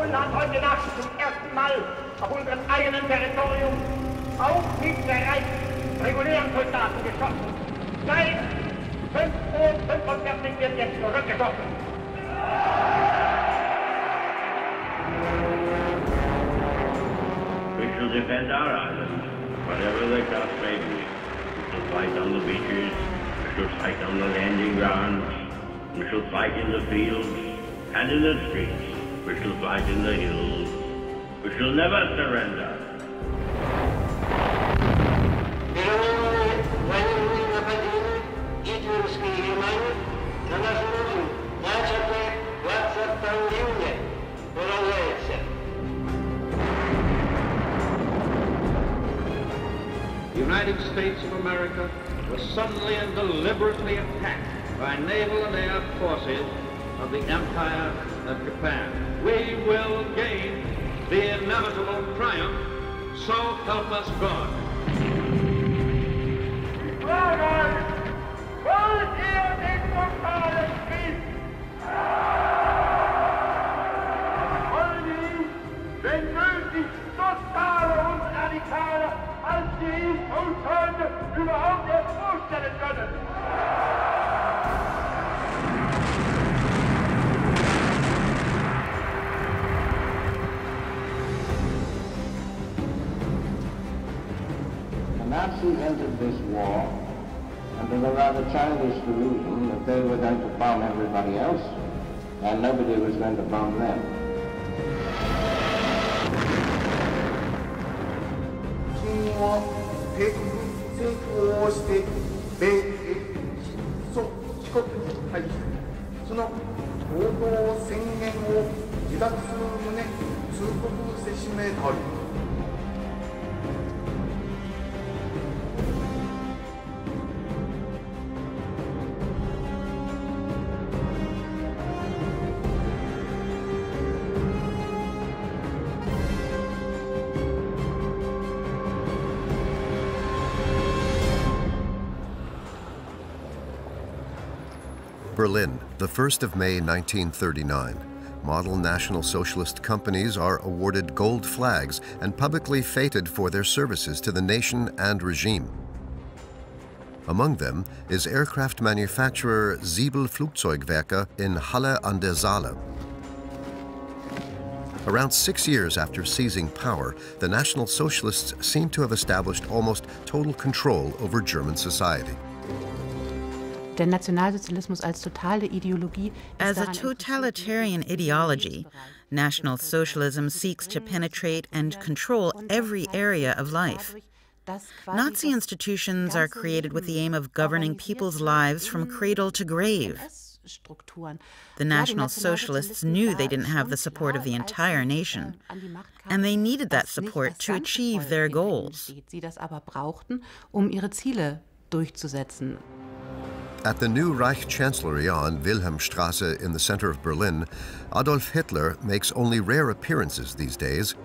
Russland hat heute Nacht zum ersten Mal auf unserem eigenen Territorium auch mit bereits regulären Soldaten geschossen. Seit 5:45 Uhr wird jetzt zurückgeschossen. We shall defend our island, whatever the cost may be. We shall fight on the beaches, we shall fight on the landing grounds, we shall fight in the fields and in the streets, we shall fight in the hills. We shall never surrender. The United States of America was suddenly and deliberately attacked by naval and air forces of the Empire of Japan. We will gain the inevitable triumph, so help us God. Wenn möglich, totale und radikale als die Zustände überhaupt erst vorstellen können. The Nazis entered this war under the rather childish delusion that they were going to bomb everybody else and nobody was going to bomb them. Berlin, the 1st of May 1939. Model National Socialist companies are awarded gold flags and publicly feted for their services to the nation and regime. Among them is aircraft manufacturer Siebel Flugzeugwerke in Halle an der Saale. Around 6 years after seizing power, the National Socialists seem to have established almost total control over German society. Der Nationalsozialismus als totale Ideologie As a totalitarian ideology, National Socialism seeks to penetrate and control every area of life. Nazi institutions are created with the aim of governing people's lives from cradle to grave. The National Socialists knew they didn't have the support of the entire nation, and they needed that support to achieve their goals. At the new Reich Chancellery on Wilhelmstrasse in the center of Berlin, Adolf Hitler makes only rare appearances these days.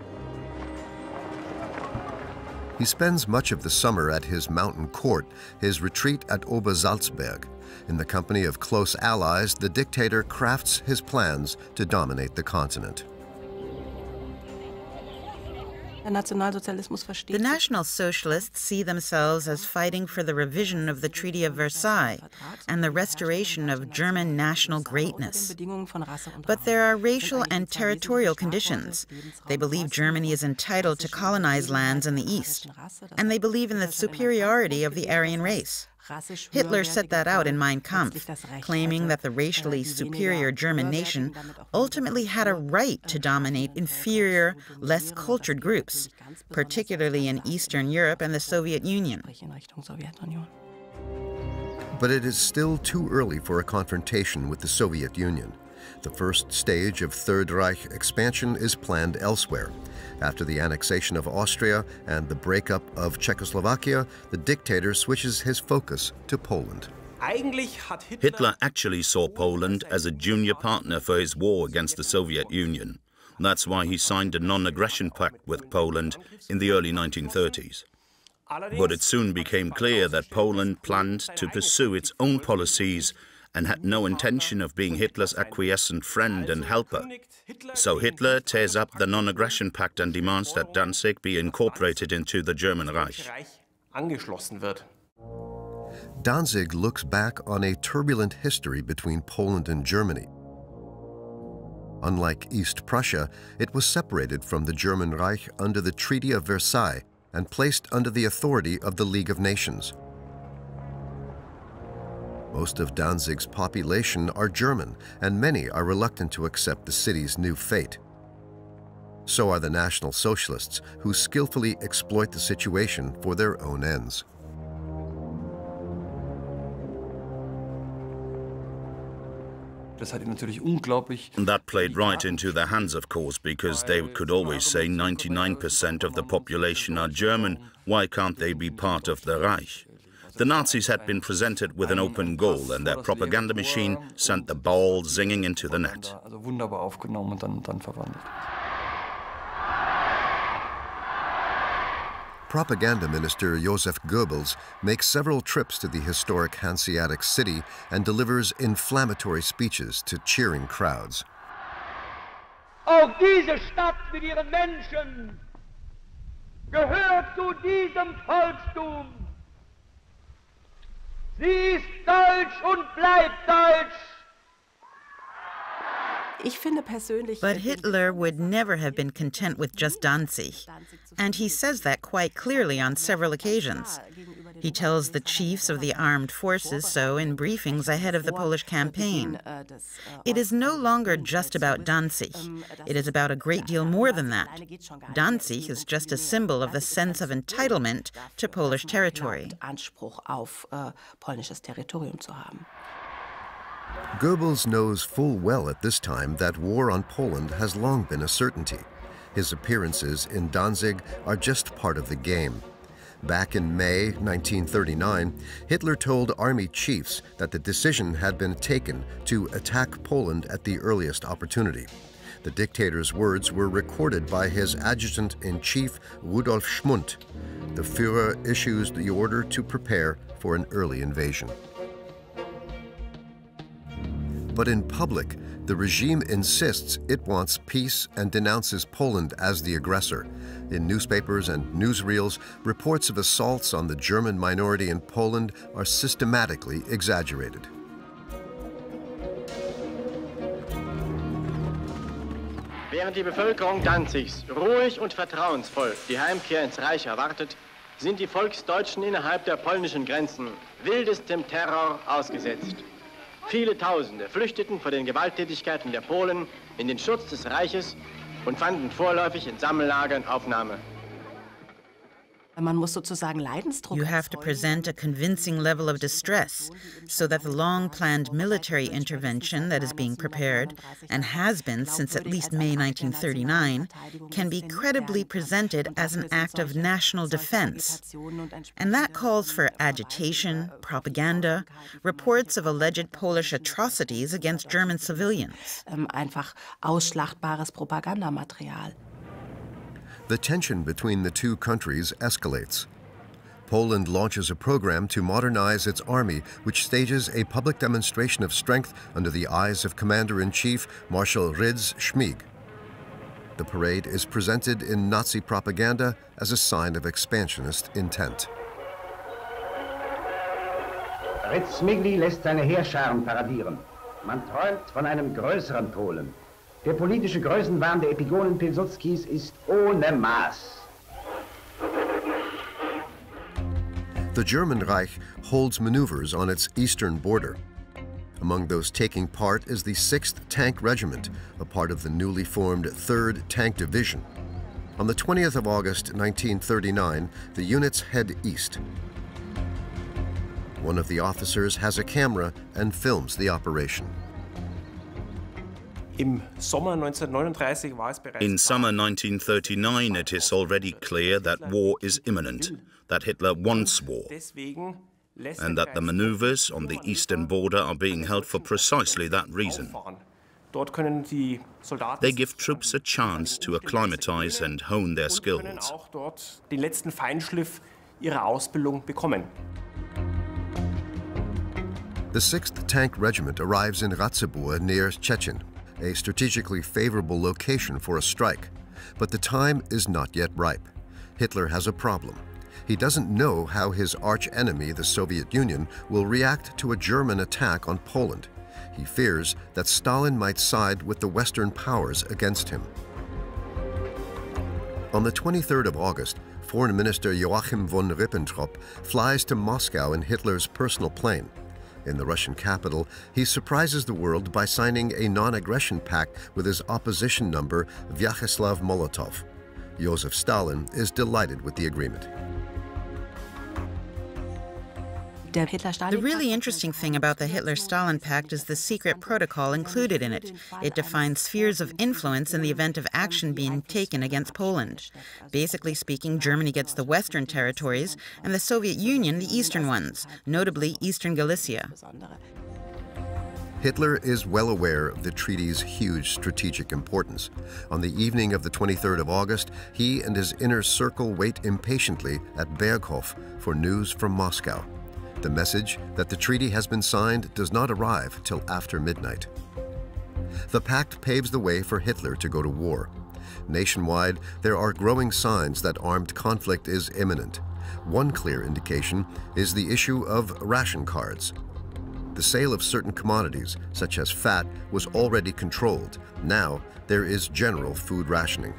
He spends much of the summer at his mountain court, his retreat at Obersalzberg. In the company of close allies, the dictator crafts his plans to dominate the continent. The National Socialists see themselves as fighting for the revision of the Treaty of Versailles and the restoration of German national greatness. But there are racial and territorial conditions. They believe Germany is entitled to colonize lands in the East, and they believe in the superiority of the Aryan race. Hitler set that out in Mein Kampf, claiming that the racially superior German nation ultimately had a right to dominate inferior, less cultured groups, particularly in Eastern Europe and the Soviet Union. But it is still too early for a confrontation with the Soviet Union. The first stage of Third Reich expansion is planned elsewhere. After the annexation of Austria and the breakup of Czechoslovakia, the dictator switches his focus to Poland. Hitler actually saw Poland as a junior partner for his war against the Soviet Union. That's why he signed a non-aggression pact with Poland in the early 1930s. But it soon became clear that Poland planned to pursue its own policies and had no intention of being Hitler's acquiescent friend and helper. So Hitler tears up the Non-Aggression Pact and demands that Danzig be incorporated into the German Reich. Danzig looks back on a turbulent history between Poland and Germany. Unlike East Prussia, it was separated from the German Reich under the Treaty of Versailles and placed under the authority of the League of Nations. Most of Danzig's population are German, and many are reluctant to accept the city's new fate. So are the National Socialists, who skillfully exploit the situation for their own ends. That played right into their hands, of course, because they could always say 99% of the population are German. Why can't they be part of the Reich? The Nazis had been presented with an open goal, and their propaganda machine sent the ball zinging into the net. Propaganda Minister Joseph Goebbels makes several trips to the historic Hanseatic city and delivers inflammatory speeches to cheering crowds. Auch diese Stadt mit ihren Menschen gehört zu diesem Volkstum. Sie ist deutsch und bleibt deutsch. But Hitler would never have been content with just Danzig, and he says that quite clearly on several occasions. He tells the chiefs of the armed forces so in briefings ahead of the Polish campaign. It is no longer just about Danzig. It is about a great deal more than that. Danzig is just a symbol of the sense of entitlement to Polish territory. Goebbels knows full well at this time that war on Poland has long been a certainty. His appearances in Danzig are just part of the game. Back in May 1939, Hitler told army chiefs that the decision had been taken to attack Poland at the earliest opportunity. The dictator's words were recorded by his adjutant-in-chief, Rudolf Schmundt. The Führer issues the order to prepare for an early invasion. But in public, the regime insists it wants peace and denounces Poland as the aggressor. In newspapers and newsreels, reports of assaults on the German minority in Poland are systematically exaggerated. Während die Bevölkerung Danzigs ruhig und vertrauensvoll die Heimkehr ins Reich erwartet, sind die Volksdeutschen innerhalb der polnischen Grenzen wildestem Terror ausgesetzt. Viele Tausende flüchteten vor den Gewalttätigkeiten der Polen in den Schutz des Reiches und fanden vorläufig in Sammellagern Aufnahme. You have to present a convincing level of distress so that the long-planned military intervention that is being prepared, and has been since at least May 1939, can be credibly presented as an act of national defense. And that calls for agitation, propaganda, reports of alleged Polish atrocities against German civilians. Einfach ausschlachtbares Propagandamaterial. The tension between the two countries escalates. Poland launches a program to modernize its army, which stages a public demonstration of strength under the eyes of Commander-in-Chief Marshal Rydz Schmid. The parade is presented in Nazi propaganda as a sign of expansionist intent. Rydz Schmid lässt seine Heerscharen paradieren. Man träumt von einem größeren Polen. Der politische Größenwahn der Epigonen Pilsudskis ist ohne Maß. The German Reich holds maneuvers on its eastern border. Among those taking part is the 6th Tank Regiment, a part of the newly formed 3rd Tank Division. On the 20th of August 1939, the units head east. One of the officers has a camera and films the operation. In summer 1939, it is already clear that war is imminent, that Hitler wants war, and that the maneuvers on the eastern border are being held for precisely that reason. They give troops a chance to acclimatize and hone their skills. The 6th Tank Regiment arrives in Ratzebur near Szczecin, a strategically favorable location for a strike. But the time is not yet ripe. Hitler has a problem. He doesn't know how his arch-enemy, the Soviet Union, will react to a German attack on Poland. He fears that Stalin might side with the Western powers against him. On the 23rd of August, Foreign Minister Joachim von Ribbentrop flies to Moscow in Hitler's personal plane. In the Russian capital, he surprises the world by signing a non-aggression pact with his opposition number, Vyacheslav Molotov. Joseph Stalin is delighted with the agreement. The really interesting thing about the Hitler-Stalin Pact is the secret protocol included in it. It defines spheres of influence in the event of action being taken against Poland. Basically speaking, Germany gets the western territories and the Soviet Union the eastern ones, notably eastern Galicia. Hitler is well aware of the treaty's huge strategic importance. On the evening of the 23rd of August, he and his inner circle wait impatiently at Berghof for news from Moscow. The message that the treaty has been signed does not arrive till after midnight. The pact paves the way for Hitler to go to war. Nationwide, there are growing signs that armed conflict is imminent. One clear indication is the issue of ration cards. The sale of certain commodities, such as fat, was already controlled. Now, there is general food rationing.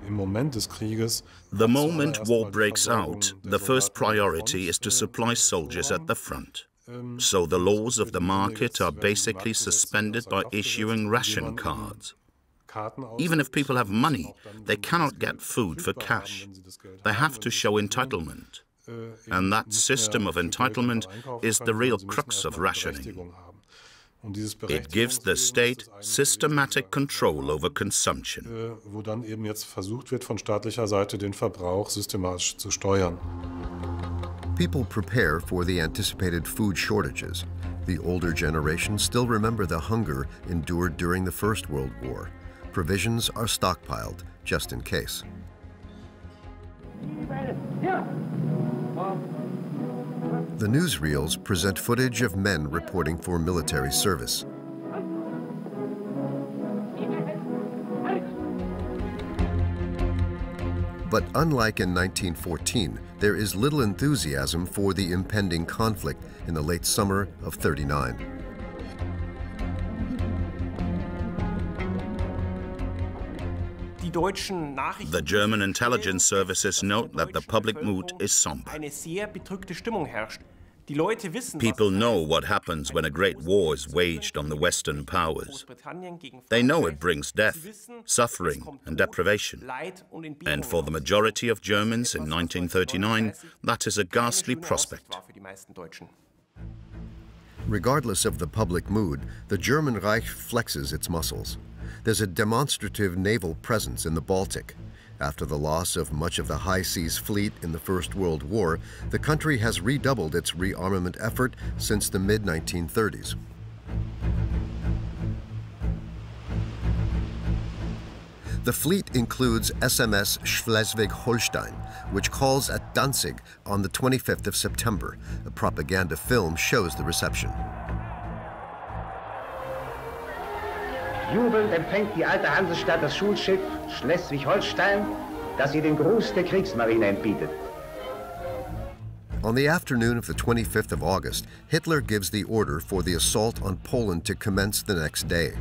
The moment war breaks out, the first priority is to supply soldiers at the front. So the laws of the market are basically suspended by issuing ration cards. Even if people have money, they cannot get food for cash. They have to show entitlement. And that system of entitlement is the real crux of rationing. It gives the state systematic control over consumption. People prepare for the anticipated food shortages. The older generation still remember the hunger endured during the First World War. Provisions are stockpiled, just in case. The newsreels present footage of men reporting for military service. But unlike in 1914, there is little enthusiasm for the impending conflict in the late summer of '39. The German intelligence services note that the public mood is somber. People know what happens when a great war is waged on the Western powers. They know it brings death, suffering, and deprivation. And for the majority of Germans in 1939, that is a ghastly prospect. Regardless of the public mood, the German Reich flexes its muscles. There's a demonstrative naval presence in the Baltic. After the loss of much of the high seas fleet in the First World War, the country has redoubled its rearmament effort since the mid-1930s. The fleet includes SMS Schleswig-Holstein, which calls at Danzig on the 25th of September. A propaganda film shows the reception. Jubelnd empfängt die alte Hansestadt das Schulschiff Schleswig-Holstein, das ihr den Gruß der Kriegsmarine entbietet. On the afternoon of the 25th of August, Hitler gives the order for the assault on Poland to commence the next day.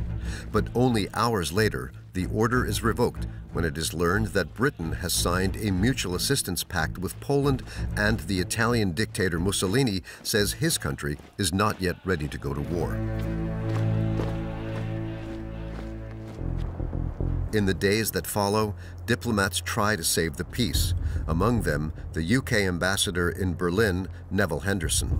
But only hours later, the order is revoked when it is learned that Britain has signed a mutual assistance pact with Poland, and the Italian dictator Mussolini says his country is not yet ready to go to war. In the days that follow, diplomats try to save the peace, among them the UK ambassador in Berlin, Neville Henderson.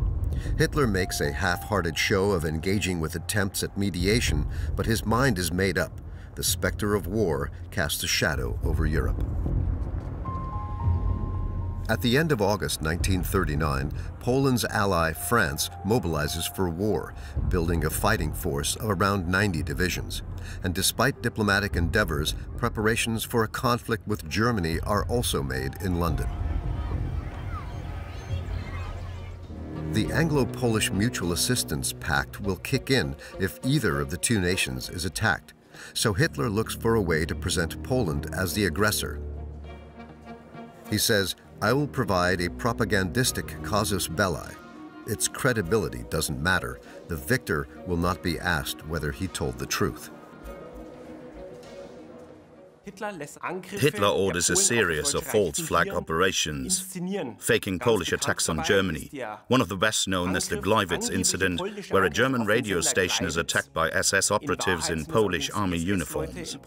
Hitler makes a half-hearted show of engaging with attempts at mediation, but his mind is made up. The specter of war casts a shadow over Europe. At the end of August 1939, Poland's ally France mobilizes for war, building a fighting force of around 90 divisions. And despite diplomatic endeavors, preparations for a conflict with Germany are also made in London. The Anglo-Polish Mutual Assistance Pact will kick in if either of the two nations is attacked, so Hitler looks for a way to present Poland as the aggressor. He says, "I will provide a propagandistic casus belli. Its credibility doesn't matter. The victor will not be asked whether he told the truth." Hitler orders a series of false flag operations, faking Polish attacks on Germany. One of the best known is the Gleiwitz incident, where a German radio station is attacked by SS operatives in Polish army uniforms.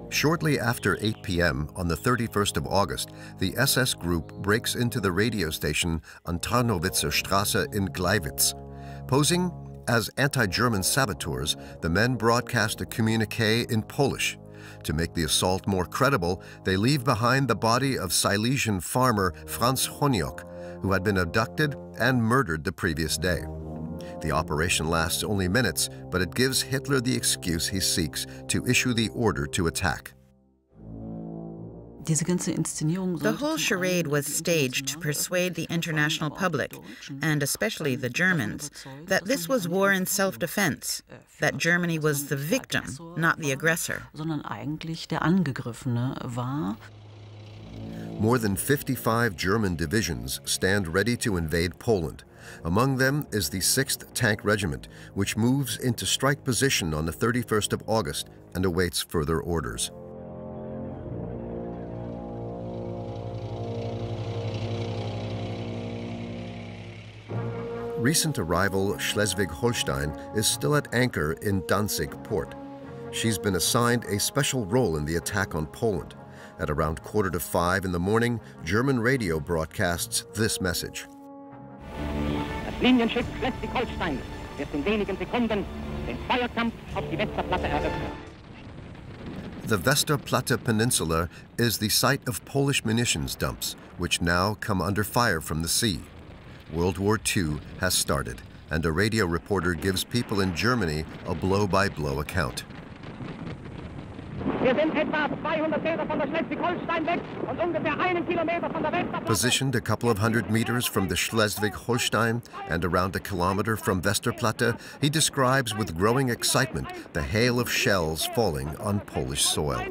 Shortly after 8 p.m. on the 31st of August, the SS group breaks into the radio station on Tarnowitzer Straße in Gleiwitz. Posing as anti-German saboteurs, the men broadcast a communiqué in Polish. To make the assault more credible, they leave behind the body of Silesian farmer Franz Honiok, who had been abducted and murdered the previous day. The operation lasts only minutes, but it gives Hitler the excuse he seeks to issue the order to attack. The whole charade was staged to persuade the international public, and especially the Germans, that this was war in self-defense, that Germany was the victim, not the aggressor. More than 55 German divisions stand ready to invade Poland. Among them is the 6th Tank Regiment, which moves into strike position on the 31st of August and awaits further orders. Recent arrival Schleswig-Holstein is still at anchor in Danzig port. She's been assigned a special role in the attack on Poland. At around 4:45 in the morning, German radio broadcasts this message. Das Linienschiff Schleswig-Holstein wird in wenigen Sekunden den Feuerkampf auf die Westerplatte eröffnen. The Westerplatte Peninsula is the site of Polish munitions dumps, which now come under fire from the sea. World War II has started, and a radio reporter gives people in Germany a blow-by-blow account. Positioned a couple of hundred meters from the Schleswig-Holstein and around a kilometer from Westerplatte, he describes with growing excitement the hail of shells falling on Polish soil.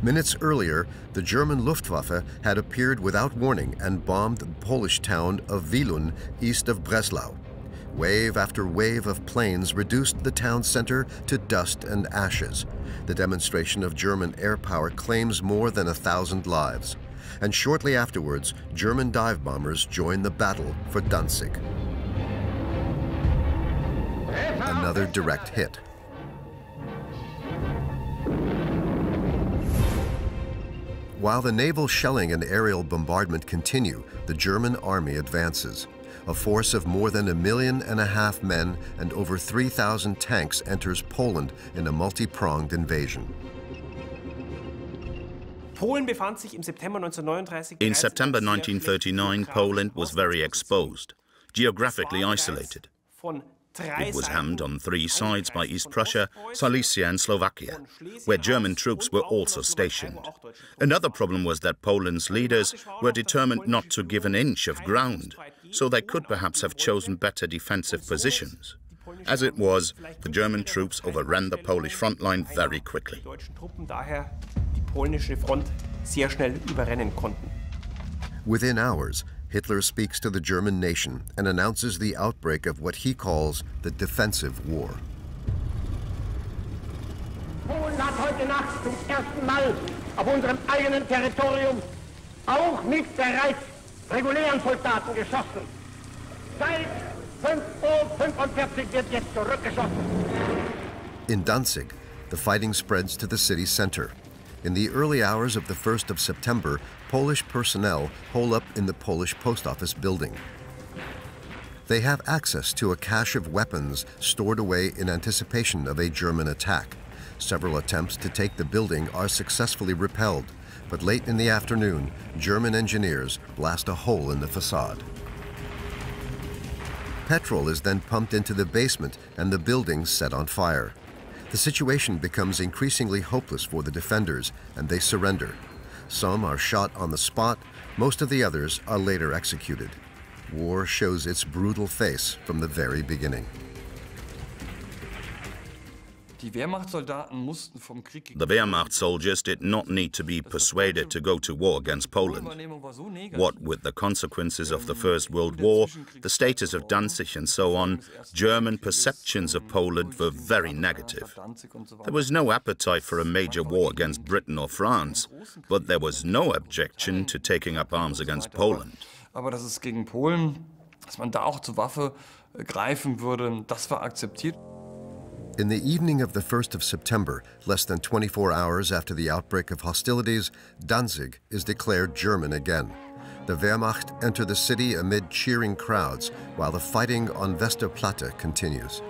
Minutes earlier, the German Luftwaffe had appeared without warning and bombed the Polish town of Wielun, east of Breslau. Wave after wave of planes reduced the town center to dust and ashes. The demonstration of German air power claims more than 1,000 lives. And shortly afterwards, German dive bombers joined the battle for Danzig. Another direct hit. While the naval shelling and aerial bombardment continue, the German army advances. A force of more than 1.5 million men and over 3,000 tanks enters Poland in a multi-pronged invasion. In September 1939, Poland was very exposed, geographically isolated. It was hemmed on 3 sides by East Prussia, Silesia and Slovakia, where German troops were also stationed. Another problem was that Poland's leaders were determined not to give an inch of ground, so they could perhaps have chosen better defensive positions. As it was, the German troops overran the Polish front line very quickly. Within hours, Hitler speaks to the German nation and announces the outbreak of what he calls the defensive war. Polen hat heute Nacht zum ersten Mal auf unserem eigenen Territorium auch mit bereits regulären Soldaten geschossen. Seit 5:45 Uhr wird jetzt zurückgeschossen. In Danzig, the fighting spreads to the city center. In the early hours of the 1st of September, Polish personnel hole up in the Polish post office building. They have access to a cache of weapons stored away in anticipation of a German attack. Several attempts to take the building are successfully repelled, but late in the afternoon, German engineers blast a hole in the facade. Petrol is then pumped into the basement and the building set on fire. The situation becomes increasingly hopeless for the defenders, and they surrender. Some are shot on the spot, most of the others are later executed. War shows its brutal face from the very beginning. The Wehrmacht soldiers did not need to be persuaded to go to war against Poland. What with the consequences of the First World War, the status of Danzig and so on, German perceptions of Poland were very negative. There was no appetite for a major war against Britain or France, but there was no objection to taking up arms against Poland. Aber dass es gegen Polen, dass man da auch zur Waffe greifen würde, das war akzeptiert. In the evening of the 1st of September, less than 24 hours after the outbreak of hostilities, Danzig is declared German again. The Wehrmacht enter the city amid cheering crowds, while the fighting on Westerplatte continues.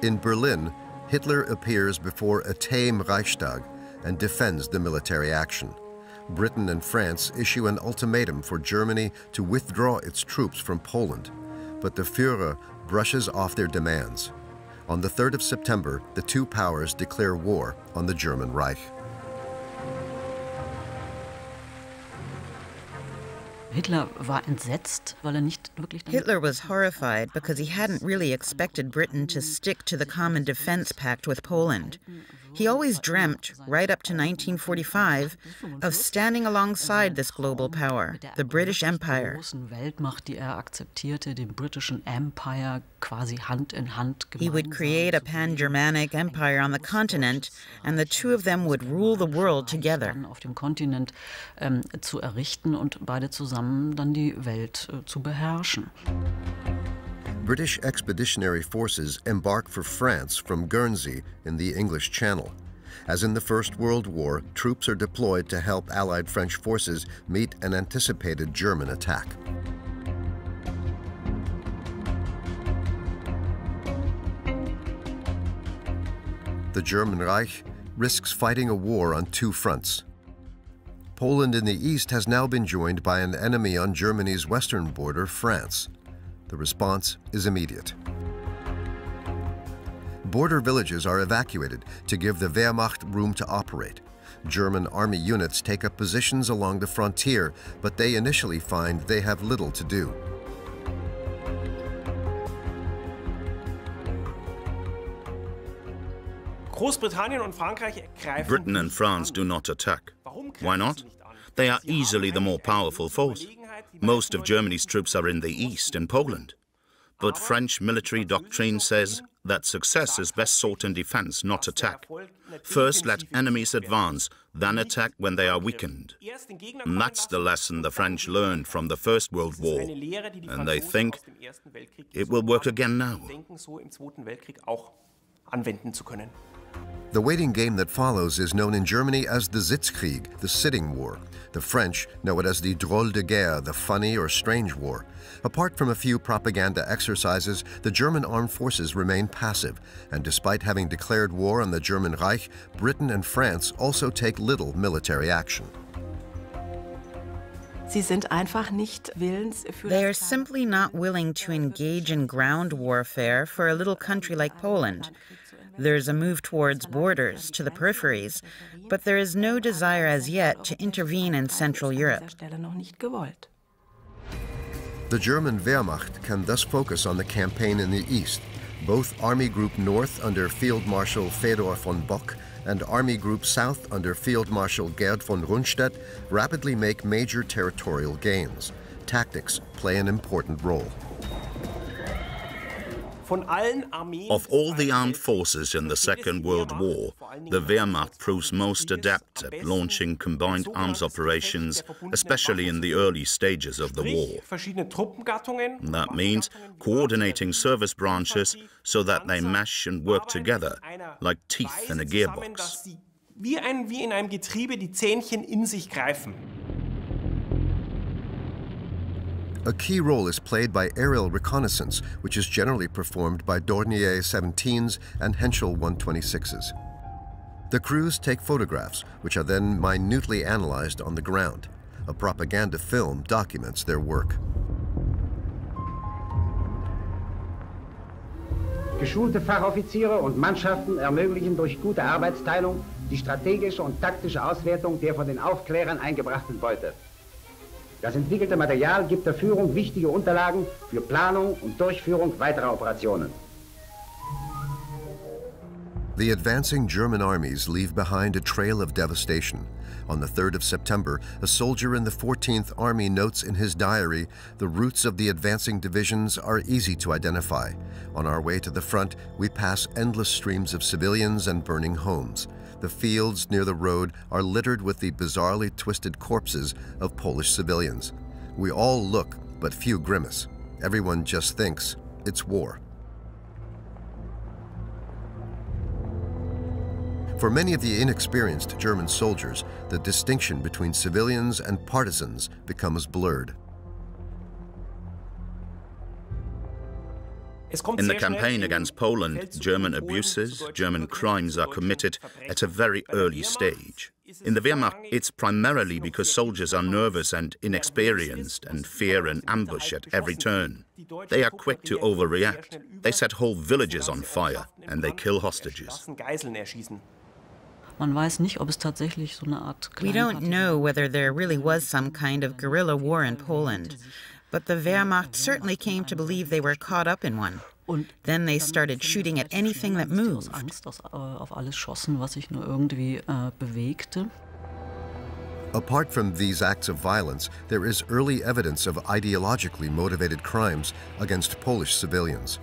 In Berlin, Hitler appears before a tame Reichstag and defends the military action. Britain and France issue an ultimatum for Germany to withdraw its troops from Poland, but the Führer brushes off their demands. On the 3rd of September, the two powers declare war on the German Reich. Hitler war entsetzt, weil nicht wirklich. Hitler was horrified because he hadn't really expected Britain to stick to the Common Defense Pact with Poland. He always dreamt, right up to 1945, of standing alongside this global power, the British Empire. Weltmacht, die akzeptierte, dem britischen Empire quasi Hand in Hand. He would create a pan-Germanic empire on the continent, and the two of them would rule the world together. Auf dem Kontinent zu errichten und beide zusammen dann die Welt zu beherrschen. British expeditionary forces embark for France from Guernsey in the English Channel. As in the First World War, troops are deployed to help Allied French forces meet an anticipated German attack. The German Reich risks fighting a war on two fronts. Poland in the east has now been joined by an enemy on Germany's western border, France. The response is immediate. Border villages are evacuated to give the Wehrmacht room to operate. German army units take up positions along the frontier, but they initially find they have little to do. Britain and France do not attack. Why not? They are easily the more powerful force. Most of Germany's troops are in the east, in Poland. But French military doctrine says that success is best sought in defense, not attack. First, let enemies advance, then attack when they are weakened. And that's the lesson the French learned from the First World War. And they think it will work again now. The waiting game that follows is known in Germany as the Sitzkrieg, the sitting war. The French know it as the drôle de guerre, the funny or strange war. Apart from a few propaganda exercises, the German armed forces remain passive, and despite having declared war on the German Reich, Britain and France also take little military action. They are simply not willing to engage in ground warfare for a little country like Poland. There's a move towards borders, to the peripheries, but there is no desire as yet to intervene in Central Europe. The German Wehrmacht can thus focus on the campaign in the east. Both Army Group North under Field Marshal Fedor von Bock and Army Group South under Field Marshal Gerd von Rundstedt rapidly make major territorial gains. Tactics play an important role. Of all the armed forces in the Second World War, the Wehrmacht proves most adept at launching combined arms operations, especially in the early stages of the war. That means coordinating service branches so that they mesh and work together, like teeth in a gearbox. Wie in einem Getriebe die Zähnchen in sich greifen. A key role is played by aerial reconnaissance, which is generally performed by Dornier 17s and Henschel 126s. The crews take photographs, which are then minutely analyzed on the ground. A propaganda film documents their work. Geschulte Fachoffiziere und Mannschaften ermöglichen durch gute Arbeitsteilung die strategische und taktische Auswertung der von den Aufklärern eingebrachten Beute. Das entwickelte Material gibt der Führung wichtige Unterlagen für Planung und Durchführung weiterer Operationen. The advancing German armies leave behind a trail of devastation. On the 3rd of September, a soldier in the 14th Army notes in his diary, "The routes of the advancing divisions are easy to identify. On our way to the front, we pass endless streams of civilians and burning homes. The fields near the road are littered with the bizarrely twisted corpses of Polish civilians. We all look, but few grimace. Everyone just thinks it's war." For many of the inexperienced German soldiers, the distinction between civilians and partisans becomes blurred. In the campaign against Poland, German abuses, German crimes are committed at a very early stage. In the Wehrmacht, it's primarily because soldiers are nervous and inexperienced and fear an ambush at every turn. They are quick to overreact. They set whole villages on fire and they kill hostages. Man weiß nicht, ob es tatsächlich so eine Art We don't know whether there really was some kind of guerrilla war in Poland, but the Wehrmacht certainly came to believe they were caught up in one. Then they started shooting at anything that moved. Angst auf alles schossen, was sich nur irgendwie bewegte. Apart from these acts of violence, there is early evidence of ideologically motivated crimes against Polish civilians.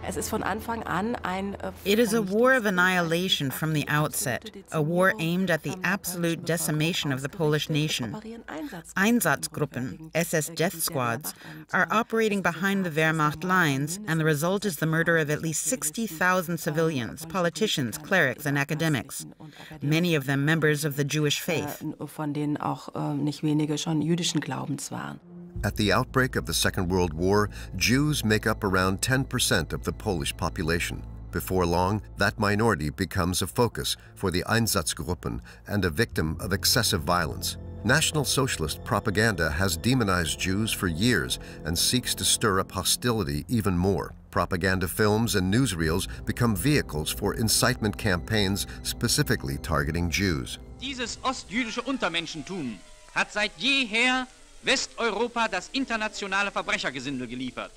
It is a war of annihilation from the outset, a war aimed at the absolute decimation of the Polish nation. Einsatzgruppen, SS death squads, are operating behind the Wehrmacht lines, and the result is the murder of at least 60,000 civilians, politicians, clerics, and academics, many of them members of the Jewish faith. At the outbreak of the Second World War, Jews make up around 10% of the Polish population. Before long, that minority becomes a focus for the Einsatzgruppen and a victim of excessive violence. National Socialist propaganda has demonized Jews for years and seeks to stir up hostility even more. Propaganda films and newsreels become vehicles for incitement campaigns specifically targeting Jews. Dieses ostjüdische Untermenschentum hat seit jeher Westeuropa das internationale Verbrechergesindel geliefert.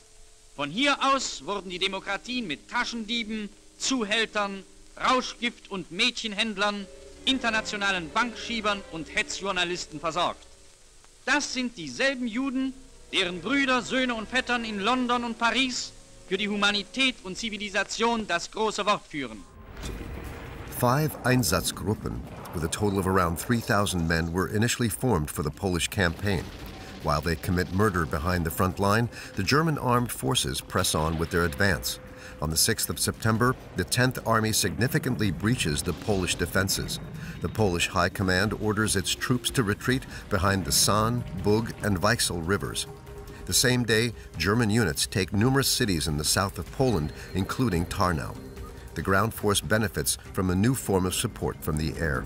Von hier aus wurden die Demokratien mit Taschendieben, Zuhältern, Rauschgift- und Mädchenhändlern, internationalen Bankschiebern und Hetzjournalisten versorgt. Das sind dieselben Juden, deren Brüder, Söhne und Vettern in London und Paris für die Humanität und Zivilisation das große Wort führen. 5 Einsatzgruppen, with a total of around 3,000 men, were initially formed for the Polish campaign. While they commit murder behind the front line, the German armed forces press on with their advance. On the 6th of September, the 10th Army significantly breaches the Polish defenses. The Polish High Command orders its troops to retreat behind the San, Bug, and Weichsel rivers. The same day, German units take numerous cities in the south of Poland, including Tarnow. The ground force benefits from a new form of support from the air.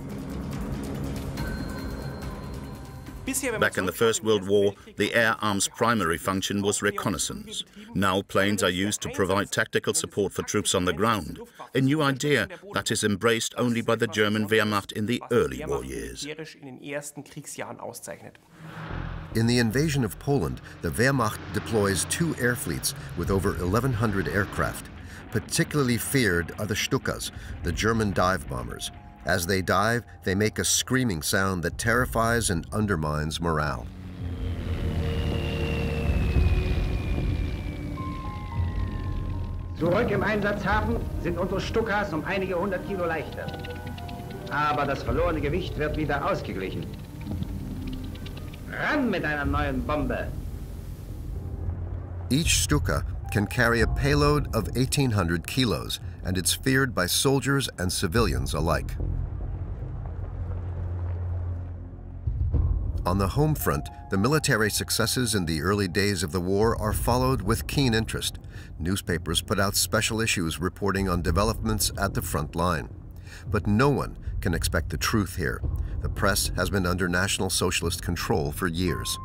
Back in the First World War, the air arm's primary function was reconnaissance. Now planes are used to provide tactical support for troops on the ground, a new idea that is embraced only by the German Wehrmacht in the early war years. In the invasion of Poland, the Wehrmacht deploys 2 air fleets with over 1,100 aircraft. Particularly feared are the Stukas, the German dive bombers. As they dive, they make a screaming sound that terrifies and undermines morale. Zurück im Einsatzhafen sind unsere Stukas einige 100 Kilo leichter. Aber das verlorene Gewicht wird wieder ausgeglichen. Ran mit einer neuen Bombe! Each Stuka can carry a payload of 1,800 kilos, and it's feared by soldiers and civilians alike. On the home front, the military successes in the early days of the war are followed with keen interest. Newspapers put out special issues reporting on developments at the front line. But no one can expect the truth here. The press has been under National Socialist control for years.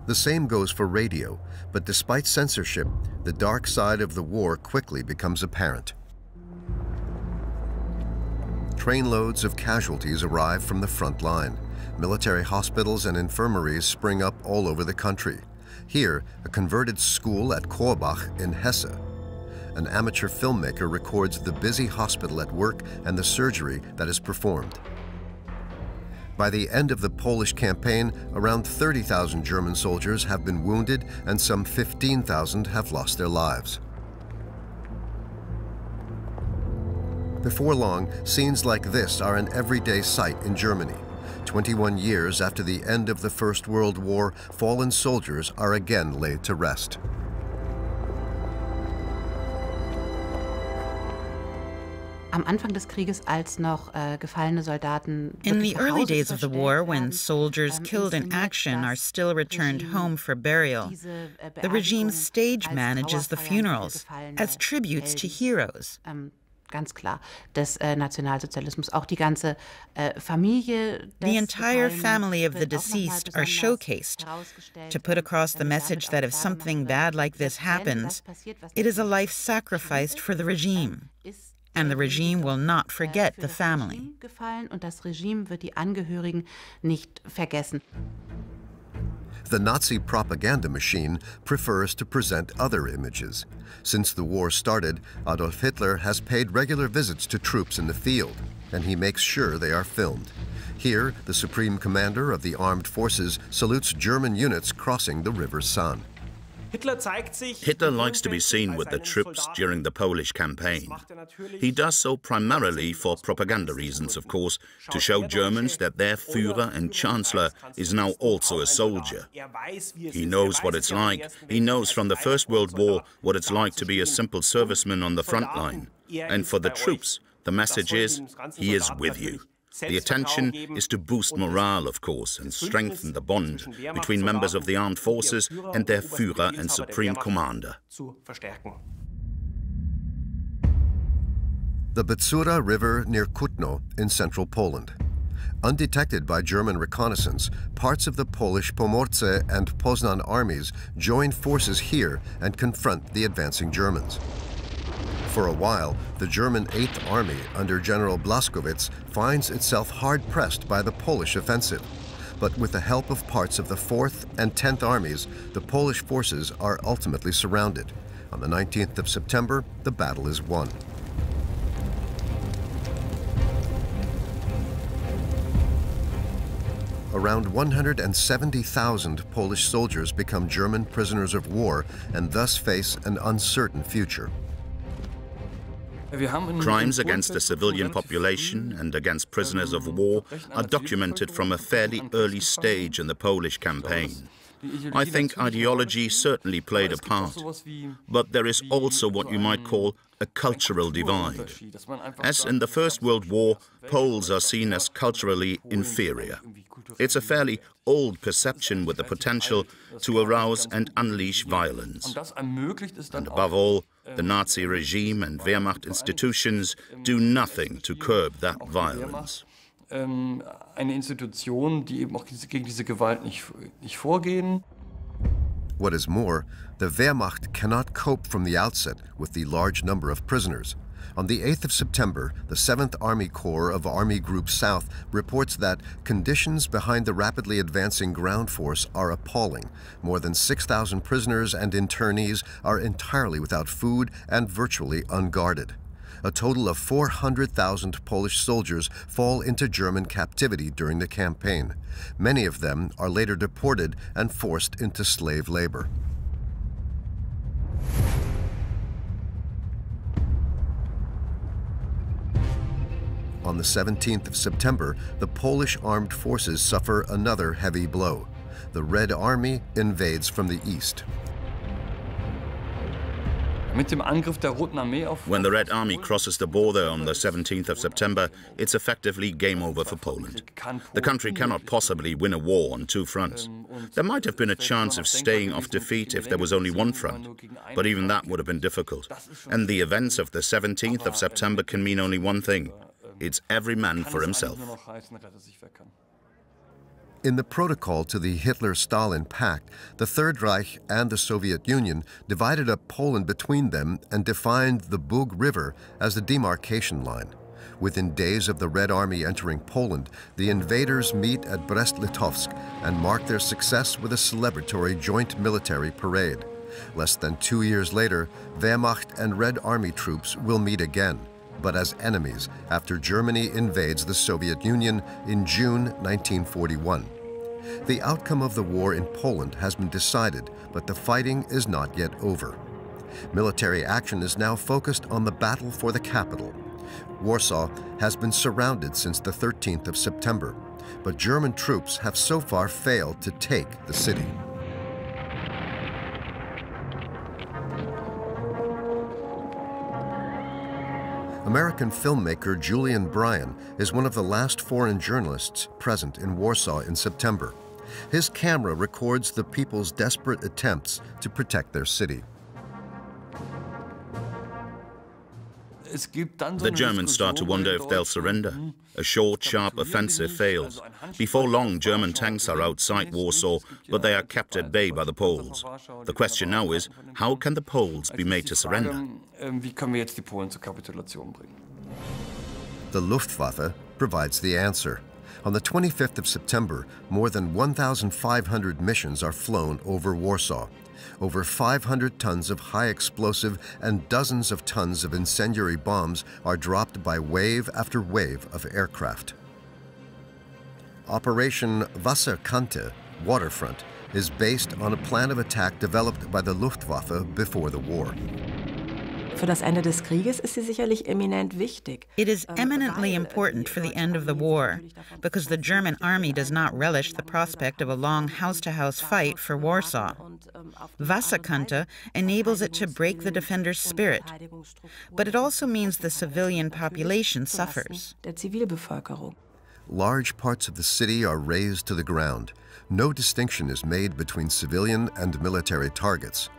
The same goes for radio, but despite censorship, the dark side of the war quickly becomes apparent. Trainloads of casualties arrive from the front line. Military hospitals and infirmaries spring up all over the country. Here, a converted school at Korbach in Hesse. An amateur filmmaker records the busy hospital at work and the surgery that is performed. By the end of the Polish campaign, around 30,000 German soldiers have been wounded and some 15,000 have lost their lives. Before long, scenes like this are an everyday sight in Germany. 21 years after the end of the First World War, fallen soldiers are again laid to rest. Am Anfang des Krieges, als noch gefallene Soldaten in the early days of the war, when soldiers killed in action are still returned home for burial, the regime's stage manages the funerals as tributes to heroes. Ganz klar, des Nationalsozialismus. Auch die ganze Familie the entire family of the deceased are showcased to put across the message that if something bad like this happens, it is a life sacrificed for the regime. And the regime will not forget the family. Und das Regime wird die Angehörigen nicht vergessen. The Nazi propaganda machine prefers to present other images. Since the war started, Adolf Hitler has paid regular visits to troops in the field, and he makes sure they are filmed. Here, the Supreme Commander of the Armed Forces salutes German units crossing the River San. Hitler likes to be seen with the troops during the Polish campaign. He does so primarily for propaganda reasons, of course, to show Germans that their Führer and Chancellor is now also a soldier. He knows what it's like. He knows from the First World War what it's like to be a simple serviceman on the front line. And for the troops, the message is, he is with you. The attention is to boost morale, of course, and strengthen the bond between members of the armed forces and their Führer and Supreme Commander. The Betsura River near Kutno in central Poland. Undetected by German reconnaissance, parts of the Polish Pomorze and Poznan armies join forces here and confront the advancing Germans. For a while, the German 8th Army under General Blaskowitz finds itself hard-pressed by the Polish offensive. But with the help of parts of the 4th and 10th Armies, the Polish forces are ultimately surrounded. On the 19th of September, the battle is won. Around 170,000 Polish soldiers become German prisoners of war and thus face an uncertain future. Crimes against the civilian population and against prisoners of war are documented from a fairly early stage in the Polish campaign. I think ideology certainly played a part, but there is also what you might call a cultural divide. As in the First World War, Poles are seen as culturally inferior. It's a fairly old perception with the potential to arouse and unleash violence. And above all, the Nazi regime and Wehrmacht institutions do nothing to curb that violence. Eine Institution, die eben auch gegen diese Gewalt nicht vorgehen. What is more, the Wehrmacht cannot cope from the outset with the large number of prisoners. On the 8th of September, the 7th Army Corps of Army Group South reports that conditions behind the rapidly advancing ground force are appalling. More than 6,000 prisoners and internees are entirely without food and virtually unguarded. A total of 400,000 Polish soldiers fall into German captivity during the campaign. Many of them are later deported and forced into slave labor. On the 17th of September, the Polish armed forces suffer another heavy blow. The Red Army invades from the east. When the Red Army crosses the border on the 17th of September, it's effectively game over for Poland. The country cannot possibly win a war on two fronts. There might have been a chance of staying off defeat if there was only one front, but even that would have been difficult. And the events of the 17th of September can mean only one thing. It's every man for himself. In the protocol to the Hitler-Stalin Pact, the Third Reich and the Soviet Union divided up Poland between them and defined the Bug River as the demarcation line. Within days of the Red Army entering Poland, the invaders meet at Brest-Litovsk and mark their success with a celebratory joint military parade. Less than 2 years later, Wehrmacht and Red Army troops will meet again, but as enemies after Germany invades the Soviet Union in June 1941. The outcome of the war in Poland has been decided, but the fighting is not yet over. Military action is now focused on the battle for the capital. Warsaw has been surrounded since the 13th of September, but German troops have so far failed to take the city. American filmmaker Julian Bryan is one of the last foreign journalists present in Warsaw in September. His camera records the people's desperate attempts to protect their city. The Germans start to wonder if they'll surrender. A short, sharp offensive fails. Before long, German tanks are outside Warsaw, but they are kept at bay by the Poles. The question now is, how can the Poles be made to surrender? The Luftwaffe provides the answer. On the 25th of September, more than 1,500 missions are flown over Warsaw. Over 500 tons of high explosive and dozens of tons of incendiary bombs are dropped by wave after wave of aircraft. Operation Wasserkante, Waterfront, is based on a plan of attack developed by the Luftwaffe before the war. Für das Ende des Krieges ist sie sicherlich eminent wichtig. It is eminently important for the end of the war, because the German army does not relish the prospect of a long house-to-house fight for Warsaw. Wasserkante enables it to break the defenders' spirit, but it also means the civilian population suffers. Large parts of the city are razed to the ground. No distinction is made between civilian and military targets.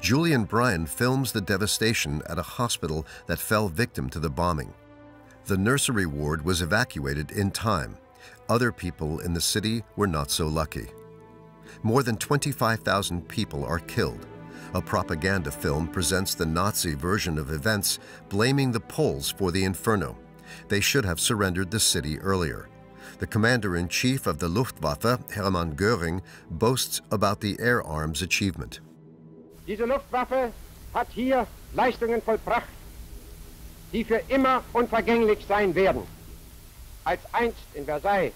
Julian Bryan films the devastation at a hospital that fell victim to the bombing. The nursery ward was evacuated in time. Other people in the city were not so lucky. More than 25,000 people are killed. A propaganda film presents the Nazi version of events, blaming the Poles for the inferno. They should have surrendered the city earlier. The commander-in-chief of the Luftwaffe, Hermann Göring, boasts about the air arm's achievement. Diese Luftwaffe hat hier Leistungen vollbracht, die für immer unvergänglich sein werden. Als einst in Versailles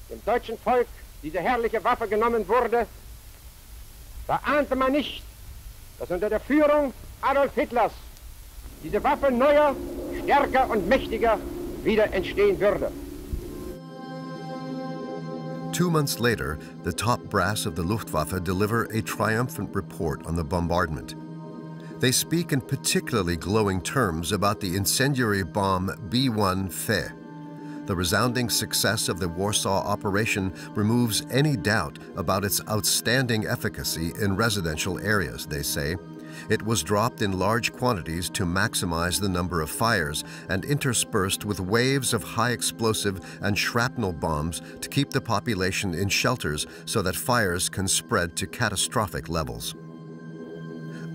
dem deutschen Volk diese herrliche Waffe genommen wurde, da ahnte man nicht, dass unter der Führung Adolf Hitlers diese Waffe neuer, stärker und mächtiger wieder entstehen würde. 2 months later, the top brass of the Luftwaffe deliver a triumphant report on the bombardment. They speak in particularly glowing terms about the incendiary bomb B-1 Fe. The resounding success of the Warsaw operation removes any doubt about its outstanding efficacy in residential areas, they say. It was dropped in large quantities to maximize the number of fires and interspersed with waves of high explosive and shrapnel bombs to keep the population in shelters so that fires can spread to catastrophic levels.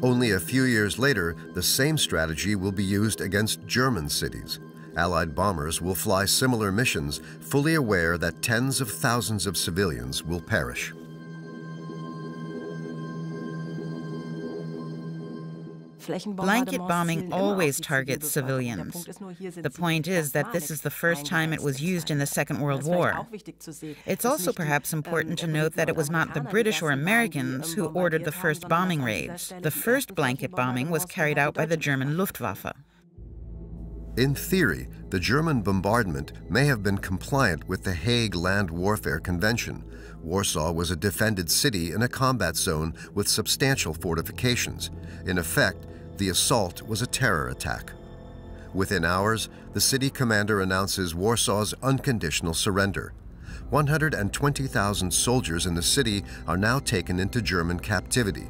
Only a few years later, the same strategy will be used against German cities. Allied bombers will fly similar missions, fully aware that tens of thousands of civilians will perish. Blanket bombing always targets civilians. The point is that this is the first time it was used in the Second World War. It's also perhaps important to note that it was not the British or Americans who ordered the first bombing raids. The first blanket bombing was carried out by the German Luftwaffe. In theory, the German bombardment may have been compliant with the Hague Land Warfare Convention. Warsaw was a defended city in a combat zone with substantial fortifications. In effect, the assault was a terror attack. Within hours, the city commander announces Warsaw's unconditional surrender. 120,000 soldiers in the city are now taken into German captivity,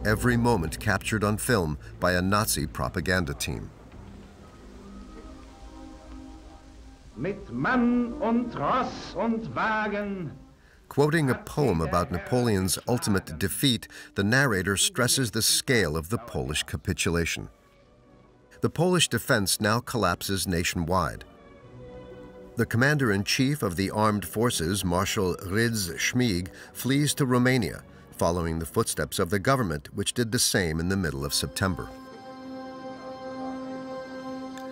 every moment captured on film by a Nazi propaganda team. Mit Mann und Ross und Wagen. Quoting a poem about Napoleon's ultimate defeat, the narrator stresses the scale of the Polish capitulation. The Polish defense now collapses nationwide. The commander-in-chief of the armed forces, Marshal Rydz-Śmigł, flees to Romania, following the footsteps of the government, which did the same in the middle of September.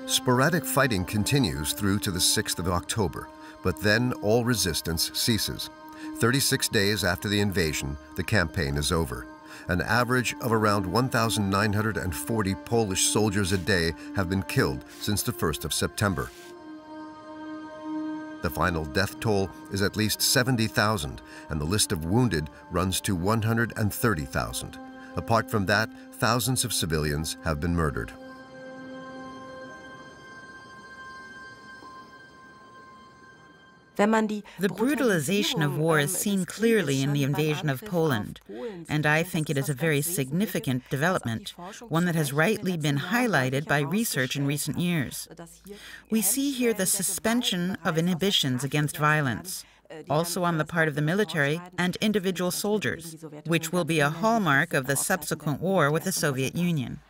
Sporadic fighting continues through to the 6th of October, but then all resistance ceases. 36 days after the invasion, the campaign is over. An average of around 1,940 Polish soldiers a day have been killed since the 1st of September. The final death toll is at least 70,000, and the list of wounded runs to 130,000. Apart from that, thousands of civilians have been murdered. The brutalization of war is seen clearly in the invasion of Poland, and I think it is a very significant development, one that has rightly been highlighted by research in recent years. We see here the suspension of inhibitions against violence, also on the part of the military and individual soldiers, which will be a hallmark of the subsequent war with the Soviet Union.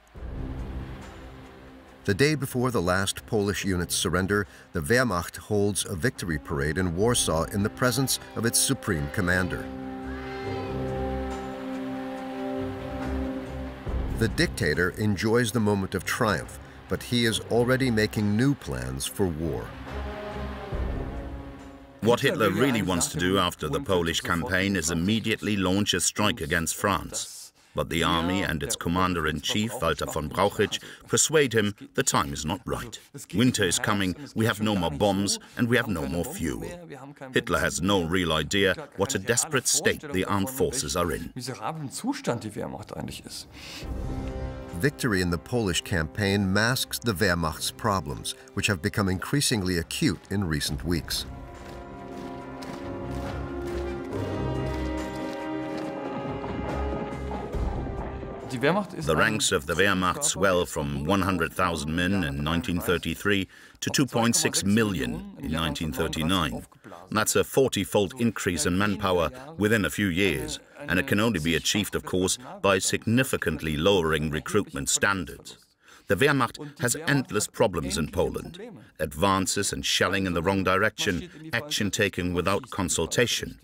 The day before the last Polish units surrender, the Wehrmacht holds a victory parade in Warsaw in the presence of its supreme commander. The dictator enjoys the moment of triumph, but he is already making new plans for war. What Hitler really wants to do after the Polish campaign is immediately launch a strike against France. But the army and its commander-in-chief, Walter von Brauchitsch, persuade him the time is not right. Winter is coming, we have no more bombs, and we have no more fuel. Hitler has no real idea what a desperate state the armed forces are in. Victory in the Polish campaign masks the Wehrmacht's problems, which have become increasingly acute in recent weeks. The ranks of the Wehrmacht swell from 100,000 men in 1933 to 2.6 million in 1939. That's a 40-fold increase in manpower within a few years, and it can only be achieved, of course, by significantly lowering recruitment standards. The Wehrmacht has endless problems in Poland. Advances and shelling in the wrong direction, action taken without consultation.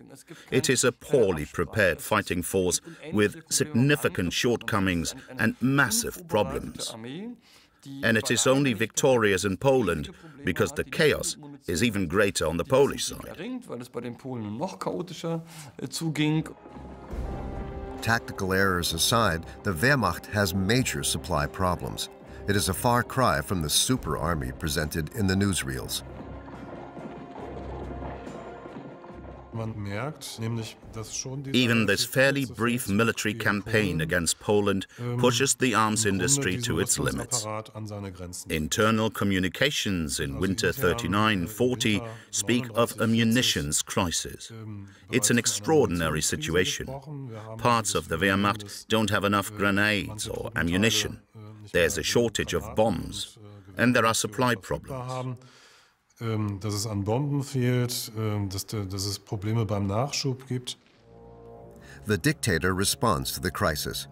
It is a poorly prepared fighting force with significant shortcomings and massive problems. And it is only victorious in Poland because the chaos is even greater on the Polish side. Tactical errors aside, the Wehrmacht has major supply problems. It is a far cry from the super army presented in the newsreels. Even this fairly brief military campaign against Poland pushes the arms industry to its limits. Internal communications in winter 39-40 speak of a munitions crisis. It's an extraordinary situation. Parts of the Wehrmacht don't have enough grenades or ammunition. There's a shortage of bombs, and there are supply problems. Dass es an Bomben fehlt, dass es Probleme beim Nachschub gibt. The dictator responds to the crisis.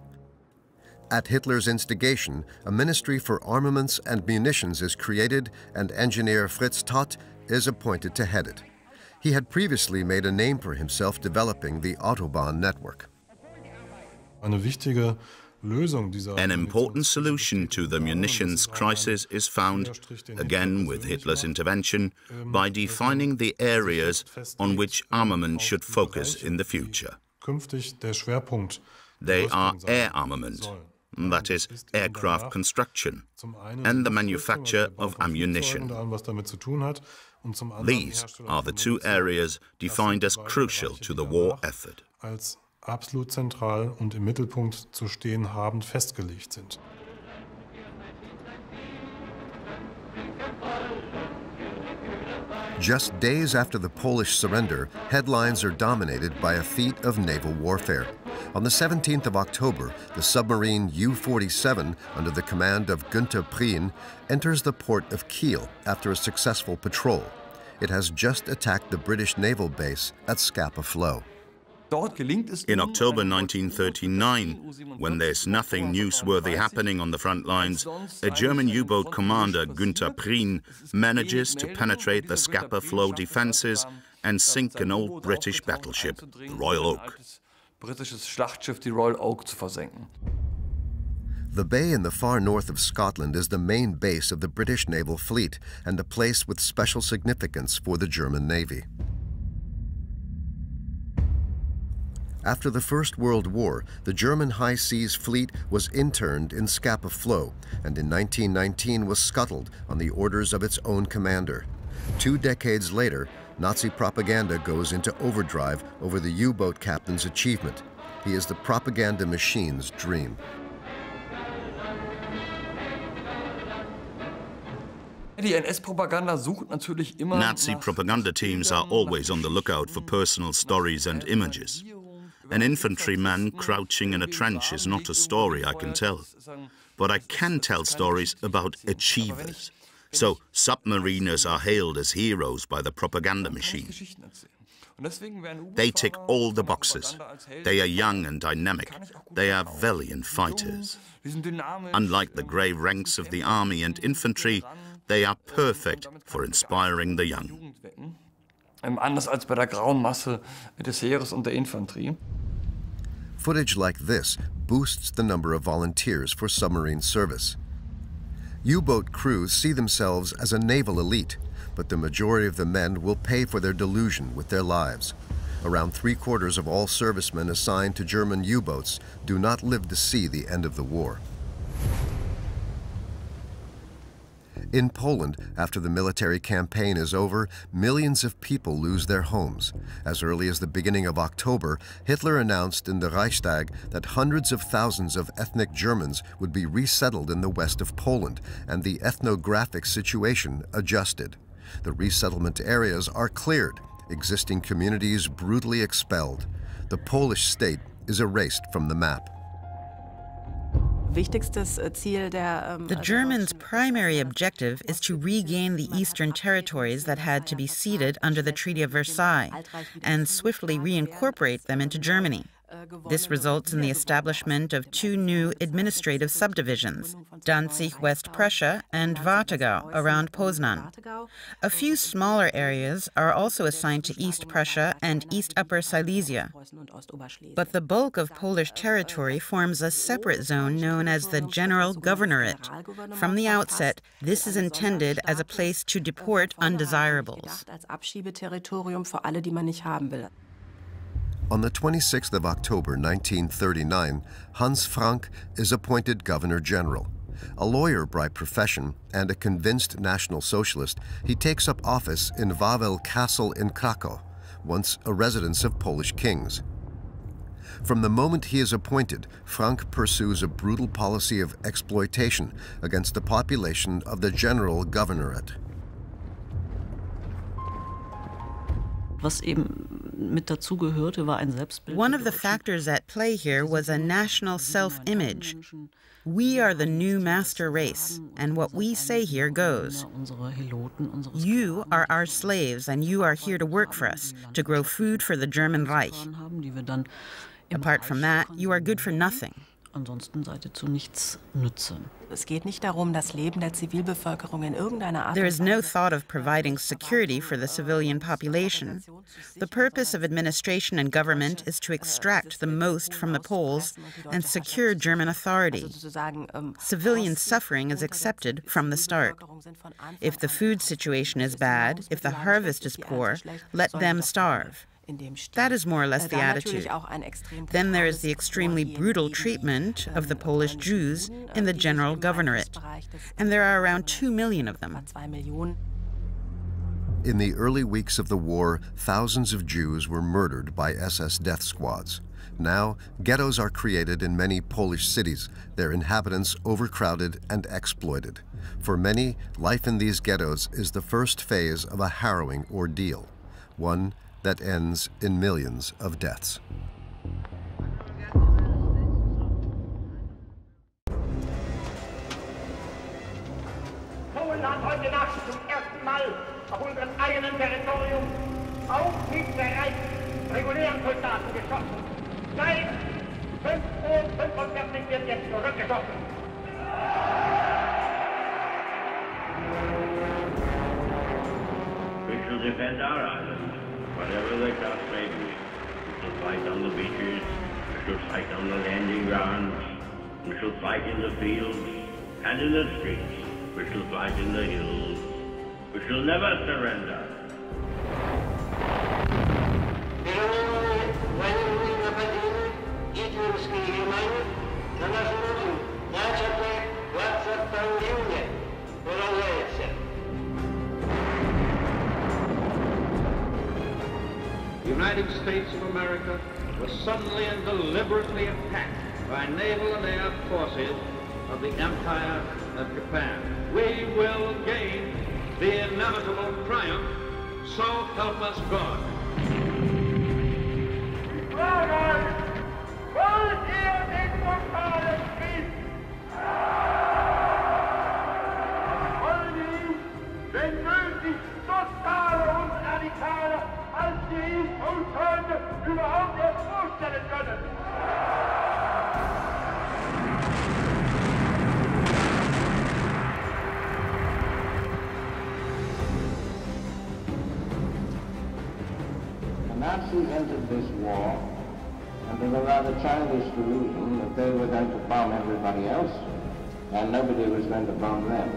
At Hitler's instigation, a Ministry for Armaments and Munitions is created, and engineer Fritz Todt is appointed to head it. He had previously made a name for himself developing the Autobahn network. Eine wichtige An important solution to the munitions crisis is found, again with Hitler's intervention, by defining the areas on which armament should focus in the future. They are air armament, that is, aircraft construction, and the manufacture of ammunition. These are the two areas defined as crucial to the war effort. Absolut zentral und im Mittelpunkt zu stehen haben, festgelegt sind. Just days after the Polish surrender, headlines are dominated by a feat of naval warfare. On the 17th of October, the submarine U-47, under the command of Günther Prien, enters the port of Kiel after a successful patrol. it has just attacked the British naval base at Scapa Flow. In October 1939, when there's nothing newsworthy happening on the front lines, a German U-boat commander, Günther Prien, manages to penetrate the Scapa Flow defenses and sink an old British battleship, the Royal Oak. The bay in the far north of Scotland is the main base of the British naval fleet and a place with special significance for the German Navy. After the First World War, the German High Seas Fleet was interned in Scapa Flow and in 1919 was scuttled on the orders of its own commander. 2 decades later, Nazi propaganda goes into overdrive over the U-boat captain's achievement. He is the propaganda machine's dream. Nazi propaganda teams are always on the lookout for personal stories and images. An infantryman crouching in a trench is not a story I can tell. But I can tell stories about achievers. So submariners are hailed as heroes by the propaganda machine. They tick all the boxes. They are young and dynamic. They are valiant fighters. Unlike the grey ranks of the army and infantry, they are perfect for inspiring the young. Anders als bei der grauen Masse des Heeres und der Infanterie. Footage like this boosts the number of volunteers for submarine service. U-boat crews see themselves as a naval elite, but the majority of the men will pay for their delusion with their lives. Around 3/4 of all servicemen assigned to German U-boats do not live to see the end of the war. In Poland, after the military campaign is over, millions of people lose their homes. As early as the beginning of October, Hitler announced in the Reichstag that hundreds of thousands of ethnic Germans would be resettled in the west of Poland, and the ethnographic situation adjusted. The resettlement areas are cleared, existing communities brutally expelled. The Polish state is erased from the map. The Germans' primary objective is to regain the eastern territories that had to be ceded under the Treaty of Versailles and swiftly reincorporate them into Germany. This results in the establishment of 2 new administrative subdivisions, Danzig, West Prussia, and Warthegau, around Poznan. A few smaller areas are also assigned to East Prussia and East Upper Silesia. But the bulk of Polish territory forms a separate zone known as the General Governorate. From the outset, this is intended as a place to deport undesirables. On the 26th of October 1939, Hans Frank is appointed Governor General. A lawyer by profession and a convinced National Socialist, he takes up office in Wawel Castle in Krakow, once a residence of Polish kings. From the moment he is appointed, Frank pursues a brutal policy of exploitation against the population of the General Governorate. One of the factors at play here was a national self-image. We are the new master race, and what we say here goes. You are our slaves, and you are here to work for us, to grow food for the German Reich. Apart from that, you are good for nothing. There is no thought of providing security for the civilian population. The purpose of administration and government is to extract the most from the Poles and secure German authority. Civilian suffering is accepted from the start. If the food situation is bad, if the harvest is poor, let them starve. That is more or less the attitude. Then there is the extremely brutal treatment of the Polish Jews in the General Governorate, and there are around 2 million of them. In the early weeks of the war, thousands of Jews were murdered by SS death squads. Now, ghettos are created in many Polish cities, their inhabitants overcrowded and exploited. For many, life in these ghettos is the first phase of a harrowing ordeal, one that ends in millions of deaths. Polen hat heute Nacht zum ersten Mal auf unseren eigenen Territorium regulären Soldaten geschossen. Seit 5:45 Uhr wird jetzt zurückgeschossen. We shall defend our island, whatever the cost may be. We shall fight on the beaches, we shall fight on the landing grounds, we shall fight in the fields and in the streets, we shall fight in the hills. We shall never surrender. The United States of America was suddenly and deliberately attacked by naval and air forces of the Empire of Japan. We will gain the inevitable triumph, so help us God. Wollt ihr den totalen Krieg? Wollen ihn, wenn nötig, totale und radikale, als wir ihn uns heute überhaupt erst vorstellen können? The Nazis entered this war under the rather childish delusion that they were going to bomb everybody else and nobody was going to bomb them.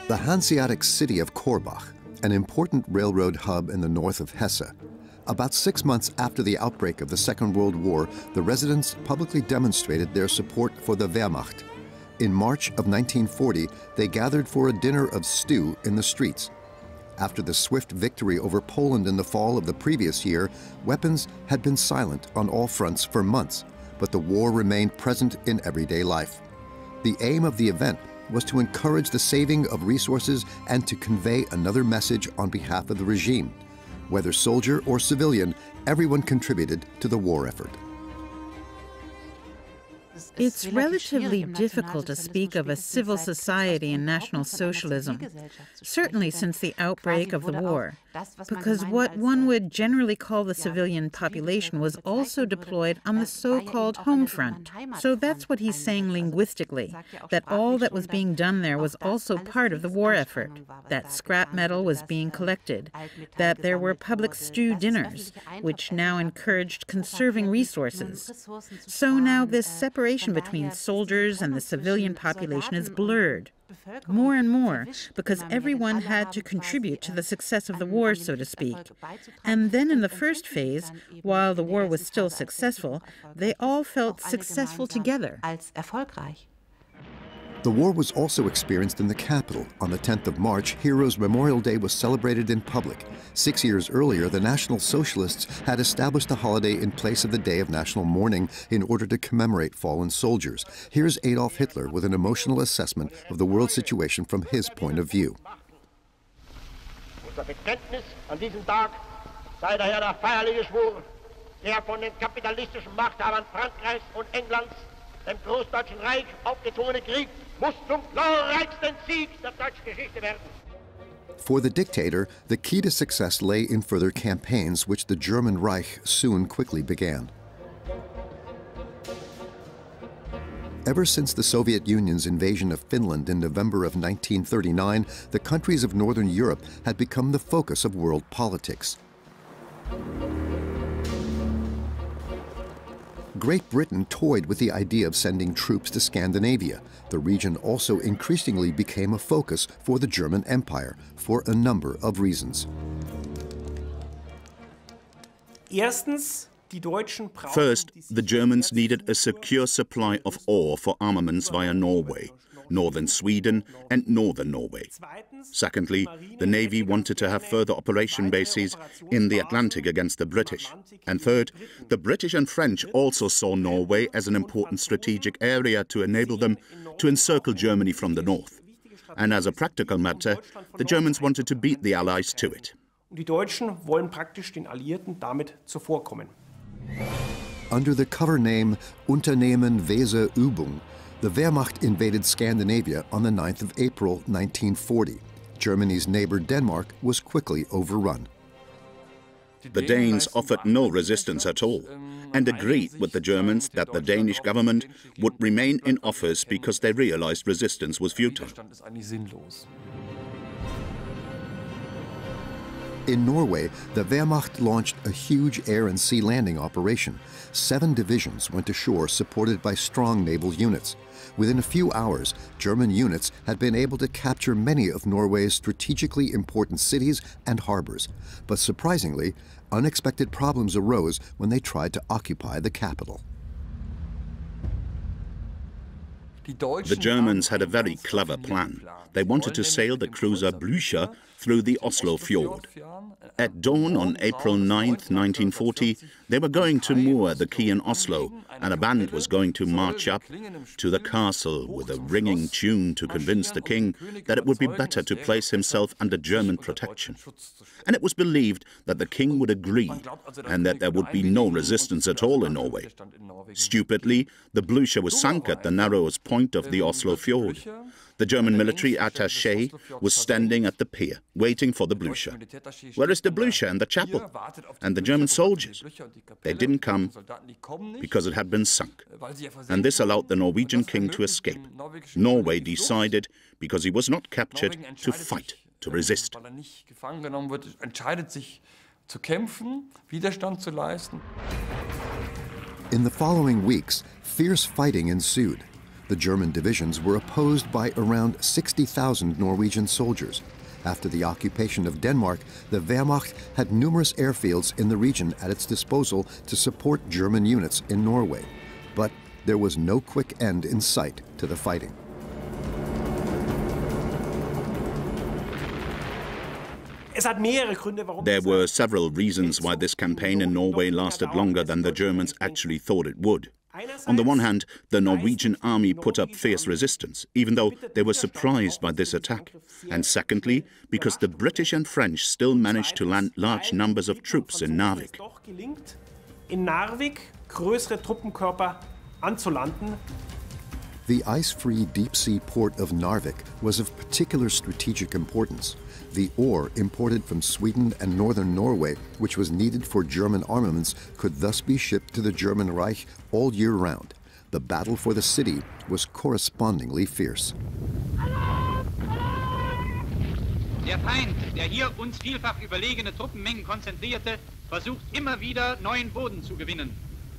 The Hanseatic city of Korbach, an important railroad hub in the north of Hesse. About 6 months after the outbreak of the Second World War, the residents publicly demonstrated their support for the Wehrmacht. In March of 1940, they gathered for a dinner of stew in the streets. After the swift victory over Poland in the fall of the previous year, weapons had been silent on all fronts for months, but the war remained present in everyday life. The aim of the event was to encourage the saving of resources and to convey another message on behalf of the regime. Whether soldier or civilian, everyone contributed to the war effort. It's relatively difficult to speak of a civil society in National Socialism, certainly since the outbreak of the war, because what one would generally call the civilian population was also deployed on the so-called home front. So that's what he's saying linguistically, that all that was being done there was also part of the war effort, that scrap metal was being collected, that there were public stew dinners, which now encouraged conserving resources. So now this separation between soldiers and the civilian population is blurred, more and more, because everyone had to contribute to the success of the war, so to speak. And then in the first phase, while the war was still successful, they all felt successful together. The war was also experienced in the capital. On the 10th of March, Heroes' Memorial Day was celebrated in public. 6 years earlier, the National Socialists had established the holiday in place of the day of national mourning in order to commemorate fallen soldiers. Here's Adolf Hitler with an emotional assessment of the world situation from his point of view. Unser Bekenntnis an diesem Tag sei daher der feierliche Schwur, der von den kapitalistischen Machthabern Frankreichs und Englands dem Großdeutschen Reich aufgezwungene Krieg muss zum glorreichsten Sieg der deutschen Geschichte werden. For the dictator, the key to success lay in further campaigns, which the German Reich soon quickly began. Ever since the Soviet Union's invasion of Finland in November of 1939, the countries of Northern Europe had become the focus of world politics. Great Britain toyed with the idea of sending troops to Scandinavia. The region also increasingly became a focus for the German Empire for a number of reasons. Erstens First, the Germans needed a secure supply of ore for armaments via Norway, northern Sweden and northern Norway. Secondly, the Navy wanted to have further operation bases in the Atlantic against the British. And third, the British and French also saw Norway as an important strategic area to enable them to encircle Germany from the north. And as a practical matter, the Germans wanted to beat the Allies to it. Die Deutschen wollen praktisch den Alliierten damit zuvorkommen. Under the cover name Unternehmen Weserübung, the Wehrmacht invaded Scandinavia on the 9th of April 1940. Germany's neighbor Denmark was quickly overrun. The Danes offered no resistance at all and agreed with the Germans that the Danish government would remain in office because they realized resistance was futile. In Norway, the Wehrmacht launched a huge air and sea landing operation. 7 divisions went ashore supported by strong naval units. Within a few hours, German units had been able to capture many of Norway's strategically important cities and harbors. But surprisingly, unexpected problems arose when they tried to occupy the capital. The Germans had a very clever plan. They wanted to sail the cruiser Blücher through the Oslo fjord. At dawn on April 9, 1940, they were going to moor the quay in Oslo, and a band was going to march up to the castle with a ringing tune to convince the king that it would be better to place himself under German protection. And it was believed that the king would agree and that there would be no resistance at all in Norway. Stupidly, the Blücher was sunk at the narrowest point of the Oslo fjord. The German military attaché was standing at the pier, waiting for the Blücher. Where is the Blücher and the chapel? And the German soldiers? They didn't come because it had been sunk. And this allowed the Norwegian king to escape. Norway decided, because he was not captured, to fight, to resist. In the following weeks, fierce fighting ensued. The German divisions were opposed by around 60,000 Norwegian soldiers. After the occupation of Denmark, the Wehrmacht had numerous airfields in the region at its disposal to support German units in Norway. But there was no quick end in sight to the fighting. There were several reasons why this campaign in Norway lasted longer than the Germans actually thought it would. On the one hand, the Norwegian army put up fierce resistance, even though they were surprised by this attack. And secondly, because the British and French still managed to land large numbers of troops in Narvik. The ice-free deep-sea port of Narvik was of particular strategic importance. The ore imported from Sweden and northern Norway, which was needed for German armaments, could thus be shipped to the German Reich all year round. The battle for the city was correspondingly fierce. Der Feind, der hier uns vielfach überlegene Truppenmengen konzentrierte, versucht immer wieder neuen Boden zu gewinnen.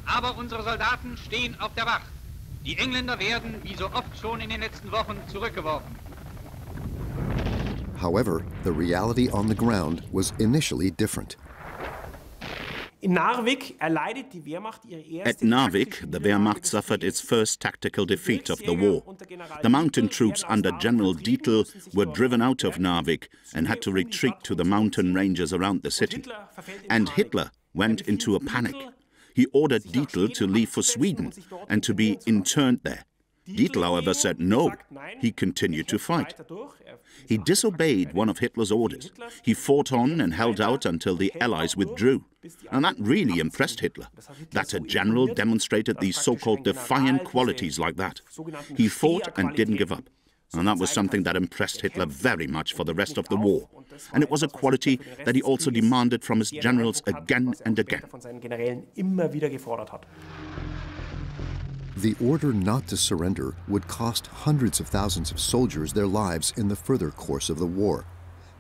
Aber unsere Soldaten stehen auf der Wacht. Die Engländer werden, wie so oft schon in den letzten Wochen, zurückgeworfen. However, the reality on the ground was initially different. At Narvik, the Wehrmacht suffered its first tactical defeat of the war. The mountain troops under General Dietl were driven out of Narvik and had to retreat to the mountain ranges around the city. And Hitler went into a panic. He ordered Dietl to leave for Sweden and to be interned there. Dietl, however, said no. He continued to fight. He disobeyed one of Hitler's orders. He fought on and held out until the Allies withdrew. And that really impressed Hitler, that a general demonstrated these so-called defiant qualities like that. He fought and didn't give up. And that was something that impressed Hitler very much for the rest of the war. And it was a quality that he also demanded from his generals again and again. The order not to surrender would cost hundreds of thousands of soldiers their lives in the further course of the war.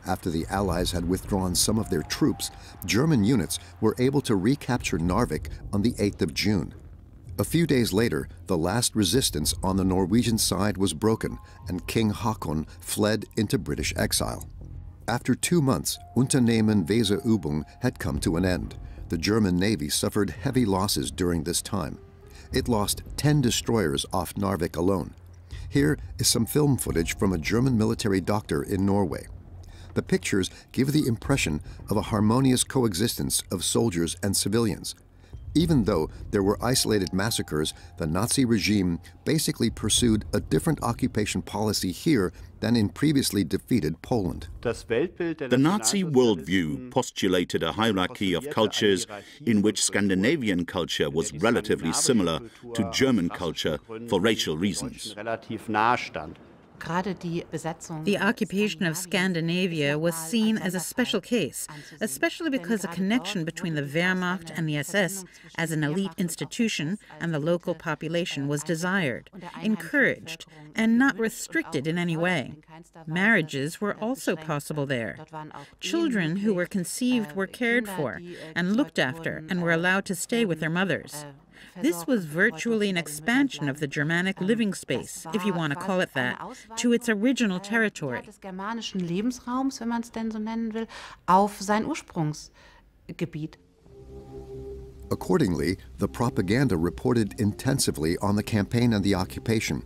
After the Allies had withdrawn some of their troops, German units were able to recapture Narvik on the 8th of June. A few days later, the last resistance on the Norwegian side was broken, and King Haakon fled into British exile. After 2 months, Unternehmen Weserübung had come to an end. the German Navy suffered heavy losses during this time. It lost 10 destroyers off Narvik alone. Here is some film footage from a German military doctor in Norway. The pictures give the impression of a harmonious coexistence of soldiers and civilians. Even though there were isolated massacres, the Nazi regime basically pursued a different occupation policy here than in previously defeated Poland. The Nazi worldview postulated a hierarchy of cultures in which Scandinavian culture was relatively similar to German culture for racial reasons. The occupation of Scandinavia was seen as a special case, especially because a connection between the Wehrmacht and the SS as an elite institution and the local population was desired, encouraged, and not restricted in any way. Marriages were also possible there. Children who were conceived were cared for and looked after and were allowed to stay with their mothers. This was virtually an expansion of the Germanic living space, if you want to call it that, to its original territory. Accordingly, the propaganda reported intensively on the campaign and the occupation.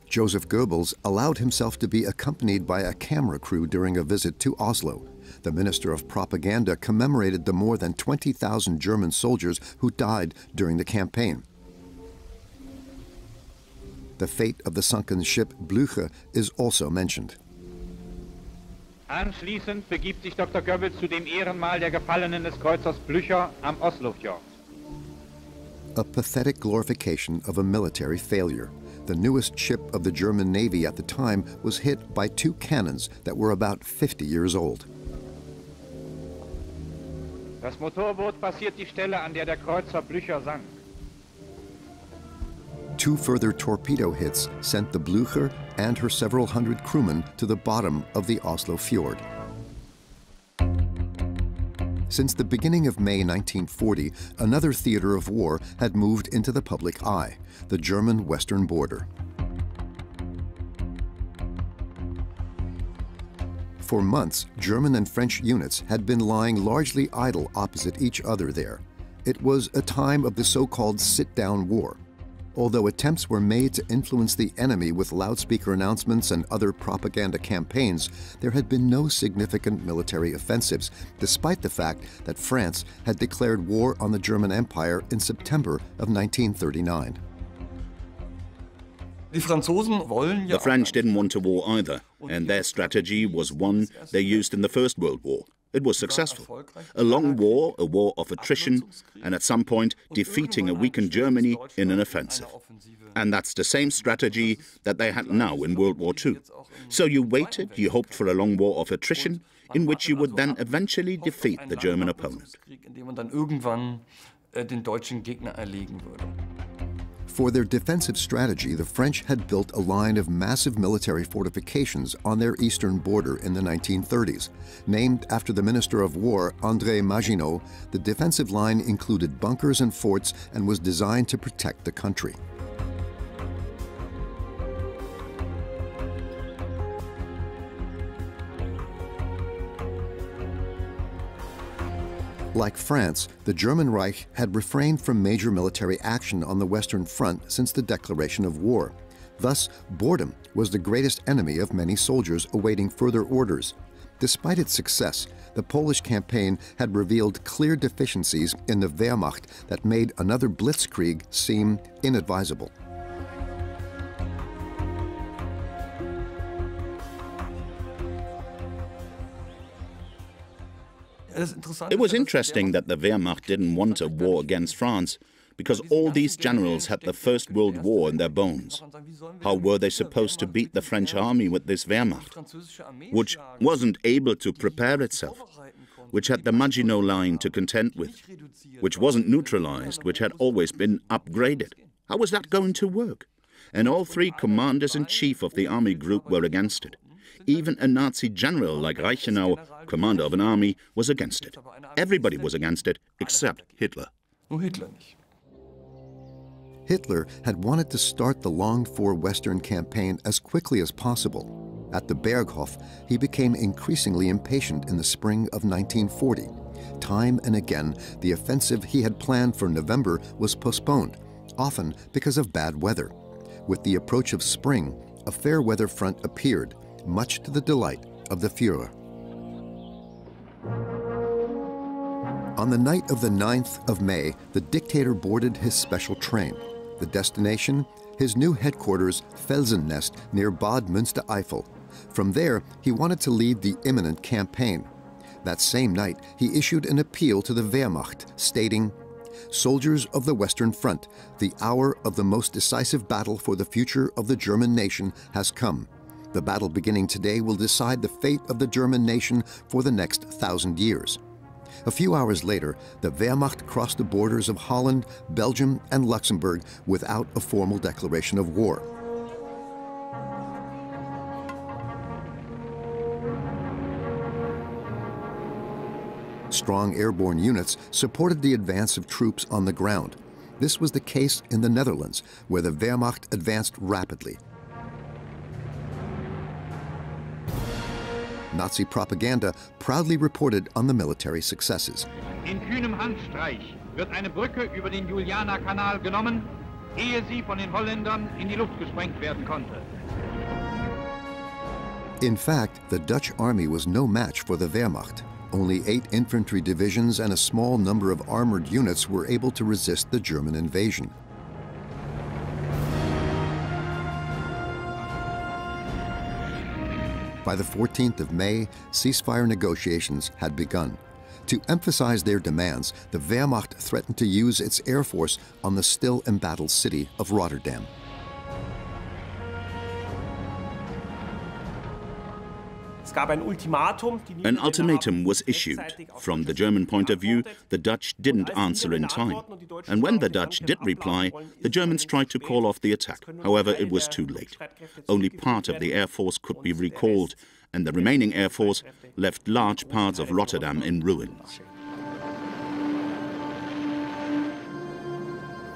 Joseph Goebbels allowed himself to be accompanied by a camera crew during a visit to Oslo. The Minister of Propaganda commemorated the more than 20,000 German soldiers who died during the campaign. The fate of the sunken ship Blücher is also mentioned. Anschließend begibt sich Dr. Goebbels zu dem Ehrenmal der Gefallenen des Kreuzers Blücher am Oslofjord. A pathetic glorification of a military failure. The newest ship of the German Navy at the time was hit by 2 cannons that were about 50 years old. Das Motorboot passiert die Stelle, an der der Kreuzer Blücher sank. 2 further torpedo hits sent the Blücher and her several hundred crewmen to the bottom of the Oslo fjord. Since the beginning of May 1940, another theater of war had moved into the public eye, the German western border. For months, German and French units had been lying largely idle opposite each other there. It was a time of the so-called sit-down war. Although attempts were made to influence the enemy with loudspeaker announcements and other propaganda campaigns, there had been no significant military offensives, despite the fact that France had declared war on the German Empire in September of 1939. The French didn't want a war either, and their strategy was one they used in the First World War. It was successful. A long war, a war of attrition, and at some point defeating a weakened Germany in an offensive. And that's the same strategy that they had now in World War II. So you waited, you hoped for a long war of attrition, in which you would then eventually defeat the German opponent. For their defensive strategy, the French had built a line of massive military fortifications on their eastern border in the 1930s. Named after the Minister of War, André Maginot, the defensive line included bunkers and forts and was designed to protect the country. Like France, the German Reich had refrained from major military action on the Western Front since the declaration of war. Thus, boredom was the greatest enemy of many soldiers awaiting further orders. Despite its success, the Polish campaign had revealed clear deficiencies in the Wehrmacht that made another blitzkrieg seem inadvisable. It was interesting that the Wehrmacht didn't want a war against France, because all these generals had the First World War in their bones. How were they supposed to beat the French army with this Wehrmacht, which wasn't able to prepare itself, which had the Maginot Line to contend with, which wasn't neutralized, which had always been upgraded? How was that going to work? And all 3 commanders-in-chief of the army group were against it. Even a Nazi general like Reichenau, commander of an army, was against it. Everybody was against it, except Hitler. Hitler had wanted to start the longed-for Western campaign as quickly as possible. At the Berghof, he became increasingly impatient in the spring of 1940. Time and again, the offensive he had planned for November was postponed, often because of bad weather. With the approach of spring, a fair weather front appeared, much to the delight of the Führer. On the night of the 9th of May, the dictator boarded his special train. The destination? His new headquarters, Felsennest, near Bad Münstereifel. From there, he wanted to lead the imminent campaign. That same night, he issued an appeal to the Wehrmacht, stating, "Soldiers of the Western Front, the hour of the most decisive battle for the future of the German nation has come. The battle beginning today will decide the fate of the German nation for the next 1,000 years." A few hours later, the Wehrmacht crossed the borders of Holland, Belgium, and Luxembourg without a formal declaration of war. Strong airborne units supported the advance of troops on the ground. This was the case in the Netherlands, where the Wehrmacht advanced rapidly. Nazi propaganda proudly reported on the military successes. In kühnem Handstreich wird eine Brücke über den Julianerkanal genommen, ehe sie von den Holländern in die Luft gesprengt werden konnte. In fact, the Dutch army was no match for the Wehrmacht. Only 8 infantry divisions and a small number of armored units were able to resist the German invasion. By the 14th of May, ceasefire negotiations had begun. To emphasize their demands, the Wehrmacht threatened to use its air force on the still embattled city of Rotterdam. An ultimatum was issued. From the German point of view, the Dutch didn't answer in time. And when the Dutch did reply, the Germans tried to call off the attack. However, it was too late. Only part of the air force could be recalled, and the remaining air force left large parts of Rotterdam in ruins.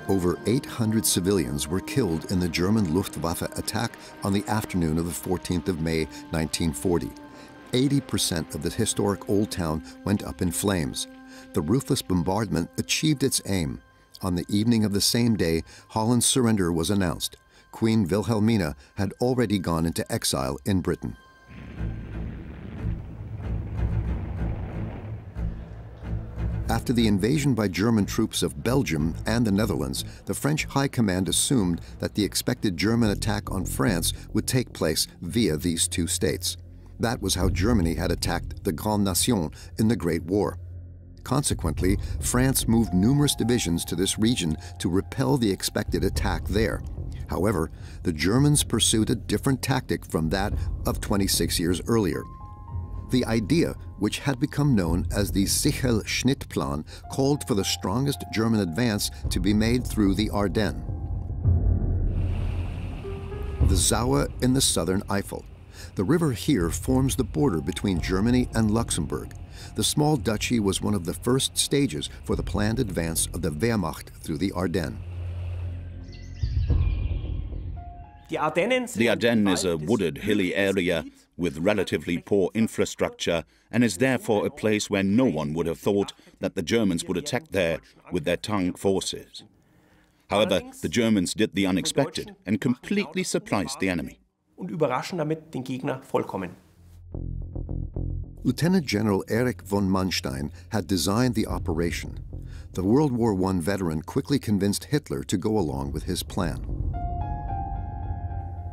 Over 800 civilians were killed in the German Luftwaffe attack on the afternoon of the 14th of May, 1940. 80% of the historic Old Town went up in flames. The ruthless bombardment achieved its aim. On the evening of the same day, Holland's surrender was announced. Queen Wilhelmina had already gone into exile in Britain. After the invasion by German troops of Belgium and the Netherlands, the French High Command assumed that the expected German attack on France would take place via these 2 states. That was how Germany had attacked the Grande Nation in the Great War. Consequently, France moved numerous divisions to this region to repel the expected attack there. However, the Germans pursued a different tactic from that of 26 years earlier. The idea, which had become known as the Sichel-Schnitt-Plan, called for the strongest German advance to be made through the Ardennes. The Sauer in the southern Eifel. The river here forms the border between Germany and Luxembourg. The small duchy was one of the first stages for the planned advance of the Wehrmacht through the Ardennes. The Ardennes is a wooded, hilly area with relatively poor infrastructure and is therefore a place where no one would have thought that the Germans would attack there with their tank forces. However, the Germans did the unexpected and completely surprised the enemy. Lieutenant General Erich von Manstein had designed the operation. The World War I veteran quickly convinced Hitler to go along with his plan.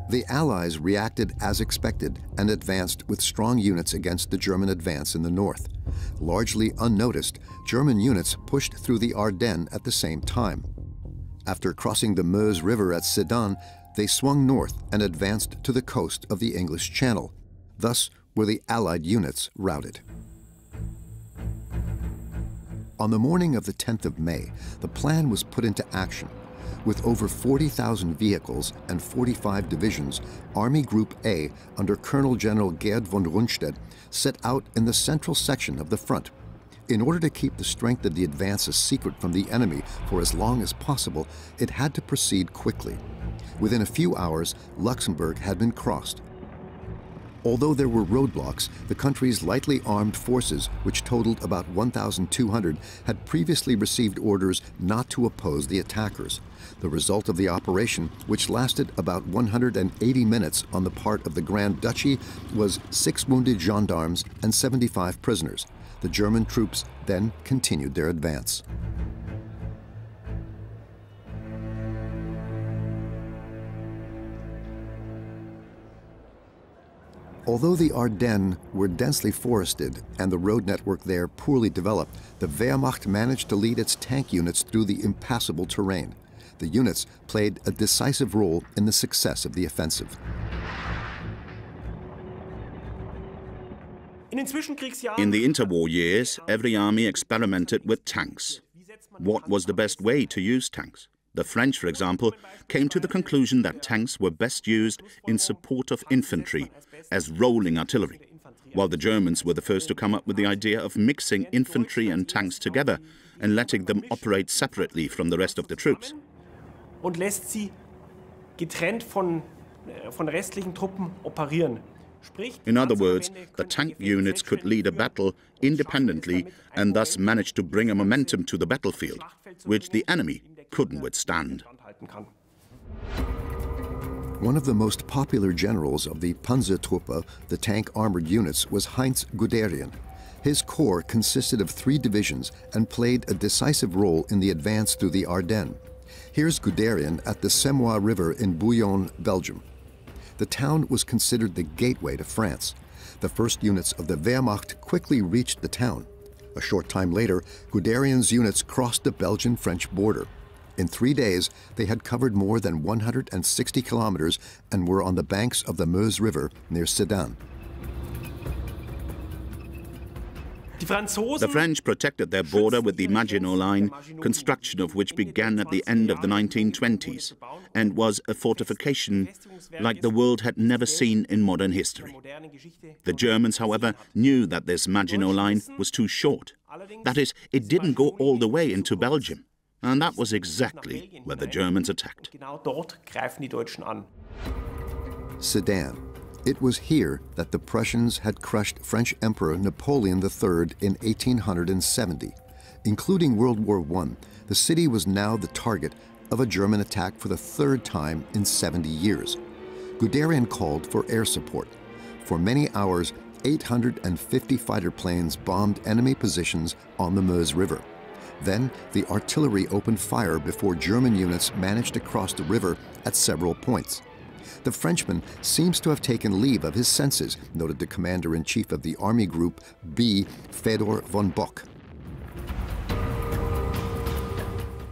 The Allies reacted as expected and advanced with strong units against the German advance in the north. Largely unnoticed, German units pushed through the Ardennes at the same time. After crossing the Meuse River at Sedan, they swung north and advanced to the coast of the English Channel. Thus were the Allied units routed. On the morning of the 10th of May, the plan was put into action. With over 40,000 vehicles and 45 divisions, Army Group A under Colonel General Gerd von Rundstedt set out in the central section of the front. In order to keep the strength of the advance a secret from the enemy for as long as possible, it had to proceed quickly. Within a few hours, Luxembourg had been crossed. Although there were roadblocks, the country's lightly armed forces, which totaled about 1,200, had previously received orders not to oppose the attackers. The result of the operation, which lasted about 180 minutes on the part of the Grand Duchy, was 6 wounded gendarmes and 75 prisoners. The German troops then continued their advance. Although the Ardennes were densely forested and the road network there poorly developed, the Wehrmacht managed to lead its tank units through the impassable terrain. The units played a decisive role in the success of the offensive. In the interwar years, every army experimented with tanks. What was the best way to use tanks? The French, for example, came to the conclusion that tanks were best used in support of infantry as rolling artillery, while the Germans were the first to come up with the idea of mixing infantry and tanks together and letting them operate separately from the rest of the troops. Und lässt sie getrennt von restlichen Truppen operieren. In other words, the tank units could lead a battle independently and thus manage to bring a momentum to the battlefield, which the enemy couldn't withstand. One of the most popular generals of the Panzertruppe, the tank armored units, was Heinz Guderian. His corps consisted of 3 divisions and played a decisive role in the advance through the Ardennes. Here's Guderian at the Semois River in Bouillon, Belgium. The town was considered the gateway to France. The first units of the Wehrmacht quickly reached the town. A short time later, Guderian's units crossed the Belgian-French border. In 3 days, they had covered more than 160 kilometers and were on the banks of the Meuse River near Sedan. The French protected their border with the Maginot Line, construction of which began at the end of the 1920s, and was a fortification like the world had never seen in modern history. The Germans, however, knew that this Maginot Line was too short. That is, it didn't go all the way into Belgium, and that was exactly where the Germans attacked. Sedan. It was here that the Prussians had crushed French Emperor Napoleon III in 1870. Including World War I, the city was now the target of a German attack for the 3rd time in 70 years. Guderian called for air support. For many hours, 850 fighter planes bombed enemy positions on the Meuse River. Then, the artillery opened fire before German units managed to cross the river at several points. The Frenchman seems to have taken leave of his senses, noted the commander-in-chief of the Army Group B, Fedor von Bock.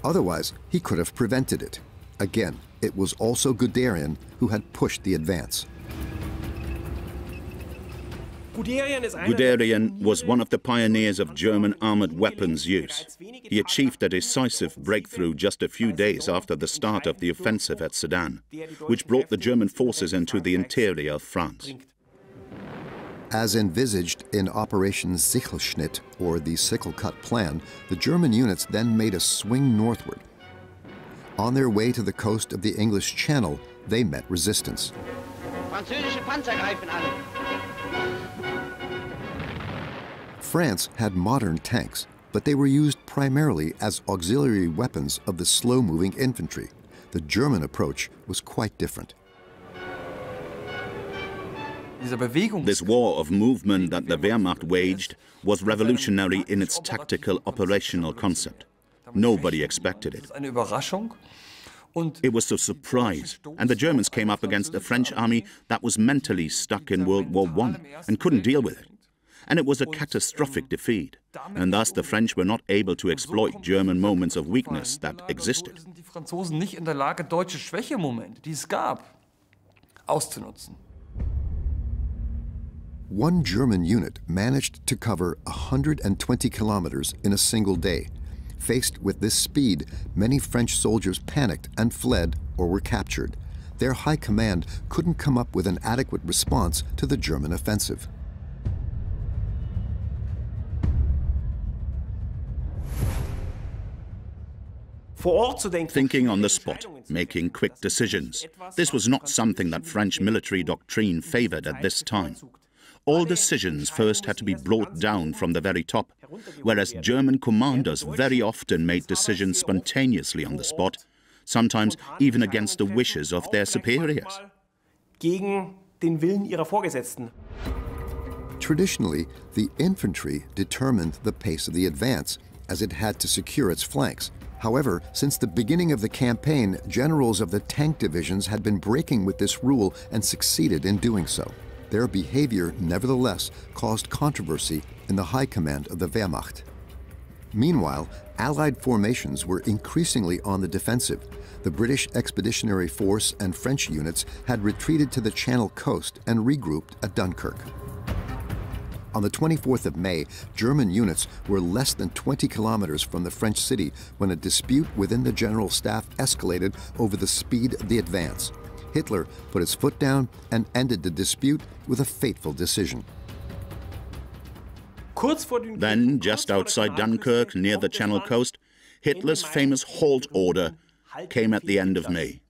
Otherwise, he could have prevented it. Again, it was also Guderian who had pushed the advance. Guderian was one of the pioneers of German armored weapons use. He achieved a decisive breakthrough just a few days after the start of the offensive at Sedan, which brought the German forces into the interior of France. As envisaged in Operation Sichelschnitt, or the Sickle Cut Plan, the German units then made a swing northward. On their way to the coast of the English Channel, they met resistance. Französische Panzer greifen an. France had modern tanks, but they were used primarily as auxiliary weapons of the slow-moving infantry. The German approach was quite different. This war of movement that the Wehrmacht waged was revolutionary in its tactical operational concept. Nobody expected it. It was a surprise, and the Germans came up against a French army that was mentally stuck in World War I and couldn't deal with it. And it was a catastrophic defeat, and thus the French were not able to exploit German moments of weakness that existed. One German unit managed to cover 120 kilometers in a single day. Faced with this speed, many French soldiers panicked and fled or were captured. Their high command couldn't come up with an adequate response to the German offensive. Thinking on the spot, making quick decisions. This was not something that French military doctrine favored at this time. All decisions first had to be brought down from the very top, whereas German commanders very often made decisions spontaneously on the spot, sometimes even against the wishes of their superiors. Traditionally, the infantry determined the pace of the advance, as it had to secure its flanks. However, since the beginning of the campaign, generals of the tank divisions had been breaking with this rule and succeeded in doing so. Their behavior, nevertheless, caused controversy in the high command of the Wehrmacht. Meanwhile, Allied formations were increasingly on the defensive. The British Expeditionary Force and French units had retreated to the Channel coast and regrouped at Dunkirk. On the 24th of May, German units were less than 20 kilometers from the French city when a dispute within the General Staff escalated over the speed of the advance. Hitler put his foot down and ended the dispute with a fateful decision. Then, just outside Dunkirk, near the Channel coast, Hitler's famous halt order came at the end of May.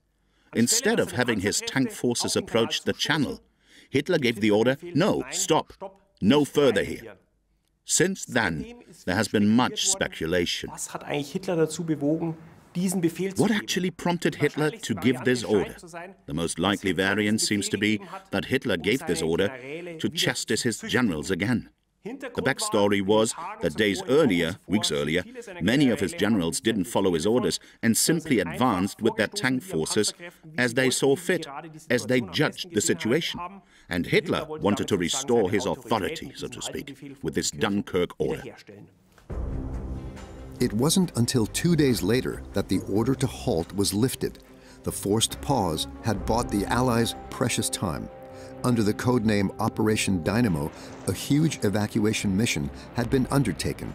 Instead of having his tank forces approach the Channel, Hitler gave the order, "No, stop. No further here." Since then, there has been much speculation. What actually prompted Hitler to give this order? The most likely variant seems to be that Hitler gave this order to chastise his generals again. The backstory was that days earlier, weeks earlier, many of his generals didn't follow his orders and simply advanced with their tank forces as they saw fit, as they judged the situation. And Hitler wanted to restore his authority, so to speak, with this Dunkirk order. It wasn't until 2 days later that the order to halt was lifted. The forced pause had bought the Allies precious time. Under the codename Operation Dynamo, a huge evacuation mission had been undertaken.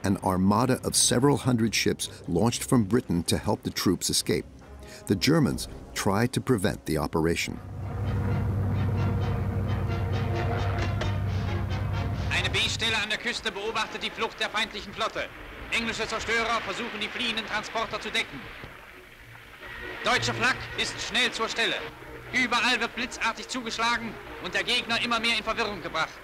An armada of several hundred ships launched from Britain to help the troops escape. The Germans tried to prevent the operation. Eine B-Stelle an der Küste beobachtet die Flucht der feindlichen Flotte. Englische Zerstörer versuchen, die fliehenden Transporter zu decken. Deutsche Flak ist schnell zur Stelle. Überall wird blitzartig zugeschlagen und der Gegner immer mehr in Verwirrung gebracht.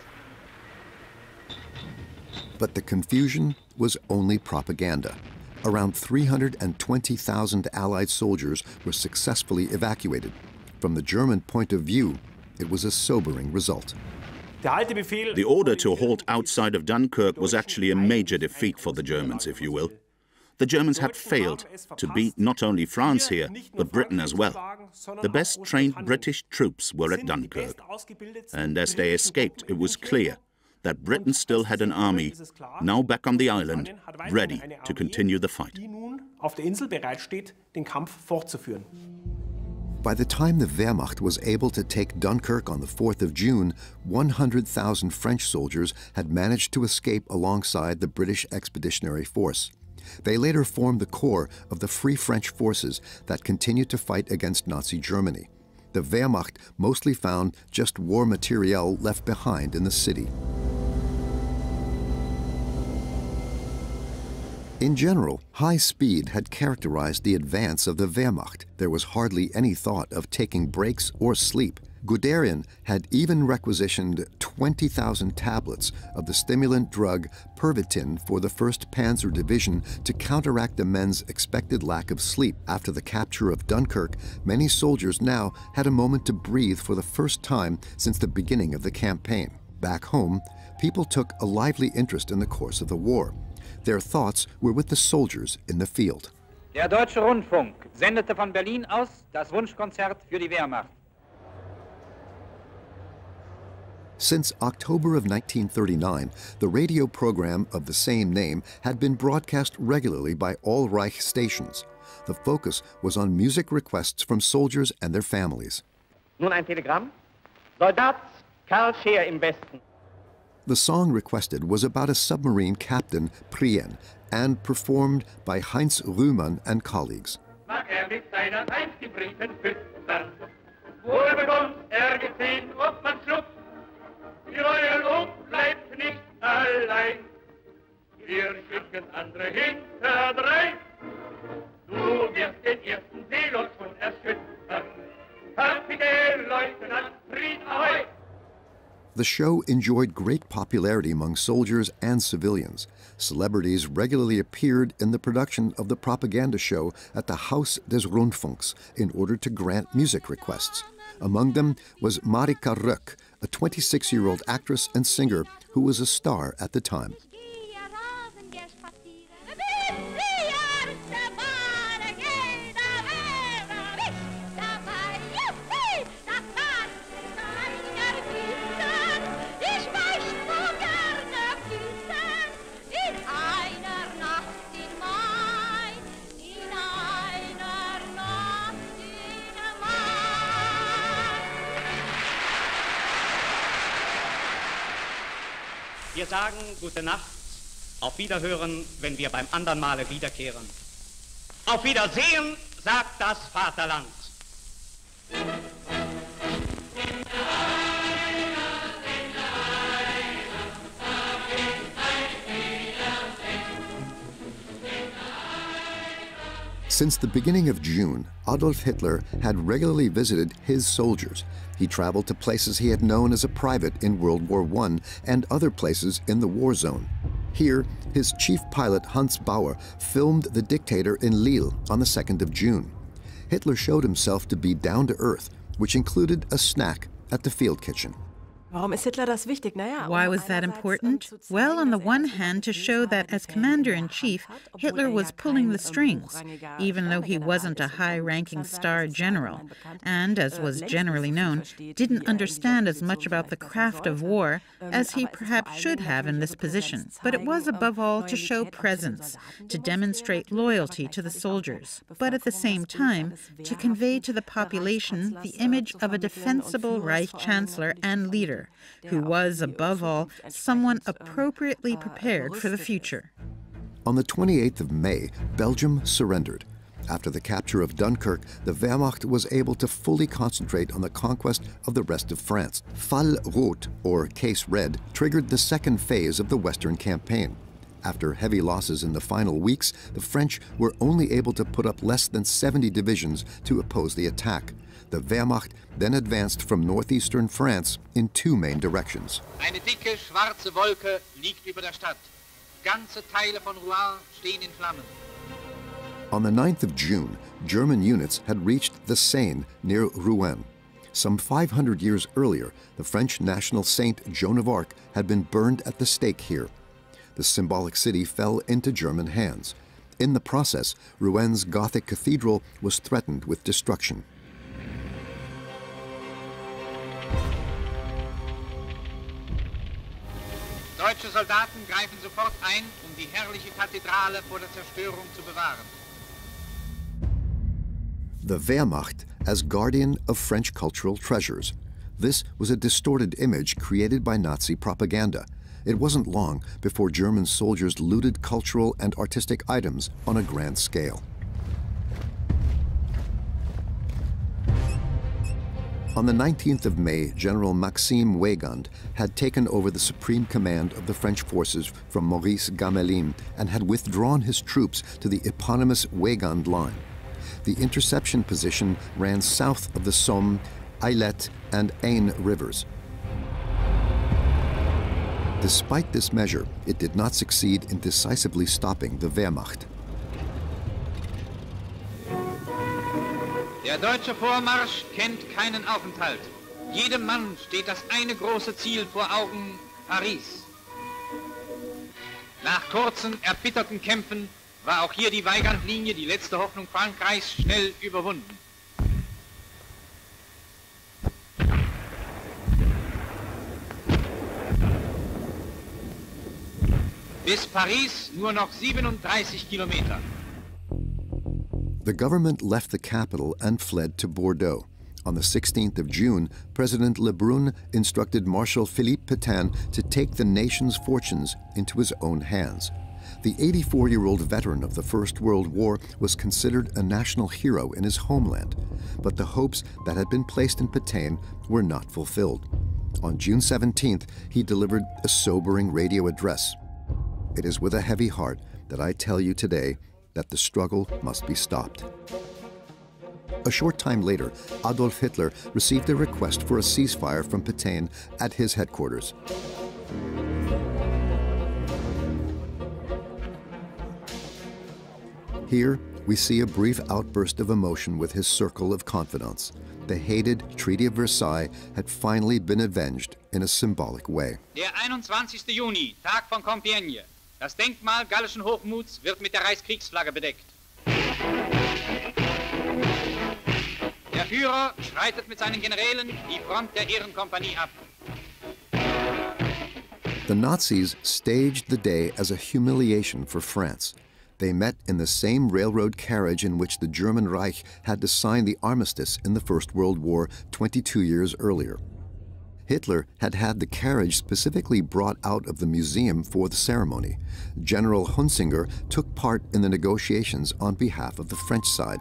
But the confusion was only propaganda. Around 320,000 Allied soldiers were successfully evacuated. From the German point of view, it was a sobering result. The order to halt outside of Dunkirk was actually a major defeat for the Germans, if you will. The Germans had failed to beat not only France here, but Britain as well. The best trained British troops were at Dunkirk. And as they escaped, it was clear that Britain still had an army, now back on the island, ready to continue the fight. By the time the Wehrmacht was able to take Dunkirk on the 4th of June, 100,000 French soldiers had managed to escape alongside the British Expeditionary Force. They later formed the core of the Free French forces that continued to fight against Nazi Germany. The Wehrmacht mostly found just war materiel left behind in the city. In general, high speed had characterized the advance of the Wehrmacht. There was hardly any thought of taking breaks or sleep. Guderian had even requisitioned 20,000 tablets of the stimulant drug Pervitin for the 1st Panzer Division to counteract the men's expected lack of sleep. After the capture of Dunkirk, many soldiers now had a moment to breathe for the first time since the beginning of the campaign. Back home, people took a lively interest in the course of the war. Their thoughts were with the soldiers in the field. Der Deutsche Rundfunk sendete von Berlin aus das Wunschkonzert für die Wehrmacht. Since October of 1939, the radio program of the same name had been broadcast regularly by all Reich stations. The focus was on music requests from soldiers and their families. Nun ein Telegramm. Soldat Karl Scheer im Westen. The song requested was about a submarine captain, Prien, and performed by Heinz Rühmann and colleagues. Mag mit seiner eingebrichten Füttern. Wohl bekommt gesehen, ob man schluckt. Die Reue Lob bleibt nicht allein. Wir schicken andere hinterdrein. Du Oberleutnant Fried Ahoy! The show enjoyed great popularity among soldiers and civilians. Celebrities regularly appeared in the production of the propaganda show at the Haus des Rundfunks in order to grant music requests. Among them was Marika Röck, a 26-year-old actress and singer who was a star at the time. Wir sagen gute Nacht, auf Wiederhören, wenn wir beim andern Male wiederkehren. Auf Wiedersehen, sagt das Vaterland. Since the beginning of June, Adolf Hitler had regularly visited his soldiers. He traveled to places he had known as a private in World War I and other places in the war zone. Here, his chief pilot Hans Bauer filmed the dictator in Lille on the 2nd of June. Hitler showed himself to be down to earth, which included a snack at the field kitchen. Why was that important? Well, on the one hand, to show that as commander-in-chief, Hitler was pulling the strings, even though he wasn't a high-ranking star general, and, as was generally known, didn't understand as much about the craft of war as he perhaps should have in this position. But it was, above all, to show presence, to demonstrate loyalty to the soldiers, but at the same time, to convey to the population the image of a defensible Reich Chancellor and leader, who was, above all, someone appropriately prepared for the future. On the 28th of May, Belgium surrendered. After the capture of Dunkirk, the Wehrmacht was able to fully concentrate on the conquest of the rest of France. Fall Rot, or Case Red, triggered the second phase of the Western campaign. After heavy losses in the final weeks, the French were only able to put up less than 70 divisions to oppose the attack. The Wehrmacht then advanced from northeastern France in two main directions. Eine dicke, schwarze Wolke liegt über der Stadt. Ganze Teile von Rouen stehen in Flammen. On the 9th of June, German units had reached the Seine near Rouen. Some 500 years earlier, the French national saint Joan of Arc had been burned at the stake here. The symbolic city fell into German hands. In the process, Rouen's Gothic cathedral was threatened with destruction. Deutsche Soldaten greifen sofort ein, die herrliche Kathedrale vor der Zerstörung zu bewahren. The Wehrmacht as guardian of French cultural treasures. This was a distorted image created by Nazi propaganda. It wasn't long before German soldiers looted cultural and artistic items on a grand scale. On the 19th of May, General Maxime Weygand had taken over the supreme command of the French forces from Maurice Gamelin and had withdrawn his troops to the eponymous Weygand Line. The interception position ran south of the Somme, Ailette, and Aisne rivers. Despite this measure, it did not succeed in decisively stopping the Wehrmacht. Der deutsche Vormarsch kennt keinen Aufenthalt. Jedem Mann steht das eine große Ziel vor Augen, Paris. Nach kurzen, erbitterten Kämpfen war auch hier die Weygandlinie, die letzte Hoffnung Frankreichs, schnell überwunden. Bis Paris nur noch 37 Kilometer. The government left the capital and fled to Bordeaux. On the 16th of June, President Lebrun instructed Marshal Philippe Pétain to take the nation's fortunes into his own hands. The 84-year-old veteran of the First World War was considered a national hero in his homeland, but the hopes that had been placed in Pétain were not fulfilled. On June 17th, he delivered a sobering radio address. It is with a heavy heart that I tell you today that the struggle must be stopped. A short time later, Adolf Hitler received a request for a ceasefire from Pétain at his headquarters. Here, we see a brief outburst of emotion with his circle of confidants. The hated Treaty of Versailles had finally been avenged in a symbolic way. Der 21. Juni, Tag von Compiègne. Das Denkmal gallischen Hochmuts wird mit der Reichskriegsflagge bedeckt. Der Führer schreitet mit seinen Generälen die Front der Ehrenkompanie ab. The Nazis staged the day as a humiliation for France. They met in the same railroad carriage in which the German Reich had to sign the armistice in the First World War 22 years earlier. Hitler had had the carriage specifically brought out of the museum for the ceremony. General Hunsinger took part in the negotiations on behalf of the French side.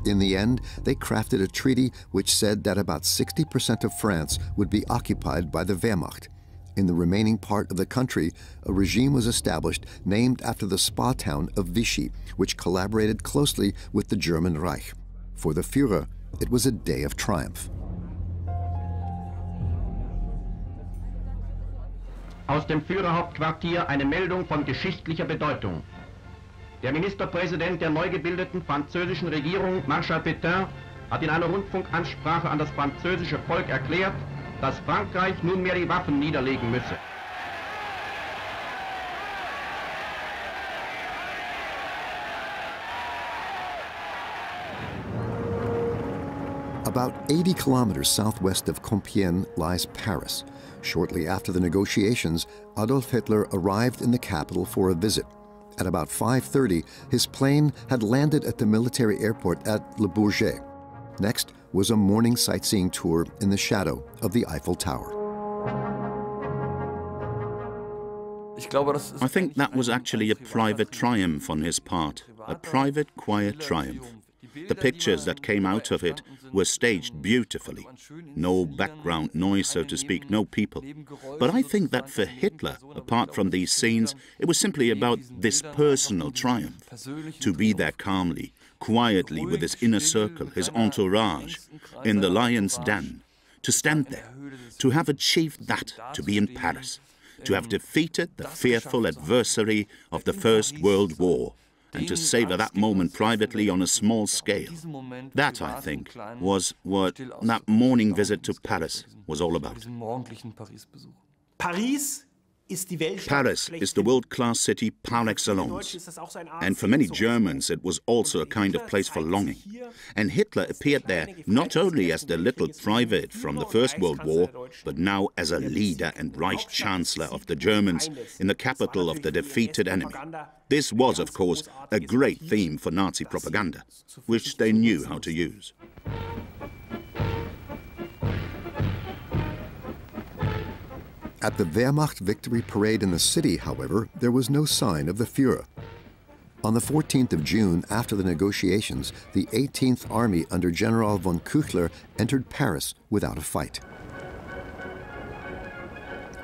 In the end, they crafted a treaty which said that about 60% of France would be occupied by the Wehrmacht. In the remaining part of the country, a regime was established named after the spa town of Vichy, which collaborated closely with the German Reich. For the Führer, it was a day of triumph. Aus dem Führerhauptquartier eine Meldung von geschichtlicher Bedeutung. Der Ministerpräsident der neu gebildeten französischen Regierung, Marschall Pétain, hat in einer Rundfunkansprache an das französische Volk erklärt, dass Frankreich nunmehr die Waffen niederlegen müsse. About 80 kilometers southwest of Compiègne lies Paris. Shortly after the negotiations, Adolf Hitler arrived in the capital for a visit. At about 5:30, his plane had landed at the military airport at Le Bourget. Next was a morning sightseeing tour in the shadow of the Eiffel Tower. I think that was actually a private triumph on his part, a private, quiet triumph. The pictures that came out of it were staged beautifully. No background noise, so to speak, no people. But I think that for Hitler, apart from these scenes, it was simply about this personal triumph. To be there calmly, quietly with his inner circle, his entourage, in the lion's den, to stand there, to have achieved that, to be in Paris, to have defeated the fearful adversary of the First World War, and to savor that moment privately on a small scale. That, I think, was what that morning visit to Paris was all about. Paris is the world-class city par excellence, and for many Germans it was also a kind of place for longing. And Hitler appeared there not only as the little private from the First World War, but now as a leader and Reich Chancellor of the Germans in the capital of the defeated enemy. This was, of course, a great theme for Nazi propaganda, which they knew how to use. At the Wehrmacht victory parade in the city, however, there was no sign of the Führer. On the 14th of June, after the negotiations, the 18th Army under General von Küchler entered Paris without a fight.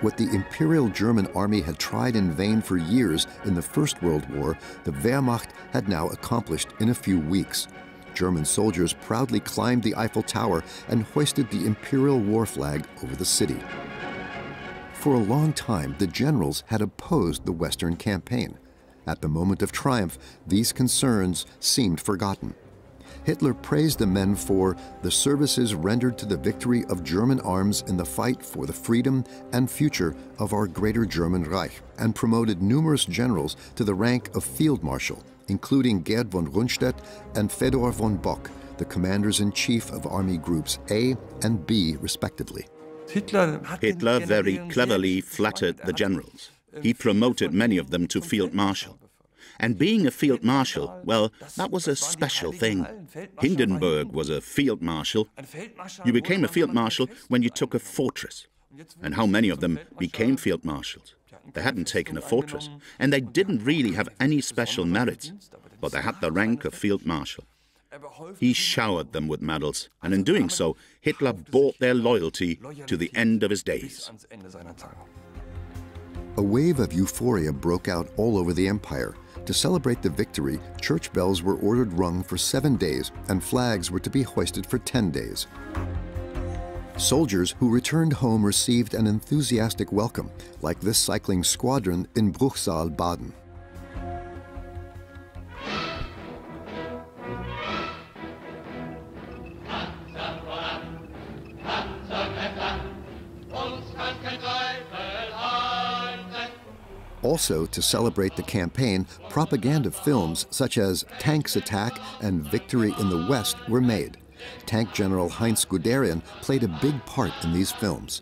What the Imperial German Army had tried in vain for years in the First World War, the Wehrmacht had now accomplished in a few weeks. German soldiers proudly climbed the Eiffel Tower and hoisted the Imperial war flag over the city. For a long time, the generals had opposed the Western campaign. At the moment of triumph, these concerns seemed forgotten. Hitler praised the men for the services rendered to the victory of German arms in the fight for the freedom and future of our greater German Reich, and promoted numerous generals to the rank of Field Marshal, including Gerd von Rundstedt and Fedor von Bock, the commanders-in-chief of Army Groups A and B, respectively. Hitler very cleverly flattered the generals. He promoted many of them to Field Marshal. And being a Field Marshal, well, that was a special thing. Hindenburg was a Field Marshal. You became a Field Marshal when you took a fortress. And how many of them became Field Marshals? They hadn't taken a fortress, and they didn't really have any special merits, but they had the rank of Field Marshal. He showered them with medals, and in doing so, Hitler bought their loyalty to the end of his days. A wave of euphoria broke out all over the empire. To celebrate the victory, church bells were ordered rung for 7 days and flags were to be hoisted for 10 days. Soldiers who returned home received an enthusiastic welcome, like this cycling squadron in Bruchsal, Baden. Also, to celebrate the campaign, propaganda films such as Tanks Attack and Victory in the West were made. Tank General Heinz Guderian played a big part in these films.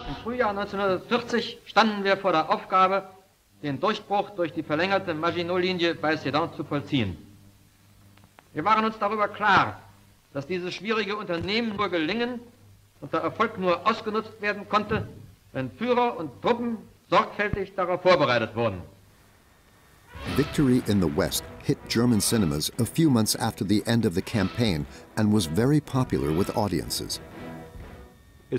Im Frühjahr 1940 standen wir vor der Aufgabe, den Durchbruch durch die verlängerte Maginot-Linie bei Sedan zu vollziehen. Wir waren uns darüber klar, dass dieses schwierige Unternehmen nur gelingen und der Erfolg nur ausgenutzt werden konnte, wenn Führer und Truppen sorgfältig darauf vorbereitet wurden. Victory in the West hit German cinemas a few months after the end of the campaign and was very popular with audiences. In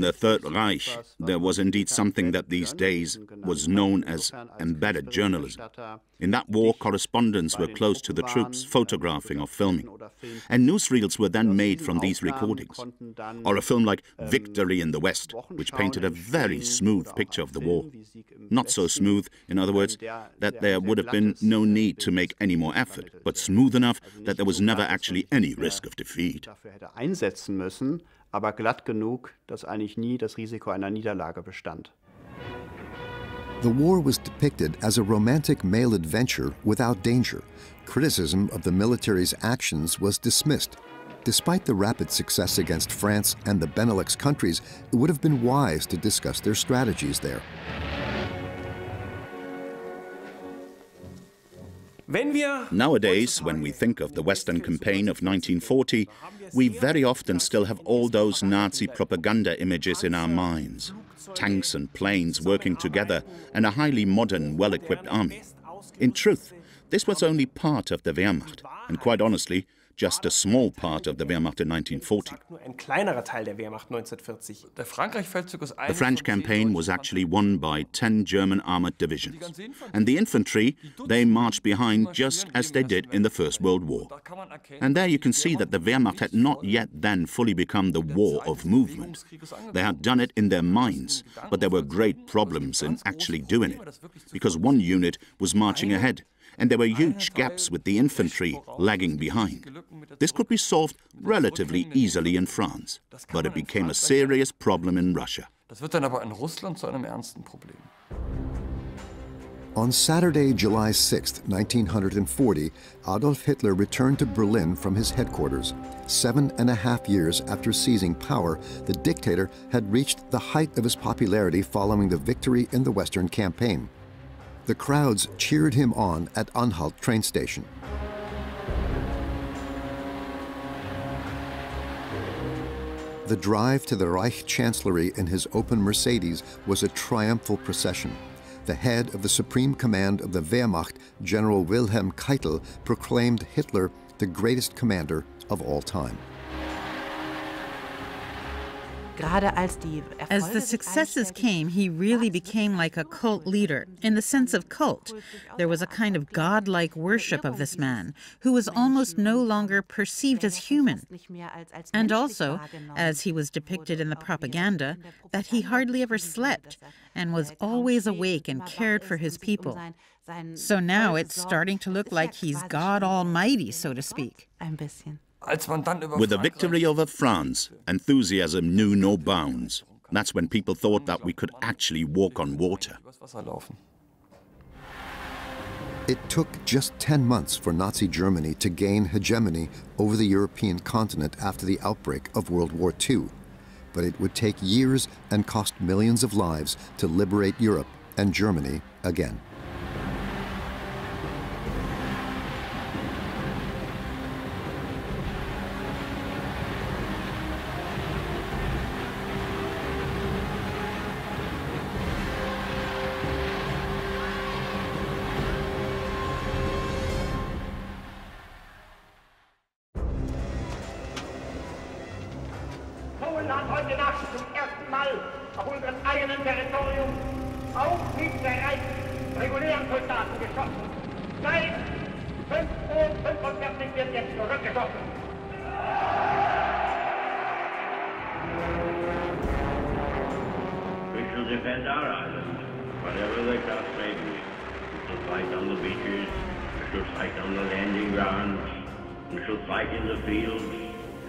the Third Reich, there was indeed something that these days was known as embedded journalism. In that war, correspondents were close to the troops, photographing or filming. And newsreels were then made from these recordings. Or a film like Victory in the West, which painted a very smooth picture of the war. Not so smooth, in other words, that there would have been no need to make any more effort, but smooth enough that there was never actually any risk of defeat. Aber glatt genug, dass eigentlich nie das Risiko einer Niederlage bestand. The war was depicted as a romantic male adventure without danger. Criticism of the military's actions was dismissed. Despite the rapid success against France and the Benelux countries, it would have been wise to discuss their strategies there. Nowadays, when we think of the Western campaign of 1940, we very often still have all those Nazi propaganda images in our minds. Tanks and planes working together and a highly modern, well-equipped army. In truth, this was only part of the Wehrmacht, and quite honestly, just a small part of the Wehrmacht in 1940. The French campaign was actually won by 10 German armored divisions. And the infantry, they marched behind just as they did in the First World War. And there you can see that the Wehrmacht had not yet then fully become the war of movement. They had done it in their minds, but there were great problems in actually doing it, because one unit was marching ahead, and there were huge gaps with the infantry lagging behind. This could be solved relatively easily in France, but it became a serious problem in Russia. On Saturday, July 6, 1940, Adolf Hitler returned to Berlin from his headquarters. 7.5 years after seizing power, the dictator had reached the height of his popularity following the victory in the Western campaign. The crowds cheered him on at Anhalt train station. The drive to the Reich Chancellery in his open Mercedes was a triumphal procession. The head of the Supreme Command of the Wehrmacht, General Wilhelm Keitel, proclaimed Hitler the greatest commander of all time. As the successes came, he really became like a cult leader. In the sense of cult, there was a kind of godlike worship of this man, who was almost no longer perceived as human. And also, as he was depicted in the propaganda, that he hardly ever slept and was always awake and cared for his people. So now it's starting to look like he's God Almighty, so to speak. With the victory over France, enthusiasm knew no bounds. That's when people thought that we could actually walk on water. It took just 10 months for Nazi Germany to gain hegemony over the European continent after the outbreak of World War II. But it would take years and cost millions of lives to liberate Europe and Germany again. Polen hat heute Nacht zum ersten Mal auf unserem eigenen Territorium auch nicht erreicht regulären Soldaten geschossen. Seit 5:45 wird jetzt zurückgeschossen. We shall defend our island, whatever the cost may be. We shall fight on the beaches, we shall fight on the landing grounds, we shall fight in the fields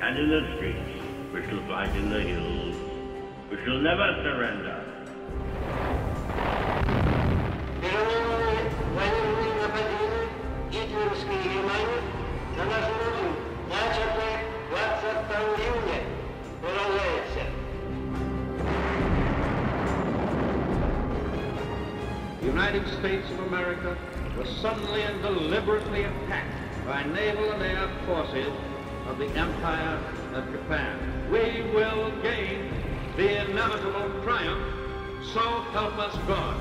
and in the streets, we shall fight in the hills. We shall never surrender. The United States of America was suddenly and deliberately attacked by naval and air forces of the Empire of Japan. We will gain the inevitable triumph, so help us God.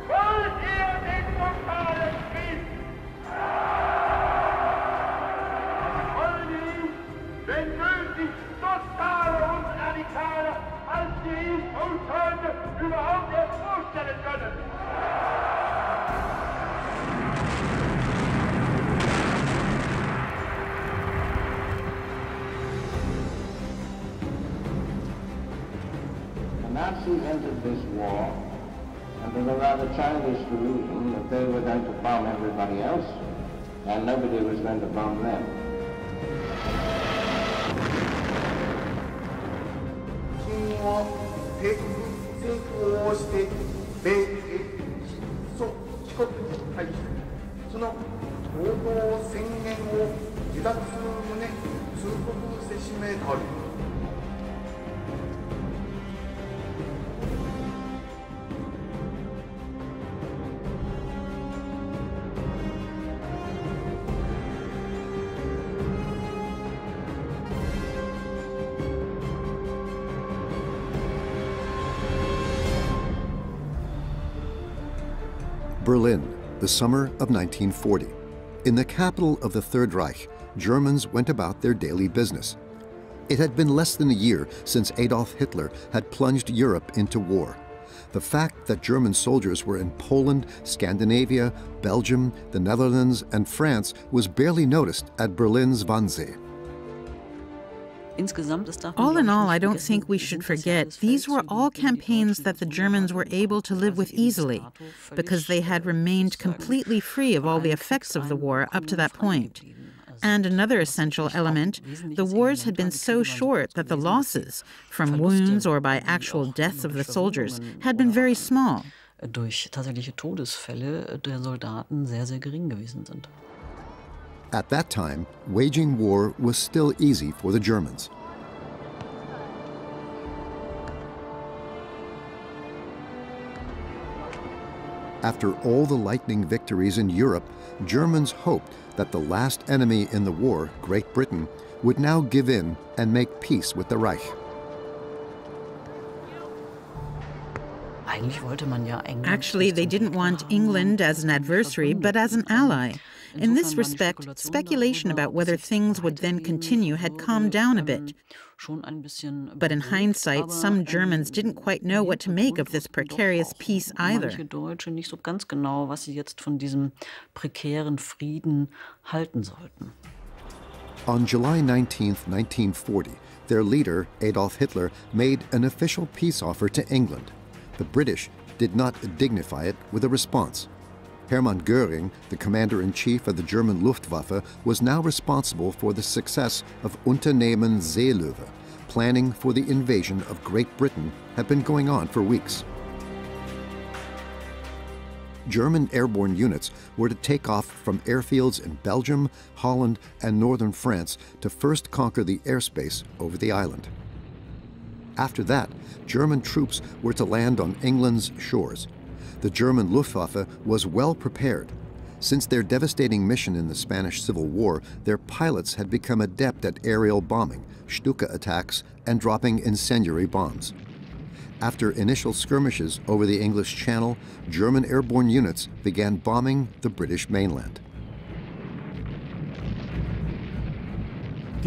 Wollt ihr den totalen Krieg? Wollen ihn, wenn nötig, totaler und radikaler, als wir ihn uns heute überhaupt erst vorstellen können? The Nazis entered this war under the rather childish delusion that they were going to bomb everybody else and nobody was going to bomb them. Berlin, the summer of 1940. In the capital of the Third Reich, Germans went about their daily business. It had been less than a year since Adolf Hitler had plunged Europe into war. The fact that German soldiers were in Poland, Scandinavia, Belgium, the Netherlands, and France was barely noticed at Berlin's Wannsee. All in all, I don't think we should forget these were all campaigns that the Germans were able to live with easily, because they had remained completely free of all the effects of the war up to that point. And another essential element, the wars had been so short that the losses, from wounds or by actual deaths of the soldiers, had been very small. Durch tatsächliche Todesfälle der Soldaten sehr, sehr gering gewesen sind. At that time, waging war was still easy for the Germans. After all the lightning victories in Europe, Germans hoped that the last enemy in the war, Great Britain, would now give in and make peace with the Reich. Actually, they didn't want England as an adversary, but as an ally. In this respect, speculation about whether things would then continue had calmed down a bit. But in hindsight, some Germans didn't quite know what to make of this precarious peace either. On July 19, 1940, their leader, Adolf Hitler, made an official peace offer to England. The British did not dignify it with a response. Hermann Göring, the commander-in-chief of the German Luftwaffe, was now responsible for the success of Unternehmen Seelöwe. Planning for the invasion of Great Britain had been going on for weeks. German airborne units were to take off from airfields in Belgium, Holland, and northern France to first conquer the airspace over the island. After that, German troops were to land on England's shores. The German Luftwaffe was well prepared. Since their devastating mission in the Spanish Civil War, their pilots had become adept at aerial bombing, Stuka attacks, and dropping incendiary bombs. After initial skirmishes over the English Channel, German airborne units began bombing the British mainland.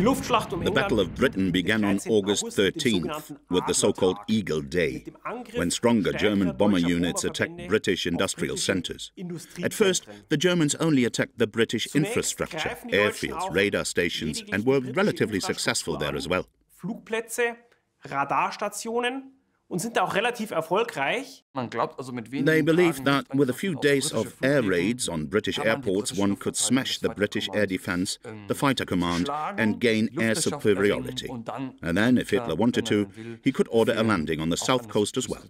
The Battle of Britain began on August 13th with the so-called Eagle Day, when stronger German bomber units attacked British industrial centers. At first, the Germans only attacked the British infrastructure, airfields, radar stations, and were relatively successful there as well. Flugplätze, Radarstationen. Und sind auch relativ erfolgreich. They believed that with a few days of air raids on British airports, one could smash the British air defense, the fighter command, and gain air superiority. And then, if Hitler wanted to, he could order a landing on the south coast as well.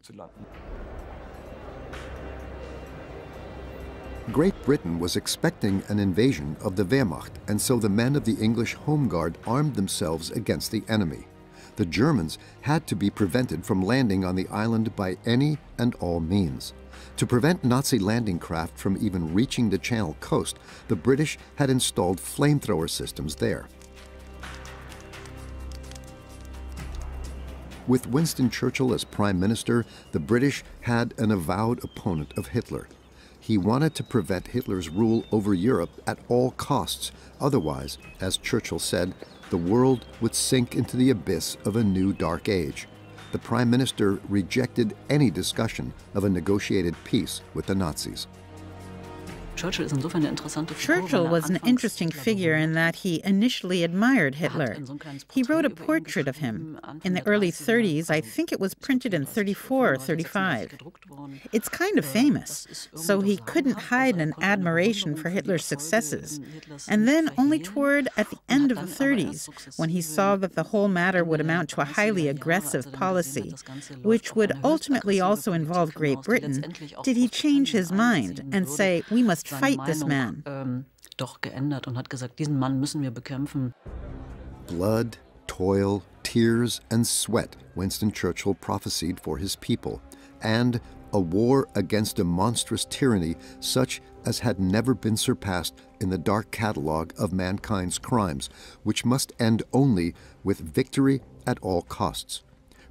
Great Britain was expecting an invasion of the Wehrmacht, and so the men of the English Home Guard armed themselves against the enemy. The Germans had to be prevented from landing on the island by any and all means. To prevent Nazi landing craft from even reaching the Channel coast, the British had installed flamethrower systems there. With Winston Churchill as Prime Minister, the British had an avowed opponent of Hitler. He wanted to prevent Hitler's rule over Europe at all costs. Otherwise, as Churchill said, the world would sink into the abyss of a new dark age. The Prime Minister rejected any discussion of a negotiated peace with the Nazis. Churchill was an interesting figure in that he initially admired Hitler. He wrote a portrait of him. In the early 30s, I think it was printed in 34 or 35. It's kind of famous, so he couldn't hide an admiration for Hitler's successes. And then only toward at the end of the 30s, when he saw that the whole matter would amount to a highly aggressive policy, which would ultimately also involve Great Britain, did he change his mind and say, we must fight this man. Blood, toil, tears, and sweat, Winston Churchill prophesied for his people, and a war against a monstrous tyranny such as had never been surpassed in the dark catalogue of mankind's crimes, which must end only with victory at all costs.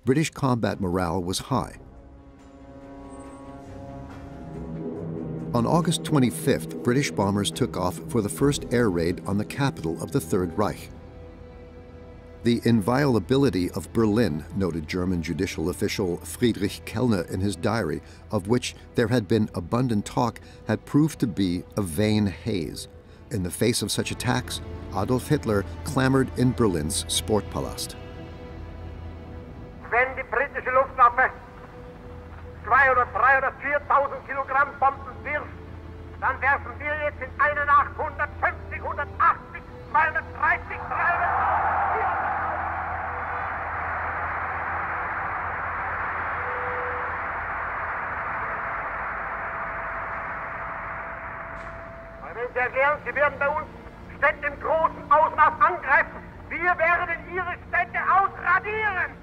British combat morale was high. On August 25th, British bombers took off for the first air raid on the capital of the Third Reich. The inviolability of Berlin, noted German judicial official Friedrich Kellner in his diary, of which there had been abundant talk, had proved to be a vain haze. In the face of such attacks, Adolf Hitler clamored in Berlin's Sportpalast. Wenn die britische Luftwaffe 2 oder 3 oder 4.000 Kilogramm Bomben wirft, dann werfen wir jetzt in einer Nacht 150, 180, 230, 300... Wenn Sie erklären, Sie werden bei uns Städte im großen Ausmaß angreifen, wir werden Ihre Städte ausradieren!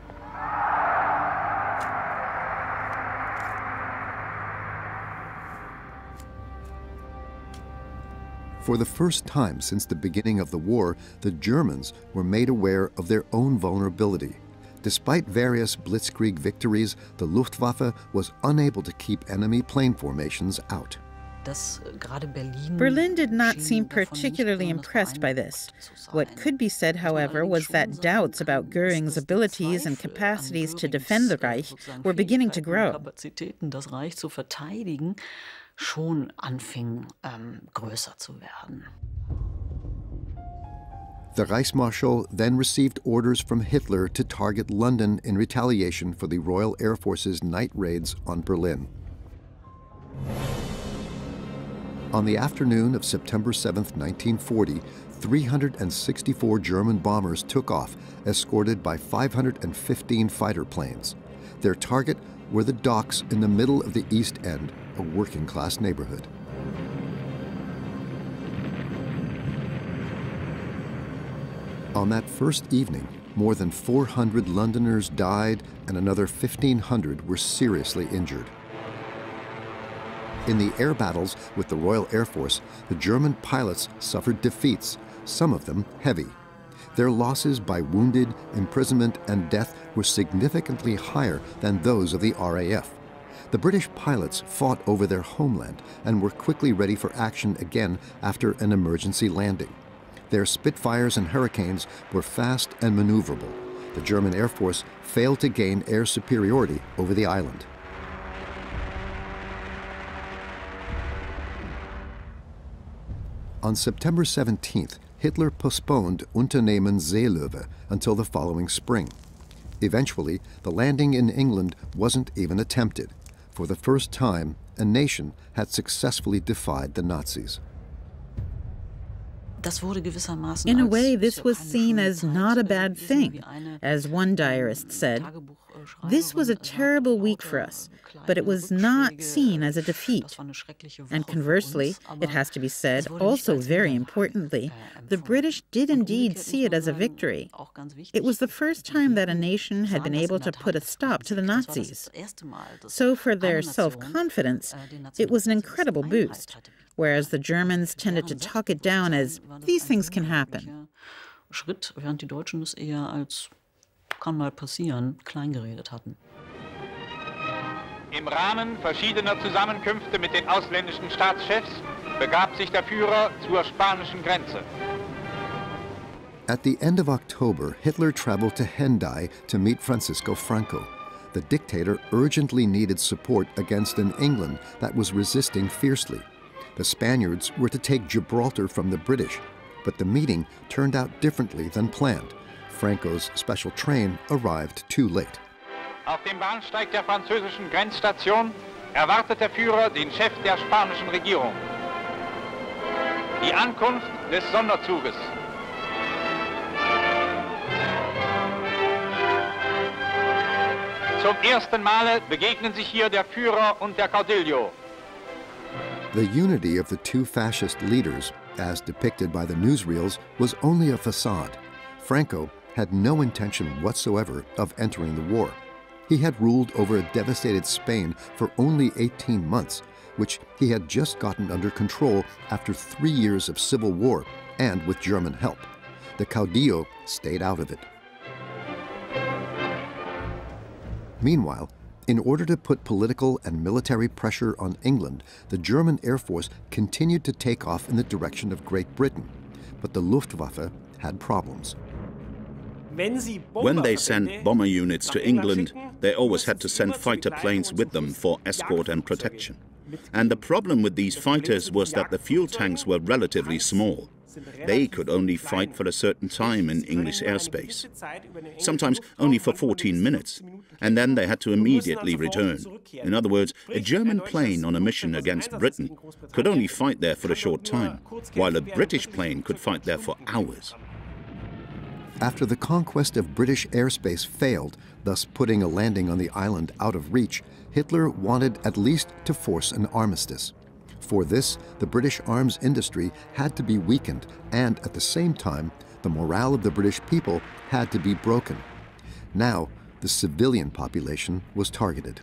For the first time since the beginning of the war, the Germans were made aware of their own vulnerability. Despite various blitzkrieg victories, the Luftwaffe was unable to keep enemy plane formations out. Berlin did not seem particularly impressed by this. What could be said, however, was that doubts about Göring's abilities and capacities to defend the Reich were beginning to grow. Schon anfing, größer zu werden. The Reichsmarschall then received orders from Hitler to target London in retaliation for the Royal Air Force's night raids on Berlin. On the afternoon of September 7, 1940, 364 German bombers took off, escorted by 515 fighter planes. Their target were the docks in the middle of the East End, a working-class neighborhood. On that first evening, more than 400 Londoners died and another 1,500 were seriously injured. In the air battles with the Royal Air Force, the German pilots suffered defeats, some of them heavy. Their losses by wounded, imprisonment, and death were significantly higher than those of the RAF. The British pilots fought over their homeland and were quickly ready for action again after an emergency landing. Their Spitfires and Hurricanes were fast and maneuverable. The German Air Force failed to gain air superiority over the island. On September 17th, Hitler postponed Unternehmen Seelöwe until the following spring. Eventually, the landing in England wasn't even attempted. For the first time, a nation had successfully defied the Nazis. In a way, this was seen as not a bad thing. As one diarist said, "This was a terrible week for us, but it was not seen as a defeat." And conversely, it has to be said, also very importantly, the British did indeed see it as a victory. It was the first time that a nation had been able to put a stop to the Nazis. So for their self-confidence, it was an incredible boost. Whereas the Germans tended to talk it down as, these things can happen. Schritt, während die Deutschen es eher als kann mal passieren klein geredet hatten. Im Rahmen verschiedener Zusammenkünfte mit den ausländischen Staatschefs begab sich der Führer zur spanischen Grenze. At the end of October, Hitler traveled to Hendaye to meet Francisco Franco. The dictator urgently needed support against an England that was resisting fiercely. The Spaniards were to take Gibraltar from the British, but the meeting turned out differently than planned. Franco's special train arrived too late. Auf dem Bahnsteig der französischen Grenzstation erwartet der Führer den Chef der spanischen Regierung. Die Ankunft des Sonderzuges. Zum ersten Male begegnen sich hier der Führer und der Caudillo. The unity of the two fascist leaders, as depicted by the newsreels, was only a facade. Franco had no intention whatsoever of entering the war. He had ruled over a devastated Spain for only 18 months, which he had just gotten under control after 3 years of civil war and with German help. The Caudillo stayed out of it. Meanwhile, in order to put political and military pressure on England, the German Air Force continued to take off in the direction of Great Britain. But the Luftwaffe had problems. When they sent bomber units to England, they always had to send fighter planes with them for escort and protection. And the problem with these fighters was that the fuel tanks were relatively small. They could only fight for a certain time in English airspace, sometimes only for 14 minutes, and then they had to immediately return. In other words, a German plane on a mission against Britain could only fight there for a short time, while a British plane could fight there for hours. After the conquest of British airspace failed, thus putting a landing on the island out of reach, Hitler wanted at least to force an armistice. For this, the British arms industry had to be weakened, and at the same time, the morale of the British people had to be broken. Now, the civilian population was targeted.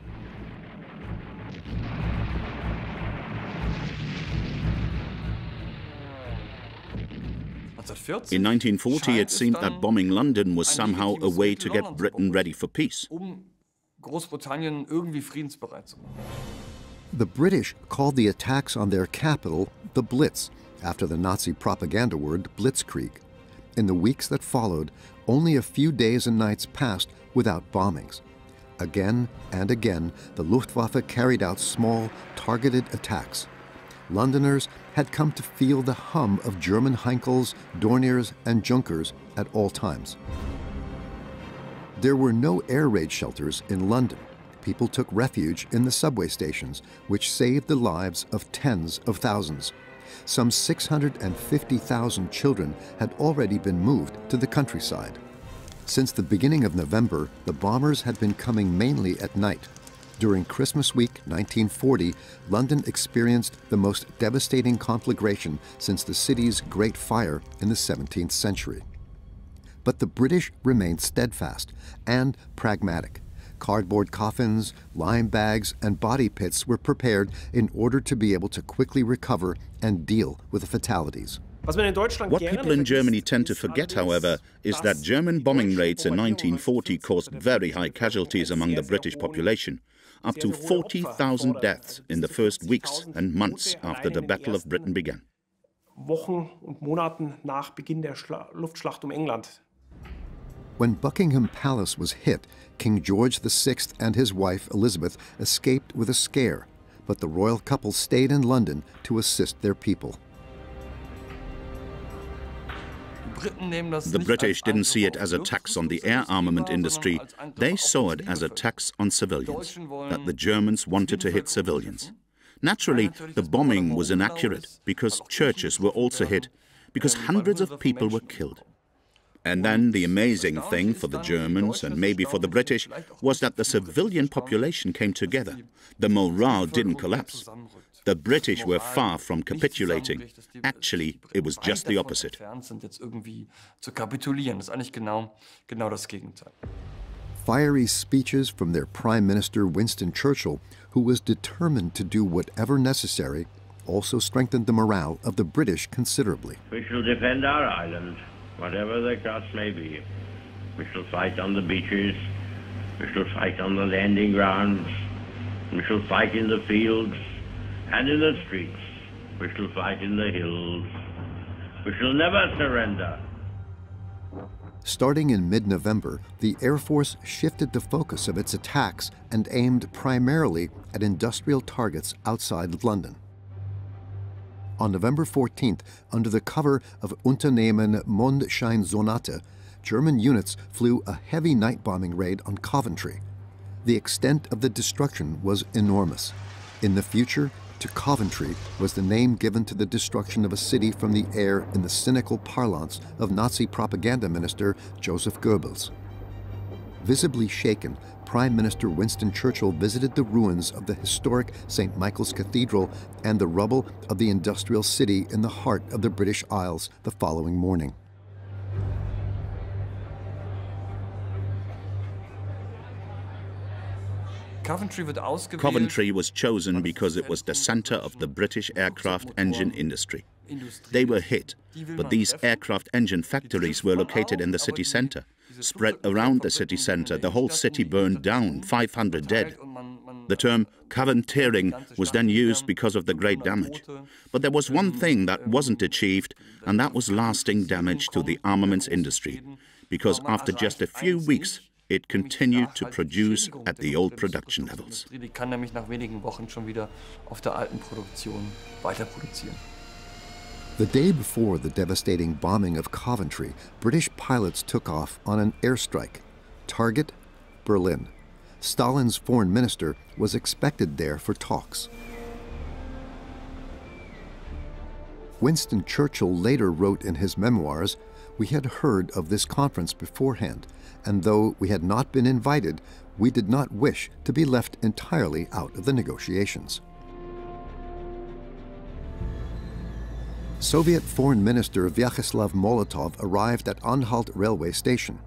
In 1940, it seemed that bombing London was somehow a way to get Britain ready for peace. Großbritannien irgendwie friedensbereit zu machen. The British called the attacks on their capital the Blitz, after the Nazi propaganda word Blitzkrieg. In the weeks that followed, only a few days and nights passed without bombings. Again and again, the Luftwaffe carried out small, targeted attacks. Londoners had come to feel the hum of German Heinkels, Dorniers, and Junkers at all times. There were no air raid shelters in London. People took refuge in the subway stations, which saved the lives of tens of thousands. Some 650,000 children had already been moved to the countryside. Since the beginning of November, the bombers had been coming mainly at night. During Christmas week 1940, London experienced the most devastating conflagration since the city's Great Fire in the 17th century. But the British remained steadfast and pragmatic. Cardboard coffins, lime bags, and body pits were prepared in order to be able to quickly recover and deal with the fatalities. What people in Germany tend to forget, however, is that German bombing raids in 1940 caused very high casualties among the British population, up to 40,000 deaths in the first weeks and months after the Battle of Britain began. Wochen und Monaten nach Beginn der Luftschlacht um England. When Buckingham Palace was hit, King George VI and his wife Elizabeth escaped with a scare, but the royal couple stayed in London to assist their people. The British didn't see it as a tax on the air armament industry. They saw it as a tax on civilians, that the Germans wanted to hit civilians. Naturally, the bombing was inaccurate because churches were also hit, because hundreds of people were killed. And then the amazing thing for the Germans, and maybe for the British, was that the civilian population came together. The morale didn't collapse. The British were far from capitulating. Actually, it was just the opposite. Fiery speeches from their Prime Minister Winston Churchill, who was determined to do whatever necessary, also strengthened the morale of the British considerably. We shall defend our island, whatever the cost may be. We shall fight on the beaches. We shall fight on the landing grounds. We shall fight in the fields and in the streets. We shall fight in the hills. We shall never surrender. Starting in mid-November, the Air Force shifted the focus of its attacks and aimed primarily at industrial targets outside of London. On November 14th, under the cover of Unternehmen Mondscheinsonate, German units flew a heavy night bombing raid on Coventry. The extent of the destruction was enormous. In the future, to Coventry was the name given to the destruction of a city from the air in the cynical parlance of Nazi propaganda minister Joseph Goebbels. Visibly shaken, Prime Minister Winston Churchill visited the ruins of the historic St. Michael's Cathedral and the rubble of the industrial city in the heart of the British Isles the following morning. Coventry was chosen because it was the center of the British aircraft engine industry. They were hit, but these aircraft engine factories were located in the city center. Spread around the city center, the whole city burned down, 500 dead. The term Coventeering was then used because of the great damage. But there was one thing that wasn't achieved, and that was lasting damage to the armaments industry, because after just a few weeks, it continued to produce at the old production levels. The day before the devastating bombing of Coventry, British pilots took off on an airstrike. Target, Berlin. Stalin's foreign minister was expected there for talks. Winston Churchill later wrote in his memoirs, "We had heard of this conference beforehand, and though we had not been invited, we did not wish to be left entirely out of the negotiations." Soviet Foreign Minister Vyacheslav Molotov arrived at Anhalt railway station.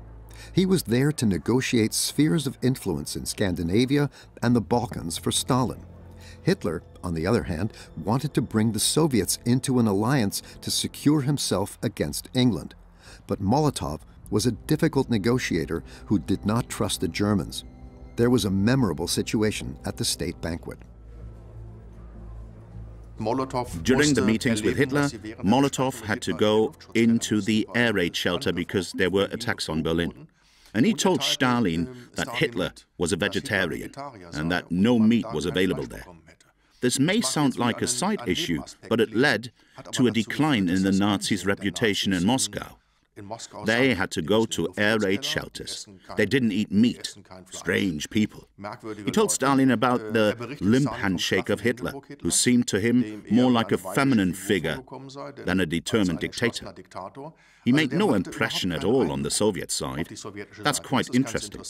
He was there to negotiate spheres of influence in Scandinavia and the Balkans for Stalin. Hitler, on the other hand, wanted to bring the Soviets into an alliance to secure himself against England. But Molotov was a difficult negotiator who did not trust the Germans. There was a memorable situation at the state banquet. During the meetings with Hitler, Molotov had to go into the air raid shelter because there were attacks on Berlin. And he told Stalin that Hitler was a vegetarian and that no meat was available there. This may sound like a side issue, but it led to a decline in the Nazis' reputation in Moscow. They had to go to air raid shelters. They didn't eat meat. Strange people. He told Stalin about the limp handshake of Hitler, who seemed to him more like a feminine figure than a determined dictator. He made no impression at all on the Soviet side. That's quite interesting.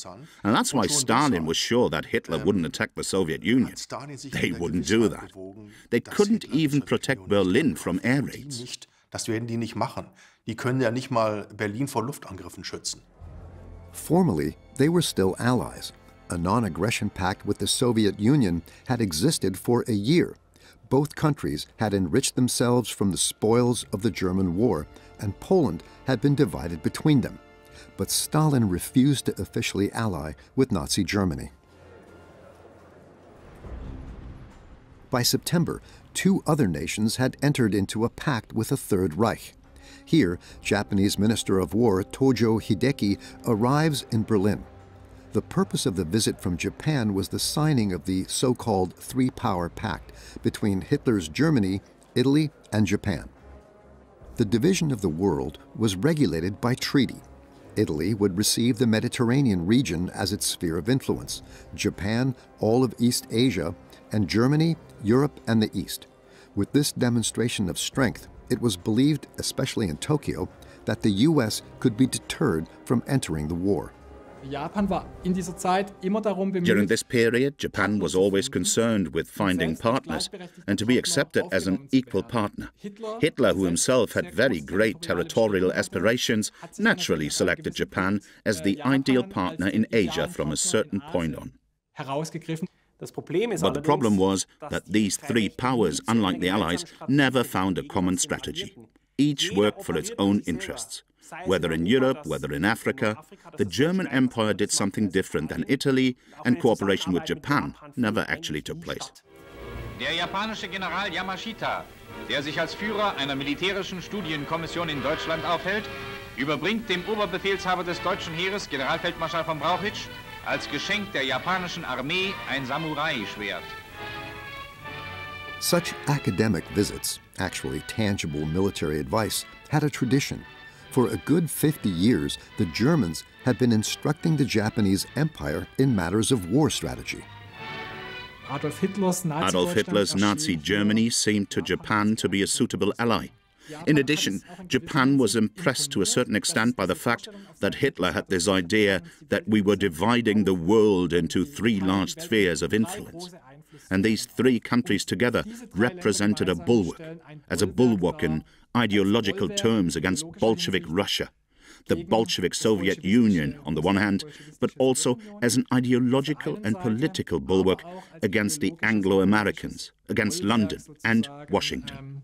And that's why Stalin was sure that Hitler wouldn't attack the Soviet Union. They wouldn't do that. They couldn't even protect Berlin from air raids. Das werden die nicht machen. Die können ja nicht mal Berlin vor Luftangriffen schützen. Formally, they were still allies. A non-aggression pact with the Soviet Union had existed for a year. Both countries had enriched themselves from the spoils of the German war, and Poland had been divided between them. But Stalin refused to officially ally with Nazi Germany. By September, 2 other nations had entered into a pact with a Third Reich. Here, Japanese Minister of War Tojo Hideki arrives in Berlin. The purpose of the visit from Japan was the signing of the so-called Three-Power Pact between Hitler's Germany, Italy, and Japan. The division of the world was regulated by treaty. Italy would receive the Mediterranean region as its sphere of influence, Japan, all of East Asia, and Germany, Europe, and the East. With this demonstration of strength, it was believed, especially in Tokyo, that the U.S. could be deterred from entering the war. During this period, Japan was always concerned with finding partners and to be accepted as an equal partner. Hitler, who himself had very great territorial aspirations, naturally selected Japan as the ideal partner in Asia from a certain point on. But the problem was that these 3 powers, unlike the Allies, never found a common strategy. Each worked for its own interests. Whether in Europe, whether in Africa, the German Empire did something different than Italy, and cooperation with Japan never actually took place. Der japanische General Yamashita, der sich als Führer einer militärischen Studienkommission in Deutschland aufhält, überbringt dem Oberbefehlshaber des deutschen Heeres, Generalfeldmarschall von Brauchitsch, als Geschenk der japanischen Armee ein Samurai-Schwert. Such academic visits, actually tangible military advice, had a tradition. For a good 50 years, the Germans had been instructing the Japanese Empire in matters of war strategy. Adolf Hitler's Nazi Germany seemed to Japan to be a suitable ally. In addition, Japan was impressed to a certain extent by the fact that Hitler had this idea that we were dividing the world into 3 large spheres of influence. And these 3 countries together represented a bulwark, as a bulwark in ideological terms against Bolshevik Russia, the Bolshevik Soviet Union on the one hand, but also as an ideological and political bulwark against the Anglo-Americans, against London and Washington.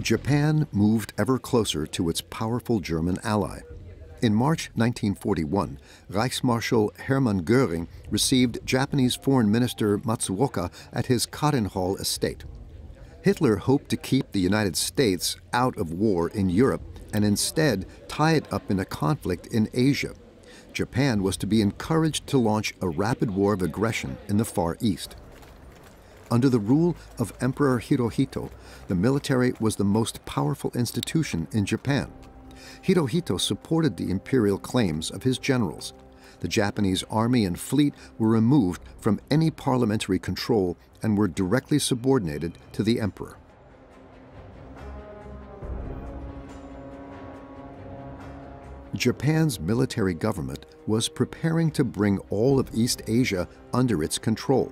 Japan moved ever closer to its powerful German ally. In March 1941, Reichsmarschall Hermann Göring received Japanese Foreign Minister Matsuoka at his Karenhall estate. Hitler hoped to keep the United States out of war in Europe and instead tie it up in a conflict in Asia. Japan was to be encouraged to launch a rapid war of aggression in the Far East. Under the rule of Emperor Hirohito, the military was the most powerful institution in Japan. Hirohito supported the imperial claims of his generals. The Japanese army and fleet were removed from any parliamentary control and were directly subordinated to the emperor. Japan's military government was preparing to bring all of East Asia under its control.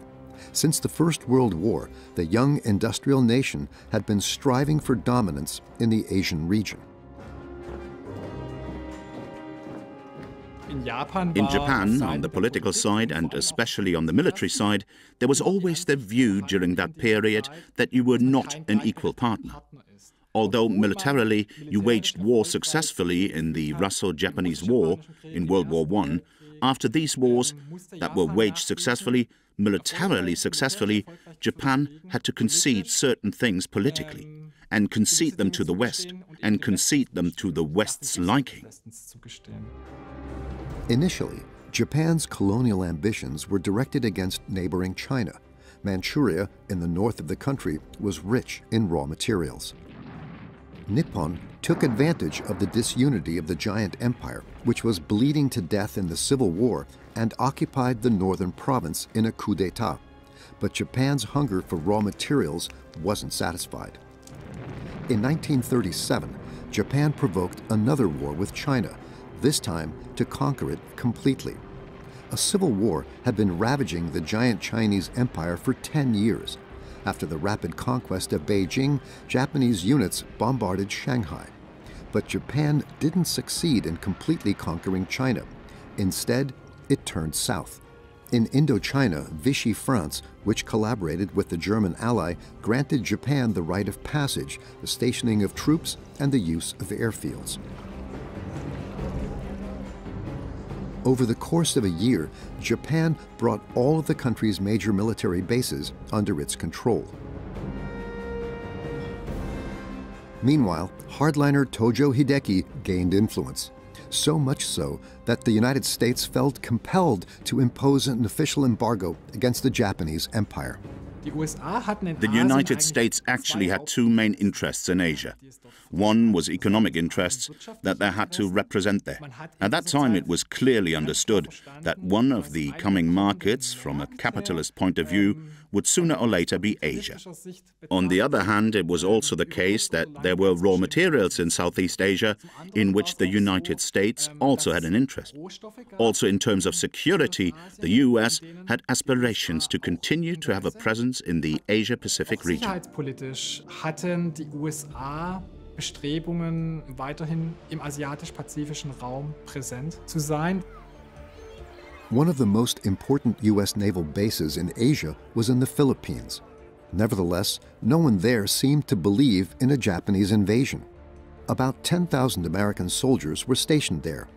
Since the First World War, the young industrial nation had been striving for dominance in the Asian region. In Japan, on the political side and especially on the military side, there was always the view during that period that you were not an equal partner. Although militarily you waged war successfully in the Russo-Japanese War in World War I, after these wars that were waged successfully, militarily successfully, Japan had to concede certain things politically, and concede them to the West, and concede them to the West's liking. Initially, Japan's colonial ambitions were directed against neighboring China. Manchuria, in the north of the country, was rich in raw materials. Nippon took advantage of the disunity of the giant empire, which was bleeding to death in the Civil War, and occupied the northern province in a coup d'etat. But Japan's hunger for raw materials wasn't satisfied. In 1937, Japan provoked another war with China, this time to conquer it completely. A civil war had been ravaging the giant Chinese empire for 10 years. After the rapid conquest of Beijing, Japanese units bombarded Shanghai. But Japan didn't succeed in completely conquering China. Instead, it turned south. In Indochina, Vichy France, which collaborated with the German ally, granted Japan the right of passage, the stationing of troops, and the use of airfields. Over the course of a year, Japan brought all of the country's major military bases under its control. Meanwhile, hardliner Tojo Hideki gained influence, so much so that the United States felt compelled to impose an official embargo against the Japanese Empire. The United States actually had two main interests in Asia. One was economic interests, that they had to represent there. At that time, it was clearly understood that one of the coming markets, from a capitalist point of view, would sooner or later be Asia. On the other hand, it was also the case that there were raw materials in Southeast Asia in which the United States also had an interest. Also, in terms of security, the US had aspirations to continue to have a presence in the Asia-Pacific region. Sicherheitspolitisch hatten die USA Bestrebungen, weiterhin im asiatisch-pazifischen Raum präsent zu sein. One of the most important U.S. naval bases in Asia was in the Philippines. Nevertheless, no one there seemed to believe in a Japanese invasion. About 10,000 American soldiers were stationed there.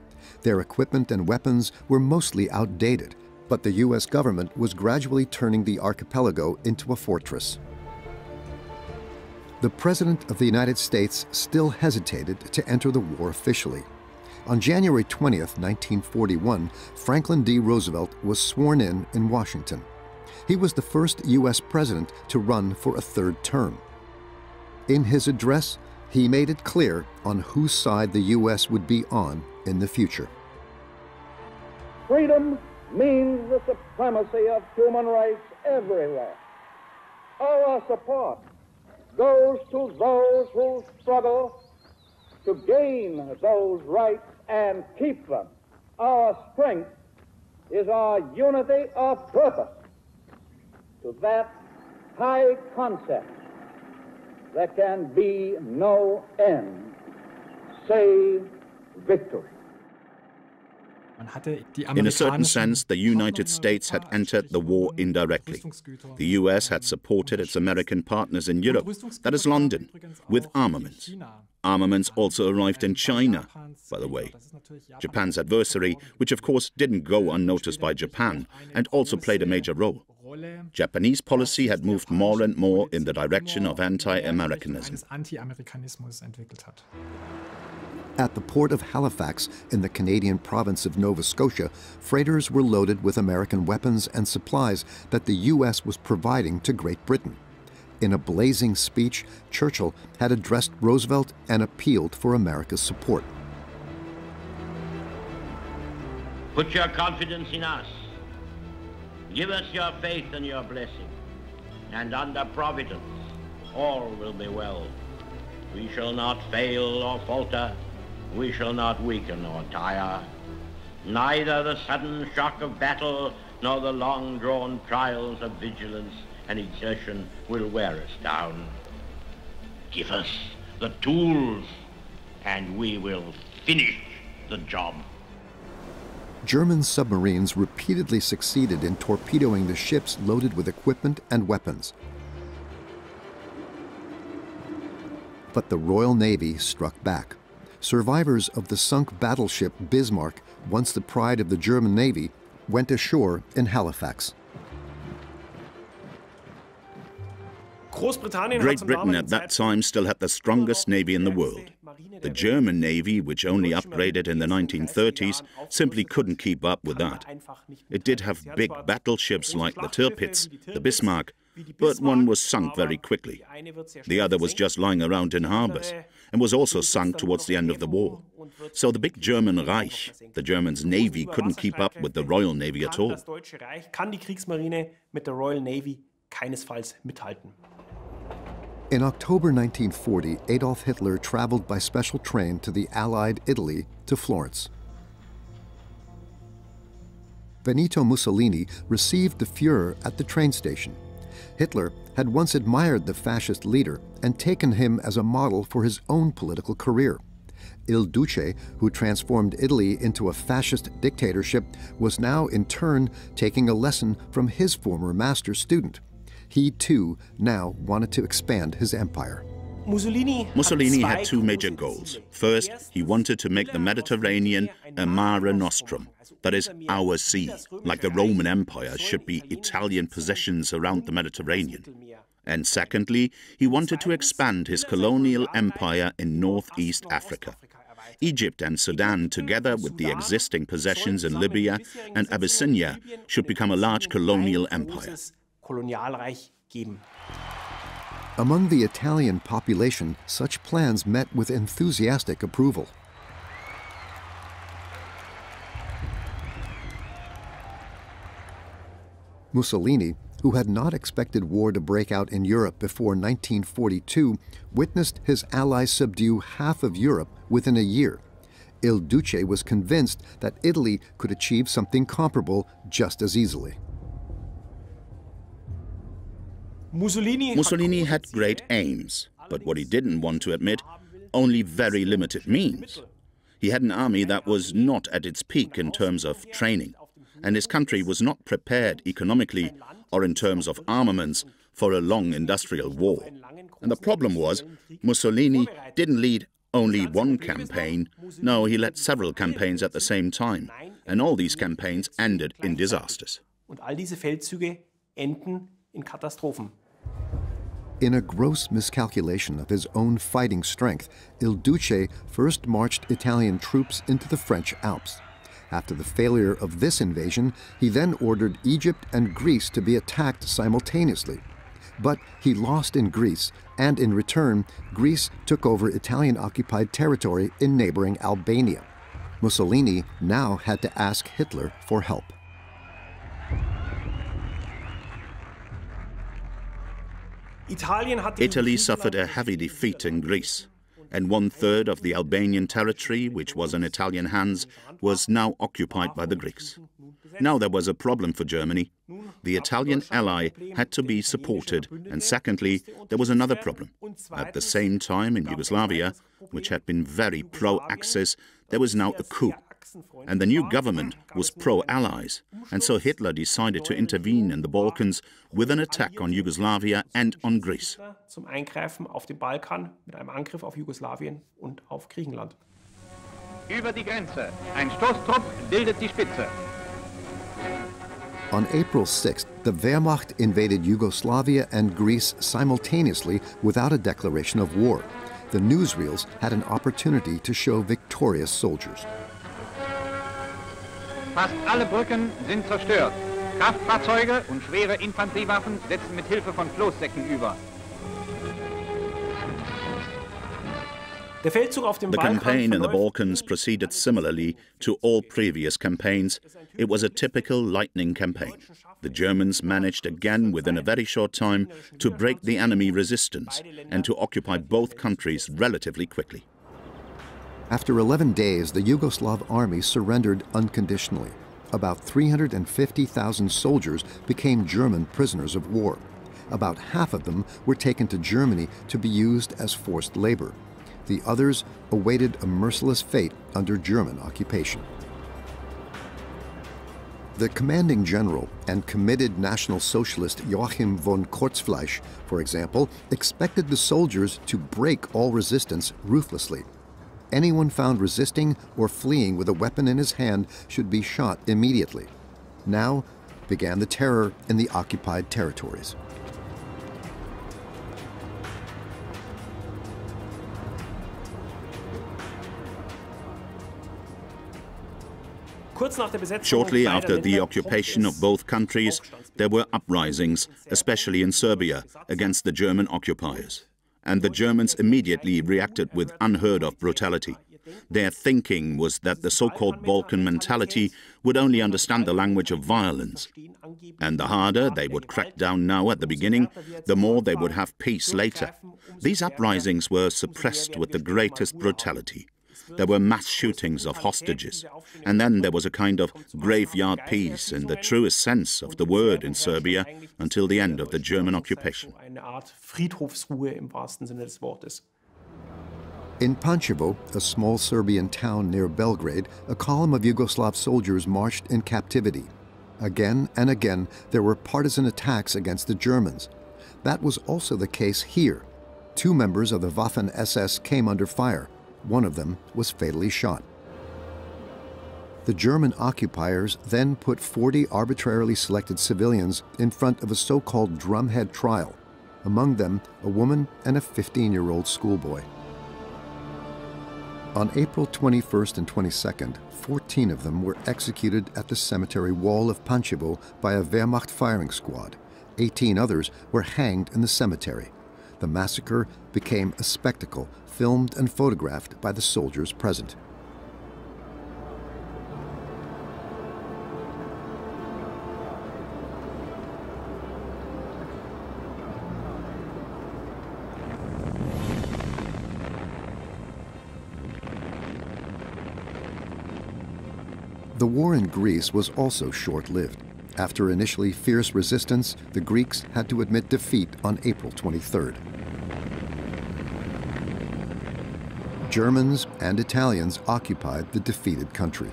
Their equipment and weapons were mostly outdated, but the U.S. government was gradually turning the archipelago into a fortress. The President of the United States still hesitated to enter the war officially. On January 20th, 1941, Franklin D. Roosevelt was sworn in Washington. He was the first U.S. president to run for a third term. In his address, he made it clear on whose side the U.S. would be on in the future. Freedom means the supremacy of human rights everywhere. Our support goes to those who struggle to gain those rights and keep them. Our strength is our unity of purpose. To that high concept, there can be no end, save victory. In a certain sense, the United States had entered the war indirectly. The US had supported its American partners in Europe, that is London, with armaments. Armaments also arrived in China, by the way. Japan's adversary, which of course didn't go unnoticed by Japan, and also played a major role. Japanese policy had moved more and more in the direction of anti-Americanism. At the port of Halifax in the Canadian province of Nova Scotia, freighters were loaded with American weapons and supplies that the U.S. was providing to Great Britain. In a blazing speech, Churchill had addressed Roosevelt and appealed for America's support. Put your confidence in us. Give us your faith and your blessing. And under Providence, all will be well. We shall not fail or falter. We shall not weaken or tire. Neither the sudden shock of battle nor the long-drawn trials of vigilance and exertion will wear us down. Give us the tools, and we will finish the job. German submarines repeatedly succeeded in torpedoing the ships loaded with equipment and weapons. But the Royal Navy struck back. Survivors of the sunk battleship Bismarck, once the pride of the German Navy, went ashore in Halifax. Great Britain at that time still had the strongest navy in the world. The German Navy, which only upgraded in the 1930s, simply couldn't keep up with that. It did have big battleships like the Tirpitz, the Bismarck, but one was sunk very quickly. The other was just lying around in harbors and was also sunk towards the end of the war. So the big German Reich, the Germans' navy, couldn't keep up with the Royal Navy at all. In October 1940, Adolf Hitler traveled by special train to the Allied Italy to Florence. Benito Mussolini received the Führer at the train station. Hitler had once admired the fascist leader and taken him as a model for his own political career. Il Duce, who transformed Italy into a fascist dictatorship, was now in turn taking a lesson from his former master student. He too now wanted to expand his empire. Mussolini had two major goals. First, he wanted to make the Mediterranean a mare nostrum, that is, our sea, like the Roman Empire should be Italian possessions around the Mediterranean. And secondly, he wanted to expand his colonial empire in northeast Africa. Egypt and Sudan, together with the existing possessions in Libya and Abyssinia, should become a large colonial empire. Among the Italian population, such plans met with enthusiastic approval. Mussolini, who had not expected war to break out in Europe before 1942, witnessed his allies subdue half of Europe within a year. Il Duce was convinced that Italy could achieve something comparable just as easily. Mussolini had great aims, but what he didn't want to admit, only very limited means. He had an army that was not at its peak in terms of training, and his country was not prepared economically or in terms of armaments for a long industrial war. And the problem was, Mussolini didn't lead only one campaign. No, he led several campaigns at the same time, and all these campaigns ended in disasters. In a gross miscalculation of his own fighting strength, Il Duce first marched Italian troops into the French Alps. After the failure of this invasion, he then ordered Egypt and Greece to be attacked simultaneously. But he lost in Greece, and in return, Greece took over Italian-occupied territory in neighboring Albania. Mussolini now had to ask Hitler for help. Italy suffered a heavy defeat in Greece, and 1/3 of the Albanian territory, which was in Italian hands, was now occupied by the Greeks. Now there was a problem for Germany. The Italian ally had to be supported, and secondly, there was another problem. At the same time, in Yugoslavia, which had been very pro-Axis, there was now a coup. And the new government was pro-Allies, and so Hitler decided to intervene in the Balkans with an attack on Yugoslavia and on Greece. Über die Grenze. Ein Stoßtrupp bildet die Spitze. On April 6th, the Wehrmacht invaded Yugoslavia and Greece simultaneously without a declaration of war. The newsreels had an opportunity to show victorious soldiers. Fast alle Brücken sind zerstört. Kraftfahrzeuge und schwere Infanteriewaffen setzen mit Hilfe von Floßsäcken über. The campaign in the Balkans proceeded similarly to all previous campaigns. It was a typical lightning campaign. The Germans managed again within a very short time to break the enemy resistance and to occupy both countries relatively quickly. After 11 days, the Yugoslav army surrendered unconditionally. About 350,000 soldiers became German prisoners of war. About half of them were taken to Germany to be used as forced labor. The others awaited a merciless fate under German occupation. The commanding general and committed National Socialist Joachim von Kurzfleisch, for example, expected the soldiers to break all resistance ruthlessly. Anyone found resisting or fleeing with a weapon in his hand should be shot immediately. Now began the terror in the occupied territories. Shortly after the occupation of both countries, there were uprisings, especially in Serbia, against the German occupiers. And the Germans immediately reacted with unheard-of brutality. Their thinking was that the so-called Balkan mentality would only understand the language of violence. And the harder they would crack down now at the beginning, the more they would have peace later. These uprisings were suppressed with the greatest brutality. There were mass shootings of hostages, and then there was a kind of graveyard peace in the truest sense of the word in Serbia until the end of the German occupation. In Pančevo, a small Serbian town near Belgrade, a column of Yugoslav soldiers marched in captivity. Again and again, there were partisan attacks against the Germans. That was also the case here. 2 members of the Waffen-SS came under fire. One of them was fatally shot. The German occupiers then put 40 arbitrarily selected civilians in front of a so-called drumhead trial, among them a woman and a 15-year-old schoolboy. On April 21st and 22nd, 14 of them were executed at the cemetery wall of Pančevo by a Wehrmacht firing squad. 18 others were hanged in the cemetery. The massacre became a spectacle, filmed and photographed by the soldiers present. The war in Greece was also short-lived. After initially fierce resistance, the Greeks had to admit defeat on April 23rd. Germans and Italians occupied the defeated country.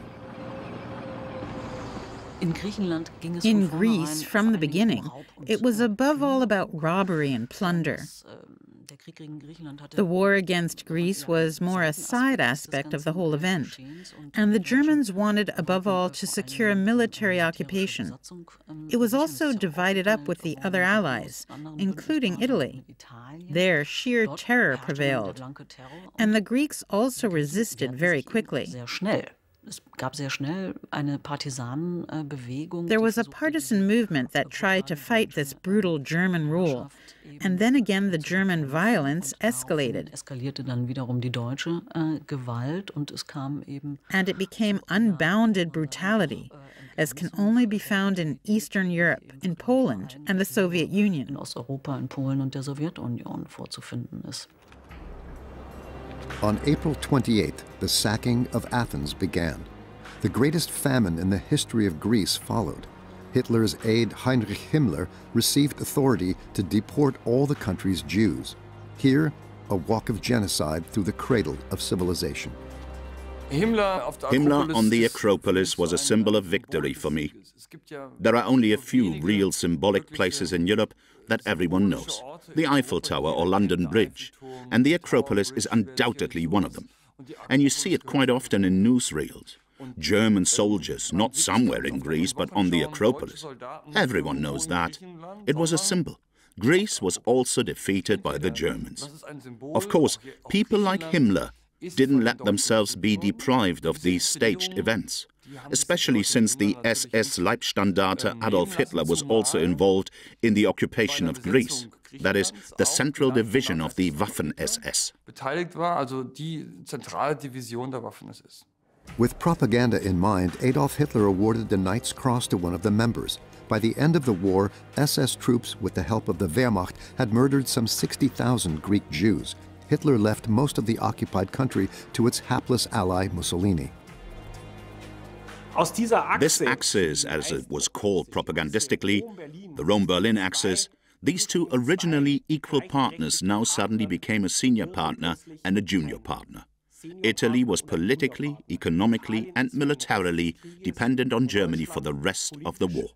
In Greece, from the beginning, it was above all about robbery and plunder. The war against Greece was more a side aspect of the whole event, and the Germans wanted above all to secure a military occupation. It was also divided up with the other allies, including Italy. There, sheer terror prevailed, and the Greeks also resisted very quickly. There was a partisan movement that tried to fight this brutal German rule, and then again the German violence escalated. And it became unbounded brutality, as can only be found in Eastern Europe, in Poland and the Soviet Union. On April 28th, the sacking of Athens began. The greatest famine in the history of Greece followed. Hitler's aide Heinrich Himmler received authority to deport all the country's Jews. Here, a walk of genocide through the cradle of civilization. Himmler on the Acropolis was a symbol of victory for me. There are only a few real symbolic places in Europe that everyone knows. The Eiffel Tower or London Bridge. And the Acropolis is undoubtedly one of them. And you see it quite often in newsreels. German soldiers, not somewhere in Greece, but on the Acropolis. Everyone knows that. It was a symbol. Greece was also defeated by the Germans. Of course, people like Himmler didn't let themselves be deprived of these staged events, especially since the SS Leibstandarte Adolf Hitler was also involved in the occupation of Greece. That is, the central division of the Waffen-SS. With propaganda in mind, Adolf Hitler awarded the Knight's Cross to one of the members. By the end of the war, SS troops, with the help of the Wehrmacht, had murdered some 60,000 Greek Jews. Hitler left most of the occupied country to its hapless ally, Mussolini. This axis, as it was called propagandistically, the Rome-Berlin axis, these two originally equal partners now suddenly became a senior partner and a junior partner. Italy was politically, economically, and militarily dependent on Germany for the rest of the war.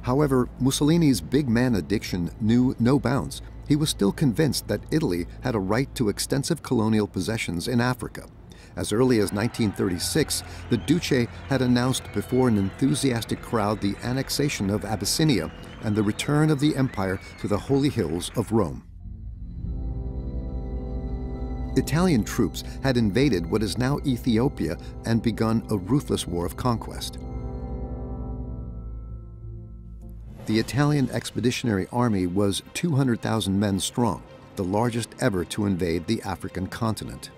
However, Mussolini's big man addiction knew no bounds. He was still convinced that Italy had a right to extensive colonial possessions in Africa. As early as 1936, the Duce had announced before an enthusiastic crowd the annexation of Abyssinia and the return of the empire to the holy hills of Rome. Italian troops had invaded what is now Ethiopia and begun a ruthless war of conquest. The Italian Expeditionary Army was 200,000 men strong, the largest ever to invade the African continent.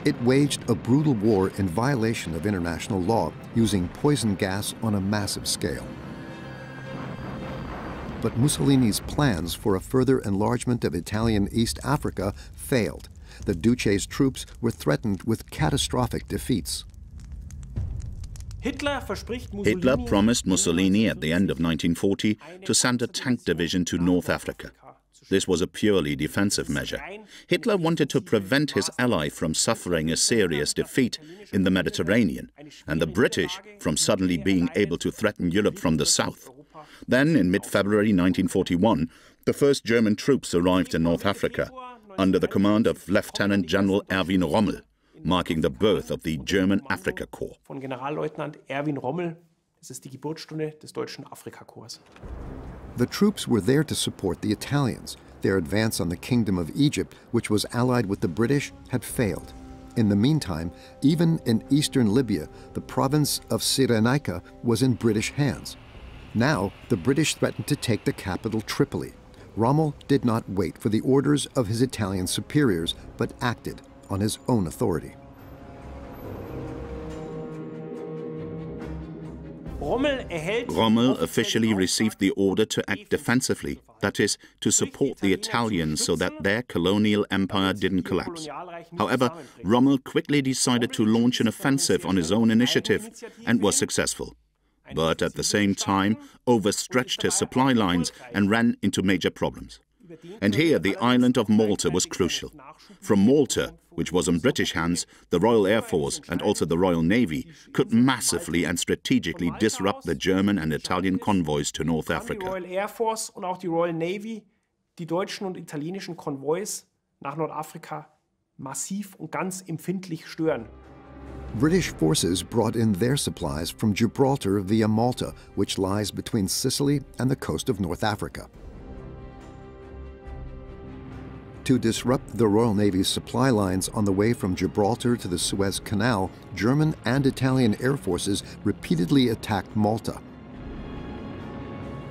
It waged a brutal war in violation of international law, using poison gas on a massive scale. But Mussolini's plans for a further enlargement of Italian East Africa failed. The Duce's troops were threatened with catastrophic defeats. Hitler promised Mussolini at the end of 1940 to send a tank division to North Africa. This was a purely defensive measure. Hitler wanted to prevent his ally from suffering a serious defeat in the Mediterranean, and the British from suddenly being able to threaten Europe from the south. Then, in mid-February 1941, the first German troops arrived in North Africa under the command of Lieutenant General Erwin Rommel, marking the birth of the German Afrika Korps. Von Generalleutnant Erwin Rommel, das ist die Geburtsstunde des deutschen Afrikakorps. The troops were there to support the Italians. Their advance on the Kingdom of Egypt, which was allied with the British, had failed. In the meantime, even in eastern Libya, the province of Cyrenaica was in British hands. Now, the British threatened to take the capital, Tripoli. Rommel did not wait for the orders of his Italian superiors, but acted on his own authority. Rommel officially received the order to act defensively, that is, to support the Italians so that their colonial empire didn't collapse. However, Rommel quickly decided to launch an offensive on his own initiative and was successful, but at the same time overstretched his supply lines and ran into major problems. And here the island of Malta was crucial. From Malta, which was in British hands, the Royal Air Force and also the Royal Navy could massively and strategically disrupt the German and Italian convoys to North Africa. Die Royal Air Force und auch die Royal Navy, die deutschen und italienischen Konvois nach Nordafrika massiv und ganz empfindlich stören. British forces brought in their supplies from Gibraltar via Malta, which lies between Sicily and the coast of North Africa. To disrupt the Royal Navy's supply lines on the way from Gibraltar to the Suez Canal, German and Italian air forces repeatedly attacked Malta.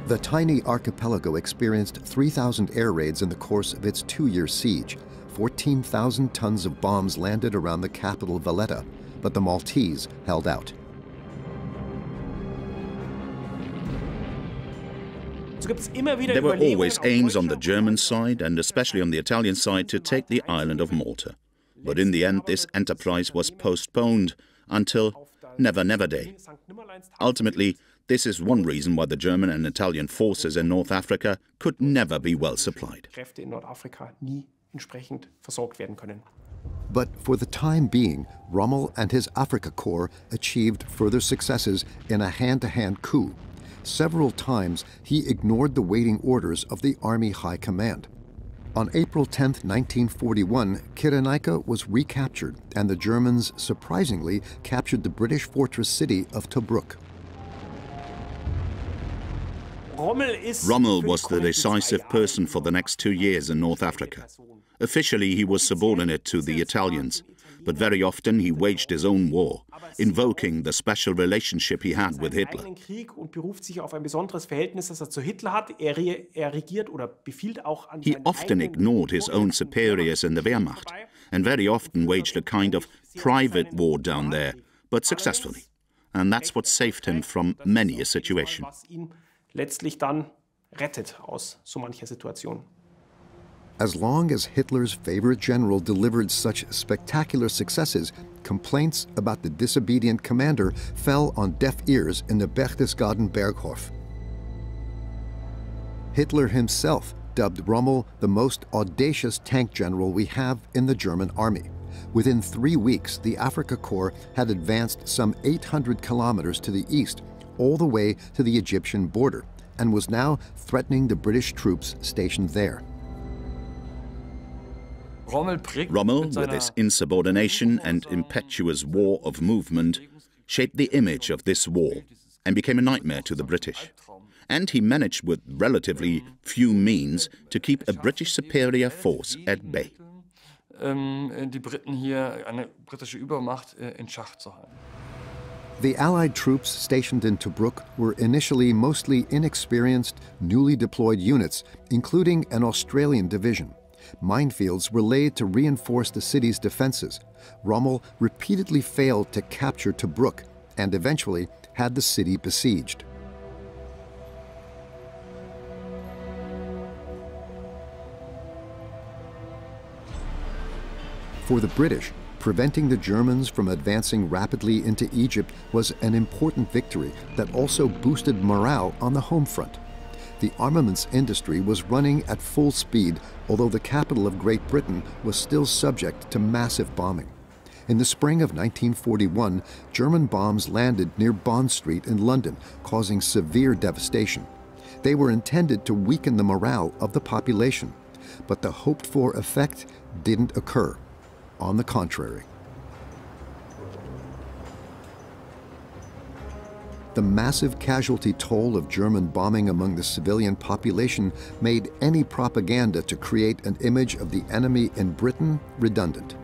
The tiny archipelago experienced 3,000 air raids in the course of its 2-year siege. 14,000 tons of bombs landed around the capital Valletta, but the Maltese held out. There were always aims on the German side, and especially on the Italian side, to take the island of Malta. But in the end, this enterprise was postponed until Never Never Day. Ultimately, this is one reason why the German and Italian forces in North Africa could never be well supplied. But for the time being, Rommel and his Afrika Korps achieved further successes in a hand-to-hand coup. Several times, he ignored the waiting orders of the Army High Command. On April 10, 1941, Cyrenaica was recaptured, and the Germans surprisingly captured the British fortress city of Tobruk. Rommel was the decisive person for the next 2 years in North Africa. Officially, he was subordinate to the Italians, but very often he waged his own war, invoking the special relationship he had with Hitler. He often ignored his own superiors in the Wehrmacht, and very often waged a kind of private war down there, but successfully. And that's what saved him from many a situation. Letztlich dann rettet aus so mancher Situation. As long as Hitler's favorite general delivered such spectacular successes, complaints about the disobedient commander fell on deaf ears in the Berchtesgaden Berghof. Hitler himself dubbed Rommel the most audacious tank general we have in the German army. Within 3 weeks, the Afrika Korps had advanced some 800 kilometers to the east, all the way to the Egyptian border, and was now threatening the British troops stationed there. Rommel, with his insubordination and impetuous war of movement, shaped the image of this war and became a nightmare to the British. And he managed with relatively few means to keep a British superior force at bay. Die Briten hier eine britische Übermacht in Schach zu halten. The Allied troops stationed in Tobruk were initially mostly inexperienced, newly deployed units, including an Australian division. Minefields were laid to reinforce the city's defenses. Rommel repeatedly failed to capture Tobruk and eventually had the city besieged. For the British, preventing the Germans from advancing rapidly into Egypt was an important victory that also boosted morale on the home front. The armaments industry was running at full speed, although the capital of Great Britain was still subject to massive bombing. In the spring of 1941, German bombs landed near Bond Street in London, causing severe devastation. they were intended to weaken the morale of the population, but the hoped-for effect didn't occur. On the contrary. The massive casualty toll of German bombing among the civilian population made any propaganda to create an image of the enemy in Britain redundant.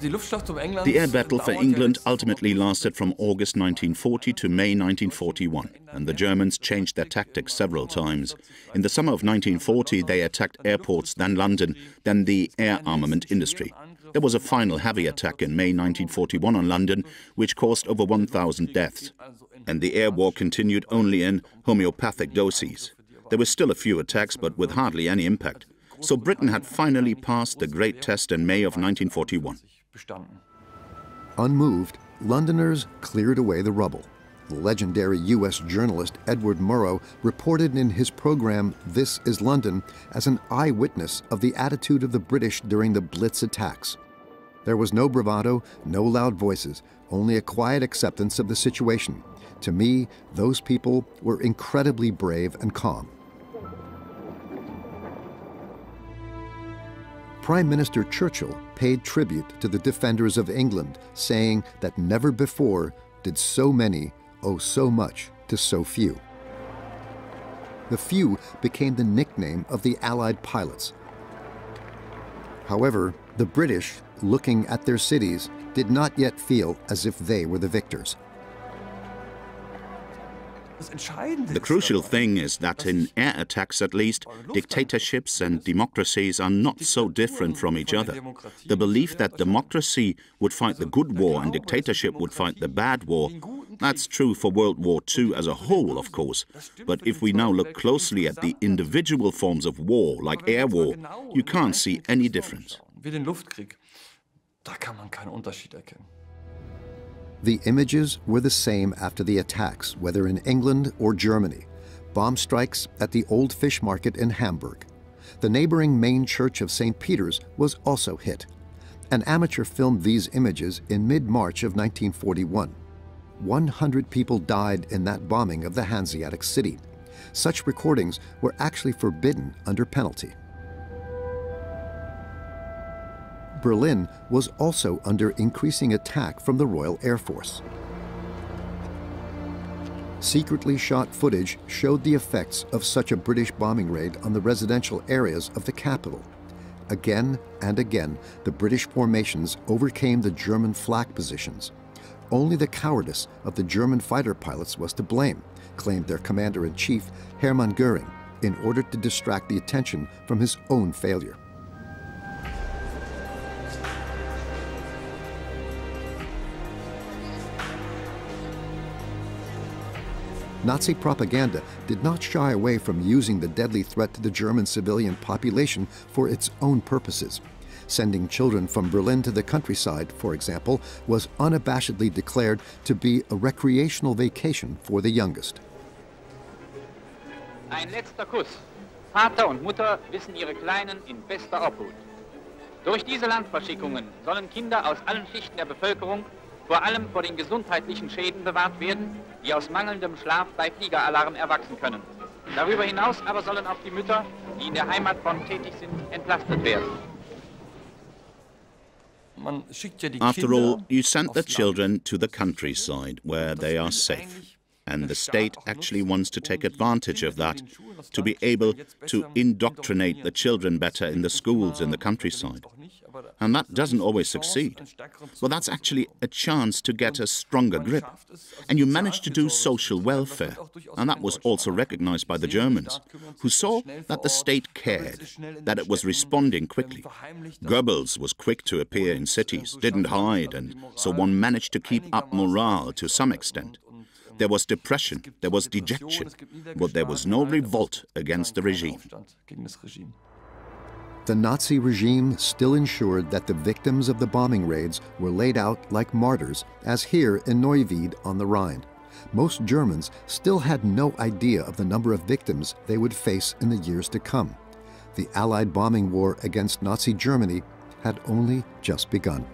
The air battle for England ultimately lasted from August 1940 to May 1941, and the Germans changed their tactics several times. In the summer of 1940, they attacked airports, then London, then the air armament industry. There was a final heavy attack in May 1941 on London, which caused over 1,000 deaths. And the air war continued only in homeopathic doses. There were still a few attacks, but with hardly any impact. So Britain had finally passed the great test in May of 1941. Unmoved, Londoners cleared away the rubble. The legendary U.S. journalist Edward Murrow reported in his program This is London as an eyewitness of the attitude of the British during the Blitz attacks. There was no bravado, no loud voices, only a quiet acceptance of the situation. To me, those people were incredibly brave and calm. Prime Minister Churchill paid tribute to the defenders of England, saying that never before did so many owe so much to so few. The few became the nickname of the Allied pilots. However, the British, looking at their cities, did not yet feel as if they were the victors. The crucial thing is that in air attacks at least, dictatorships and democracies are not so different from each other. The belief that democracy would fight the good war and dictatorship would fight the bad war, that's true for World War II as a whole, of course. But if we now look closely at the individual forms of war, like air war, you can't see any difference. The images were the same after the attacks, whether in England or Germany. Bomb strikes at the Old Fish Market in Hamburg. The neighboring main church of St. Peter's was also hit. An amateur filmed these images in mid-March of 1941. 100 people died in that bombing of the Hanseatic city. Such recordings were actually forbidden under penalty. Berlin was also under increasing attack from the Royal Air Force. Secretly shot footage showed the effects of such a British bombing raid on the residential areas of the capital. Again and again, the British formations overcame the German flak positions. Only the cowardice of the German fighter pilots was to blame, claimed their commander-in-chief, Hermann Göring, in order to distract the attention from his own failure. Nazi propaganda did not shy away from using the deadly threat to the German civilian population for its own purposes. Sending children from Berlin to the countryside, for example, was unabashedly declared to be a recreational vacation for the youngest. Ein letzter Kuss. Vater und Mutter wissen ihre Kleinen in bester Obhut. Durch diese Landverschickungen sollen Kinder aus allen Schichten der Bevölkerung vor allem vor den gesundheitlichen Schäden bewahrt werden, die aus mangelndem Schlaf bei Fliegeralarm erwachsen können. Darüber hinaus aber sollen auch die Mütter, die in der Heimatfront tätig sind, entlastet werden. After all, you sent the children to the countryside where they are safe. And the state actually wants to take advantage of that, to be able to indoctrinate the children better in the schools in the countryside. And that doesn't always succeed. Well, that's actually a chance to get a stronger grip. And you manage to do social welfare. And that was also recognized by the Germans, who saw that the state cared, that it was responding quickly. Goebbels was quick to appear in cities, didn't hide, and so one managed to keep up morale to some extent. There was depression, there was dejection, but there was no revolt against the regime. The Nazi regime still ensured that the victims of the bombing raids were laid out like martyrs, as here in Neuwied on the Rhine. Most Germans still had no idea of the number of victims they would face in the years to come. the Allied bombing war against Nazi Germany had only just begun.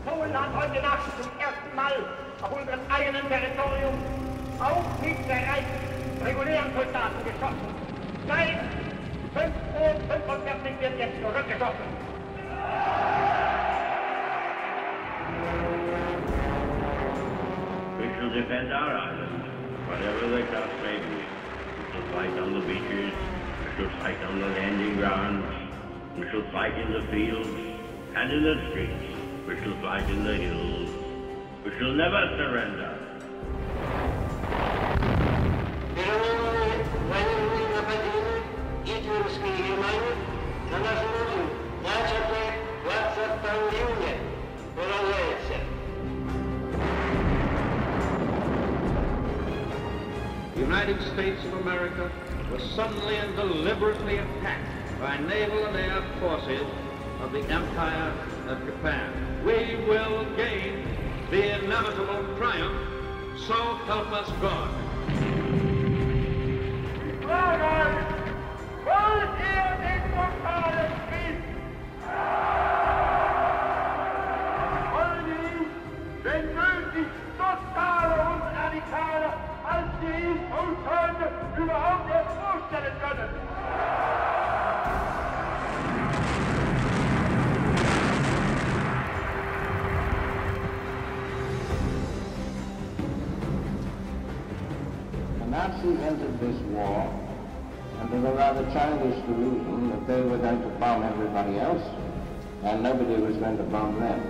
Polen hat heute Nacht zum ersten Mal auf unserem eigenen Territorium auch mit bereits regulären Soldaten geschossen. Seit 5:45 wird jetzt zurückgeschossen. We shall defend our island, whatever the cost may be. We shall fight on the beaches, we shall fight on the landing grounds, we shall fight in the fields and in the streets. We shall fight in the hills. We shall never surrender. The United States of America was suddenly and deliberately attacked by naval and air forces of the Empire of Japan. We will gain the inevitable triumph, so help us God. Wenn nötig, totale und radikale, als die Zustände überhaupt erst vorstellen können. The Nazis entered this war under the rather childish delusion that they were going to bomb everybody else and nobody was going to bomb them.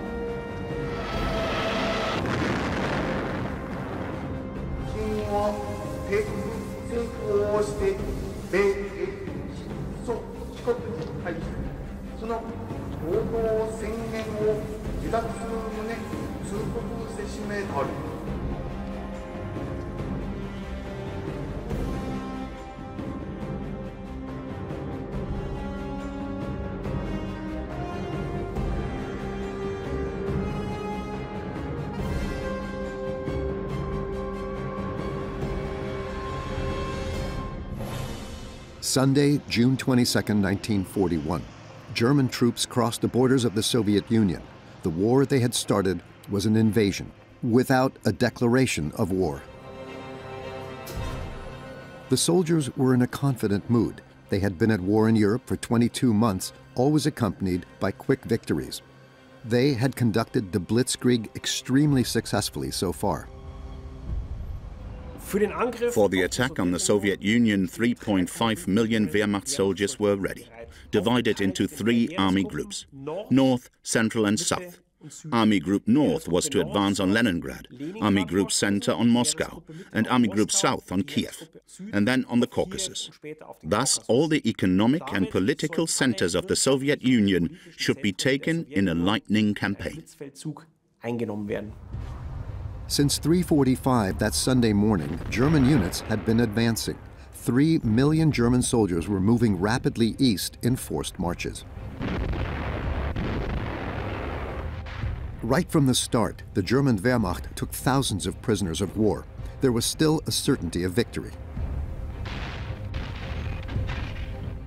Sunday, June 22, 1941. German troops crossed the borders of the Soviet Union. The war they had started was an invasion, without a declaration of war. The soldiers were in a confident mood. They had been at war in Europe for 22 months, always accompanied by quick victories. They had conducted the Blitzkrieg extremely successfully so far. For the attack on the Soviet Union, 3.5 million Wehrmacht soldiers were ready, divided into 3 army groups, North, Central and South. Army Group North was to advance on Leningrad, Army Group Center on Moscow, and Army Group South on Kiev, and then on the Caucasus. Thus, all the economic and political centers of the Soviet Union should be taken in a lightning campaign. Since 3:45 that Sunday morning, German units had been advancing. 3 million German soldiers were moving rapidly east in forced marches. Right from the start, the German Wehrmacht took thousands of prisoners of war. There was still a certainty of victory.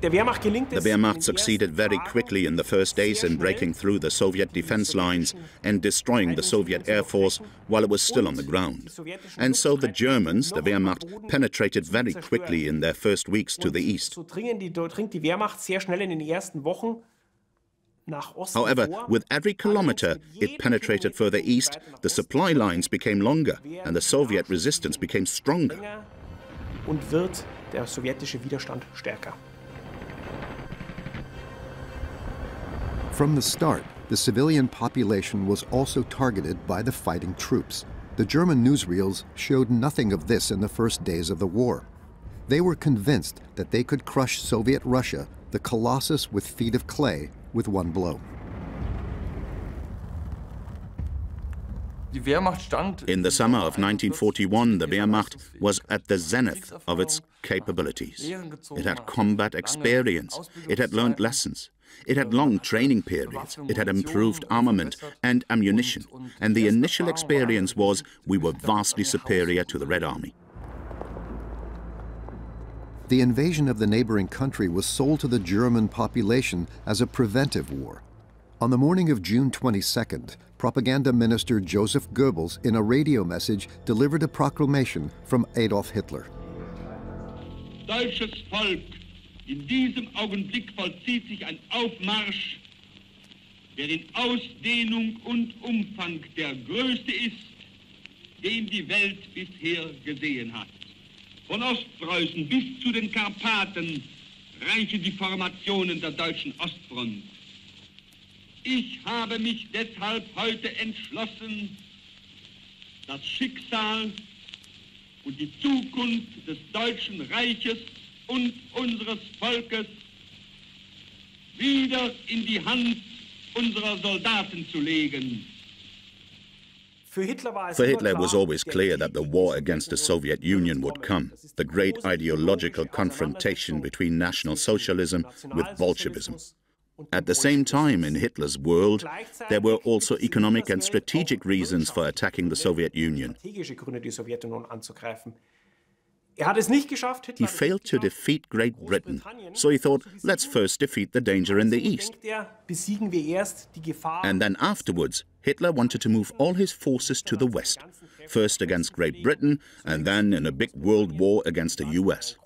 The Wehrmacht succeeded very quickly in the first days in breaking through the Soviet defense lines and destroying the Soviet Air Force while it was still on the ground. And so the Germans, the Wehrmacht, penetrated very quickly in their first weeks to the east. However, with every kilometer it penetrated further east, the supply lines became longer and the Soviet resistance became stronger. From the start, the civilian population was also targeted by the fighting troops. The German newsreels showed nothing of this in the first days of the war. They were convinced that they could crush Soviet Russia the colossus with feet of clay with one blow. In the summer of 1941, the Wehrmacht was at the zenith of its capabilities. It had combat experience, it had learned lessons, it had long training periods, it had improved armament and ammunition, and the initial experience was we were vastly superior to the Red Army. The invasion of the neighboring country was sold to the German population as a preventive war. On the morning of June 22nd, Propaganda Minister Joseph Goebbels, in a radio message, delivered a proclamation from Adolf Hitler. Deutsches Volk, in diesem Augenblick vollzieht sich ein Aufmarsch, der in Ausdehnung und Umfang der größte ist, den die Welt bisher gesehen hat. Von Ostpreußen bis zu den Karpaten reichen die Formationen der deutschen Ostfront. Ich habe mich deshalb heute entschlossen, das Schicksal und die Zukunft des Deutschen Reiches und unseres Volkes wieder in die Hand unserer Soldaten zu legen. For Hitler, it was always clear that the war against the Soviet Union would come, the great ideological confrontation between National Socialism with Bolshevism. At the same time, in Hitler's world, there were also economic and strategic reasons for attacking the Soviet Union. He failed to defeat Great Britain, so he thought, let's first defeat the danger in the east. And then afterwards, Hitler wanted to move all his forces to the west, first against Great Britain, and then in a big world war against the US.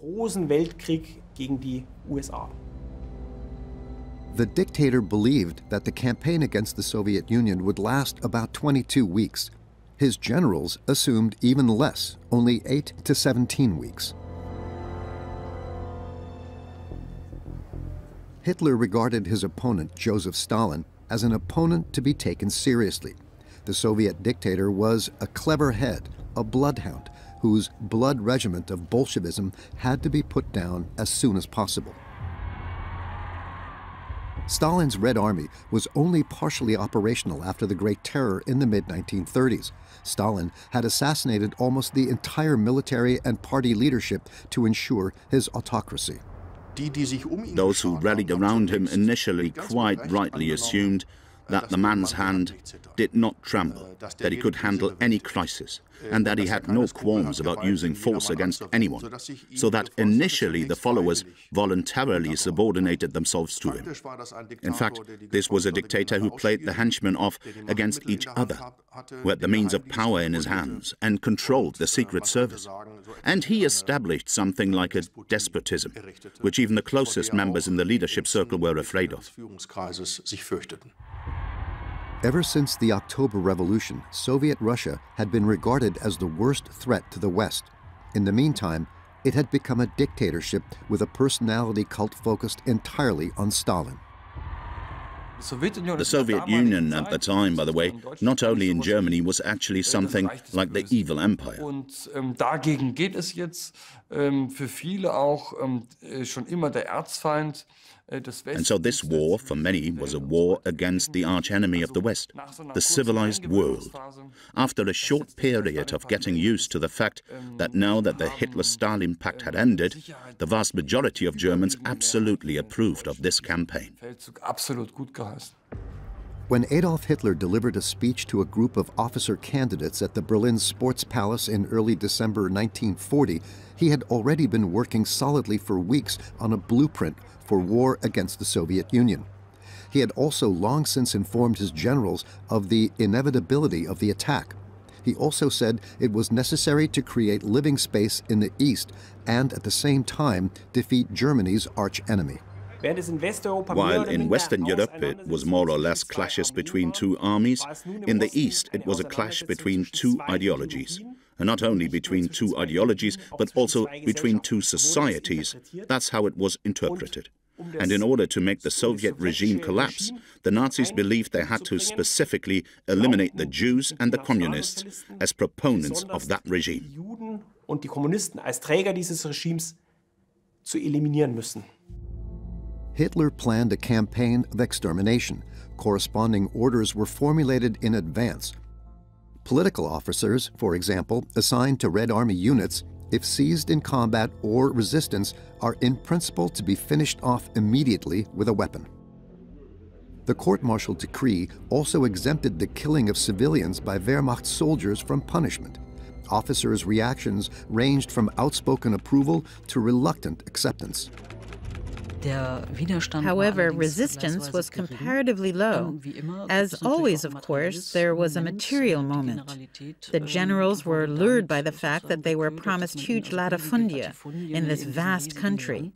The dictator believed that the campaign against the Soviet Union would last about 22 weeks. His generals assumed even less, only 8 to 17 weeks. Hitler regarded his opponent, Joseph Stalin, as an opponent to be taken seriously. The Soviet dictator was a clever head, a bloodhound, whose blood regiment of Bolshevism had to be put down as soon as possible. Stalin's Red Army was only partially operational after the Great Terror in the mid-1930s. Stalin had assassinated almost the entire military and party leadership to ensure his autocracy. Those who rallied around him initially quite rightly assumed that the man's hand did not tremble, that he could handle any crisis, and that he had no qualms about using force against anyone, so that initially the followers voluntarily subordinated themselves to him. In fact, this was a dictator who played the henchmen off against each other, who had the means of power in his hands and controlled the Secret Service. And he established something like a despotism, which even the closest members in the leadership circle were afraid of. Ever since the October Revolution, Soviet Russia had been regarded as the worst threat to the West. In the meantime, it had become a dictatorship with a personality cult focused entirely on Stalin. The Soviet Union at the time, by the way, not only in Germany, was actually something like the evil empire. Dagegen geht es jetzt für viele auch schon immer der Erzfeind. And so this war, for many, was a war against the archenemy of the West, the civilized world. After a short period of getting used to the fact that now that the Hitler-Stalin pact had ended, the vast majority of Germans absolutely approved of this campaign. When Adolf Hitler delivered a speech to a group of officer candidates at the Berlin Sports Palace in early December 1940, he had already been working solidly for weeks on a blueprint for war against the Soviet Union. He had also long since informed his generals of the inevitability of the attack. He also said it was necessary to create living space in the East and at the same time defeat Germany's arch-enemy. While in Western Europe it was more or less clashes between two armies, in the East it was a clash between two ideologies. And not only between two ideologies, but also between two societies. That's how it was interpreted. And in order to make the Soviet regime collapse, the Nazis believed they had to specifically eliminate the Jews and the communists as proponents of that regime. Hitler planned a campaign of extermination. Corresponding orders were formulated in advance. Political officers, for example, assigned to Red Army units, if seized in combat or resistance, are in principle to be finished off immediately with a weapon. The court-martial decree also exempted the killing of civilians by Wehrmacht soldiers from punishment. Officers' reactions ranged from outspoken approval to reluctant acceptance. However, resistance was comparatively low. As always, of course, there was a material moment. The generals were lured by the fact that they were promised huge latifundia in this vast country,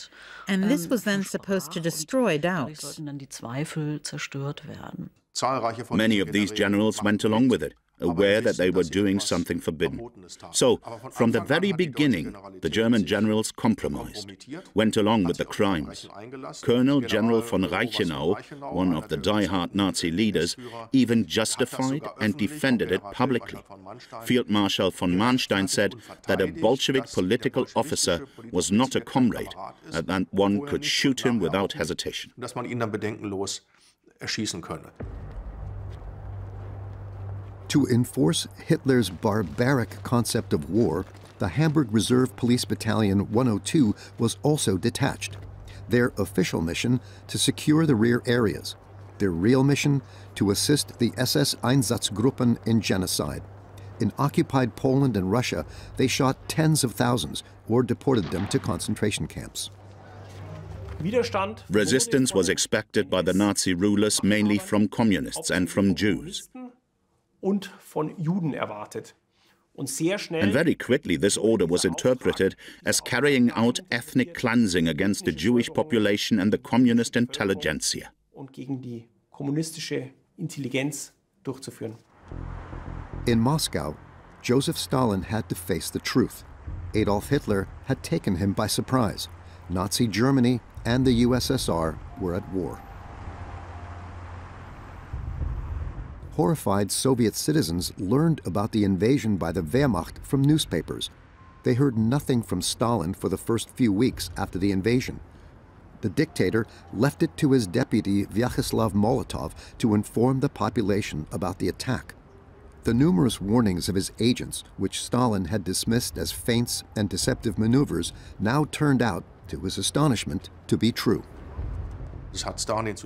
and this was then supposed to destroy doubts. Many of these generals went along with it, aware that they were doing something forbidden. So, from the very beginning, the German generals compromised, went along with the crimes. Colonel General von Reichenau, one of the die-hard Nazi leaders, even justified and defended it publicly. Field Marshal von Manstein said that a Bolshevik political officer was not a comrade, and that one could shoot him without hesitation. To enforce Hitler's barbaric concept of war, the Hamburg Reserve Police Battalion 102 was also detached. Their official mission to secure the rear areas. Their real mission to assist the SS Einsatzgruppen in genocide. In occupied Poland and Russia, they shot tens of thousands or deported them to concentration camps. Resistance was expected by the Nazi rulers mainly from communists and from Jews. Und von Juden erwartet. And very quickly this order was interpreted as carrying out ethnic cleansing against the Jewish population and the communist intelligentsia. Und gegen die kommunistische Intelligenz durchzuführen. In Moscow, Joseph Stalin had to face the truth. Adolf Hitler had taken him by surprise. Nazi Germany and the USSR were at war. Horrified Soviet citizens learned about the invasion by the Wehrmacht from newspapers. They heard nothing from Stalin for the first few weeks after the invasion. The dictator left it to his deputy Vyacheslav Molotov to inform the population about the attack. The numerous warnings of his agents, which Stalin had dismissed as feints and deceptive maneuvers, now turned out, to his astonishment, to be true.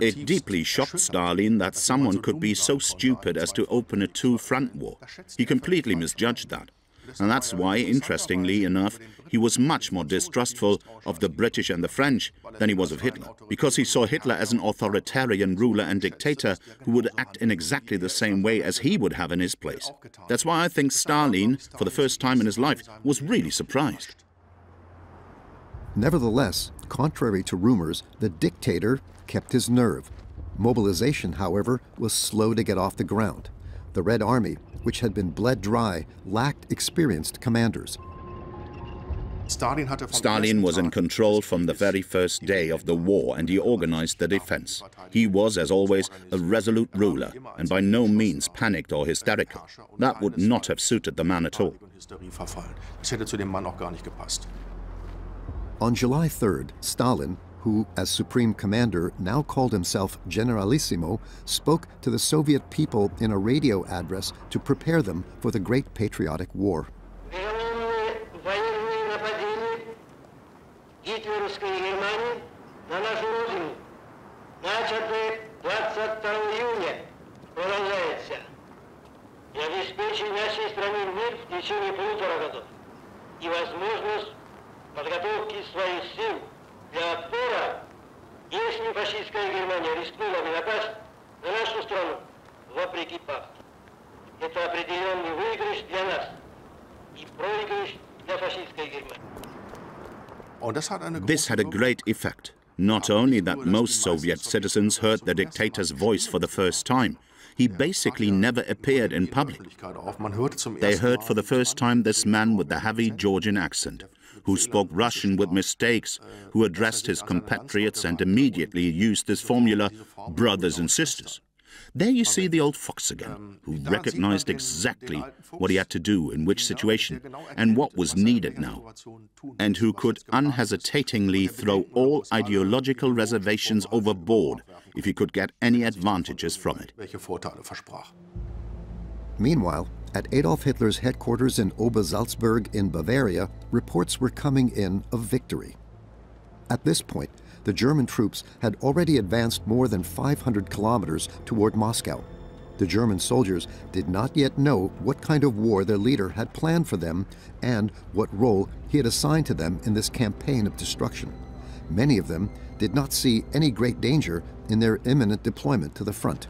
It deeply shocked Stalin that someone could be so stupid as to open a two-front war. He completely misjudged that. And that's why, interestingly enough, he was much more distrustful of the British and the French than he was of Hitler, because he saw Hitler as an authoritarian ruler and dictator who would act in exactly the same way as he would have in his place. That's why I think Stalin, for the first time in his life, was really surprised. Nevertheless, contrary to rumors, the dictator kept his nerve. Mobilization, however, was slow to get off the ground. The Red Army, which had been bled dry, lacked experienced commanders. Stalin was in control from the very first day of the war, and he organized the defense. He was, as always, a resolute ruler, and by no means panicked or hysterical. That would not have suited the man at all. On July 3rd, Stalin, who, as Supreme Commander, now called himself Generalissimo, spoke to the Soviet people in a radio address to prepare them for the Great Patriotic War. Подготовки своих сил для отпора, если фашистская Германия рискнула не напасть на нашу страну, вопреки пакту. Это определенный выигрыш для нас и проигрыш для фашистской Германии. This had a great effect. Not only that most Soviet citizens heard the dictator's voice for the first time, he basically never appeared in public. They heard for the first time this man with the heavy Georgian accent, who spoke Russian with mistakes, who addressed his compatriots and immediately used this formula, brothers and sisters. There you see the old fox again, who recognized exactly what he had to do in which situation and what was needed now, and who could unhesitatingly throw all ideological reservations overboard if he could get any advantages from it. Meanwhile, at Adolf Hitler's headquarters in Obersalzberg in Bavaria, reports were coming in of victory. At this point, the German troops had already advanced more than 500 kilometers toward Moscow. The German soldiers did not yet know what kind of war their leader had planned for them and what role he had assigned to them in this campaign of destruction. Many of them did not see any great danger in their imminent deployment to the front.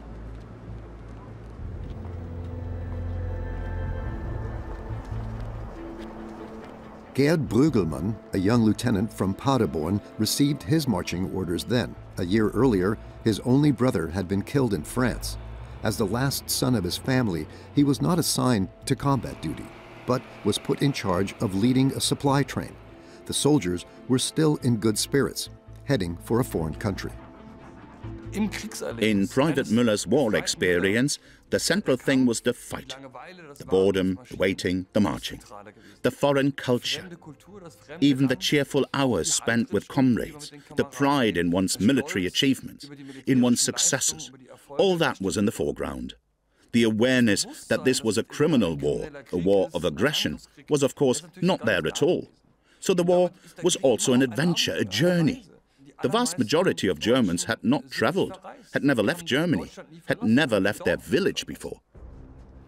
Gerd Brügelmann, a young lieutenant from Paderborn, received his marching orders then. A year earlier, his only brother had been killed in France. As the last son of his family, he was not assigned to combat duty, but was put in charge of leading a supply train. The soldiers were still in good spirits, heading for a foreign country. In Private Müller's war experience, the central thing was the fight. The boredom, the waiting, the marching. The foreign culture. Even the cheerful hours spent with comrades. The pride in one's military achievements, in one's successes. All that was in the foreground. The awareness that this was a criminal war, a war of aggression, was of course not there at all. So the war was also an adventure, a journey. The vast majority of Germans had not traveled, had never left Germany, had never left their village before.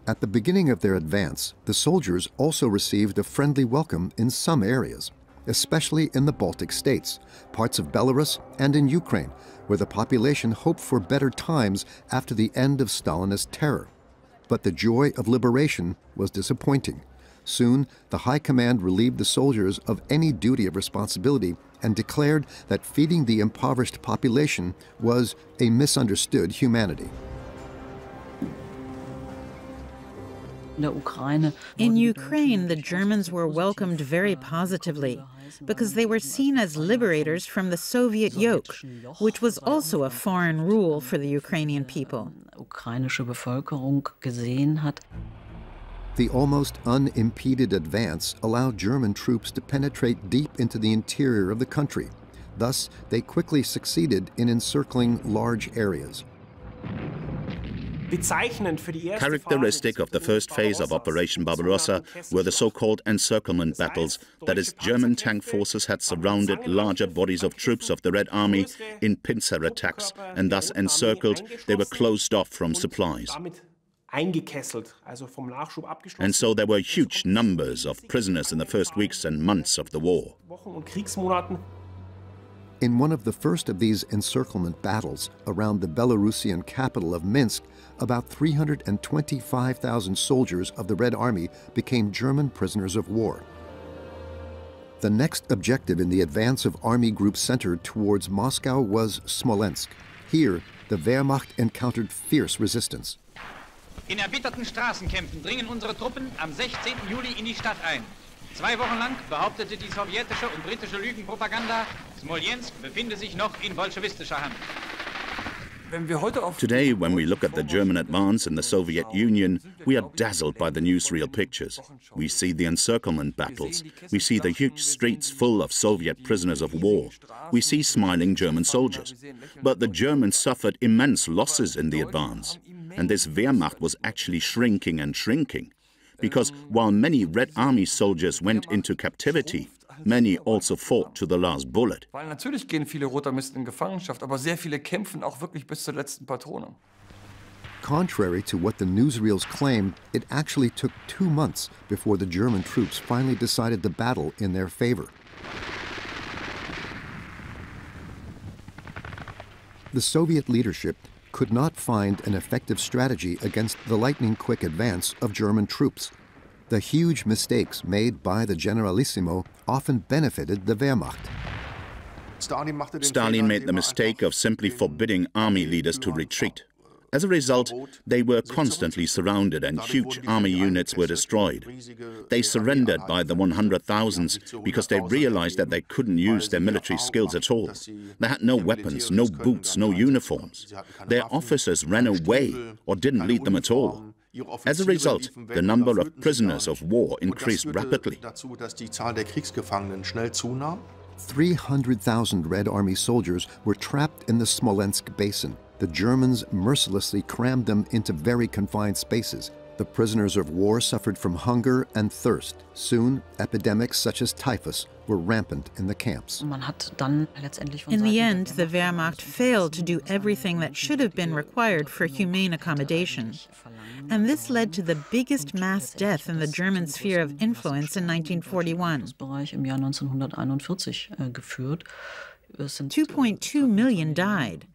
At the beginning of their advance, the soldiers also received a friendly welcome in some areas, especially in the Baltic states, parts of Belarus, and in Ukraine, where the population hoped for better times after the end of Stalinist terror. But the joy of liberation was disappointing. Soon, the High Command relieved the soldiers of any duty of responsibility and declared that feeding the impoverished population was a misunderstood humanity. In Ukraine, the Germans were welcomed very positively because they were seen as liberators from the Soviet yoke, which was also a foreign rule for the Ukrainian people. The almost unimpeded advance allowed German troops to penetrate deep into the interior of the country. Thus, they quickly succeeded in encircling large areas. Characteristic of the first phase of Operation Barbarossa were the so-called encirclement battles, that is, German tank forces had surrounded larger bodies of troops of the Red Army in pincer attacks, and thus encircled, they were closed off from supplies. And so there were huge numbers of prisoners in the first weeks and months of the war. In one of the first of these encirclement battles around the Belarusian capital of Minsk, about 325,000 soldiers of the Red Army became German prisoners of war. The next objective in the advance of army groups centered towards Moscow was Smolensk. Here, the Wehrmacht encountered fierce resistance. In erbitterten Straßenkämpfen dringen unsere Truppen am 16. Juli in die Stadt ein. 2 Wochen lang behauptete die sowjetische und britische Lügenpropaganda, Smolensk befinde sich noch in bolschewistischer Hand. Today, when we look at the German advance in the Soviet Union, we are dazzled by the newsreel pictures. We see the encirclement battles. We see the huge streets full of Soviet prisoners of war. We see smiling German soldiers. But the Germans suffered immense losses in the advance. And this Wehrmacht was actually shrinking and shrinking. Because while many Red Army soldiers went into captivity, many also fought to the last bullet. Weil natürlich gehen viele Rotarmisten in Gefangenschaft, aber sehr viele kämpfen auch wirklich bis zur letzten Patrone. Contrary to what the newsreels claimed, it actually took 2 months before the German troops finally decided the battle in their favor. The Soviet leadership could not find an effective strategy against the lightning-quick advance of German troops. The huge mistakes made by the Generalissimo often benefited the Wehrmacht. Stalin made the mistake of simply forbidding army leaders to retreat. As a result, they were constantly surrounded and huge army units were destroyed. They surrendered by the 100,000s because they realized that they couldn't use their military skills at all. They had no weapons, no boots, no uniforms. Their officers ran away or didn't lead them at all. As a result, the number of prisoners of war increased rapidly. 300,000 Red Army soldiers were trapped in the Smolensk basin. The Germans mercilessly crammed them into very confined spaces. The prisoners of war suffered from hunger and thirst. Soon, epidemics such as typhus were rampant in the camps. In the end, the Wehrmacht failed to do everything that should have been required for humane accommodation. And this led to the biggest mass death in the German sphere of influence in 1941. 2.2 million died,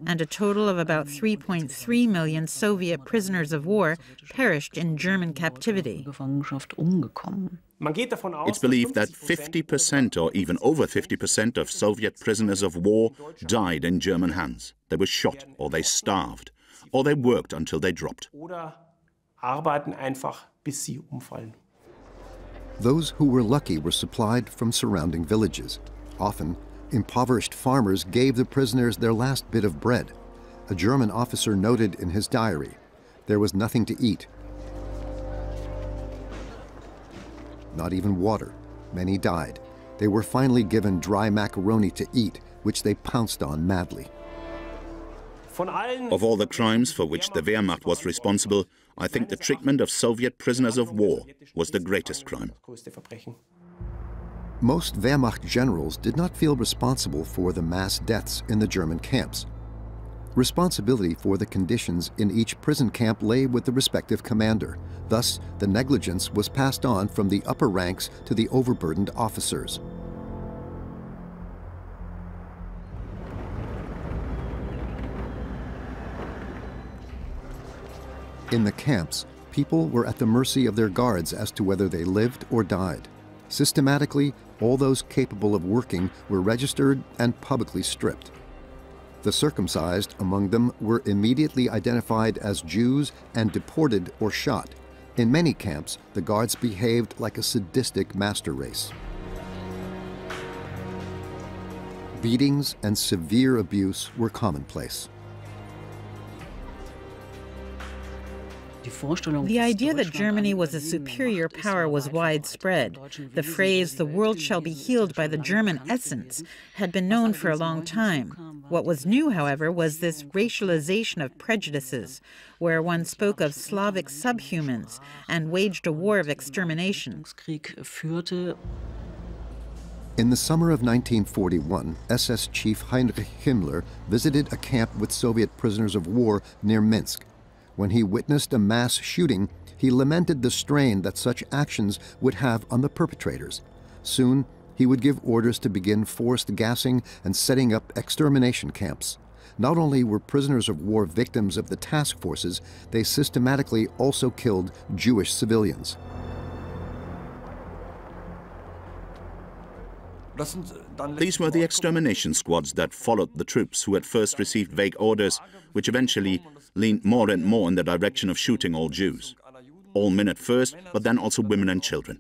and a total of about 3.3 million Soviet prisoners of war perished in German captivity. It's believed that 50% or even over 50% of Soviet prisoners of war died in German hands. They were shot, or they starved, or they worked until they dropped. Those who were lucky were supplied from surrounding villages. Often, impoverished farmers gave the prisoners their last bit of bread. A German officer noted in his diary, there was nothing to eat. Not even water. Many died. They were finally given dry macaroni to eat, which they pounced on madly. Of all the crimes for which the Wehrmacht was responsible, I think the treatment of Soviet prisoners of war was the greatest crime. Most Wehrmacht generals did not feel responsible for the mass deaths in the German camps. Responsibility for the conditions in each prison camp lay with the respective commander. Thus, the negligence was passed on from the upper ranks to the overburdened officers. In the camps, people were at the mercy of their guards as to whether they lived or died. Systematically, all those capable of working were registered and publicly stripped. The circumcised among them were immediately identified as Jews and deported or shot. In many camps, the guards behaved like a sadistic master race. Beatings and severe abuse were commonplace. The idea that Germany was a superior power was widespread. The phrase, "the world shall be healed by the German essence," had been known for a long time. What was new, however, was this racialization of prejudices, where one spoke of Slavic subhumans and waged a war of extermination. In the summer of 1941, SS Chief Heinrich Himmler visited a camp with Soviet prisoners of war near Minsk. When he witnessed a mass shooting, he lamented the strain that such actions would have on the perpetrators. Soon, he would give orders to begin forced gassing and setting up extermination camps. Not only were prisoners of war victims of the task forces, they systematically also killed Jewish civilians. These were the extermination squads that followed the troops who at first received vague orders, which eventually leaned more and more in the direction of shooting all Jews. All men at first, but then also women and children.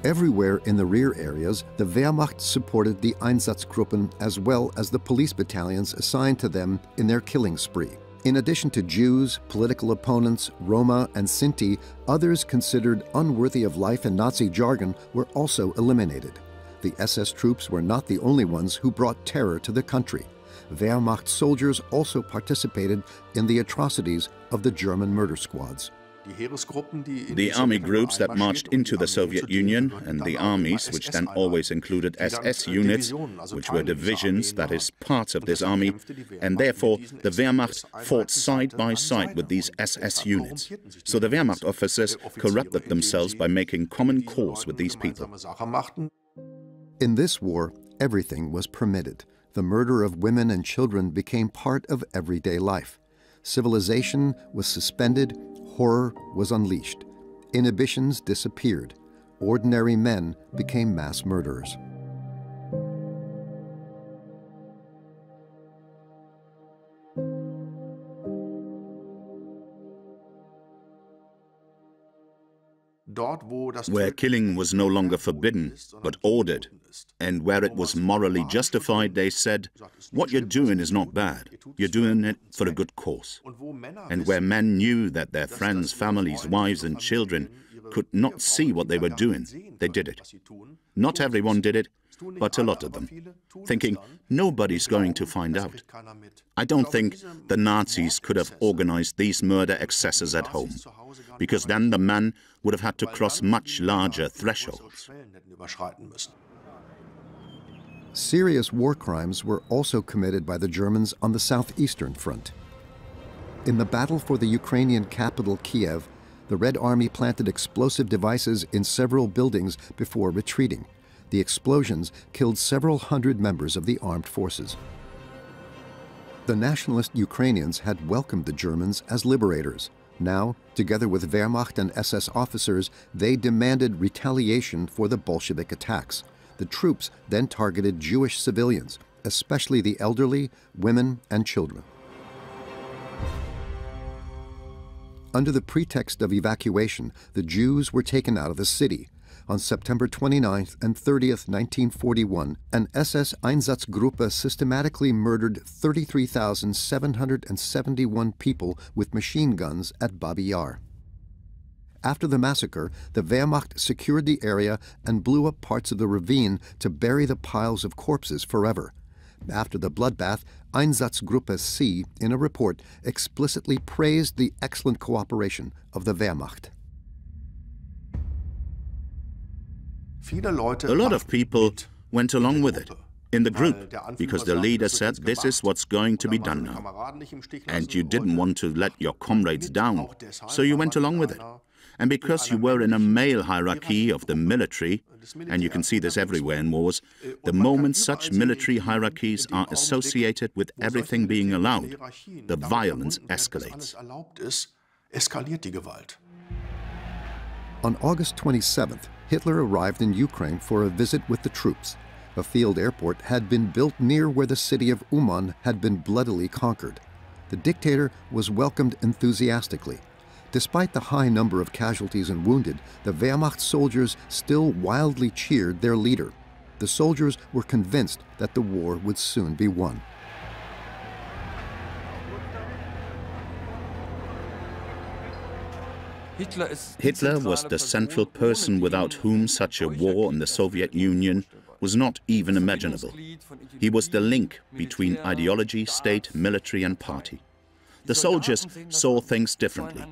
Everywhere in the rear areas, the Wehrmacht supported the Einsatzgruppen as well as the police battalions assigned to them in their killing spree. In addition to Jews, political opponents, Roma, and Sinti, others considered unworthy of life in Nazi jargon were also eliminated. The SS troops were not the only ones who brought terror to the country. Wehrmacht soldiers also participated in the atrocities of the German murder squads. The army groups that marched into the Soviet Union and the armies, which then always included SS units, which were divisions, that is, parts of this army, and therefore the Wehrmacht fought side by side with these SS units. So the Wehrmacht officers corrupted themselves by making common cause with these people. In this war, everything was permitted. The murder of women and children became part of everyday life. Civilization was suspended, horror was unleashed. Inhibitions disappeared. Ordinary men became mass murderers. where killing was no longer forbidden, but ordered, and where it was morally justified, they said, what you're doing is not bad, you're doing it for a good cause. And where men knew that their friends, families, wives and children could not see what they were doing, they did it. Not everyone did it, but a lot of them, thinking nobody's going to find out. I don't think the Nazis could have organized these murder excesses at home, because then the man would have had to cross much larger thresholds. Serious war crimes were also committed by the Germans on the southeastern front. In the battle for the Ukrainian capital, Kiev, the Red Army planted explosive devices in several buildings before retreating. The explosions killed several hundred members of the armed forces. The nationalist Ukrainians had welcomed the Germans as liberators. Now, together with Wehrmacht and SS officers, they demanded retaliation for the Bolshevik attacks. The troops then targeted Jewish civilians, especially the elderly, women, and children. Under the pretext of evacuation, the Jews were taken out of the city. On September 29th and 30th, 1941, an SS Einsatzgruppe systematically murdered 33,771 people with machine guns at Babi Yar. After the massacre, the Wehrmacht secured the area and blew up parts of the ravine to bury the piles of corpses forever. After the bloodbath, Einsatzgruppe C, in a report, explicitly praised the excellent cooperation of the Wehrmacht. A lot of people went along with it, in the group, because the leader said this is what's going to be done now. And you didn't want to let your comrades down, so you went along with it. And because you were in a male hierarchy of the military, and you can see this everywhere in wars, the moment such military hierarchies are associated with everything being allowed, the violence escalates. On August 27th, Hitler arrived in Ukraine for a visit with the troops. A field airport had been built near where the city of Uman had been bloodily conquered. The dictator was welcomed enthusiastically. Despite the high number of casualties and wounded, the Wehrmacht soldiers still wildly cheered their leader. The soldiers were convinced that the war would soon be won. Hitler was the central person without whom such a war in the Soviet Union was not even imaginable. He was the link between ideology, state, military and party. The soldiers saw things differently,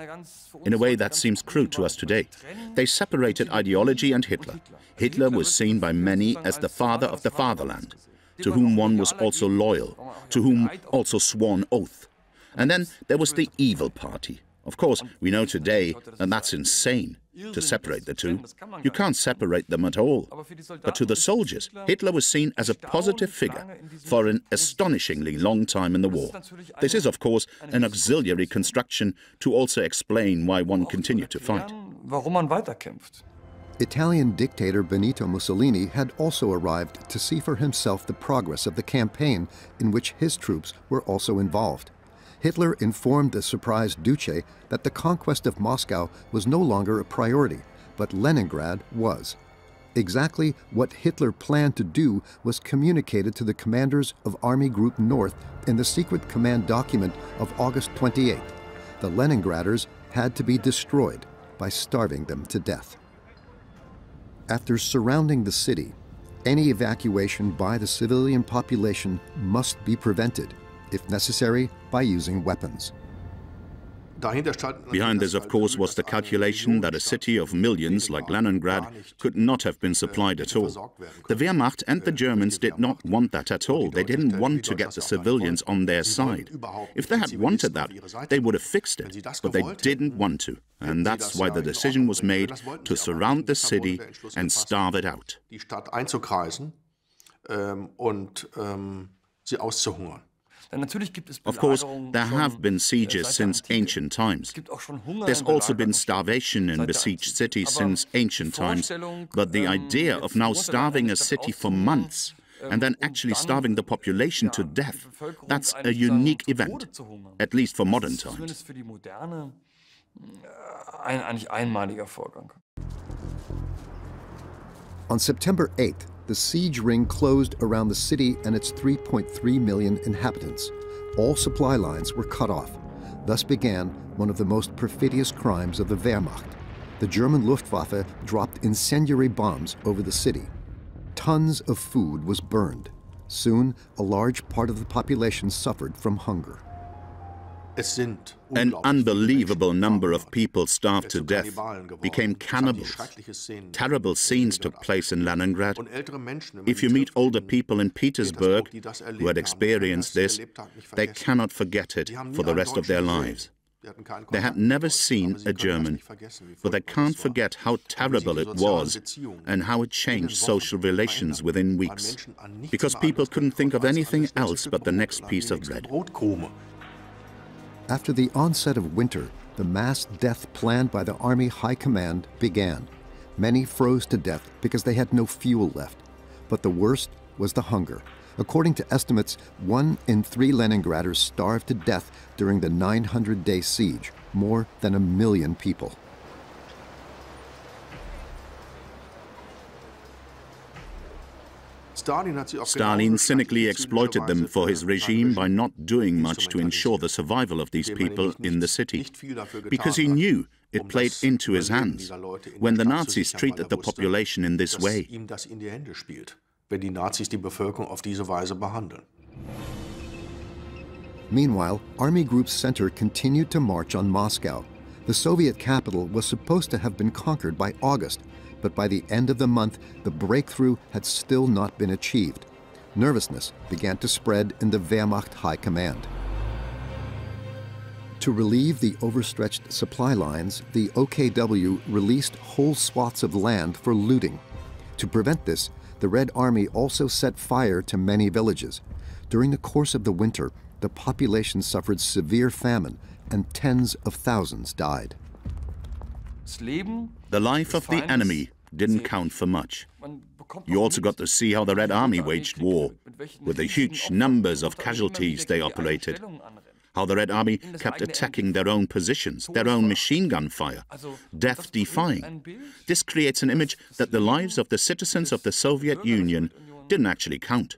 in a way that seems crude to us today. They separated ideology and Hitler. Hitler was seen by many as the father of the fatherland, to whom one was also loyal, to whom also swore an oath. And then there was the evil party. Of course, we know today that that's insane, to separate the two. You can't separate them at all. But to the soldiers, Hitler was seen as a positive figure for an astonishingly long time in the war. This is, of course, an auxiliary construction to also explain why one continued to fight. Italian dictator Benito Mussolini had also arrived to see for himself the progress of the campaign in which his troops were also involved. Hitler informed the surprised Duce that the conquest of Moscow was no longer a priority, but Leningrad was. Exactly what Hitler planned to do was communicated to the commanders of Army Group North in the secret command document of August 28th. The Leningraders had to be destroyed by starving them to death. After surrounding the city, any evacuation by the civilian population must be prevented, if necessary, by using weapons. Behind this, of course, was the calculation that a city of millions like Leningrad could not have been supplied at all. The Wehrmacht and the Germans did not want that at all. They didn't want to get the civilians on their side. If they had wanted that, they would have fixed it, but they didn't want to. And that's why the decision was made to surround the city and starve it out. Of course, there have been sieges since ancient times. There's also been starvation in besieged cities since ancient times, but the idea of now starving a city for months and then actually starving the population to death, that's a unique event, at least for modern times. On September 8th, the siege ring closed around the city and its 3.3 million inhabitants. All supply lines were cut off. Thus began one of the most perfidious crimes of the Wehrmacht. The German Luftwaffe dropped incendiary bombs over the city. Tons of food was burned. Soon, a large part of the population suffered from hunger. An unbelievable number of people starved to death, became cannibals. Terrible scenes took place in Leningrad. If you meet older people in Petersburg who had experienced this, they cannot forget it for the rest of their lives. They had never seen a German, but they can't forget how terrible it was and how it changed social relations within weeks, because people couldn't think of anything else but the next piece of bread. After the onset of winter, the mass death planned by the Army High Command began. Many froze to death because they had no fuel left. But the worst was the hunger. According to estimates, 1 in 3 Leningraders starved to death during the 900-day siege, more than 1 million people. Stalin cynically exploited them for his regime by not doing much to ensure the survival of these people in the city, because he knew it played into his hands when the Nazis treated the population in this way. Meanwhile, Army Group Center continued to march on Moscow. The Soviet capital was supposed to have been conquered by August, but by the end of the month, the breakthrough had still not been achieved. Nervousness began to spread in the Wehrmacht High Command. To relieve the overstretched supply lines, the OKW released whole swaths of land for looting. To prevent this, the Red Army also set fire to many villages. During the course of the winter, the population suffered severe famine and tens of thousands died. The life of the enemy didn't count for much. You also got to see how the Red Army waged war, with the huge numbers of casualties they operated. How the Red Army kept attacking their own positions, their own machine gun fire, death-defying. This creates an image that the lives of the citizens of the Soviet Union didn't actually count.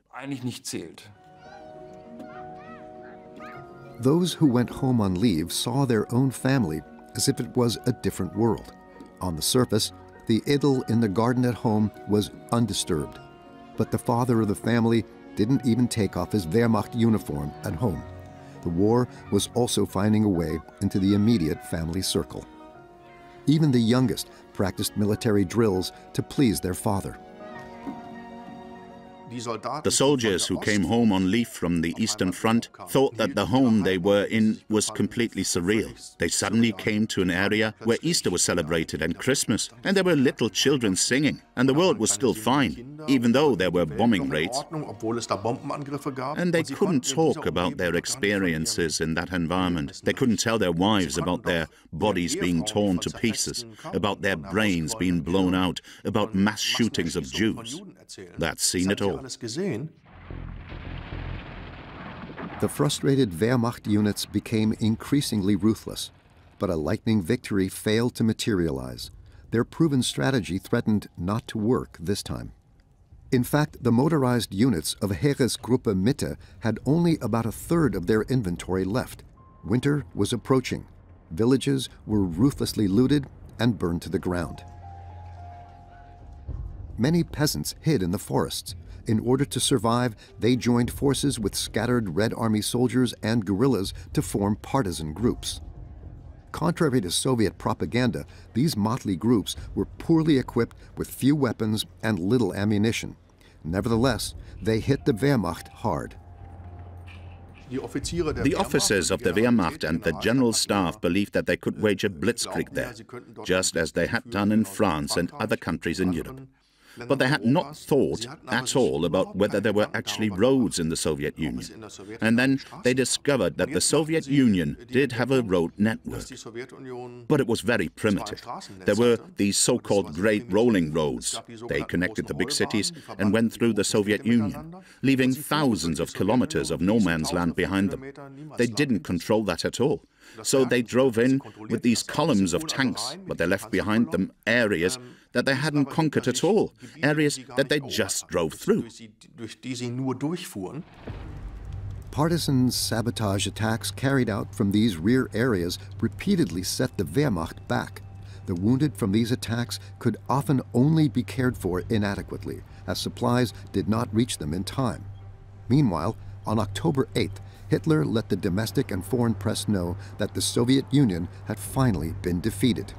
Those who went home on leave saw their own family as if it was a different world. On the surface, the idyll in the garden at home was undisturbed. But the father of the family didn't even take off his Wehrmacht uniform at home. The war was also finding a way into the immediate family circle. Even the youngest practiced military drills to please their father. The soldiers who came home on leave from the Eastern Front thought that the home they were in was completely surreal. They suddenly came to an area where Easter was celebrated and Christmas, and there were little children singing, and the world was still fine, even though there were bombing raids. And they couldn't talk about their experiences in that environment. They couldn't tell their wives about their bodies being torn to pieces, about their brains being blown out, about mass shootings of Jews. That's seen it all. The frustrated Wehrmacht units became increasingly ruthless, but a lightning victory failed to materialize. Their proven strategy threatened not to work this time. In fact, the motorized units of Heeresgruppe Mitte had only about a third of their inventory left. Winter was approaching. Villages were ruthlessly looted and burned to the ground. Many peasants hid in the forests. In order to survive, they joined forces with scattered Red Army soldiers and guerrillas to form partisan groups. Contrary to Soviet propaganda, these motley groups were poorly equipped with few weapons and little ammunition. Nevertheless, they hit the Wehrmacht hard. The officers of the Wehrmacht and the General Staff believed that they could wage a blitzkrieg there, just as they had done in France and other countries in Europe. But they had not thought at all about whether there were actually roads in the Soviet Union. And then they discovered that the Soviet Union did have a road network. But it was very primitive. There were these so-called Great Rolling Roads. They connected the big cities and went through the Soviet Union, leaving thousands of kilometers of no man's land behind them. They didn't control that at all. So they drove in with these columns of tanks, but they left behind them areas that they hadn't conquered at all, areas that they just drove through. Partisan sabotage attacks carried out from these rear areas repeatedly set the Wehrmacht back. The wounded from these attacks could often only be cared for inadequately, as supplies did not reach them in time. Meanwhile, on October 8th, Hitler let the domestic and foreign press know that the Soviet Union had finally been defeated.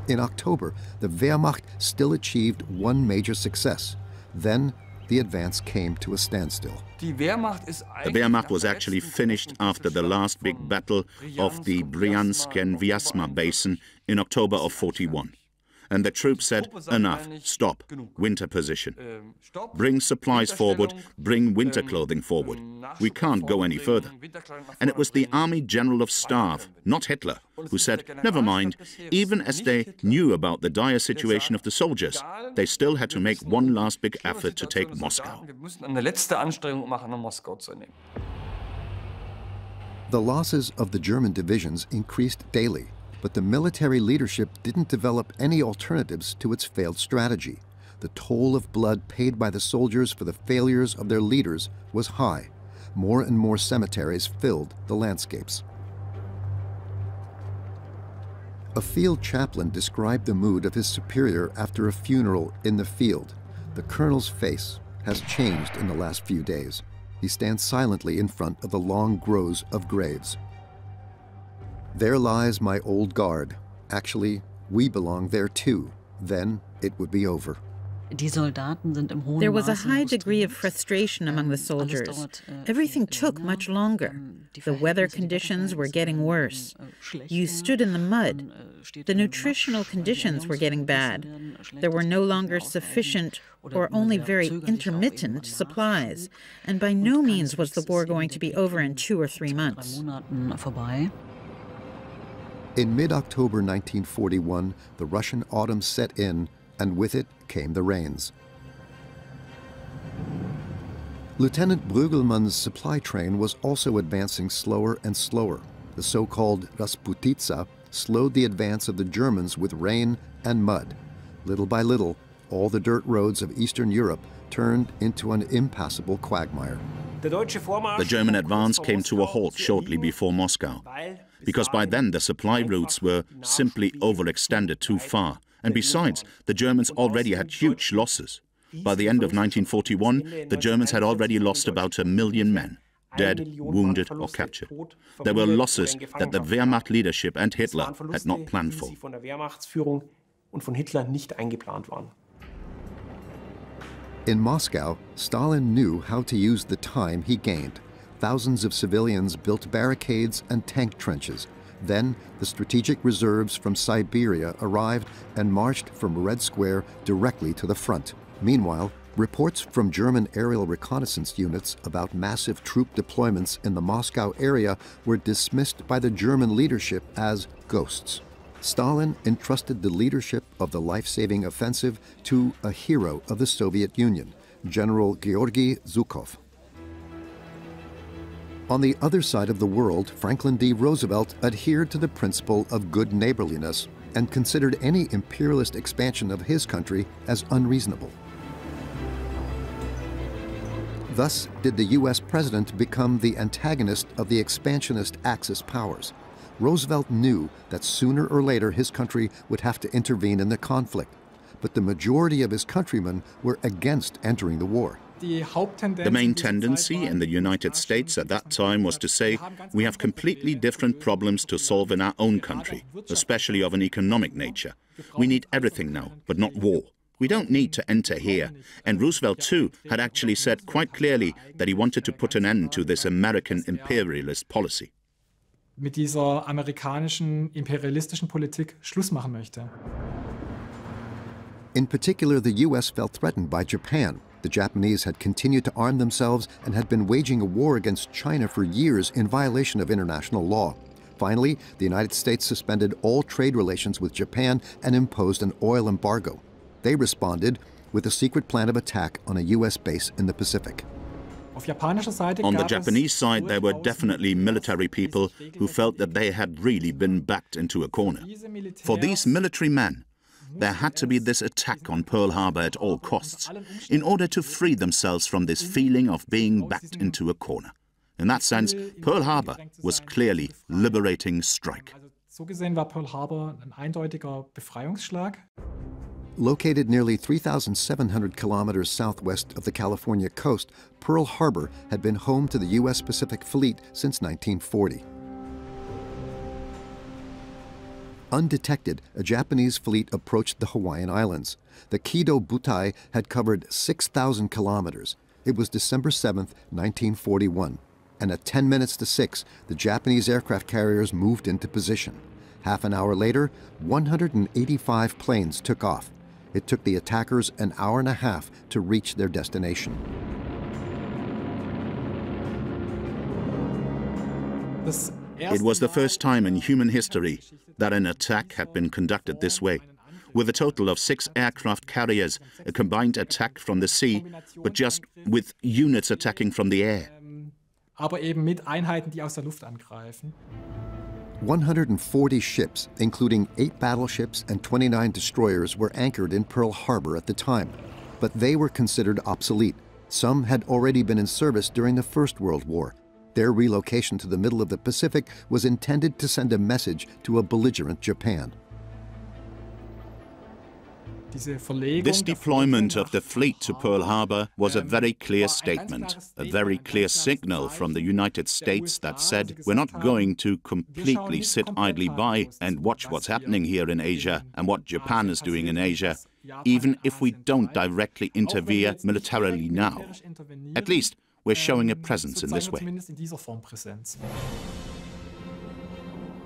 In October, the Wehrmacht still achieved one major success. Then, the advance came to a standstill. The Wehrmacht was actually finished after the last big battle of the Bryansk and Vyazma basin in October of 41. And the troops said, enough, stop, winter position. Bring supplies forward, bring winter clothing forward. We can't go any further. And it was the Army General of Staff, not Hitler, who said, never mind, even as they knew about the dire situation of the soldiers, they still had to make one last big effort to take Moscow. The losses of the German divisions increased daily, but the military leadership didn't develop any alternatives to its failed strategy. The toll of blood paid by the soldiers for the failures of their leaders was high. More and more cemeteries filled the landscapes. A field chaplain described the mood of his superior after a funeral in the field. The colonel's face has changed in the last few days. He stands silently in front of the long rows of graves. There lies my old guard. Actually, we belong there too. Then it would be over. There was a high degree of frustration among the soldiers. Everything took much longer. The weather conditions were getting worse. You stood in the mud. The nutritional conditions were getting bad. There were no longer sufficient or only very intermittent supplies. And by no means was the war going to be over in 2 or 3 months. In mid-October 1941, the Russian autumn set in, and with it came the rains. Lieutenant Brügelmann's supply train was also advancing slower and slower. The so-called Rasputitsa slowed the advance of the Germans with rain and mud. Little by little, all the dirt roads of Eastern Europe turned into an impassable quagmire. The German advance came to a halt shortly before Moscow, because by then the supply routes were simply overextended too far, and besides, the Germans already had huge losses. By the end of 1941, the Germans had already lost about 1 million men, dead, wounded or captured. There were losses that the Wehrmacht leadership and Hitler had not planned for. In Moscow, Stalin knew how to use the time he gained. Thousands of civilians built barricades and tank trenches. Then, the strategic reserves from Siberia arrived and marched from Red Square directly to the front. Meanwhile, reports from German aerial reconnaissance units about massive troop deployments in the Moscow area were dismissed by the German leadership as ghosts. Stalin entrusted the leadership of the life-saving offensive to a hero of the Soviet Union, General Georgy Zhukov. On the other side of the world, Franklin D. Roosevelt adhered to the principle of good neighborliness and considered any imperialist expansion of his country as unreasonable. Thus did the U.S. president become the antagonist of the expansionist Axis powers. Roosevelt knew that sooner or later his country would have to intervene in the conflict, but the majority of his countrymen were against entering the war. The main tendency in the United States at that time was to say, we have completely different problems to solve in our own country, especially of an economic nature. We need everything now, but not war. We don't need to enter here. And Roosevelt, too, had actually said quite clearly that he wanted to put an end to this American imperialist policy. Mit dieser amerikanischen imperialistischen Politik Schluss machen möchte. In particular, the U.S. felt threatened by Japan. The Japanese had continued to arm themselves and had been waging a war against China for years in violation of international law. Finally, the United States suspended all trade relations with Japan and imposed an oil embargo. They responded with a secret plan of attack on a U.S. base in the Pacific. On the Japanese side, there were definitely military people who felt that they had really been backed into a corner. For these military men, there had to be this attack on Pearl Harbor at all costs in order to free themselves from this feeling of being backed into a corner. In that sense, Pearl Harbor was clearly liberating strike. So gesehen war Pearl Harbor ein eindeutiger Befreiungsschlag. Located nearly 3,700 kilometers southwest of the California coast, Pearl Harbor had been home to the U.S. Pacific Fleet since 1940. Undetected, a Japanese fleet approached the Hawaiian Islands. The Kido Butai had covered 6,000 kilometers. It was December 7, 1941. And at 10 minutes to 6, the Japanese aircraft carriers moved into position. Half an hour later, 185 planes took off. It took the attackers an hour and a half to reach their destination. It was the first time in human history that an attack had been conducted this way, with a total of 6 aircraft carriers, a combined attack from the sea, but just with units attacking from the air. Aber eben mit Einheiten, die aus der Luft angreifen. 140 ships, including 8 battleships and 29 destroyers, were anchored in Pearl Harbor at the time, but they were considered obsolete. Some had already been in service during the First World War. Their relocation to the middle of the Pacific was intended to send a message to a belligerent Japan. This deployment of the fleet to Pearl Harbor was a very clear statement, a very clear signal from the United States that said, we're not going to completely sit idly by and watch what's happening here in Asia and what Japan is doing in Asia, even if we don't directly intervene militarily now. At least, we're showing a presence in this way.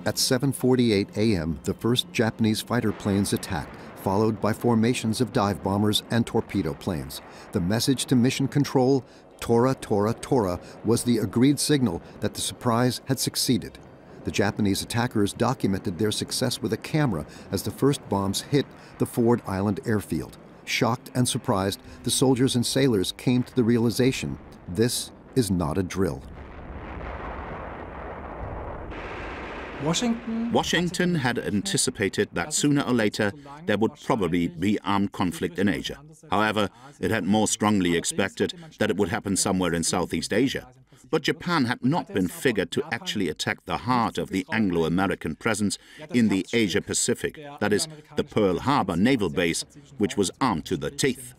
At 7:48 a.m., the first Japanese fighter planes attacked, followed by formations of dive bombers and torpedo planes. The message to Mission Control, Tora, Tora, Tora, was the agreed signal that the surprise had succeeded. The Japanese attackers documented their success with a camera as the first bombs hit the Ford Island airfield. Shocked and surprised, the soldiers and sailors came to the realization, this is not a drill. Washington had anticipated that sooner or later there would probably be armed conflict in Asia. However, it had more strongly expected that it would happen somewhere in Southeast Asia. But Japan had not been figured to actually attack the heart of the Anglo-American presence in the Asia-Pacific, that is, the Pearl Harbor naval base, which was armed to the teeth.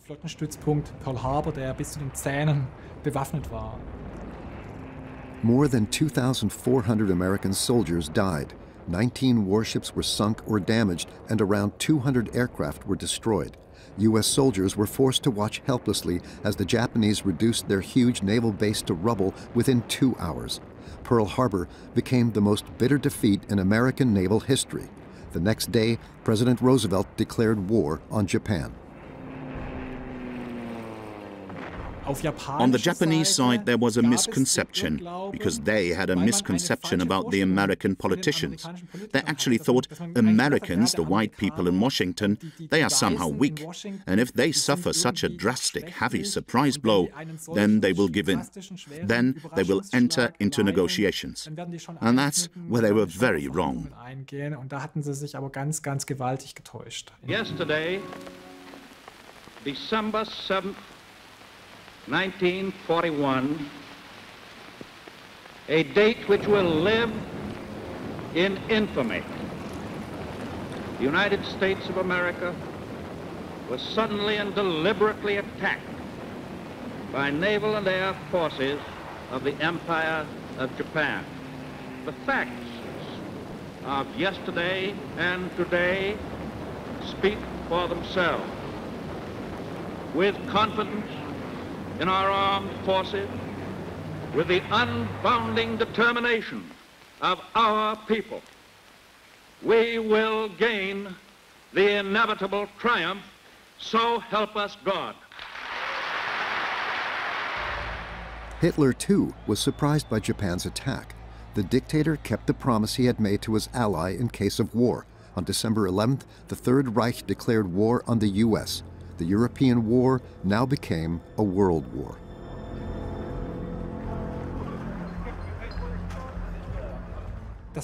More than 2,400 American soldiers died. 19 warships were sunk or damaged, and around 200 aircraft were destroyed. U.S. soldiers were forced to watch helplessly as the Japanese reduced their huge naval base to rubble within 2 hours. Pearl Harbor became the most bitter defeat in American naval history. The next day, President Roosevelt declared war on Japan. On the Japanese side, there was a misconception, because they had a misconception about the American politicians. They actually thought Americans, the white people in Washington, they are somehow weak, and if they suffer such a drastic, heavy surprise blow, then they will give in. Then they will enter into negotiations. And that's where they were very wrong. Yesterday, December 7th, 1941, a date which will live in infamy. The United States of America was suddenly and deliberately attacked by naval and air forces of the Empire of Japan. The facts of yesterday and today speak for themselves. With confidence in our armed forces, with the unbounding determination of our people, we will gain the inevitable triumph, so help us God. Hitler, too, was surprised by Japan's attack. The dictator kept the promise he had made to his ally in case of war. On December 11th, the Third Reich declared war on the U.S. The European war now became a world war.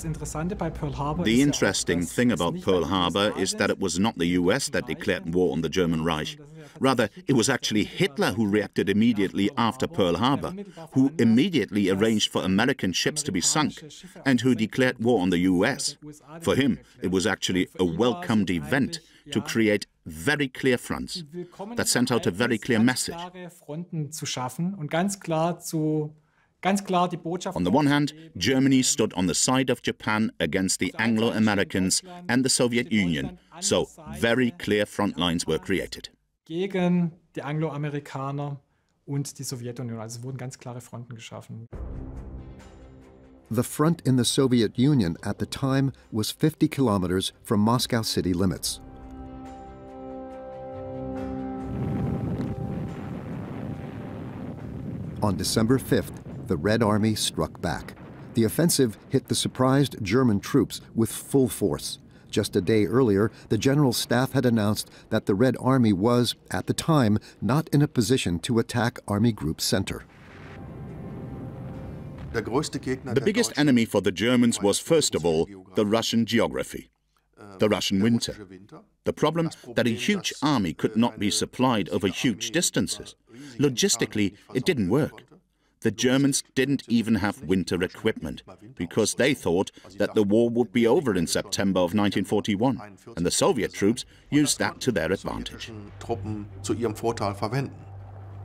The interesting thing about Pearl Harbor is that it was not the US that declared war on the German Reich. Rather, it was actually Hitler who reacted immediately after Pearl Harbor, who immediately arranged for American ships to be sunk, and who declared war on the US. For him, it was actually a welcomed event to create very clear fronts that sent out a very clear message. On the one hand, Germany stood on the side of Japan against the Anglo-Americans and the Soviet Union, so very clear front lines were created. Gegen die Anglo-Amerikaner und die Sowjetunion. Also wurden ganz klare Fronten geschaffen. The front in the Soviet Union at the time was 50 kilometers from Moscow city limits. On December 5th, the Red Army struck back. The offensive hit the surprised German troops with full force. Just a day earlier, the General Staff had announced that the Red Army was, at the time, not in a position to attack Army Group Center. The biggest enemy for the Germans was, first of all, the Russian geography, the Russian winter. The problem that a huge army could not be supplied over huge distances. Logistically, it didn't work. The Germans didn't even have winter equipment, because they thought that the war would be over in September of 1941, and the Soviet troops used that to their advantage.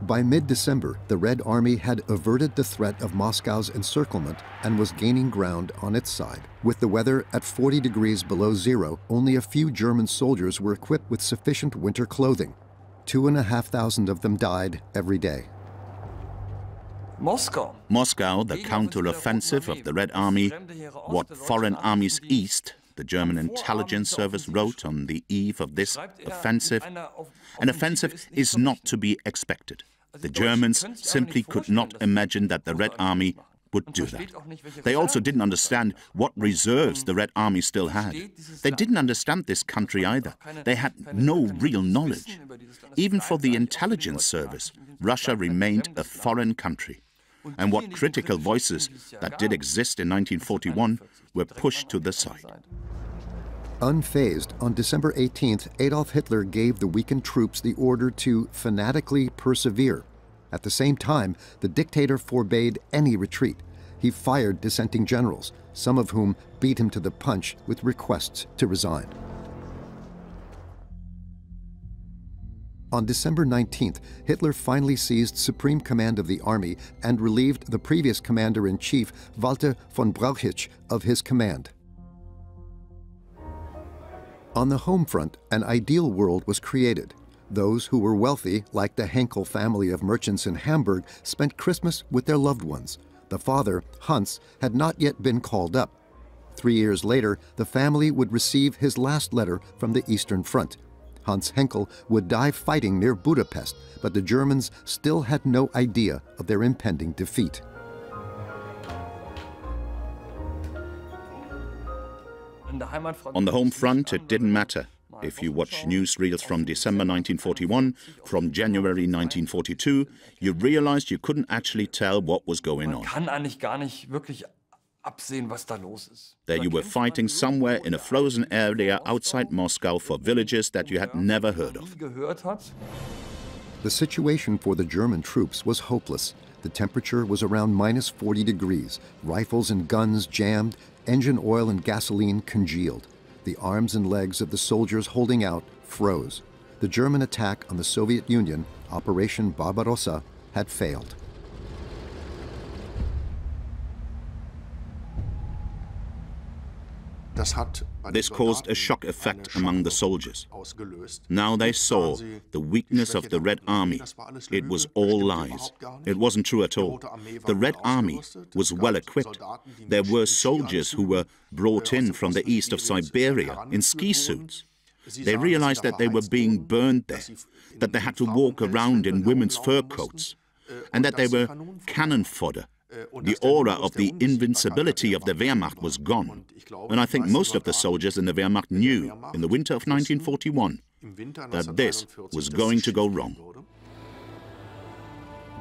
By mid-December, the Red Army had averted the threat of Moscow's encirclement and was gaining ground on its side. With the weather at 40 degrees below zero, only a few German soldiers were equipped with sufficient winter clothing. 2,500 of them died every day. Moscow, the counter-offensive of the Red Army, what Foreign Armies East, the German intelligence service, wrote on the eve of this offensive. An offensive is not to be expected. The Germans simply could not imagine that the Red Army would do that. They also didn't understand what reserves the Red Army still had. They didn't understand this country either. They had no real knowledge. Even for the intelligence service, Russia remained a foreign country. And what critical voices that did exist in 1941 were pushed to the side. Unfazed, on December 18th, Adolf Hitler gave the weakened troops the order to fanatically persevere. At the same time, the dictator forbade any retreat. He fired dissenting generals, some of whom beat him to the punch with requests to resign. On December 19th, Hitler finally seized supreme command of the army and relieved the previous commander-in-chief, Walter von Brauchitsch, of his command. On the home front, an ideal world was created. Those who were wealthy, like the Henkel family of merchants in Hamburg, spent Christmas with their loved ones. The father, Hans, had not yet been called up. 3 years later, the family would receive his last letter from the Eastern Front. Hans Henkel would die fighting near Budapest, but the Germans still had no idea of their impending defeat. On the home front, it didn't matter. If you watch newsreels from December 1941, from January 1942, you realized you couldn't actually tell what was going on. There you were fighting somewhere in a frozen area outside Moscow for villages that you had never heard of. The situation for the German troops was hopeless. The temperature was around minus 40 degrees, rifles and guns jammed, engine oil and gasoline congealed. The arms and legs of the soldiers holding out froze. The German attack on the Soviet Union, Operation Barbarossa, had failed. This caused a shock effect among the soldiers. Now they saw the weakness of the Red Army. It was all lies. It wasn't true at all. The Red Army was well equipped. There were soldiers who were brought in from the east of Siberia in ski suits. They realized that they were being burned there, that they had to walk around in women's fur coats, and that they were cannon fodder. The aura of the invincibility of the Wehrmacht was gone, and I think most of the soldiers in the Wehrmacht knew in the winter of 1941 that this was going to go wrong.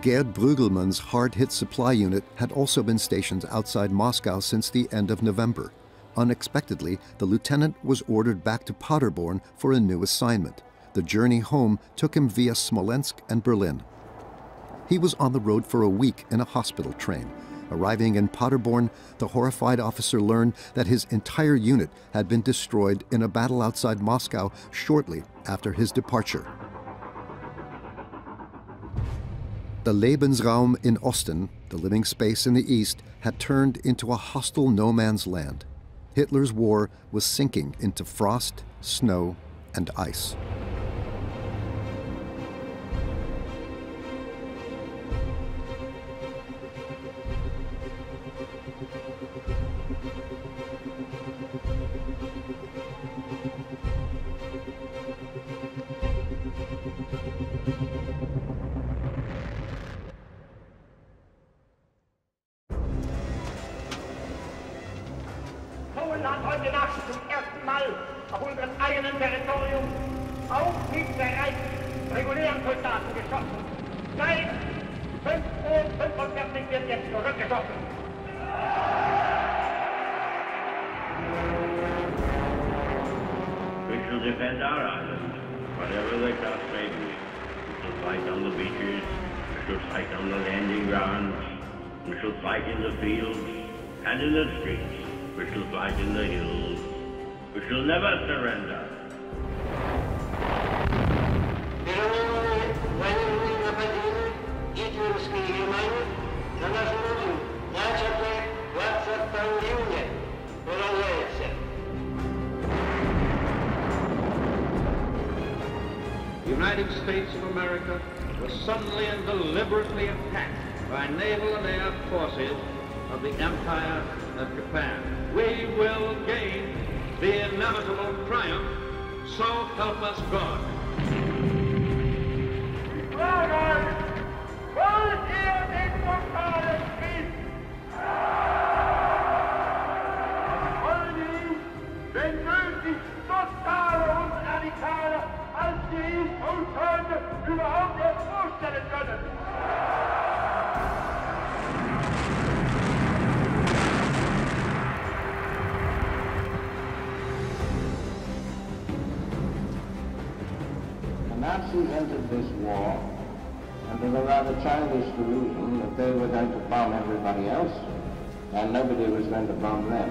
Gerd Brügelmann's hard-hit supply unit had also been stationed outside Moscow since the end of November. Unexpectedly, the lieutenant was ordered back to Paderborn for a new assignment. The journey home took him via Smolensk and Berlin. He was on the road for a week in a hospital train. Arriving in Paderborn, the horrified officer learned that his entire unit had been destroyed in a battle outside Moscow shortly after his departure. The Lebensraum in Osten, the living space in the east, had turned into a hostile no man's land. Hitler's war was sinking into frost, snow, and ice. Polen hat heute Nacht zum ersten Mal auf unserem eigenen Territorium auch nicht bereit regulären Soldaten geschossen. Seit 5:45 wird jetzt zurückgeschossen. We shall defend our island, whatever the cost may be. We shall fight on the beaches, we shall fight on the landing grounds, we shall fight in the fields and in the streets. We shall fight in the hills. We shall never surrender. The United States of America was suddenly and deliberately attacked by naval and air forces of the Empire of Japan. We will gain the inevitable triumph, so help us God. Ich frage euch, wollt ihr den totalen Krieg? Wollen die, wenn nötig, totale und radikale, als die uns heute überhaupt erst vorstellen können? The Nazis entered this war under the rather childish delusion that they were going to bomb everybody else and nobody was going to bomb them.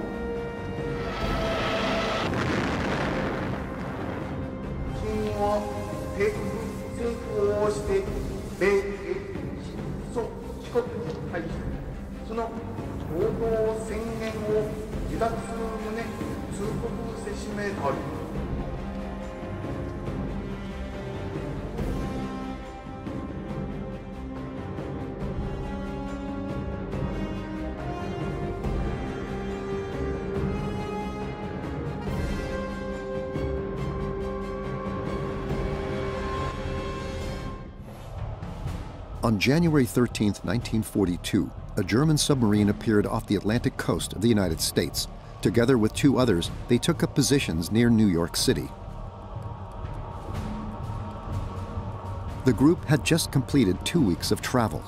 On January 13, 1942, a German submarine appeared off the Atlantic coast of the United States. Together with two others, they took up positions near New York City. The group had just completed 2 weeks of travel.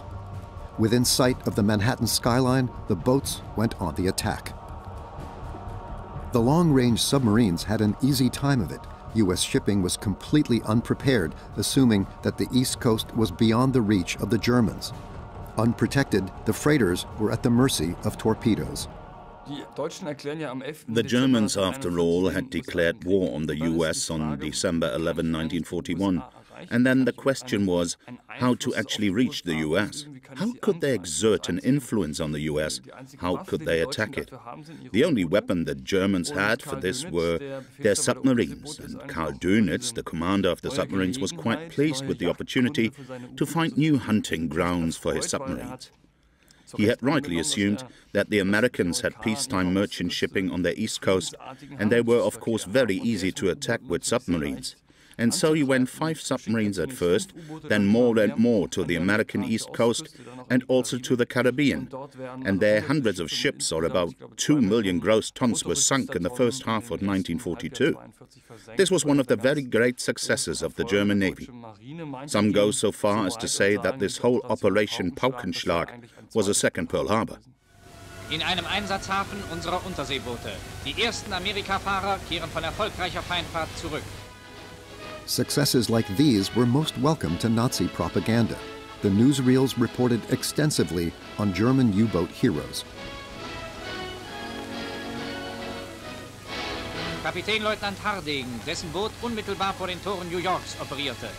Within sight of the Manhattan skyline, the boats went on the attack. The long-range submarines had an easy time of it. U.S. shipping was completely unprepared, assuming that the East Coast was beyond the reach of the Germans. Unprotected, the freighters were at the mercy of torpedoes. The Germans, after all, had declared war on the U.S. on December 11, 1941. And then the question was how to actually reach the U.S. How could they exert an influence on the U.S.? How could they attack it? The only weapon the Germans had for this were their submarines, and Karl Dönitz, the commander of the submarines, was quite pleased with the opportunity to find new hunting grounds for his submarines. He had rightly assumed that the Americans had peacetime merchant shipping on their east coast, and they were of course very easy to attack with submarines. And so he went 5 submarines at first, then more and more to the American East Coast and also to the Caribbean. And there hundreds of ships, or about 2 million gross tons, were sunk in the first half of 1942. This was one of the very great successes of the German Navy. Some go so far as to say that this whole Operation Paukenschlag was a second Pearl Harbor. In einem Einsatzhafen unserer Unterseeboote. Die ersten Amerikafahrer kehren von erfolgreicher Feindfahrt zurück. Successes like these were most welcome to Nazi propaganda. The newsreels reported extensively on German U-boat heroes. Kapitänleutnant Hardegen, dessen Boot unmittelbar vor den Toren New Yorks operierte.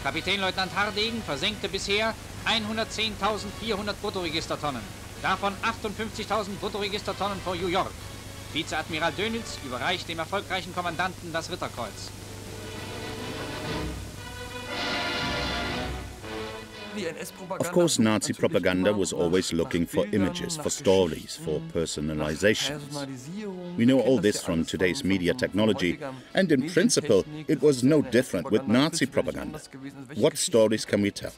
Kapitänleutnant Hardegen versenkte bisher 110.400 Bruttoregistertonnen, davon 58.000 Bruttoregistertonnen vor New York. Vizeadmiral Dönitz überreicht dem erfolgreichen Kommandanten das Ritterkreuz. Of course, Nazi propaganda was always looking for images, for stories, for personalizations. We know all this from today's media technology, and in principle, it was no different with Nazi propaganda. What stories can we tell?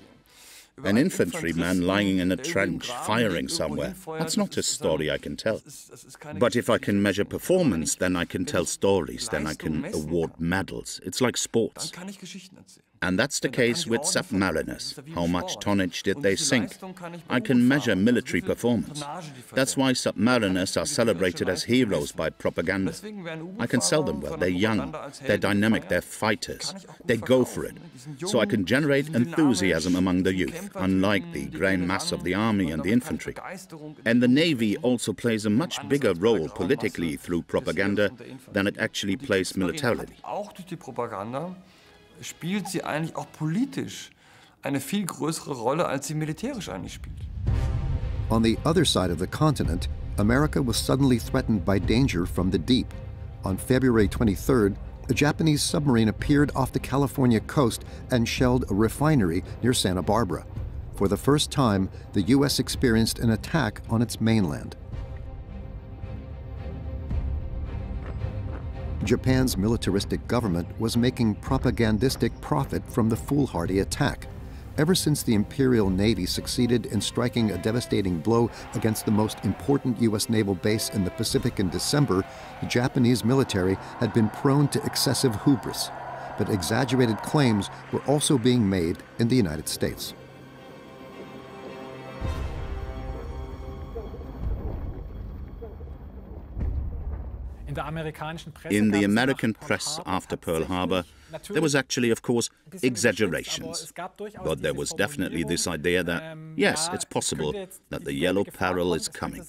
An infantryman lying in a trench, firing somewhere, that's not a story I can tell. But if I can measure performance, then I can tell stories, then I can award medals. It's like sports. And that's the case with submariners. How much tonnage did they sink? I can measure military performance. That's why submariners are celebrated as heroes by propaganda. I can sell them well. They're young, they're dynamic, they're fighters. They go for it. So I can generate enthusiasm among the youth, unlike the grey mass of the army and the infantry. And the Navy also plays a much bigger role politically through propaganda than it actually plays militarily. Spielt sie eigentlich auch politisch eine viel größere Rolle, als sie militärisch eigentlich spielt. On the other side of the continent, America was suddenly threatened by danger from the deep. On February 23rd, a Japanese submarine appeared off the California coast and shelled a refinery near Santa Barbara. For the first time, the U.S. experienced an attack on its mainland. Japan's militaristic government was making propagandistic profit from the foolhardy attack. Ever since the Imperial Navy succeeded in striking a devastating blow against the most important U.S. naval base in the Pacific in December, the Japanese military had been prone to excessive hubris. But exaggerated claims were also being made in the United States. In the American press after Pearl Harbor, there was actually, of course, exaggerations. But there was definitely this idea that, yes, it's possible that the Yellow Peril is coming.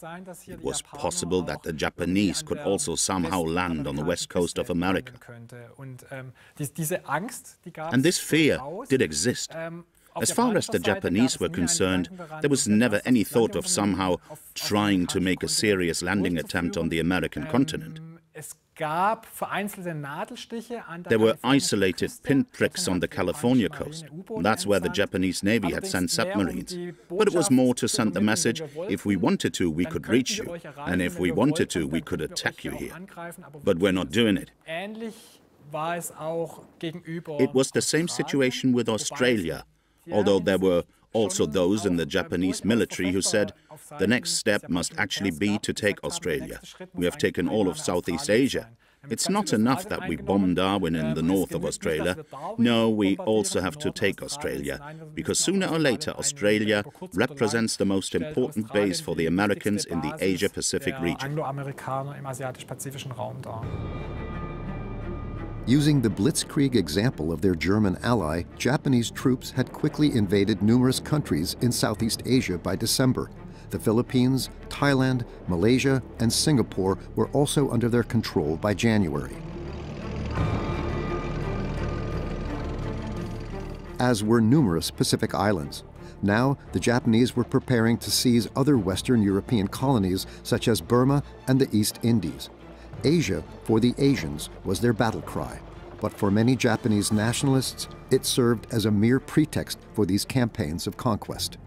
It was possible that the Japanese could also somehow land on the west coast of America. And this fear did exist. As far as the Japanese were concerned, there was never any thought of somehow trying to make a serious landing attempt on the American continent. There were isolated pinpricks on the California coast. That's where the Japanese Navy had sent submarines. But it was more to send the message, if we wanted to, we could reach you. And if we wanted to, we could attack you here. But we're not doing it. It was the same situation with Australia, although there were also those in the Japanese military who said, the next step must actually be to take Australia. We have taken all of Southeast Asia. It's not enough that we bomb Darwin in the north of Australia. No, we also have to take Australia, because sooner or later Australia represents the most important base for the Americans in the Asia-Pacific region. Using the Blitzkrieg example of their German ally, Japanese troops had quickly invaded numerous countries in Southeast Asia by December. The Philippines, Thailand, Malaysia, and Singapore were also under their control by January. As were numerous Pacific islands. Now, the Japanese were preparing to seize other Western European colonies such as Burma and the East Indies. Asia for the Asians was their battle cry, but for many Japanese nationalists, it served as a mere pretext for these campaigns of conquest.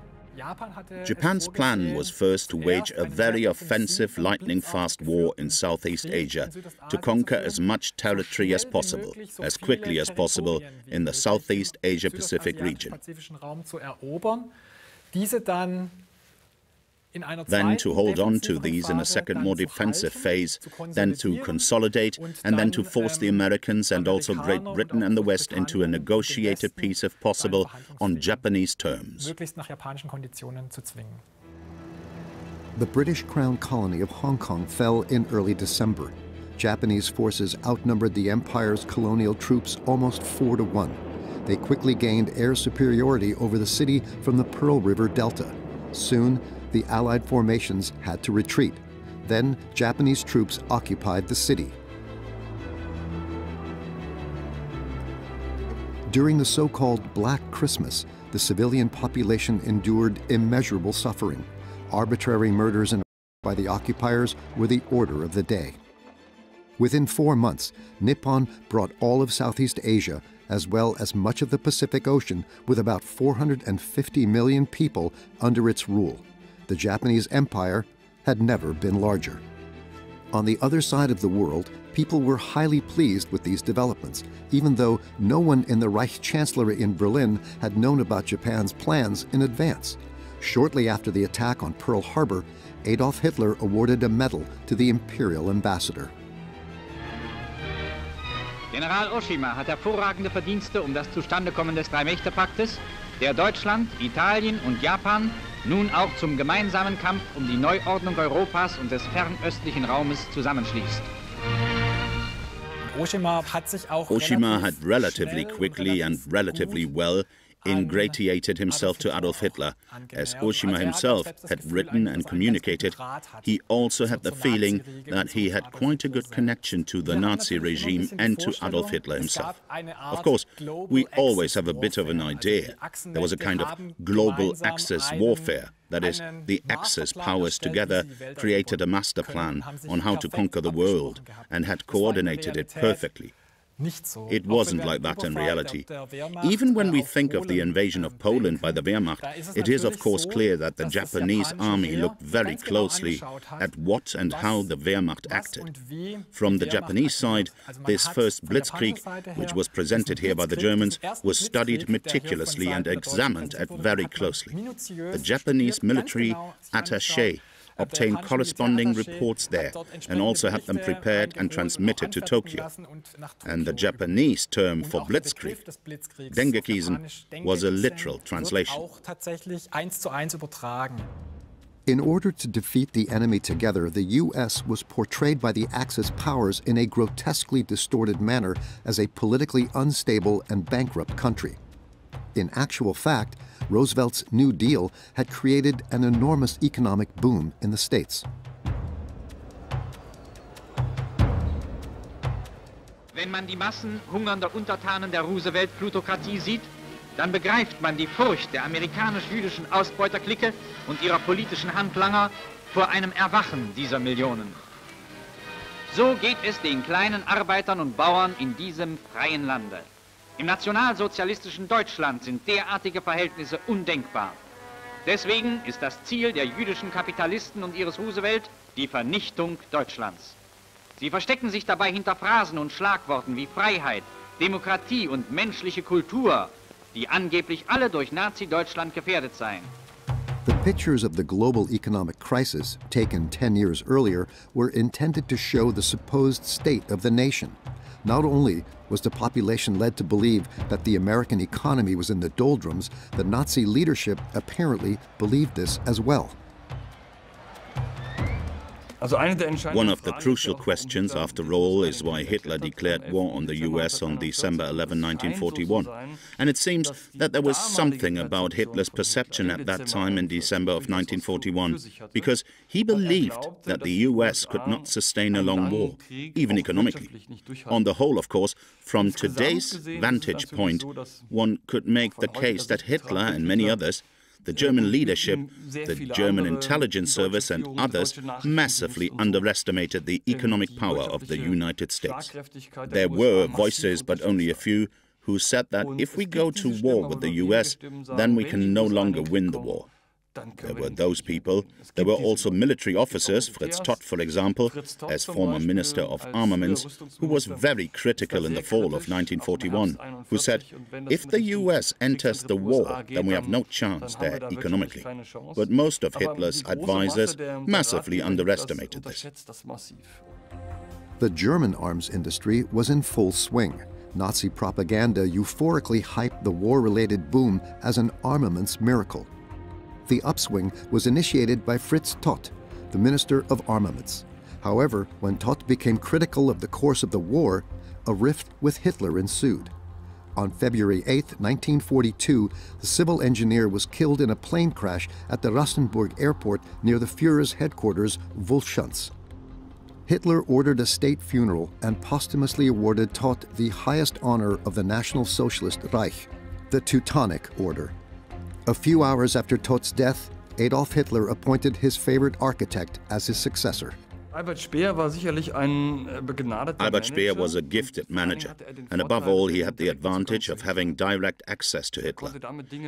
Japan's plan was first to wage a very offensive, lightning-fast war in Southeast Asia to conquer as much territory as possible, as quickly as possible, in the Southeast Asia-Pacific region. Then to hold on to these in a second, more defensive phase, then to consolidate, and then to force the Americans and also Great Britain and the West into a negotiated peace, if possible, on Japanese terms. The British Crown colony of Hong Kong fell in early December. Japanese forces outnumbered the Empire's colonial troops almost 4-1. They quickly gained air superiority over the city from the Pearl River Delta. Soon, the Allied formations had to retreat. Then, Japanese troops occupied the city. During the so-called Black Christmas, the civilian population endured immeasurable suffering. Arbitrary murders by the occupiers were the order of the day. Within 4 months, Nippon brought all of Southeast Asia, as well as much of the Pacific Ocean, with about 450 million people under its rule. The Japanese Empire had never been larger. On the other side of the world, people were highly pleased with these developments, even though no one in the Reich Chancellery in Berlin had known about Japan's plans in advance. Shortly after the attack on Pearl Harbor, Adolf Hitler awarded a medal to the imperial ambassador. General Oshima hat hervorragende Verdienste das Zustandekommen des Drei-Mächte-Paktes, der Deutschland, Italien und Japan nun auch zum gemeinsamen Kampf die Neuordnung Europas und des fernöstlichen Raumes zusammenschließt. Oshima had relatively quickly and relatively well ingratiated himself to Adolf Hitler. As Oshima himself had written and communicated, he also had the feeling that he had quite a good connection to the Nazi regime and to Adolf Hitler himself. Of course, we always have a bit of an idea. There was a kind of global Axis warfare. That is, the Axis powers together created a master plan on how to conquer the world and had coordinated it perfectly. It wasn't like that in reality. Even when we think of the invasion of Poland by the Wehrmacht, it is of course clear that the Japanese army looked very closely at what and how the Wehrmacht acted. From the Japanese side, this first Blitzkrieg, which was presented here by the Germans, was studied meticulously and examined very closely. The Japanese military attaché obtained corresponding reports there and also had them prepared and transmitted to Tokyo. And the Japanese term for Blitzkrieg, Dengekisen, was a literal translation. In order to defeat the enemy together, the U.S. was portrayed by the Axis powers in a grotesquely distorted manner as a politically unstable and bankrupt country. In actual fact, Roosevelt's New Deal had created an enormous economic boom in the States. Wenn man die Massen hungernder Untertanen der Roosevelt-Plutokratie sieht, dann begreift man die Furcht der amerikanisch-jüdischen Ausbeuterklicke und ihrer politischen Handlanger vor einem Erwachen dieser Millionen. So geht es den kleinen Arbeitern und Bauern in diesem freien Lande. Im nationalsozialistischen Deutschland sind derartige Verhältnisse undenkbar. Deswegen ist das Ziel der jüdischen Kapitalisten und ihres Roosevelt die Vernichtung Deutschlands. Sie verstecken sich dabei hinter Phrasen und Schlagworten wie Freiheit, Demokratie und menschliche Kultur, die angeblich alle durch Nazi-Deutschland gefährdet seien. The pictures of the global economic crisis, taken 10 years earlier, were intended to show the supposed state of the nation. Not only was the population led to believe that the American economy was in the doldrums, the Nazi leadership apparently believed this as well. One of the crucial questions, after all, is why Hitler declared war on the US on December 11, 1941. And it seems that there was something about Hitler's perception at that time in December of 1941, because he believed that the US could not sustain a long war, even economically. On the whole, of course, from today's vantage point, one could make the case that Hitler and many others, the German leadership, the German intelligence service and others massively underestimated the economic power of the United States. There were voices, but only a few, who said that if we go to war with the US, then we can no longer win the war. There were those people. There were also military officers, Fritz Todt, for example, as former Minister of Armaments, who was very critical in the fall of 1941, who said, if the US enters the war, then we have no chance there economically. But most of Hitler's advisors massively underestimated this. The German arms industry was in full swing. Nazi propaganda euphorically hyped the war-related boom as an armaments miracle. The upswing was initiated by Fritz Todt, the Minister of Armaments. However, when Todt became critical of the course of the war, a rift with Hitler ensued. On February 8, 1942, the civil engineer was killed in a plane crash at the Rastenburg airport near the Führer's headquarters, Wolfschanz. Hitler ordered a state funeral and posthumously awarded Todt the highest honor of the National Socialist Reich, the Teutonic Order. A few hours after Todt's death, Adolf Hitler appointed his favorite architect as his successor. Albert Speer was a gifted manager, and above all, he had the advantage of having direct access to Hitler.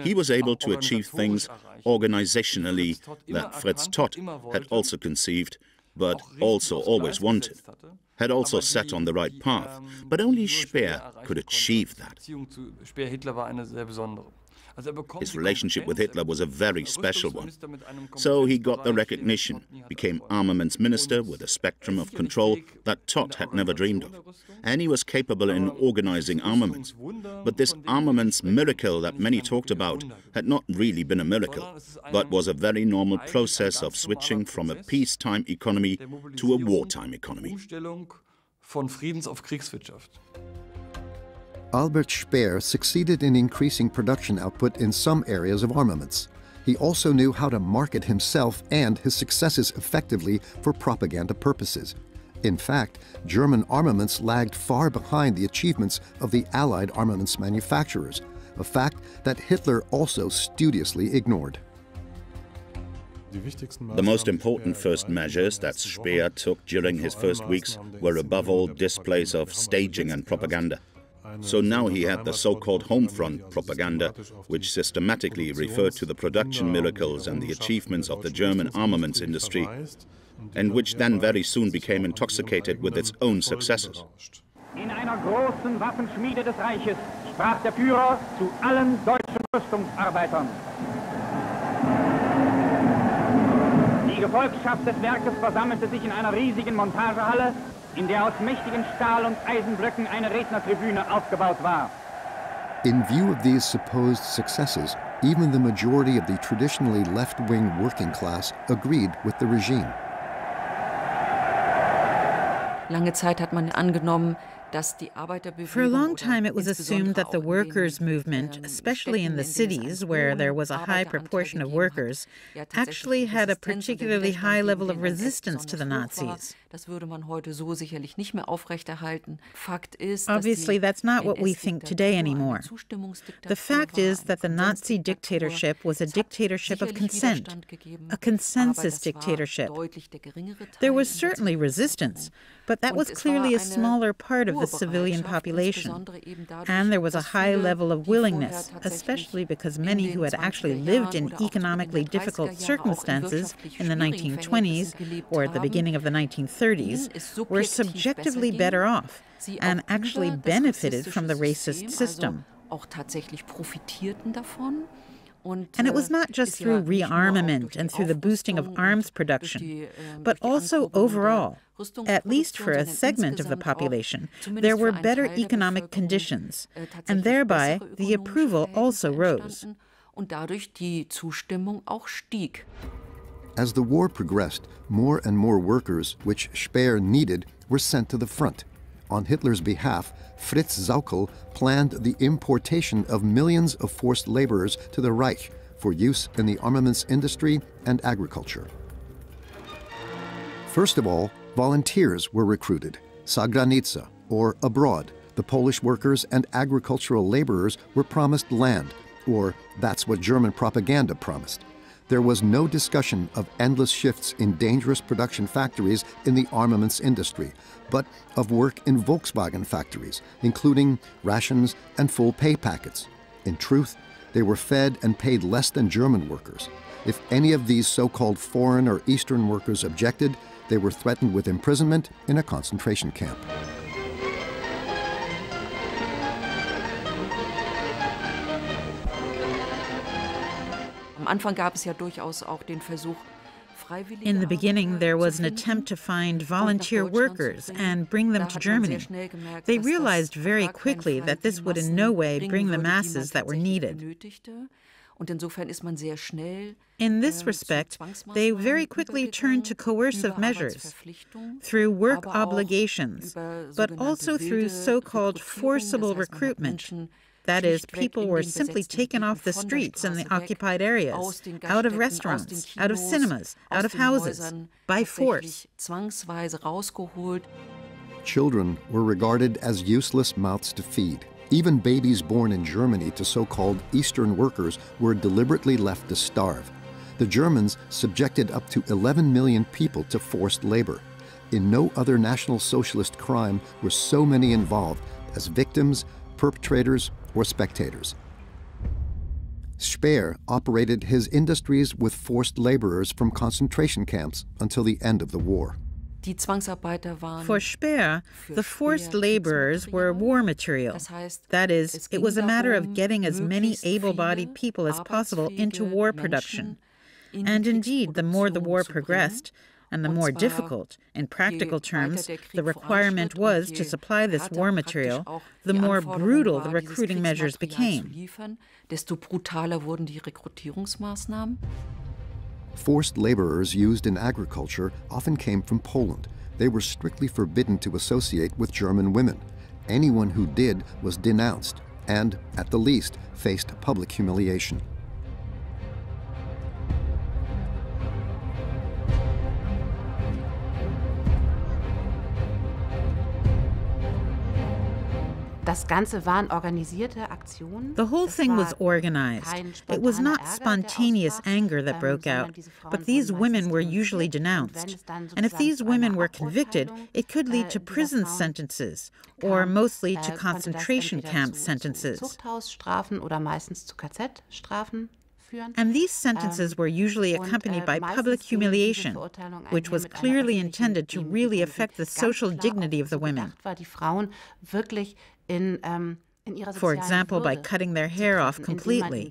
He was able to achieve things organizationally that Fritz Todt had also conceived, but also always wanted, had also set on the right path, but only Speer could achieve that. His relationship with Hitler was a very special one. So he got the recognition, became armaments minister with a spectrum of control that Todt had never dreamed of. And he was capable in organizing armaments. But this armaments miracle that many talked about had not really been a miracle, but was a very normal process of switching from a peacetime economy to a wartime economy. Albert Speer succeeded in increasing production output in some areas of armaments. He also knew how to market himself and his successes effectively for propaganda purposes. In fact, German armaments lagged far behind the achievements of the Allied armaments manufacturers, a fact that Hitler also studiously ignored. The most important first measures that Speer took during his first weeks were above all displays of staging and propaganda. So now he had the so-called home front propaganda, which systematically referred to the production miracles and the achievements of the German armaments industry, and which then very soon became intoxicated with its own successes. In einer großen Waffenschmiede des Reiches sprach der Führer zu allen deutschen Rüstungsarbeitern. Die Gefolgschaft des Werkes versammelte sich in einer riesigen Montagehalle, in der aus mächtigen Stahl- und Eisenblöcken eine Rednertribüne aufgebaut war. In view of these supposed successes, even the majority of the traditionally left-wing working class agreed with the regime. Lange Zeit hat man angenommen, for a long time, it was assumed that the workers' movement, especially in the cities where there was a high proportion of workers, actually had a particularly high level of resistance to the Nazis. Obviously, that's not what we think today anymore. The fact is that the Nazi dictatorship was a dictatorship of consent, a consensus dictatorship. There was certainly resistance, but that was clearly a smaller part of the civilian population. And there was a high level of willingness, especially because many who had actually lived in economically difficult circumstances in the 1920s or at the beginning of the 1930s were subjectively better off and actually benefited from the racist system. And it was not just through rearmament and through the boosting of arms production, but also overall, at least for a segment of the population, there were better economic conditions, and thereby the approval also rose. As the war progressed, more and more workers, which Speer needed, were sent to the front. On Hitler's behalf, Fritz Sauckel planned the importation of millions of forced laborers to the Reich for use in the armaments industry and agriculture. First of all, volunteers were recruited. Za granica, or abroad, the Polish workers and agricultural laborers were promised land, or that's what German propaganda promised. There was no discussion of endless shifts in dangerous production factories in the armaments industry, but of work in Volkswagen factories, including rations and full pay packets. In truth, they were fed and paid less than German workers. If any of these so-called foreign or Eastern workers objected, they were threatened with imprisonment in a concentration camp. In the beginning, there was an attempt to find volunteer workers and bring them to Germany. They realized very quickly that this would in no way bring the masses that were needed. In this respect, they very quickly turned to coercive measures through work obligations, but also through so-called forcible recruitment. That is, people were simply taken off the streets in the occupied areas, out of restaurants, out of cinemas, out of houses, by force. Children were regarded as useless mouths to feed. Even babies born in Germany to so-called Eastern workers were deliberately left to starve. The Germans subjected up to 11 million people to forced labor. In no other National Socialist crime were so many involved as victims, perpetrators, or spectators. Speer operated his industries with forced laborers from concentration camps until the end of the war. For Speer, the forced laborers were war material. That is, it was a matter of getting as many able-bodied people as possible into war production. And indeed, the more the war progressed, and the more difficult, in practical terms, the requirement was to supply this war material, the more brutal the recruiting measures became. Forced laborers used in agriculture often came from Poland. They were strictly forbidden to associate with German women. Anyone who did was denounced and, at the least, faced public humiliation. The whole thing was organized. It was not spontaneous anger that broke out, but these women were usually denounced. And if these women were convicted, it could lead to prison sentences, or mostly to concentration camp sentences. And these sentences were usually accompanied by public humiliation, which was clearly intended to really affect the social dignity of the women. For example, by cutting their hair off completely,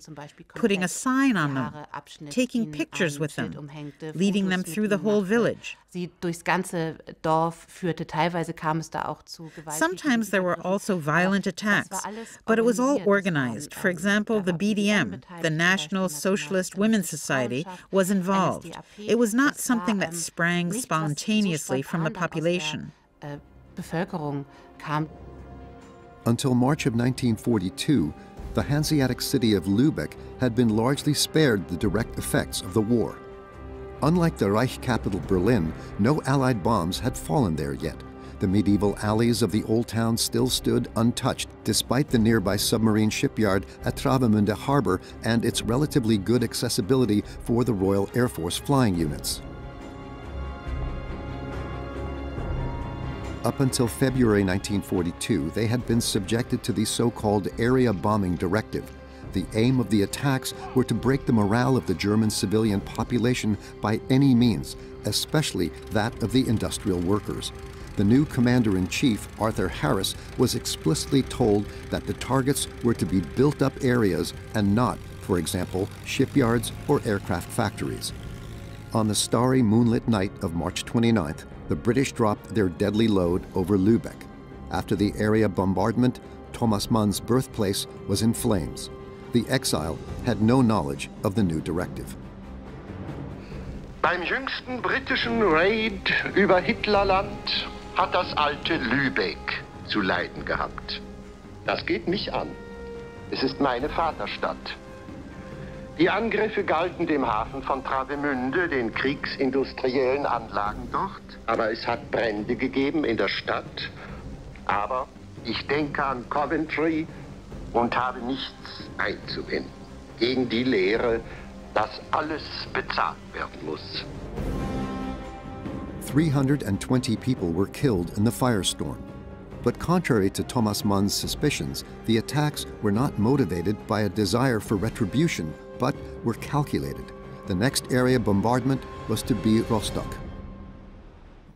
putting a sign on them, taking pictures with them, leading them through the whole village. Sometimes there were also violent attacks, but it was all organized. For example, the BDM, the National Socialist Women's Society, was involved. It was not something that sprang spontaneously from the population. Until March of 1942, the Hanseatic city of Lübeck had been largely spared the direct effects of the war. Unlike the Reich capital Berlin, no Allied bombs had fallen there yet. The medieval alleys of the old town still stood untouched, despite the nearby submarine shipyard at Travemünde Harbor and its relatively good accessibility for the Royal Air Force flying units. Up until February 1942, they had been subjected to the so-called Area Bombing Directive. The aim of the attacks were to break the morale of the German civilian population by any means, especially that of the industrial workers. The new commander-in-chief, Arthur Harris, was explicitly told that the targets were to be built-up areas and not, for example, shipyards or aircraft factories. On the starry moonlit night of March 29th, the British dropped their deadly load over Lübeck. After the area bombardment, Thomas Mann's birthplace was in flames. The exile had no knowledge of the new directive. Beim jüngsten britischen Raid über Hitlerland hat das alte Lübeck zu leiden gehabt. Das geht mich an. Es ist meine Vaterstadt. Die Angriffe galten dem Hafen von Travemünde, den kriegsindustriellen Anlagen dort. Aber es hat Brände gegeben in der Stadt. Aber ich denke an Coventry und habe nichts einzuwenden gegen die Lehre, dass alles bezahlt werden muss. 320 people were killed in the firestorm. But contrary to Thomas Mann's suspicions, the attacks were not motivated by a desire for retribution, but were calculated. The next area bombardment was to be Rostock.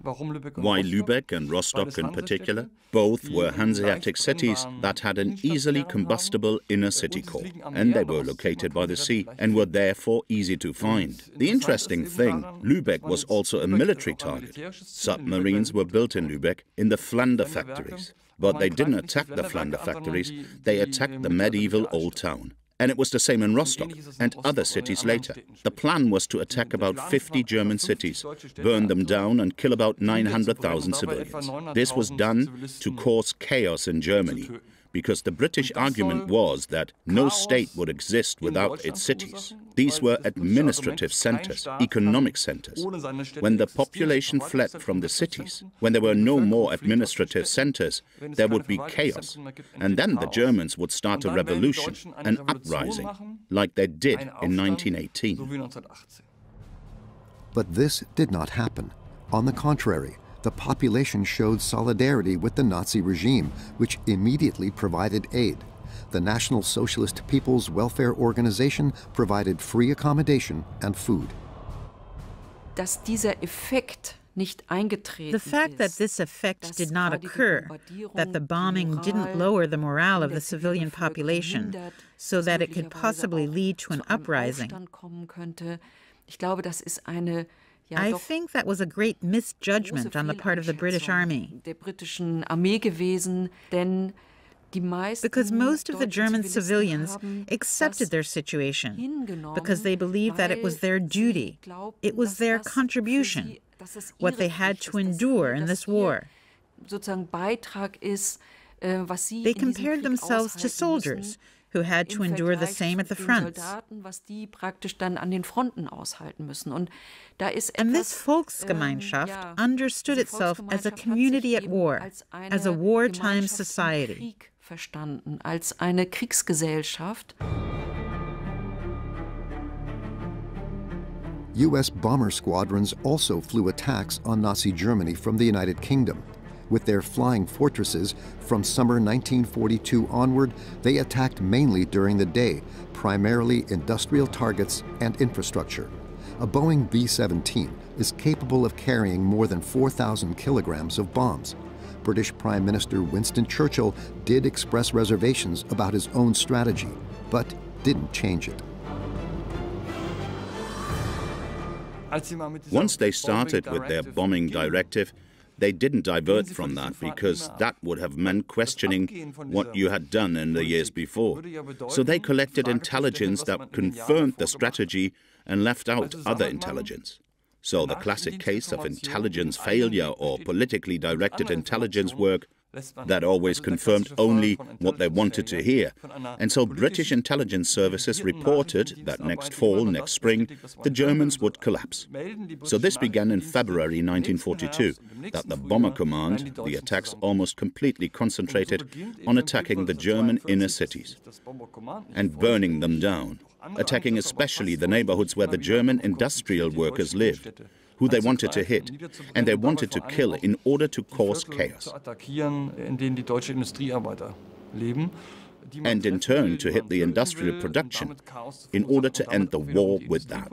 Why Lübeck and Rostock in particular? Both were Hanseatic cities that had an easily combustible inner city core, and they were located by the sea and were therefore easy to find. The interesting thing, Lübeck was also a military target. Submarines were built in Lübeck in the Flander factories, but they didn't attack the Flander factories, they attacked the medieval old town. And it was the same in Rostock and other cities later. The plan was to attack about 50 German cities, burn them down and kill about 900,000 civilians. This was done to cause chaos in Germany, because the British argument was that no state would exist without its cities. These were administrative centers, economic centers. When the population fled from the cities, when there were no more administrative centers, there would be chaos. And then the Germans would start a revolution, an uprising, like they did in 1918. But this did not happen. On the contrary, the population showed solidarity with the Nazi regime, which immediately provided aid. The National Socialist People's Welfare Organization provided free accommodation and food. The fact that this effect did not occur, that the bombing didn't lower the morale of the civilian population so that it could possibly lead to an uprising, I think that was a great misjudgment on the part of the British Army. Because most of the German civilians accepted their situation, because they believed that it was their duty, it was their contribution, what they had to endure in this war. They compared themselves to soldiers who had to endure the same at the fronts. And this Volksgemeinschaft understood itself as a community at war, as a wartime society. U.S. bomber squadrons also flew attacks on Nazi Germany from the United Kingdom. With their flying fortresses, from summer 1942 onward, they attacked mainly during the day, primarily industrial targets and infrastructure. A Boeing B-17 is capable of carrying more than 4,000 kilograms of bombs. British Prime Minister Winston Churchill did express reservations about his own strategy, but didn't change it. Once they started with their bombing directive, they didn't divert from that, because that would have meant questioning what you had done in the years before. So they collected intelligence that confirmed the strategy and left out other intelligence. So the classic case of intelligence failure or politically directed intelligence work that always confirmed only what they wanted to hear. And so British intelligence services reported that next fall, next spring, the Germans would collapse. So this began in February 1942, that the Bomber Command, the attacks almost completely concentrated on attacking the German inner cities and burning them down, attacking especially the neighborhoods where the German industrial workers lived, who they wanted to hit, and they wanted to kill in order to cause chaos. And in turn to hit the industrial production in order to end the war with that.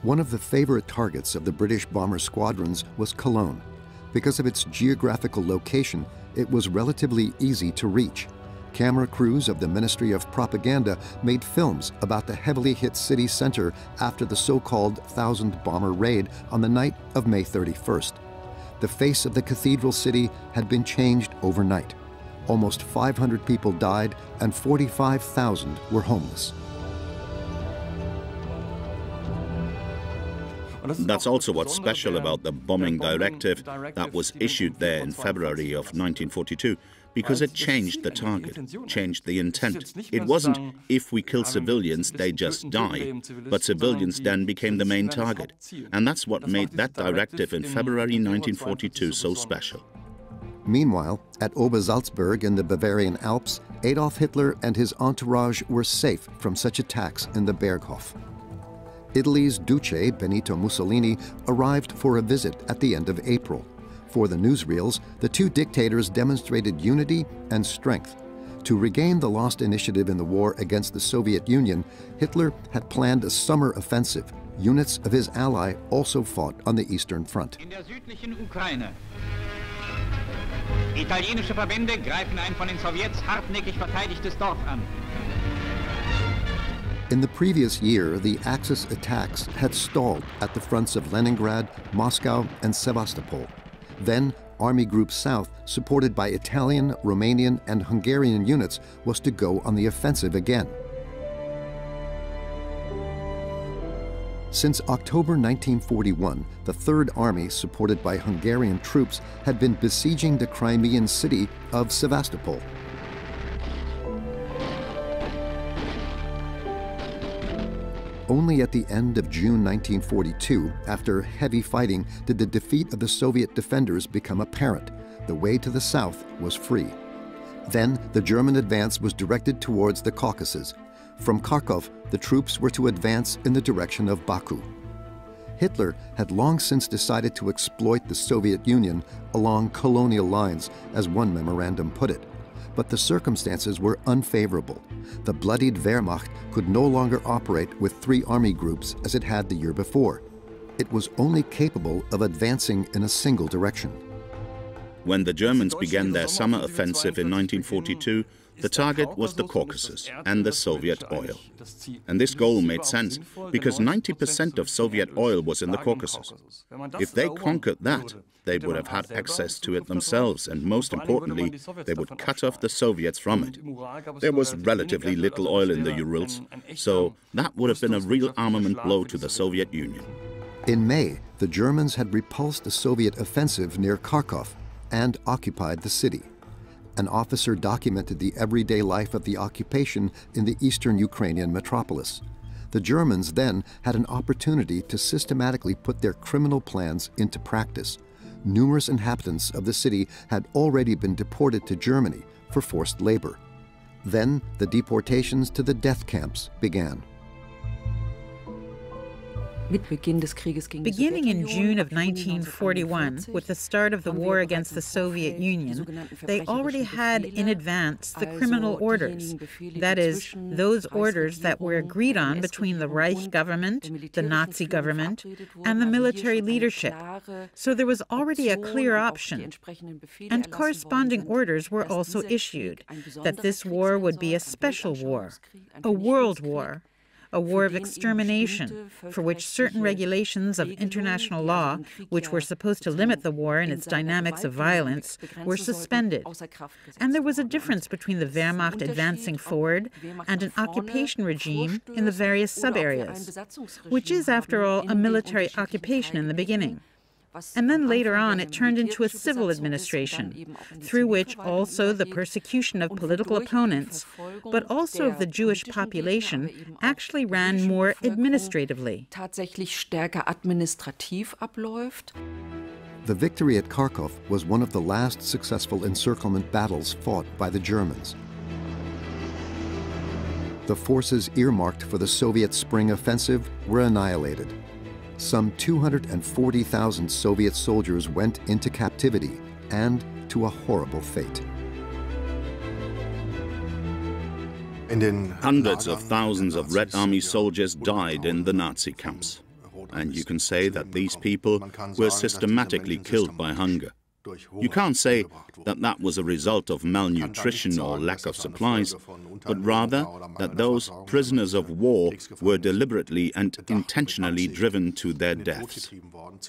One of the favorite targets of the British bomber squadrons was Cologne. Because of its geographical location, it was relatively easy to reach. Camera crews of the Ministry of Propaganda made films about the heavily hit city center after the so-called 1,000 bomber raid on the night of May 31st. The face of the cathedral city had been changed overnight. Almost 500 people died and 45,000 were homeless. That's also what's special about the bombing directive that was issued there in February of 1942, because it changed the target, changed the intent. It wasn't, if we kill civilians, they just die, but civilians then became the main target. And that's what made that directive in February 1942 so special. Meanwhile, at Obersalzberg in the Bavarian Alps, Adolf Hitler and his entourage were safe from such attacks in the Berghof. Italy's Duce, Benito Mussolini, arrived for a visit at the end of April. For the newsreels, the two dictators demonstrated unity and strength. To regain the lost initiative in the war against the Soviet Union, Hitler had planned a summer offensive. Units of his ally also fought on the Eastern Front. In der südlichen Ukraine. Italienische Verbände greifen ein von den Sowjets hartnäckig verteidigtes Dorf an. In the previous year, the Axis attacks had stalled at the fronts of Leningrad, Moscow, and Sevastopol. Then, Army Group South, supported by Italian, Romanian, and Hungarian units, was to go on the offensive again. Since October 1941, the Third Army, supported by Hungarian troops, had been besieging the Crimean city of Sevastopol. Only at the end of June 1942, after heavy fighting, did the defeat of the Soviet defenders become apparent. The way to the south was free. Then, the German advance was directed towards the Caucasus. From Kharkov, the troops were to advance in the direction of Baku. Hitler had long since decided to exploit the Soviet Union along colonial lines, as one memorandum put it. But the circumstances were unfavorable. The bloodied Wehrmacht could no longer operate with 3 army groups as it had the year before. It was only capable of advancing in a single direction. When the Germans began their summer offensive in 1942, the target was the Caucasus and the Soviet oil. And this goal made sense because 90% of Soviet oil was in the Caucasus. If they conquered that, they would have had access to it themselves, and most importantly, they would cut off the Soviets from it. There was relatively little oil in the Urals, so that would have been a real armament blow to the Soviet Union. In May, the Germans had repulsed the Soviet offensive near Kharkov and occupied the city. An officer documented the everyday life of the occupation in the eastern Ukrainian metropolis. The Germans then had an opportunity to systematically put their criminal plans into practice. Numerous inhabitants of the city had already been deported to Germany for forced labor. Then the deportations to the death camps began. Beginning in June of 1941, with the start of the war against the Soviet Union, they already had in advance the criminal orders, that is, those orders that were agreed on between the Reich government, the Nazi government, and the military leadership. So there was already a clear option. And corresponding orders were also issued, that this war would be a special war, a world war, a war of extermination, for which certain regulations of international law, which were supposed to limit the war and its dynamics of violence, were suspended. And there was a difference between the Wehrmacht advancing forward and an occupation regime in the various sub-areas, which is, after all, a military occupation in the beginning. And then later on it turned into a civil administration, through which also the persecution of political opponents, but also of the Jewish population, actually ran more administratively. The victory at Kharkov was one of the last successful encirclement battles fought by the Germans. The forces earmarked for the Soviet Spring Offensive were annihilated. Some 240,000 Soviet soldiers went into captivity and to a horrible fate. Hundreds of thousands of Red Army soldiers died in the Nazi camps. And you can say that these people were systematically killed by hunger. You can't say that that was a result of malnutrition or lack of supplies, but rather that those prisoners of war were deliberately and intentionally driven to their deaths.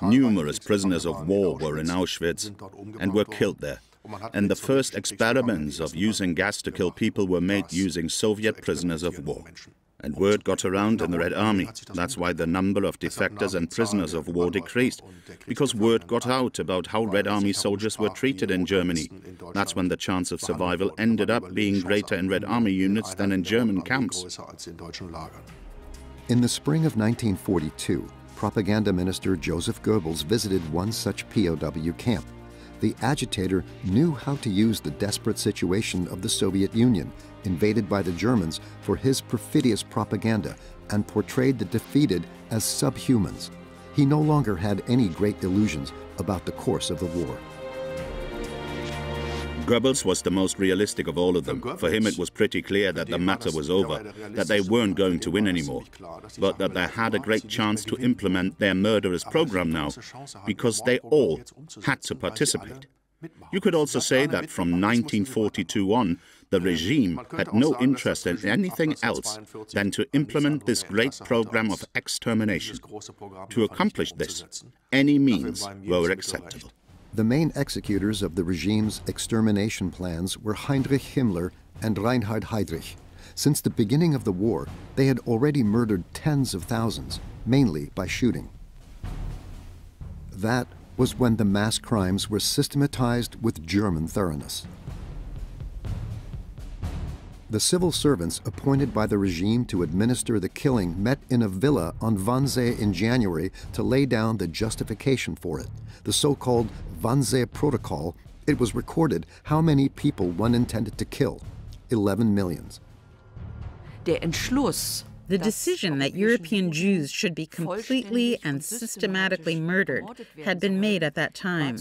Numerous prisoners of war were in Auschwitz and were killed there. And the first experiments of using gas to kill people were made using Soviet prisoners of war. And word got around in the Red Army. That's why the number of defectors and prisoners of war decreased, because word got out about how Red Army soldiers were treated in Germany. That's when the chance of survival ended up being greater in Red Army units than in German camps. In the spring of 1942, Propaganda Minister Joseph Goebbels visited one such POW camp. The agitator knew how to use the desperate situation of the Soviet Union, invaded by the Germans, for his perfidious propaganda and portrayed the defeated as subhumans. He no longer had any great illusions about the course of the war. Goebbels was the most realistic of all of them. For him, it was pretty clear that the matter was over, that they weren't going to win anymore, but that they had a great chance to implement their murderous program now, because they all had to participate. You could also say that from 1942 on, the regime had no interest in anything else than to implement this great program of extermination. To accomplish this, any means were acceptable. The main executors of the regime's extermination plans were Heinrich Himmler and Reinhard Heydrich. Since the beginning of the war, they had already murdered tens of thousands, mainly by shooting. That was when the mass crimes were systematized with German thoroughness. The civil servants appointed by the regime to administer the killing met in a villa on Wannsee in January to lay down the justification for it, the so-called Wannsee Protocol. It was recorded how many people one intended to kill, 11 million. The decision that European Jews should be completely and systematically murdered had been made at that time.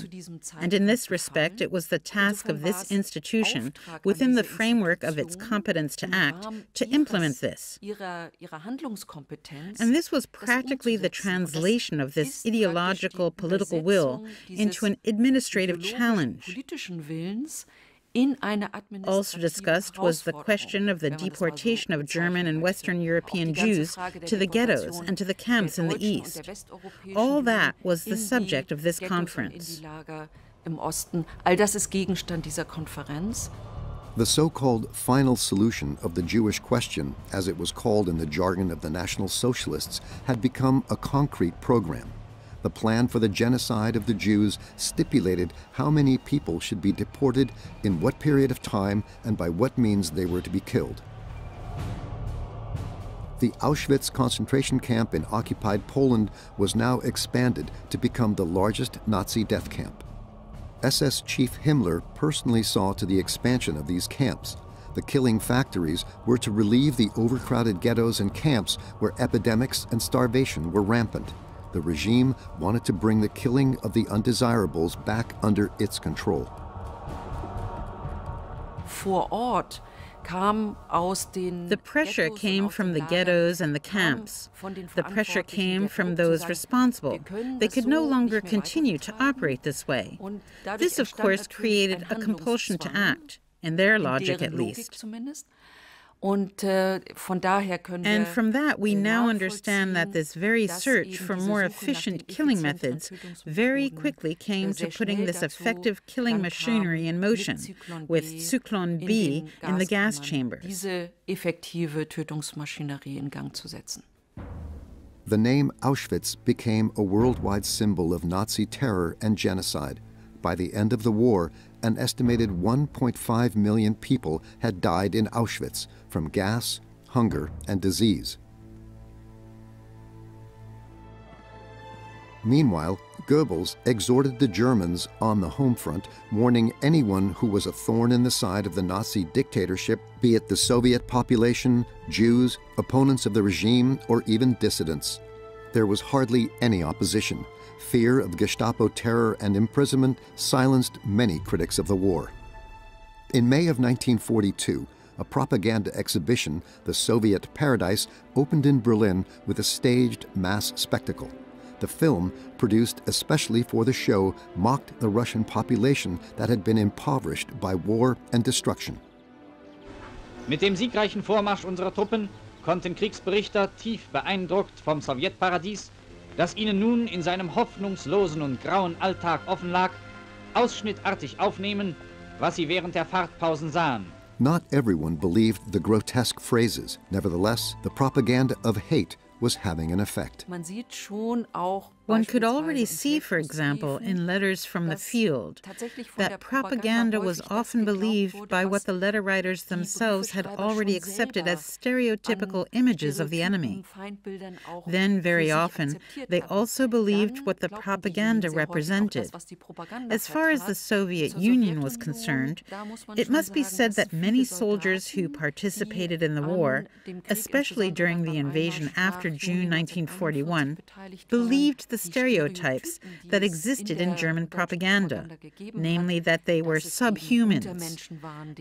And in this respect, it was the task of this institution, within the framework of its competence to act, to implement this. And this was practically the translation of this ideological political will into an administrative challenge. Also discussed was the question of the deportation of German and Western European Jews to the ghettos and to the camps in the East. All that was the subject of this conference. The so-called final solution of the Jewish question, as it was called in the jargon of the National Socialists, had become a concrete program. The plan for the genocide of the Jews stipulated how many people should be deported, in what period of time, and by what means they were to be killed. The Auschwitz concentration camp in occupied Poland was now expanded to become the largest Nazi death camp. SS Chief Himmler personally saw to the expansion of these camps. The killing factories were to relieve the overcrowded ghettos and camps where epidemics and starvation were rampant. The regime wanted to bring the killing of the undesirables back under its control. The pressure came from the ghettos and the camps. The pressure came from those responsible. They could no longer continue to operate this way. This, of course, created a compulsion to act, in their logic at least. And from that, we now understand that this very search for more efficient killing methods very quickly came to putting this effective killing machinery in motion, with Zyklon B in the gas chambers. The name Auschwitz became a worldwide symbol of Nazi terror and genocide. By the end of the war, an estimated 1.5 million people had died in Auschwitz from gas, hunger, and disease. Meanwhile, Goebbels exhorted the Germans on the home front, warning anyone who was a thorn in the side of the Nazi dictatorship, be it the Soviet population, Jews, opponents of the regime, or even dissidents. There was hardly any opposition. Fear of Gestapo terror and imprisonment silenced many critics of the war. In May of 1942, a propaganda exhibition, The Soviet Paradise, opened in Berlin with a staged mass spectacle. The film, produced especially for the show, mocked the Russian population that had been impoverished by war and destruction. Mit dem siegreichen Vormarsch unserer Truppen konnten Kriegsberichter tief beeindruckt vom Sowjetparadies, das ihnen nun in seinem hoffnungslosen und grauen Alltag offen lag, ausschnittartig aufnehmen, was sie während der Fahrtpausen sahen. Not everyone believed the grotesque phrases. Nevertheless, the propaganda of hate was having an effect. One could already see, for example, in letters from the field, that propaganda was often believed by what the letter writers themselves had already accepted as stereotypical images of the enemy. Then, very often, they also believed what the propaganda represented. As far as the Soviet Union was concerned, it must be said that many soldiers who participated in the war, especially during the invasion after June 1941, believed the the stereotypes that existed in German propaganda, namely that they were subhumans,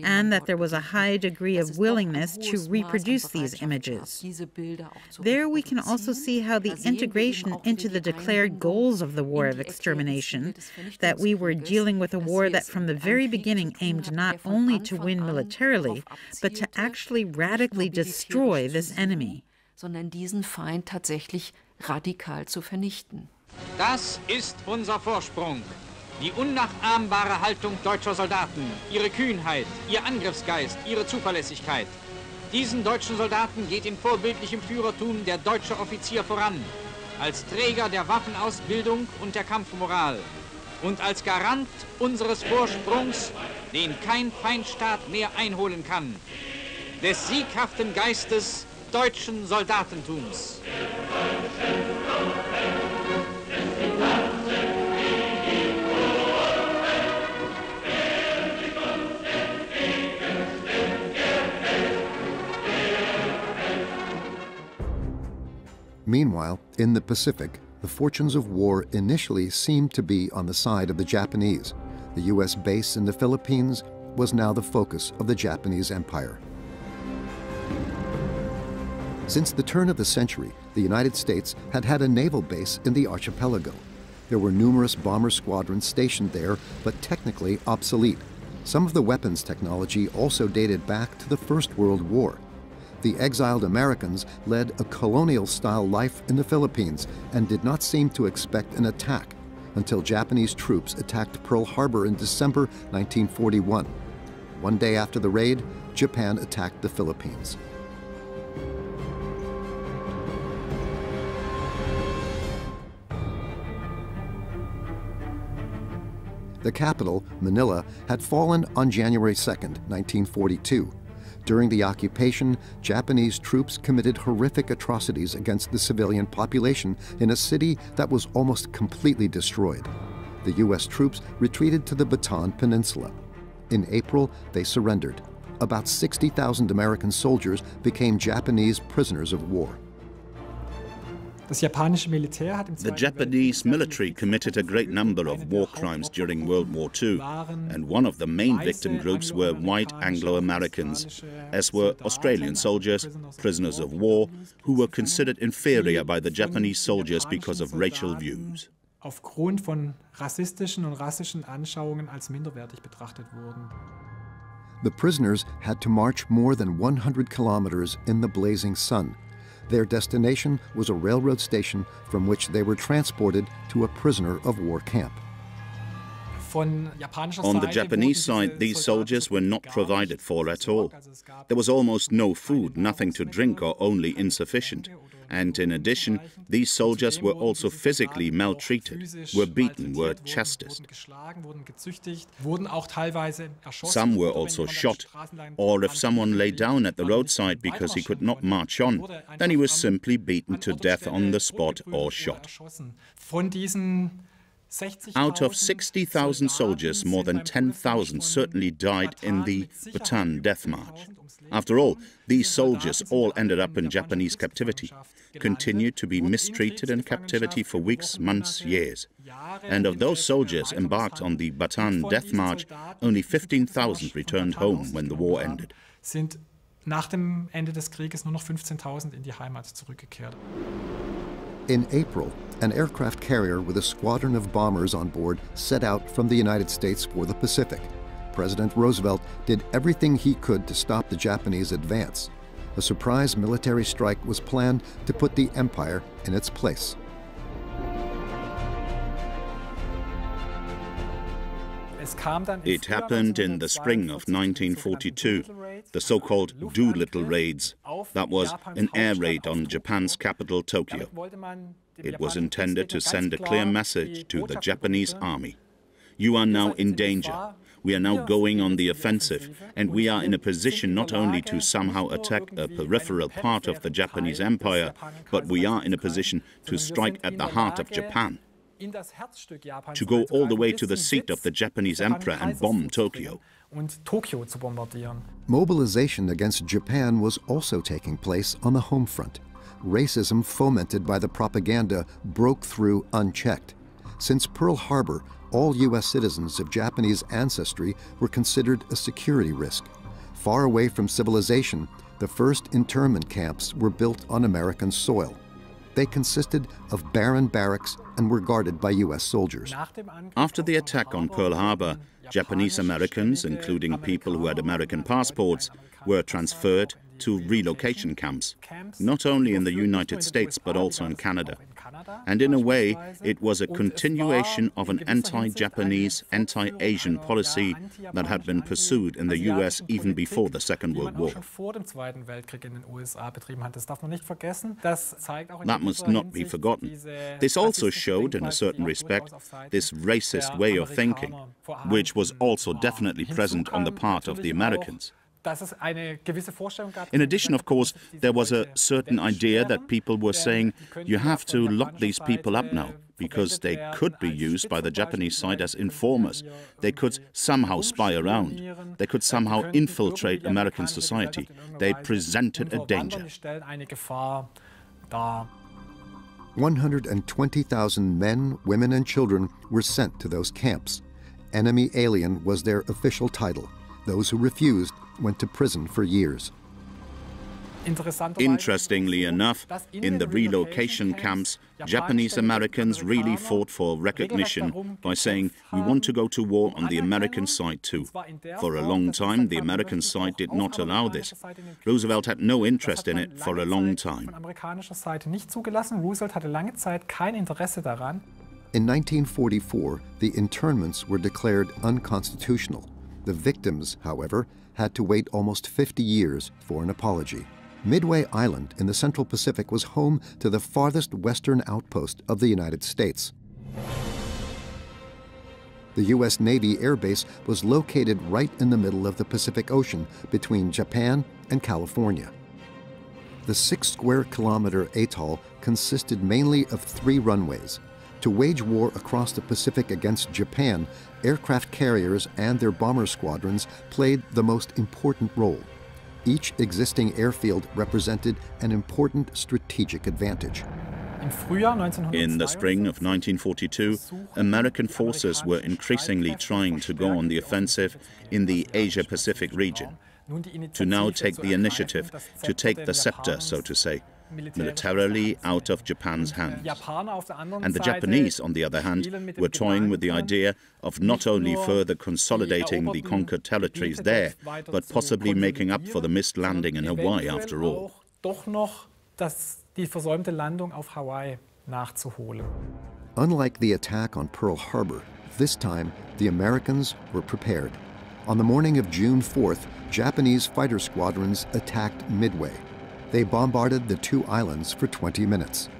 and that there was a high degree of willingness to reproduce these images. There we can also see how the integration into the declared goals of the war of extermination, that we were dealing with a war that from the very beginning aimed not only to win militarily, but to actually radically destroy this enemy. Sondern diesen Feind tatsächlich radikal zu vernichten. Das ist unser Vorsprung. Die unnachahmbare Haltung deutscher Soldaten, ihre Kühnheit, ihr Angriffsgeist, ihre Zuverlässigkeit. Diesen deutschen Soldaten geht in vorbildlichem Führertum der deutsche Offizier voran, als Träger der Waffenausbildung und der Kampfmoral und als Garant unseres Vorsprungs, den kein Feindstaat mehr einholen kann, des sieghaften Geistes deutschen Soldatentums. Meanwhile, in the Pacific, the fortunes of war initially seemed to be on the side of the Japanese. The U.S. base in the Philippines was now the focus of the Japanese Empire. Since the turn of the century, the United States had had a naval base in the archipelago. There were numerous bomber squadrons stationed there, but technically obsolete. Some of the weapons technology also dated back to the First World War. The exiled Americans led a colonial-style life in the Philippines and did not seem to expect an attack until Japanese troops attacked Pearl Harbor in December 1941. One day after the raid, Japan attacked the Philippines. The capital, Manila, had fallen on January 2, 1942. During the occupation, Japanese troops committed horrific atrocities against the civilian population in a city that was almost completely destroyed. The U.S. troops retreated to the Bataan Peninsula. In April, they surrendered. About 60,000 American soldiers became Japanese prisoners of war. The Japanese military committed a great number of war crimes during World War II, and one of the main victim groups were white Anglo-Americans, as were Australian soldiers, prisoners of war, who were considered inferior by the Japanese soldiers because of racial views. Aufgrund von rassistischen und rassischen Anschauungen als minderwertig betrachtet wurden. The prisoners had to march more than 100 kilometers in the blazing sun. Their destination was a railroad station from which they were transported to a prisoner of war camp. On the Japanese side, these soldiers were not provided for at all. There was almost no food, nothing to drink, or only insufficient. And in addition, these soldiers were also physically maltreated, were beaten, were chastised. Some were also shot, or if someone lay down at the roadside because he could not march on, then he was simply beaten to death on the spot or shot. Out of 60,000 soldiers, more than 10,000 certainly died in the Bataan Death March. After all, these soldiers all ended up in Japanese captivity, continued to be mistreated in captivity for weeks, months, years. And of those soldiers embarked on the Bataan Death March, only 15,000 returned home when the war ended. Nach dem Ende des Krieges nur noch 15.000 in die Heimat zurückgekehrt. In April, an aircraft carrier with a squadron of bombers on board set out from the United States for the Pacific. President Roosevelt did everything he could to stop the Japanese advance. A surprise military strike was planned to put the empire in its place. It happened in the spring of 1942, the so-called Doolittle raids. That was an air raid on Japan's capital, Tokyo. It was intended to send a clear message to the Japanese army. You are now in danger. We are now going on the offensive, and we are in a position not only to somehow attack a peripheral part of the Japanese empire, but we are in a position to strike at the heart of Japan, to go all the way to the seat of the Japanese emperor and bomb Tokyo. Mobilization against Japan was also taking place on the home front. racism fomented by the propaganda broke through unchecked. Since Pearl Harbor, all U.S. citizens of Japanese ancestry were considered a security risk. Far away from civilization, the first internment camps were built on American soil. They consisted of barren barracks and were guarded by U.S. soldiers. After the attack on Pearl Harbor, Japanese Americans, including people who had American passports, were transferred to relocation camps, not only in the United States but also in Canada. And in a way, it was a continuation of an anti-Japanese, anti-Asian policy that had been pursued in the US even before the Second World War. That must not be forgotten. This also showed, in a certain respect, this racist way of thinking, which was also definitely present on the part of the Americans. In addition, of course, there was a certain idea that people were saying, you have to lock these people up now, because they could be used by the Japanese side as informers. They could somehow spy around. They could somehow infiltrate American society. They presented a danger. 120,000 men, women, and children were sent to those camps. Enemy alien was their official title. Those who refused went to prison for years. Interestingly enough, in the relocation camps, Japanese Americans really fought for recognition by saying, we want to go to war on the American side too. For a long time, the American side did not allow this. Roosevelt had no interest in it for a long time. In 1944, the internments were declared unconstitutional. The victims, however, had to wait almost 50 years for an apology. Midway Island in the Central Pacific was home to the farthest western outpost of the United States. The U.S. Navy Air Base was located right in the middle of the Pacific Ocean between Japan and California. The 6-square-kilometer atoll consisted mainly of 3 runways. To wage war across the Pacific against Japan, aircraft carriers and their bomber squadrons played the most important role. Each existing airfield represented an important strategic advantage. In the spring of 1942, American forces were increasingly trying to go on the offensive in the Asia-Pacific region, to now take the initiative, to take the scepter, so to say, militarily out of Japan's hands. And the Japanese, on the other hand, were toying with the idea of not only further consolidating the conquered territories there, but possibly making up for the missed landing in Hawaii after all. Unlike the attack on Pearl Harbor, this time the Americans were prepared. On the morning of June 4th, Japanese fighter squadrons attacked Midway. They bombarded the 2 islands for 20 minutes.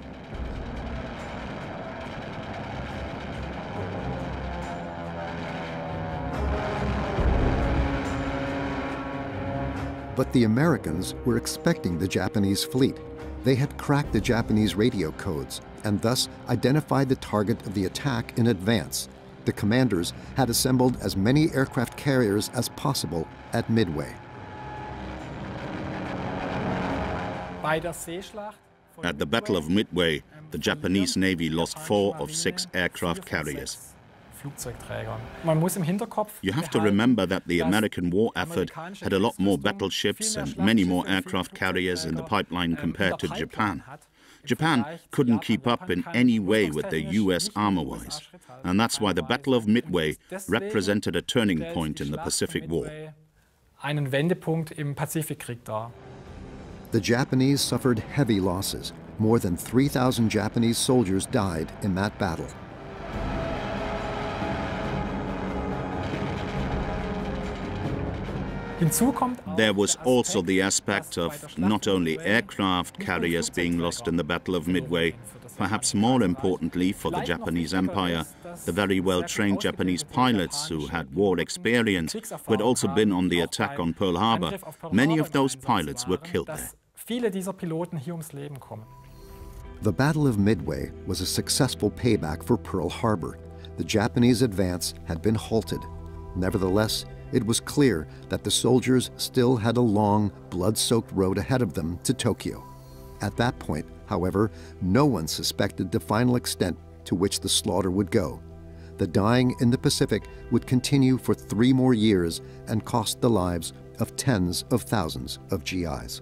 But the Americans were expecting the Japanese fleet. They had cracked the Japanese radio codes and thus identified the target of the attack in advance. The commanders had assembled as many aircraft carriers as possible at Midway. At the Battle of Midway, the Japanese Navy lost 4 of 6 aircraft carriers. You have to remember that the American war effort had a lot more battleships and many more aircraft carriers in the pipeline compared to Japan. Japan couldn't keep up in any way with the US armor-wise, and that's why the Battle of Midway represented a turning point in the Pacific War. The Japanese suffered heavy losses. More than 3,000 Japanese soldiers died in that battle. There was also the aspect of not only aircraft carriers being lost in the Battle of Midway, perhaps more importantly for the Japanese Empire, the very well-trained Japanese pilots who had war experience, who had also been on the attack on Pearl Harbor. Many of those pilots were killed there. The Battle of Midway was a successful payback for Pearl Harbor. The Japanese advance had been halted. Nevertheless, it was clear that the soldiers still had a long, blood-soaked road ahead of them to Tokyo. At that point, however, no one suspected the final extent to which the slaughter would go. The dying in the Pacific would continue for 3 more years and cost the lives of tens of thousands of GIs.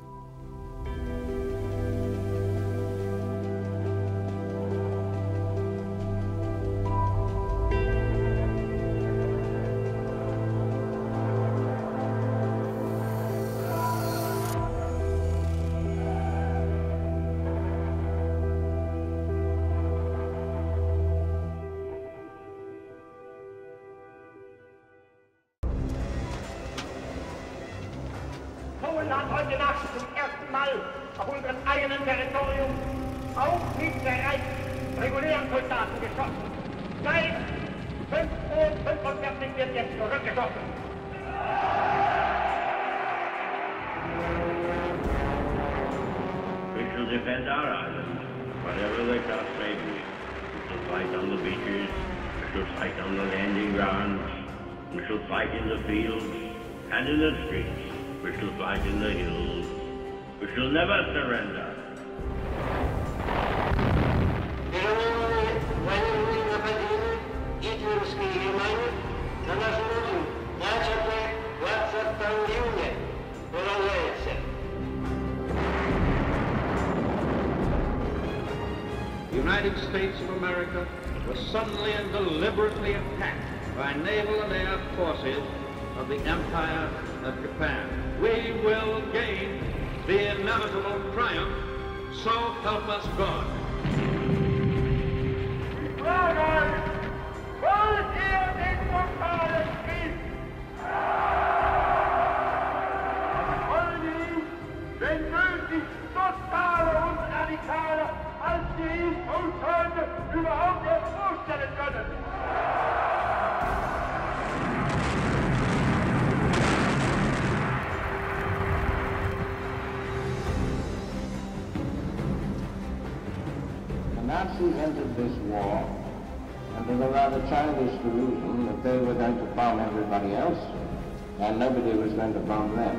Polen hat heute Nacht zum ersten Mal auf unserem eigenen Territorium auch mit der regulären Soldaten geschossen. Seit 5:45 Uhr wird jetzt zurückgeschossen. We shall defend our island, whatever the cost may be. We shall fight on the beaches, we shall fight on the landing grounds, we shall fight in the fields and in the streets. We shall fight in the hills. We shall never surrender. The United States of America was suddenly and deliberately attacked by naval and air forces of the Empire of Japan. We will gain the inevitable triumph, so help us God. Wollt ihr den totalen Krieg? Wollen wir, wenn nötig, totale und radikale, als wir ihn uns heute überhaupt erst vorstellen können? The Nazis entered this war under the rather childish delusion that they were going to bomb everybody else and nobody was going to bomb them.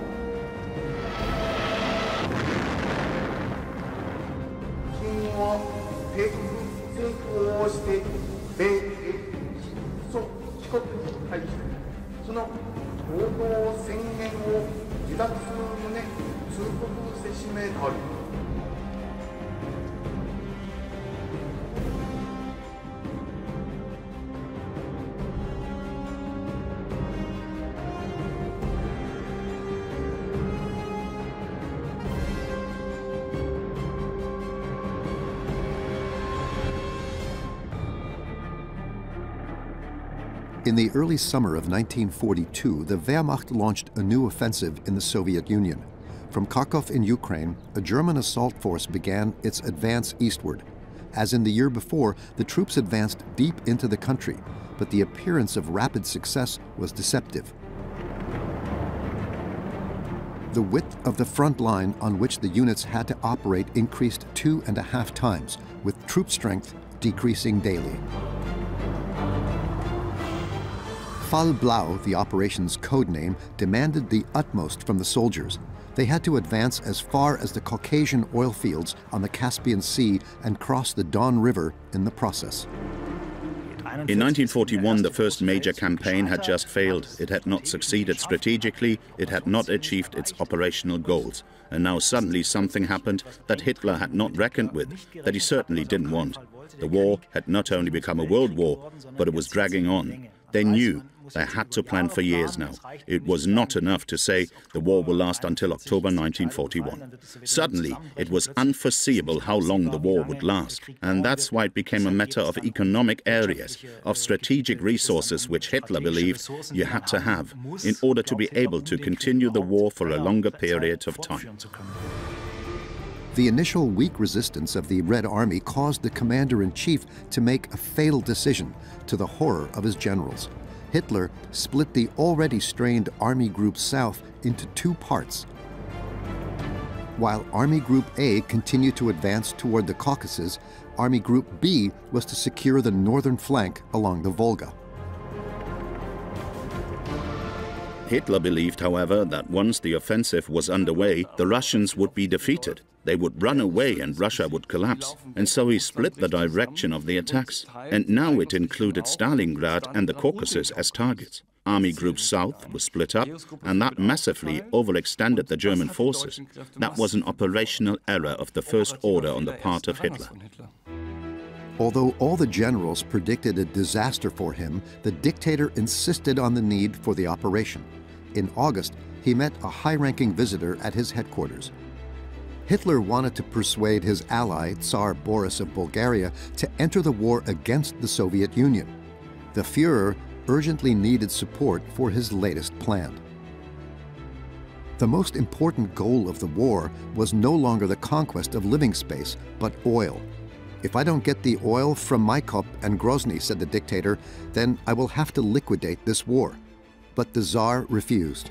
In the early summer of 1942, the Wehrmacht launched a new offensive in the Soviet Union. From Kharkov in Ukraine, a German assault force began its advance eastward. As in the year before, the troops advanced deep into the country, but the appearance of rapid success was deceptive. The width of the front line on which the units had to operate increased 2.5 times, with troop strength decreasing daily. Fall Blau, the operation's code name, demanded the utmost from the soldiers. They had to advance as far as the Caucasian oil fields on the Caspian Sea and cross the Don River in the process. In 1941, the first major campaign had just failed. It had not succeeded strategically, it had not achieved its operational goals. And now suddenly something happened that Hitler had not reckoned with, that he certainly didn't want. The war had not only become a world war, but it was dragging on. They knew they had to plan for years now. It was not enough to say the war will last until October 1941. Suddenly, it was unforeseeable how long the war would last. And that's why it became a matter of economic areas, of strategic resources which Hitler believed you had to have in order to be able to continue the war for a longer period of time. The initial weak resistance of the Red Army caused the commander-in-chief to make a fatal decision, to the horror of his generals. Hitler split the already strained Army Group South into 2 parts. While Army Group A continued to advance toward the Caucasus, Army Group B was to secure the northern flank along the Volga. Hitler believed, however, that once the offensive was underway, the Russians would be defeated. They would run away and Russia would collapse. And so he split the direction of the attacks. And now it included Stalingrad and the Caucasus as targets. Army Group South was split up, and that massively overextended the German forces. That was an operational error of the First Order on the part of Hitler. Although all the generals predicted a disaster for him, the dictator insisted on the need for the operation. In August, he met a high-ranking visitor at his headquarters. Hitler wanted to persuade his ally, Tsar Boris of Bulgaria, to enter the war against the Soviet Union. The Führer urgently needed support for his latest plan. The most important goal of the war was no longer the conquest of living space, but oil. "If I don't get the oil from Maikop and Grozny," said the dictator, "then I will have to liquidate this war." But the Tsar refused.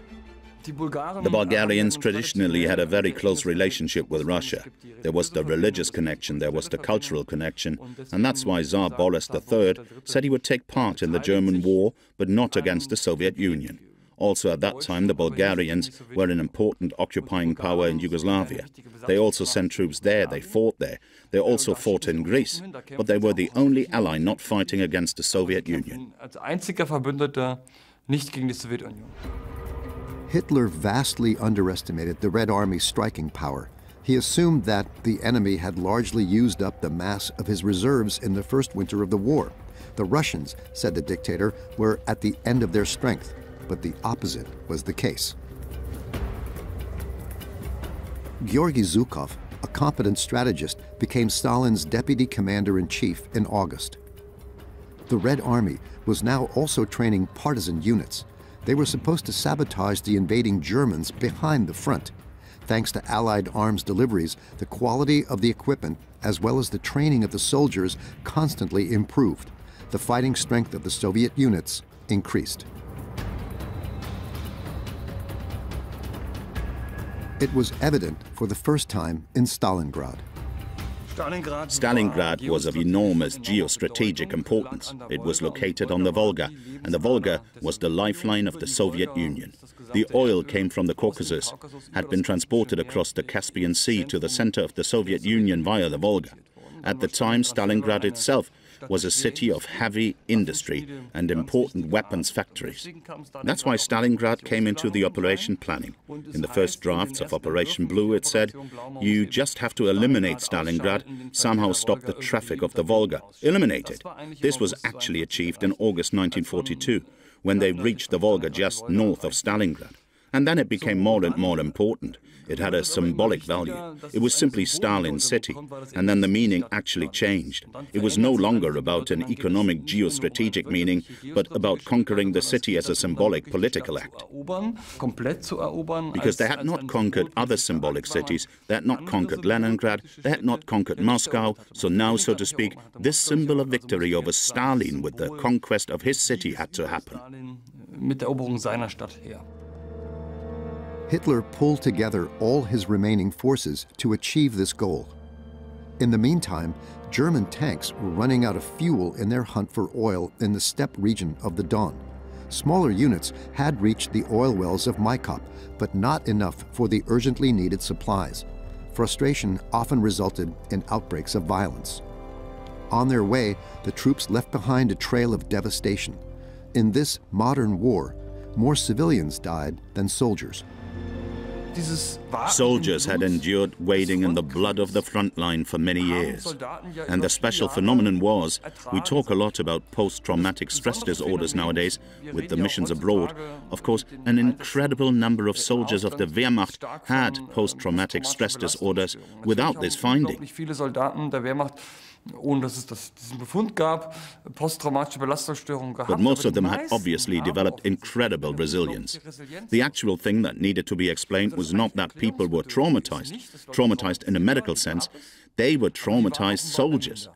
The Bulgarians traditionally had a very close relationship with Russia. There was the religious connection, there was the cultural connection, and that's why Tsar Boris III said he would take part in the German war, but not against the Soviet Union. Also at that time, the Bulgarians were an important occupying power in Yugoslavia. They also sent troops there, they fought there. They also fought in Greece, but they were the only ally not fighting against the Soviet Union. Hitler vastly underestimated the Red Army's striking power. He assumed that the enemy had largely used up the mass of his reserves in the first winter of the war. The Russians, said the dictator, were at the end of their strength, but the opposite was the case. Georgy Zhukov, a competent strategist, became Stalin's deputy commander-in-chief in August. The Red Army was now also training partisan units. They were supposed to sabotage the invading Germans behind the front. Thanks to Allied arms deliveries, the quality of the equipment, as well as the training of the soldiers, constantly improved. The fighting strength of the Soviet units increased. It was evident for the first time in Stalingrad. Stalingrad was of enormous geostrategic importance. It was located on the Volga, and the Volga was the lifeline of the Soviet Union. The oil came from the Caucasus, had been transported across the Caspian Sea to the center of the Soviet Union via the Volga. At the time, Stalingrad itself was a city of heavy industry and important weapons factories. That's why Stalingrad came into the operation planning. In the first drafts of Operation Blue, it said, you just have to eliminate Stalingrad, somehow stop the traffic of the Volga. Eliminate it. This was actually achieved in August 1942, when they reached the Volga just north of Stalingrad. And then it became more and more important. It had a symbolic value. It was simply Stalin's city. And then the meaning actually changed. It was no longer about an economic geostrategic meaning, but about conquering the city as a symbolic political act. Because they had not conquered other symbolic cities, they had not conquered Leningrad, they had not conquered Moscow, so now, so to speak, this symbol of victory over Stalin with the conquest of his city had to happen. Hitler pulled together all his remaining forces to achieve this goal. In the meantime, German tanks were running out of fuel in their hunt for oil in the steppe region of the Don. Smaller units had reached the oil wells of Maikop, but not enough for the urgently needed supplies. Frustration often resulted in outbreaks of violence. On their way, the troops left behind a trail of devastation. In this modern war, more civilians died than soldiers. Soldiers had endured wading in the blood of the front line for many years. And the special phenomenon was, we talk a lot about post-traumatic stress disorders nowadays with the missions abroad. Of course, an incredible number of soldiers of the Wehrmacht had post-traumatic stress disorders without this finding. But most of them had obviously developed incredible resilience. The actual thing that needed to be explained was not that people were traumatized in a medical sense. They were traumatized soldiers.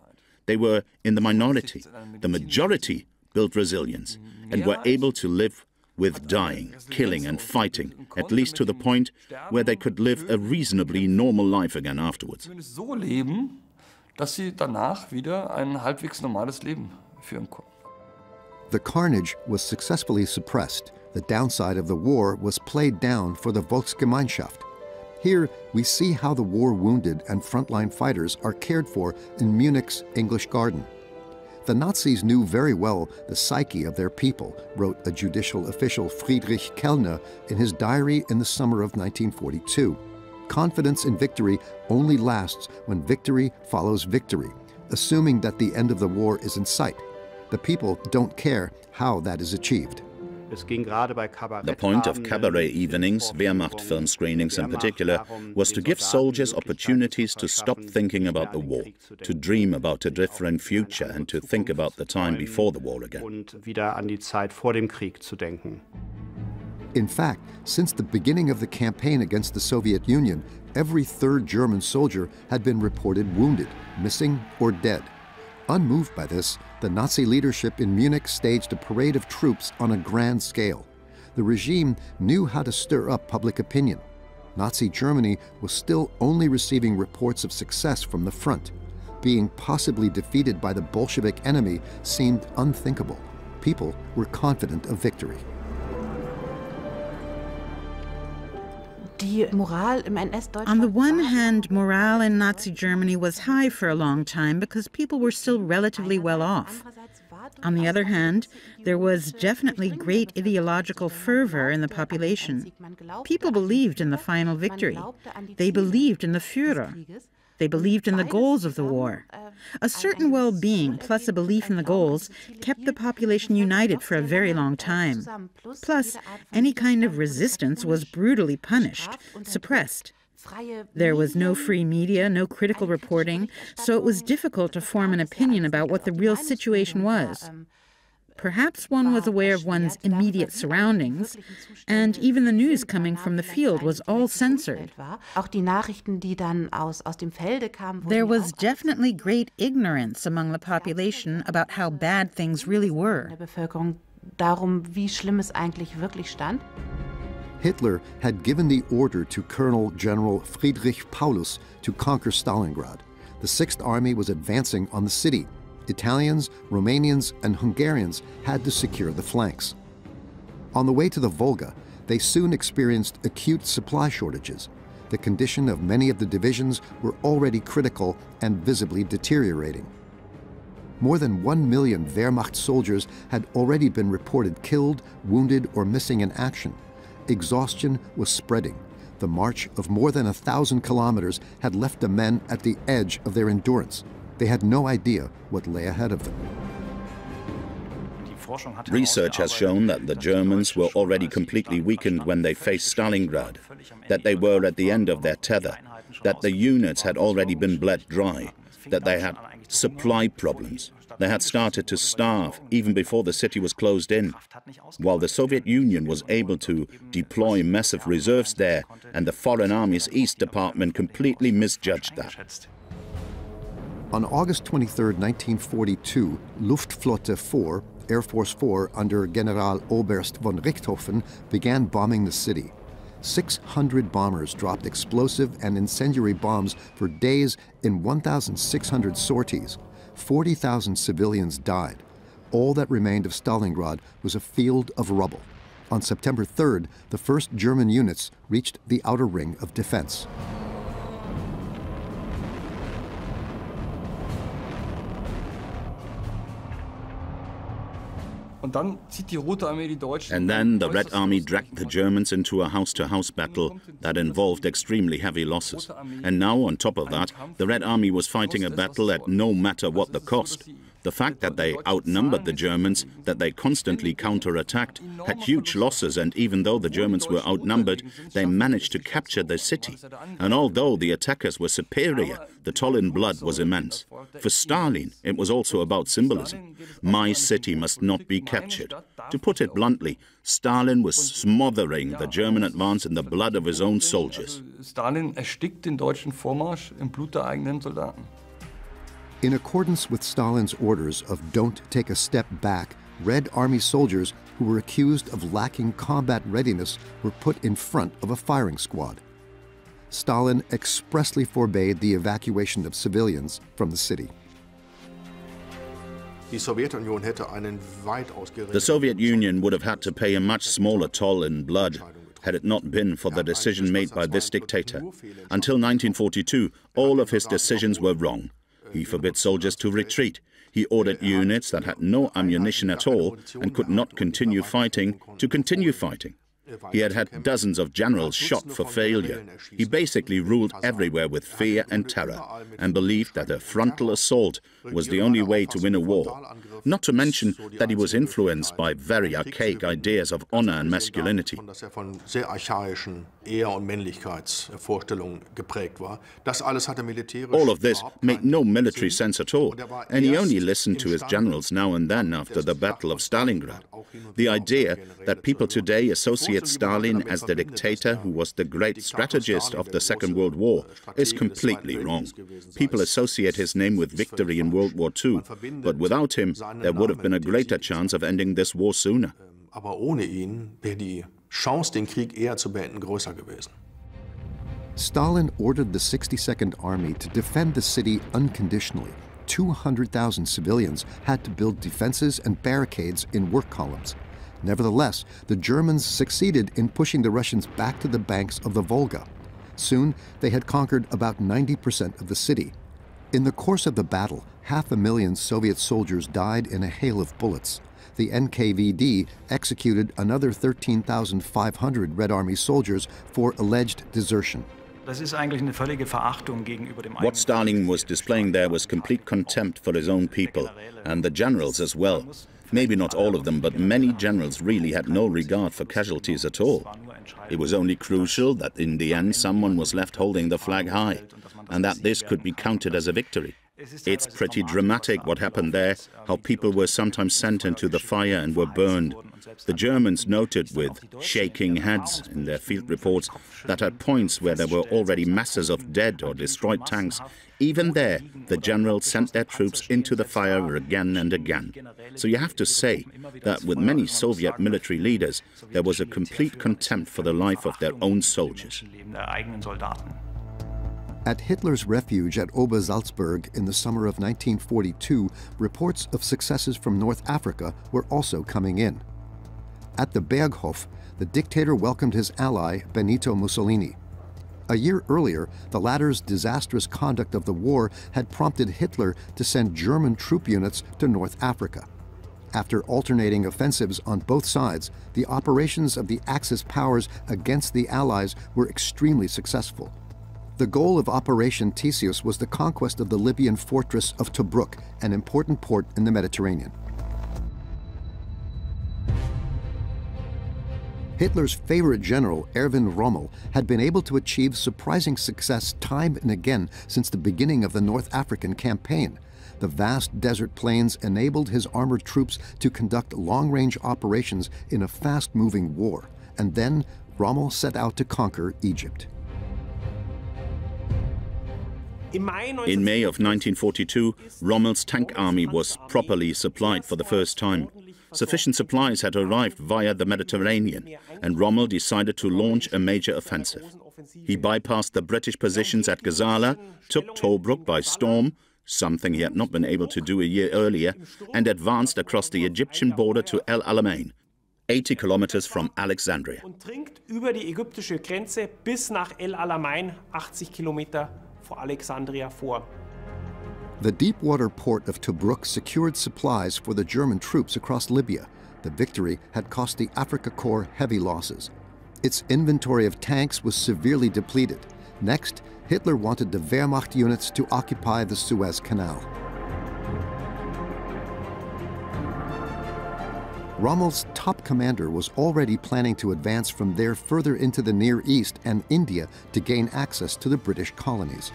They were in the minority. The majority built resilience and were able to live with dying, killing and fighting, at least to the point where they could live a reasonably normal life again afterwards. Dass sie danach wieder ein halbwegs normales Leben führen konnten. The carnage was successfully suppressed The downside of the war was played down for the Volksgemeinschaft. Here, we see how the war-wounded and frontline fighters are cared for in Munich's English Garden. The Nazis knew very well the psyche of their people, wrote a judicial official Friedrich Kellner in his diary in the summer of 1942. Confidence in victory only lasts when victory follows victory, assuming that the end of the war is in sight. The people don't care how that is achieved. The point of cabaret evenings, Wehrmacht film screenings in particular, was to give soldiers opportunities to stop thinking about the war, to dream about a different future and to think about the time before the war again. In fact, since the beginning of the campaign against the Soviet Union, every third German soldier had been reported wounded, missing, or dead. Unmoved by this, the Nazi leadership in Munich staged a parade of troops on a grand scale. The regime knew how to stir up public opinion. Nazi Germany was still only receiving reports of success from the front. Being possibly defeated by the Bolshevik enemy seemed unthinkable. People were confident of victory. On the one hand, morale in Nazi Germany was high for a long time because people were still relatively well off. On the other hand, there was definitely great ideological fervor in the population. People believed in the final victory. They believed in the Führer. They believed in the goals of the war. A certain well-being plus a belief in the goals kept the population united for a very long time. Plus, any kind of resistance was brutally punished, suppressed. There was no free media, no critical reporting, so it was difficult to form an opinion about what the real situation was. Perhaps one was aware of one's immediate surroundings, and even the news coming from the field was all censored. There was definitely great ignorance among the population about how bad things really were. Hitler had given the order to Colonel General Friedrich Paulus to conquer Stalingrad. The Sixth Army was advancing on the city. Italians, Romanians, and Hungarians had to secure the flanks. On the way to the Volga, they soon experienced acute supply shortages. The condition of many of the divisions were already critical and visibly deteriorating. More than 1 million Wehrmacht soldiers had already been reported killed, wounded, or missing in action. Exhaustion was spreading. The march of more than 1,000 kilometers had left the men at the edge of their endurance. They had no idea what lay ahead of them. Research has shown that the Germans were already completely weakened when they faced Stalingrad, that they were at the end of their tether, that the units had already been bled dry, that they had supply problems. They had started to starve even before the city was closed in, while the Soviet Union was able to deploy massive reserves there, and the Foreign Army's East Department completely misjudged that. On August 23, 1942, Luftflotte 4, Air Force 4 under Generaloberst von Richthofen began bombing the city. 600 bombers dropped explosive and incendiary bombs for days in 1,600 sorties. 40,000 civilians died. All that remained of Stalingrad was a field of rubble. On September 3rd, the first German units reached the outer ring of defense. And then the Red Army dragged the Germans into a house-to-house battle that involved extremely heavy losses. And now, on top of that, the Red Army was fighting a battle at no matter what the cost. The fact that they outnumbered the Germans, that they constantly counterattacked, had huge losses, and even though the Germans were outnumbered, they managed to capture the city. And although the attackers were superior, the toll in blood was immense. For Stalin, it was also about symbolism. My city must not be captured. To put it bluntly, Stalin was smothering the German advance in the blood of his own soldiers. Stalin erstickt den deutschen Vormarsch im Blut der eigenen Soldaten. In accordance with Stalin's orders of don't take a step back, Red Army soldiers who were accused of lacking combat readiness were put in front of a firing squad. Stalin expressly forbade the evacuation of civilians from the city. Die Sowjetunion hätte einen weitaus The Soviet Union would have had to pay a much smaller toll in blood had it not been for the decision made by this dictator. Until 1942, all of his decisions were wrong. He forbid soldiers to retreat. He ordered units that had no ammunition at all and could not continue fighting to continue fighting. He had had dozens of generals shot for failure. He basically ruled everywhere with fear and terror and believed that a frontal assault was the only way to win a war. Not to mention that he was influenced by very archaic ideas of honor and masculinity. All of this made no military sense at all, and he only listened to his generals now and then after the Battle of Stalingrad. The idea that people today associate Stalin as the dictator who was the great strategist of the Second World War is completely wrong. People associate his name with victory in World War II, but without him, there would have been a greater chance of ending this war sooner. Aber ohne ihn wäre die Chance, den Krieg eher zu beenden, größer gewesen. Stalin ordered the 62nd Army to defend the city unconditionally. 200,000 civilians had to build defenses and barricades in work columns. Nevertheless, the Germans succeeded in pushing the Russians back to the banks of the Volga. Soon, they had conquered about 90% of the city. In the course of the battle, 500,000 Soviet soldiers died in a hail of bullets. The NKVD executed another 13,500 Red Army soldiers for alleged desertion. What Stalin was displaying there was complete contempt for his own people, and the generals as well. Maybe not all of them, but many generals really had no regard for casualties at all. It was only crucial that in the end someone was left holding the flag high, and that this could be counted as a victory. It's pretty dramatic what happened there, how people were sometimes sent into the fire and were burned. The Germans noted with shaking heads in their field reports that at points where there were already masses of dead or destroyed tanks, even there the generals sent their troops into the fire again and again. So you have to say that with many Soviet military leaders, there was a complete contempt for the life of their own soldiers. At Hitler's refuge at Obersalzberg in the summer of 1942, reports of successes from North Africa were also coming in. At the Berghof, the dictator welcomed his ally, Benito Mussolini. A year earlier, the latter's disastrous conduct of the war had prompted Hitler to send German troop units to North Africa. After alternating offensives on both sides, the operations of the Axis powers against the Allies were extremely successful. The goal of Operation Theseus was the conquest of the Libyan fortress of Tobruk, an important port in the Mediterranean. Hitler's favorite general, Erwin Rommel, had been able to achieve surprising success time and again since the beginning of the North African campaign. The vast desert plains enabled his armored troops to conduct long-range operations in a fast-moving war, and then Rommel set out to conquer Egypt. In May of 1942, Rommel's tank army was properly supplied for the first time. Sufficient supplies had arrived via the Mediterranean, and Rommel decided to launch a major offensive. He bypassed the British positions at Gazala, took Tobruk by storm, something he had not been able to do a year earlier, and advanced across the Egyptian border to El Alamein, 80 kilometers from Alexandria. Und dringt über die ägyptische Grenze bis nach El Alamein, 80 Kilometer vor Alexandria vor. The deep-water port of Tobruk secured supplies for the German troops across Libya. The victory had cost the Afrika Korps heavy losses. Its inventory of tanks was severely depleted. Next, Hitler wanted the Wehrmacht units to occupy the Suez Canal. Rommel's top commander was already planning to advance from there further into the Near East and India to gain access to the British colonies.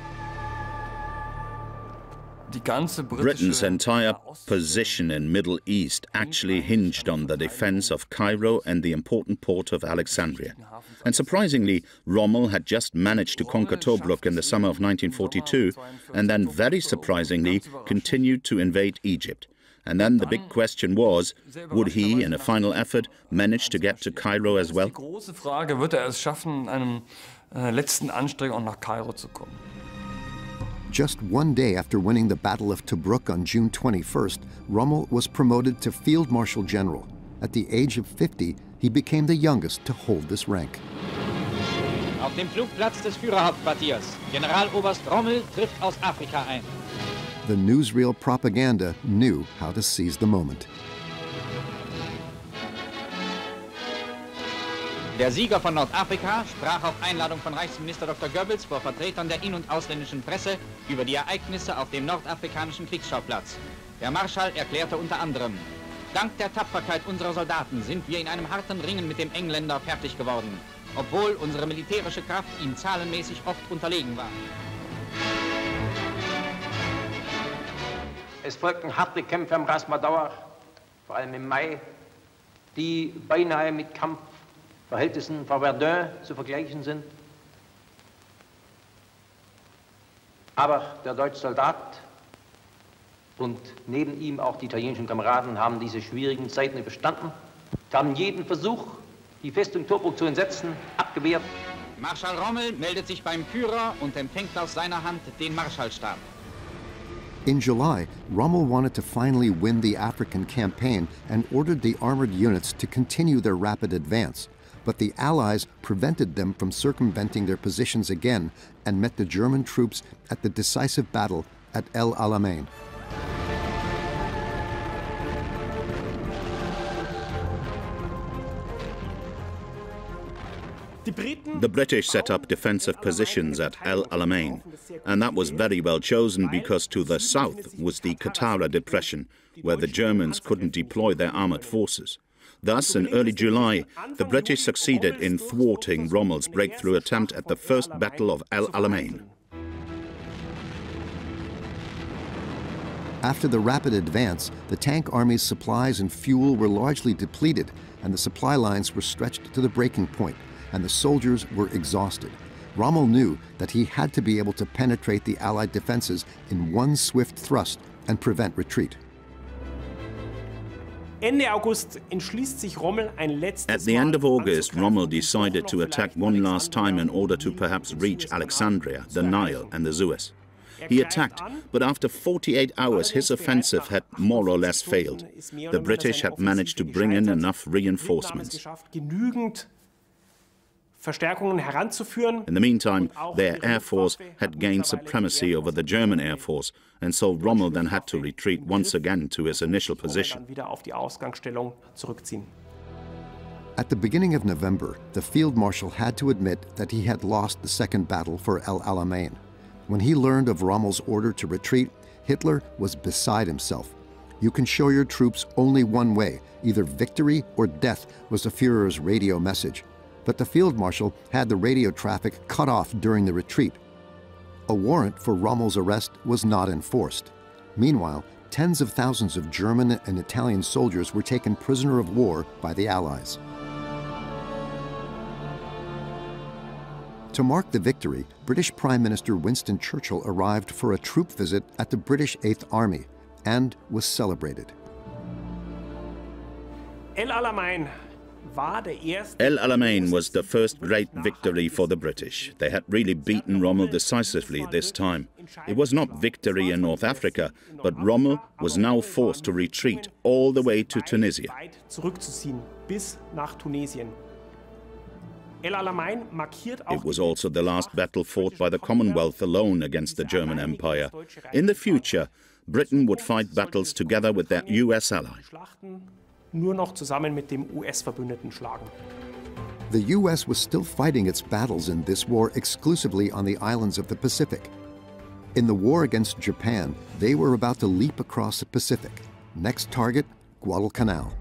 Britain's entire position in Middle East actually hinged on the defense of Cairo and the important port of Alexandria. And surprisingly, Rommel had just managed to conquer Tobruk in the summer of 1942, and then very surprisingly continued to invade Egypt. And then the big question was, would he, in a final effort, manage to get to Cairo as well? Die große Frage, wird es schaffen, einem letzten Anstrengung nach Kairo zu kommen? Just one day after winning the Battle of Tobruk on June 21st, Rommel was promoted to Field Marshal General. At the age of 50, he became the youngest to hold this rank. Auf dem Flugplatz des Führerhauptquartiers. Generaloberst Rommel trifft aus Afrika ein. The newsreel propaganda knew how to seize the moment. Der Sieger von Nordafrika sprach auf Einladung von Reichsminister Dr. Goebbels vor Vertretern der in- und ausländischen Presse über die Ereignisse auf dem nordafrikanischen Kriegsschauplatz. Der Marschall erklärte unter anderem: Dank der Tapferkeit unserer Soldaten sind wir in einem harten Ringen mit dem Engländer fertig geworden, obwohl unsere militärische Kraft ihm zahlenmäßig oft unterlegen war. Es folgten harte Kämpfe am Ras Madauer, vor allem im Mai, die beinahe mit Kampfverhältnissen vor Verdun zu vergleichen sind. Aber der deutsche Soldat und neben ihm auch die italienischen Kameraden haben diese schwierigen Zeiten überstanden, haben jeden Versuch, die Festung Tobruk zu entsetzen, abgewehrt. Marschall Rommel meldet sich beim Führer und empfängt aus seiner Hand den Marschallstab. In July, Rommel wanted to finally win the African campaign and ordered the armored units to continue their rapid advance. But the Allies prevented them from circumventing their positions again and met the German troops at the decisive battle at El Alamein. The British set up defensive positions at El Alamein, and that was very well chosen because to the south was the Katara Depression, where the Germans couldn't deploy their armored forces. Thus, in early July, the British succeeded in thwarting Rommel's breakthrough attempt at the First Battle of El Alamein. After the rapid advance, the tank army's supplies and fuel were largely depleted, and the supply lines were stretched to the breaking point, and the soldiers were exhausted. Rommel knew that he had to be able to penetrate the Allied defenses in one swift thrust and prevent retreat. Ende August entschließt sich Rommel ein letztes At the end of August, Rommel decided to attack one last time in order to perhaps reach Alexandria, the Nile, and the Suez. He attacked, but after 48 hours his offensive had more or less failed. The British had managed to bring in enough reinforcements. Verstärkungen heranzuführen. In the meantime, their air force had gained supremacy over the German air force, and so Rommel then had to retreat once again to his initial position. At the beginning of November, the field marshal had to admit that he had lost the second battle for El Alamein. When he learned of Rommel's order to retreat, Hitler was beside himself. You can show your troops only one way, either victory or death, was the Führer's radio message. But the field marshal had the radio traffic cut off during the retreat. A warrant for Rommel's arrest was not enforced. Meanwhile, tens of thousands of German and Italian soldiers were taken prisoner of war by the Allies. To mark the victory, British Prime Minister Winston Churchill arrived for a troop visit at the British 8th Army and was celebrated. El Alamein El Alamein was the first great victory for the British. They had really beaten Rommel decisively this time. It was not victory in North Africa, but Rommel was now forced to retreat all the way to Tunisia. It was also the last battle fought by the Commonwealth alone against the German Empire. In the future, Britain would fight battles together with their US ally. Nur noch zusammen mit dem US-Verbündeten schlagen. The US was still fighting its battles in this war exclusively on the islands of the Pacific. In the war against Japan, they were about to leap across the Pacific. Next target, Guadalcanal.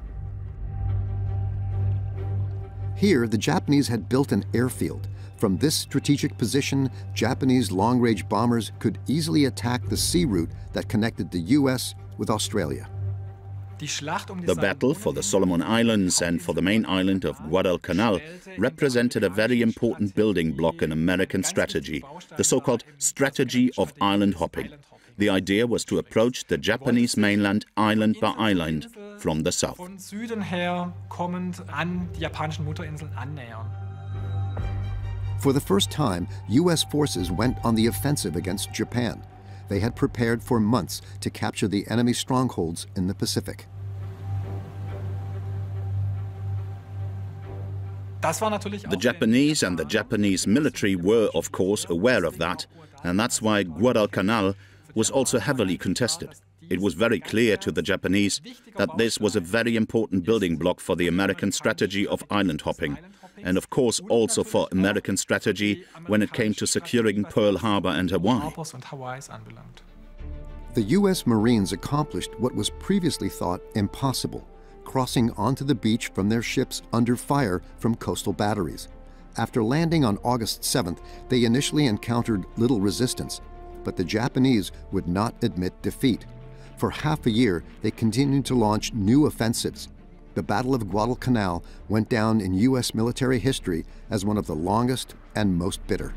Here, the Japanese had built an airfield. From this strategic position, Japanese long-range bombers could easily attack the sea route that connected the US with Australia. The battle for the Solomon Islands and for the main island of Guadalcanal represented a very important building block in American strategy, the so-called strategy of island hopping. The idea was to approach the Japanese mainland island by island from the south. Von Süden her kommend an die japanischen Mutterinseln annähern. For the first time, US forces went on the offensive against Japan. they had prepared for months to capture the enemy strongholds in the Pacific. The Japanese and the Japanese military were, of course, aware of that, and that's why Guadalcanal was also heavily contested. It was very clear to the Japanese that this was a very important building block for the American strategy of island hopping, and of course also for American strategy when it came to securing Pearl Harbor and Hawaii. The U.S. Marines accomplished what was previously thought impossible, crossing onto the beach from their ships under fire from coastal batteries. After landing on August 7th, they initially encountered little resistance, but the Japanese would not admit defeat. For half a year, they continued to launch new offensives. The Battle of Guadalcanal went down in U.S. military history as one of the longest and most bitter.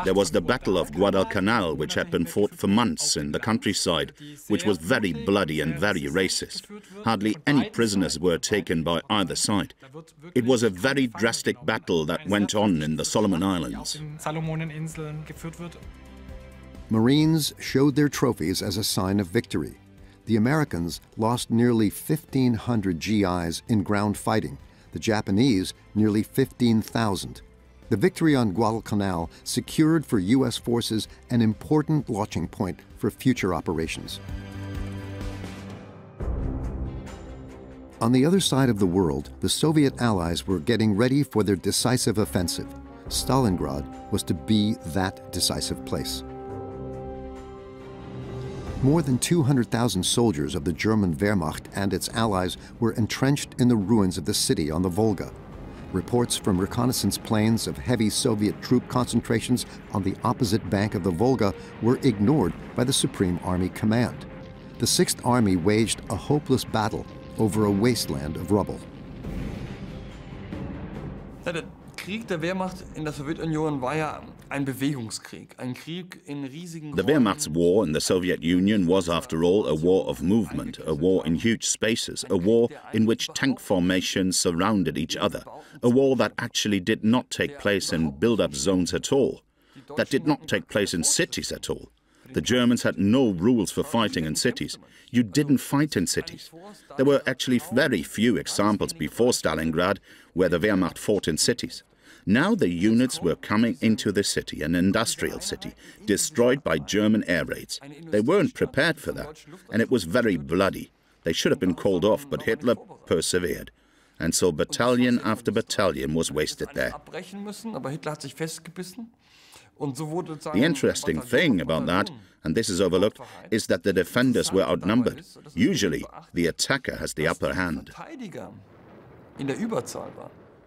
There was the Battle of Guadalcanal, which had been fought for months in the countryside, which was very bloody and very racist. Hardly any prisoners were taken by either side. It was a very drastic battle that went on in the Solomon Islands. Marines showed their trophies as a sign of victory. The Americans lost nearly 1,500 GIs in ground fighting, the Japanese nearly 15,000. The victory on Guadalcanal secured for U.S. forces an important launching point for future operations. On the other side of the world, the Soviet allies were getting ready for their decisive offensive. Stalingrad was to be that decisive place. More than 200,000 soldiers of the German Wehrmacht and its allies were entrenched in the ruins of the city on the Volga. Reports from reconnaissance planes of heavy Soviet troop concentrations on the opposite bank of the Volga were ignored by the Supreme Army Command. The Sixth Army waged a hopeless battle over a wasteland of rubble. Der Krieg der Wehrmacht in der Sowjetunion war ja ein Bewegungskrieg, ein Krieg in riesigen. The Wehrmacht's war in the Soviet Union was, after all, a war of movement, a war in huge spaces, a war in which tank formations surrounded each other, a war that actually did not take place in build-up zones at all, that did not take place in cities at all. The Germans had no rules for fighting in cities. You didn't fight in cities. There were actually very few examples before Stalingrad where the Wehrmacht fought in cities. Now the units were coming into the city, an industrial city, destroyed by German air raids. They weren't prepared for that, and it was very bloody. They should have been called off, but Hitler persevered. And so battalion after battalion was wasted there. The interesting thing about that, and this is overlooked, is that the defenders were outnumbered. Usually, the attacker has the upper hand.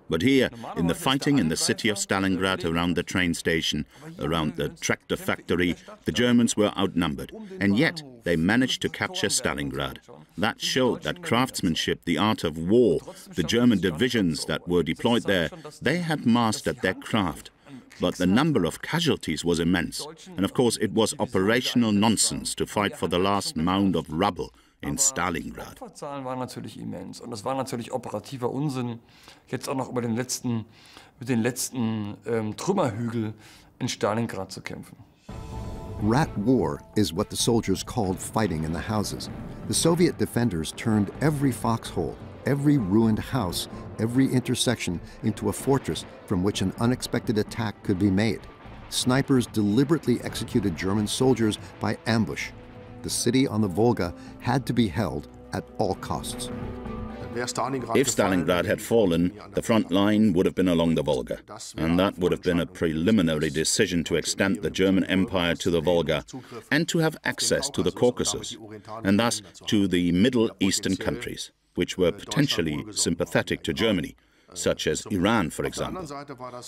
But here, in the fighting in the city of Stalingrad, around the train station, around the tractor factory, the Germans were outnumbered. And yet, they managed to capture Stalingrad. That showed that craftsmanship, the art of war, the German divisions that were deployed there, they had mastered their craft. But the number of casualties was immense. And of course, it was operational nonsense to fight for the last mound of rubble in Stalingrad. Die Opferzahlen waren natürlich immens und es war natürlich operativer Unsinn, jetzt auch noch über den letzten Trümmerhügel in Stalingrad zu kämpfen. Rat war is what the soldiers called fighting in the houses. The Soviet defenders turned every foxhole, every ruined house, every intersection into a fortress from which an unexpected attack could be made. Snipers deliberately executed German soldiers by ambush. The city on the Volga had to be held at all costs. If Stalingrad had fallen, the front line would have been along the Volga, and that would have been a preliminary decision to extend the German Empire to the Volga and to have access to the Caucasus, and thus to the Middle Eastern countries, which were potentially sympathetic to Germany, such as Iran, for example.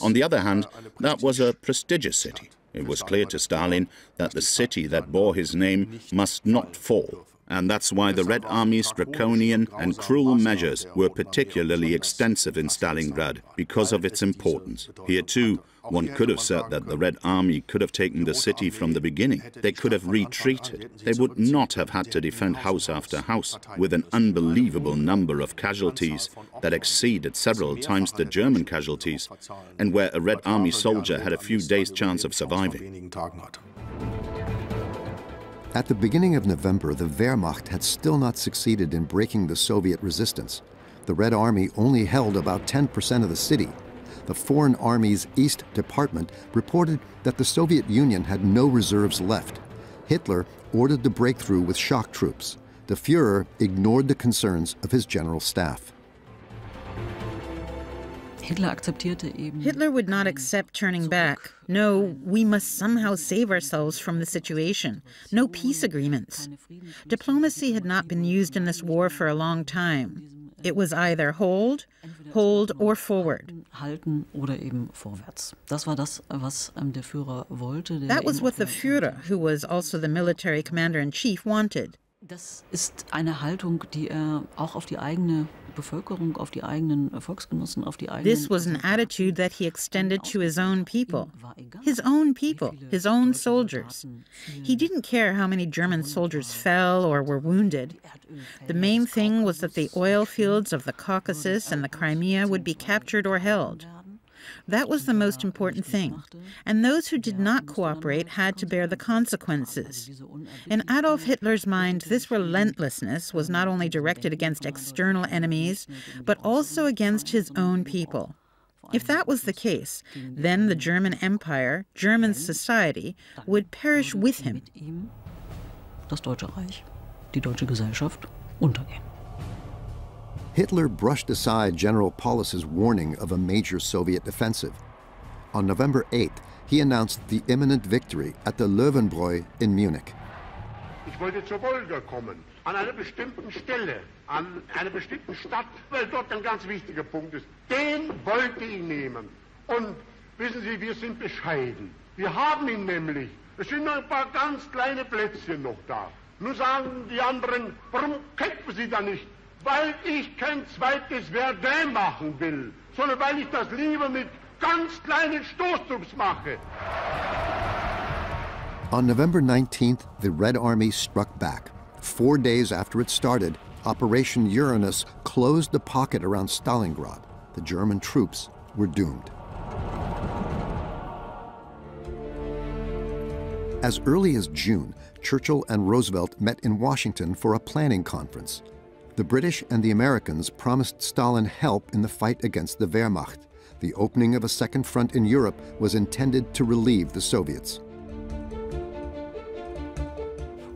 On the other hand, that was a prestigious city. It was clear to Stalin that the city that bore his name must not fall. And that's why the Red Army's draconian and cruel measures were particularly extensive in Stalingrad, because of its importance. Here too, one could have said that the Red Army could have taken the city from the beginning. They could have retreated. They would not have had to defend house after house, with an unbelievable number of casualties that exceeded several times the German casualties, and where a Red Army soldier had a few days' chance of surviving. At the beginning of November, the Wehrmacht had still not succeeded in breaking the Soviet resistance. The Red Army only held about 10% of the city. The Foreign Army's East Department reported that the Soviet Union had no reserves left. Hitler ordered the breakthrough with shock troops. The Führer ignored the concerns of his general staff. Hitler would not accept turning back. No, we must somehow save ourselves from the situation. No peace agreements. Diplomacy had not been used in this war for a long time. It was either hold or forward. That was what the Führer, who was also the military commander-in-chief, wanted. Das ist eine Haltung, die auch auf die eigene Bevölkerung, auf die eigenen Volksgenossen, auf die eigenen... This was an attitude that he extended to his own people. His own people, his own soldiers. He didn't care how many German soldiers fell or were wounded. The main thing was that the oil fields of the Caucasus and the Crimea would be captured or held. That was the most important thing, and those who did not cooperate had to bear the consequences. In Adolf Hitler's mind, this relentlessness was not only directed against external enemies, but also against his own people. If that was the case, then the German Empire, German society, would perish with him. Das Deutsche Reich, die deutsche Gesellschaft, untergehen. Hitler brushed aside General Paulus's warning of a major Soviet offensive. On November 8th, he announced the imminent victory at the Löwenbräu in Munich. Ich wollte zur Wolga kommen, an einer bestimmten Stelle, an einer bestimmten Stadt, weil dort ein ganz wichtiger Punkt ist. Den wollte ich nehmen. Und wissen Sie, wir sind bescheiden. Wir haben ihn nämlich. Es sind noch ein paar ganz kleine Plätzchen noch da. Nun sagen die anderen, warum kämpfen Sie da nicht? Weil ich kein zweites Verdun machen will, sondern weil ich das lieber mit ganz kleinen Stoßtrupps mache. On November 19th, the Red Army struck back. 4 days after it started, Operation Uranus closed the pocket around Stalingrad. The German troops were doomed. As early as June, Churchill and Roosevelt met in Washington for a planning conference. The British and the Americans promised Stalin help in the fight against the Wehrmacht. The opening of a second front in Europe was intended to relieve the Soviets.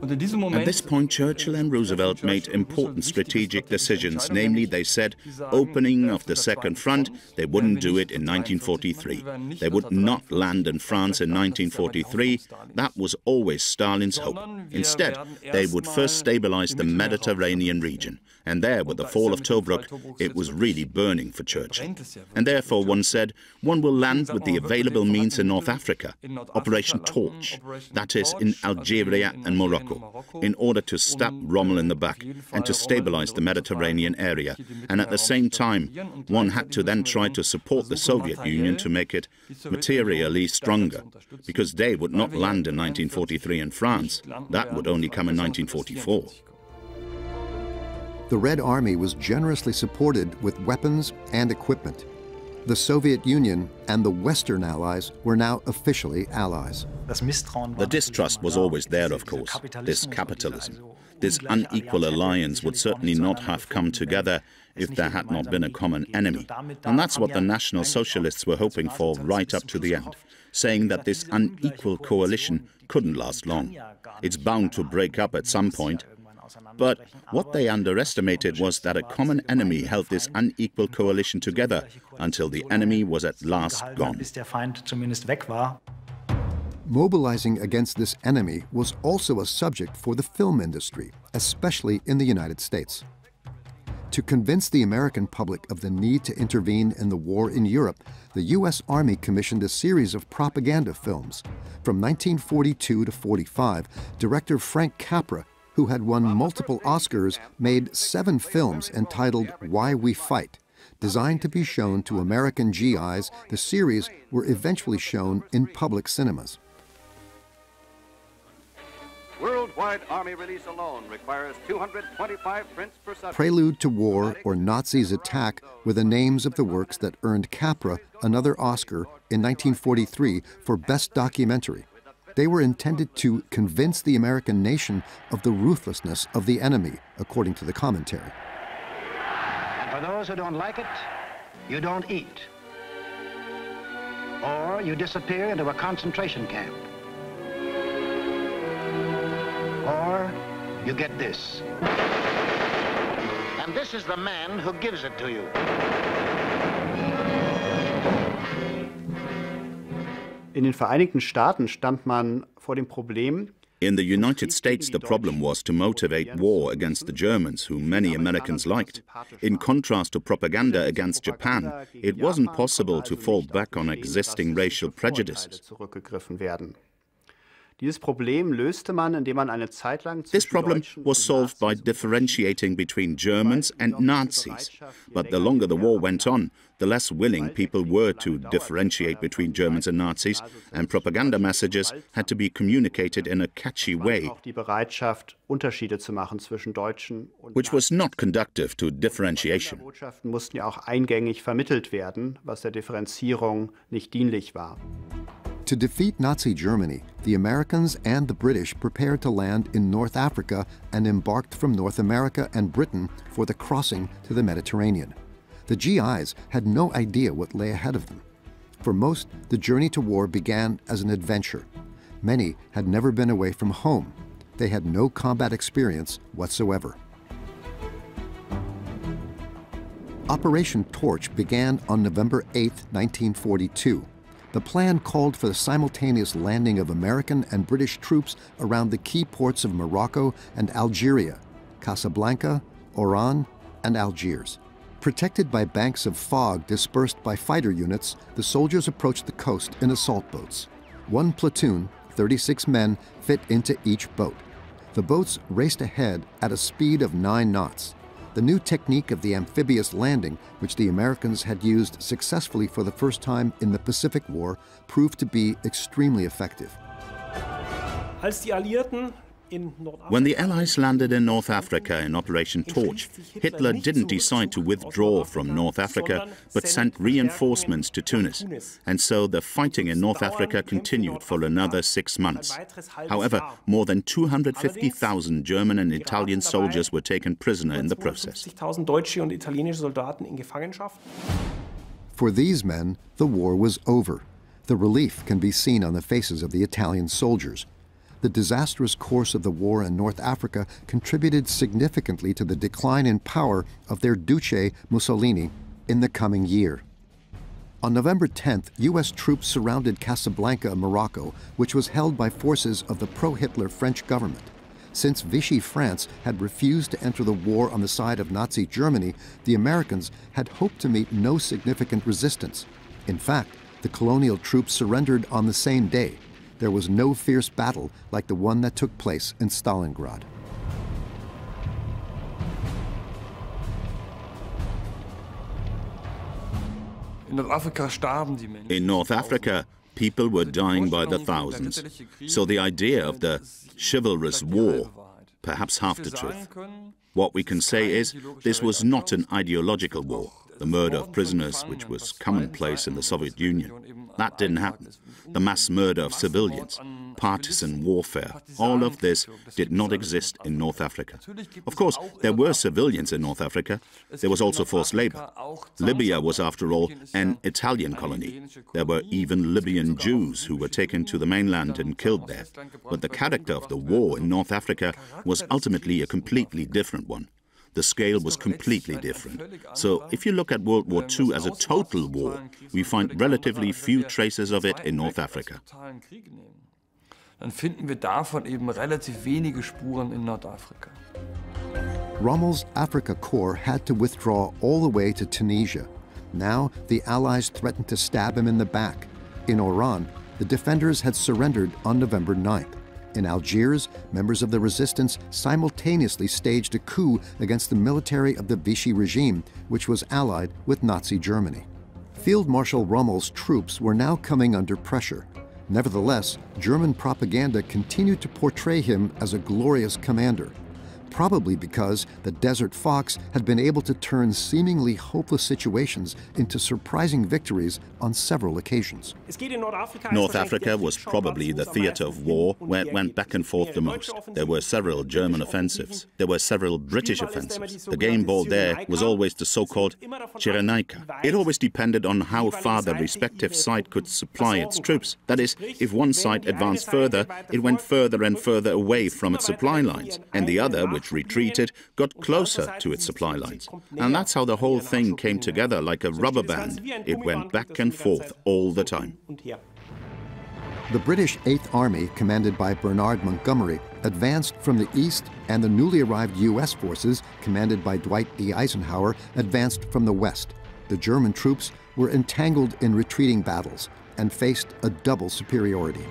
At this point, Churchill and Roosevelt made important strategic decisions. Namely, they said, opening of the Second Front, they wouldn't do it in 1943. They would not land in France in 1943. That was always Stalin's hope. Instead, they would first stabilize the Mediterranean region. And there, with the fall of Tobruk, it was really burning for Churchill. And therefore, one said, one will land with the available means in North Africa, Operation Torch, that is, in Algeria and Morocco, in order to stab Rommel in the back and to stabilize the Mediterranean area. And at the same time, one had to then try to support the Soviet Union to make it materially stronger, because they would not land in 1943 in France. That would only come in 1944. The Red Army was generously supported with weapons and equipment. The Soviet Union and the Western Allies were now officially allies. The distrust was always there, of course, this capitalism. This unequal alliance would certainly not have come together if there had not been a common enemy. And that's what the National Socialists were hoping for right up to the end, saying that this unequal coalition couldn't last long. It's bound to break up at some point. But what they underestimated was that a common enemy held this unequal coalition together until the enemy was at last gone. Mobilizing against this enemy was also a subject for the film industry, especially in the United States. To convince the American public of the need to intervene in the war in Europe, the U.S. Army commissioned a series of propaganda films. From 1942 to 45, director Frank Capra, who had won multiple Oscars, made 7 films entitled Why We Fight. Designed to be shown to American GIs, the series were eventually shown in public cinemas. Worldwide Army release alone requires 225 prints per subject. Prelude to War or Nazis Attack were the names of the works that earned Capra another Oscar in 1943 for Best Documentary. They were intended to convince the American nation of the ruthlessness of the enemy, according to the commentary. And for those who don't like it, you don't eat. Or you disappear into a concentration camp. Or you get this. And this is the man who gives it to you. In den Vereinigten Staaten stand man vor dem Problem. In the United States, the problem was to motivate war against the Germans, whom many Americans liked. In contrast to propaganda against Japan, it wasn't possible to fall back on existing racial prejudices. Dieses Problem löste man, indem man eine Zeit lang This problem was solved by differentiating between Germans and Nazis. But the longer the war went on, the less willing people were to differentiate between Germans and Nazis, and propaganda messages had to be communicated in a catchy way, which was not conducive to differentiation. Botschaften mussten ja auch eingängig vermittelt werden, was der Differenzierung nicht dienlich war. To defeat Nazi Germany, the Americans and the British prepared to land in North Africa and embarked from North America and Britain for the crossing to the Mediterranean. The GIs had no idea what lay ahead of them. For most, the journey to war began as an adventure. Many had never been away from home. They had no combat experience whatsoever. Operation Torch began on November 8, 1942. The plan called for the simultaneous landing of American and British troops around the key ports of Morocco and Algeria, Casablanca, Oran, and Algiers. Protected by banks of fog dispersed by fighter units, the soldiers approached the coast in assault boats. One platoon, 36 men, fit into each boat. The boats raced ahead at a speed of 9 knots. The new technique of the amphibious landing, which the Americans had used successfully for the first time in the Pacific War, proved to be extremely effective. Als die Alliierten When the Allies landed in North Africa in Operation Torch, Hitler didn't decide to withdraw from North Africa, but sent reinforcements to Tunis. And so the fighting in North Africa continued for another 6 months. However, more than 250,000 German and Italian soldiers were taken prisoner in the process. For these men, the war was over. The relief can be seen on the faces of the Italian soldiers. The disastrous course of the war in North Africa contributed significantly to the decline in power of their Duce Mussolini in the coming year. On November 10th, U.S. troops surrounded Casablanca, Morocco, which was held by forces of the pro-Hitler French government. Since Vichy France had refused to enter the war on the side of Nazi Germany, the Americans had hoped to meet no significant resistance. In fact, the colonial troops surrendered on the same day. There was no fierce battle like the one that took place in Stalingrad. In North Africa, people were dying by the thousands. So the idea of the chivalrous war, perhaps half the truth. What we can say is this was not an ideological war. The murder of prisoners, which was commonplace in the Soviet Union, that didn't happen. The mass murder of civilians, partisan warfare, all of this did not exist in North Africa. Of course, there were civilians in North Africa. There was also forced labor. Libya was, after all, an Italian colony. There were even Libyan Jews who were taken to the mainland and killed there. But the character of the war in North Africa was ultimately a completely different one. The scale was completely different. So if you look at World War II as a total war, we find relatively few traces of it in North Africa. Dann finden wir davon eben relativ wenige Spuren in Nordafrika. Rommel's Africa Corps had to withdraw all the way to Tunisia. Now the Allies threatened to stab him in the back. In Oran, the defenders had surrendered on November 9th. In Algiers, members of the resistance simultaneously staged a coup against the military of the Vichy regime, which was allied with Nazi Germany. Field Marshal Rommel's troops were now coming under pressure. Nevertheless, German propaganda continued to portray him as a glorious commander. probably because the Desert Fox had been able to turn seemingly hopeless situations into surprising victories on several occasions. North Africa was probably the theater of war where it went back and forth the most. There were several German offensives. There were several British offensives. The game ball there was always the so-called Cyrenaica. It always depended on how far the respective side could supply its troops. That is, if one side advanced further, it went further and further away from its supply lines, and the other, which retreated, got closer to its supply lines. And that's how the whole thing came together like a rubber band. It went back and forth all the time. The British 8th Army, commanded by Bernard Montgomery, advanced from the east, and the newly arrived U.S. forces, commanded by Dwight D. Eisenhower, advanced from the west. The German troops were entangled in retreating battles and faced a double superiority.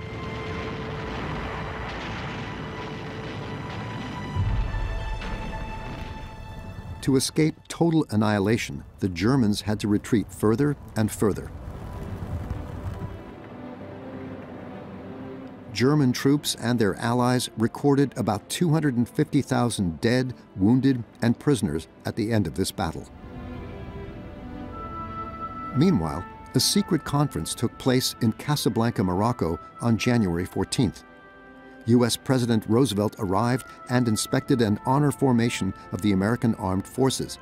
To escape total annihilation, the Germans had to retreat further and further. German troops and their allies recorded about 250,000 dead, wounded, and prisoners at the end of this battle. Meanwhile, a secret conference took place in Casablanca, Morocco on January 14th. U.S. President Roosevelt arrived and inspected an honor formation of the American Armed Forces.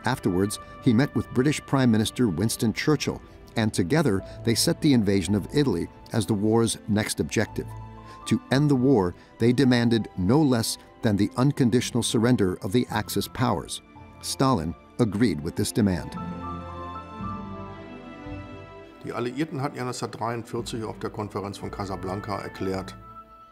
Afterwards, he met with British Prime Minister Winston Churchill, and together they set the invasion of Italy as the war's next objective. To end the war, they demanded no less than the unconditional surrender of the Axis powers. Stalin agreed with this demand. Die Alliierten hatten ja 1943 auf der Konferenz von Casablanca erklärt.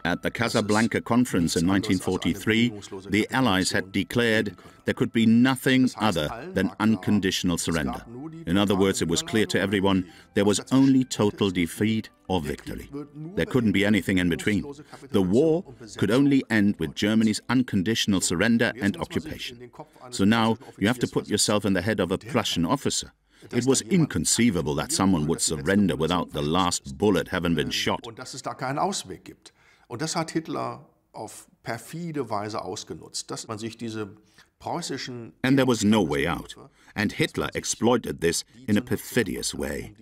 At the Casablanca Conference in 1943, the Allies had declared there could be nothing other than unconditional surrender. In other words, it was clear to everyone there was only total defeat or victory. There couldn't be anything in between. The war could only end with Germany's unconditional surrender and occupation. So now you have to put yourself in the head of a Prussian officer. It was inconceivable that someone would surrender without the last bullet having been shot. Und dass es da keinen Ausweg gibt. Und das hat Hitler auf perfide Weise ausgenutzt, dass man sich diese preußischen... And there was no way out. And Hitler exploited this in a perfidious way.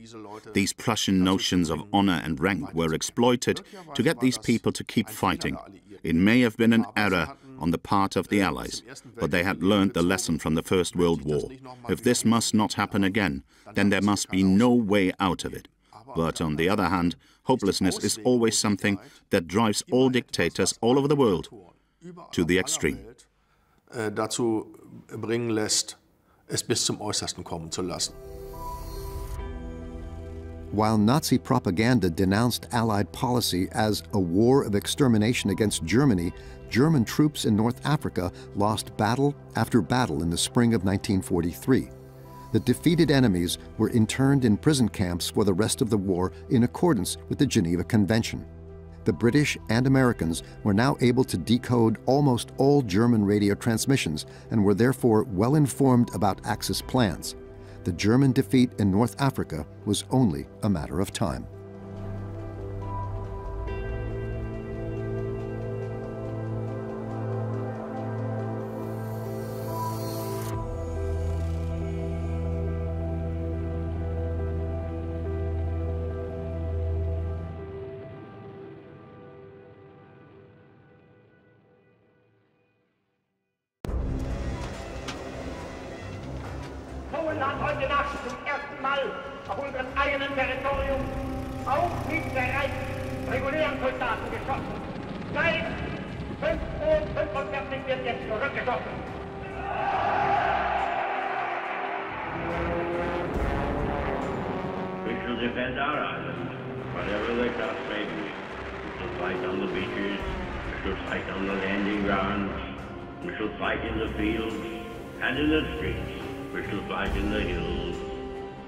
These Prussian notions of honor and rank were exploited to get these people to keep fighting. It may have been an error on the part of the Allies, but they had learned the lesson from the First World War. If this must not happen again, then there must be no way out of it. But on the other hand, hopelessness is always something that drives all dictators all over the world to the extreme. Dazu bringen lässt, es bis zum Äußersten kommen zu lassen. While Nazi propaganda denounced Allied policy as a war of extermination against Germany, German troops in North Africa lost battle after battle in the spring of 1943. The defeated enemies were interned in prison camps for the rest of the war in accordance with the Geneva Convention. The British and Americans were now able to decode almost all German radio transmissions and were therefore well informed about Axis plans. The German defeat in North Africa was only a matter of time. Polen hat heute Nacht zum ersten Mal auf unserem eigenen Territorium auch mit regulären Soldaten geschossen. Seit 5:45 Uhr wird jetzt zurückgeschossen. We shall defend our island, whatever the cost may be. We shall fight on the beaches, we shall fight on the landing grounds, we shall fight in the fields and in the streets. We shall fight in the hills.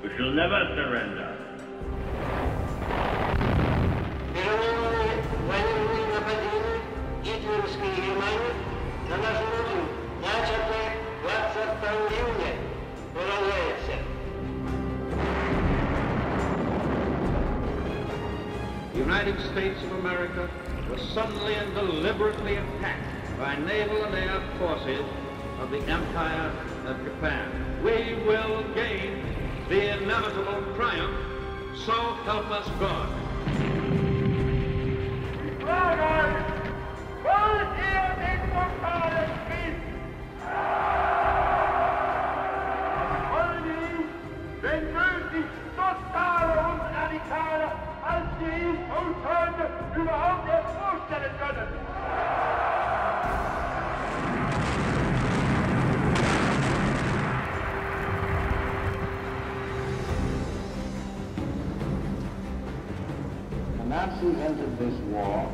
We shall never surrender. The United States of America was suddenly and deliberately attacked by naval and air forces of the Empire of Japan. We will gain the inevitable triumph, so help us God. Wenn möglich totale und radikale, als wir uns heute überhaupt erst vorstellen können. The Nazis entered this war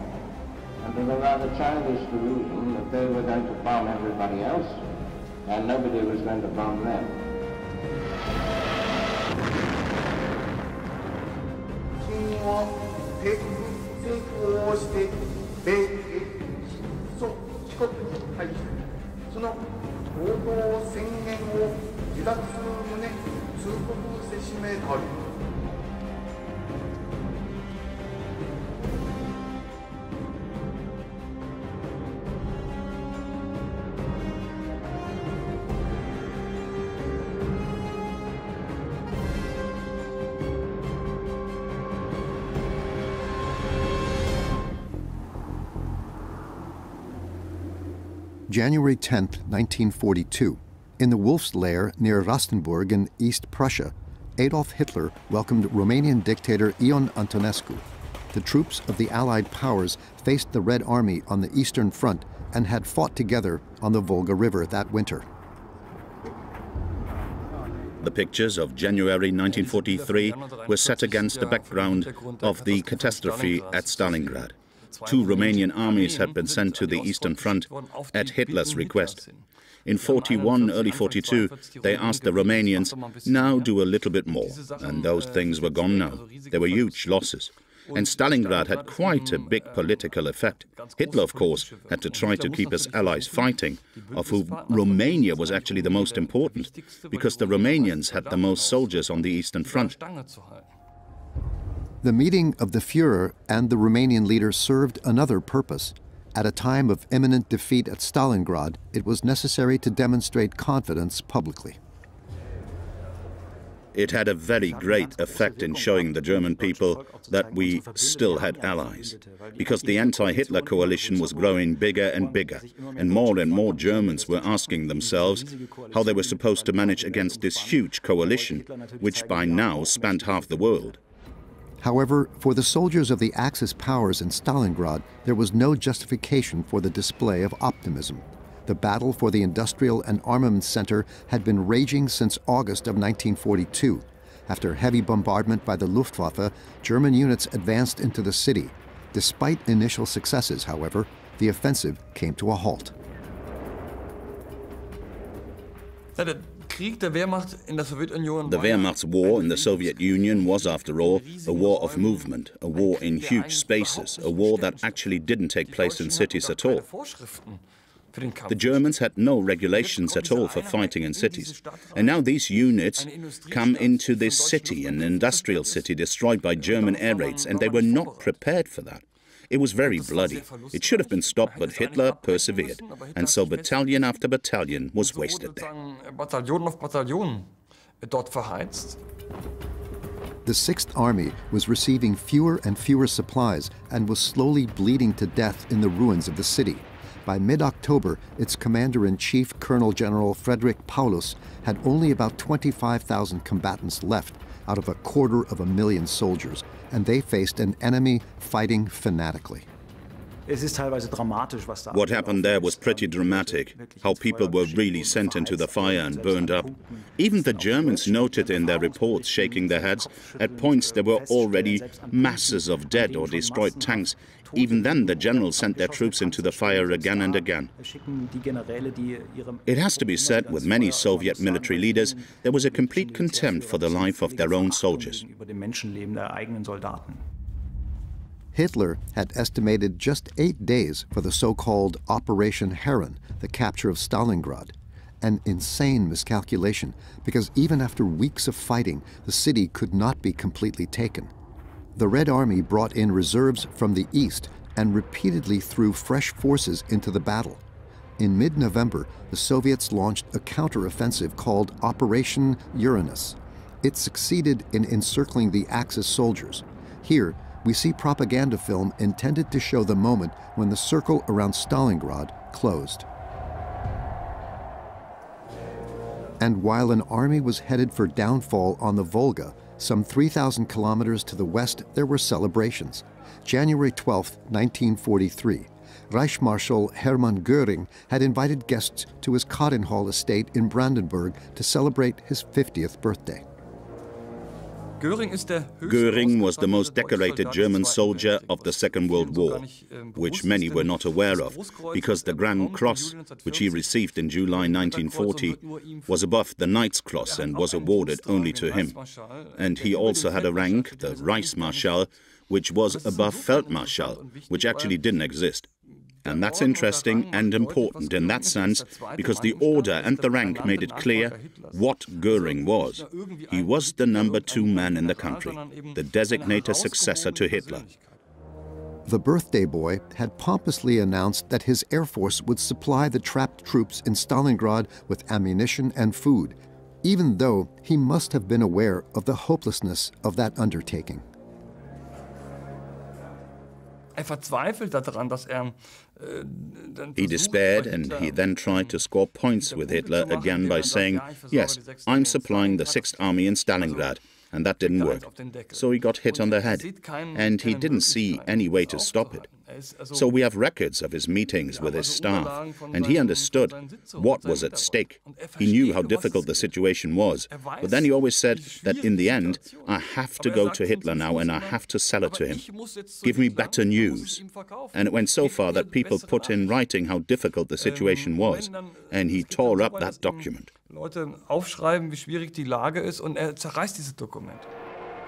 under the rather childish delusion that they were going to bomb everybody else and nobody was going to bomb them. January 10, 1942, in the Wolf's Lair near Rastenburg in East Prussia, Adolf Hitler welcomed Romanian dictator Ion Antonescu. The troops of the Allied powers faced the Red Army on the Eastern Front and had fought together on the Volga River that winter. The pictures of January 1943 were set against the background of the catastrophe at Stalingrad. 2 Romanian armies had been sent to the Eastern Front at Hitler's request. In 41, early 42, they asked the Romanians, now do a little bit more, and those things were gone now. There were huge losses. And Stalingrad had quite a big political effect. Hitler, of course, had to try to keep his allies fighting, of whom Romania was actually the most important, because the Romanians had the most soldiers on the Eastern Front. The meeting of the Führer and the Romanian leader served another purpose. At a time of imminent defeat at Stalingrad, it was necessary to demonstrate confidence publicly. It had a very great effect in showing the German people that we still had allies, because the anti-Hitler coalition was growing bigger and bigger, and more Germans were asking themselves how they were supposed to manage against this huge coalition, which by now spanned half the world. However, for the soldiers of the Axis powers in Stalingrad, there was no justification for the display of optimism. The battle for the industrial and armaments center had been raging since August of 1942. After heavy bombardment by the Luftwaffe, German units advanced into the city. Despite initial successes, however, the offensive came to a halt. The Wehrmacht's war in the Soviet Union was, after all, a war of movement, a war in huge spaces, a war that actually didn't take place in cities at all. The Germans had no regulations at all for fighting in cities. And now these units come into this city, an industrial city destroyed by German air raids, and they were not prepared for that. It was very bloody. It should have been stopped, but Hitler persevered. And so battalion after battalion was wasted there. The 6th Army was receiving fewer and fewer supplies and was slowly bleeding to death in the ruins of the city. By mid-October, its commander-in-chief, Colonel General Frederick Paulus, had only about 25,000 combatants left out of 250,000 soldiers, and they faced an enemy fighting fanatically. What happened there was pretty dramatic, how people were really sent into the fire and burned up. Even the Germans noted in their reports, shaking their heads, at points there were already masses of dead or destroyed tanks. Even then, the generals sent their troops into the fire again and again. It has to be said, with many Soviet military leaders, there was a complete contempt for the life of their own soldiers. Hitler had estimated just 8 days for the so-called Operation Heron, the capture of Stalingrad. An insane miscalculation, because even after weeks of fighting, the city could not be completely taken. The Red Army brought in reserves from the east and repeatedly threw fresh forces into the battle. In mid-November, the Soviets launched a counteroffensive called Operation Uranus. It succeeded in encircling the Axis soldiers. Here, we see propaganda film intended to show the moment when the circle around Stalingrad closed. And while an army was headed for downfall on the Volga, some 3,000 kilometers to the west, there were celebrations. January 12, 1943. Reichsmarschall Hermann Göring had invited guests to his Cottenhall estate in Brandenburg to celebrate his 50th birthday. Göring was the most decorated German soldier of the Second World War, which many were not aware of, because the Grand Cross, which he received in July 1940, was above the Knight's Cross and was awarded only to him. And he also had a rank, the Reichsmarschall, which was above Feldmarschall, which actually didn't exist. And that's interesting and important in that sense, because the order and the rank made it clear what Göring was. He was the number 2 man in the country, the designated successor to Hitler. The birthday boy had pompously announced that his Air Force would supply the trapped troops in Stalingrad with ammunition and food, even though he must have been aware of the hopelessness of that undertaking. He despaired, and he then tried to score points with Hitler again by saying, yes, I'm supplying the 6th Army in Stalingrad, and that didn't work. So he got hit on the head, and he didn't see any way to stop it. So we have records of his meetings with his staff, and he understood what was at stake. He knew how difficult the situation was, but then he always said that in the end, I have to go to Hitler now and I have to sell it to him. Give me better news. And it went so far that people put in writing how difficult the situation was, and he tore up that document. Leute aufschreiben, wie schwierig die Lage ist, und zerreißt dieses Dokument.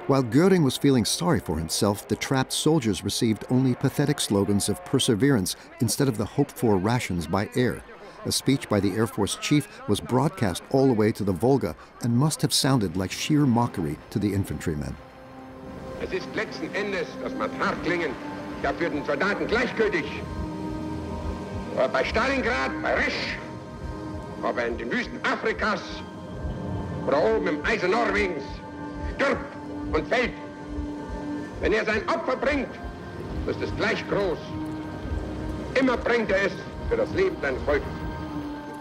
While Göring was feeling sorry for himself, the trapped soldiers received only pathetic slogans of perseverance instead of the hoped-for rations by air. A speech by the Air Force chief was broadcast all the way to the Volga and must have sounded like sheer mockery to the infantrymen. Es ist letzten Endes, das mag hart klingen, ja für den Soldaten gleichgültig. Aber bei Stalingrad, bei Resch, aber in den Wüsten Afrikas oder oben im Eisen Norwegens, stirbt und fällt. Wenn sein Opfer bringt, ist es gleich groß. Immer bringt es für das Leben seines Volkes.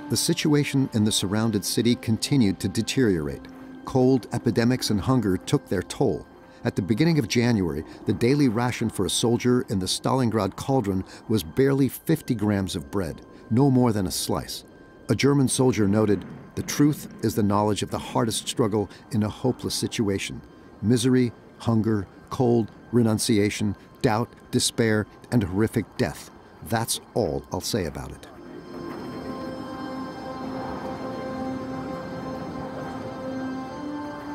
The situation in the surrounded city continued to deteriorate. Cold, epidemics, and hunger took their toll. At the beginning of January, the daily ration for a soldier in the Stalingrad cauldron was barely 50 grams of bread, no more than a slice. A German soldier noted, "The truth is the knowledge of the hardest struggle in a hopeless situation. Misery, hunger, cold, renunciation, doubt, despair, and horrific death. That's all I'll say about it."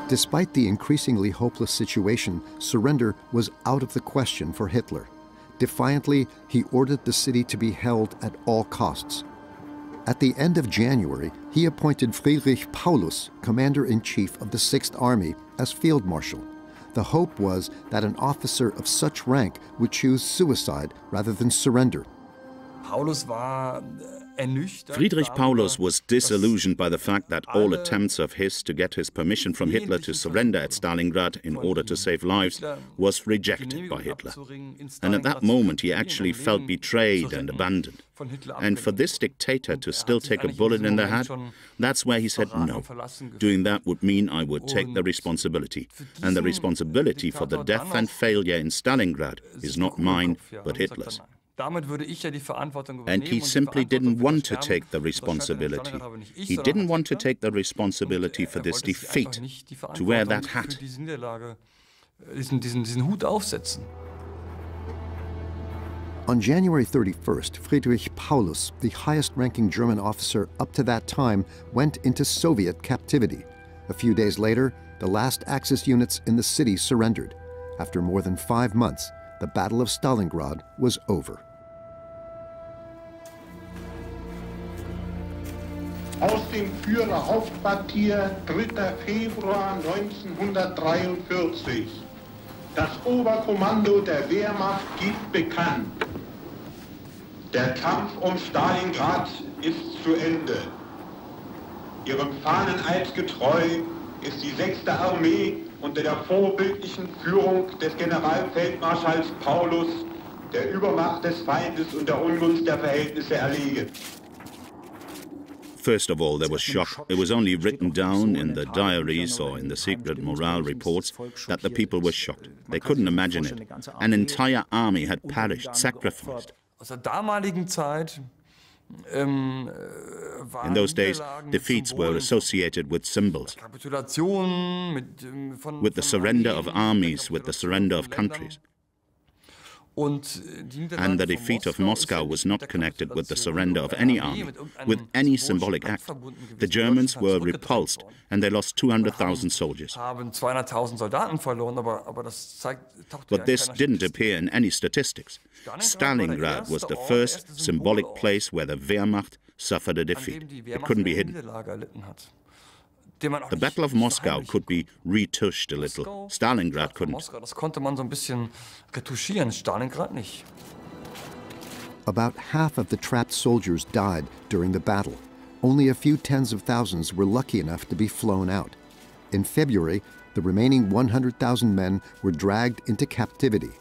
Despite the increasingly hopeless situation, surrender was out of the question for Hitler. Defiantly, he ordered the city to be held at all costs. At the end of January, he appointed Friedrich Paulus, commander-in-chief of the 6th Army, as field marshal. The hope was that an officer of such rank would choose suicide rather than surrender. Friedrich Paulus was disillusioned by the fact that all attempts of his to get his permission from Hitler to surrender at Stalingrad in order to save lives was rejected by Hitler. And at that moment he actually felt betrayed and abandoned. And for this dictator to still take a bullet in the head, that's where he said no. Doing that would mean I would take the responsibility. And the responsibility for the death and failure in Stalingrad is not mine, but Hitler's. And he simply didn't want to take the responsibility. He didn't want to take the responsibility for this defeat, to wear that hat. On January 31st, Friedrich Paulus, the highest-ranking German officer up to that time, went into Soviet captivity. A few days later, the last Axis units in the city surrendered. After more than 5 months, the Battle of Stalingrad was over. Aus dem Führerhauptquartier 3. Februar 1943. Das Oberkommando der Wehrmacht gibt bekannt. Der Kampf um Stalingrad ist zu Ende. Ihrem Fahneneid getreu ist die 6. Armee unter der vorbildlichen Führung des Generalfeldmarschalls Paulus der Übermacht des Feindes und der Ungunst der Verhältnisse erlegen. First of all, there was shock. It was only written down in the diaries or in the secret morale reports that the people were shocked. They couldn't imagine it. An entire army had perished, sacrificed. Aus der damaligen Zeit in those days, defeats were associated with symbols, with the surrender of armies, with the surrender of countries. And the defeat of Moscow was not connected with the surrender of any army, with any symbolic act. The Germans were repulsed and they lost 200,000 soldiers. But this didn't appear in any statistics. Stalingrad was the first symbolic place where the Wehrmacht suffered a defeat. It couldn't be hidden. The Battle of Moscow could be retouched a little. Stalingrad couldn't. Das konnte man so ein bisschen retuschieren, Stalingrad nicht. About half of the trapped soldiers died during the battle. Only a few tens of thousands were lucky enough to be flown out. In February, the remaining 100,000 men were dragged into captivity.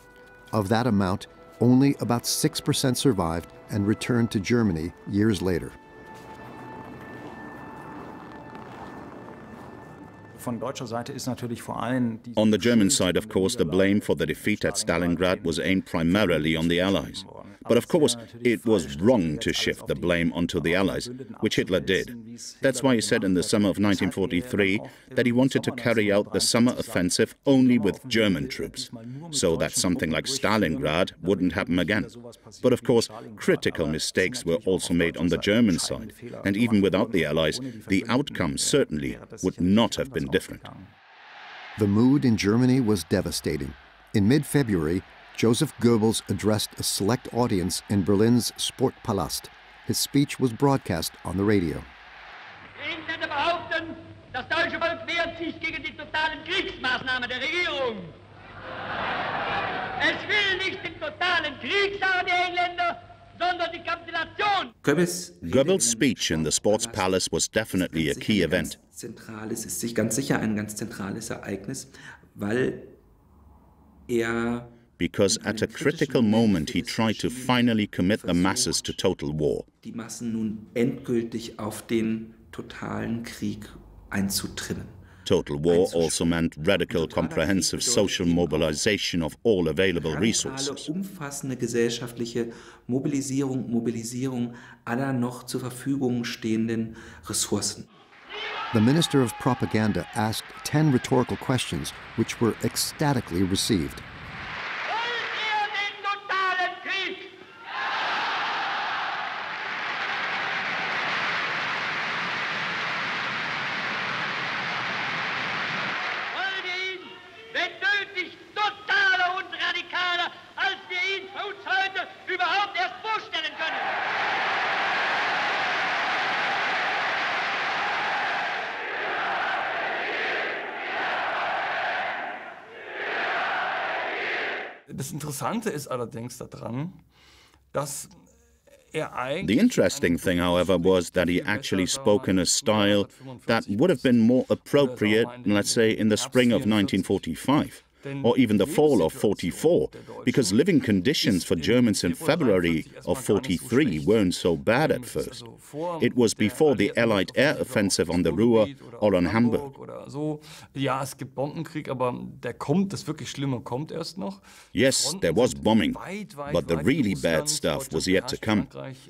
Of that amount, only about 6% survived and returned to Germany years later. On the German side, of course, the blame for the defeat at Stalingrad was aimed primarily on the Allies. But of course, it was wrong to shift the blame onto the Allies, which Hitler did. That's why he said in the summer of 1943 that he wanted to carry out the summer offensive only with German troops, so that something like Stalingrad wouldn't happen again. But of course, critical mistakes were also made on the German side, and even without the Allies, the outcome certainly would not have been different. The mood in Germany was devastating. In mid-February, Joseph Goebbels addressed a select audience in Berlin's Sportpalast. His speech was broadcast on the radio. Engländer behaupten, das deutsche Volk wehrt sich gegen die totalen Kriegsmaßnahmen der Regierung. Es will nicht den totalen Krieg, sagen die Engländer, sondern die Kapitulation. Goebbels' speech in the Sports Palace was definitely a key event. Zentrales, ist sich ganz sicher ein ganz zentrales Ereignis, weil because at a critical moment he tried to finally commit the masses to total war. Die Massen nun endgültig auf den totalen Krieg einzutrimmen. Total war also meant radical, comprehensive social mobilization of all available resources. Umfassende gesellschaftliche Mobilisierung aller noch zur Verfügung stehenden Ressourcen. The Minister of Propaganda asked 10 rhetorical questions, which were ecstatically received. Das Interessante ist allerdings daran, dass The interesting thing, however, was that he actually spoke in a style that would have been more appropriate, let's say, in the spring of 1945. Or even the fall of 44, because living conditions for Germans in February of 43 weren't so bad at first. It was before the Allied air offensive on the Ruhr or on Hamburg. Ja, es gibt Bombenkrieg, aber das wirklich Schlimme kommt erst noch. Yes, there was bombing, but the really bad stuff was yet to come.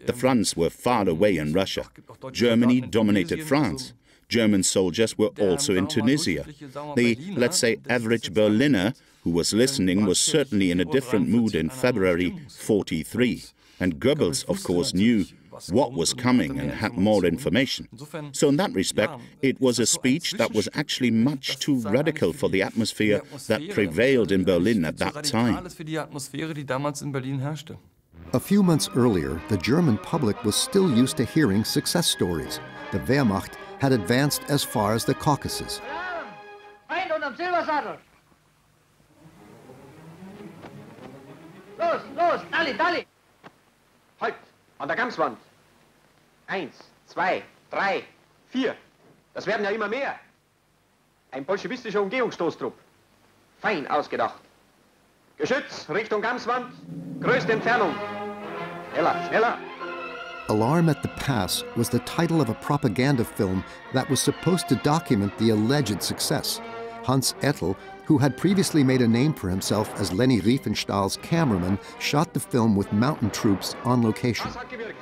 The fronts were far away in Russia. Germany dominated France. German soldiers were also in Tunisia. The, let's say, average Berliner who was listening was certainly in a different mood in February 43. And Goebbels, of course, knew what was coming and had more information. So in that respect, it was a speech that was actually much too radical for the atmosphere that prevailed in Berlin at that time. A few months earlier, the German public was still used to hearing success stories. The Wehrmacht had advanced as far as the Caucasus. Feind unterm Silbersattel! Los, los, Dalli, Dalli! Halt! An der Gamswand. 1, 2, 3, 4. Das werden ja immer mehr. Ein bolschewistischer Umgehungsstoßtrupp. Fein ausgedacht. Geschütz, Richtung Gamswand. Größte Entfernung. Schneller, schneller. Alarm at the Pass was the title of a propaganda film that was supposed to document the alleged success. Hans Ettel, who had previously made a name for himself as Leni Riefenstahl's cameraman, shot the film with mountain troops on location. Das hat gewirkt.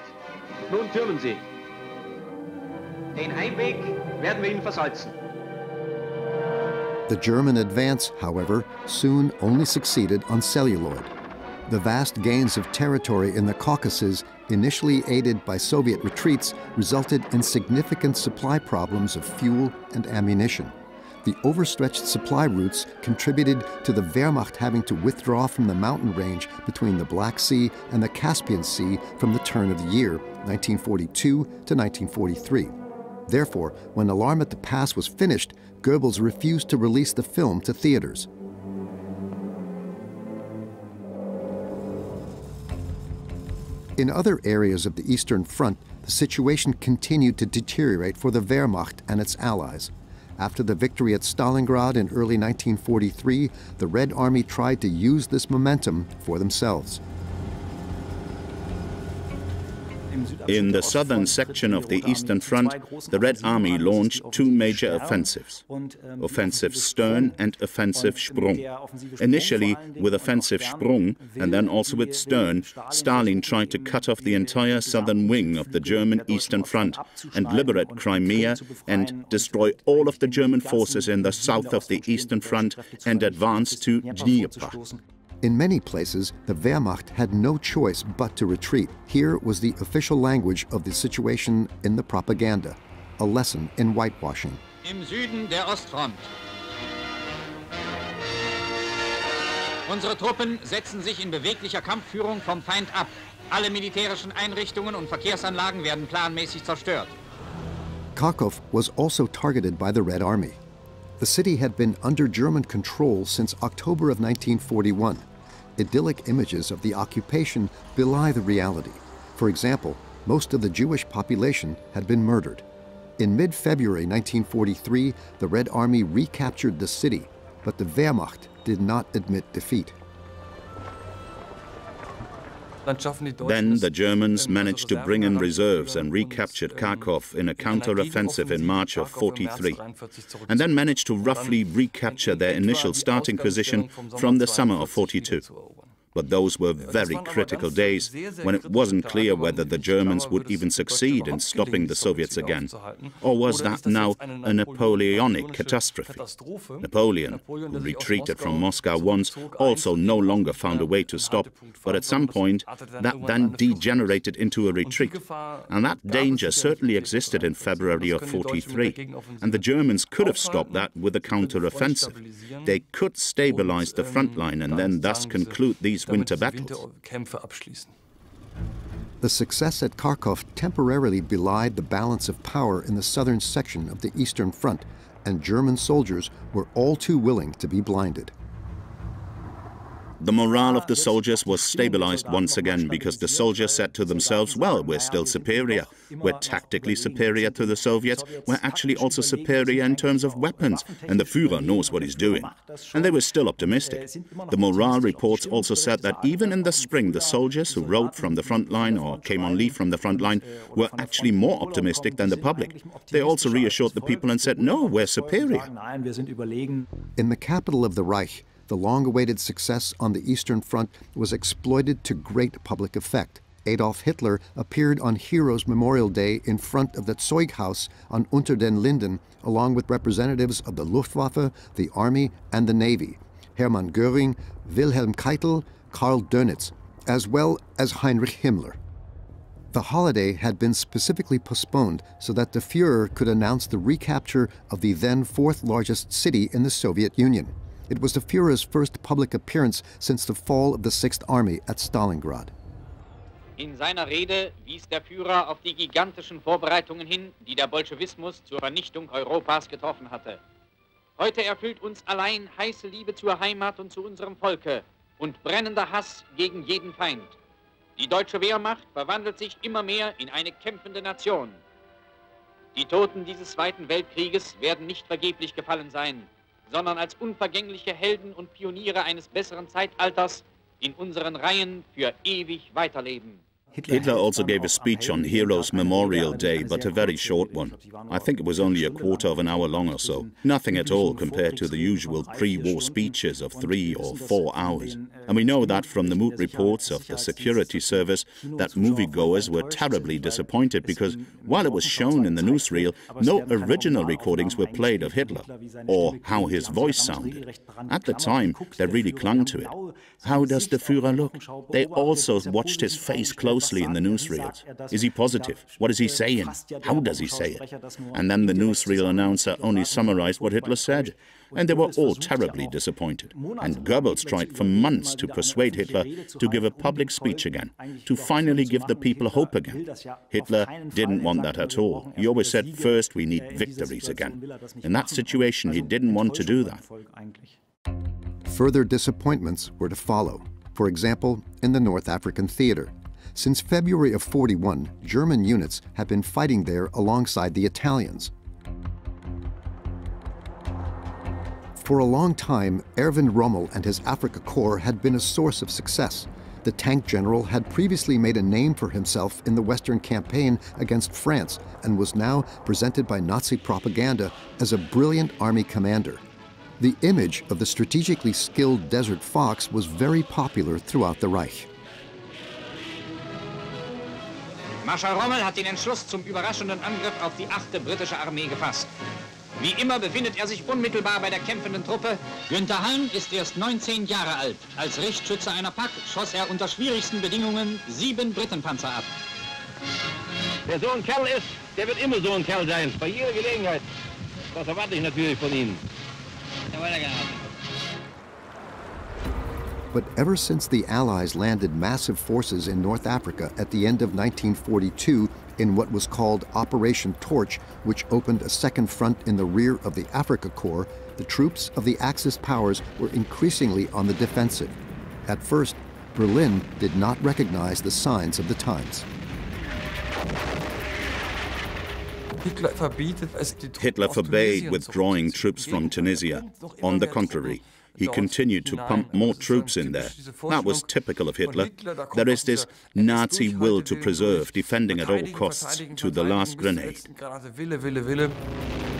Nun türmen Sie. Den Heimweg werden wir Ihnen versalzen. The German advance, however, soon only succeeded on celluloid. The vast gains of territory in the Caucasus, initially aided by Soviet retreats, resulted in significant supply problems of fuel and ammunition. The overstretched supply routes contributed to the Wehrmacht having to withdraw from the mountain range between the Black Sea and the Caspian Sea from the turn of the year, 1942 to 1943. Therefore, when Alarm at the Pass was finished, Goebbels refused to release the film to theaters. In other areas of the Eastern Front, the situation continued to deteriorate for the Wehrmacht and its allies. After the victory at Stalingrad in early 1943, the Red Army tried to use this momentum for themselves. In the southern section of the Eastern Front, the Red Army launched two major offensives, Offensive Stern and Offensive Sprung. Initially, with Offensive Sprung, and then also with Stern, Stalin tried to cut off the entire southern wing of the German Eastern Front and liberate Crimea and destroy all of the German forces in the south of the Eastern Front and advance to Dnieper. In many places, the Wehrmacht had no choice but to retreat. Here was the official language of the situation in the propaganda, a lesson in whitewashing. Im Süden der Ostfront. Unsere Truppen setzen sich in beweglicher Kampfführung vom Feind ab. Alle militärischen Einrichtungen und Verkehrsanlagen werden planmäßig zerstört. Kharkov was also targeted by the Red Army. The city had been under German control since October of 1941. Idyllic images of the occupation belie the reality. For example, most of the Jewish population had been murdered. In mid-February 1943, the Red Army recaptured the city, but the Wehrmacht did not admit defeat. Then the Germans managed to bring in reserves and recaptured Kharkov in a counter-offensive in March of 43, and then managed to roughly recapture their initial starting position from the summer of 42. But those were very critical days when it wasn't clear whether the Germans would even succeed in stopping the Soviets again. Or was that now a Napoleonic catastrophe? Napoleon, who retreated from Moscow once, also no longer found a way to stop, but at some point that then degenerated into a retreat. And that danger certainly existed in February of 43, and the Germans could have stopped that with a counter-offensive. They could stabilize the front line and then thus conclude these winter battles. The success at Kharkov temporarily belied the balance of power in the southern section of the Eastern Front, and German soldiers were all too willing to be blinded. The morale of the soldiers was stabilized once again because the soldiers said to themselves, well, we're still superior. We're tactically superior to the Soviets. We're actually also superior in terms of weapons, and the Führer knows what he's doing. And they were still optimistic. The morale reports also said that even in the spring, the soldiers who rode from the front line or came on leave from the front line were actually more optimistic than the public. They also reassured the people and said, no, we're superior. In the capital of the Reich, the long-awaited success on the Eastern Front was exploited to great public effect. Adolf Hitler appeared on Heroes Memorial Day in front of the Zeughaus on Unter den Linden, along with representatives of the Luftwaffe, the Army, and the Navy, Hermann Göring, Wilhelm Keitel, Karl Dönitz, as well as Heinrich Himmler. The holiday had been specifically postponed so that the Führer could announce the recapture of the then fourth largest city in the Soviet Union. It was the Führer's first public appearance since the fall of the Sixth Army at Stalingrad. In seiner Rede wies der Führer auf die gigantischen Vorbereitungen hin, die der Bolschewismus zur Vernichtung Europas getroffen hatte. Heute erfüllt uns allein heiße Liebe zur Heimat und zu unserem Volke und brennender Hass gegen jeden Feind. Die deutsche Wehrmacht verwandelt sich immer mehr in eine kämpfende Nation. Die Toten dieses Zweiten Weltkrieges werden nicht vergeblich gefallen sein, sondern als unvergängliche Helden und Pioniere eines besseren Zeitalters in unseren Reihen für ewig weiterleben. Hitler also gave a speech on Heroes Memorial Day, but a very short one. I think it was only a quarter of an hour long or so. Nothing at all compared to the usual pre-war speeches of 3 or 4 hours. And we know that from the mood reports of the security service that moviegoers were terribly disappointed because while it was shown in the newsreel, no original recordings were played of Hitler or how his voice sounded. At the time, they really clung to it. How does the Führer look? They also watched his face closely in the newsreels. Is he positive? What is he saying? How does he say it? And then the newsreel announcer only summarized what Hitler said. And they were all terribly disappointed. And Goebbels tried for months to persuade Hitler to give a public speech again, to finally give the people hope again. Hitler didn't want that at all. He always said, first we need victories again. In that situation, he didn't want to do that. Further disappointments were to follow. For example, in the North African theater. Since February of '41, German units have been fighting there alongside the Italians. For a long time, Erwin Rommel and his Afrika Korps had been a source of success. The tank general had previously made a name for himself in the Western campaign against France and was now presented by Nazi propaganda as a brilliant army commander. The image of the strategically skilled Desert Fox was very popular throughout the Reich. Marschall Rommel hat den Entschluss zum überraschenden Angriff auf die 8. britische Armee gefasst. Wie immer befindet er sich unmittelbar bei der kämpfenden Truppe. Günther Halm ist erst 19 Jahre alt. Als Richtschütze einer Pak schoss er unter schwierigsten Bedingungen 7 Britenpanzer ab. Wer so ein Kerl ist, der wird immer so ein Kerl sein. Bei jeder Gelegenheit. Das erwarte ich natürlich von Ihnen. But ever since the Allies landed massive forces in North Africa at the end of 1942 in what was called Operation Torch, which opened a second front in the rear of the Afrika Korps, the troops of the Axis powers were increasingly on the defensive. At first, Berlin did not recognize the signs of the times. Hitler forbade withdrawing troops from Tunisia. On the contrary, he continued to pump more troops in there. That was typical of Hitler. There is this Nazi will to preserve, defending at all costs, to the last grenade.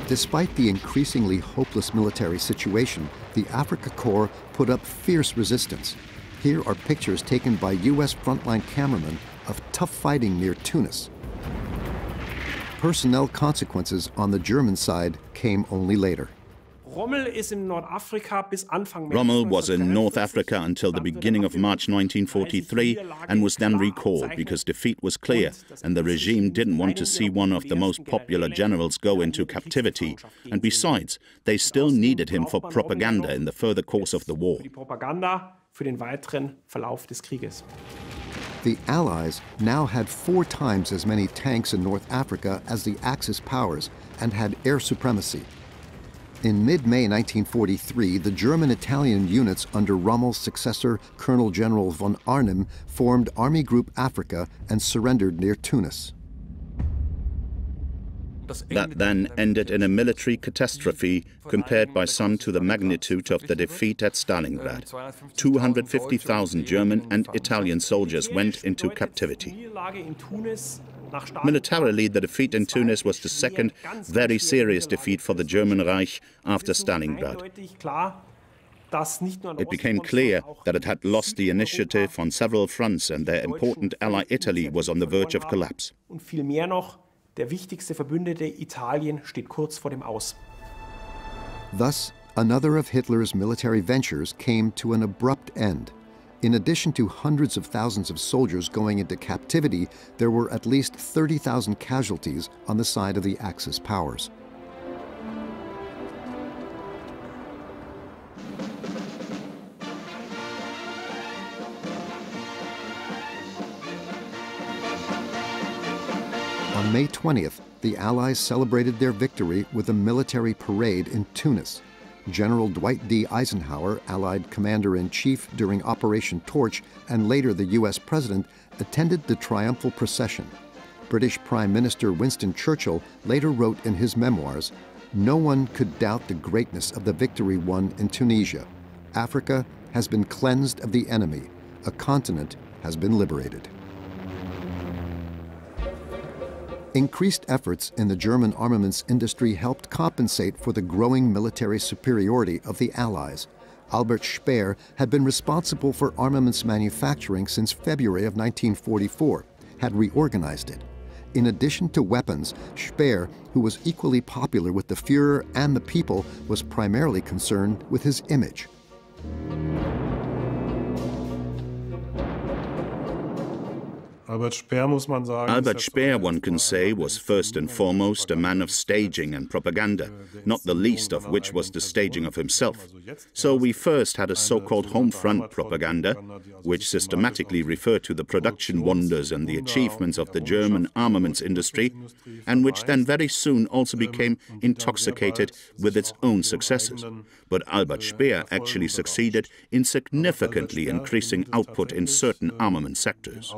Despite the increasingly hopeless military situation, the Afrika Korps put up fierce resistance. Here are pictures taken by U.S. frontline cameramen of tough fighting near Tunis. Personnel consequences on the German side came only later. Rommel was in North Africa until the beginning of March 1943 and was then recalled because defeat was clear and the regime didn't want to see one of the most popular generals go into captivity. And besides, they still needed him for propaganda in the further course of the war. The Allies now had 4 times as many tanks in North Africa as the Axis powers and had air supremacy. In mid-May 1943, the German-Italian units under Rommel's successor, Colonel General von Arnim, formed Army Group Africa and surrendered near Tunis. That then ended in a military catastrophe compared by some to the magnitude of the defeat at Stalingrad. 250,000 German and Italian soldiers went into captivity. Militarily, the defeat in Tunis was the second very serious defeat for the German Reich after Stalingrad. It became clear that it had lost the initiative on several fronts and their important ally Italy was on the verge of collapse. Der wichtigste Verbündete Italien steht kurz vor dem Aus. Thus, another of Hitler's military ventures came to an abrupt end. In addition to hundreds of thousands of soldiers going into captivity, there were at least 30,000 casualties on the side of the Axis powers. On May 20th, the Allies celebrated their victory with a military parade in Tunis. General Dwight D. Eisenhower, Allied Commander-in-Chief during Operation Torch and later the U.S. President, attended the triumphal procession. British Prime Minister Winston Churchill later wrote in his memoirs, "No one could doubt the greatness of the victory won in Tunisia. Africa has been cleansed of the enemy. A continent has been liberated." Increased efforts in the German armaments industry helped compensate for the growing military superiority of the Allies. Albert Speer had been responsible for armaments manufacturing since February of 1944, had reorganized it. In addition to weapons, Speer, who was equally popular with the Führer and the people, was primarily concerned with his image. Albert Speer, one can say, was first and foremost a man of staging and propaganda, not the least of which was the staging of himself. So we first had a so-called home front propaganda, which systematically referred to the production wonders and the achievements of the German armaments industry, and which then very soon also became intoxicated with its own successes. But Albert Speer actually succeeded in significantly increasing output in certain armament sectors.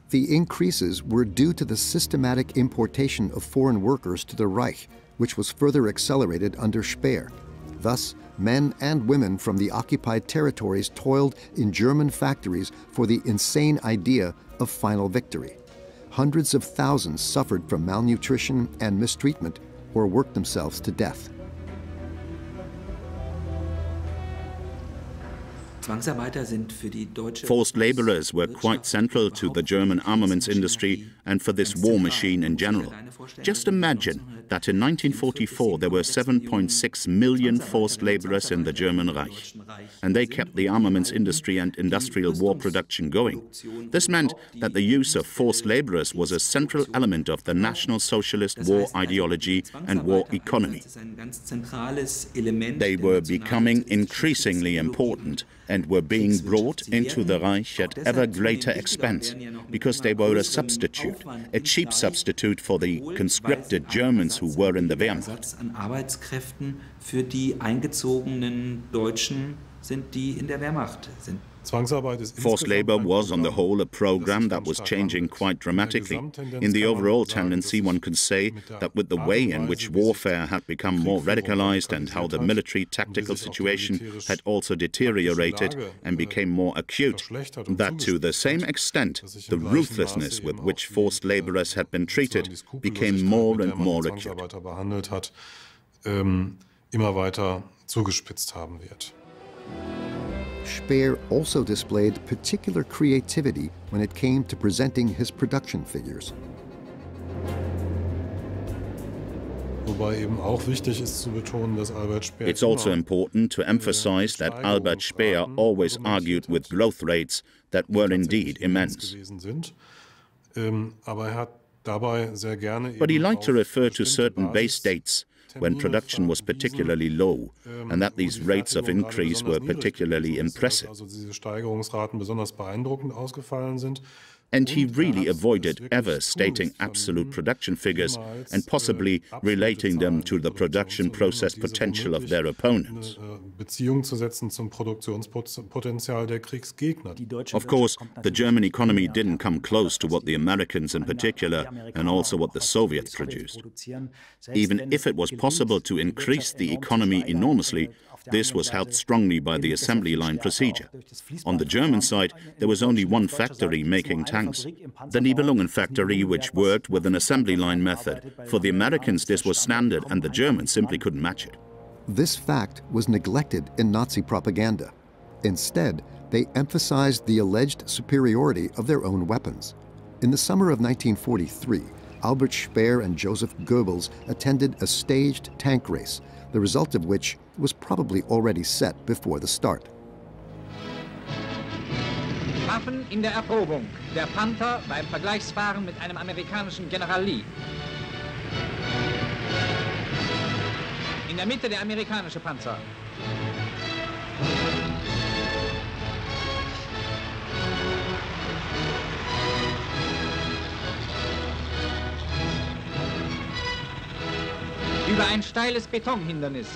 The increases were due to the systematic importation of foreign workers to the Reich, which was further accelerated under Speer. Thus, men and women from the occupied territories toiled in German factories for the insane idea of final victory. Hundreds of thousands suffered from malnutrition and mistreatment or worked themselves to death. Forced laborers were quite central to the German armaments industry and for this war machine in general. Just imagine that in 1944 there were 7.6 million forced laborers in the German Reich, and they kept the armaments industry and industrial war production going. This meant that the use of forced laborers was a central element of the National Socialist war ideology and war economy. They were becoming increasingly important and were being brought into the Reich at ever greater expense, because they were a substitute, a cheap substitute for the conscripted Germans who were in the Wehrmacht. Forced labor was, on the whole, a program that was changing quite dramatically. In the overall tendency, one can say that with the way in which warfare had become more radicalized and how the military tactical situation had also deteriorated and became more acute, that to the same extent, the ruthlessness with which forced laborers had been treated became more and more acute. Speer also displayed particular creativity when it came to presenting his production figures. It's also important to emphasize that Albert Speer always argued with growth rates that were indeed immense. But he liked to refer to certain base dates when production was particularly low, and that these rates of increase were particularly impressive. And he really avoided ever stating absolute production figures and possibly relating them to the production process potential of their opponents. Of course, the German economy didn't come close to what the Americans in particular, and also what the Soviets produced. Even if it was possible to increase the economy enormously, this was helped strongly by the assembly line procedure. On the German side, there was only one factory making tanks, the Nibelungen factory, which worked with an assembly line method. For the Americans, this was standard, and the Germans simply couldn't match it. This fact was neglected in Nazi propaganda. Instead, they emphasized the alleged superiority of their own weapons. In the summer of 1943, Albert Speer and Joseph Goebbels attended a staged tank race, the result of which was probably already set before the start. Waffen in der Erprobung. Der Panther beim Vergleichsfahren mit einem amerikanischen General Lee. In der Mitte der amerikanische Panzer. über ein steiles Betonhindernis.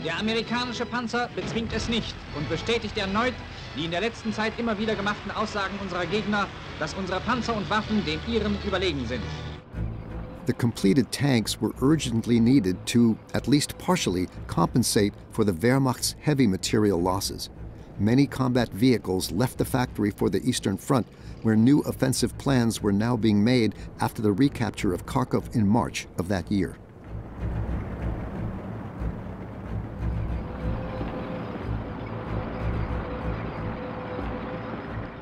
Der amerikanische Panzer bezwingt es nicht und bestätigt erneut die in der letzten Zeit immer wieder gemachten Aussagen unserer Gegner, dass unsere Panzer und Waffen den ihren überlegen sind. The completed tanks were urgently needed to, at least partially, compensate for the Wehrmacht's heavy material losses. Many combat vehicles left the factory for the Eastern Front, where new offensive plans were now being made after the recapture of Kharkov in March of that year.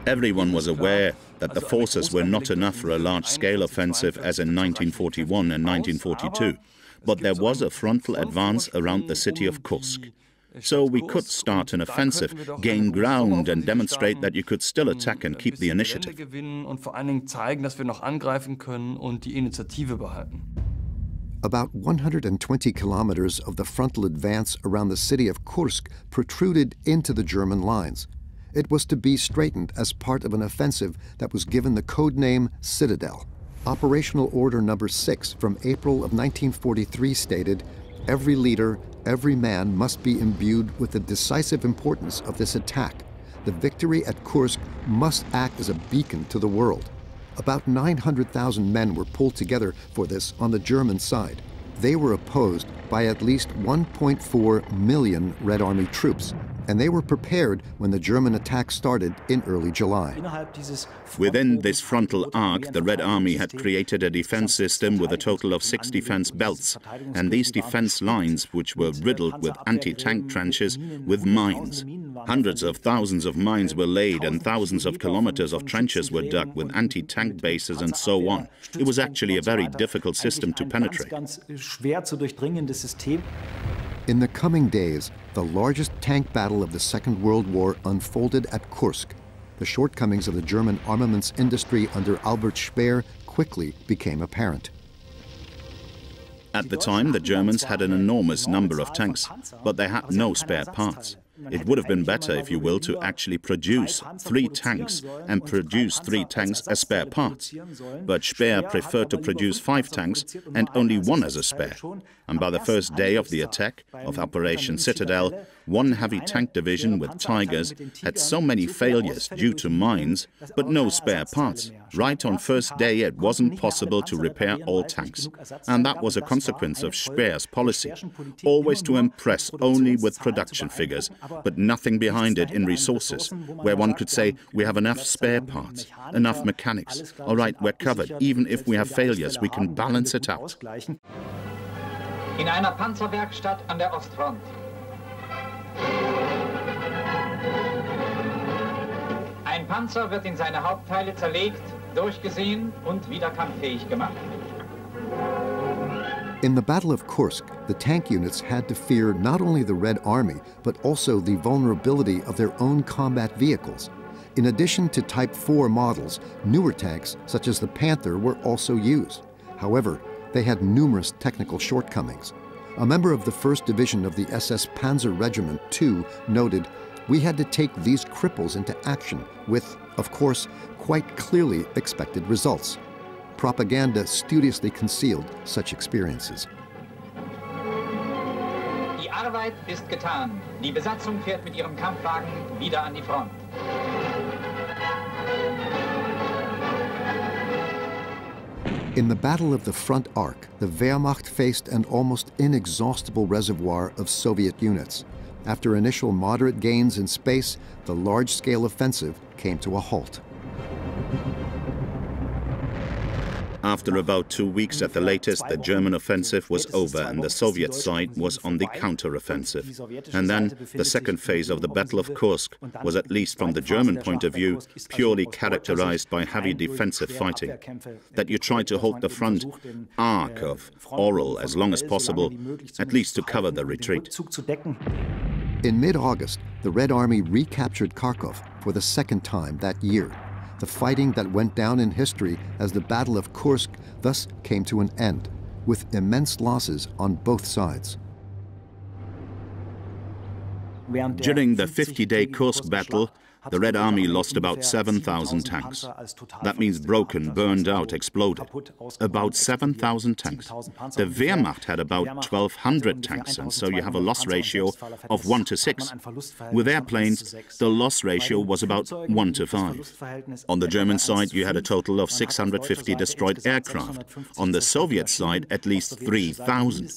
Everyone was aware that the forces were not enough for a large-scale offensive as in 1941 and 1942, but there was a frontal advance around the city of Kursk. So we could start an offensive, gain ground and demonstrate that you could still attack and keep the initiative. Und vor allen Dingen zeigen, dass wir noch angreifen können und die Initiative behalten. About 120 kilometers of the frontal advance around the city of Kursk protruded into the German lines. It was to be straightened as part of an offensive that was given the code name Citadel. Operational Order Number 6 from April of 1943 stated, "Every leader, every man must be imbued with the decisive importance of this attack. The victory at Kursk must act as a beacon to the world." About 900,000 men were pulled together for this on the German side. They were opposed by at least 1.4 million Red Army troops, and they were prepared when the German attack started in early July. Within this frontal arc, the Red Army had created a defense system with a total of 6 defense belts, and these defense lines, which were riddled with anti-tank trenches with mines. Hundreds of thousands of mines were laid and thousands of kilometers of trenches were dug with anti-tank bases and so on. It was actually a very difficult system to penetrate. In the coming days, the largest tank battle of the Second World War unfolded at Kursk. The shortcomings of the German armaments industry under Albert Speer quickly became apparent. At the time, the Germans had an enormous number of tanks, but they had no spare parts. It would have been better, if you will, to actually produce 3 tanks and produce 3 tanks as spare parts. But Speer preferred to produce 5 tanks and only 1 as a spare. And by the first day of the attack of Operation Citadel, 1 heavy tank division with Tigers had so many failures due to mines, but no spare parts. Right on first day, it wasn't possible to repair all tanks. And that was a consequence of Speer's policy, always to impress only with production figures, but nothing behind it in resources, where one could say, we have enough spare parts, enough mechanics. All right, we're covered. Even if we have failures, we can balance it out. In einer Panzerwerkstatt an der Ostfront. Ein Panzer wird in seine Hauptteile zerlegt, durchgesehen und wieder kampffähig gemacht. In the Battle of Kursk, the tank units had to fear not only the Red Army, but also the vulnerability of their own combat vehicles. In addition to Type 4 models, newer tanks, such as the Panther, were also used. However, they had numerous technical shortcomings. A member of the 1st Division of the SS Panzer Regiment II noted, "We had to take these cripples into action with, of course, quite clearly expected results." Propaganda studiously concealed such experiences. Die Arbeit ist getan. Die Besatzung fährt mit ihrem Kampfwagen wieder an die Front. In the Battle of the Front Arc, the Wehrmacht faced an almost inexhaustible reservoir of Soviet units. After initial moderate gains in space, the large-scale offensive came to a halt. After about 2 weeks at the latest, the German offensive was over and the Soviet side was on the counter-offensive. And then the second phase of the Battle of Kursk was, at least from the German point of view, purely characterized by heavy defensive fighting. That you tried to hold the front arc of Orel as long as possible, at least to cover the retreat. In mid-August, the Red Army recaptured Kharkov for the second time that year. The fighting that went down in history as the Battle of Kursk thus came to an end, with immense losses on both sides. During the 50-day Kursk battle, The Red Army lost about 7,000 tanks. That means broken, burned out, exploded. About 7,000 tanks. The Wehrmacht had about 1,200 tanks, and so you have a loss ratio of 1 to 6. With airplanes, the loss ratio was about 1 to 5. On the German side, you had a total of 650 destroyed aircraft. On the Soviet side, at least 3,000.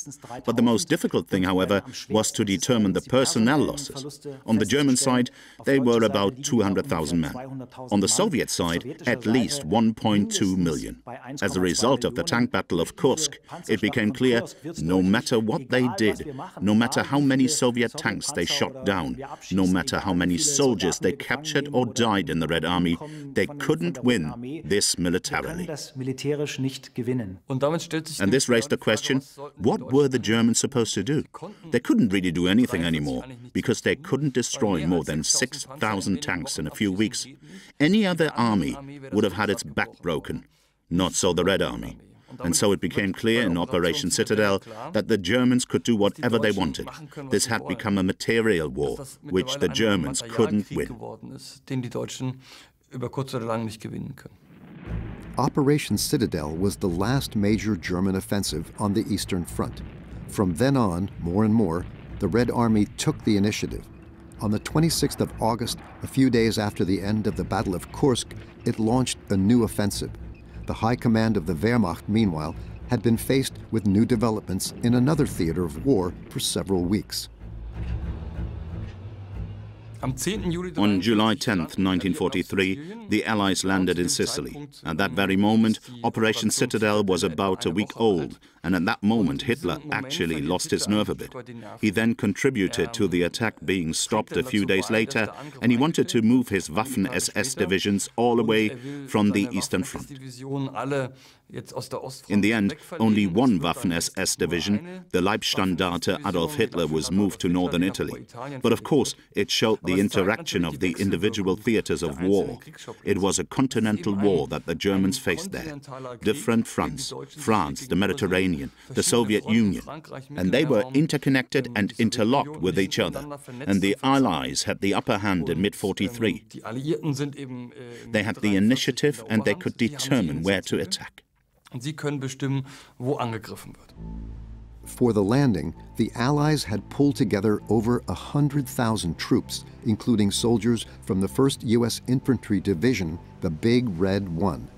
But the most difficult thing, however, was to determine the personnel losses. On the German side, they were about 200,000 men. On the Soviet side, at least 1.2 million. As a result of the tank battle of Kursk, it became clear, no matter what they did, no matter how many Soviet tanks they shot down, no matter how many soldiers they captured or died in the Red Army, they couldn't win this militarily. And this raised the question, what were the Germans supposed to do? They couldn't really do anything anymore, because they couldn't destroy more than 6,000 tanks in a few weeks. Any other army would have had its back broken. Not so the Red Army. And so it became clear in Operation Citadel that the Germans could do whatever they wanted. This had become a material war, which the Germans couldn't win. Operation Citadel was the last major German offensive on the Eastern Front. From then on, more and more, the Red Army took the initiative. On the 26th of August, a few days after the end of the Battle of Kursk, it launched a new offensive. The high command of the Wehrmacht, meanwhile, had been faced with new developments in another theater of war for several weeks. On July 10, 1943, the Allies landed in Sicily. At that very moment, Operation Citadel was about a week old, and at that moment Hitler actually lost his nerve a bit. He then contributed to the attack being stopped a few days later, and he wanted to move his Waffen-SS divisions all away from the Eastern Front. In the end, only one Waffen-SS division, the Leibstandarte Adolf Hitler, was moved to northern Italy. But of course, it showed the interaction of the individual theaters of war. It was a continental war that the Germans faced there. Different fronts, France, the Mediterranean, the Soviet Union. And they were interconnected and interlocked with each other. And the Allies had the upper hand in mid-43. They had the initiative and they could determine where to attack. For the landing, the Allies had pulled together over 100,000 troops, including soldiers from the 1st U.S. Infantry Division, the Big Red One.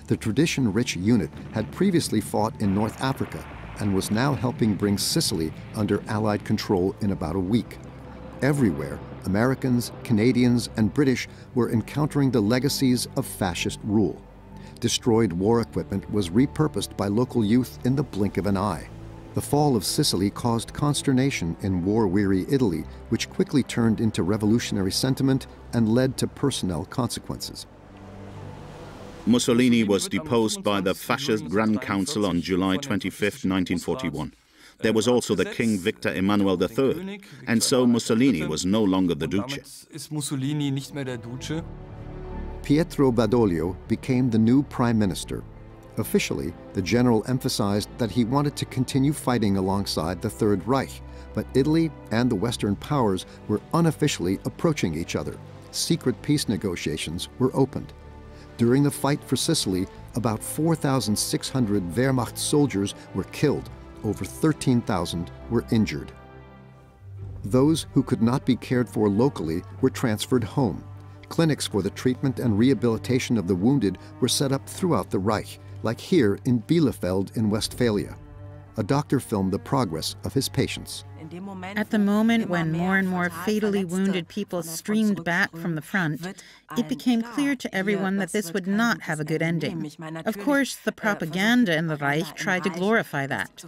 The tradition-rich unit had previously fought in North Africa and was now helping bring Sicily under Allied control in about a week. Everywhere, Americans, Canadians, and British were encountering the legacies of fascist rule. Destroyed war equipment was repurposed by local youth in the blink of an eye. The fall of Sicily caused consternation in war-weary Italy, which quickly turned into revolutionary sentiment and led to personnel consequences. Mussolini was deposed by the fascist Grand Council on July 25, 1941. There was also the King Victor Emmanuel III, and so Mussolini was no longer the Duce. Pietro Badoglio became the new prime minister. Officially, the general emphasized that he wanted to continue fighting alongside the Third Reich, but Italy and the Western powers were unofficially approaching each other. Secret peace negotiations were opened. During the fight for Sicily, about 4,600 Wehrmacht soldiers were killed. Over 13,000 were injured. Those who could not be cared for locally were transferred home. Clinics for the treatment and rehabilitation of the wounded were set up throughout the Reich, like here in Bielefeld in Westphalia. A doctor filmed the progress of his patients. At the moment when more and more fatally wounded people streamed back from the front, it became clear to everyone that this would not have a good ending. Of course, the propaganda in the Reich tried to glorify that.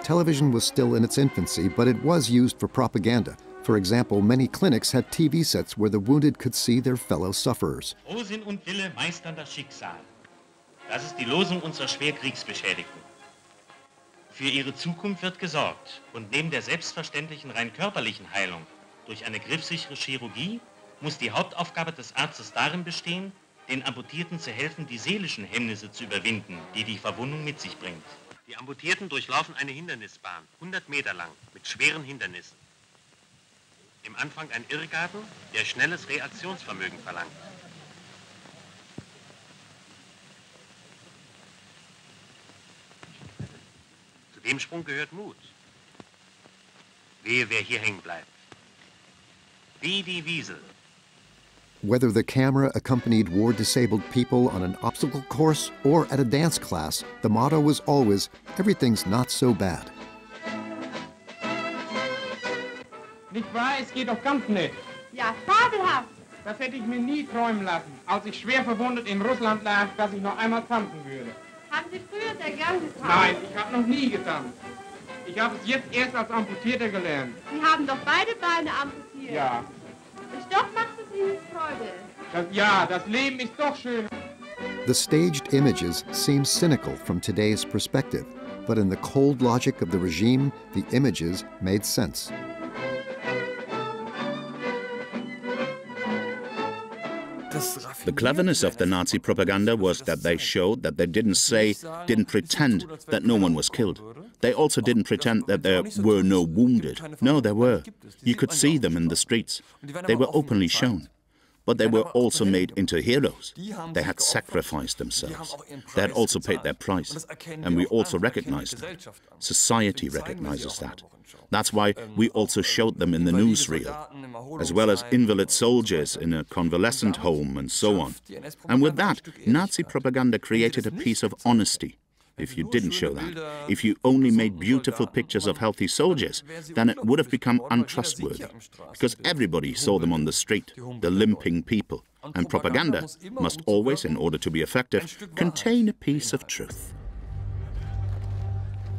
Television was still in its infancy, but it was used for propaganda. For example, many clinics had TV sets where the wounded could see their fellow sufferers. Frohsinn und Wille meistern das Schicksal. Das ist die Losung unserer Schwerkriegsbeschädigten. Für ihre Zukunft wird gesorgt und neben der selbstverständlichen rein körperlichen Heilung durch eine griffsichere Chirurgie muss die Hauptaufgabe des Arztes darin bestehen, den Amputierten zu helfen, die seelischen Hemmnisse zu überwinden, die die Verwundung mit sich bringt. Die Amputierten durchlaufen eine Hindernisbahn, 100 Meter lang, mit schweren Hindernissen. im Anfang ein Irrgarten, der schnelles Reaktionsvermögen verlangt. Zu dem Sprung gehört Mut. Wehe, wer hier hängen bleibt. Wie die Wiesel. Whether the camera accompanied war-disabled people on an obstacle course or at a dance class, the motto was always, everything's not so bad. Nicht wahr, es geht doch ganz nett. Ja, fabelhaft. Das hätte ich mir nie träumen lassen, als ich schwer verwundet in Russland lag, dass ich noch einmal tanzen würde. Haben Sie früher sehr gern getanzt? Nein, ich habe noch nie getanzt. Ich habe es jetzt erst als Amputierter gelernt. Sie haben doch beide Beine amputiert. Ja. Und doch macht es Ihnen Freude. Das Leben ist doch schön. The staged images seem cynical from today's perspective, but in the cold logic of the regime, the images made sense. The cleverness of the Nazi propaganda was that they showed that they didn't pretend that no one was killed. They also didn't pretend that there were no wounded. No, there were. You could see them in the streets. They were openly shown. But they were also made into heroes. They had sacrificed themselves. They had also paid their price. And we also recognized that. Society recognizes that. That's why we also showed them in the newsreel, as well as invalid soldiers in a convalescent home and so on. And with that, Nazi propaganda created a piece of honesty. If you didn't show that, if you only made beautiful pictures of healthy soldiers, then it would have become untrustworthy, because everybody saw them on the street, the limping people. And propaganda must always, in order to be effective, contain a piece of truth.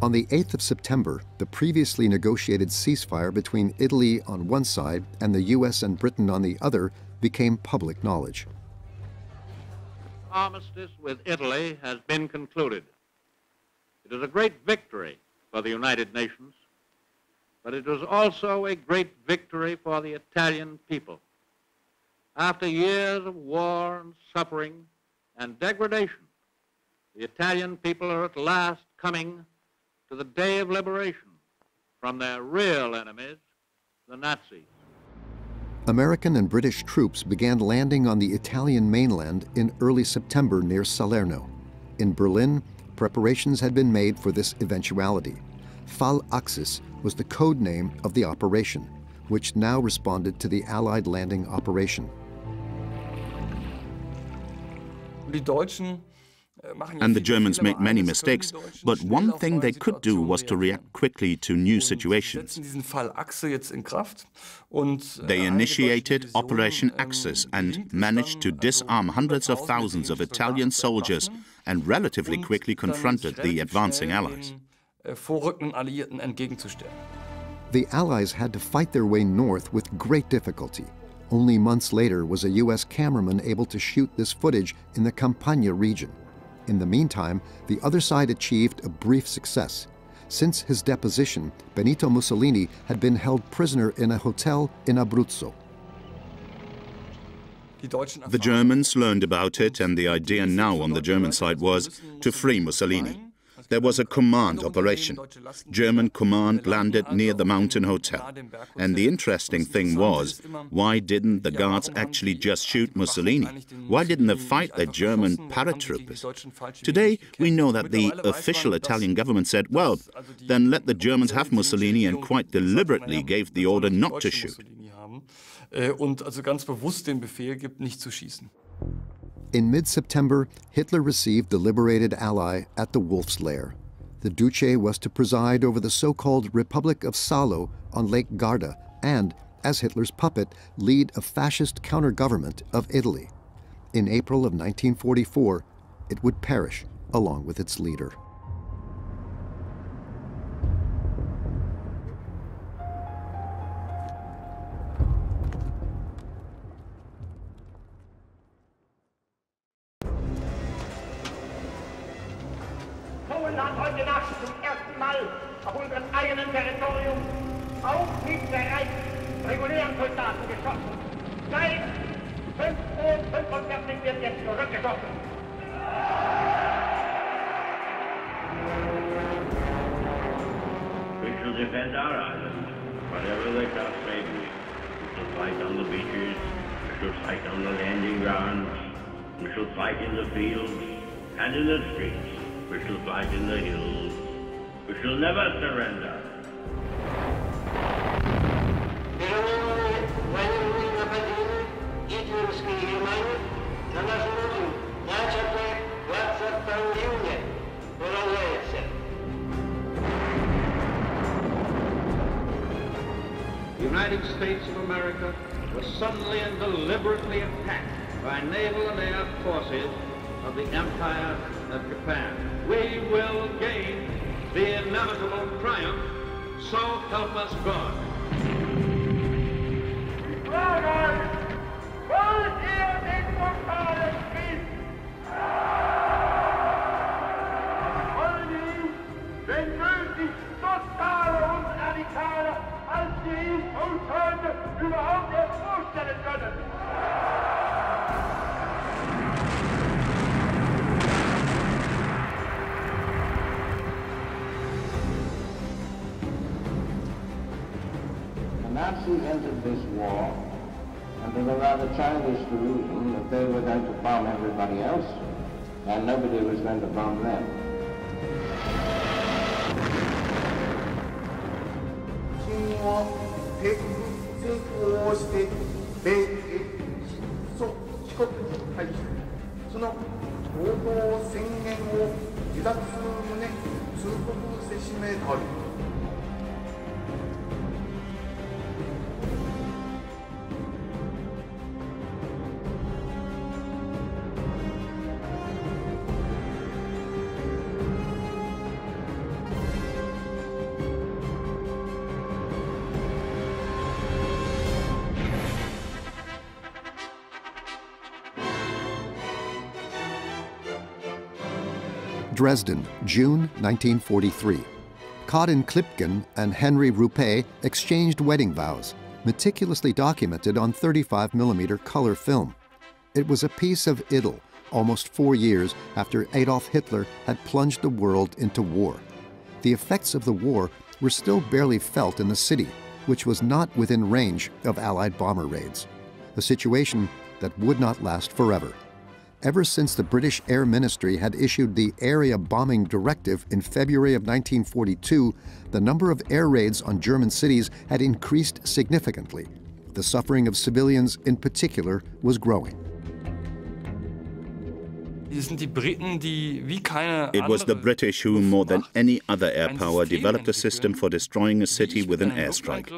On the 8th of September, the previously negotiated ceasefire between Italy on one side and the US and Britain on the other became public knowledge. Armistice with Italy has been concluded. It is a great victory for the United Nations, but it was also a great victory for the Italian people. After years of war and suffering and degradation, the Italian people are at last coming to the day of liberation from their real enemies, the Nazis. American and British troops began landing on the Italian mainland in early September near Salerno. In Berlin, preparations had been made for this eventuality. Fall Axis was the code name of the operation, which now responded to the Allied landing operation. And the Germans made many mistakes, but one thing they could do was to react quickly to new situations. They initiated Operation Axis and managed to disarm hundreds of thousands of Italian soldiers and relatively quickly confronted the advancing Allies. The Allies had to fight their way north with great difficulty. Only months later was a US cameraman able to shoot this footage in the Campania region. In the meantime, the other side achieved a brief success. Since his deposition, Benito Mussolini had been held prisoner in a hotel in Abruzzo. The Germans learned about it, and the idea now on the German side was to free Mussolini. There was a command operation. German command landed near the mountain hotel. And the interesting thing was, why didn't the guards actually just shoot Mussolini? Why didn't they fight the German paratroopers? Today, we know that the official Italian government said, well, then let the Germans have Mussolini, and quite deliberately gave the order not to shoot. Und also ganz bewusst den Befehl gibt, nicht zu schießen. In mid-September, Hitler received the liberated ally at the Wolf's Lair. The Duce was to preside over the so-called Republic of Salo on Lake Garda and, as Hitler's puppet, lead a fascist counter-government of Italy. In April of 1944, it would perish along with its leader. Polen hat heute Nacht zum ersten Mal auf unserem eigenen Territorium auch mit bereits regulären Soldaten geschossen. Seit 5:45 wird jetzt zurückgeschossen. We shall defend our island, whatever the cost may be. shall fight on the beaches, we shall fight on the landing grounds, we shall fight in the fields and in the streets, we shall fight in the hills. We shall never surrender. The United States of America was suddenly and deliberately attacked by naval and air forces of the Empire of Japan. We will gain the inevitable triumph, so help us God. Wollt ihr den totalen Krieg? Wollen Sie, wenn nötig, totale und radikale, als Sie uns heute überhaupt erst vorstellen können? The Nazis entered this war under the rather childish delusion that they were going to bomb everybody else, and nobody was going to bomb them. Dresden, June 1943. Karin Klipken and Henry Ruppe exchanged wedding vows, meticulously documented on 35mm color film. It was a piece of idyll, almost 4 years after Adolf Hitler had plunged the world into war. The effects of the war were still barely felt in the city, which was not within range of Allied bomber raids, a situation that would not last forever. Ever since the British Air Ministry had issued the Area Bombing Directive in February of 1942, the number of air raids on German cities had increased significantly. The suffering of civilians in particular was growing. It was the British who, more than any other air power, developed a system for destroying a city with an airstrike.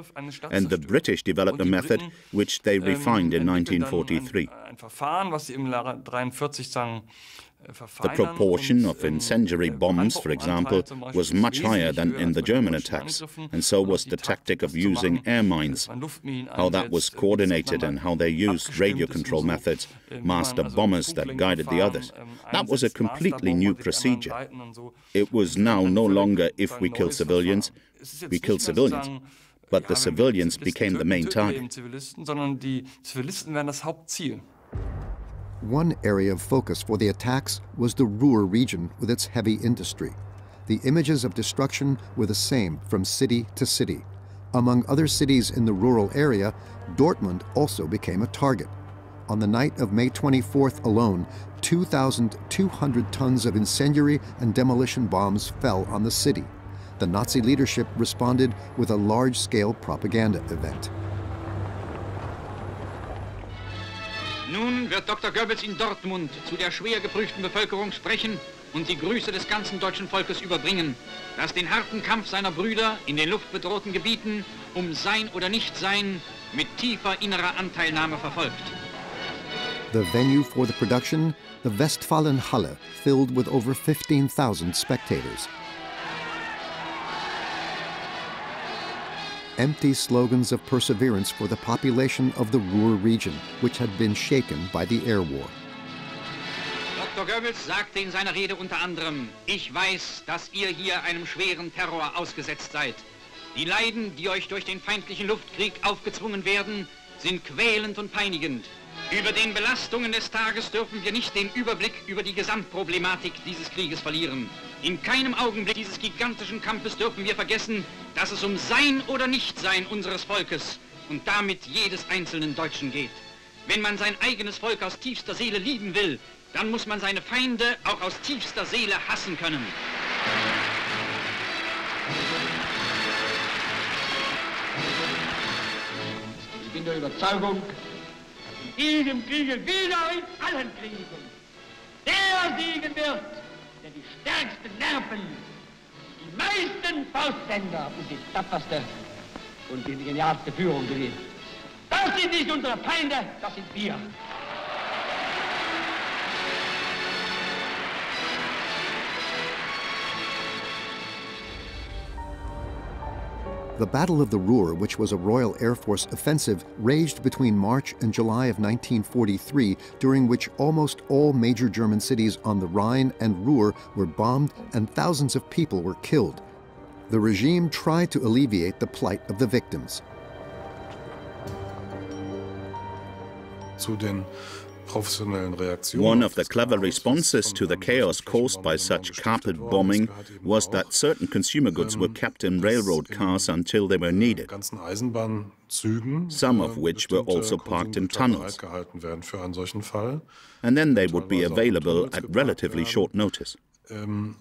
And the British developed a method which they refined in 1943. The proportion of incendiary bombs, for example, was much higher than in the German attacks, and so was the tactic of using air mines. How that was coordinated and how they used radio control methods, master bombers that guided the others. That was a completely new procedure. It was now no longer if we kill civilians, we kill civilians. But the civilians became the main target. One area of focus for the attacks was the Ruhr region with its heavy industry. The images of destruction were the same from city to city. Among other cities in the rural area, Dortmund also became a target. On the night of May 24th alone, 2,200 tons of incendiary and demolition bombs fell on the city. The Nazi leadership responded with a large-scale propaganda event. Nun wird Dr. Goebbels in Dortmund zu der schwer geprüften Bevölkerung sprechen und die Grüße des ganzen deutschen Volkes überbringen, das den harten Kampf seiner Brüder in den luftbedrohten Gebieten um Sein oder Nichtsein mit tiefer innerer Anteilnahme verfolgt. The venue for the production, the Westfalenhalle, filled with over 15,000 spectators. Empty slogans of perseverance for the population of the Ruhr region, which had been shaken by the air war. Dr. Goebbels sagte in seiner Rede unter anderem: Ich weiß, dass ihr hier einem schweren Terror ausgesetzt seid. Die Leiden, die euch durch den feindlichen Luftkrieg aufgezwungen werden, sind quälend und peinigend. Über den Belastungen des Tages dürfen wir nicht den Überblick über die Gesamtproblematik dieses Krieges verlieren. In keinem Augenblick dieses gigantischen Kampfes dürfen wir vergessen, dass es um Sein oder Nichtsein unseres Volkes, und damit jedes einzelnen Deutschen geht. Wenn man sein eigenes Volk aus tiefster Seele lieben will, dann muss man seine Feinde auch aus tiefster Seele hassen können. Ich bin der Überzeugung, in diesem Kriege, wieder in allen Kriegen, der siegen wird, der die stärksten Nerven, die meisten Faustbänder und die tapferste und die genialste Führung gewinnt. Das sind nicht unsere Feinde, das sind wir. The Battle of the Ruhr, which was a Royal Air Force offensive, raged between March and July of 1943, during which almost all major German cities on the Rhine and Ruhr were bombed and thousands of people were killed. The regime tried to alleviate the plight of the victims. One of the clever responses to the chaos caused by such carpet bombing was that certain consumer goods were kept in railroad cars until they were needed, some of which were also parked in tunnels. And then they would be available at relatively short notice. Die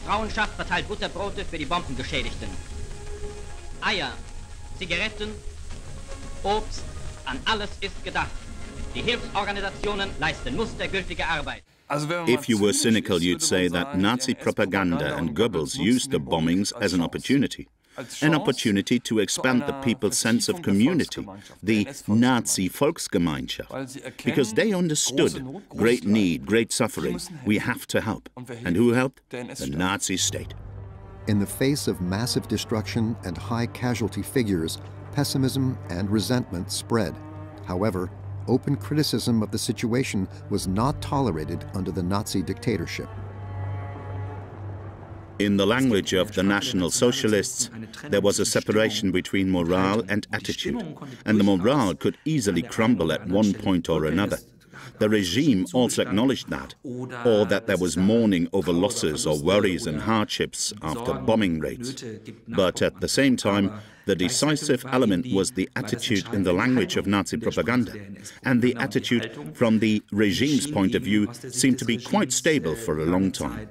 Frauenschaft verteilt Butterbrote für die Bombengeschädigten. Eier, Zigaretten, Obst, an alles ist gedacht. Die Hilfsorganisationen leisten mustergültige Arbeit. If you were cynical, you'd say that Nazi propaganda and Goebbels used the bombings as an opportunity to expand the people's sense of community, the Nazi Volksgemeinschaft, because they understood great need, great suffering, we have to help. And who helped? The Nazi state. In the face of massive destruction and high casualty figures, pessimism and resentment spread. However, open criticism of the situation was not tolerated under the Nazi dictatorship. In the language of the National Socialists, there was a separation between morale and attitude, and the morale could easily crumble at one point or another. The regime also acknowledged that, or that there was mourning over losses or worries and hardships after bombing raids. But at the same time, the decisive element was the attitude in the language of Nazi propaganda, and the attitude from the regime's point of view seemed to be quite stable for a long time.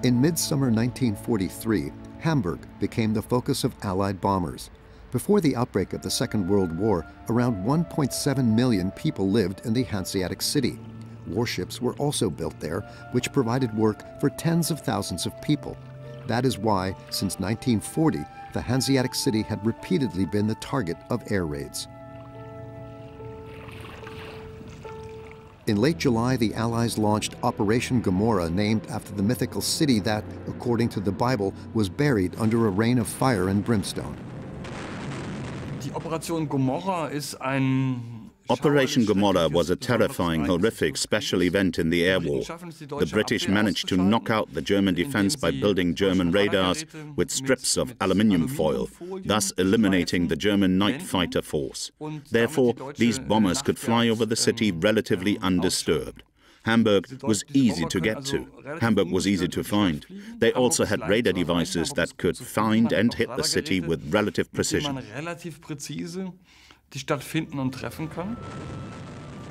In midsummer 1943, Hamburg became the focus of Allied bombers. Before the outbreak of the Second World War, around 1.7 million people lived in the Hanseatic city. Warships were also built there, which provided work for tens of thousands of people. That is why, since 1940, the Hanseatic city had repeatedly been the target of air raids. In late July, the Allies launched Operation Gomorrah, named after the mythical city that, according to the Bible, was buried under a rain of fire and brimstone. Operation Gomorrah was a terrifying, horrific special event in the air war. The British managed to knock out the German defense by building German radars with strips of aluminium foil, thus eliminating the German night fighter force. Therefore, these bombers could fly over the city relatively undisturbed. Hamburg was easy to get to. Hamburg was easy to find. They also had radar devices that could find and hit the city with relative precision.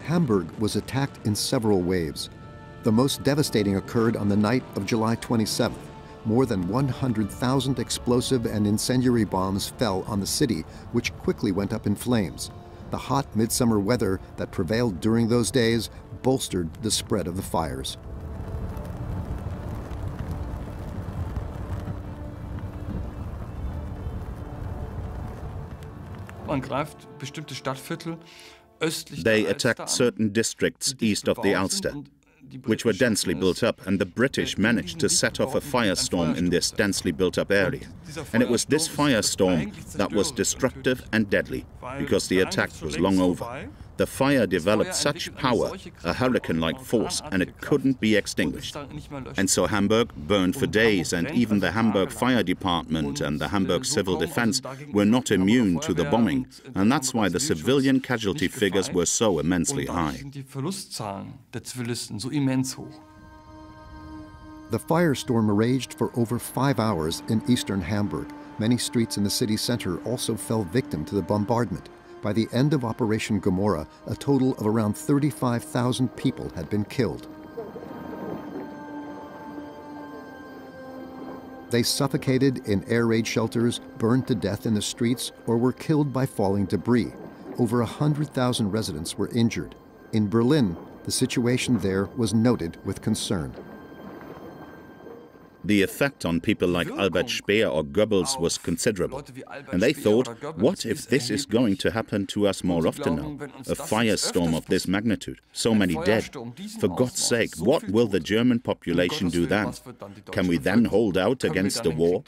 Hamburg was attacked in several waves. The most devastating occurred on the night of July 27th. More than 100,000 explosive and incendiary bombs fell on the city, which quickly went up in flames. The hot midsummer weather that prevailed during those days bolstered the spread of the fires. They attacked certain districts east of the Ulster, which were densely built up, and the British managed to set off a firestorm in this densely built up area. And it was this firestorm that was destructive and deadly, because the attack was long over. The fire developed such power, a hurricane-like force, and it couldn't be extinguished. And so Hamburg burned for days, and even the Hamburg Fire Department and the Hamburg Civil Defense were not immune to the bombing, and that's why the civilian casualty figures were so The firestorm raged for over 5 hours in eastern Hamburg. Many streets in the city center also fell victim to the bombardment. By the end of Operation Gomorrah, a total of around 35,000 people had been killed. They suffocated in air raid shelters, burned to death in the streets, or were killed by falling debris. Over 100,000 residents were injured. In Berlin, the situation there was noted with concern. The effect on people like Albert Speer or Goebbels was considerable. And they thought, what if this is going to happen to us more often now? A firestorm of this magnitude, so many dead. For God's sake, what will the German population do then? Can we then hold out against the war?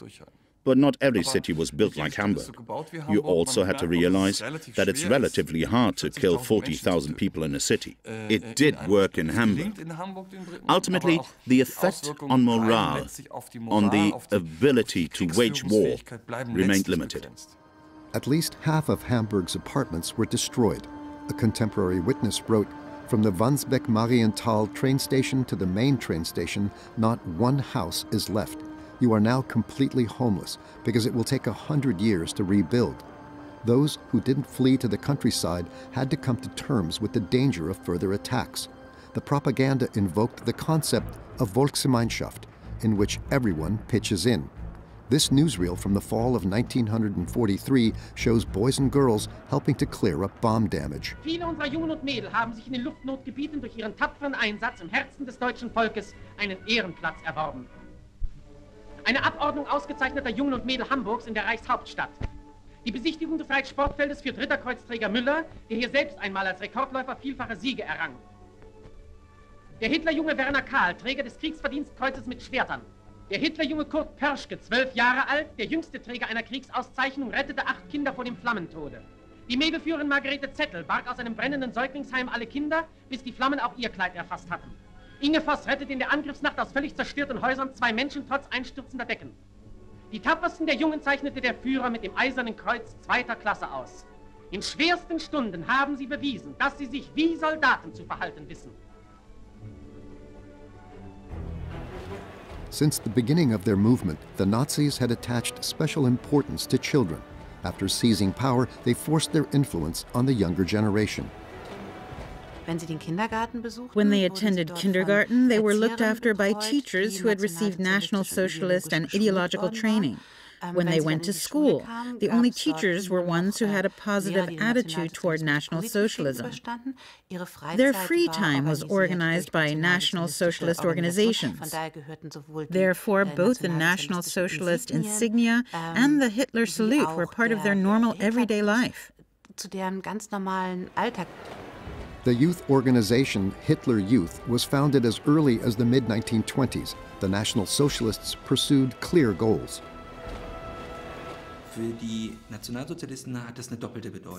But not every city was built like Hamburg. You also had to realize that it's relatively hard to kill 40,000 people in a city. It did work in Hamburg. Ultimately, the effect on morale, on the ability to wage war, remained limited. At least half of Hamburg's apartments were destroyed. A contemporary witness wrote, "From the Wandsbek-Marienthal train station to the main train station, not one house is left. You are now completely homeless because it will take 100 years to rebuild." Those who didn't flee to the countryside had to come to terms with the danger of further attacks. The propaganda invoked the concept of Volksgemeinschaft, in which everyone pitches in. This newsreel from the fall of 1943 shows boys and girls helping to clear up bomb damage. Viele unserer Jungen und Mädel haben sich in den Luftnotgebieten durch ihren tapferen Einsatz im Herzen des deutschen Volkes einen Ehrenplatz erworben. Eine Abordnung ausgezeichneter Jungen und Mädel Hamburgs in der Reichshauptstadt. Die Besichtigung des Reichssportfeldes führt Ritterkreuzträger Müller, der hier selbst einmal als Rekordläufer vielfache Siege errang. Der Hitlerjunge Werner Kahl, Träger des Kriegsverdienstkreuzes mit Schwertern. Der Hitlerjunge Kurt Pörschke, 12 Jahre alt, der jüngste Träger einer Kriegsauszeichnung, rettete 8 Kinder vor dem Flammentode. Die Mädelführerin Margarete Zettel barg aus einem brennenden Säuglingsheim alle Kinder, bis die Flammen auch ihr Kleid erfasst hatten. Inge Voss rettet in der Angriffsnacht aus völlig zerstörten Häusern 2 Menschen trotz einstürzender Decken. Die tapfersten der Jungen zeichnete der Führer mit dem Eisernen Kreuz 2. Klasse aus. In schwersten Stunden haben sie bewiesen, dass sie sich wie Soldaten zu verhalten wissen. Since the beginning of their movement, the Nazis had attached special importance to children. After seizing power, they forced their influence on the younger generation. When they attended kindergarten, they were looked after by teachers who had received National Socialist and ideological training. When they went to school, the only teachers were ones who had a positive attitude toward National Socialism. Their free time was organized by National Socialist organizations. Therefore, both the National Socialist insignia and the Hitler salute were part of their normal everyday life. The youth organization Hitler Youth was founded as early as the mid-1920s. The National Socialists pursued clear goals.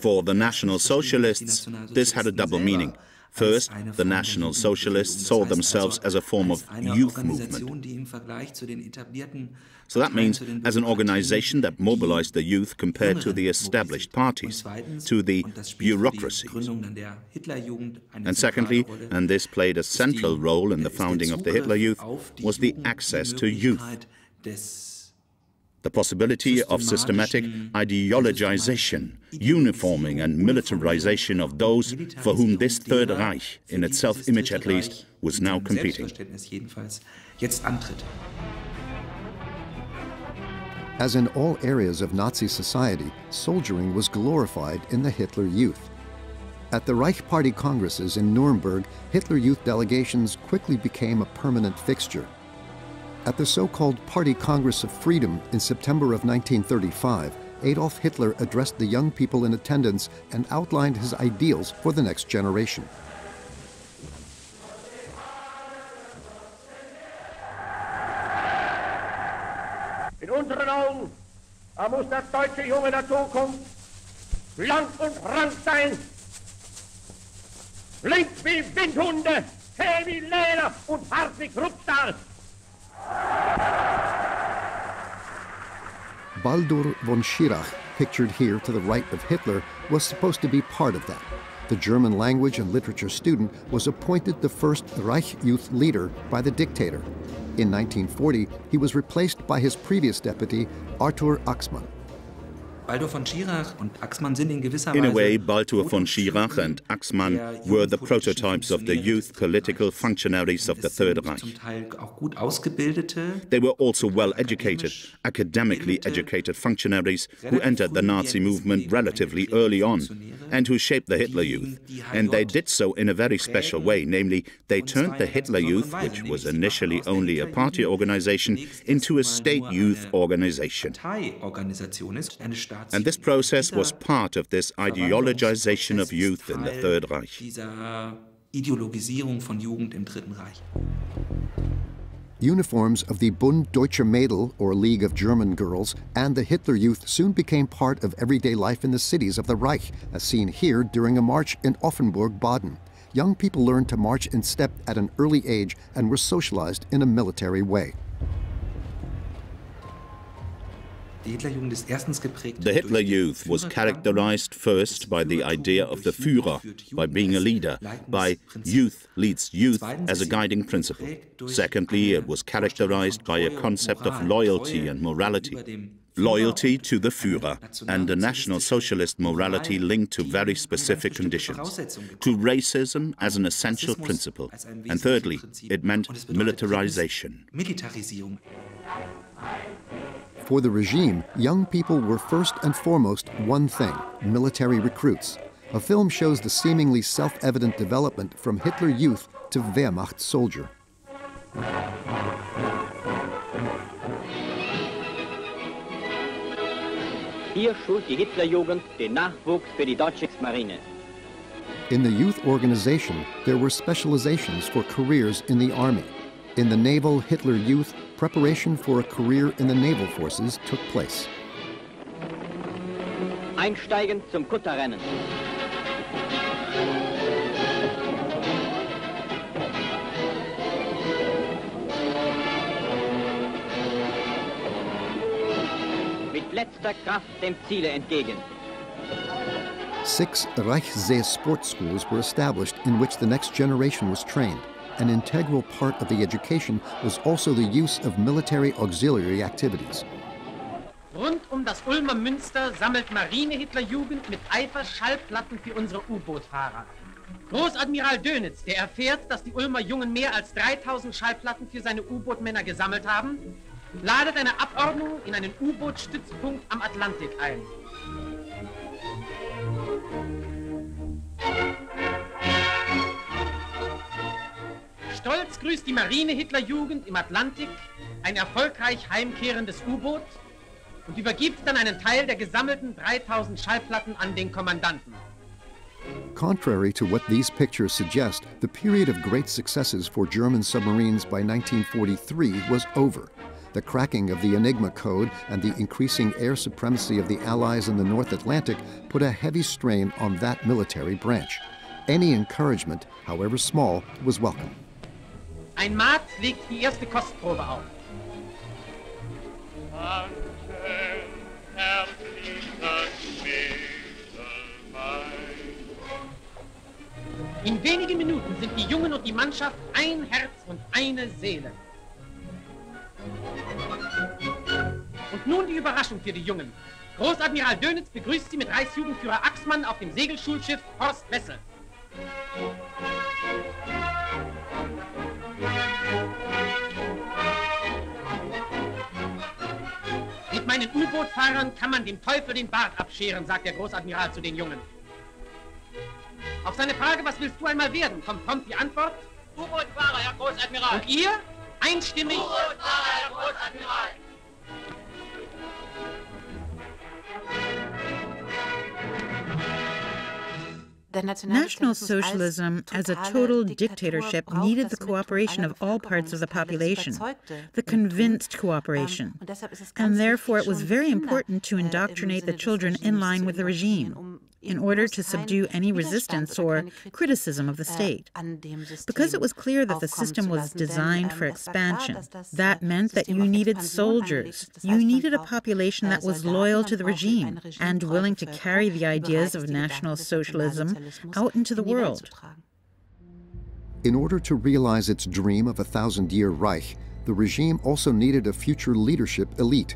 For the National Socialists, this had a double meaning. First, the National Socialists saw themselves as a form of youth movement. So that means as an organization that mobilized the youth compared to the established parties, to the bureaucracies. And secondly, and this played a central role in the founding of the Hitler Youth, was the access to youth. The possibility of systematic ideologization, uniforming and militarization of those for whom this Third Reich, in its self-image at least, was now competing. As in all areas of Nazi society, soldiering was glorified in the Hitler Youth. At the Reich Party congresses in Nuremberg, Hitler Youth delegations quickly became a permanent fixture. At the so-called Party Congress of Freedom in September of 1935, Adolf Hitler addressed the young people in attendance and outlined his ideals for the next generation. In unseren Augen muss der deutsche Junge der Zukunft lang und rank sein, flink wie Windhunde, zäh wie Leder und hart wie Kruppstahl. Baldur von Schirach, pictured here to the right of Hitler, was supposed to be part of that. the German language and literature student, was appointed the first Reich Youth leader by the dictator. In 1940, he was replaced by his previous deputy, Arthur Axmann. In a way, Baldur von Schirach and Axmann were the prototypes of the youth political functionaries of the Third Reich. They were also well-educated, academically educated functionaries who entered the Nazi movement relatively early on and who shaped the Hitler Youth. And they did so in a very special way, namely, they turned the Hitler Youth, which was initially only a party organization, into a state youth organization. And this process was part of this ideologization of youth in the Third Reich. Uniforms of the Bund Deutscher Mädel, or League of German Girls, and the Hitler Youth soon became part of everyday life in the cities of the Reich, as seen here during a march in Offenburg, Baden. Young people learned to march in step at an early age and were socialized in a military way. The Hitler Youth was characterized first by the idea of the Führer, by being a leader, by youth leads youth as a guiding principle. Secondly, it was characterized by a concept of loyalty and morality. Loyalty to the Führer and a National Socialist morality linked to very specific conditions, to racism as an essential principle. And thirdly, it meant militarization. For the regime, young people were first and foremost one thing: military recruits. A film shows the seemingly self-evident development from Hitler Youth to Wehrmacht soldier. Hier schult die Hitlerjugend den Nachwuchs für die deutsche Marine. In the youth organization, there were specializations for careers in the army. In the naval Hitler Youth, preparation for a career in the naval forces took place. Einsteigen zum Kutterrennen. Mit letzter Kraft dem Ziele entgegen. 6 Reichssee sports schools were established in which the next generation was trained. An integral part of the education was also the use of military auxiliary activities. Rund das Ulmer Münster sammelt Marine-Hitlerjugend mit Eifer Schallplatten für unsere U-Boot-Fahrer. Großadmiral Dönitz, der erfährt, dass die Ulmer Jungen mehr als 3000 Schallplatten für seine U-Boot-Männer gesammelt haben, ladet eine Abordnung in einen U-Boot-Stützpunkt am Atlantik ein. Stolz grüßt die Marine-Hitlerjugend im Atlantik ein erfolgreich heimkehrendes U-Boot und übergibt dann einen Teil der gesammelten 3000 Schallplatten an den Kommandanten. Contrary to what these pictures suggest, the period of great successes for German submarines by 1943 was over. The cracking of the Enigma code and the increasing air supremacy of the Allies in the North Atlantic put a heavy strain on that military branch. Any encouragement, however small, was welcome. Ein Maat legt die erste Kostprobe auf. In wenigen Minuten sind die Jungen und die Mannschaft ein Herz und eine Seele. Und nun die Überraschung für die Jungen. Großadmiral Dönitz begrüßt sie mit Reichsjugendführer Axmann auf dem Segelschulschiff Horst Wessel. Mit meinen U-Boot-Fahrern kann man dem Teufel den Bart abscheren, sagt der Großadmiral zu den Jungen. Auf seine Frage, was willst du einmal werden, kommt prompt die Antwort: U-Boot-Fahrer, Herr Großadmiral. Und ihr? Einstimmig: U-Boot-Fahrer, Herr Großadmiral. National Socialism as a total dictatorship needed the cooperation of all parts of the population, the convinced cooperation, and therefore it was very important to indoctrinate the children in line with the regime. in order to subdue any resistance or criticism of the state. Because it was clear that the system was designed for expansion, that meant that you needed soldiers. You needed a population that was loyal to the regime and willing to carry the ideas of National Socialism out into the world. In order to realize its dream of a 1,000-year Reich, the regime also needed a future leadership elite.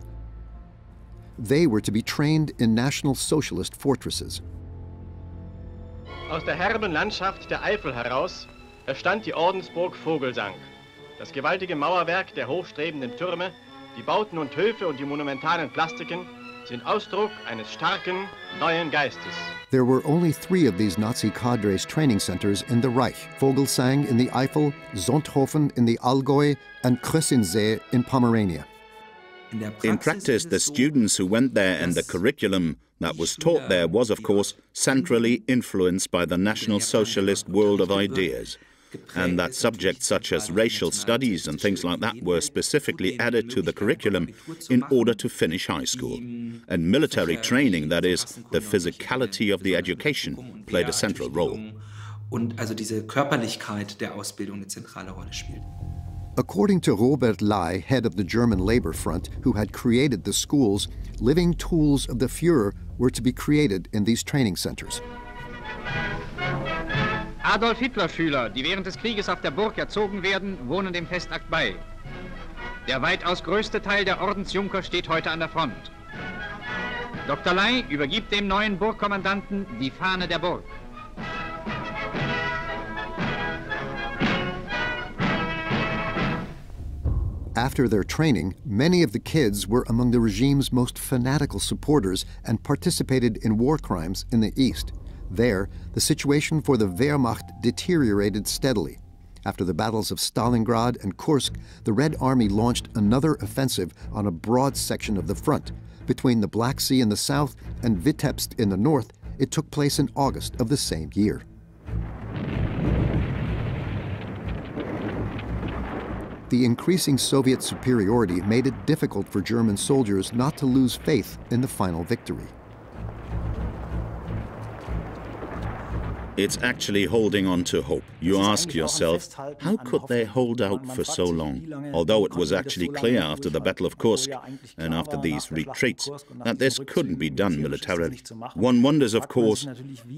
They were to be trained in National Socialist fortresses. Aus der herben Landschaft der Eifel heraus erstand die Ordensburg Vogelsang. Das gewaltige Mauerwerk der hochstrebenden Türme, die Bauten und Höfe und die monumentalen Plastiken sind Ausdruck eines starken, neuen Geistes. There were only 3 of these Nazi cadres training centers in the Reich: Vogelsang in the Eifel, Sonthofen in the Allgäu, and Krösinsee in Pomerania. In practice, the students who went there and the curriculum that was taught there was, of course, centrally influenced by the National Socialist world of ideas, and that subjects such as racial studies and things like that were specifically added to the curriculum in order to finish high school. And military training, that is, the physicality of the education, played a central role. Und also diese Körperlichkeit der Ausbildung eine zentrale Rolle spielt. According to Robert Ley, head of the German Labor Front, who had created the schools, living tools of the Führer were to be created in these training centers. Adolf Hitler-Schüler, die während des Krieges auf der Burg erzogen werden, wohnen dem Festakt bei. Der weitaus größte Teil der Ordensjunker steht heute an der Front. Dr. Ley übergibt dem neuen Burgkommandanten die Fahne der Burg. After their training, many of the kids were among the regime's most fanatical supporters and participated in war crimes in the East. There, the situation for the Wehrmacht deteriorated steadily. After the battles of Stalingrad and Kursk, the Red Army launched another offensive on a broad section of the front. Between the Black Sea in the south and Vitebsk in the north, it took place in August of the same year. The increasing Soviet superiority made it difficult for German soldiers not to lose faith in the final victory. It's actually holding on to hope. You ask yourself, how could they hold out for so long? Although it was actually clear after the Battle of Kursk and after these retreats that this couldn't be done militarily. One wonders, of course,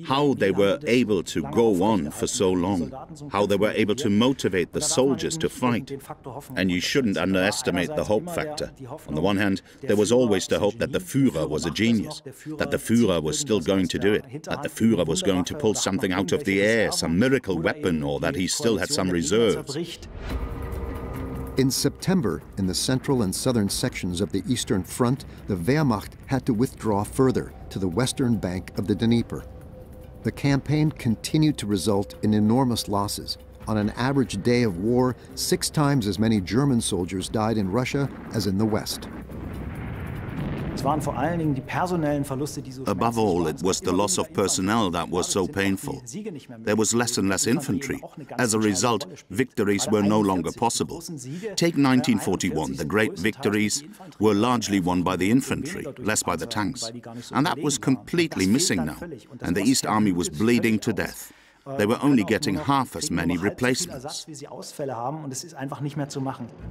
how they were able to go on for so long, how they were able to motivate the soldiers to fight. And you shouldn't underestimate the hope factor. On the one hand, there was always the hope that the Führer was a genius, that the Führer was still going to do it, that the Führer was going to pull something out of the air, some miracle weapon, or that he still had some reserves. In September, in the central and southern sections of the Eastern Front, the Wehrmacht had to withdraw further to the western bank of the Dnieper. The campaign continued to result in enormous losses. On an average day of war, 6 times as many German soldiers died in Russia as in the West. Above all, it was the loss of personnel that was so painful. There was less and less infantry. As a result, victories were no longer possible. Take 1941, the great victories were largely won by the infantry, less by the tanks. And that was completely missing now, and the East Army was bleeding to death. They were only getting half as many replacements.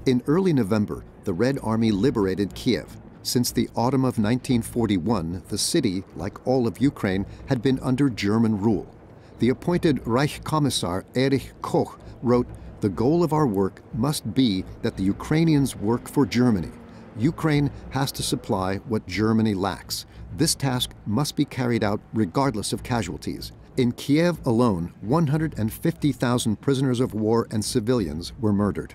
In early November, the Red Army liberated Kiev. Since the autumn of 1941, the city, like all of Ukraine, had been under German rule. The appointed Reich Commissar Erich Koch wrote, "The goal of our work must be that the Ukrainians work for Germany. Ukraine has to supply what Germany lacks. This task must be carried out regardless of casualties." In Kiev alone, 150,000 prisoners of war and civilians were murdered.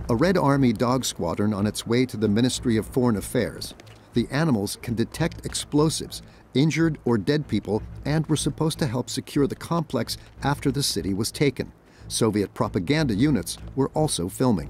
A Red Army dog squadron on its way to the Ministry of Foreign Affairs. The animals can detect explosives, injured or dead people, and were supposed to help secure the complex after the city was taken. Soviet propaganda units were also filming.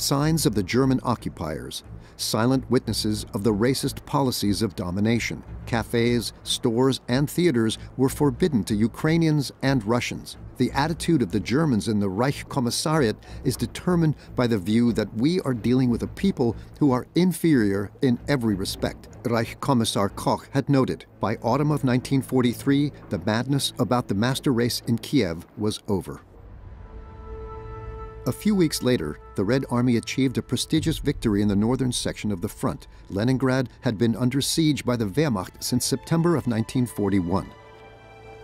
signs of the German occupiers, silent witnesses of the racist policies of domination. Cafes, stores, and theaters were forbidden to Ukrainians and Russians. The attitude of the Germans in the Reich Commissariat is determined by the view that we are dealing with a people who are inferior in every respect. Reich Commissar Koch had noted, by autumn of 1943, the madness about the master race in Kiev was over. A few weeks later, the Red Army achieved a prestigious victory in the northern section of the front. Leningrad had been under siege by the Wehrmacht since September of 1941.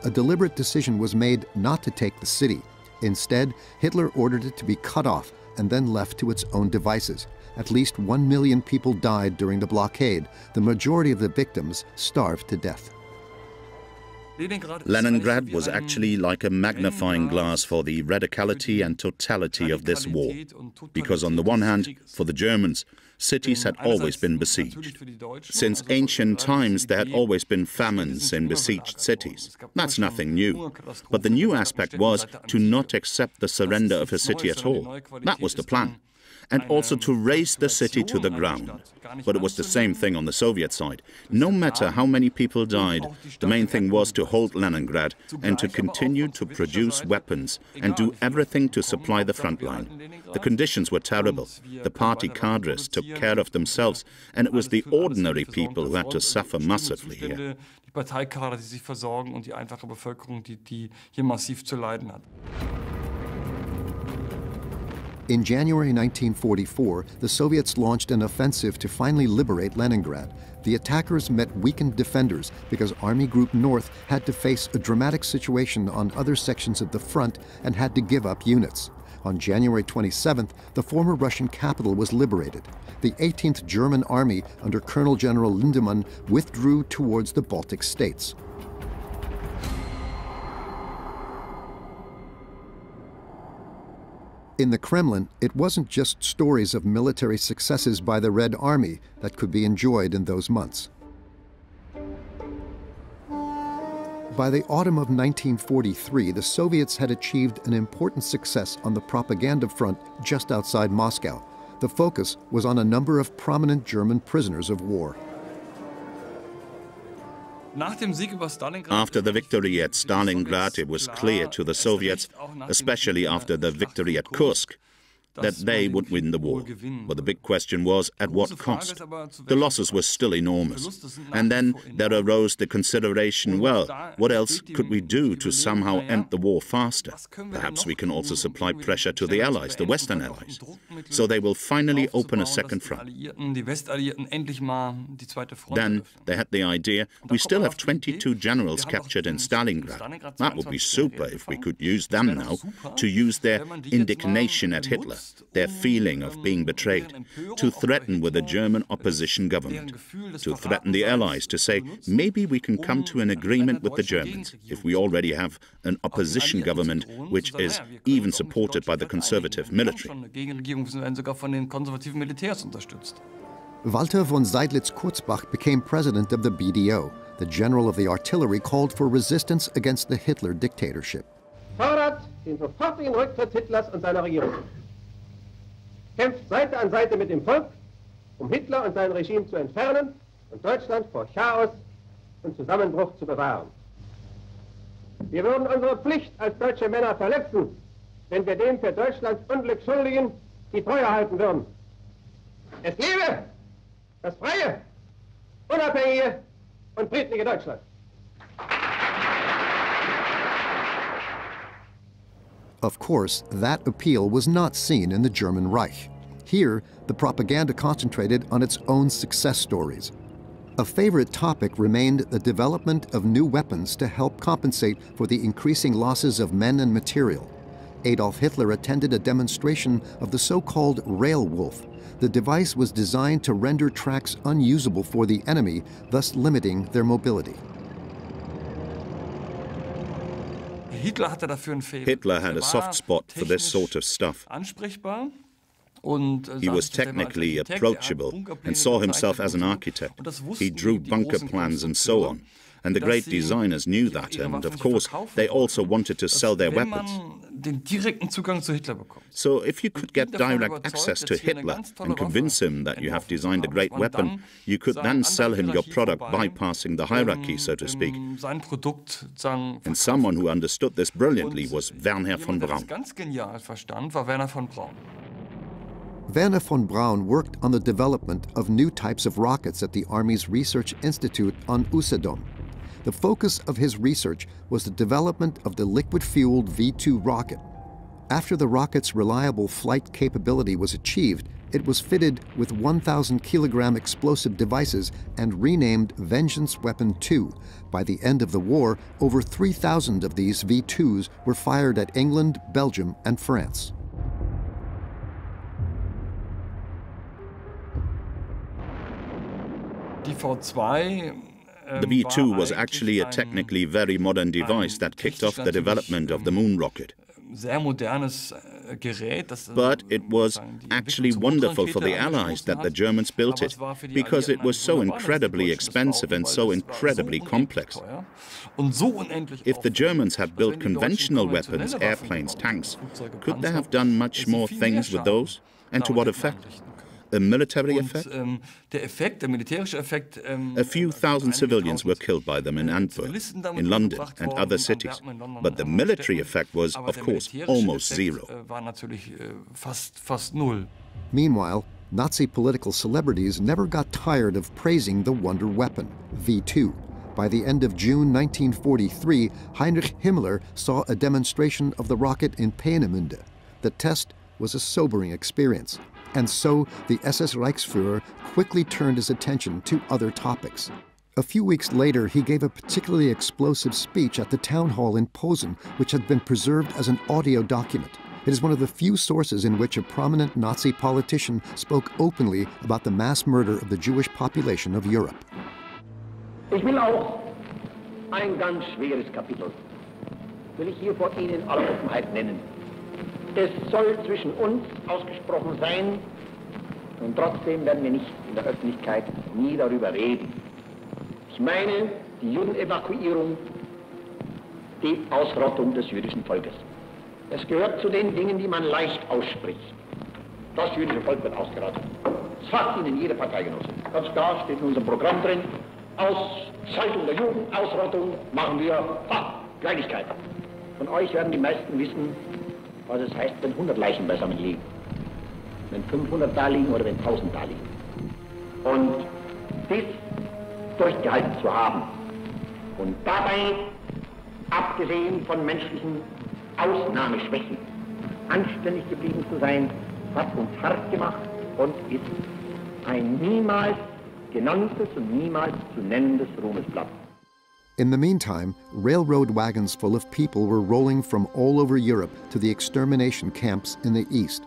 A deliberate decision was made not to take the city. Instead, Hitler ordered it to be cut off and then left to its own devices. At least 1 million people died during the blockade. The majority of the victims starved to death. Leningrad was actually like a magnifying glass for the radicality and totality of this war, because on the one hand, for the Germans, cities had always been besieged. Since ancient times, there had always been famines in besieged cities. That's nothing new. But the new aspect was to not accept the surrender of a city at all. That was the plan. And also to raise the city to the ground. But it was the same thing on the Soviet side. No matter how many people died, the main thing was to hold Leningrad and to continue to produce weapons and do everything to supply the front line. The conditions were terrible. The party cadres took care of themselves, and it was the ordinary people who had to suffer massively here. Die Parteikader, die sich versorgen, und die einfache Bevölkerung, die hier massiv zu leiden hat. In January 1944, the Soviets launched an offensive to finally liberate Leningrad. The attackers met weakened defenders because Army Group North had to face a dramatic situation on other sections of the front and had to give up units. On January 27th, the former Russian capital was liberated. The 18th German Army, under Colonel General Lindemann, withdrew towards the Baltic states. In the Kremlin, it wasn't just stories of military successes by the Red Army that could be enjoyed in those months. By the autumn of 1943, the Soviets had achieved an important success on the propaganda front just outside Moscow. The focus was on a number of prominent German prisoners of war. After the victory at Stalingrad, it was clear to the Soviets, especially after the victory at Kursk, that they would win the war. But the big question was, at what cost? The losses were still enormous. And then there arose the consideration, well, what else could we do to somehow end the war faster? Perhaps we can also supply pressure to the Allies, the Western Allies. So they will finally open a second front. Then they had the idea, we still have 22 generals captured in Stalingrad. That would be super if we could use them now to use their indignation at Hitler, their feeling of being betrayed, to threaten with the German opposition government, to threaten the Allies, to say, maybe we can come to an agreement with the Germans if we already have an opposition government which is even supported by the conservative military. Walter von Seydlitz-Kurzbach became president of the BDO. The general of the artillery called for resistance against the Hitler dictatorship. Fordert den sofortigen Rücktritt Hitlers und seiner Regierung. Kämpft Seite an Seite mit dem Volk, Hitler und sein Regime zu entfernen und Deutschland vor Chaos und Zusammenbruch zu bewahren. Wir würden unsere Pflicht als deutsche Männer verletzen, wenn wir dem für Deutschlands Unglück Schuldigen die Treue halten würden. Es lebe das freie, unabhängige und friedliche Deutschland. Of course, that appeal was not seen in the German Reich. Here, the propaganda concentrated on its own success stories. A favorite topic remained the development of new weapons to help compensate for the increasing losses of men and material. Adolf Hitler attended a demonstration of the so-called Railwolf. The device was designed to render tracks unusable for the enemy, thus limiting their mobility. Hitler had a soft spot for this sort of stuff. He was technically approachable and saw himself as an architect. He drew bunker plans and so on. And the great designers knew that, and of course, they also wanted to sell their weapons. den direkten Zugang zu Hitler bekommt. So if you could get direct access to Hitler and convince him that you have designed a great weapon, you could then sell him your product bypassing the hierarchy, so to speak. Sein Produkt sozusagen. And someone who understood this brilliantly was Wernher von Braun. Ganz genial verstand war Wernher von Braun. Wernher von Braun worked on the development of new types of rockets at the Army's Research Institute on Usedom. The focus of his research was the development of the liquid-fueled V-2 rocket. After the rocket's reliable flight capability was achieved, it was fitted with 1,000-kilogram explosive devices and renamed Vengeance Weapon 2. By the end of the war, over 3,000 of these V-2s were fired at England, Belgium, and France. Die V2 The V-2 was actually a technically very modern device that kicked off the development of the moon rocket. But it was actually wonderful for the Allies that the Germans built it, because it was so incredibly expensive and so incredibly complex. If the Germans had built conventional weapons, airplanes, tanks, could they have done much more things with those? And to what effect? A military effect? A few thousand civilians were killed by them in Antwerp, in London and other cities. But the military effect was, of course, almost zero. Meanwhile, Nazi political celebrities never got tired of praising the wonder weapon, V-2. By the end of June 1943, Heinrich Himmler saw a demonstration of the rocket in Peenemünde. The test was a sobering experience. And so the SS Reichsführer quickly turned his attention to other topics. A few weeks later, he gave a particularly explosive speech at the town hall in Posen, which had been preserved as an audio document. It is one of the few sources in which a prominent Nazi politician spoke openly about the mass murder of the Jewish population of Europe. Ich will auch ein ganz schweres Kapitel, will ich hier vor Ihnen in aller Offenheit nennen. Es soll zwischen uns ausgesprochen sein, und trotzdem werden wir nicht in der Öffentlichkeit nie darüber reden. Ich meine die Judenevakuierung, die Ausrottung des jüdischen Volkes. Es gehört zu den Dingen, die man leicht ausspricht. Das jüdische Volk wird ausgerottet. Das sagt Ihnen jede Parteigenosse. Ganz klar steht in unserem Programm drin, Ausschaltung der Juden, Ausrottung machen wir, Kleinigkeit. Von euch werden die meisten wissen, was es heißt, wenn 100 Leichen beisammen liegen. Wenn 500 da liegen oder wenn 1000 da liegen. Und dies durchgehalten zu haben und dabei, abgesehen von menschlichen Ausnahmeschwächen, anständig geblieben zu sein, hat uns hart gemacht und ist ein niemals genanntes und niemals zu nennendes Ruhmesblatt. In the meantime, railroad wagons full of people were rolling from all over Europe to the extermination camps in the east.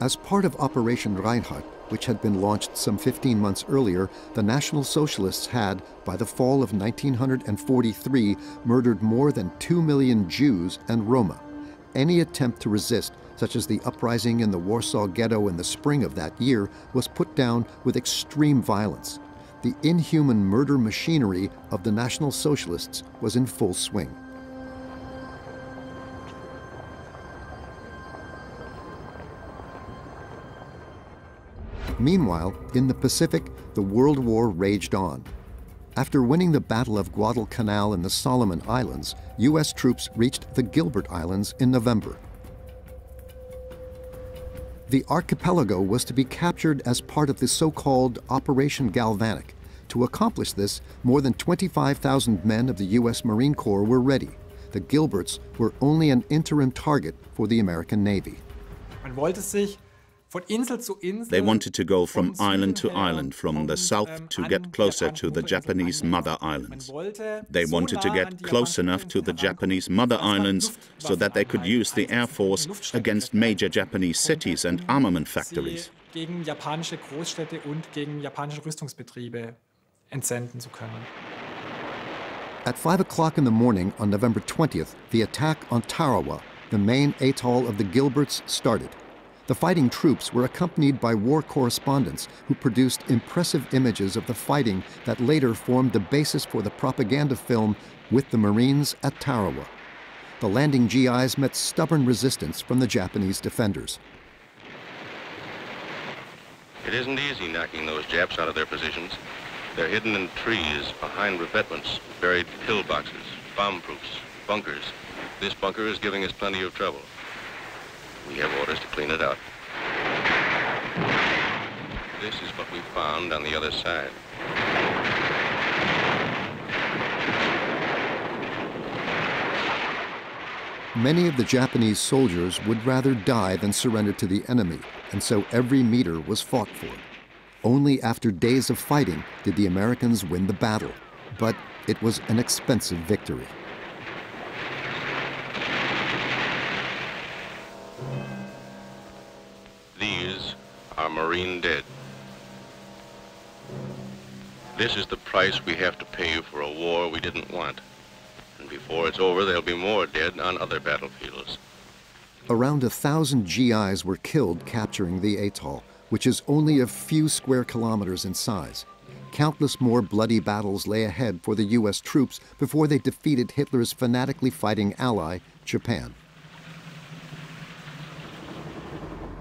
As part of Operation Reinhardt, which had been launched some 15 months earlier, the National Socialists had, by the fall of 1943, murdered more than 2 million Jews and Roma. Any attempt to resist, such as the uprising in the Warsaw Ghetto in the spring of that year, was put down with extreme violence. The inhuman murder machinery of the National Socialists was in full swing. Meanwhile, in the Pacific, the World War raged on. After winning the Battle of Guadalcanal in the Solomon Islands, U.S. troops reached the Gilbert Islands in November. The archipelago was to be captured as part of the so-called Operation Galvanic. To accomplish this, more than 25,000 men of the U.S. Marine Corps were ready. The Gilberts were only an interim target for the American Navy. Man wollte sich von Insel zu Insel, they wanted to go from island to island, from the south to get closer to the Japanese mother islands. They wanted to get close enough to the Japanese mother islands so that they could use the Air Force against major Japanese cities and armament factories. Gegen japanische Großstädte und gegen japanische Rüstungsbetriebe entsenden zu können. At 5 o'clock in the morning on November 20th, the attack on Tarawa, the main atoll of the Gilberts, started. The fighting troops were accompanied by war correspondents who produced impressive images of the fighting that later formed the basis for the propaganda film With the Marines at Tarawa. the landing GIs met stubborn resistance from the Japanese defenders. It isn't easy knocking those Japs out of their positions. They're hidden in trees, behind revetments, buried pillboxes, bomb-proofs, bunkers. This bunker is giving us plenty of trouble. We have orders to clean it out. This is what we found on the other side. Many of the Japanese soldiers would rather die than surrender to the enemy, and so every meter was fought for. Only after days of fighting did the Americans win the battle, but it was an expensive victory. These are Marine dead. This is the price we have to pay for a war we didn't want. And before it's over, there'll be more dead on other battlefields. Around 1,000 GIs were killed capturing the atoll, which is only a few square kilometers in size. Countless more bloody battles lay ahead for the U.S. troops before they defeated Hitler's fanatically fighting ally, Japan.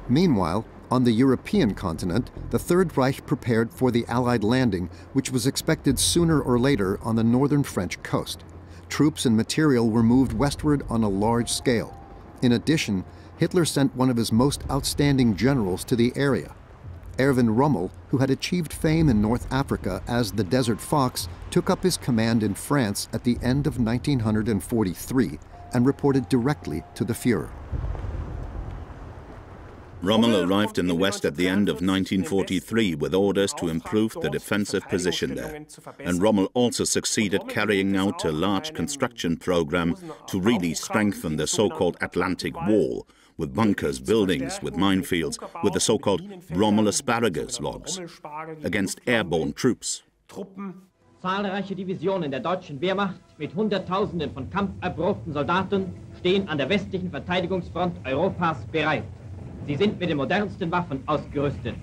Meanwhile, on the European continent, the Third Reich prepared for the Allied landing, which was expected sooner or later on the northern French coast. Troops and material were moved westward on a large scale. In addition, Hitler sent one of his most outstanding generals to the area. Erwin Rommel, who had achieved fame in North Africa as the Desert Fox, took up his command in France at the end of 1943 and reported directly to the Führer. Rommel arrived in the West at the end of 1943 with orders to improve the defensive position there. And Rommel also succeeded carrying out a large construction program to really strengthen the so-called Atlantic Wall, with bunkers, buildings, with minefields, with the so-called Rommel asparagus logs, against airborne troops. Zahlreiche Divisionen der deutschen Wehrmacht mit Hunderttausenden von kampferprobten Soldaten stehen an der westlichen Verteidigungsfront Europas bereit. Sie sind mit den modernsten Waffen ausgerüstet.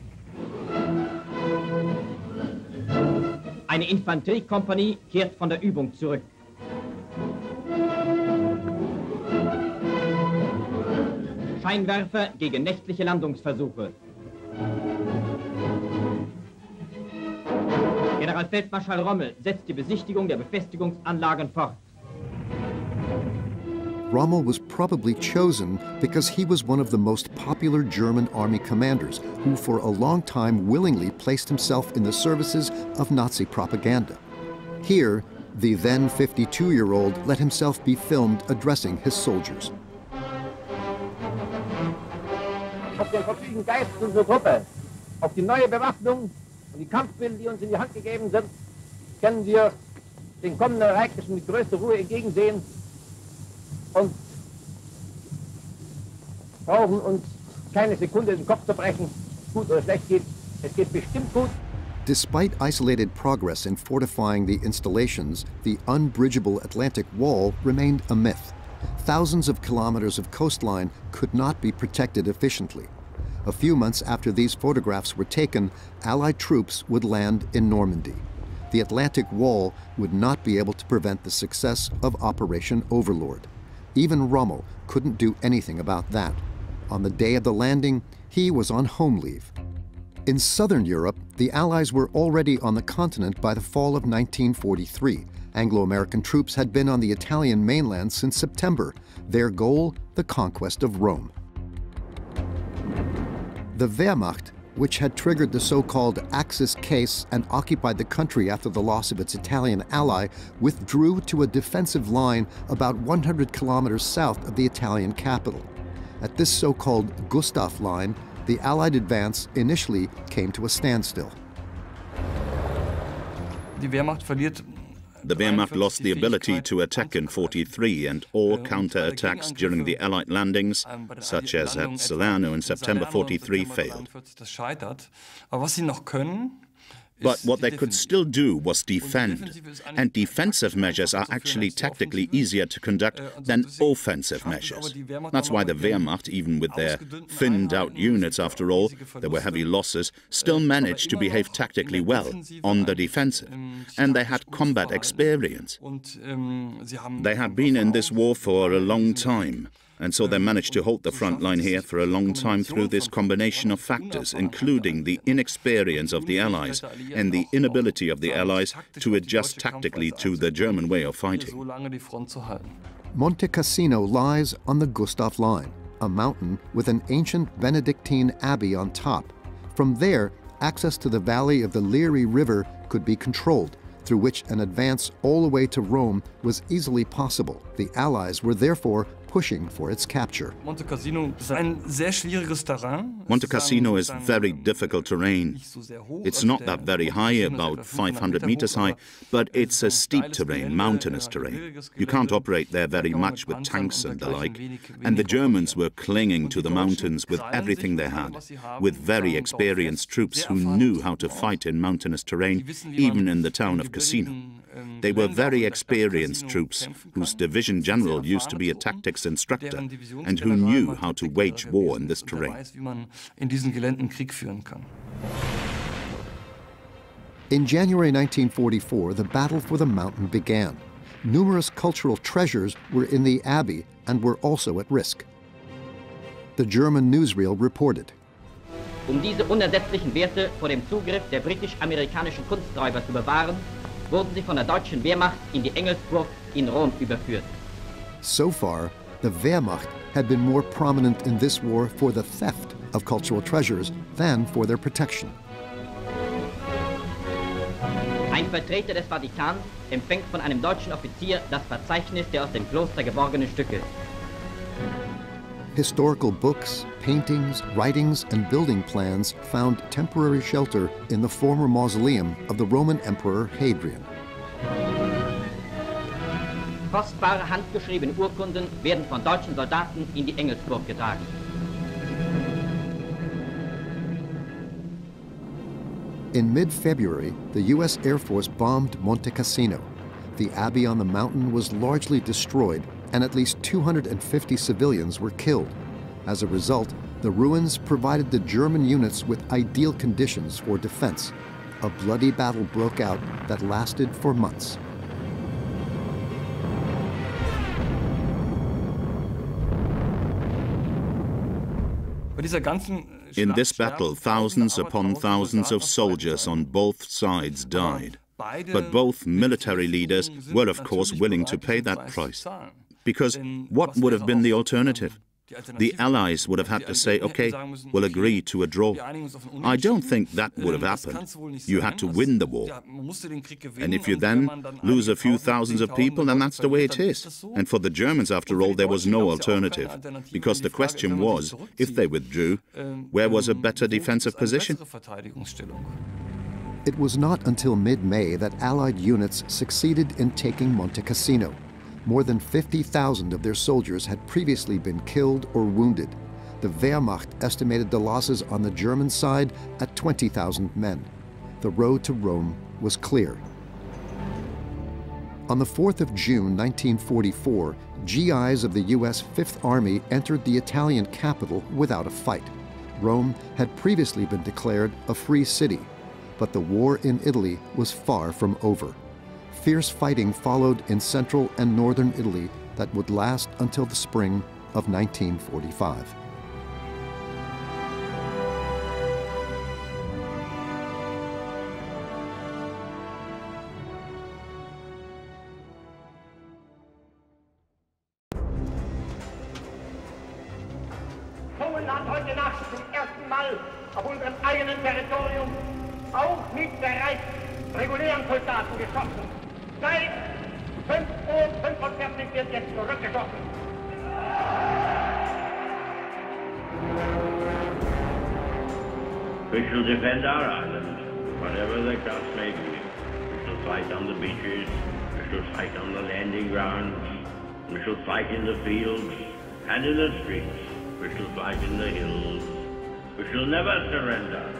Eine Infanteriekompanie kehrt von der Übung zurück. Scheinwerfer gegen nächtliche Landungsversuche. Generalfeldmarschall Rommel setzt die Besichtigung der Befestigungsanlagen fort. Rommel was probably chosen because he was one of the most popular German army commanders who for a long time willingly placed himself in the services of Nazi propaganda. Here, the then 52-year-old let himself be filmed addressing his soldiers. Auf den verfügten Geist unserer Truppe, auf die neue Bewaffnung und die Kampfmittel, die uns in die Hand gegeben sind, können wir den kommenden Ereignissen mit größter Ruhe entgegensehen und brauchen uns keine Sekunde den Kopf zu brechen, gut oder schlecht geht. Es geht bestimmt gut. Despite isolated progress in fortifying the installations, the unbridgeable Atlantic Wall remained a myth. Thousands of kilometers of coastline could not be protected efficiently. A few months after these photographs were taken, Allied troops would land in Normandy. The Atlantic Wall would not be able to prevent the success of Operation Overlord. Even Rommel couldn't do anything about that. On the day of the landing, he was on home leave. In southern Europe, the Allies were already on the continent by the fall of 1943. Anglo-American troops had been on the Italian mainland since September. Their goal, the conquest of Rome. The Wehrmacht, which had triggered the so-called Axis case and occupied the country after the loss of its Italian ally, withdrew to a defensive line about 100 kilometers south of the Italian capital. At this so-called Gustav Line, the Allied advance initially came to a standstill. The Wehrmacht lost the ability to attack in 43, and all counter-attacks during the Allied landings, such as at Salerno in September 43, failed. But what they could still do was defend. And defensive measures are actually tactically easier to conduct than offensive measures. That's why the Wehrmacht, even with their thinned-out units after all, there were heavy losses, still managed to behave tactically well on the defensive. And they had combat experience. They had been in this war for a long time. And so they managed to hold the front line here for a long time through this combination of factors, including the inexperience of the Allies and the inability of the Allies to adjust tactically to the German way of fighting. Monte Cassino lies on the Gustav Line, a mountain with an ancient Benedictine abbey on top. From there, access to the valley of the Liris River could be controlled, through which an advance all the way to Rome was easily possible. The Allies were therefore pushing for its capture. Monte Cassino is very difficult terrain. It's not that very high, about 500 meters high, but it's a steep terrain, mountainous terrain. You can't operate there very much with tanks and the like. And the Germans were clinging to the mountains with everything they had, with very experienced troops who knew how to fight in mountainous terrain, even in the town of Cassino. They were very experienced troops, whose division general used to be a tactics instructor, and who knew how to wage war in this terrain. In January 1944, the battle for the mountain began. Numerous cultural treasures were in the abbey and were also at risk. The German newsreel reported, Diese unersetzlichen Werte vor dem Zugriff der britisch-amerikanischen Kunsträuber zu bewahren, wurden sie von der deutschen Wehrmacht in die Engelsburg in Rom überführt. So far, the Wehrmacht had been more prominent in this war for the theft of cultural treasures than for their protection. Ein Vertreter des Vatikans empfängt von einem deutschen Offizier das Verzeichnis der aus dem Kloster geborgenen Stücke. Historical books, paintings, writings, and building plans found temporary shelter in the former mausoleum of the Roman Emperor Hadrian. Kostbare handgeschriebene Urkunden werden von deutschen Soldaten in die Engelsburg getragen. In mid-February, the U.S. Air Force bombed Monte Cassino. The abbey on the mountain was largely destroyed, and at least 250 civilians were killed. As a result, the ruins provided the German units with ideal conditions for defense. A bloody battle broke out that lasted for months. In this battle, thousands upon thousands of soldiers on both sides died. But both military leaders were, of course, willing to pay that price. Because what would have been the alternative? The Allies would have had to say, okay, we'll agree to a draw. I don't think that would have happened. You had to win the war. And if you then lose a few thousands of people, then that's the way it is. And for the Germans, after all, there was no alternative. Because the question was, if they withdrew, where was a better defensive position? It was not until mid-May that Allied units succeeded in taking Monte Cassino. More than 50,000 of their soldiers had previously been killed or wounded. The Wehrmacht estimated the losses on the German side at 20,000 men. The road to Rome was clear. On the 4th of June 1944, GIs of the U.S. Fifth Army entered the Italian capital without a fight. Rome had previously been declared a free city, but the war in Italy was far from over. Fierce fighting followed in central and northern Italy that would last until the spring of 1945. Polen hat heute Nacht zum ersten Mal auf unserem eigenen Territorium auch mit bereits regulären Soldaten geschossen. Seit 5:45 Uhr wird jetzt zurückgeschossen. We shall defend our island, whatever the cost may be. We shall fight on the beaches, we shall fight on the landing grounds, we shall fight in the fields and in the streets, we shall fight in the hills. We shall never surrender.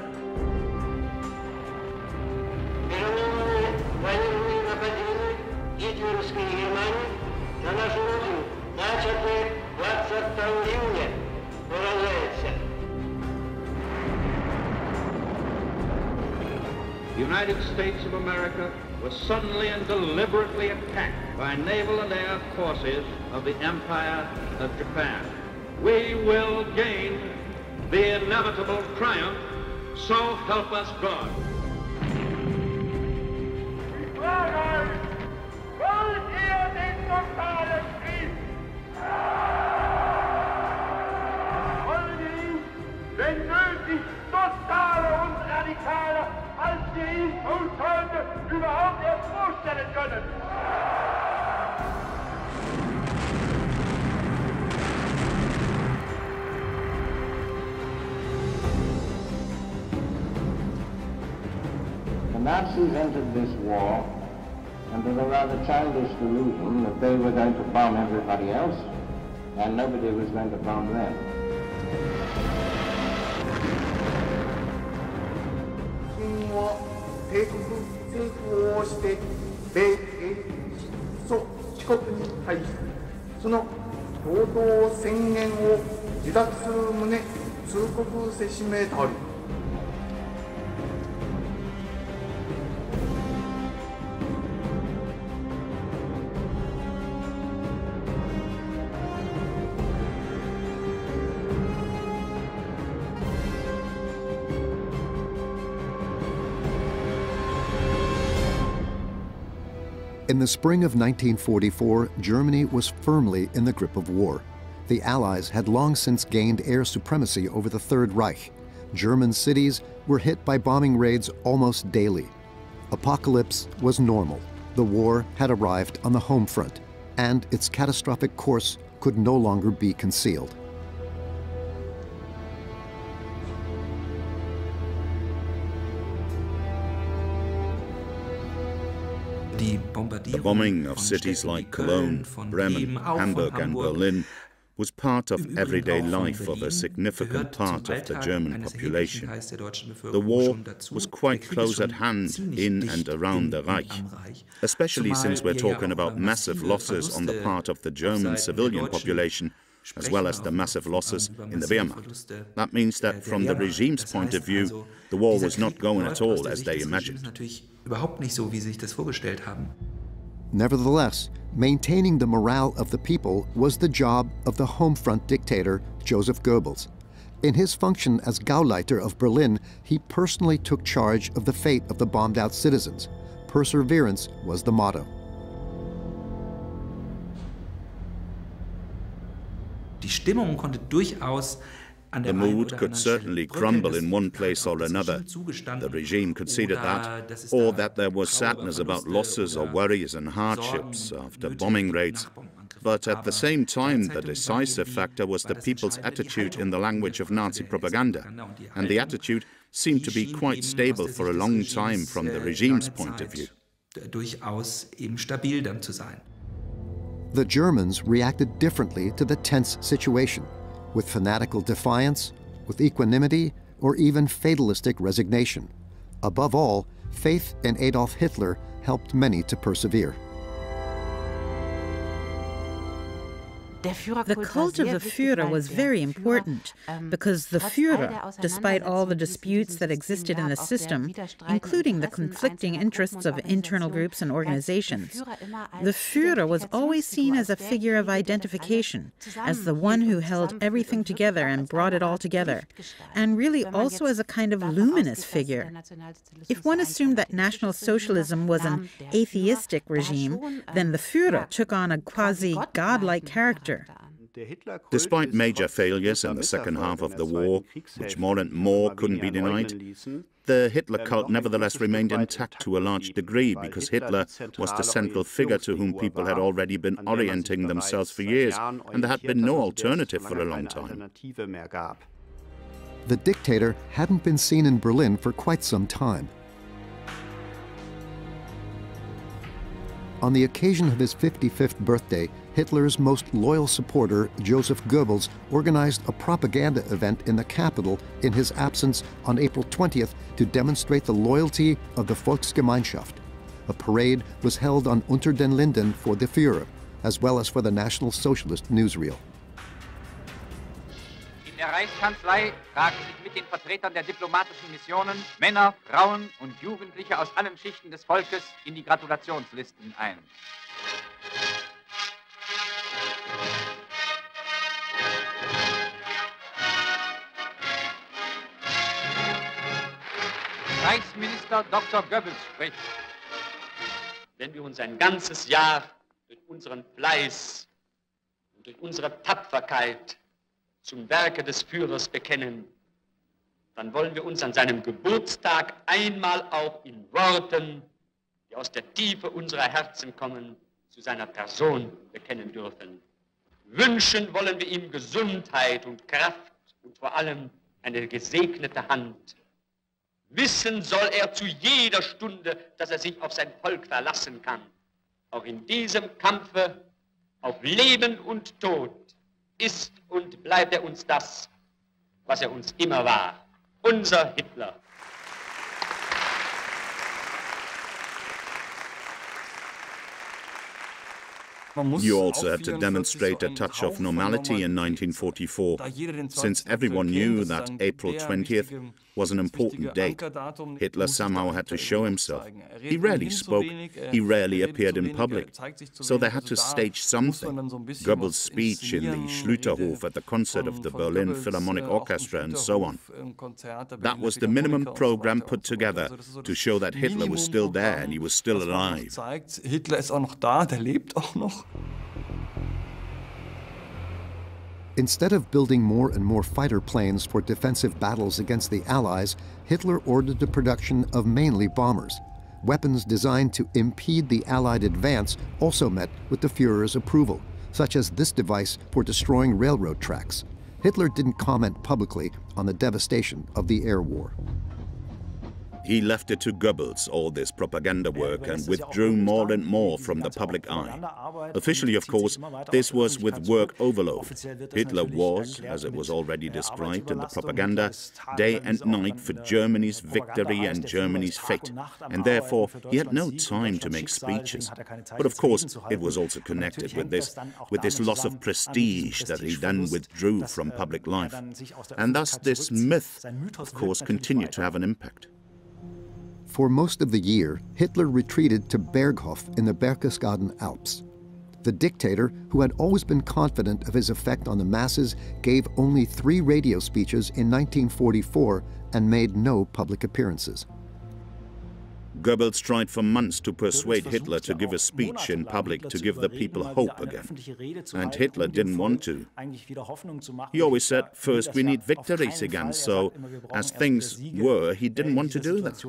The United States of America was suddenly and deliberately attacked by naval and air forces of the Empire of Japan. We will gain the inevitable triumph, so help us God. Wollt ihr den totalen Krieg? Wollen wir ihn, wenn nötig, totaler und radikaler, als wir ihn uns heute überhaupt erst vorstellen können? The Nazis entered this war under the rather childish delusion that they were going to bomb everybody else and nobody was going to bomb them. In the spring of 1944, Germany was firmly in the grip of war. The Allies had long since gained air supremacy over the Third Reich. German cities were hit by bombing raids almost daily. Apocalypse was normal. The war had arrived on the home front, and its catastrophic course could no longer be concealed. The bombing of cities like Cologne, Bremen, Hamburg and Berlin was part of everyday life of a significant part of the German population. The war was quite close at hand in and around the Reich, especially since we're talking about massive losses on the part of the German civilian population, as well as the massive losses in the Wehrmacht. That means that from the regime's point of view, the war was not going at all as they imagined. Nevertheless, maintaining the morale of the people was the job of the home front dictator, Joseph Goebbels. In his function as Gauleiter of Berlin, he personally took charge of the fate of the bombed-out citizens. Perseverance was the motto. The mood could certainly crumble in one place or another. The regime conceded that, or that there was sadness about losses or worries and hardships after bombing raids. But at the same time, the decisive factor was the people's attitude in the language of Nazi propaganda, and the attitude seemed to be quite stable for a long time from the regime's point of view. The Germans reacted differently to the tense situation, with fanatical defiance, with equanimity, or even fatalistic resignation. Above all, faith in Adolf Hitler helped many to persevere. The cult of the Führer was very important because the Führer, despite all the disputes that existed in the system, including the conflicting interests of internal groups and organizations, the Führer was always seen as a figure of identification, as the one who held everything together and brought it all together, and really also as a kind of luminous figure. If one assumed that National Socialism was an atheistic regime, then the Führer took on a quasi-godlike character. Despite major failures in the second half of the war, which more and more couldn't be denied, the Hitler cult nevertheless remained intact to a large degree because Hitler was the central figure to whom people had already been orienting themselves for years, and there had been no alternative for a long time. The dictator hadn't been seen in Berlin for quite some time. On the occasion of his 55th birthday, Hitler's most loyal supporter, Joseph Goebbels, organized a propaganda event in the capital in his absence on April 20th to demonstrate the loyalty of the Volksgemeinschaft. A parade was held on Unter den Linden for the Führer, as well as for the National Socialist newsreel. der Reichskanzlei tragen sich mit den Vertretern der diplomatischen Missionen Männer, Frauen und Jugendliche aus allen Schichten des Volkes in die Gratulationslisten ein. Reichsminister Dr. Goebbels spricht. Wenn wir uns ein ganzes Jahr durch unseren Fleiß und durch unsere Tapferkeit zum Werke des Führers bekennen, dann wollen wir uns an seinem Geburtstag einmal auch in Worten, die aus der Tiefe unserer Herzen kommen, zu seiner Person bekennen dürfen. Wünschen wollen wir ihm Gesundheit und Kraft und vor allem eine gesegnete Hand. Wissen soll er zu jeder Stunde, dass er sich auf sein Volk verlassen kann. Auch in diesem Kampfe auf Leben und Tod ist und bleibt er uns das, was er uns immer war, unser Hitler. You also had to demonstrate a touch of normality in 1944, since everyone knew that April 20th was an important date. Hitler somehow had to show himself. He rarely spoke, he rarely appeared in public, so they had to stage something. Goebbels' speech in the Schlüterhof at the concert of the Berlin Philharmonic Orchestra and so on. That was the minimum program put together to show that Hitler was still there and he was still alive. Hitler ist auch noch da, der lebt auch noch. Instead of building more and more fighter planes for defensive battles against the Allies, Hitler ordered the production of mainly bombers. Weapons designed to impede the Allied advance also met with the Führer's approval, such as this device for destroying railroad tracks. Hitler didn't comment publicly on the devastation of the air war. He left it to Goebbels, all this propaganda work, and withdrew more and more from the public eye. Officially, of course, this was with work overload. Hitler was, as it was already described in the propaganda, day and night for Germany's victory and Germany's fate, and therefore he had no time to make speeches. But of course, it was also connected with this loss of prestige that he then withdrew from public life. And thus this myth, of course, continued to have an impact. For most of the year, Hitler retreated to Berghof in the Berchtesgaden Alps. The dictator, who had always been confident of his effect on the masses, gave only 3 radio speeches in 1944 and made no public appearances. Goebbels tried for months to persuade Hitler to give a speech in public to give the people hope again. And Hitler didn't want to. He always said, first we need victories again, so as things were, he didn't want to do that.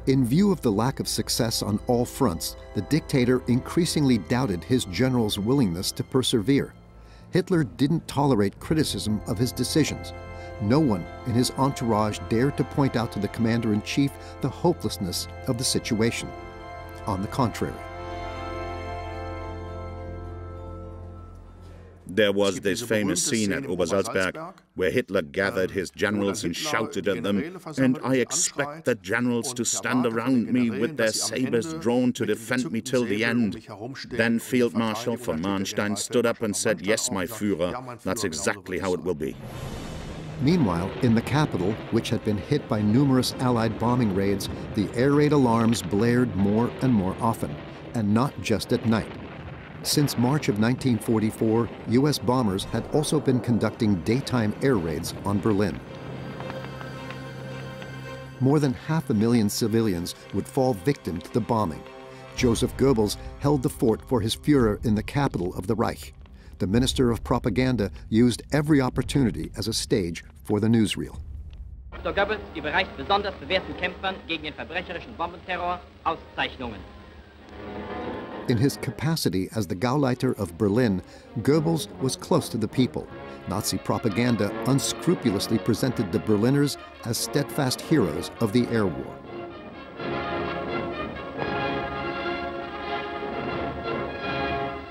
In view of the lack of success on all fronts, the dictator increasingly doubted his generals' willingness to persevere. Hitler didn't tolerate criticism of his decisions. No one in his entourage dared to point out to the commander-in-chief the hopelessness of the situation. On the contrary. There was this famous scene at Obersalzberg where Hitler gathered his generals and shouted at them, "And I expect the generals to stand around me with their sabers drawn to defend me till the end." Then Field Marshal von Manstein stood up and said, "Yes, my Führer, that's exactly how it will be." Meanwhile, in the capital, which had been hit by numerous Allied bombing raids, the air raid alarms blared more and more often, and not just at night. Since March of 1944, U.S. bombers had also been conducting daytime air raids on Berlin. More than 500,000 civilians would fall victim to the bombing. Joseph Goebbels held the fort for his Führer in the capital of the Reich. The Minister of Propaganda used every opportunity as a stage for the newsreel. Dr. Goebbels überreicht besonders bewährten Kämpfern gegen den verbrecherischen Bombenterror Auszeichnungen. In his capacity as the Gauleiter of Berlin, Goebbels was close to the people. Nazi propaganda unscrupulously presented the Berliners as steadfast heroes of the air war.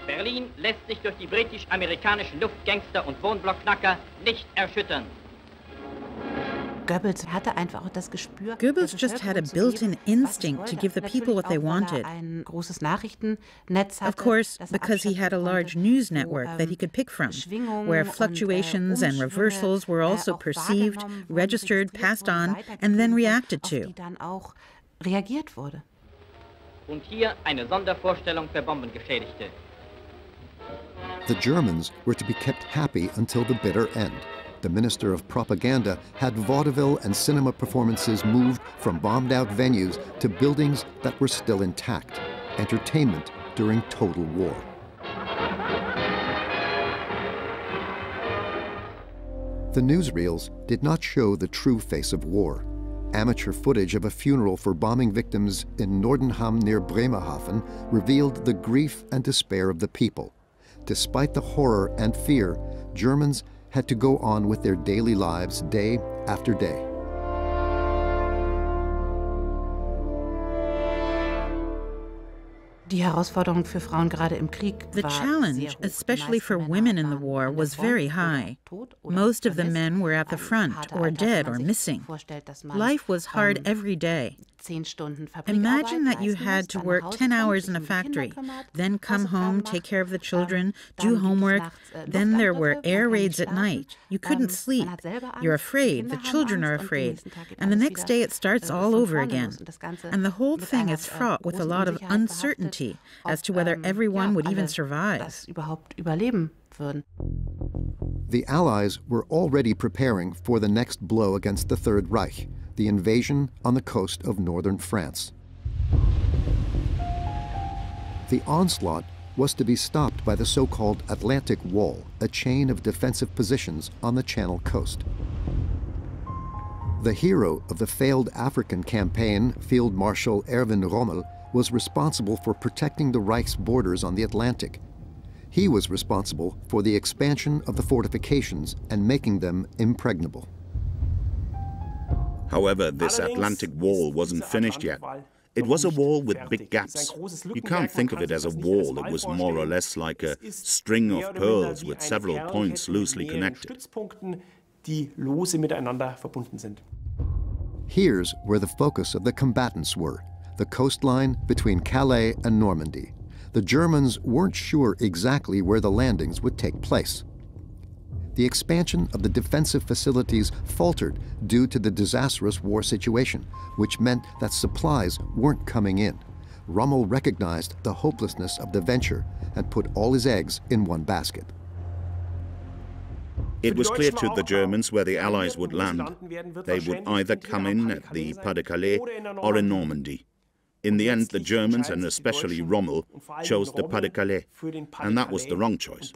Berlin lässt sich durch die britisch-amerikanischen Luftgangster und Wohnblockknacker nicht erschüttern. Goebbels just had a built-in instinct to give the people what they wanted. Of course, because he had a large news network that he could pick from, where fluctuations and reversals were also perceived, registered, passed on, and then reacted to. Und hier eine Sondervorstellung für Bombengeschädigte. The Germans were to be kept happy until the bitter end. The Minister of Propaganda had vaudeville and cinema performances moved from bombed-out venues to buildings that were still intact. Entertainment during total war. The newsreels did not show the true face of war. Amateur footage of a funeral for bombing victims in Nordenham near Bremerhaven revealed the grief and despair of the people. Despite the horror and fear, Germans had to go on with their daily lives day after day. The challenge, especially for women in the war, was very high. Most of the men were at the front, or dead, or missing. Life was hard every day. Imagine that you had to work 10 hours in a factory, then come home, take care of the children, do homework. Then there were air raids at night. You couldn't sleep. You're afraid, the children are afraid. And the next day it starts all over again. And the whole thing is fraught with a lot of uncertainty as to whether everyone would even survive. The Allies were already preparing for the next blow against the Third Reich, the invasion on the coast of northern France. The onslaught was to be stopped by the so-called Atlantic Wall, a chain of defensive positions on the Channel coast. The hero of the failed African campaign, Field Marshal Erwin Rommel, was responsible for protecting the Reich's borders on the Atlantic. He was responsible for the expansion of the fortifications and making them impregnable. However, this Atlantic Wall wasn't finished yet. It was a wall with big gaps. You can't think of it as a wall. It was more or less like a string of pearls with several points loosely connected. Here's where the focus of the combatants were, the coastline between Calais and Normandy. The Germans weren't sure exactly where the landings would take place. The expansion of the defensive facilities faltered due to the disastrous war situation, which meant that supplies weren't coming in. Rommel recognized the hopelessness of the venture and put all his eggs in one basket. It was clear to the Germans where the Allies would land. They would either come in at the Pas-de-Calais or in Normandy. In the end, the Germans, and especially Rommel, chose the Pas-de-Calais, and that was the wrong choice.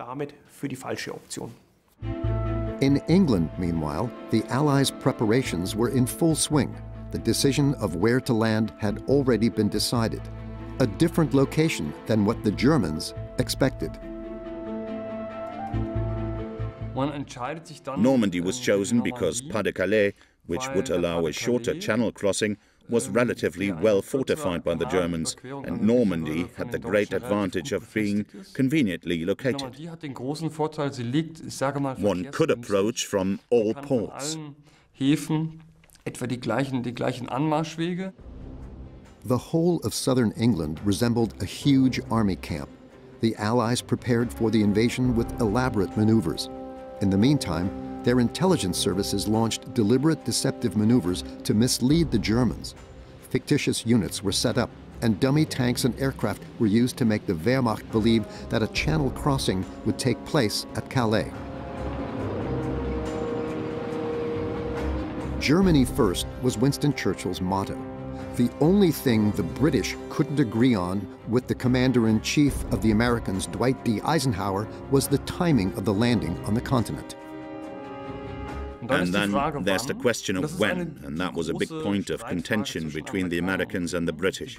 In England, meanwhile, the Allies' preparations were in full swing. The decision of where to land had already been decided. A different location than what the Germans expected. Normandy was chosen because Pas-de-Calais, which would allow a shorter channel crossing, was relatively well fortified by the Germans, and Normandy had the great advantage of being conveniently located. One could approach from all ports. The whole of southern England resembled a huge army camp. The Allies prepared for the invasion with elaborate maneuvers. In the meantime, their intelligence services launched deliberate deceptive maneuvers to mislead the Germans. Fictitious units were set up, and dummy tanks and aircraft were used to make the Wehrmacht believe that a channel crossing would take place at Calais. Germany first was Winston Churchill's motto. The only thing the British couldn't agree on with the commander-in-chief of the Americans, Dwight D. Eisenhower, was the timing of the landing on the continent. And then there's the question of when, and that was a big point of contention between the Americans and the British.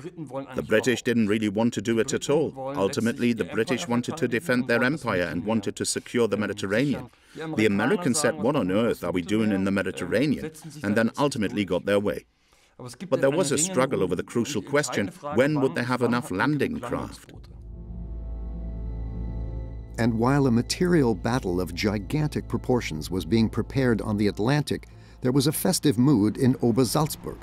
The British didn't really want to do it at all. Ultimately, the British wanted to defend their empire and wanted to secure the Mediterranean. The Americans said, what on earth are we doing in the Mediterranean? And then ultimately got their way. But there was a struggle over the crucial question, when would they have enough landing craft? And while a material battle of gigantic proportions was being prepared on the Atlantic, there was a festive mood in Obersalzburg.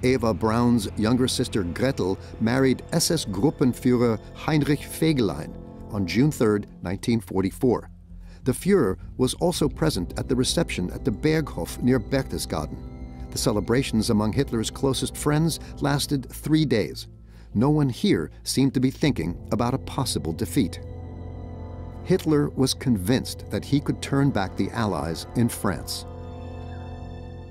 Eva Braun's younger sister Gretel married SS Gruppenführer Heinrich Fegelein on June 3, 1944. The Führer was also present at the reception at the Berghof near Berchtesgaden. The celebrations among Hitler's closest friends lasted 3 days. No one here seemed to be thinking about a possible defeat. Hitler was convinced that he could turn back the Allies in France.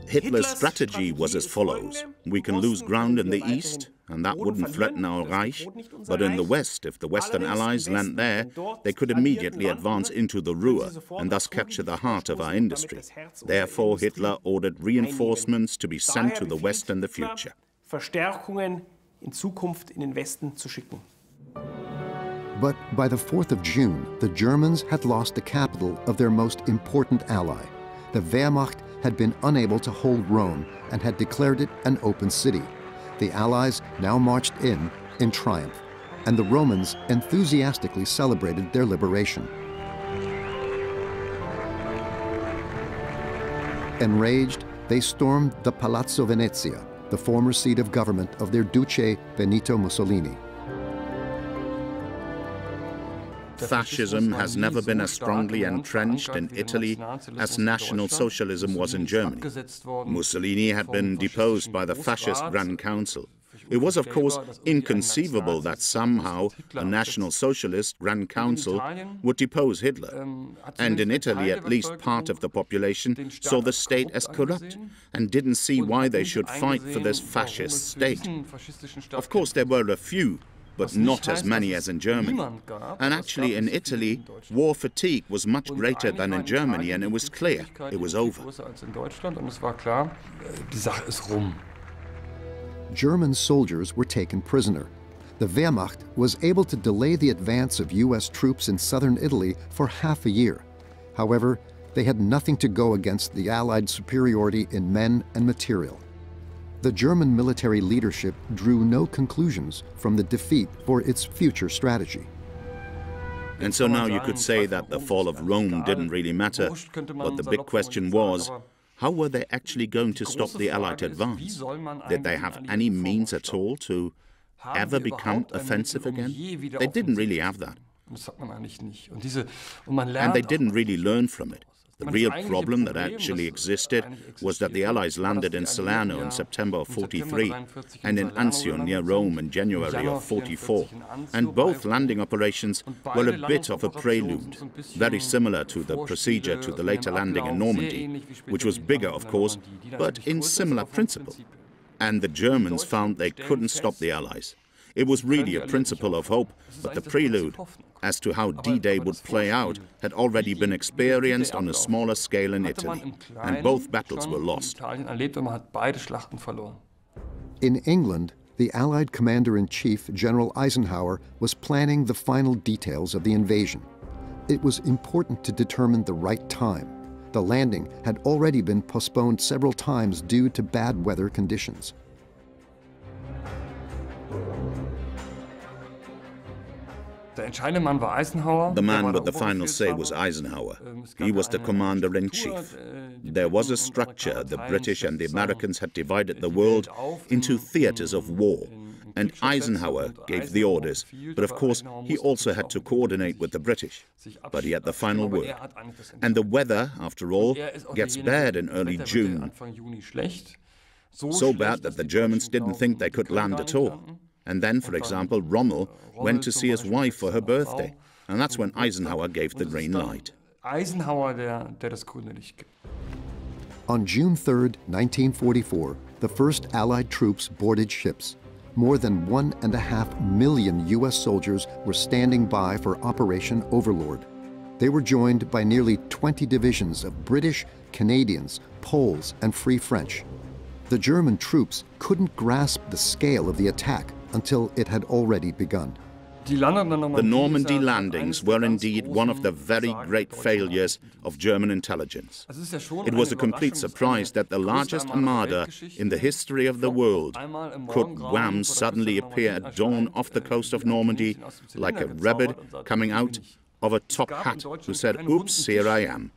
Hitler's strategy was as follows. We can lose ground in the east, and that wouldn't threaten our Reich. But in the west, if the Western Allies land there, they could immediately advance into the Ruhr and thus capture the heart of our industry. Therefore, Hitler ordered reinforcements to be sent to the west in the future. Verstärkungen in Zukunft in den Westen zu schicken. But by the 4th of June, the Germans had lost the capital of their most important ally. The Wehrmacht had been unable to hold Rome and had declared it an open city. The Allies now marched in triumph, and the Romans enthusiastically celebrated their liberation. Enraged, they stormed the Palazzo Venezia, the former seat of government of their Duce Benito Mussolini. Fascism has never been as strongly entrenched in Italy as National Socialism was in Germany. Mussolini had been deposed by the fascist Grand Council. It was, of course, inconceivable that somehow a National Socialist Grand Council would depose Hitler. And in Italy, at least part of the population saw the state as corrupt and didn't see why they should fight for this fascist state. Of course, there were a few, but not as many as in Germany. And actually in Italy, war fatigue was much greater than in Germany, and it was clear it was over. German soldiers were taken prisoner. The Wehrmacht was able to delay the advance of U.S. troops in southern Italy for half a year. However, they had nothing to go against the Allied superiority in men and material. The German military leadership drew no conclusions from the defeat for its future strategy. And so now you could say that the fall of Rome didn't really matter, but the big question was, how were they actually going to stop the Allied advance? Did they have any means at all to ever become offensive again? They didn't really have that. And they didn't really learn from it. The real problem that actually existed was that the Allies landed in Salerno in September of '43 and in Anzio near Rome in January of '44. And both landing operations were a bit of a prelude, very similar to the procedure to the later landing in Normandy, which was bigger, of course, but in similar principle. And the Germans found they couldn't stop the Allies. It was really a principle of hope, but the prelude as to how D-Day would play out had already been experienced on a smaller scale in Italy, and both battles were lost. In England, the Allied Commander-in-Chief, General Eisenhower, was planning the final details of the invasion. It was important to determine the right time. The landing had already been postponed several times due to bad weather conditions. The man with the final say was Eisenhower. He was the commander-in-chief. There was a structure. The British and the Americans had divided the world into theaters of war, and Eisenhower gave the orders. But of course, he also had to coordinate with the British. But he had the final word. And the weather, after all, gets bad in early June. So bad that the Germans didn't think they could land at all. And then, for example, Rommel went to see his wife for her birthday. And that's when Eisenhower gave the green light. On June 3, 1944, the first Allied troops boarded ships. More than 1.5 million U.S. soldiers were standing by for Operation Overlord. They were joined by nearly 20 divisions of British, Canadians, Poles, and Free French. The German troops couldn't grasp the scale of the attack until it had already begun. The Normandy landings were indeed one of the very great failures of German intelligence. It was a complete surprise that the largest armada in the history of the world could suddenly appear at dawn off the coast of Normandy like a rabbit coming out of a top hat who said, "Oops, here I am."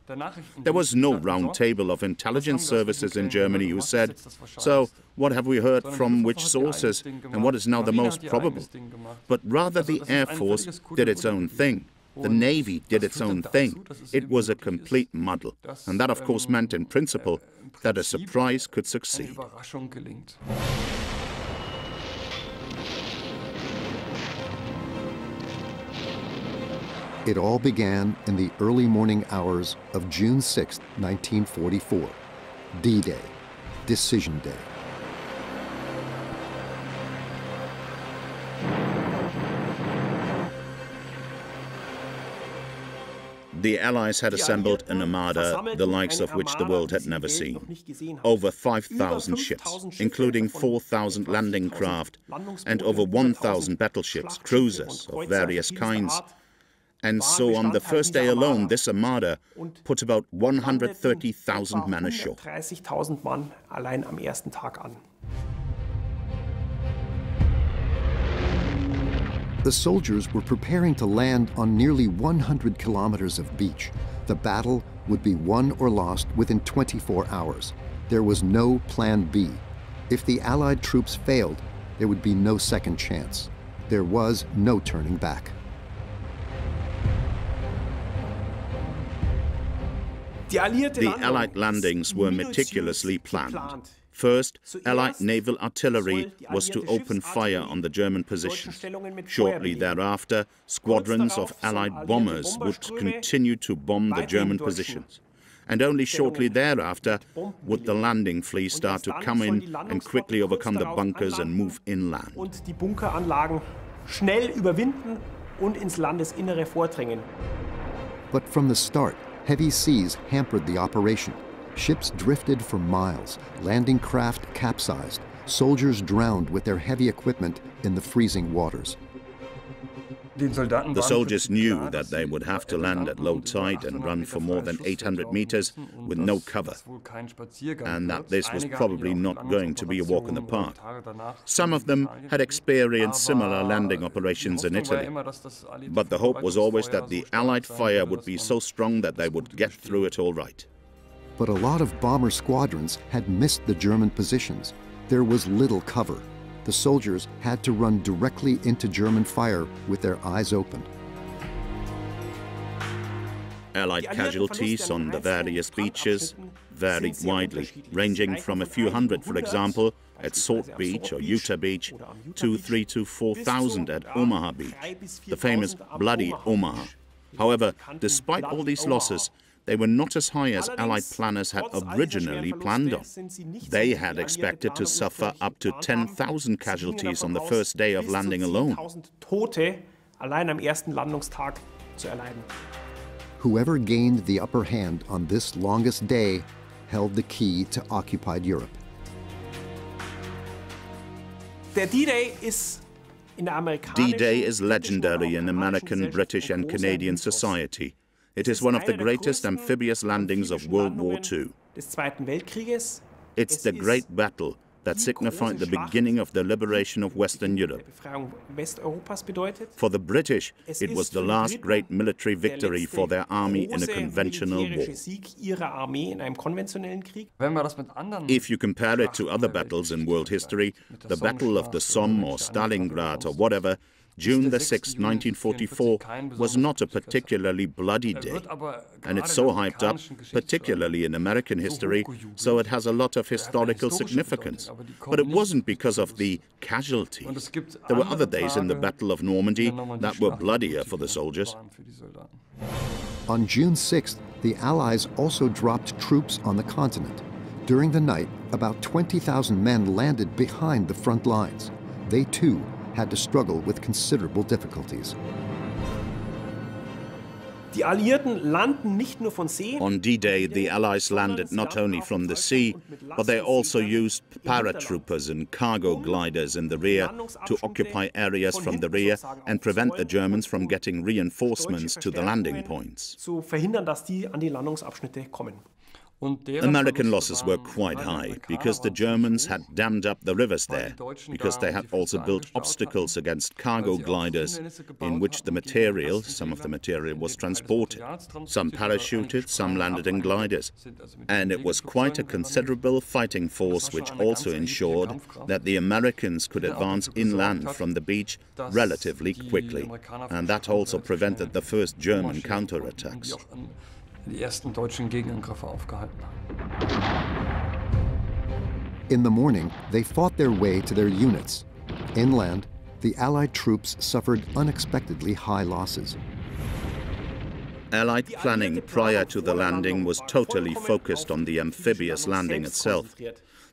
There was no round table of intelligence services in Germany who said, "So, what have we heard from which sources and what is now the most probable?" But rather the Air Force did its own thing. The Navy did its own thing. It was a complete muddle. And that, of course, meant in principle that a surprise could succeed. It all began in the early morning hours of June 6, 1944, D-Day, Decision Day. The Allies had assembled an armada, the likes of which the world had never seen. Over 5,000 ships, including 4,000 landing craft, and over 1,000 battleships, cruisers of various kinds. And so on the first day alone, this armada put about 130,000 men ashore. The soldiers were preparing to land on nearly 100 kilometers of beach. The battle would be won or lost within 24 hours. There was no plan B. If the Allied troops failed, there would be no second chance. There was no turning back. The Allied landings were meticulously planned. First, Allied naval artillery was to open fire on the German positions. Shortly thereafter, squadrons of Allied bombers would continue to bomb the German positions. And only shortly thereafter would the landing fleet start to come in and quickly overcome the bunkers and move inland. But from the start, heavy seas hampered the operation. Ships drifted for miles, landing craft capsized, soldiers drowned with their heavy equipment in the freezing waters. The soldiers knew that they would have to land at low tide and run for more than 800 meters with no cover, and that this was probably not going to be a walk in the park. Some of them had experienced similar landing operations in Italy, but the hope was always that the Allied fire would be so strong that they would get through it all right. But a lot of bomber squadrons had missed the German positions. There was little cover. The soldiers had to run directly into German fire with their eyes open. Allied casualties on the various beaches varied widely, ranging from a few hundred, for example, at Sword Beach or Utah Beach, to 3,000 to 4,000 at Omaha Beach, the famous Bloody Omaha. However, despite all these losses, they were not as high as Allied planners had originally planned on. They had expected to suffer up to 10,000 casualties on the first day of landing alone. Whoever gained the upper hand on this longest day held the key to occupied Europe. D-Day is legendary in American, British, and Canadian society. It is one of the greatest amphibious landings of World War II. It's the Great Battle that signified the beginning of the liberation of Western Europe. For the British, it was the last great military victory for their army in a conventional war. If you compare it to other battles in world history, the Battle of the Somme or Stalingrad or whatever, June the 6th, 1944 was not a particularly bloody day, and it's so hyped up, particularly in American history, so it has a lot of historical significance. But it wasn't because of the casualties. There were other days in the Battle of Normandy that were bloodier for the soldiers. On June 6th, the Allies also dropped troops on the continent. During the night, about 20,000 men landed behind the front lines. They too had to struggle with considerable difficulties. On D-Day, the Allies landed not only from the sea, but they also used paratroopers and cargo gliders in the rear to occupy areas from the rear and prevent the Germans from getting reinforcements to the landing points. American losses were quite high because the Germans had dammed up the rivers there, because they had also built obstacles against cargo gliders in which the material, some of the material was transported. Some parachuted, some landed in gliders. And it was quite a considerable fighting force which also ensured that the Americans could advance inland from the beach relatively quickly. And that also prevented the first German counterattacks. In the morning, they fought their way to their units. Inland, the Allied troops suffered unexpectedly high losses. Allied planning prior to the landing was totally focused on the amphibious landing itself.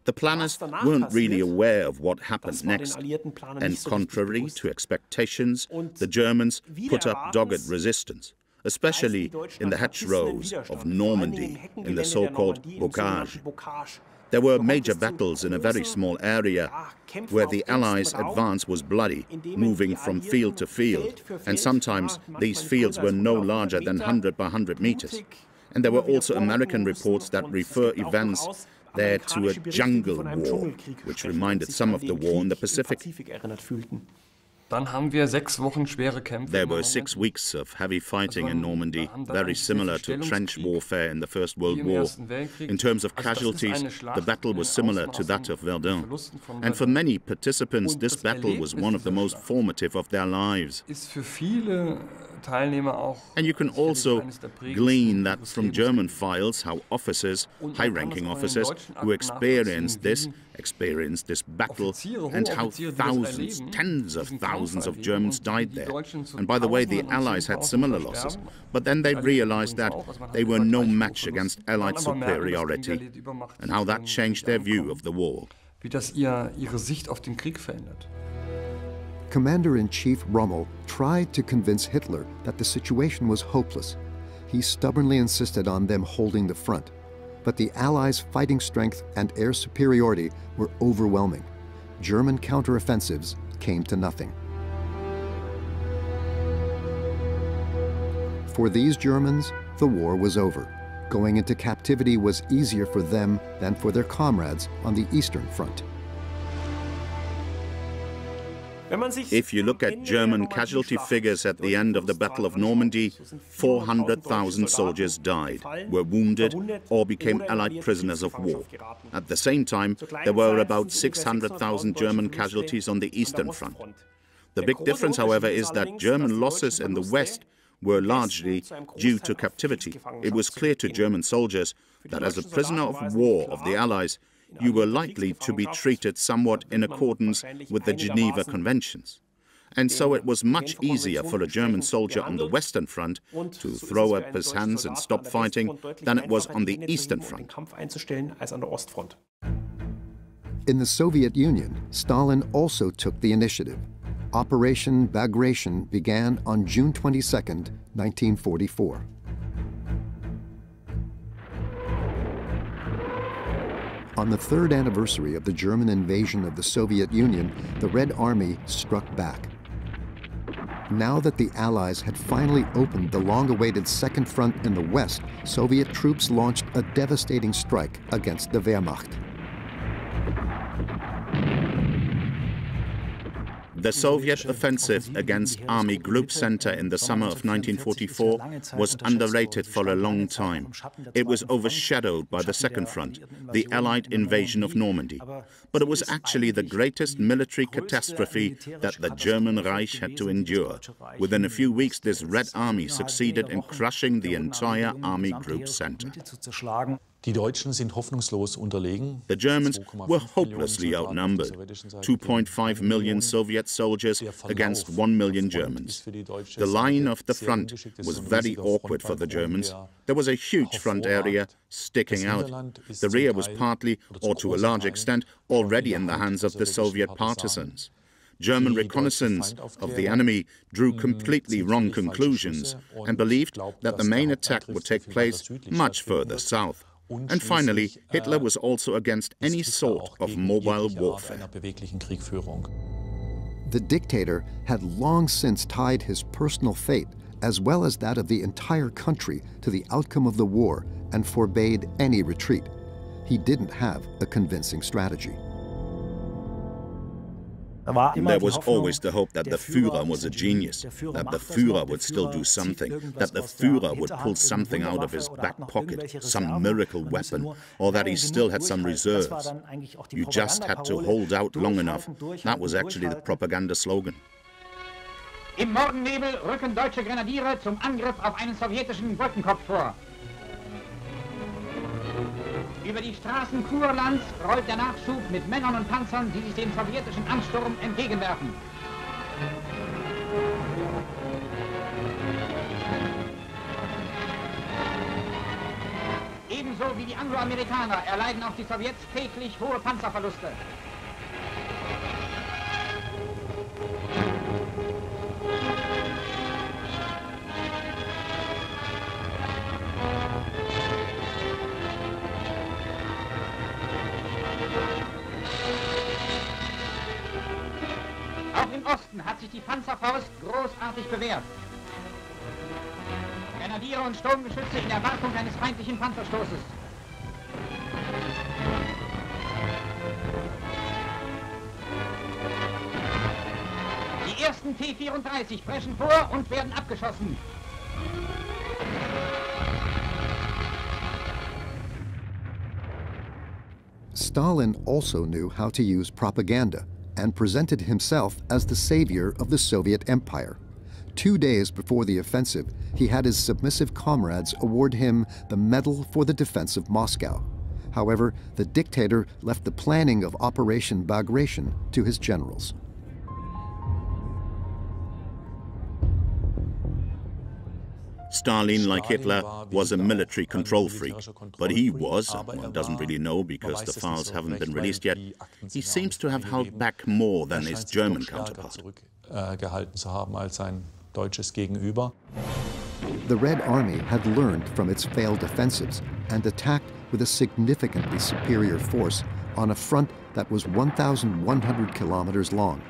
The planners weren't really aware of what happened next, and contrary to expectations, the Germans put up dogged resistance, especially in the hedgerows of Normandy, in the so-called bocage. There were major battles in a very small area where the Allies' advance was bloody, moving from field to field, and sometimes these fields were no larger than 100 by 100 meters. And there were also American reports that refer events there to a jungle war, which reminded some of the war in the Pacific. There were 6 weeks of heavy fighting in Normandy, very similar to trench warfare in the First World War. In terms of casualties, the battle was similar to that of Verdun. And for many participants, this battle was one of the most formative of their lives. And you can also glean that from German files how officers, high-ranking officers, who experienced this battle, and how thousands, tens of thousands of Germans died there. And by the way, the Allies had similar losses, but then they realized that they were no match against Allied superiority, and how that changed their view of the war. Commander-in-Chief Rommel tried to convince Hitler that the situation was hopeless. He stubbornly insisted on them holding the front. But the Allies' fighting strength and air superiority were overwhelming. German counteroffensives came to nothing. For these Germans, the war was over. Going into captivity was easier for them than for their comrades on the Eastern Front. If you look at German casualty figures at the end of the Battle of Normandy, 400,000 soldiers died, were wounded, or became Allied prisoners of war. At the same time, there were about 600,000 German casualties on the Eastern Front. The big difference, however, is that German losses in the West were largely due to captivity. It was clear to German soldiers that as a prisoner of war of the Allies, you were likely to be treated somewhat in accordance with the Geneva Conventions. And so it was much easier for a German soldier on the Western Front to throw up his hands and stop fighting than it was on the Eastern Front. In the Soviet Union, Stalin also took the initiative. Operation Bagration began on June 22, 1944. On the third anniversary of the German invasion of the Soviet Union, the Red Army struck back. Now that the Allies had finally opened the long-awaited Second Front in the West, Soviet troops launched a devastating strike against the Wehrmacht. The Soviet offensive against Army Group Center in the summer of 1944 was underrated for a long time. It was overshadowed by the Second Front, the Allied invasion of Normandy. But it was actually the greatest military catastrophe that the German Reich had to endure. Within a few weeks, this Red Army succeeded in crushing the entire Army Group Center. Die Deutschen sind hoffnungslos unterlegen. The Germans were hopelessly outnumbered, 2.5 million Soviet soldiers against 1 million Germans. The line of the front was very awkward for the Germans. There was a huge front area sticking out. The rear was partly, or to a large extent, already in the hands of the Soviet partisans. German reconnaissance of the enemy drew completely wrong conclusions and believed that the main attack would take place much further south. And finally, Hitler was also against any sort of mobile warfare. The dictator had long since tied his personal fate, as well as that of the entire country, to the outcome of the war and forbade any retreat. He didn't have a convincing strategy. There was always the hope that the Führer was a genius, that the Führer would still do something, that the Führer would pull something out of his back pocket, some miracle weapon, or that he still had some reserves. You just had to hold out long enough. That was actually the propaganda slogan. Im Morgennebel rücken deutsche Grenadiere zum Angriff auf einen sowjetischen Brückenkopf vor. Über die Straßen Kurlands rollt der Nachschub mit Männern und Panzern, die sich dem sowjetischen Ansturm entgegenwerfen. Ebenso wie die Angloamerikaner erleiden auch die Sowjets täglich hohe Panzerverluste. Auch im Osten hat sich die Panzerfaust großartig bewährt. Grenadiere und Sturmgeschütze in Erwartung eines feindlichen Panzerstoßes. Die ersten T-34 preschen vor und werden abgeschossen. Stalin also knew how to use propaganda and presented himself as the savior of the Soviet Empire. 2 days before the offensive, he had his submissive comrades award him the Medal for the Defense of Moscow. However, the dictator left the planning of Operation Bagration to his generals. Stalin, like Hitler, was a military control freak, but he was, one doesn't really know because the files haven't been released yet, he seems to have held back more than his German counterpart. The Red Army had learned from its failed offensives and attacked with a significantly superior force on a front that was 1,100 kilometers long.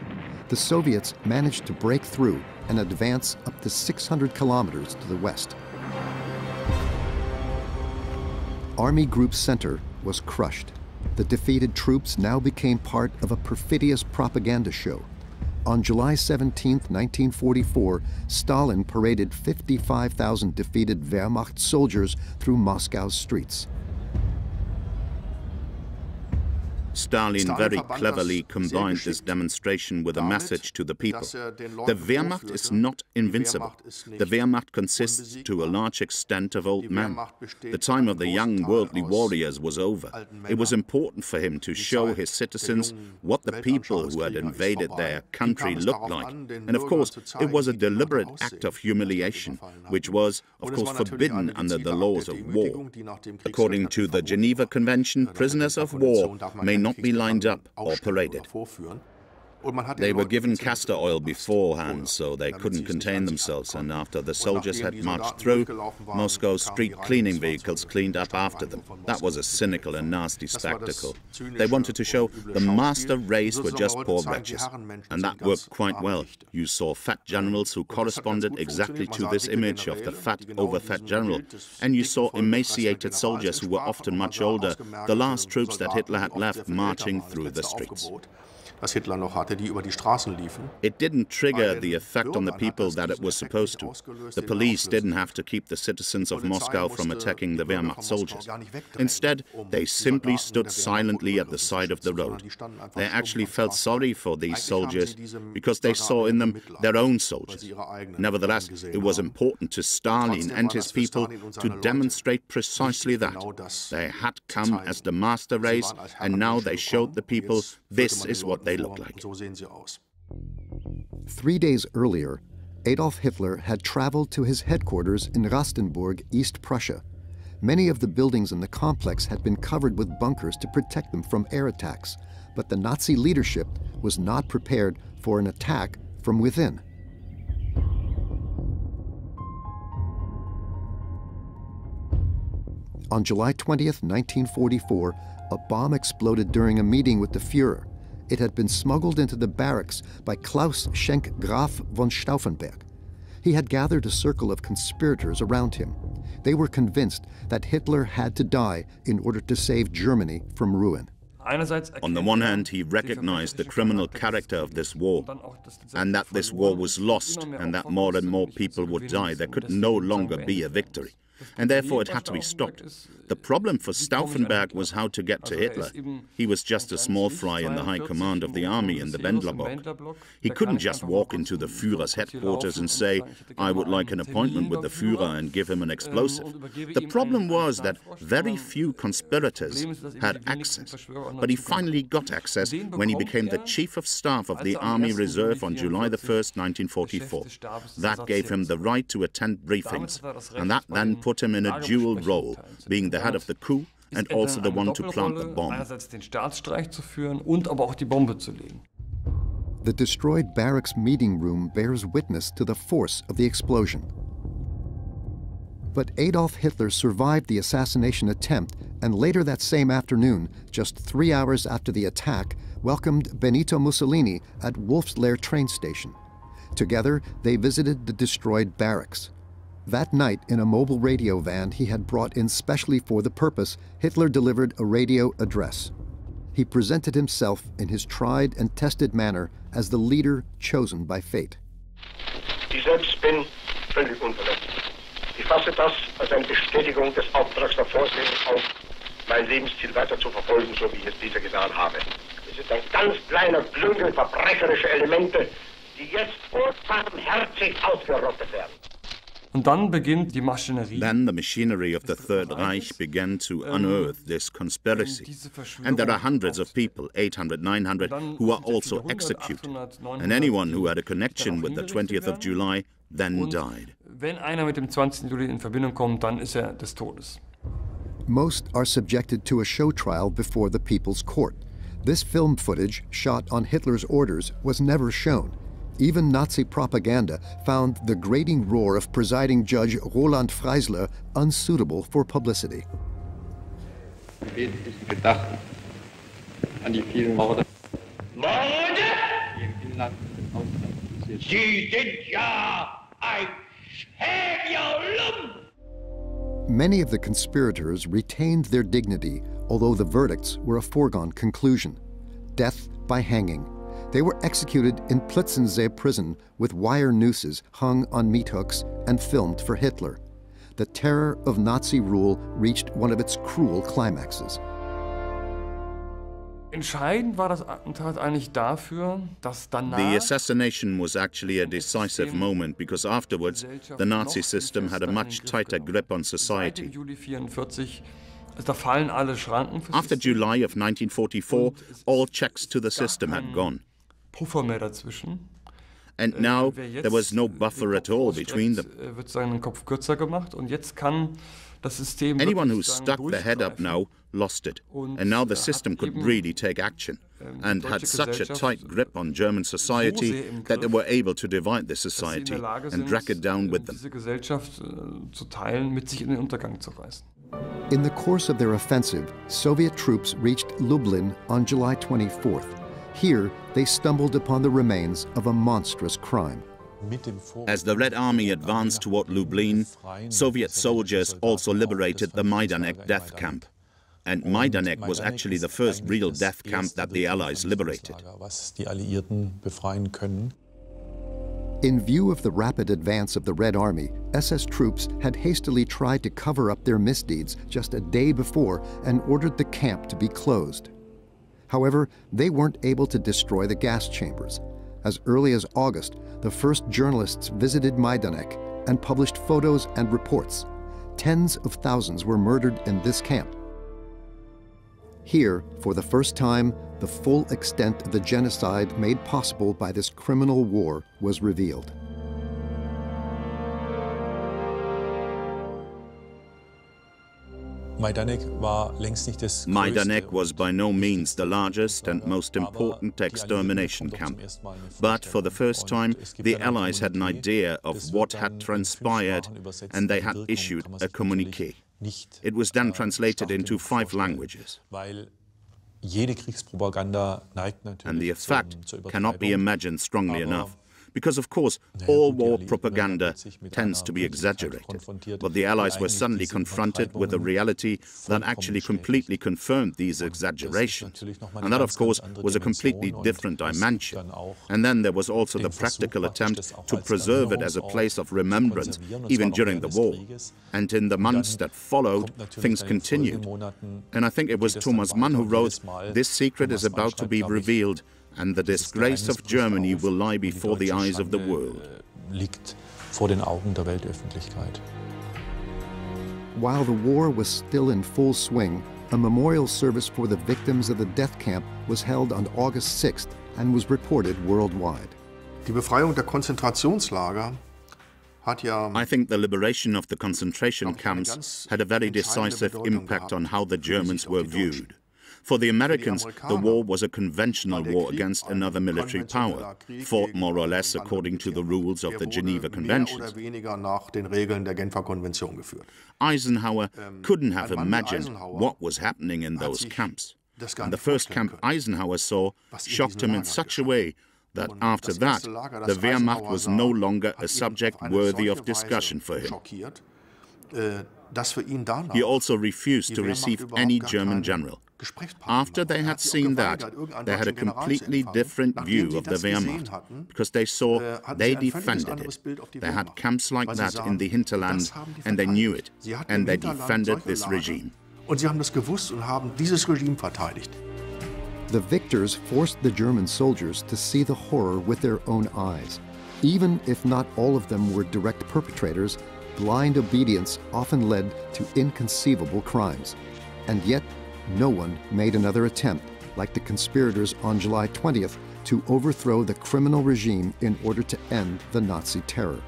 The Soviets managed to break through and advance up to 600 kilometers to the west. Army Group Center was crushed. The defeated troops now became part of a perfidious propaganda show. On July 17, 1944, Stalin paraded 55,000 defeated Wehrmacht soldiers through Moscow's streets. Stalin very cleverly combined this demonstration with a message to the people. The Wehrmacht is not invincible. The Wehrmacht consists to a large extent of old men. The time of the young worldly warriors was over. It was important for him to show his citizens what the people who had invaded their country looked like. And of course, it was a deliberate act of humiliation, which was, of course, forbidden under the laws of war. According to the Geneva Convention, prisoners of war may not be lined up or paraded. They were given castor oil beforehand, so they couldn't contain themselves, and after the soldiers had marched through, Moscow's street cleaning vehicles cleaned up after them. That was a cynical and nasty spectacle. They wanted to show the master race were just poor wretches, and that worked quite well. You saw fat generals who corresponded exactly to this image of the fat, over-fat general, and you saw emaciated soldiers who were often much older, the last troops that Hitler had left marching through the streets. It didn't trigger the effect on the people that it was supposed to. The police didn't have to keep the citizens of Moscow from attacking the Wehrmacht soldiers. Instead, they simply stood silently at the side of the road. They actually felt sorry for these soldiers because they saw in them their own soldiers. Nevertheless, it was important to Stalin and his people to demonstrate precisely that. They had come as the master race, and now they showed the people this is what they look like. 3 days earlier, Adolf Hitler had traveled to his headquarters in Rastenburg, East Prussia. Many of the buildings in the complex had been covered with bunkers to protect them from air attacks, but the Nazi leadership was not prepared for an attack from within. On July 20th, 1944, a bomb exploded during a meeting with the Führer. It had been smuggled into the barracks by Klaus Schenk Graf von Stauffenberg. He had gathered a circle of conspirators around him. They were convinced that Hitler had to die in order to save Germany from ruin. On the one hand, he recognized the criminal character of this war, and that this war was lost, and that more and more people would die. There could no longer be a victory, and therefore it had to be stopped. The problem for Stauffenberg was how to get to Hitler. He was just a small fry in the high command of the army in the Wendlerblock. He couldn't just walk into the Führer's headquarters and say, "I would like an appointment with the Führer," and give him an explosive. The problem was that very few conspirators had access, but he finally got access when he became the Chief of Staff of the Army Reserve on July the 1st, 1944. That gave him the right to attend briefings, and that then put him in a dual role, being the head of the coup and also the one to plant the bomb. The destroyed barracks meeting room bears witness to the force of the explosion. But Adolf Hitler survived the assassination attempt, and later that same afternoon, just 3 hours after the attack, welcomed Benito Mussolini at Wolfslair train station. Together, they visited the destroyed barracks. That night, in a mobile radio van he had brought in specially for the purpose, Hitler delivered a radio address. He presented himself in his tried and tested manner as the leader chosen by fate. Ich selbst bin völlig unverletzt. Ich fasse das als eine Bestätigung des Auftrags der Vorsehung auf, mein Lebensziel weiter zu verfolgen, so wie ich es bisher getan habe. Es ist ein ganz kleiner Klüngel verbrecherischer Elemente, die jetzt unbarmherzig ausgerottet werden. Then the machinery of the Third Reich began to unearth this conspiracy. And there are hundreds of people, 800, 900, who are also executed. And anyone who had a connection with the 20th of July then died. Wenn einer mit dem 20. Juli in Verbindung kommt, dann ist des Todes. Most are subjected to a show trial before the People's Court. This film footage, shot on Hitler's orders, was never shown. Even Nazi propaganda found the grating roar of presiding judge Roland Freisler unsuitable for publicity. Gebet ist gedacht an die vielen Morde. Morde? Sie sind ja ein Schäbjolum! Many of the conspirators retained their dignity, although the verdicts were a foregone conclusion. Death by hanging. They were executed in Plitzensee prison with wire nooses hung on meat hooks and filmed for Hitler. The terror of Nazi rule reached one of its cruel climaxes. Entscheidend war das Attentat eigentlich dafür, dass danach the assassination was actually a decisive moment because afterwards the Nazi system had a much tighter grip on society. After July of 1944, all checks to the system had gone. Puffer mehr dazwischen. And now there was no buffer at all between them. Wird seinen Kopf kürzer gemacht und jetzt kann das System Anyone who stuck their head up now lost it. And now the system could really take action and had such a tight grip on German society that they were able to divide the society and drag it down with them. Diese Gesellschaft zu teilen, mit sich in den Untergang zu reißen. In the course of their offensive, Soviet troops reached Lublin on July 24th. Here, they stumbled upon the remains of a monstrous crime. As the Red Army advanced toward Lublin, Soviet soldiers also liberated the Majdanek death camp. And Majdanek was actually the first real death camp that the Allies liberated. In view of the rapid advance of the Red Army, SS troops had hastily tried to cover up their misdeeds just a day before and ordered the camp to be closed. However, they weren't able to destroy the gas chambers. As early as August, the first journalists visited Majdanek and published photos and reports. Tens of thousands were murdered in this camp. Here, for the first time, the full extent of the genocide made possible by this criminal war was revealed. Majdanek was by no means the largest and most important extermination camp. But for the first time, the Allies had an idea of what had transpired, and they had issued a communiqué. It was then translated into 5 languages. And the effect cannot be imagined strongly enough. Because, of course, all war propaganda tends to be exaggerated. But the Allies were suddenly confronted with a reality that actually completely confirmed these exaggerations. And that, of course, was a completely different dimension. And then there was also the practical attempt to preserve it as a place of remembrance, even during the war. And in the months that followed, things continued. And I think it was Thomas Mann who wrote, "This secret is about to be revealed, and the disgrace of Germany will lie before the eyes of the world." While the war was still in full swing, a memorial service for the victims of the death camp was held on August 6th and was reported worldwide. Die Befreiung der Konzentrationslager hat ja, I think the liberation of the concentration camps had a very decisive impact on how the Germans were viewed. For the Americans, the war was a conventional war against another military power, fought more or less according to the rules of the Geneva Conventions. Eisenhower couldn't have imagined what was happening in those camps. And the first camp Eisenhower saw shocked him in such a way that after that, the Wehrmacht was no longer a subject worthy of discussion for him. He also refused to receive any German general. After they had seen that, they had a completely different view of the Wehrmacht, because they saw they defended it. They had camps like that in the hinterland, and they knew it, and they defended this regime. The victors forced the German soldiers to see the horror with their own eyes. Even if not all of them were direct perpetrators, blind obedience often led to inconceivable crimes. And yet, no one made another attempt, like the conspirators on July 20th, to overthrow the criminal regime in order to end the Nazi terror.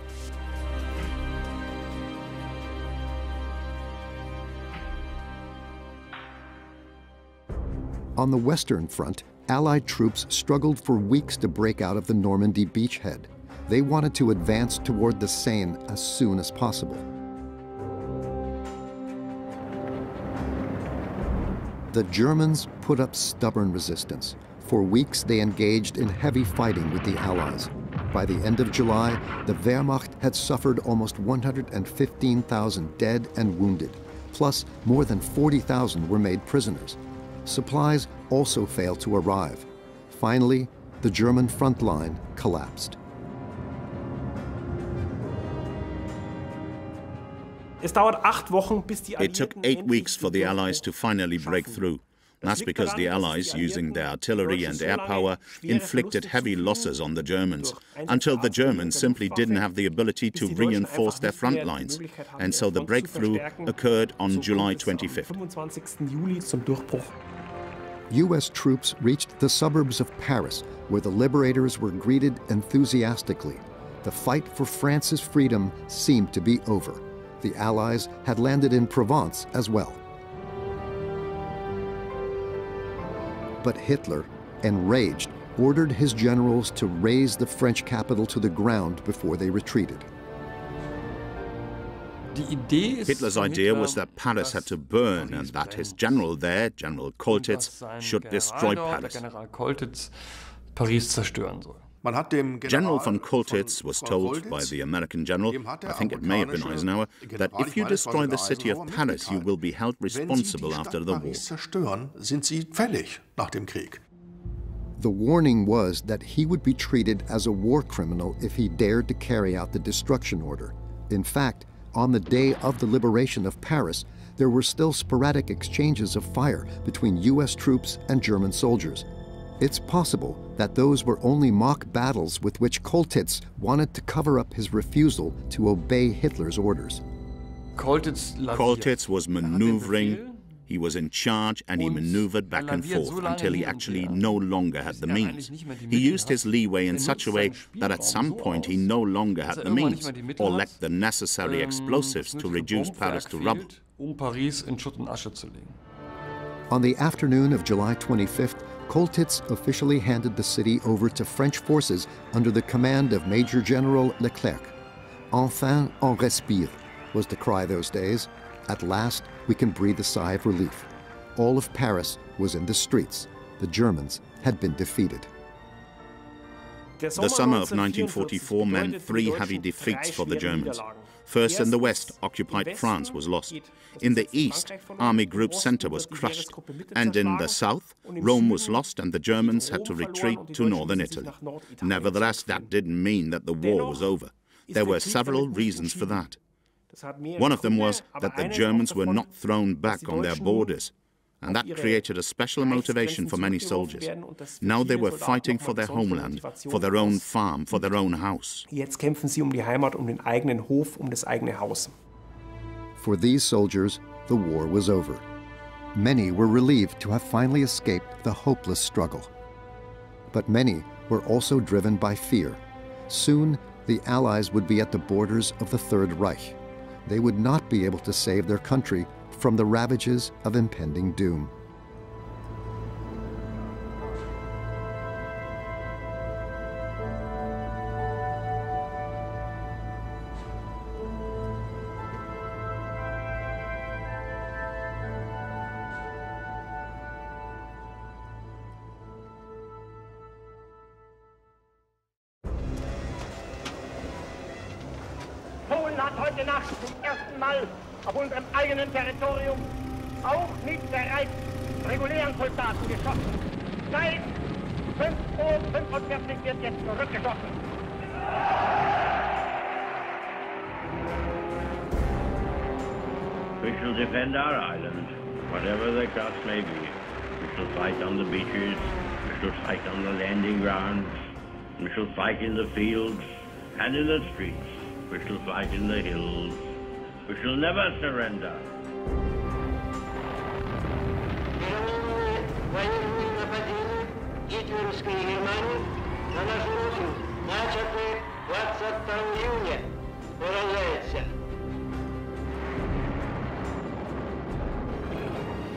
On the Western Front, Allied troops struggled for weeks to break out of the Normandy beachhead. They wanted to advance toward the Seine as soon as possible. The Germans put up stubborn resistance. For weeks, they engaged in heavy fighting with the Allies. By the end of July, the Wehrmacht had suffered almost 115,000 dead and wounded, plus more than 40,000 were made prisoners. Supplies also failed to arrive. Finally, the German front line collapsed. It took 8 weeks for the Allies to finally break through. That's because the Allies, using their artillery and air power, inflicted heavy losses on the Germans, until the Germans simply didn't have the ability to reinforce their front lines. And so the breakthrough occurred on July 25th. U.S. troops reached the suburbs of Paris, where the liberators were greeted enthusiastically. The fight for France's freedom seemed to be over. The Allies had landed in Provence as well. But Hitler, enraged, ordered his generals to raze the French capital to the ground before they retreated. Hitler's idea was that Paris had to burn and that his general there, General Choltitz, should destroy Paris. General von Choltitz was told by the American general, I think it may have been Eisenhower, that if you destroy the city of Paris, you will be held responsible after the war. The warning was that he would be treated as a war criminal if he dared to carry out the destruction order. In fact, on the day of the liberation of Paris, there were still sporadic exchanges of fire between U.S. troops and German soldiers. It's possible that those were only mock battles with which Choltitz wanted to cover up his refusal to obey Hitler's orders. Choltitz was maneuvering, he was in charge, and he maneuvered back and forth until he actually no longer had the means. He used his leeway in such a way that at some point he no longer had the means, or lacked the necessary explosives to reduce Paris to rubble. On the afternoon of July 25th, Choltitz officially handed the city over to French forces under the command of Major General Leclerc. Enfin, on respire, was the cry those days. At last, we can breathe a sigh of relief. All of Paris was in the streets. The Germans had been defeated. The summer of 1944 meant 3 heavy defeats for the Germans. First, in the west, occupied France was lost. In the east, Army Group Center was crushed. And in the south, Rome was lost and the Germans had to retreat to northern Italy. Nevertheless, that didn't mean that the war was over. There were several reasons for that. One of them was that the Germans were not thrown back on their borders. And that created a special motivation for many soldiers. Now they were fighting for their homeland, for their own farm, for their own house. Jetzt kämpfen sie die Heimat, den eigenen Hof, das eigene Haus. For these soldiers, the war was over. Many were relieved to have finally escaped the hopeless struggle. But many were also driven by fear. Soon, the Allies would be at the borders of the Third Reich. They would not be able to save their country from the ravages of impending doom. Polen hat heute Nacht zum ersten Mal auf unserem eigenen Territorium auch mit bereits regulären Soldaten geschossen. Seit 5:45 Uhr wird jetzt zurückgeschossen. We shall defend our island, whatever the cost may be. We shall fight on the beaches, we shall fight on the landing grounds, we shall fight in the fields and in the streets, we shall fight in the hills. We shall never surrender.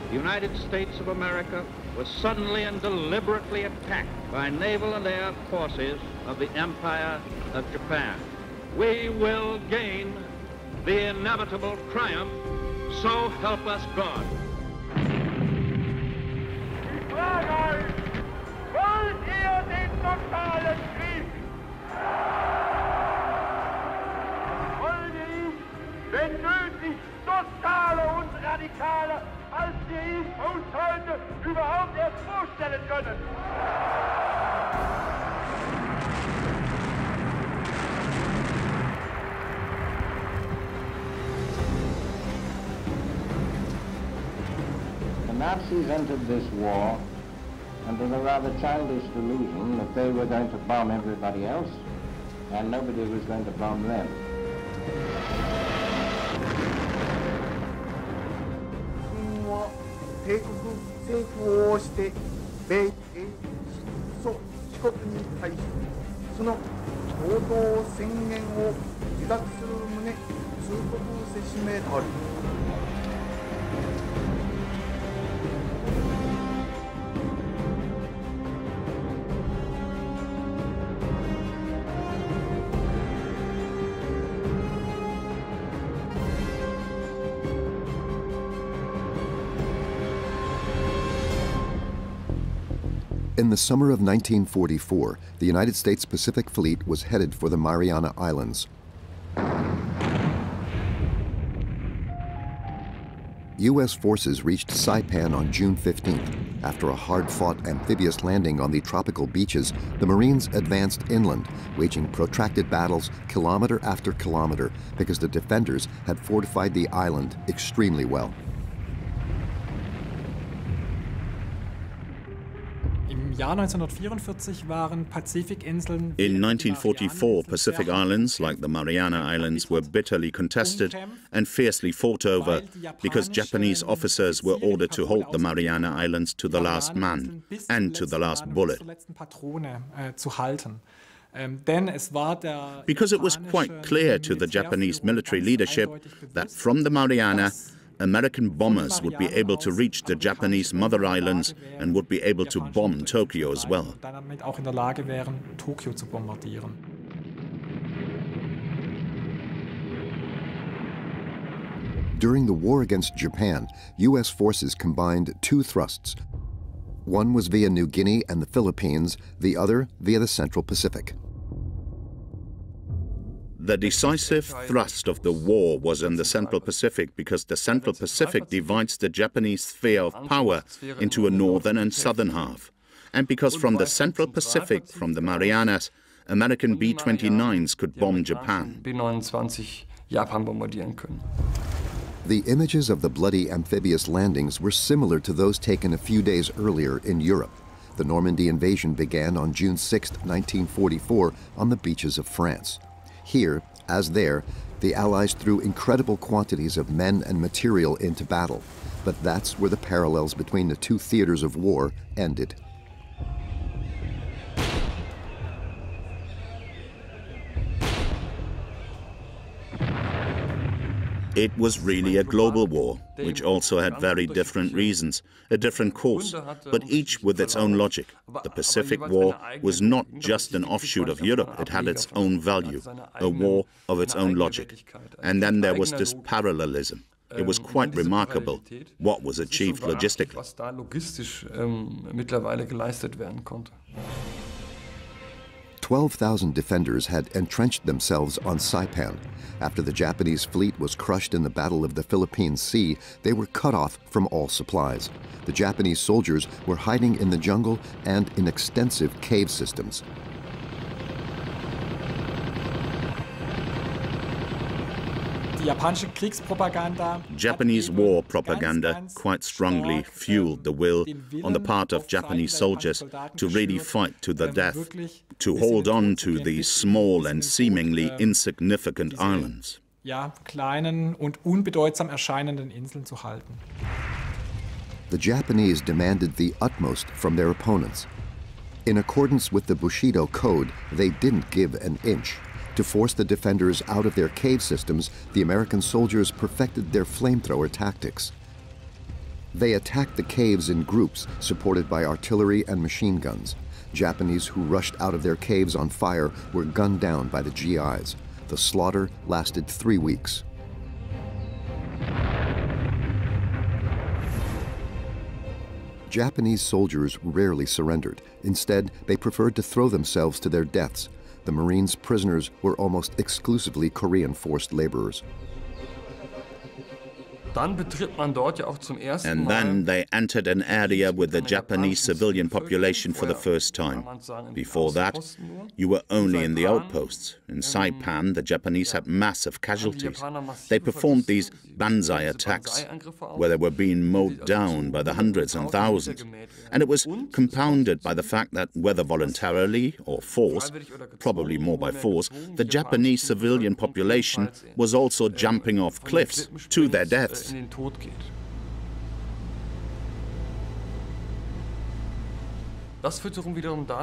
The United States of America was suddenly and deliberately attacked by naval and air forces of the Empire of Japan. We will gain the inevitable triumph, so help us God. Ich frage euch, wollt ihr den totalen Krieg? Wollt ihr ihn, wenn nötig, totaler und radikaler, als wir ihn uns heute überhaupt erst vorstellen können? The Nazis entered this war under the rather childish delusion that they were going to bomb everybody else and nobody was going to bomb them. 帝国征服をして米英祖四国に対しその共同宣言を受諾する旨通告せしめたる。In the summer of 1944, the United States Pacific Fleet was headed for the Mariana Islands. U.S. forces reached Saipan on June 15th. After a hard-fought amphibious landing on the tropical beaches, the Marines advanced inland, waging protracted battles kilometer after kilometer because the defenders had fortified the island extremely well. In 1944, Pacific Islands, like the Mariana Islands, were bitterly contested and fiercely fought over because Japanese officers were ordered to hold the Mariana Islands to the last man and to the last bullet. Because it was quite clear to the Japanese military leadership that from the Mariana, American bombers would be able to reach the Japanese mother islands and would be able to bomb Tokyo as well. During the war against Japan, U.S. forces combined two thrusts. One was via New Guinea and the Philippines, the other via the Central Pacific. The decisive thrust of the war was in the Central Pacific because the Central Pacific divides the Japanese sphere of power into a northern and southern half, and because from the Central Pacific, from the Marianas, American B-29s could bomb Japan. The images of the bloody amphibious landings were similar to those taken a few days earlier in Europe. The Normandy invasion began on June 6, 1944, on the beaches of France. Here, as there, the Allies threw incredible quantities of men and material into battle, but that's where the parallels between the two theaters of war ended. It was really a global war, which also had very different reasons, a different course, but each with its own logic. The Pacific War was not just an offshoot of Europe, it had its own value, a war of its own logic. And then there was this parallelism. It was quite remarkable what was achieved logistically. 12,000 defenders had entrenched themselves on Saipan. After the Japanese fleet was crushed in the Battle of the Philippine Sea, they were cut off from all supplies. The Japanese soldiers were hiding in the jungle and in extensive cave systems. Japanese war propaganda quite strongly fueled the will on the part of Japanese soldiers to really fight to the death, to hold on to these small and seemingly insignificant islands. The Japanese demanded the utmost from their opponents. In accordance with the Bushido Code, they didn't give an inch. To force the defenders out of their cave systems, the American soldiers perfected their flamethrower tactics. They attacked the caves in groups, supported by artillery and machine guns. Japanese who rushed out of their caves on fire were gunned down by the GIs. The slaughter lasted 3 weeks. Japanese soldiers rarely surrendered. Instead, they preferred to throw themselves to their deaths. The Marines' prisoners were almost exclusively Korean forced laborers. And then they entered an area with the Japanese civilian population for the first time. Before that, you were only in the outposts. In Saipan, the Japanese had massive casualties. They performed these banzai attacks, where they were being mowed down by the hundreds and thousands. And it was compounded by the fact that, whether voluntarily or force, probably more by force, the Japanese civilian population was also jumping off cliffs to their deaths.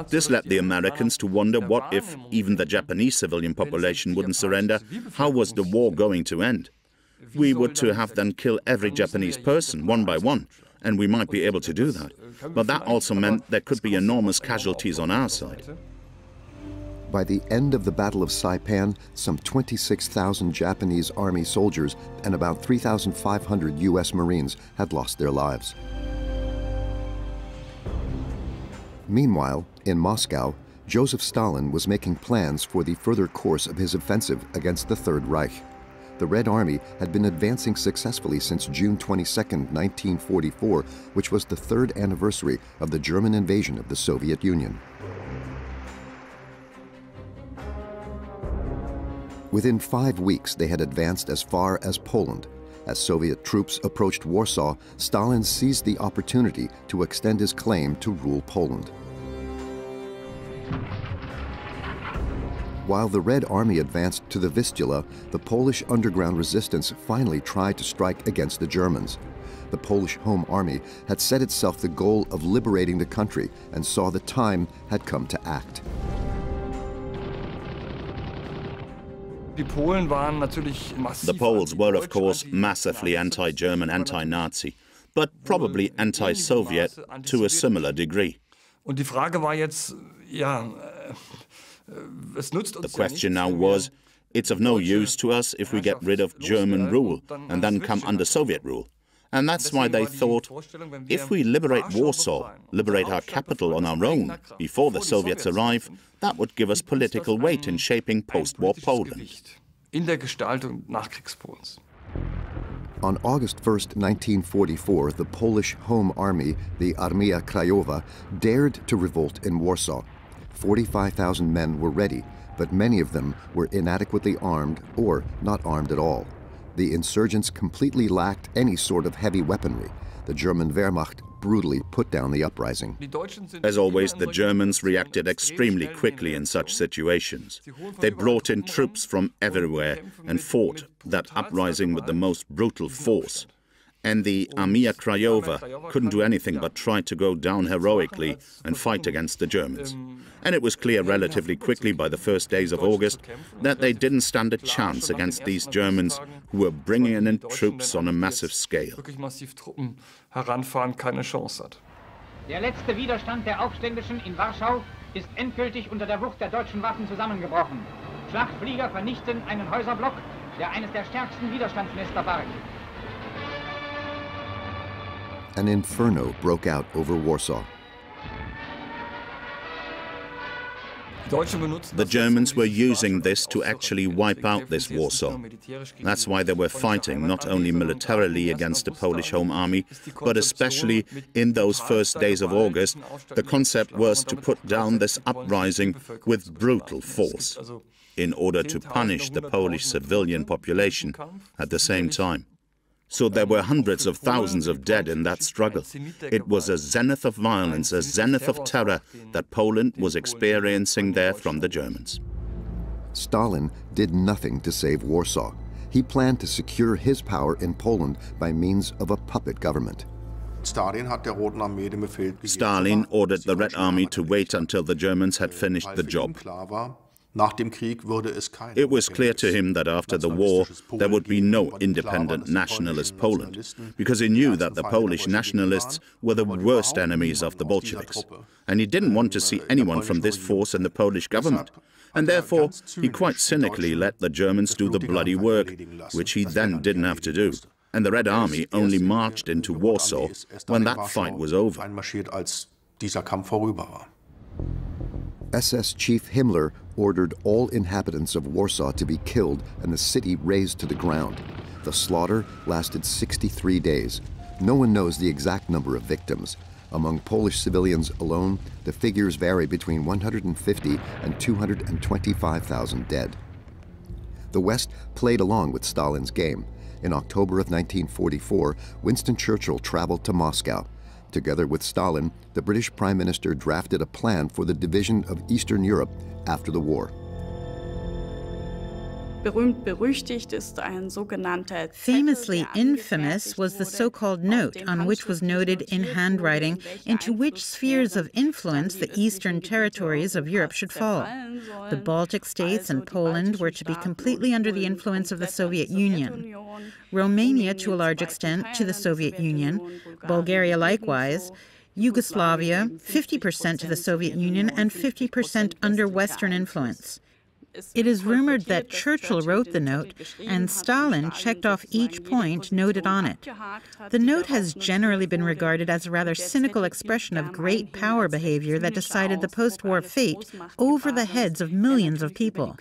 This led the Americans to wonder what if even the Japanese civilian population wouldn't surrender, how was the war going to end? We were to have then kill every Japanese person, one by one, and we might be able to do that. But that also meant there could be enormous casualties on our side. By the end of the Battle of Saipan, some 26,000 Japanese Army soldiers and about 3,500 U.S. Marines had lost their lives. Meanwhile, in Moscow, Joseph Stalin was making plans for the further course of his offensive against the Third Reich. The Red Army had been advancing successfully since June 22, 1944, which was the 3rd anniversary of the German invasion of the Soviet Union. Within 5 weeks, they had advanced as far as Poland. As Soviet troops approached Warsaw, Stalin seized the opportunity to extend his claim to rule Poland. While the Red Army advanced to the Vistula, the Polish underground resistance finally tried to strike against the Germans. The Polish Home Army had set itself the goal of liberating the country and saw the time had come to act. The Poles were, of course, massively anti-German, anti-Nazi, but probably anti-Soviet to a similar degree. The question now was, it's of no use to us if we get rid of German rule and then come under Soviet rule. And that's why they thought, if we liberate Warsaw, liberate our capital on our own, before the Soviets arrive, that would give us political weight in shaping post-war Poland. On August 1st, 1944, the Polish Home Army, the Armia Krajowa, dared to revolt in Warsaw. 45,000 men were ready, but many of them were inadequately armed or not armed at all. The insurgents completely lacked any sort of heavy weaponry. The German Wehrmacht brutally put down the uprising. As always, the Germans reacted extremely quickly in such situations. They brought in troops from everywhere and fought that uprising with the most brutal force. And the Armia Krajowa couldn't do anything but try to go down heroically and fight against the Germans. And it was clear relatively quickly by the first days of August that they didn't stand a chance against these Germans who were bringing in troops on a massive scale. Der letzte Widerstand der Aufständischen in Warschau ist endgültig unter der Wucht der deutschen Waffen zusammengebrochen. Schlachtflieger vernichten einen Häuserblock, der eines der stärksten Widerstandsnester barg. An inferno broke out over Warsaw. The Germans were using this to actually wipe out this Warsaw. That's why they were fighting not only militarily against the Polish Home Army, but especially in those first days of August, the concept was to put down this uprising with brutal force, in order to punish the Polish civilian population at the same time. So there were hundreds of thousands of dead in that struggle. It was a zenith of violence, a zenith of terror that Poland was experiencing there from the Germans. Stalin did nothing to save Warsaw. He planned to secure his power in Poland by means of a puppet government. Stalin ordered the Red Army to wait until the Germans had finished the job. It was clear to him that after the war there would be no independent nationalist Poland, because he knew that the Polish nationalists were the worst enemies of the Bolsheviks, and he didn't want to see anyone from this force in the Polish government. And therefore, he quite cynically let the Germans do the bloody work, which he then didn't have to do. And the Red Army only marched into Warsaw when that fight was over. SS Chief Himmler ordered all inhabitants of Warsaw to be killed and the city razed to the ground. The slaughter lasted 63 days. No one knows the exact number of victims. Among Polish civilians alone, the figures vary between 150 and 225,000 dead. The West played along with Stalin's game. In October of 1944, Winston Churchill traveled to Moscow. Together with Stalin, the British Prime Minister drafted a plan for the division of Eastern Europe after the war. Famously infamous was the so-called note on which was noted in handwriting into which spheres of influence the eastern territories of Europe should fall. The Baltic states and Poland were to be completely under the influence of the Soviet Union. Romania, to a large extent, to the Soviet Union. Bulgaria likewise. Yugoslavia, 50% to the Soviet Union and 50% under Western influence. It is rumored that Churchill wrote the note and Stalin checked off each point noted on it. The note has generally been regarded as a rather cynical expression of great power behavior that decided the post-war fate over the heads of millions of people.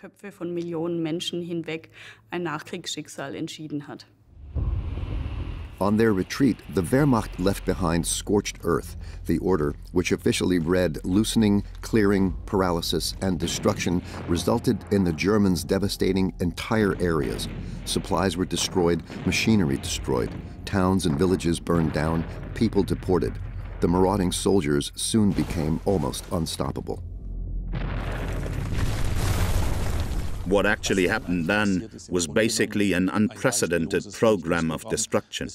On their retreat, the Wehrmacht left behind scorched earth, the order, which officially read loosening, clearing, paralysis, and destruction, resulted in the Germans devastating entire areas. Supplies were destroyed, machinery destroyed, towns and villages burned down, people deported. The marauding soldiers soon became almost unstoppable. What actually happened then was basically an unprecedented program of destruction.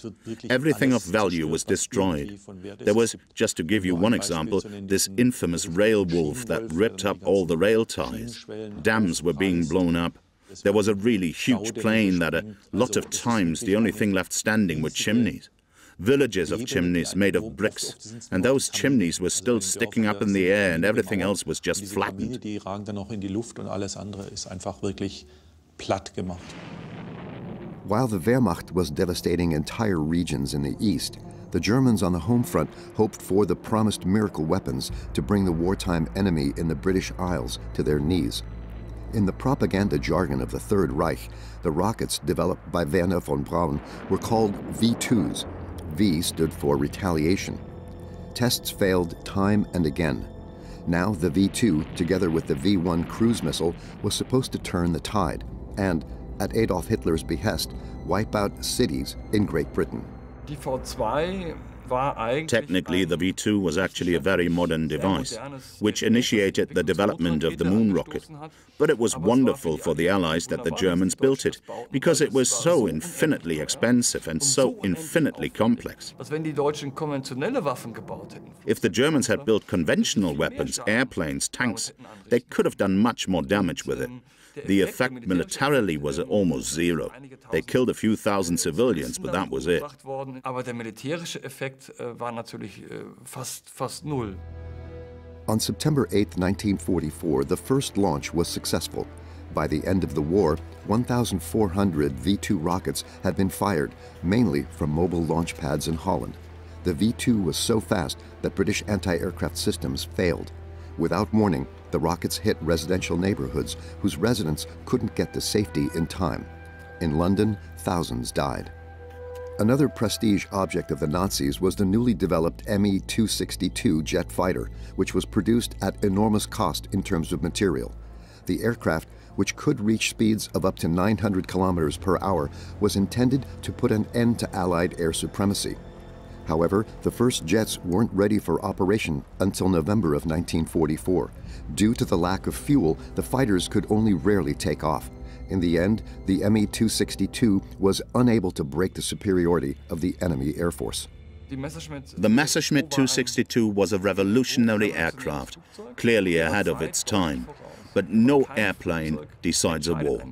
Everything of value was destroyed. There was, just to give you one example, this infamous rail wolf that ripped up all the rail ties. Dams were being blown up. There was a really huge plain that a lot of times the only thing left standing were chimneys. Villages of chimneys made of bricks, and those chimneys were still sticking up in the air and everything else was just flattened. Die ragen dann noch in die Luft und alles andere ist einfach wirklich platt gemacht. While the Wehrmacht was devastating entire regions in the east, the Germans on the home front hoped for the promised miracle weapons to bring the wartime enemy in the British Isles to their knees. In the propaganda jargon of the Third Reich, the rockets developed by Wernher von Braun were called V2s. V stood for retaliation. Tests failed time and again. Now the V2, together with the V1 cruise missile, was supposed to turn the tide and, at Adolf Hitler's behest, wipe out cities in Great Britain. Technically, the V2 was actually a very modern device, which initiated the development of the moon rocket. But it was wonderful for the Allies that the Germans built it, because it was so infinitely expensive and so infinitely complex. If the Germans had built conventional weapons, airplanes, tanks, they could have done much more damage with it. The effect militarily was almost zero. They killed a few thousand civilians, but that was it. On September 8, 1944, the first launch was successful. By the end of the war, 1,400 V2 rockets had been fired, mainly from mobile launch pads in Holland. The V2 was so fast that British anti-aircraft systems failed. Without warning, the rockets hit residential neighborhoods whose residents couldn't get to safety in time. In London, thousands died. Another prestige object of the Nazis was the newly developed Me-262 jet fighter, which was produced at enormous cost in terms of material. The aircraft, which could reach speeds of up to 900 kilometers per hour, was intended to put an end to Allied air supremacy. However, the first jets weren't ready for operation until November of 1944. Due to the lack of fuel, the fighters could only rarely take off. In the end, the Me-262 was unable to break the superiority of the enemy air force. The Messerschmitt 262 was a revolutionary aircraft, clearly ahead of its time. But no airplane decides a war.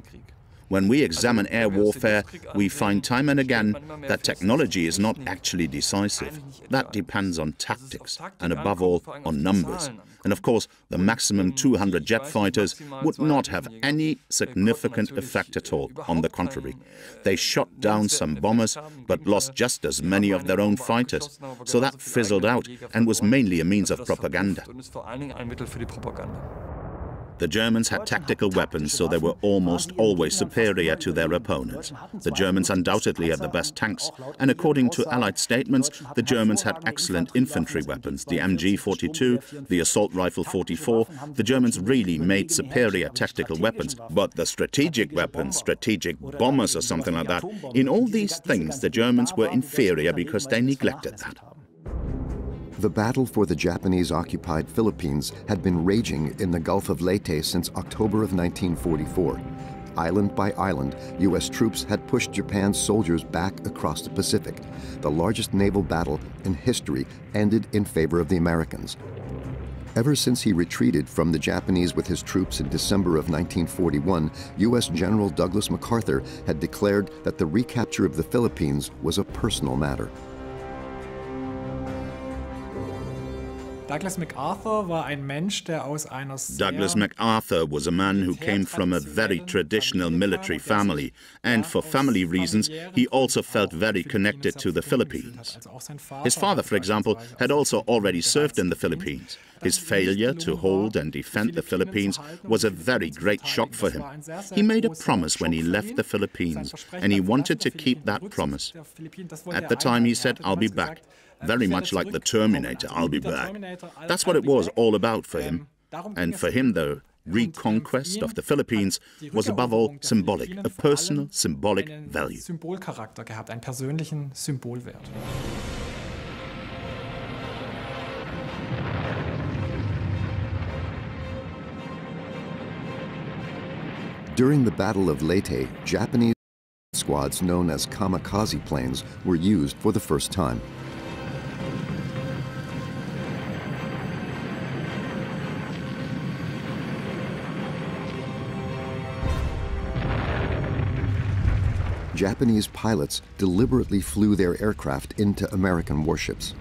When we examine air warfare, we find time and again that technology is not actually decisive. That depends on tactics, and above all, on numbers. And of course, the maximum 200 jet fighters would not have any significant effect at all. On the contrary, they shot down some bombers, but lost just as many of their own fighters. So that fizzled out and was mainly a means of propaganda. The Germans had tactical weapons, so they were almost always superior to their opponents. The Germans undoubtedly had the best tanks, and according to Allied statements, the Germans had excellent infantry weapons, the MG-42, the assault rifle 44. The Germans really made superior tactical weapons, but the strategic weapons, strategic bombers or something like that, in all these things the Germans were inferior because they neglected that. The battle for the Japanese-occupied Philippines had been raging in the Gulf of Leyte since October of 1944. Island by island, U.S. troops had pushed Japan's soldiers back across the Pacific. The largest naval battle in history ended in favor of the Americans. Ever since he retreated from the Japanese with his troops in December of 1941, U.S. General Douglas MacArthur had declared that the recapture of the Philippines was a personal matter. Douglas MacArthur was a man who came from a very traditional military family, and for family reasons, he also felt very connected to the Philippines. His father, for example, had also already served in the Philippines. His failure to hold and defend the Philippines was a very great shock for him. He made a promise when he left the Philippines, and he wanted to keep that promise. At the time, he said, "I'll be back." Very much like the Terminator, I'll be back. That's what it was all about for him. And for him, the reconquest of the Philippines was above all symbolic, a personal symbolic value. During the Battle of Leyte, Japanese squads known as kamikaze planes were used for the first time. Japanese pilots deliberately flew their aircraft into American warships.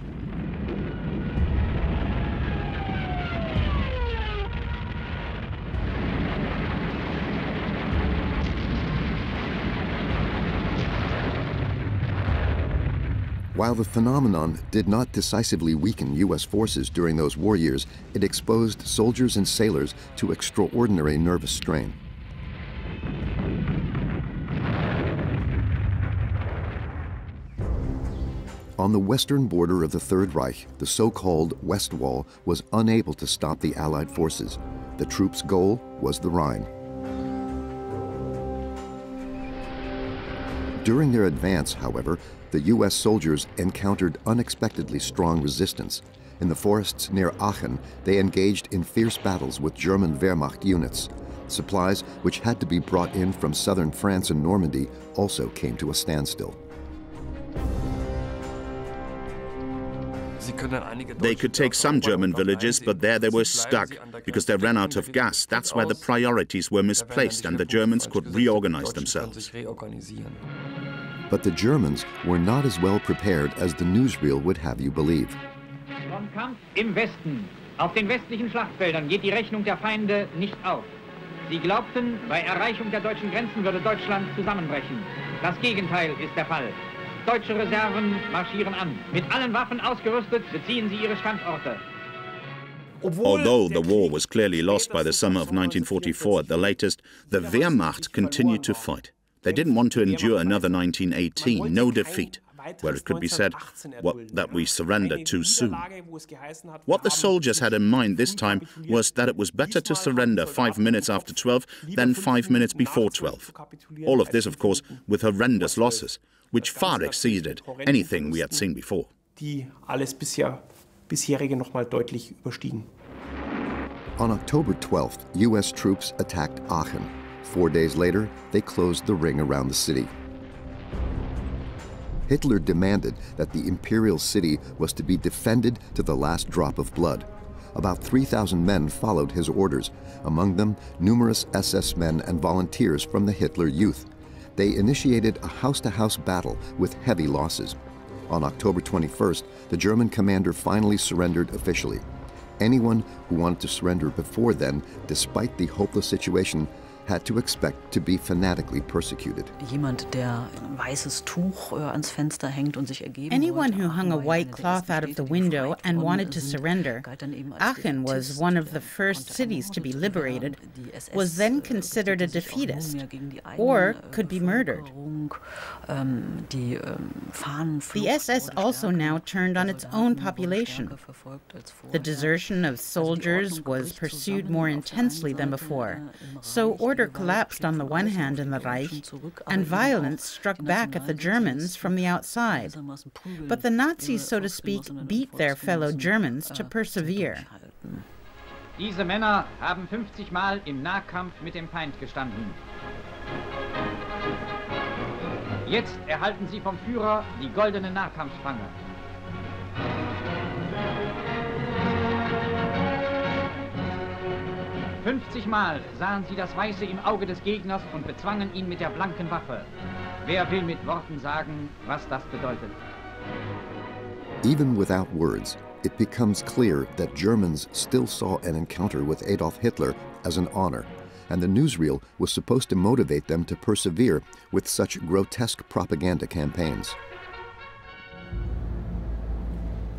While the phenomenon did not decisively weaken U.S. forces during those war years, it exposed soldiers and sailors to extraordinary nervous strain. On the western border of the Third Reich, the so-called West Wall was unable to stop the Allied forces. The troops' goal was the Rhine. During their advance, however, the U.S. soldiers encountered unexpectedly strong resistance. In the forests near Aachen, they engaged in fierce battles with German Wehrmacht units. Supplies, which had to be brought in from southern France and Normandy, also came to a standstill. They could take some German villages, but there they were stuck because they ran out of gas. That's where the priorities were misplaced and the Germans could reorganize themselves. But the Germans were not as well prepared as the newsreel would have you believe. Vom Kampf im Westen. Auf den westlichen Schlachtfeldern geht die Rechnung der Feinde nicht auf. Sie glaubten, bei Erreichung der deutschen Grenzen würde Deutschland zusammenbrechen. Das Gegenteil ist der Fall. Deutsche Reserven marschieren an. Mit allen Waffen ausgerüstet beziehen sie ihre Standorte. Although the war was clearly lost by the summer of 1944 at the latest, the Wehrmacht continued to fight. They didn't want to endure another 1918, no defeat, where it could be said that we surrendered too soon. What the soldiers had in mind this time was that it was better to surrender 5 minutes after 12 than 5 minutes before 12. All of this, of course, with horrendous losses, which far exceeded anything we had seen before. Die alles bisherige noch mal deutlich überstiegen. On October 12th, U.S. troops attacked Aachen. 4 days later, they closed the ring around the city. Hitler demanded that the imperial city was to be defended to the last drop of blood. About 3,000 men followed his orders, among them numerous SS men and volunteers from the Hitler Youth. They initiated a house-to-house battle with heavy losses. On October 21st, the German commander finally surrendered officially. Anyone who wanted to surrender before then, despite the hopeless situation, had to expect to be fanatically persecuted. Anyone who hung a white cloth out of the window and wanted to surrender, Aachen was one of the first cities to be liberated, was then considered a defeatist, or could be murdered. The SS also now turned on its own population. The desertion of soldiers was pursued more intensely than before, so order collapsed on the one hand in the Reich, and violence struck back at the Germans from the outside. But the Nazis, so to speak, beat their fellow Germans to persevere. Diese Männer haben 50 Mal im Nahkampf mit dem Feind gestanden. Jetzt erhalten sie vom Führer die goldene Nahkampfspange. Mal sahen sie das Weiße im Auge des Gegners und bezwangen ihn mit der blanken Waffe. Wer will mit Worten sagen, was das bedeutet? Even without words, it becomes clear that Germans still saw an encounter with Adolf Hitler as an honor, and the newsreel was supposed to motivate them to persevere with such grotesque propaganda campaigns.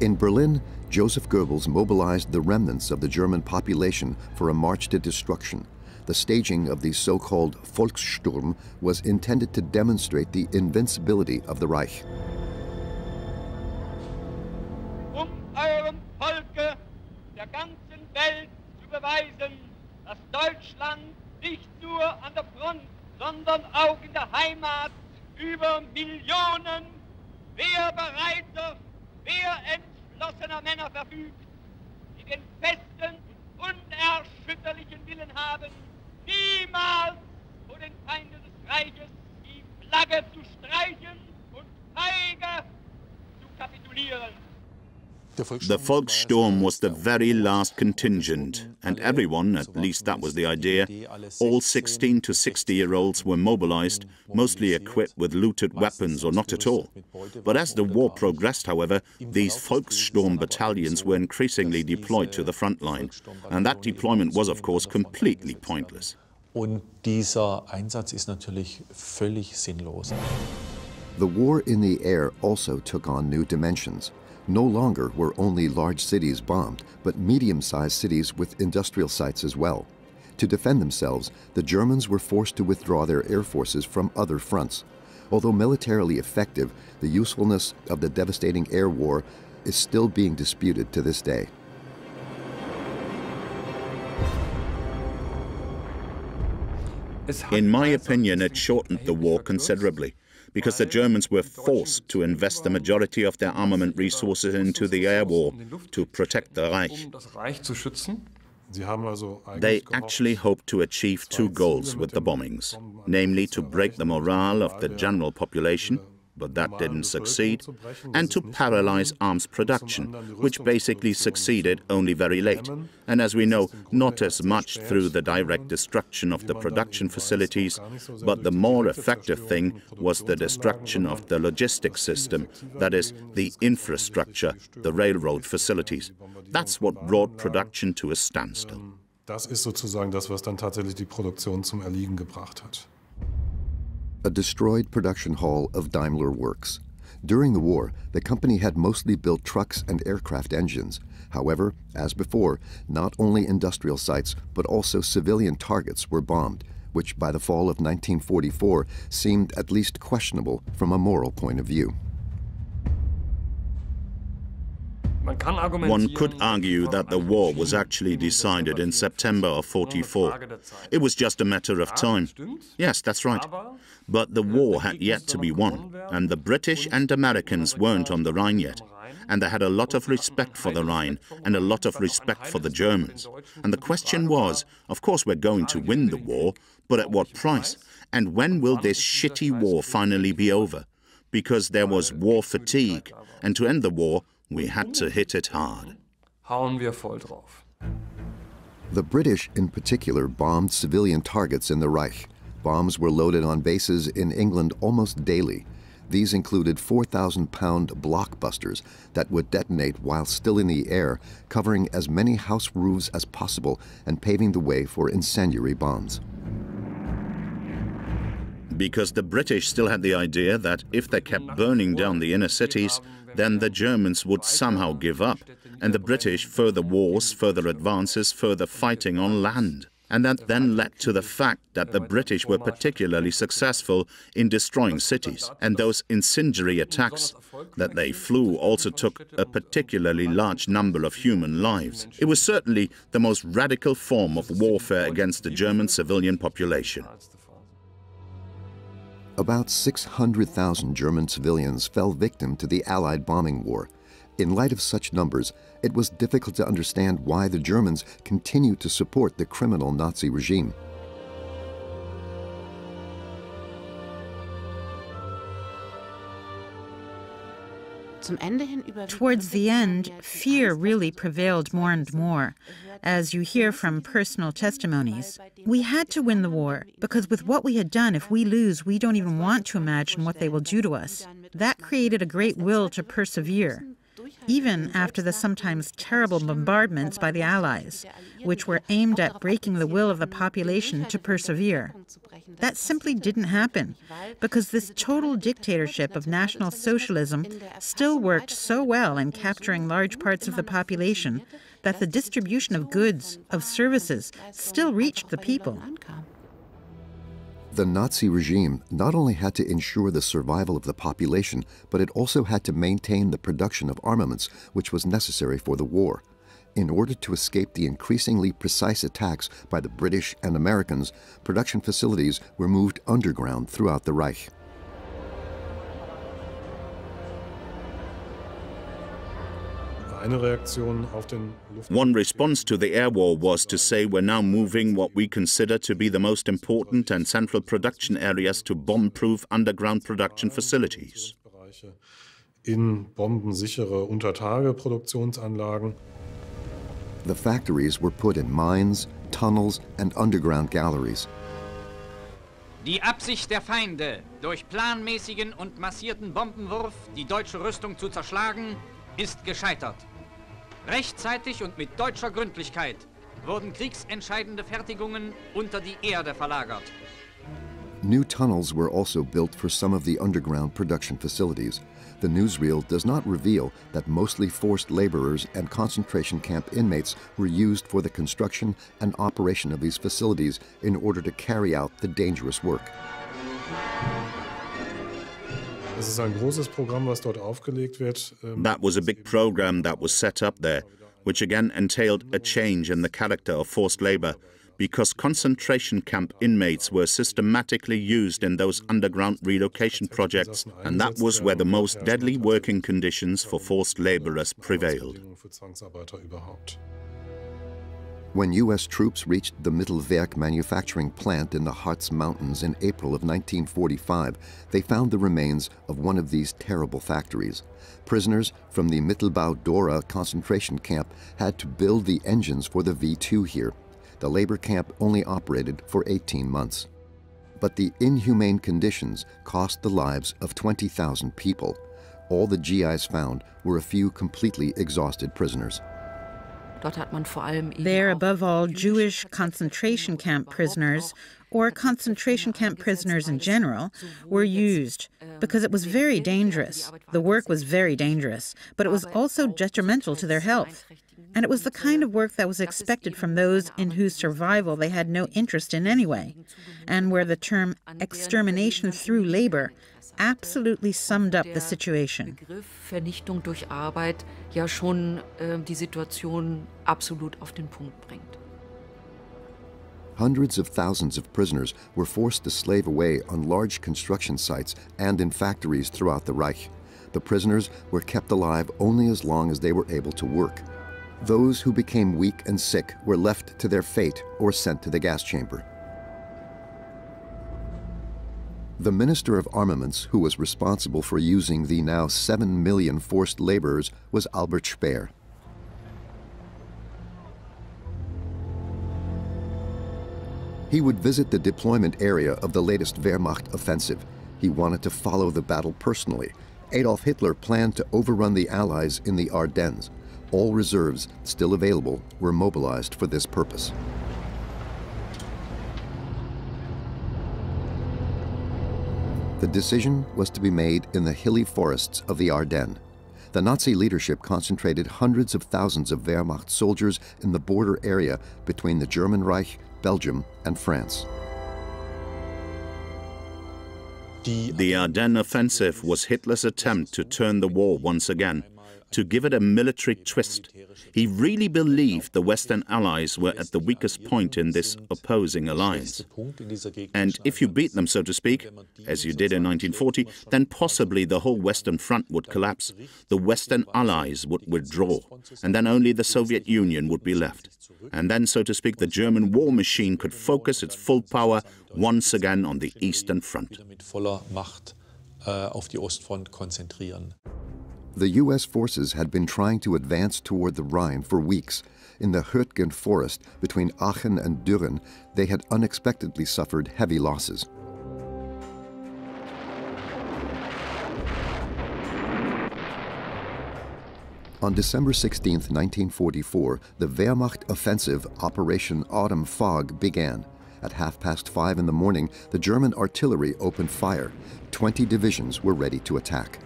In Berlin, Joseph Goebbels mobilized the remnants of the German population for a march to destruction. The staging of the so-called Volkssturm was intended to demonstrate the invincibility of the Reich. Eurem Volke der ganzen Welt zu beweisen, dass Deutschland nicht nur an der Front, sondern auch in der Heimat über Millionen wehrbereiter, wehrentschlossener Männer verfügt, die den festen und unerschütterlichen Willen haben, niemals vor den Feinden des Reiches die Flagge zu streichen und feige zu kapitulieren. The Volkssturm was the very last contingent, and everyone, at least that was the idea, all 16 to 60-year-olds were mobilized, mostly equipped with looted weapons or not at all. But as the war progressed, however, these Volkssturm battalions were increasingly deployed to the front line, and that deployment was, of course, completely pointless. Und dieser Einsatz ist natürlich völlig sinnlos. The war in the air also took on new dimensions. No longer were only large cities bombed, but medium-sized cities with industrial sites as well. To defend themselves, the Germans were forced to withdraw their air forces from other fronts. Although militarily effective, the usefulness of the devastating air war is still being disputed to this day. In my opinion, it shortened the war considerably, because the Germans were forced to invest the majority of their armament resources into the air war to protect the Reich. They actually hoped to achieve two goals with the bombings, namely to break the morale of the general population, but that didn't succeed, and to paralyze arms production, which basically succeeded only very late. And as we know, not as much through the direct destruction of the production facilities, but the more effective thing was the destruction of the logistics system, that is, the infrastructure, the railroad facilities. That's what brought production to a standstill. Das ist sozusagen das, was dann tatsächlich die Produktion zum Erliegen gebracht hat. A destroyed production hall of Daimler Works. During the war, the company had mostly built trucks and aircraft engines. However, as before, not only industrial sites, but also civilian targets were bombed, which by the fall of 1944 seemed at least questionable from a moral point of view. One could argue that the war was actually decided in September of '44. It was just a matter of time. Yes, that's right. But the war had yet to be won, and the British and Americans weren't on the Rhine yet. And they had a lot of respect for the Rhine and a lot of respect for the Germans. And the question was, of course we're going to win the war, but at what price? And when will this shitty war finally be over? Because there was war fatigue, and to end the war, we had to hit it hard. Hauen wir voll drauf. The British, in particular, bombed civilian targets in the Reich. Bombs were loaded on bases in England almost daily. These included 4,000-pound blockbusters that would detonate while still in the air, covering as many house roofs as possible and paving the way for incendiary bombs. Because the British still had the idea that if they kept burning down the inner cities, then the Germans would somehow give up, and the British further wars, further advances, further fighting on land. And that then led to the fact that the British were particularly successful in destroying cities, and those incendiary attacks that they flew also took a particularly large number of human lives. It was certainly the most radical form of warfare against the German civilian population. About 600,000 German civilians fell victim to the Allied bombing war. In light of such numbers, it was difficult to understand why the Germans continued to support the criminal Nazi regime. Towards the end, fear really prevailed more and more. As you hear from personal testimonies, we had to win the war, because with what we had done, if we lose, we don't even want to imagine what they will do to us. That created a great will to persevere, even after the sometimes terrible bombardments by the Allies, which were aimed at breaking the will of the population to persevere. That simply didn't happen, because this total dictatorship of National Socialism still worked so well in capturing large parts of the population that the distribution of goods, of services, still reached the people. The Nazi regime not only had to ensure the survival of the population, but it also had to maintain the production of armaments, which was necessary for the war. In order to escape the increasingly precise attacks by the British and Americans, production facilities were moved underground throughout the Reich. One response to the air war was to say we're now moving what we consider to be the most important and central production areas to bomb-proof underground production facilities. In bombensichere Untertage-Produktionsanlagen. The factories were put in mines, tunnels, and underground galleries. Die Absicht der Feinde, durch planmäßigen und massierten Bombenwurf die deutsche Rüstung zu zerschlagen, ist gescheitert. Rechtzeitig und mit deutscher Gründlichkeit wurden kriegsentscheidende Fertigungen unter die Erde verlagert. New tunnels were also built for some of the underground production facilities. The newsreel does not reveal that mostly forced laborers and concentration camp inmates were used for the construction and operation of these facilities in order to carry out the dangerous work. That was a big program that was set up there, which again entailed a change in the character of forced labor, because concentration camp inmates were systematically used in those underground relocation projects, and that was where the most deadly working conditions for forced laborers prevailed. When U.S. troops reached the Mittelwerk manufacturing plant in the Harz Mountains in April of 1945, they found the remains of one of these terrible factories. Prisoners from the Mittelbau Dora concentration camp had to build the engines for the V2 here. The labor camp only operated for 18 months. But the inhumane conditions cost the lives of 20,000 people. All the GIs found were a few completely exhausted prisoners. They're above all Jewish concentration camp prisoners, or concentration camp prisoners in general, were used because it was very dangerous. The work was very dangerous, but it was also detrimental to their health. And it was the kind of work that was expected from those in whose survival they had no interest in anyway, and where the term extermination through labor absolutely summed up the situation. Vernichtung durch Arbeit ja schon die Situation absolut auf den Punkt bringt. Hundreds of thousands of prisoners were forced to slave away on large construction sites and in factories throughout the Reich. The prisoners were kept alive only as long as they were able to work. Those who became weak and sick were left to their fate or sent to the gas chamber. The Minister of Armaments, who was responsible for using the now 7 million forced laborers, was Albert Speer. He would visit the deployment area of the latest Wehrmacht offensive. He wanted to follow the battle personally. Adolf Hitler planned to overrun the Allies in the Ardennes. All reserves still available were mobilized for this purpose. The decision was to be made in the hilly forests of the Ardennes. The Nazi leadership concentrated hundreds of thousands of Wehrmacht soldiers in the border area between the German Reich, Belgium, and France. The Ardennes offensive was Hitler's attempt to turn the war once again, to give it a military twist. He really believed the Western Allies were at the weakest point in this opposing alliance. And if you beat them, so to speak, as you did in 1940, then possibly the whole Western Front would collapse. The Western Allies would withdraw, and then only the Soviet Union would be left. And then, so to speak, the German war machine could focus its full power once again on the Eastern Front. The U.S. forces had been trying to advance toward the Rhine for weeks. In the Hürtgen forest between Aachen and Düren, they had unexpectedly suffered heavy losses. On December 16, 1944, the Wehrmacht offensive Operation Autumn Fog began. At 5:30 in the morning, the German artillery opened fire. 20 divisions were ready to attack.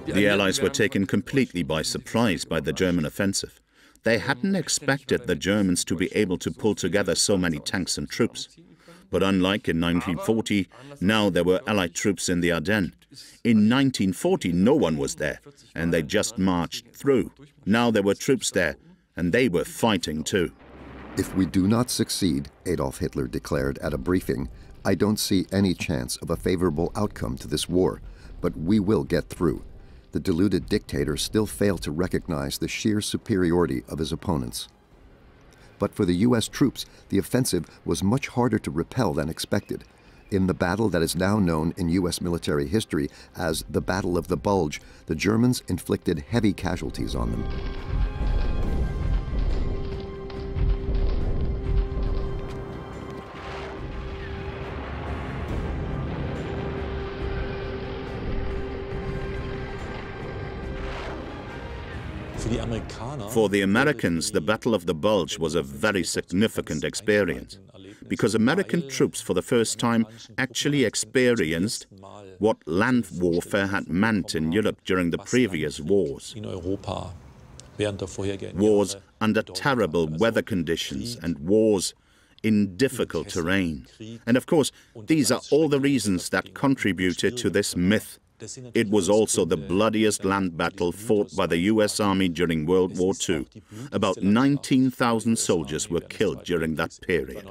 The Allies were taken completely by surprise by the German offensive. They hadn't expected the Germans to be able to pull together so many tanks and troops. But unlike in 1940, now there were Allied troops in the Ardennes. In 1940, no one was there, and they just marched through. Now there were troops there, and they were fighting too. If we do not succeed, Adolf Hitler declared at a briefing, I don't see any chance of a favorable outcome to this war, but we will get through. The deluded dictator still failed to recognize the sheer superiority of his opponents. But for the U.S. troops, the offensive was much harder to repel than expected. In the battle that is now known in U.S. military history as the Battle of the Bulge, the Germans inflicted heavy casualties on them. For the Americans, the Battle of the Bulge was a very significant experience. because American troops for the first time actually experienced what land warfare had meant in Europe during the previous wars. Wars under terrible weather conditions and wars in difficult terrain. And of course, these are all the reasons that contributed to this myth. It was also the bloodiest land battle fought by the US Army during World War II. About 19,000 soldiers were killed during that period.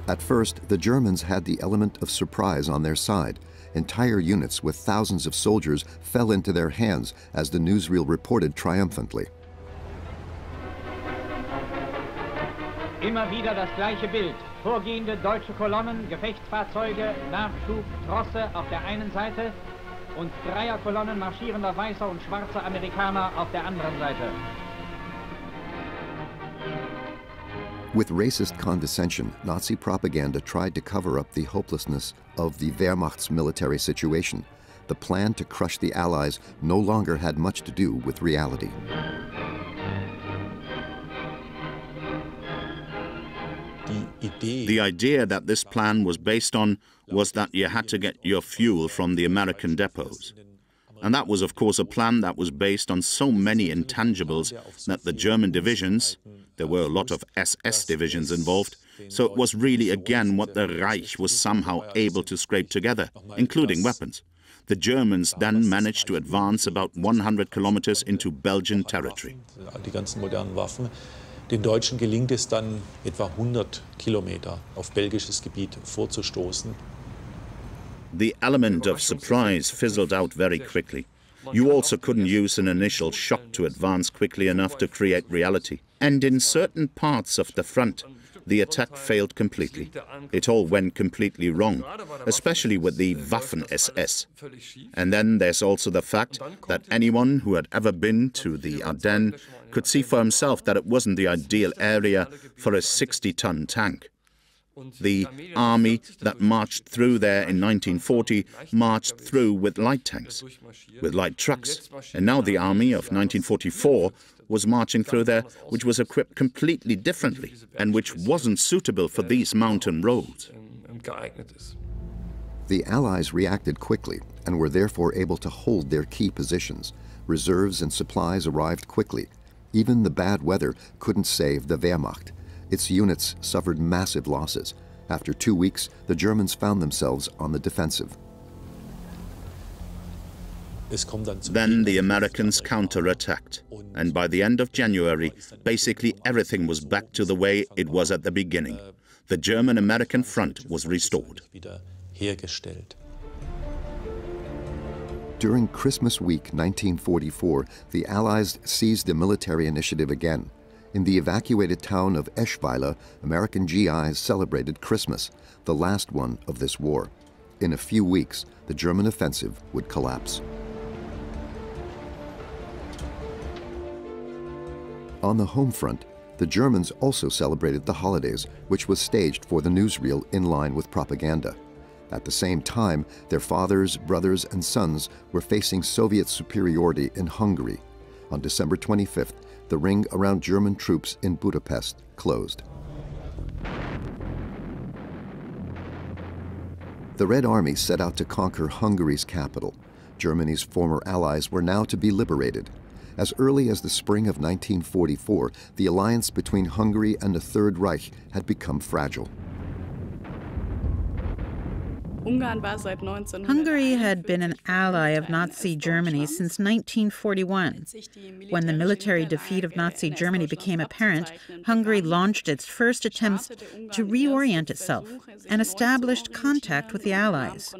At first, the Germans had the element of surprise on their side. Entire units with thousands of soldiers fell into their hands, as the newsreel reported triumphantly. Immer wieder das gleiche Bild. Vorgehende deutsche Kolonnen, Gefechtsfahrzeuge, Nachschub, Trosse auf der einen Seite und Dreierkolonnen marschierender weißer und schwarzer Amerikaner auf der anderen Seite. With racist condescension, Nazi propaganda tried to cover up the hopelessness of the Wehrmacht's military situation. The plan to crush the Allies no longer had much to do with reality. The idea that this plan was based on was that you had to get your fuel from the American depots. And that was, of course, a plan that was based on so many intangibles that the German divisions, there were a lot of SS divisions involved, so it was really again what the Reich was somehow able to scrape together, including weapons. The Germans then managed to advance about 100 kilometers into Belgian territory. Den Deutschen gelingt es dann, etwa 100 Kilometer auf belgisches Gebiet vorzustoßen. The element of surprise fizzled out very quickly. You also couldn't use an initial shock to advance quickly enough to create reality. And in certain parts of the front, the attack failed completely. It all went completely wrong, especially with the Waffen-SS. And then there's also the fact that anyone who had ever been to the Ardennes could see for himself that it wasn't the ideal area for a 60-ton tank. The army that marched through there in 1940 marched through with light tanks, with light trucks. And now the army of 1944 was marching through there, which was equipped completely differently and which wasn't suitable for these mountain roads. The Allies reacted quickly and were therefore able to hold their key positions. Reserves and supplies arrived quickly. Even the bad weather couldn't save the Wehrmacht. Its units suffered massive losses. After 2 weeks, the Germans found themselves on the defensive. Then the Americans counterattacked, and by the end of January, basically everything was back to the way it was at the beginning. The German-American front was restored. During Christmas week 1944, the Allies seized the military initiative again. In the evacuated town of Eschweiler, American GIs celebrated Christmas, the last one of this war. In a few weeks, the German offensive would collapse. On the home front, the Germans also celebrated the holidays, which was staged for the newsreel in line with propaganda. At the same time, their fathers, brothers, and sons were facing Soviet superiority in Hungary. On December 25th, the ring around German troops in Budapest closed. The Red Army set out to conquer Hungary's capital. Germany's former allies were now to be liberated. As early as the spring of 1944, the alliance between Hungary and the Third Reich had become fragile. Hungary had been an ally of Nazi Germany since 1941. When the military defeat of Nazi Germany became apparent, Hungary launched its first attempts to reorient itself and established contact with the Allies.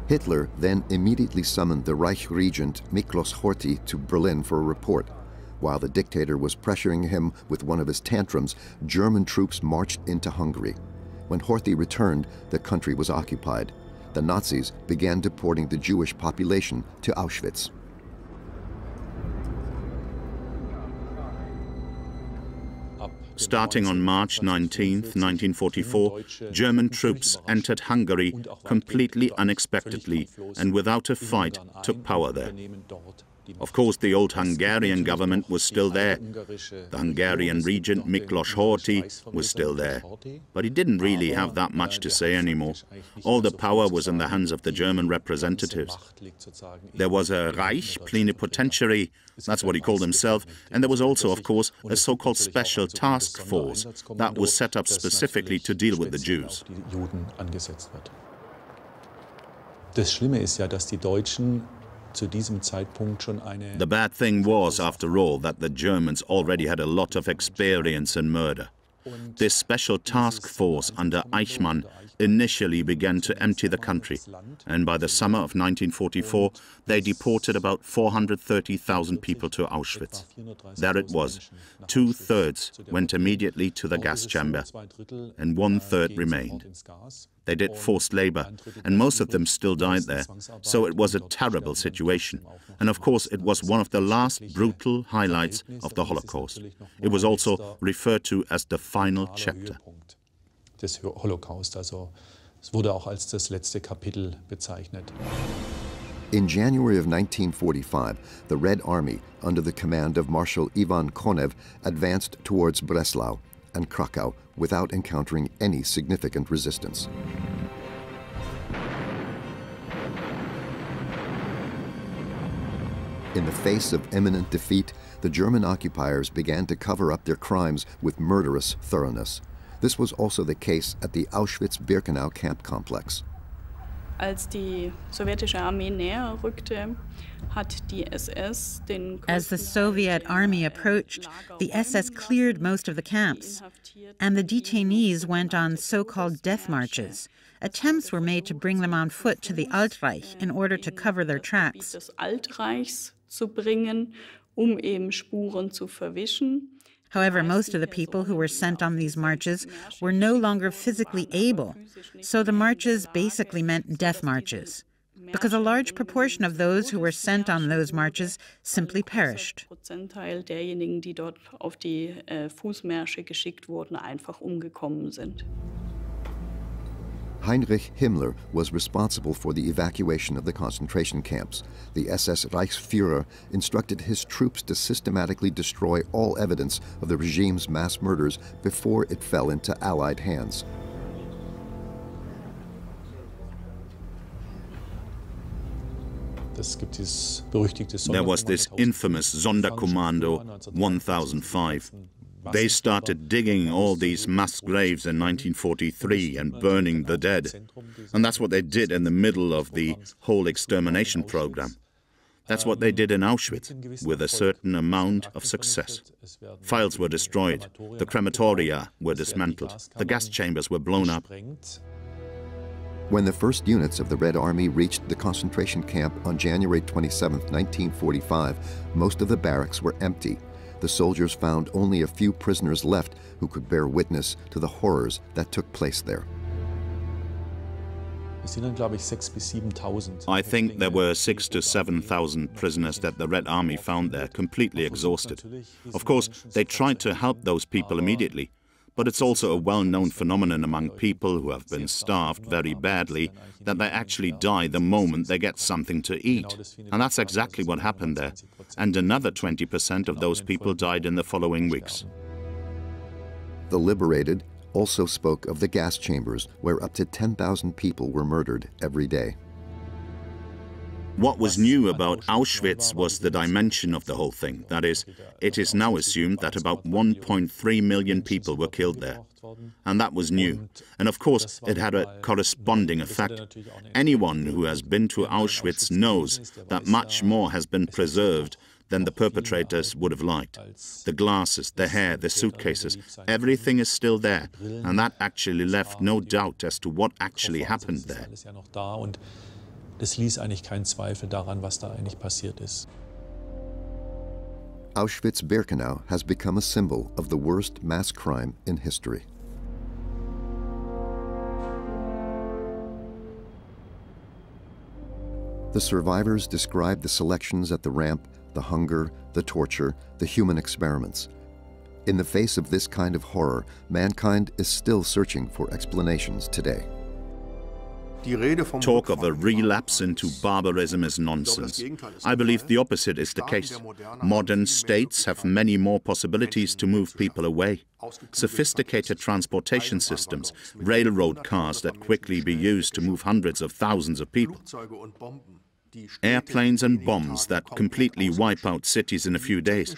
Hitler then immediately summoned the Reich Regent Miklos Horthy to Berlin for a report. While the dictator was pressuring him with one of his tantrums, German troops marched into Hungary. When Horthy returned, the country was occupied. The Nazis began deporting the Jewish population to Auschwitz. Starting on March 19, 1944, German troops entered Hungary completely unexpectedly and without a fight took power there. Of course, the old Hungarian government was still there. The Hungarian regent, Miklos Horthy, was still there. But he didn't really have that much to say anymore. All the power was in the hands of the German representatives. There was a Reich plenipotentiary, that's what he called himself, and there was also, of course, a so-called special task force that was set up specifically to deal with the Jews. Das Schlimme ist ja, dass die Deutschen zu diesem Zeitpunkt schon eine... The bad thing was, after all, that the Germans already had a lot of experience in murder. This special task force under Eichmann initially began to empty the country, and by the summer of 1944 they deported about 430,000 people to Auschwitz. There it was. 2/3 went immediately to the gas chamber, and 1/3 remained. They did forced labor, and most of them still died there, so it was a terrible situation. And of course it was one of the last brutal highlights of the Holocaust. It was also referred to as the final chapter. Des Holocaust, also es wurde auch als das letzte Kapitel bezeichnet. In January of 1945, the Red Army, under the command of Marshal Ivan Konev, advanced towards Breslau and Krakow without encountering any significant resistance. In the face of imminent defeat, the German occupiers began to cover up their crimes with murderous thoroughness. This was also the case at the Auschwitz-Birkenau camp complex. Als die sowjetische Armee näher rückte, hat die SS den... As the Soviet army approached, the SS cleared most of the camps, and the detainees went on so-called death marches. Attempts were made to bring them on foot to the Altreich in order to cover their tracks. ...des Altreichs zu bringen, eben Spuren zu verwischen. However, most of the people who were sent on these marches were no longer physically able, so the marches basically meant death marches, because a large proportion of those who were sent on those marches simply perished. Prozentteil derjenigen, die dort auf die Fußmärsche geschickt wurden, einfach umgekommen sind. Heinrich Himmler was responsible for the evacuation of the concentration camps. The SS Reichsführer instructed his troops to systematically destroy all evidence of the regime's mass murders before it fell into Allied hands. There was this infamous Sonderkommando 1005. They started digging all these mass graves in 1943 and burning the dead. And that's what they did in the middle of the whole extermination program. That's what they did in Auschwitz, with a certain amount of success. Files were destroyed, the crematoria were dismantled, the gas chambers were blown up. When the first units of the Red Army reached the concentration camp on January 27, 1945, most of the barracks were empty. The soldiers found only a few prisoners left who could bear witness to the horrors that took place there. I think there were 6,000 to 7,000 prisoners that the Red Army found there, completely exhausted. Of course, they tried to help those people immediately, but it's also a well-known phenomenon among people who have been starved very badly that they actually die the moment they get something to eat. And that's exactly what happened there. And another 20% of those people died in the following weeks. The liberated also spoke of the gas chambers where up to 10,000 people were murdered every day. What was new about Auschwitz was the dimension of the whole thing. That is, it is now assumed that about 1.3 million people were killed there. And that was new. And of course, it had a corresponding effect. Anyone who has been to Auschwitz knows that much more has been preserved than the perpetrators would have liked. The glasses, the hair, the suitcases, everything is still there. And that actually left no doubt as to what actually happened there. Es ließ eigentlich keinen Zweifel daran, was da eigentlich passiert ist. Auschwitz-Birkenau has become a symbol of the worst mass crime in history. The survivors described the selections at the ramp, the hunger, the torture, the human experiments. In the face of this kind of horror, mankind is still searching for explanations today. Talk of a relapse into barbarism is nonsense. I believe the opposite is the case. Modern states have many more possibilities to move people away. Sophisticated transportation systems, railroad cars that quickly be used to move hundreds of thousands of people. Airplanes and bombs that completely wipe out cities in a few days.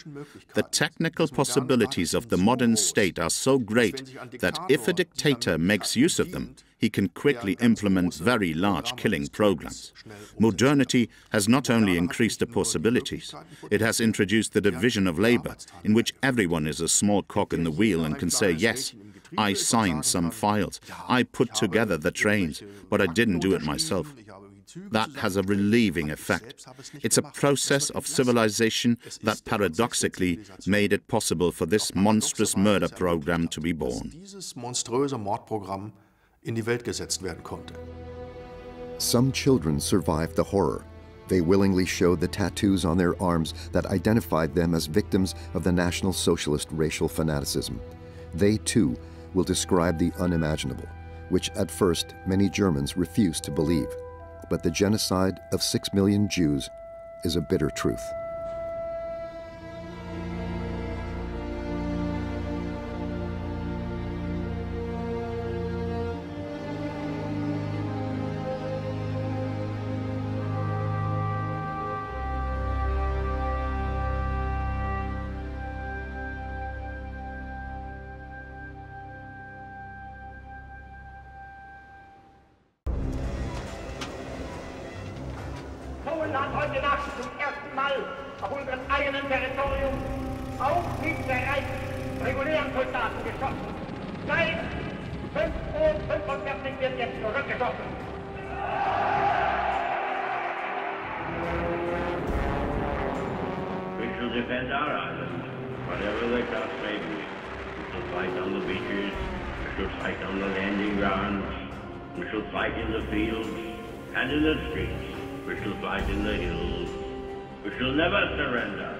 The technical possibilities of the modern state are so great that if a dictator makes use of them, he can quickly implement very large killing programs. Modernity has not only increased the possibilities, it has introduced the division of labor, in which everyone is a small cog in the wheel and can say, yes, I signed some files, I put together the trains, but I didn't do it myself. That has a relieving effect. It's a process of civilization that paradoxically made it possible for this monstrous murder program to be born. Some children survived the horror. They willingly showed the tattoos on their arms that identified them as victims of the National Socialist racial fanaticism. They, too, will describe the unimaginable, which at first many Germans refused to believe. But the genocide of 6 million Jews is a bitter truth. Polen hat heute Nacht zum ersten Mal auf unserem eigenen Territorium auch mit bereits regulären Soldaten geschossen. Seit 5:45 Uhr wird jetzt zurückgeschossen. We shall defend our island, whatever the cost may be. We shall fight on the beaches, we shall fight on the landing grounds, we shall fight in the fields and in the streets. We shall fight in the hills. We shall never surrender.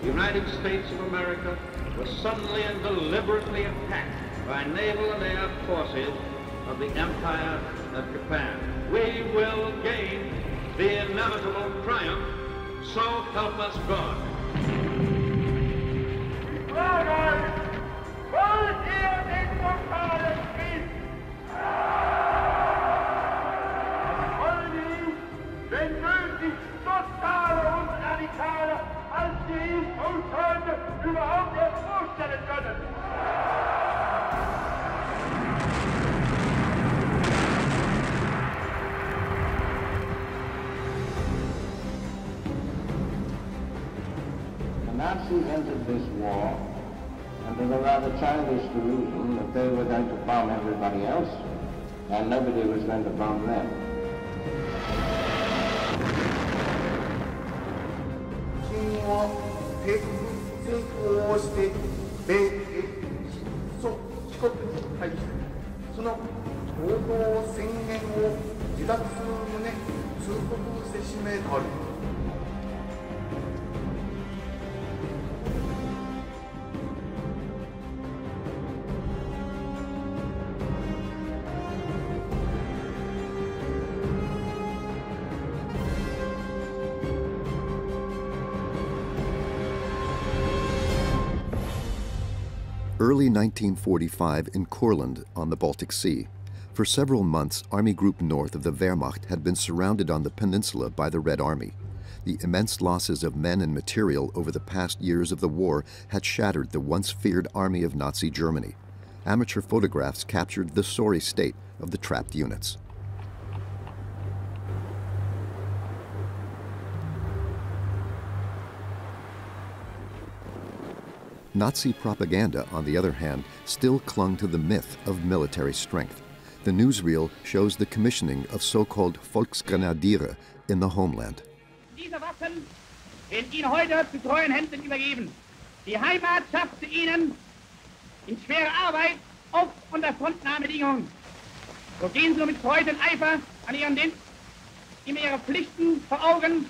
The United States of America was suddenly and deliberately attacked by naval and air forces of the Empire of Japan. We will gain the inevitable triumph, so help us God. Wollt ihr den totalen Krieg? Wollen Sie, wenn nötig, totale und radikale, als Sie uns heute überhaupt erst vorstellen können? The Nazis entered this war under the rather childish delusion that they were going to bomb everybody else and nobody was going to bomb them. Early 1945 in Courland on the Baltic Sea. For several months, Army Group North of the Wehrmacht had been surrounded on the peninsula by the Red Army. The immense losses of men and material over the past years of the war had shattered the once feared army of Nazi Germany. Amateur photographs captured the sorry state of the trapped units. Nazi propaganda, on the other hand, still clung to the myth of military strength. The newsreel shows the commissioning of so-called Volksgrenadiere in the homeland. Diese Waffen werden Ihnen heute zu treuen Händen übergeben. Die Heimat schaffte Ihnen in schwerer Arbeit auf- und Frontnahmebedingungen. So gehen Sie nur mit Freude und Eifer an Ihren Dienst, immer Ihre Pflichten vor Augen,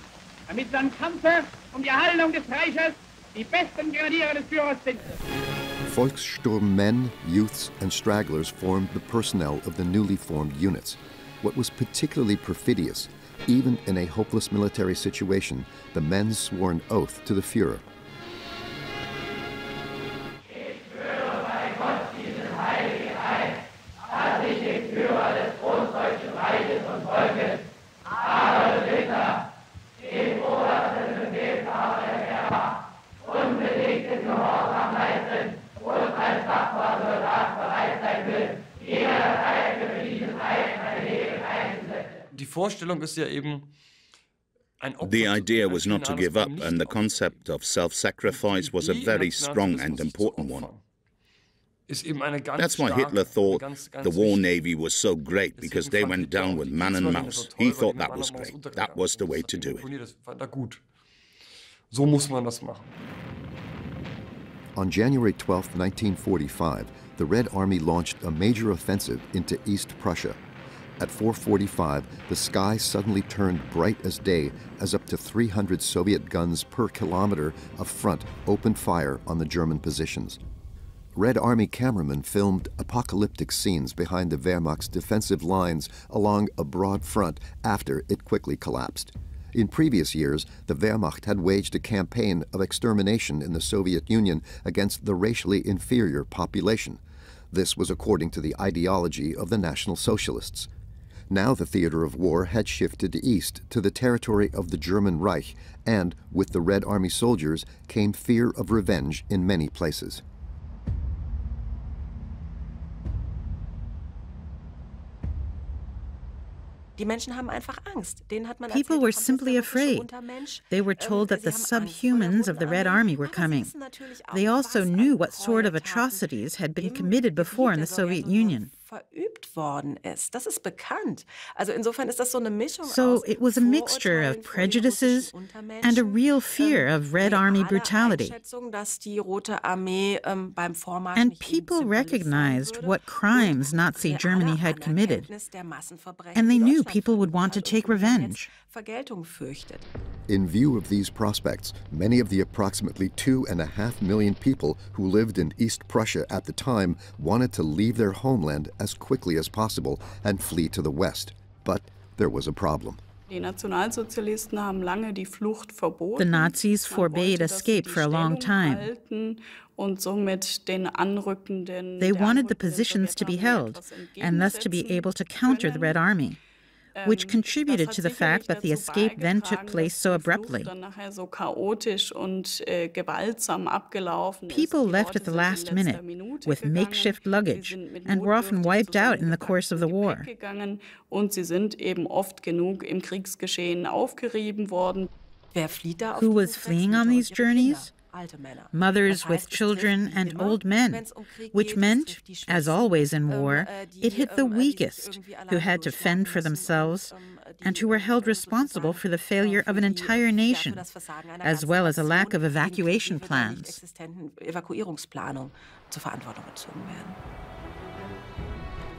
damit Sie am Kampfe um die Erhaltung des Reiches die besten Grenadiere des Führers sind. Volkssturm men, youths, and stragglers formed the personnel of the newly formed units. What was particularly perfidious, even in a hopeless military situation, the men swore an oath to the Führer. The idea was not to give up, and the concept of self-sacrifice was a very strong and important one. That's why Hitler thought the War Navy was so great, because they went down with man and mouse. He thought that was great. That was the way to do it. On January 12, 1945, the Red Army launched a major offensive into East Prussia. At 4:45, the sky suddenly turned bright as day as up to 300 Soviet guns per kilometer of front opened fire on the German positions. Red Army cameramen filmed apocalyptic scenes behind the Wehrmacht's defensive lines along a broad front after it quickly collapsed. In previous years, the Wehrmacht had waged a campaign of extermination in the Soviet Union against the racially inferior population. This was according to the ideology of the National Socialists. Now the theater of war had shifted east to the territory of the German Reich, and with the Red Army soldiers came fear of revenge in many places. People were simply afraid. They were told that the subhumans of the Red Army were coming. They also knew what sort of atrocities had been committed before in the Soviet Union. So it was a mixture of prejudices and a real fear of Red Army brutality. And people recognized what crimes Nazi Germany had committed, and they knew people would want to take revenge. In view of these prospects, many of the approximately 2.5 million people who lived in East Prussia at the time wanted to leave their homeland as quickly as possible and flee to the west. But there was a problem. The Nazis forbade escape for a long time. They wanted the positions to be held, and thus to be able to counter the Red Army, which contributed to the fact that the escape then took place so abruptly. People left at the last minute with makeshift luggage and were often wiped out in the course of the war. Who was fleeing on these journeys? Mothers with children and old men, which meant, as always in war, it hit the weakest, who had to fend for themselves and who were held responsible for the failure of an entire nation, as well as a lack of evacuation plans.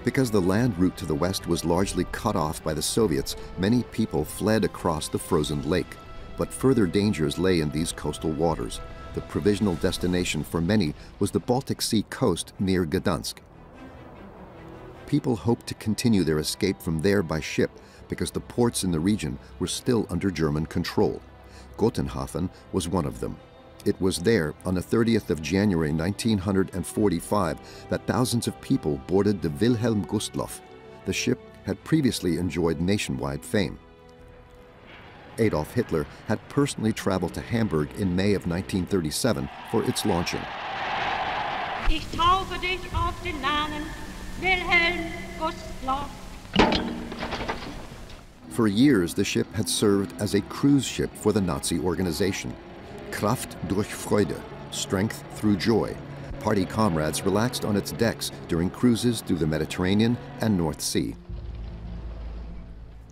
Because the land route to the west was largely cut off by the Soviets, many people fled across the frozen lake. But further dangers lay in these coastal waters. The provisional destination for many was the Baltic Sea coast near Gdansk. People hoped to continue their escape from there by ship because the ports in the region were still under German control. Gotenhafen was one of them. It was there on the 30th of January 1945 that thousands of people boarded the Wilhelm Gustloff. The ship had previously enjoyed nationwide fame. Adolf Hitler had personally traveled to Hamburg in May of 1937 for its launching. Ich taufe dich auf den Namen Wilhelm Gustloff. For years, the ship had served as a cruise ship for the Nazi organization. Kraft durch Freude, strength through joy. Party comrades relaxed on its decks during cruises through the Mediterranean and North Sea.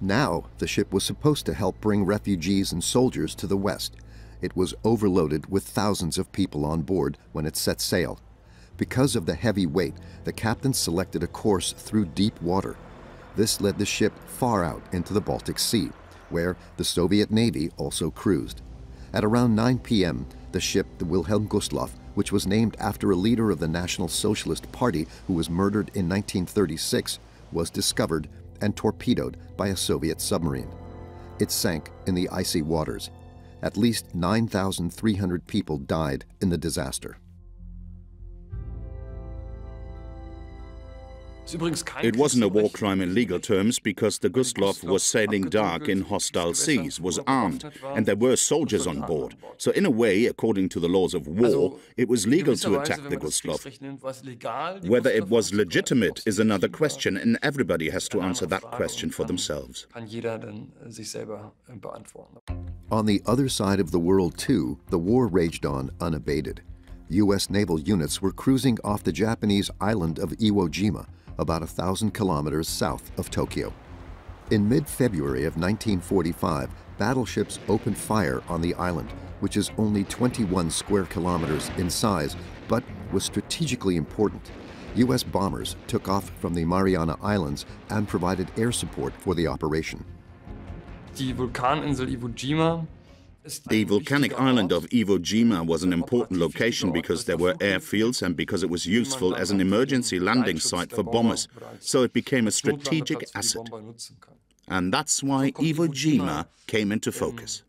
Now, the ship was supposed to help bring refugees and soldiers to the west. It was overloaded with thousands of people on board when it set sail. Because of the heavy weight, the captain selected a course through deep water. This led the ship far out into the Baltic Sea, where the Soviet Navy also cruised. At around 9 p.m., the ship, the Wilhelm Gustloff, which was named after a leader of the National Socialist Party who was murdered in 1936, was discovered and torpedoed by a Soviet submarine. It sank in the icy waters. At least 9,300 people died in the disaster. It wasn't a war crime in legal terms because the Gustloff was sailing dark in hostile seas, was armed, and there were soldiers on board. So in a way, according to the laws of war, it was legal to attack the Gustloff. Whether it was legitimate is another question, and everybody has to answer that question for themselves. On the other side of the world, too, the war raged on unabated. U.S. naval units were cruising off the Japanese island of Iwo Jima, about 1,000 kilometers south of Tokyo. In mid-February of 1945, battleships opened fire on the island, which is only 21 square kilometers in size, but was strategically important. U.S. bombers took off from the Mariana Islands and provided air support for the operation. Die Vulkaninsel Iwo Jima. The volcanic island of Iwo Jima was an important location because there were airfields and because it was useful as an emergency landing site for bombers, so it became a strategic asset. And that's why Iwo Jima came into focus.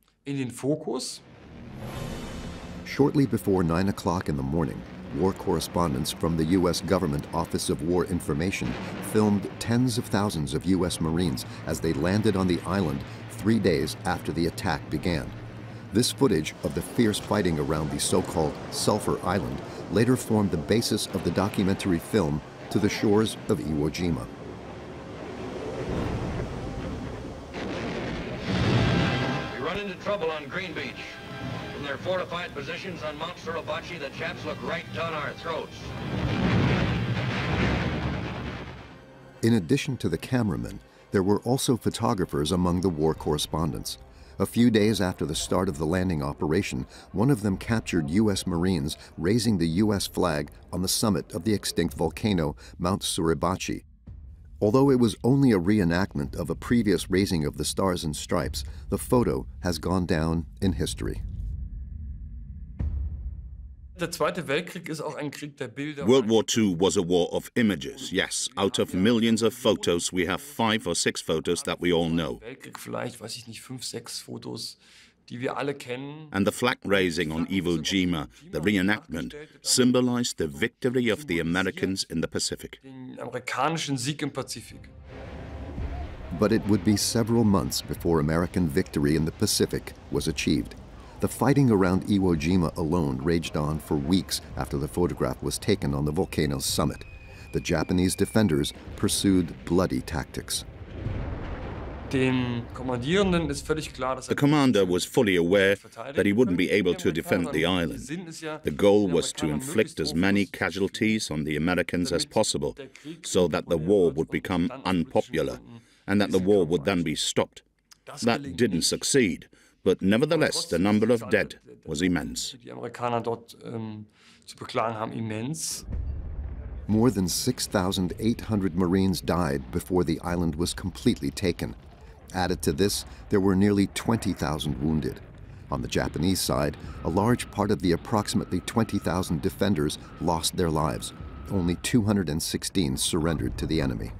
Shortly before 9 o'clock in the morning, war correspondents from the U.S. Government Office of War Information filmed tens of thousands of U.S. Marines as they landed on the island 3 days after the attack began. This footage of the fierce fighting around the so-called Sulphur Island later formed the basis of the documentary film To the Shores of Iwo Jima. We run into trouble on Green Beach. From their fortified positions on Mount Suribachi, the Japs look right down our throats. In addition to the cameramen, there were also photographers among the war correspondents. A few days after the start of the landing operation, one of them captured U.S. Marines raising the U.S. flag on the summit of the extinct volcano, Mount Suribachi. Although it was only a reenactment of a previous raising of the Stars and Stripes, the photo has gone down in history. World War II was a war of images, yes. Out of millions of photos, we have 5 or 6 photos that we all know. And the flag raising on Iwo Jima, the reenactment, symbolized the victory of the Americans in the Pacific. But it would be several months before American victory in the Pacific was achieved. The fighting around Iwo Jima alone raged on for weeks after the photograph was taken on the volcano's summit. The Japanese defenders pursued bloody tactics. The commander was fully aware that he wouldn't be able to defend the island. The goal was to inflict as many casualties on the Americans as possible, so that the war would become unpopular, and that the war would then be stopped. That didn't succeed. But nevertheless, the number of dead was immense. More than 6,800 Marines died before the island was completely taken. Added to this, there were nearly 20,000 wounded. On the Japanese side, a large part of the approximately 20,000 defenders lost their lives. Only 216 surrendered to the enemy.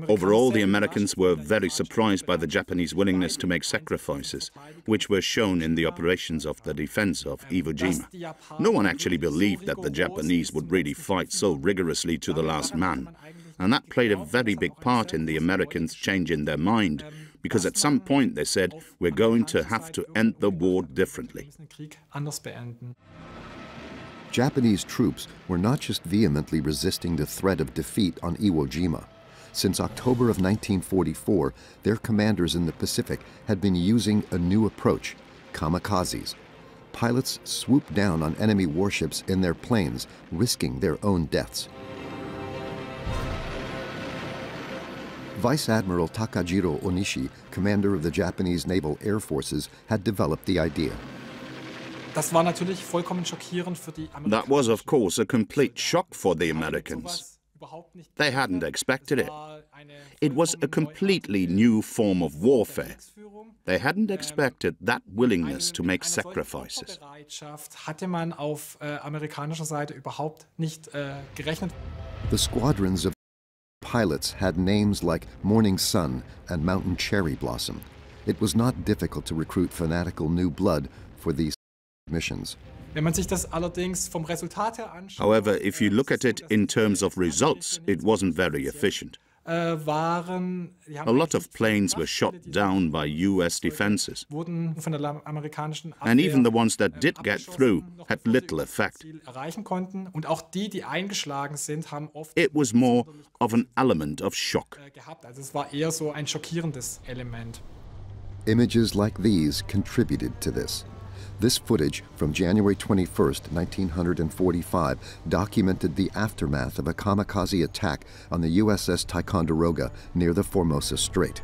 Overall, the Americans were very surprised by the Japanese willingness to make sacrifices, which were shown in the operations of the defense of Iwo Jima. No one actually believed that the Japanese would really fight so rigorously to the last man. And that played a very big part in the Americans changing their mind, because at some point they said, we're going to have to end the war differently. Japanese troops were not just vehemently resisting the threat of defeat on Iwo Jima. Since October of 1944, their commanders in the Pacific had been using a new approach, kamikazes. Pilots swooped down on enemy warships in their planes, risking their own deaths. Vice Admiral Takajiro Onishi, commander of the Japanese Naval Air Forces, had developed the idea. That was, of course, a complete shock for the Americans. They hadn't expected it. It was a completely new form of warfare. They hadn't expected that willingness to make sacrifices. Hatte man auf amerikanischer Seite überhaupt nicht gerechnet. The squadrons of pilots had names like Morning Sun and Mountain Cherry Blossom. It was not difficult to recruit fanatical new blood for these missions. Wenn man sich das allerdings vom Resultat her anschaut, however, if you look at it in terms of results, it wasn't very efficient. A lot of planes were shot down by US defenses, wurden von der amerikanischen and even the ones that did get through had little effect. erreichen konnten, und auch die eingeschlagen sind, haben oft It was more of an element of shock. gehabt. Also es war eher so ein schockierendes Element. Images like these contributed to this. This footage from January 21st, 1945 documented the aftermath of a kamikaze attack on the USS Ticonderoga near the Formosa Strait.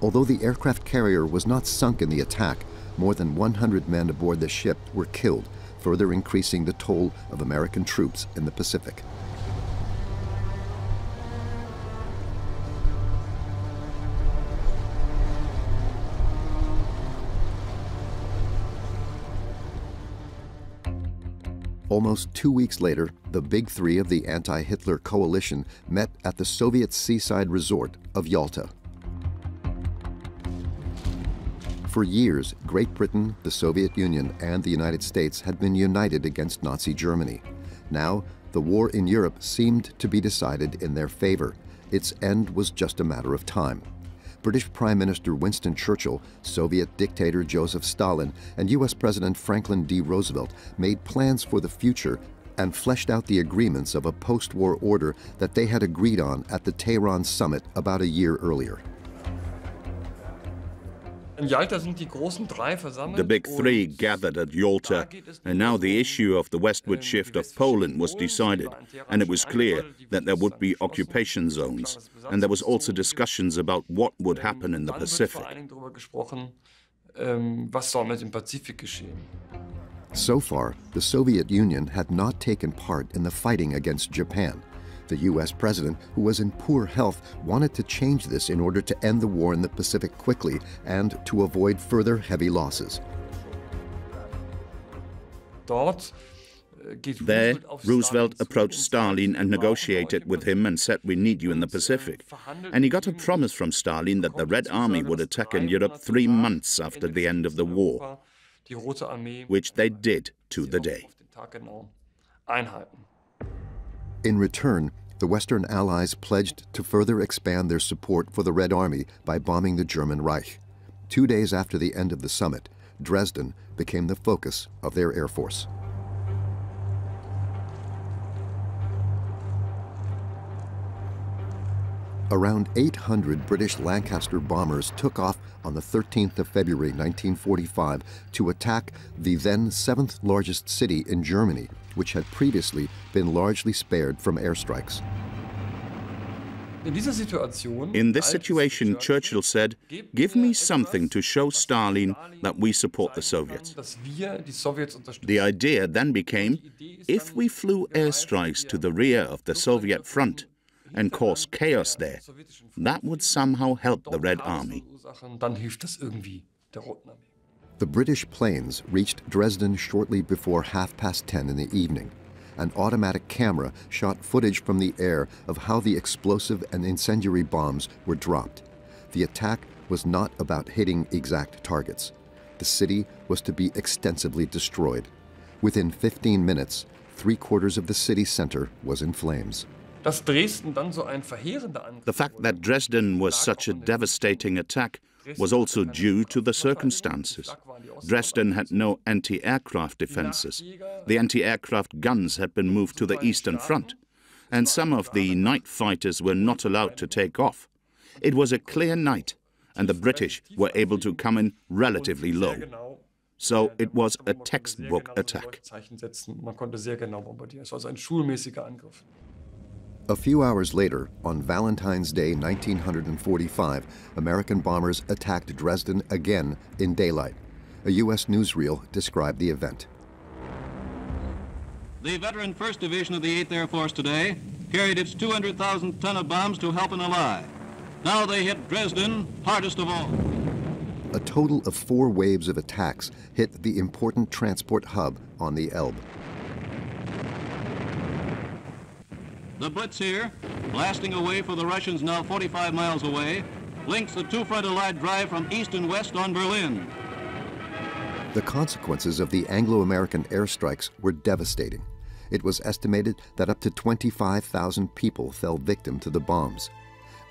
Although the aircraft carrier was not sunk in the attack, more than 100 men aboard the ship were killed, further increasing the toll of American troops in the Pacific. Almost 2 weeks later, the Big Three of the anti-Hitler coalition met at the Soviet seaside resort of Yalta. For years, Great Britain, the Soviet Union, and the United States had been united against Nazi Germany. Now, the war in Europe seemed to be decided in their favor. Its end was just a matter of time. British Prime Minister Winston Churchill, Soviet dictator Joseph Stalin, and U.S. President Franklin D. Roosevelt made plans for the future and fleshed out the agreements of a post-war order that they had agreed on at the Tehran summit about a year earlier. The Big Three gathered at Yalta, and now the issue of the westward shift of Poland was decided, and it was clear that there would be occupation zones, and there was also discussions about what would happen in the Pacific. So far, the Soviet Union had not taken part in the fighting against Japan. The U.S. president, who was in poor health, wanted to change this in order to end the war in the Pacific quickly and to avoid further heavy losses. There, Roosevelt approached Stalin and negotiated with him and said, "We need you in the Pacific." And he got a promise from Stalin that the Red Army would attack in Europe 3 months after the end of the war, which they did to the day. In return, the Western Allies pledged to further expand their support for the Red Army by bombing the German Reich. 2 days after the end of the summit, Dresden became the focus of their air force. Around 800 British Lancaster bombers took off on the 13th of February 1945 to attack the then 7th largest city in Germany, which had previously been largely spared from airstrikes. In this situation, Churchill said, "Give me something to show Stalin that we support the Soviets." The idea then became, if we flew airstrikes to the rear of the Soviet front and caused chaos there, that would somehow help the Red Army. The British planes reached Dresden shortly before 10:30 in the evening. An automatic camera shot footage from the air of how the explosive and incendiary bombs were dropped. The attack was not about hitting exact targets. The city was to be extensively destroyed. Within 15 minutes, 3/4 of the city center was in flames. The fact that Dresden was such a devastating attack was also due to the circumstances. Dresden had no anti-aircraft defenses. The anti-aircraft guns had been moved to the eastern front, and some of the night fighters were not allowed to take off. It was a clear night, and the British were able to come in relatively low. So it was a textbook attack. A few hours later, on Valentine's Day 1945, American bombers attacked Dresden again in daylight. A U.S. newsreel described the event. The veteran 1st Division of the 8th Air Force today carried its 200,000 ton of bombs to help an ally. Now they hit Dresden, hardest of all. A total of 4 waves of attacks hit the important transport hub on the Elbe. The Blitz here, blasting away for the Russians now 45 miles away, links the two-front Allied drive from east and west on Berlin. The consequences of the Anglo-American airstrikes were devastating. It was estimated that up to 25,000 people fell victim to the bombs.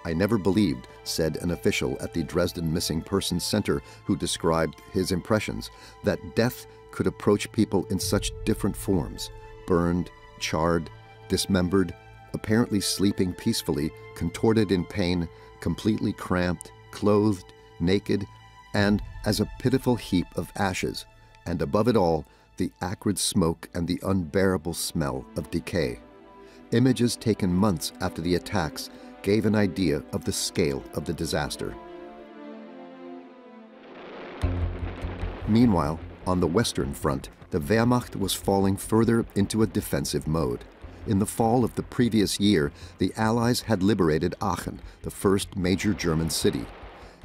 "I never believed," said an official at the Dresden Missing Persons Center who described his impressions, "that death could approach people in such different forms, burned, charred, dismembered, apparently sleeping peacefully, contorted in pain, completely cramped, clothed, naked, and as a pitiful heap of ashes, and above it all, the acrid smoke and the unbearable smell of decay." Images taken months after the attacks gave an idea of the scale of the disaster. Meanwhile, on the Western Front, the Wehrmacht was falling further into a defensive mode. In the fall of the previous year, the Allies had liberated Aachen, the first major German city.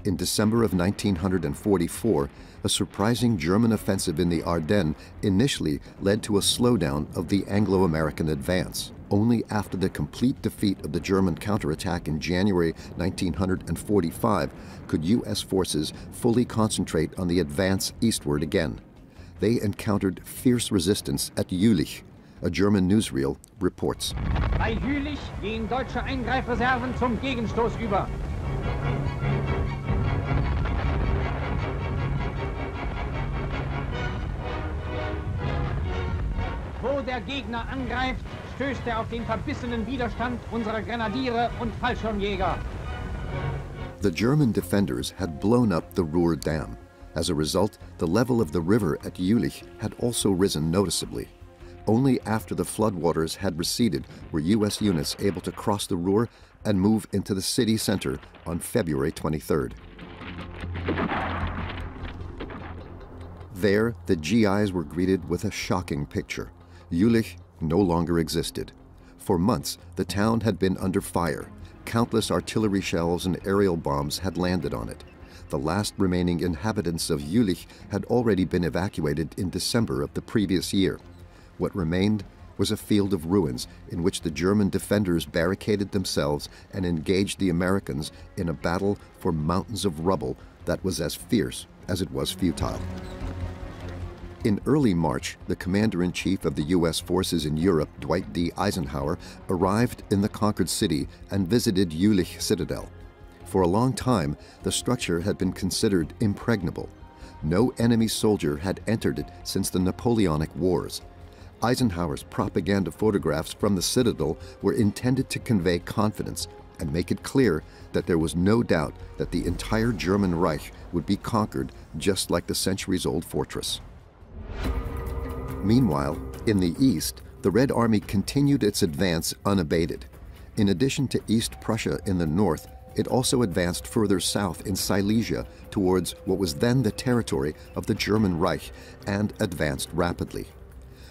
In December of 1944, a surprising German offensive in the Ardennes initially led to a slowdown of the Anglo-American advance. Only after the complete defeat of the German counterattack in January 1945 could U.S. forces fully concentrate on the advance eastward again. They encountered fierce resistance at Jülich. A German newsreel reports. Bei Jülich gehen deutsche Eingreifreserven zum Gegenstoß über. Wo der Gegner angreift, stößt auf den verbissenen Widerstand unserer Grenadiere und Fallschirmjäger. The German defenders had blown up the Ruhr Dam. As a result, the level of the river at Jülich had also risen noticeably. Only after the floodwaters had receded were U.S. units able to cross the Ruhr and move into the city center on February 23rd. There, the GIs were greeted with a shocking picture. Jülich no longer existed. For months, the town had been under fire. Countless artillery shells and aerial bombs had landed on it. The last remaining inhabitants of Jülich had already been evacuated in December of the previous year. What remained was a field of ruins in which the German defenders barricaded themselves and engaged the Americans in a battle for mountains of rubble that was as fierce as it was futile. In early March, the commander-in-chief of the U.S. forces in Europe, Dwight D. Eisenhower, arrived in the conquered city and visited Jülich Citadel. For a long time, the structure had been considered impregnable. No enemy soldier had entered it since the Napoleonic Wars. Eisenhower's propaganda photographs from the citadel were intended to convey confidence and make it clear that there was no doubt that the entire German Reich would be conquered just like the centuries-old fortress. Meanwhile, in the east, the Red Army continued its advance unabated. In addition to East Prussia in the north, it also advanced further south in Silesia towards what was then the territory of the German Reich and advanced rapidly.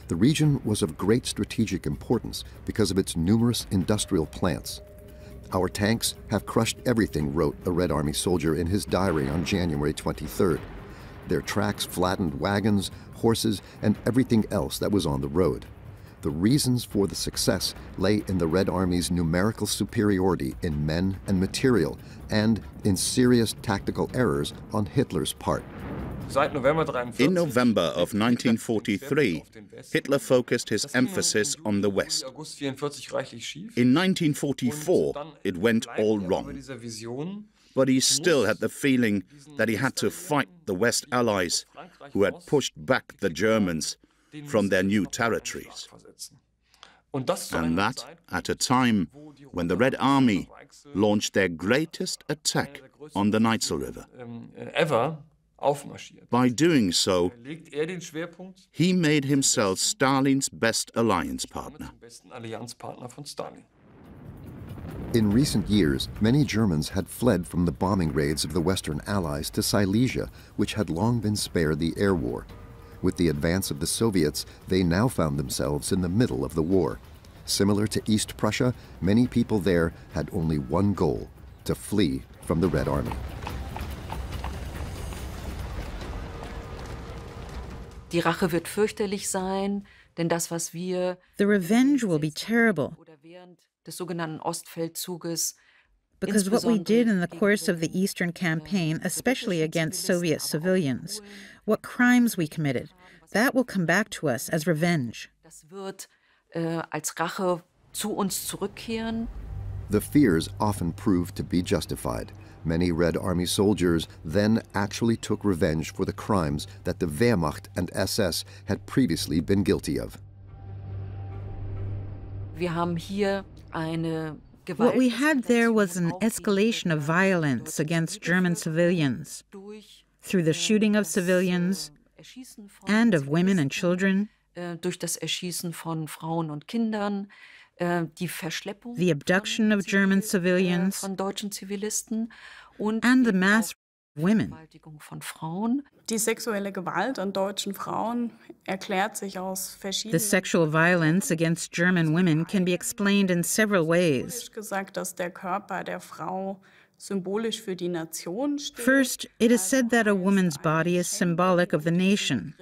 The region was of great strategic importance because of its numerous industrial plants. "Our tanks have crushed everything," wrote a Red Army soldier in his diary on January 23rd. Their tracks flattened wagons, horses, and everything else that was on the road. The reasons for the success lay in the Red Army's numerical superiority in men and material, and in serious tactical errors on Hitler's part. In November of 1943, Hitler focused his emphasis on the West. In 1944, it went all wrong. But he still had the feeling that he had to fight the West Allies, who had pushed back the Germans from their new territories. And that at a time when the Red Army launched their greatest attack on the Neitzel River. By doing so, he made himself Stalin's best alliance partner. In recent years, many Germans had fled from the bombing raids of the Western Allies to Silesia, which had long been spared the air war. With the advance of the Soviets, they now found themselves in the middle of the war. Similar to East Prussia, many people there had only one goal: to flee from the Red Army. Die Rache wird fürchterlich sein, denn das, was wir The revenge will be terrible, des sogenannten Ostfeldzuges, because what we did in the course of the Eastern Campaign, especially against Soviet civilians, what crimes we committed, that will come back to us as revenge. Das wird als Rache zu uns zurückkehren. The fears often proved to be justified. Many Red Army soldiers then actually took revenge for the crimes that the Wehrmacht and SS had previously been guilty of. Wir haben hier eine Gewalt. What we had there was an escalation of violence against German civilians through the shooting of civilians and of women and children, durch das Erschießen von Frauen und Kindern, die Verschleppung the abduction of German civilians, von deutschen Zivilisten und and the mass women. Vergewaltigung von Frauen. Die sexuelle Gewalt an deutschen Frauen erklärt sich aus The verschiedenen. sexual violence against German women can be explained in several ways. Gesagt, dass der Körper der Frau symbolisch für die Nation steht. First, it is said that a woman's body is symbolic of the nation.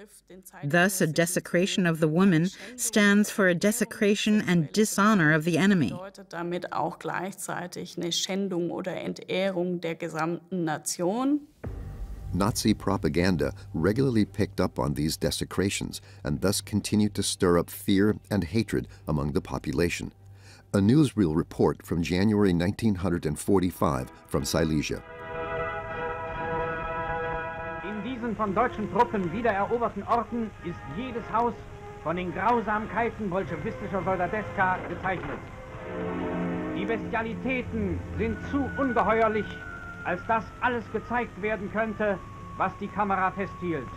Thus, a desecration of the woman stands for a desecration and dishonor of the enemy. Bedeutet damit auch gleichzeitig eine Schändung oder Entehrung der gesamten Nation. Nazi propaganda regularly picked up on these desecrations and thus continued to stir up fear and hatred among the population. A newsreel report from January 1945 from Silesia. In diesen von deutschen Truppen wiedereroberten Orten ist jedes Haus von den Grausamkeiten bolschewistischer Soldateska gezeichnet. Die Bestialitäten sind zu ungeheuerlich, als dass alles gezeigt werden könnte, was die Kamera festhielt.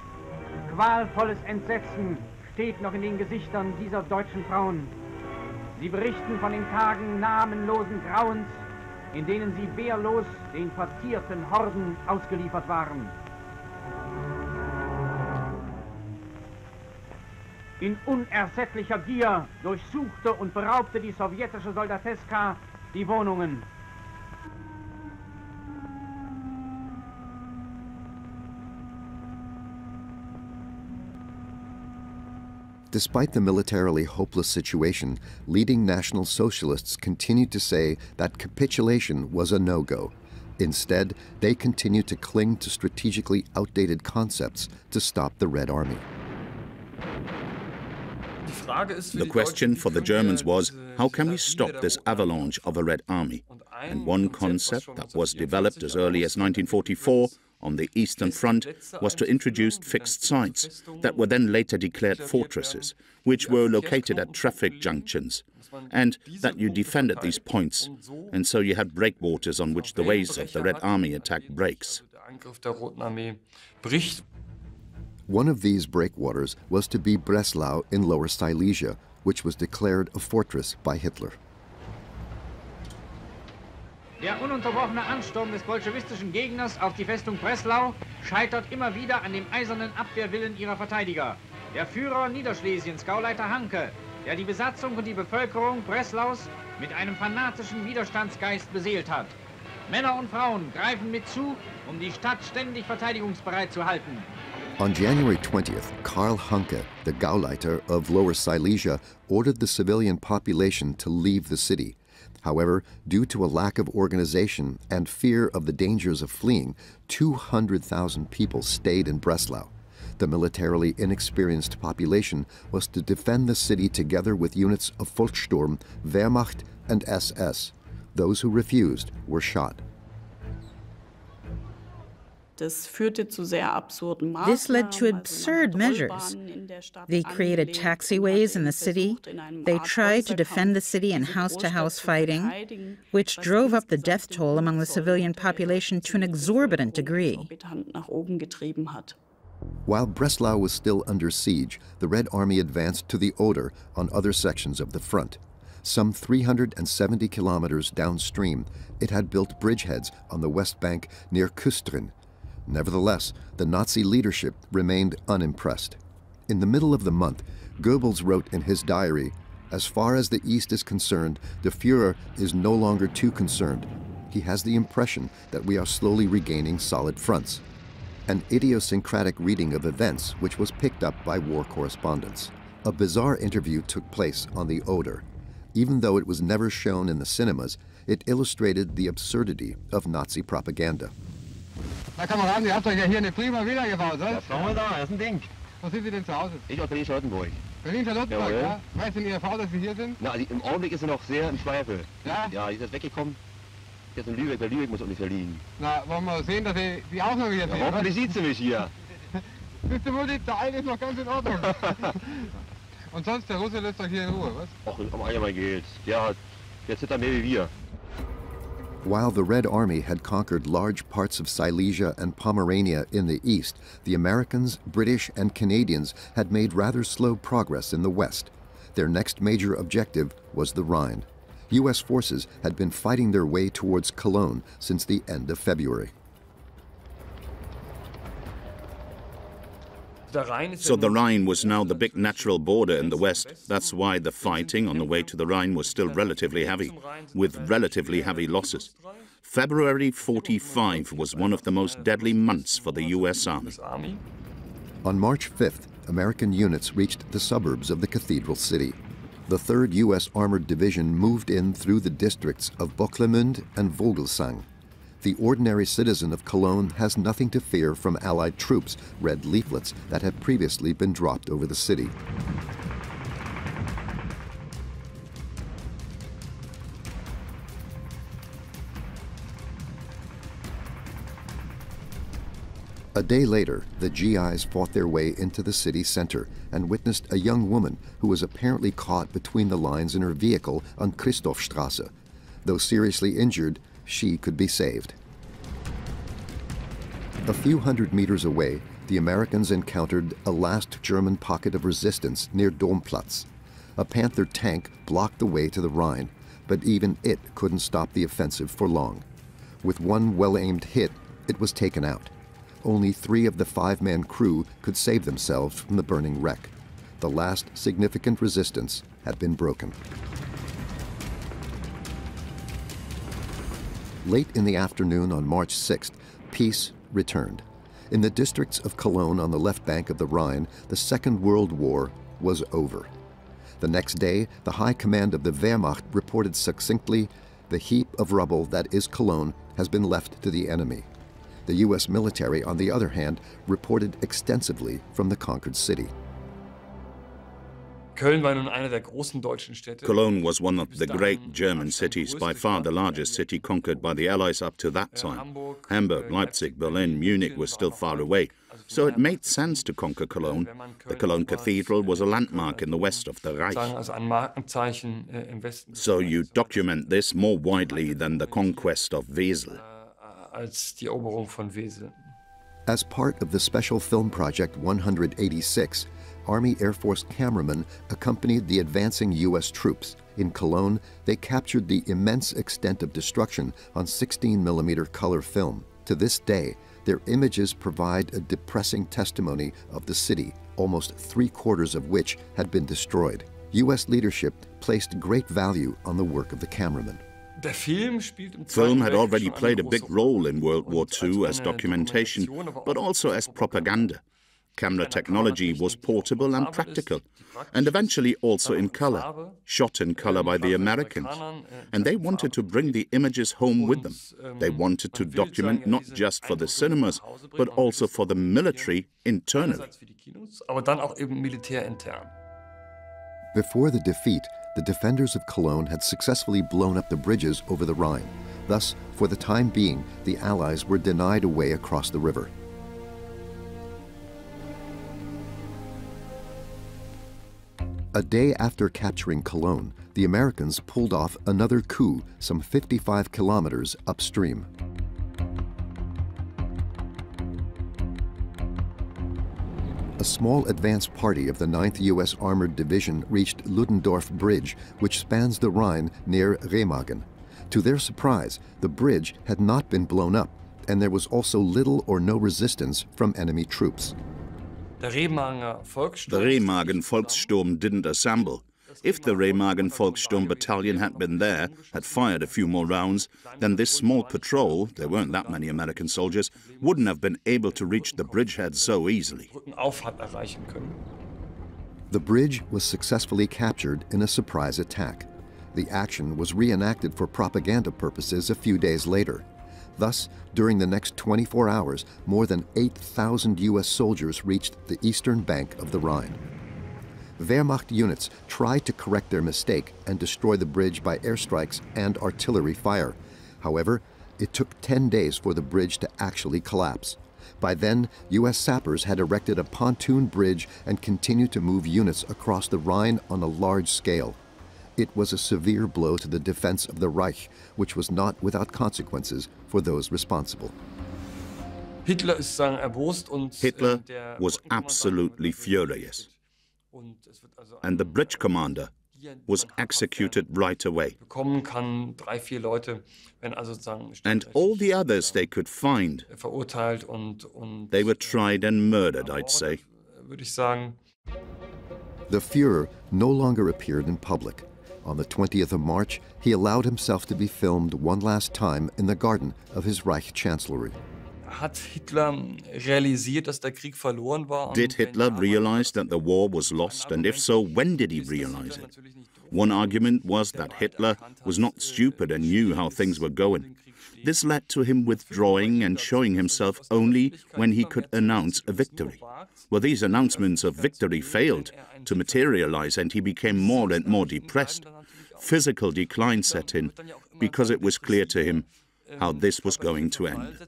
Qualvolles Entsetzen steht noch in den Gesichtern dieser deutschen Frauen. Sie berichten von den Tagen namenlosen Grauens, in denen sie wehrlos den verzierten Horden ausgeliefert waren. In unersättlicher Gier durchsuchte und beraubte die sowjetische Soldateska die Wohnungen. Despite the militarily hopeless situation, leading National Socialists continued to say that capitulation was a no-go. Instead, they continued to cling to strategically outdated concepts to stop the Red Army. The question for the Germans was, how can we stop this avalanche of a Red Army? And one concept that was developed as early as 1944 on the Eastern Front was to introduce fixed sites that were then later declared fortresses, which were located at traffic junctions, and that you defended these points, and so you had breakwaters on which the waves of the Red Army attack breaks. One of these breakwaters was to be Breslau in Lower Silesia, which was declared a fortress by Hitler. Der ununterbrochene Ansturm des bolschewistischen Gegners auf die Festung Breslau scheitert immer wieder an dem eisernen Abwehrwillen ihrer Verteidiger. Der Führer Niederschlesiens, Gauleiter Hanke, der die Besatzung und die Bevölkerung Breslaus mit einem fanatischen Widerstandsgeist beseelt hat. Männer und Frauen greifen mit zu, um die Stadt ständig verteidigungsbereit zu halten. On January 20th, Karl Hanke, the Gauleiter of Lower Silesia, ordered the civilian population to leave the city. However, due to a lack of organization and fear of the dangers of fleeing, 200,000 people stayed in Breslau. The militarily inexperienced population was to defend the city together with units of Volkssturm, Wehrmacht, and SS. Those who refused were shot. Das führte zu sehr absurden Maßnahmen. This led to absurd measures. They created taxiways in the city. They tried to defend the city in house-to-house fighting, which drove up the death toll among the civilian population to an exorbitant degree. While Breslau was still under siege, the Red Army advanced to the Oder on other sections of the front. Some 370 kilometers downstream, it had built bridgeheads on the west bank near Küstrin. Nevertheless, the Nazi leadership remained unimpressed. In the middle of the month, Goebbels wrote in his diary, As far as the East is concerned, the Führer is no longer too concerned. He has the impression that we are slowly regaining solid fronts. An idiosyncratic reading of events which was picked up by war correspondents. A bizarre interview took place on the Oder. Even though it was never shown in the cinemas, it illustrated the absurdity of Nazi propaganda. Na Kameraden, ihr habt euch ja hier eine prima Villa gebaut, oder? Das brauchen wir da, das ist ein Ding. Wo sind Sie denn zu Hause? Ich aus Berlin-Charlottenburg. Berlin-Charlottenburg, ja? Weiß denn Ihre Frau, dass Sie hier sind? Na, im Augenblick ist sie noch sehr im Zweifel. Ja? Ja, die ist jetzt weggekommen. Jetzt in Lübeck, bei Lübeck muss ungefähr liegen. Na, wollen wir sehen, dass Sie auch noch hier sind? Ja, hoffentlich sieht sie mich hier. Bist du wohl nicht? Der eine ist noch ganz in Ordnung. Und sonst, der Russe lässt euch hier in Ruhe, was? Ach, um einmal geht's. Der zittert mehr wie wir. While the Red Army had conquered large parts of Silesia and Pomerania in the east, the Americans, British, and Canadians had made rather slow progress in the west. Their next major objective was the Rhine. U.S. forces had been fighting their way towards Cologne since the end of February. So the Rhine was now the big natural border in the west. That's why the fighting on the way to the Rhine was still relatively heavy, with relatively heavy losses. February 45 was one of the most deadly months for the U.S. Army. On March 5th, American units reached the suburbs of the cathedral city. The 3rd U.S. Armored Division moved in through the districts of Bocklemund and Vogelsang. The ordinary citizen of Cologne has nothing to fear from Allied troops, red leaflets that had previously been dropped over the city. A day later, the GIs fought their way into the city center and witnessed a young woman who was apparently caught between the lines in her vehicle on Christophstrasse. Though seriously injured, she could be saved. A few hundred meters away, the Americans encountered a last German pocket of resistance near Domplatz. A Panther tank blocked the way to the Rhine, but even it couldn't stop the offensive for long. With one well-aimed hit, it was taken out. Only 3 of the 5-man crew could save themselves from the burning wreck. The last significant resistance had been broken. Late in the afternoon on March 6th, peace returned. In the districts of Cologne on the left bank of the Rhine, the Second World War was over. The next day, the High Command of the Wehrmacht reported succinctly, "The heap of rubble that is Cologne has been left to the enemy." The U.S. military, on the other hand, reported extensively from the conquered city. Cologne was one of the great German cities, by far the largest city conquered by the Allies up to that time. Hamburg, Leipzig, Berlin, Munich were still far away, so it made sense to conquer Cologne. The Cologne Cathedral was a landmark in the west of the Reich. So you document this more widely than the conquest of Wesel. As part of the Special Film Project 186, Army Air Force cameramen accompanied the advancing U.S. troops. In Cologne, they captured the immense extent of destruction on 16mm color film. To this day, their images provide a depressing testimony of the city, almost 3/4 of which had been destroyed. U.S. leadership placed great value on the work of the cameramen. Film had already played a big role in World War II as documentation, but also as propaganda. Camera technology was portable and practical, and eventually also in color, shot in color by the Americans. And they wanted to bring the images home with them. They wanted to document not just for the cinemas, but also for the military internally. Before the defeat, the defenders of Cologne had successfully blown up the bridges over the Rhine. Thus, for the time being, the Allies were denied a way across the river. A day after capturing Cologne, the Americans pulled off another coup some 55 kilometers upstream. A small advance party of the 9th U.S. Armored Division reached Ludendorff Bridge, which spans the Rhine near Remagen. To their surprise, the bridge had not been blown up, and there was also little or no resistance from enemy troops. The Remagen Volkssturm didn't assemble. If the Remagen Volkssturm Battalion had been there, had fired a few more rounds, then this small patrol, there weren't that many American soldiers, wouldn't have been able to reach the bridgehead so easily. The bridge was successfully captured in a surprise attack. The action was reenacted for propaganda purposes a few days later. Thus, during the next 24 hours, more than 8,000 U.S. soldiers reached the eastern bank of the Rhine. Wehrmacht units tried to correct their mistake and destroy the bridge by airstrikes and artillery fire. However, it took 10 days for the bridge to actually collapse. By then, U.S. sappers had erected a pontoon bridge and continued to move units across the Rhine on a large scale. It was a severe blow to the defense of the Reich, which was not without consequences for those responsible. Hitler was absolutely furious. And the bridge commander was executed right away. And all the others they could find, they were tried and murdered, I'd say. The Führer no longer appeared in public. On the 20th of March, he allowed himself to be filmed one last time in the garden of his Reich Chancellery. Did Hitler realize that the war was lost, and if so, when did he realize it? One argument was that Hitler was not stupid and knew how things were going. This led to him withdrawing and showing himself only when he could announce a victory. Well, these announcements of victory failed to materialize, and he became more and more depressed. Physical decline set in because it was clear to him how this was going to end.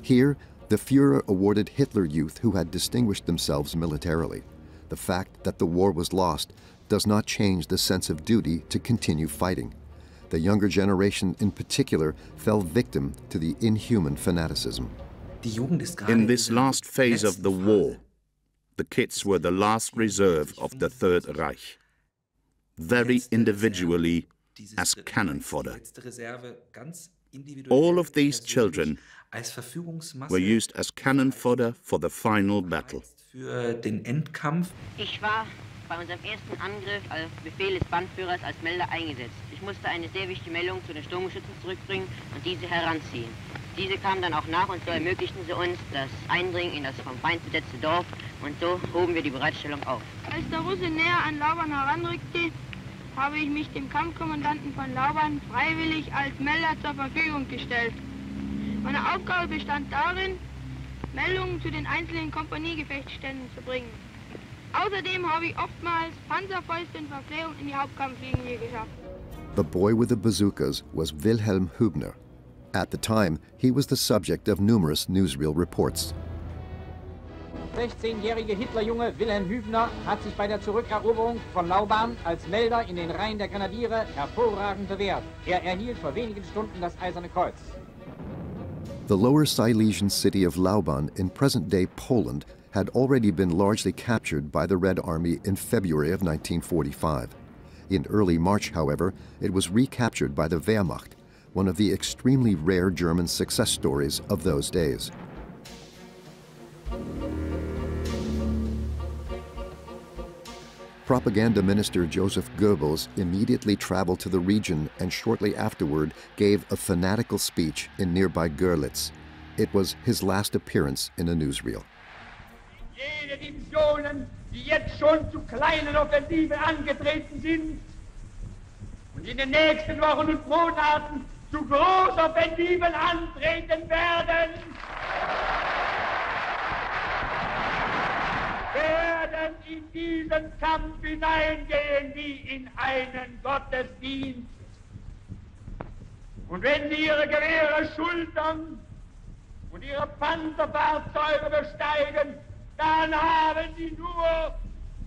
Here, the Führer awarded Hitler Youth who had distinguished themselves militarily. The fact that the war was lost does not change the sense of duty to continue fighting. The younger generation in particular fell victim to the inhuman fanaticism. In this last phase of the war, the kids were the last reserve of the Third Reich, very individually as cannon fodder. All of these children were used as cannon fodder for the final battle. Ich war bei unserem ersten Angriff als Befehl des Bandführers als Melder eingesetzt. Ich musste eine sehr wichtige Meldung zu den Sturmgeschützen zurückbringen und diese heranziehen. Diese kamen dann auch nach und so ermöglichten sie uns das Eindringen in das vom Feind besetzte Dorf und so hoben wir die Bereitstellung auf. Als der Russe näher an Lauban heranrückte, habe ich mich dem Kampfkommandanten von Lauban freiwillig als Melder zur Verfügung gestellt. Meine Aufgabe bestand darin, Meldungen zu den einzelnen Kompaniegefechtsständen zu bringen. Außerdem habe ich oftmals Panzerfäuste und Verpflegung in die Hauptkampflinie geschafft. The boy with the bazookas was Wilhelm Hübner. At the time, he was the subject of numerous newsreel reports. 16-jährige Hitlerjunge Wilhelm Hübner hat sich bei der Zurückeroberung von Lauban als Melder in den Reihen der Grenadiere hervorragend bewährt. Er erhielt vor wenigen Stunden das Eiserne Kreuz. The Lower Silesian city of Lauban in present-day Poland had already been largely captured by the Red Army in February of 1945. In early March, however, it was recaptured by the Wehrmacht, one of the extremely rare German success stories of those days. Propaganda Minister Joseph Goebbels immediately traveled to the region and shortly afterward gave a fanatical speech in nearby Görlitz. It was his last appearance in a newsreel. Jene Divisionen, die jetzt schon zu kleinen Offensiven angetreten sind und in den nächsten Wochen und Monaten zu Großoffensiven antreten werden, werden in diesen Kampf hineingehen wie in einen Gottesdienst. Und wenn sie ihre Gewehre schultern und ihre Panzerfahrzeuge besteigen, dann haben sie nur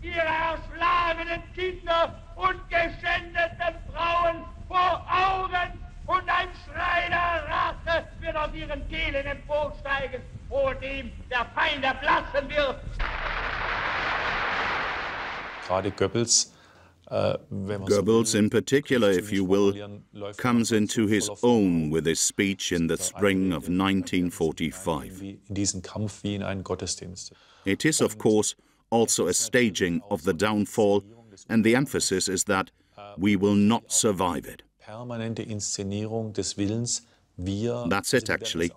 ihre erschlagenen Kinder und geschändeten Frauen vor Augen und ein Schrei der Rache wird aus ihren Kehlen emporsteigen, vor dem der Feind erblassen wird. Gerade Goebbels Goebbels, in particular, if you will, comes into his own with his speech in the spring of 1945. It is, of course, also a staging of the downfall, and the emphasis is that we will not survive it. That's it, actually.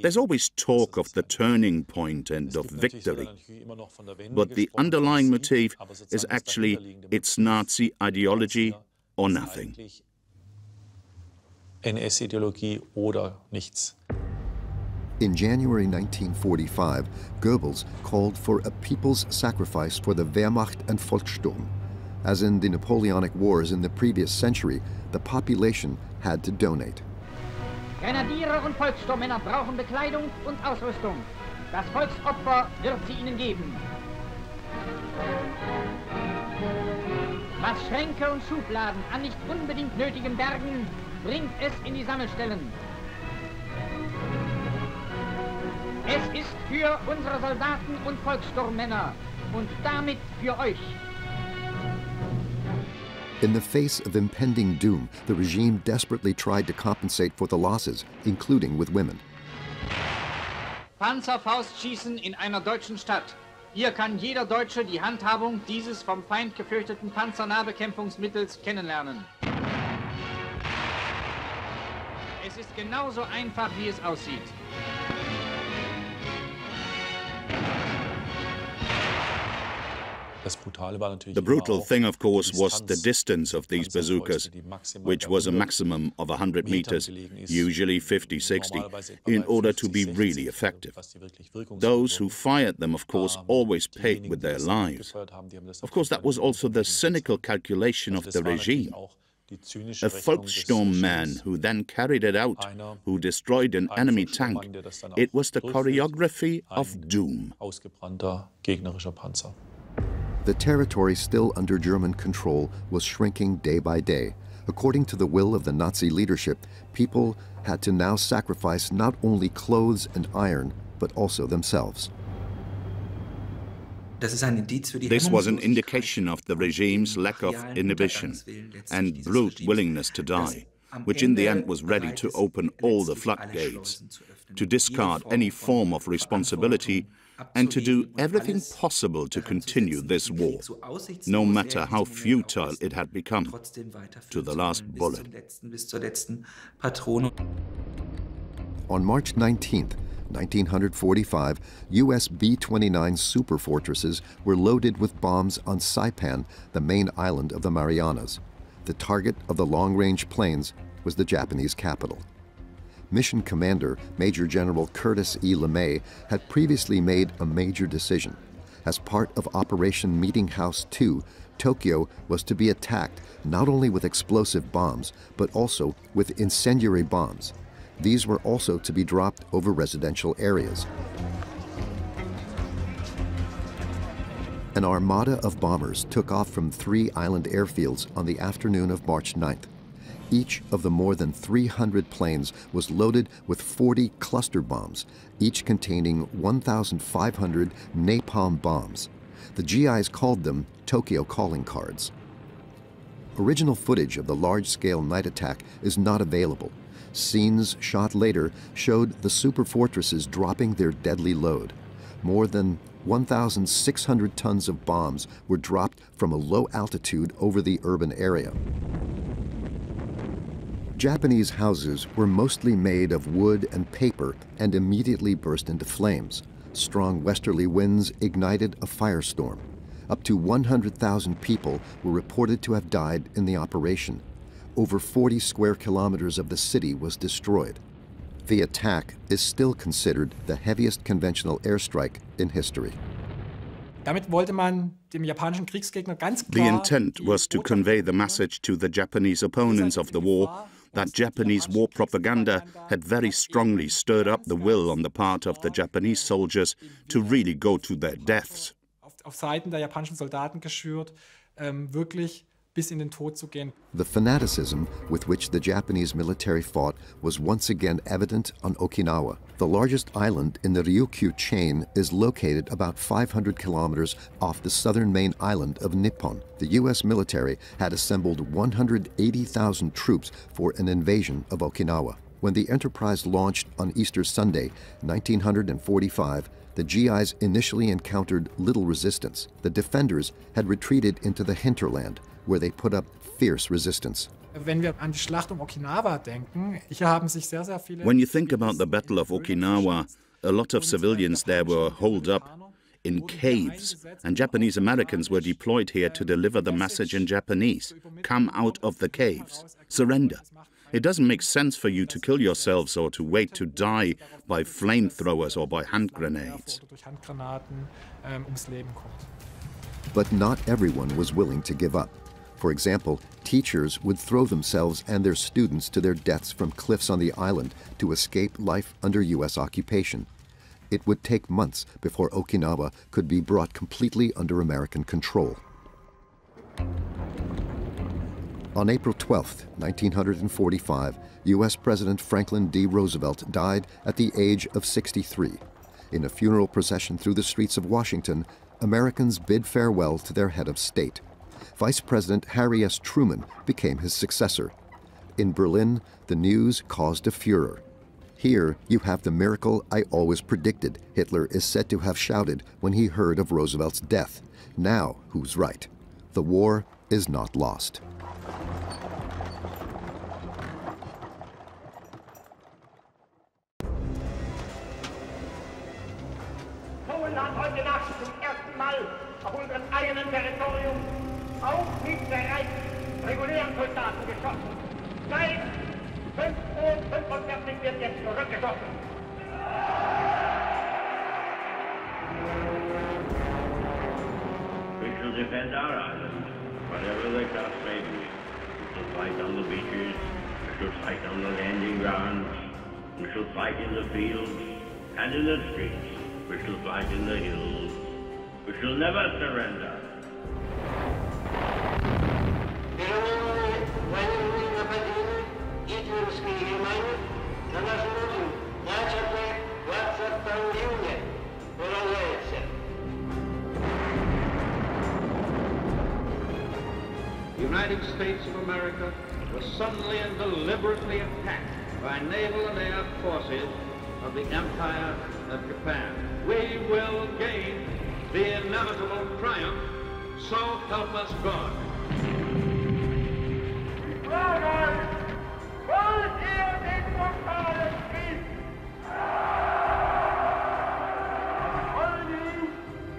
There's always talk of the turning point and of victory. But the underlying motif is actually it's Nazi ideology or nothing. NS-Ideologie oder nichts. In January 1945, Goebbels called for a people's sacrifice for the Wehrmacht and Volkssturm. As in the Napoleonic Wars in the previous century, the population had to donate. Grenadiere und Volkssturmmänner brauchen Bekleidung und Ausrüstung. Das Volksopfer wird sie ihnen geben. Was Schränke und Schubladen an nicht unbedingt nötigen bergen, bringt es in die Sammelstellen. Es ist für unsere Soldaten und Volkssturmmänner und damit für euch. In the face of impending doom, the regime desperately tried to compensate for the losses, including with women. Panzerfaustschießen in einer deutschen Stadt. Hier kann jeder Deutsche die Handhabung dieses vom Feind gefürchteten Panzernahbekämpfungsmittels kennenlernen. Es ist genauso einfach, wie es aussieht. The brutal thing, of course, was the distance of these bazookas, which was a maximum of 100 meters, usually 50-60, in order to be really effective. Those who fired them, of course, always paid with their lives. Of course, that was also the cynical calculation of the regime. A Volkssturm man who then carried it out, who destroyed an enemy tank, it was the choreography of doom. The territory still under German control was shrinking day by day. According to the will of the Nazi leadership, people had to now sacrifice not only clothes and iron, but also themselves. This was an indication of the regime's lack of inhibition and brute willingness to die, which in the end was ready to open all the floodgates, to discard any form of responsibility, and to do everything possible to continue this war, no matter how futile it had become, to the last bullet. On March 19, 1945, U.S. B-29 superfortresses were loaded with bombs on Saipan, the main island of the Marianas. The target of the long-range planes was the Japanese capital. Mission Commander Major General Curtis E. LeMay had previously made a major decision. As part of Operation Meeting House 2, Tokyo was to be attacked not only with explosive bombs, but also with incendiary bombs. These were also to be dropped over residential areas. An armada of bombers took off from 3 island airfields on the afternoon of March 9th. Each of the more than 300 planes was loaded with 40 cluster bombs, each containing 1,500 napalm bombs. The GIs called them Tokyo calling cards. Original footage of the large-scale night attack is not available. Scenes shot later showed the superfortresses dropping their deadly load. More than 1,600 tons of bombs were dropped from a low altitude over the urban area. Japanese houses were mostly made of wood and paper and immediately burst into flames. Strong westerly winds ignited a firestorm. Up to 100,000 people were reported to have died in the operation. Over 40 square kilometers of the city was destroyed. The attack is still considered the heaviest conventional airstrike in history. Damit wollte man dem japanischen Kriegsgegner ganz klar. The intent was to convey the message to the Japanese opponents of the war that Japanese war propaganda had very strongly stirred up the will on the part of the Japanese soldiers to really go to their deaths. Auf Seiten der japanischen Soldaten geschürt, wirklich bis in den Tod zu gehen. The fanaticism with which the Japanese military fought was once again evident on Okinawa. The largest island in the Ryukyu chain is located about 500 kilometers off the southern main island of Nippon. The U.S. military had assembled 180,000 troops for an invasion of Okinawa. When the enterprise launched on Easter Sunday, 1945, the GIs initially encountered little resistance. The defenders had retreated into the hinterland, where they put up fierce resistance. Wenn wir an die Schlacht um Okinawa denken, hier haben sich sehr viele. When you think about the Battle of Okinawa, a lot of civilians there were holed up in caves, and Japanese Americans were deployed here to deliver the message in Japanese: come out of the caves, surrender. It doesn't make sense for you to kill yourselves or to wait to die by flamethrowers or by hand grenades. But not everyone was willing to give up. For example, teachers would throw themselves and their students to their deaths from cliffs on the island to escape life under U.S. occupation. It would take months before Okinawa could be brought completely under American control. On April 12, 1945, U.S. President Franklin D. Roosevelt died at the age of 63. In a funeral procession through the streets of Washington, Americans bid farewell to their head of state. Vice President Harry S. Truman became his successor. In Berlin, the news caused a furor. Here you have the miracle I always predicted, Hitler is said to have shouted when he heard of Roosevelt's death. Now who's right? The war is not lost. Polen hat heute Nacht zum ersten Mal auf unserem eigenen Territorium auch mit bereits regulären Soldaten geschossen. Seit 5:45 wird jetzt zurückgeschossen. We shall defend our island, whatever the cost may be. We shall fight on the beaches, we shall fight on the landing grounds, we shall fight in the fields and in the streets, we shall fight in the hills. We shall never surrender. The United States of America was suddenly and deliberately attacked by naval and air forces of the Empire of Japan. We will gain the inevitable triumph, so help us God. Wollt ihr den totalen Krieg? Wollen Sie,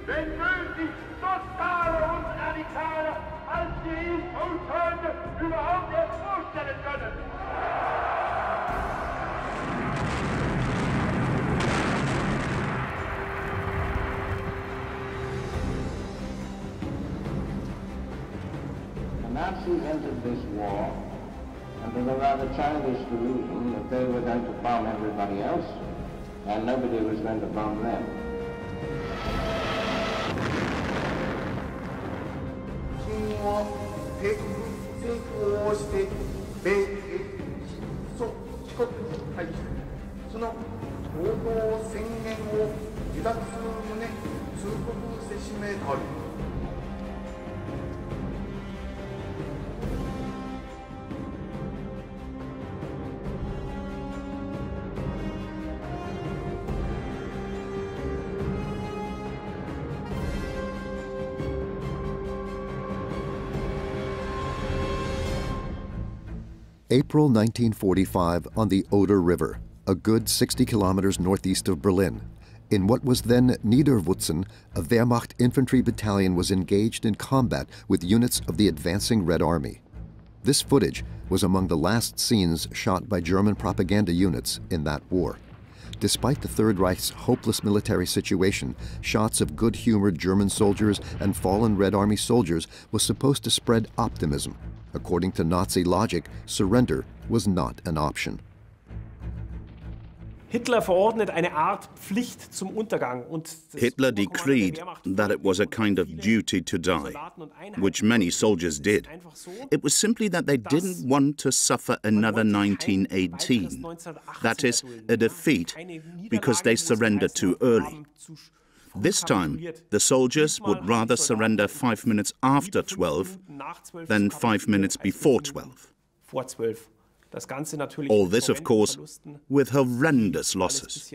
wenn nötig, totale und radikale, als Sie ihn uns heute überhaupt erst vorstellen können? The Nazis entered this war under the rather childish delusion that they were going to bomb everybody else and nobody was going to bomb them. April 1945 on the Oder River, a good 60 kilometers northeast of Berlin. In what was then Niederwutzen, a Wehrmacht infantry battalion was engaged in combat with units of the advancing Red Army. This footage was among the last scenes shot by German propaganda units in that war. Despite the Third Reich's hopeless military situation, shots of good-humored German soldiers and fallen Red Army soldiers was supposed to spread optimism. According to Nazi logic, surrender was not an option. Hitler verordnet eine Art Pflicht zum Untergang. Hitler decreed that it was a kind of duty to die, which many soldiers did. It was simply that they didn't want to suffer another 1918, that is, a defeat, because they surrendered too early. This time, the soldiers would rather surrender 5 minutes after 12 than 5 minutes before 12. All this, of course, with horrendous losses.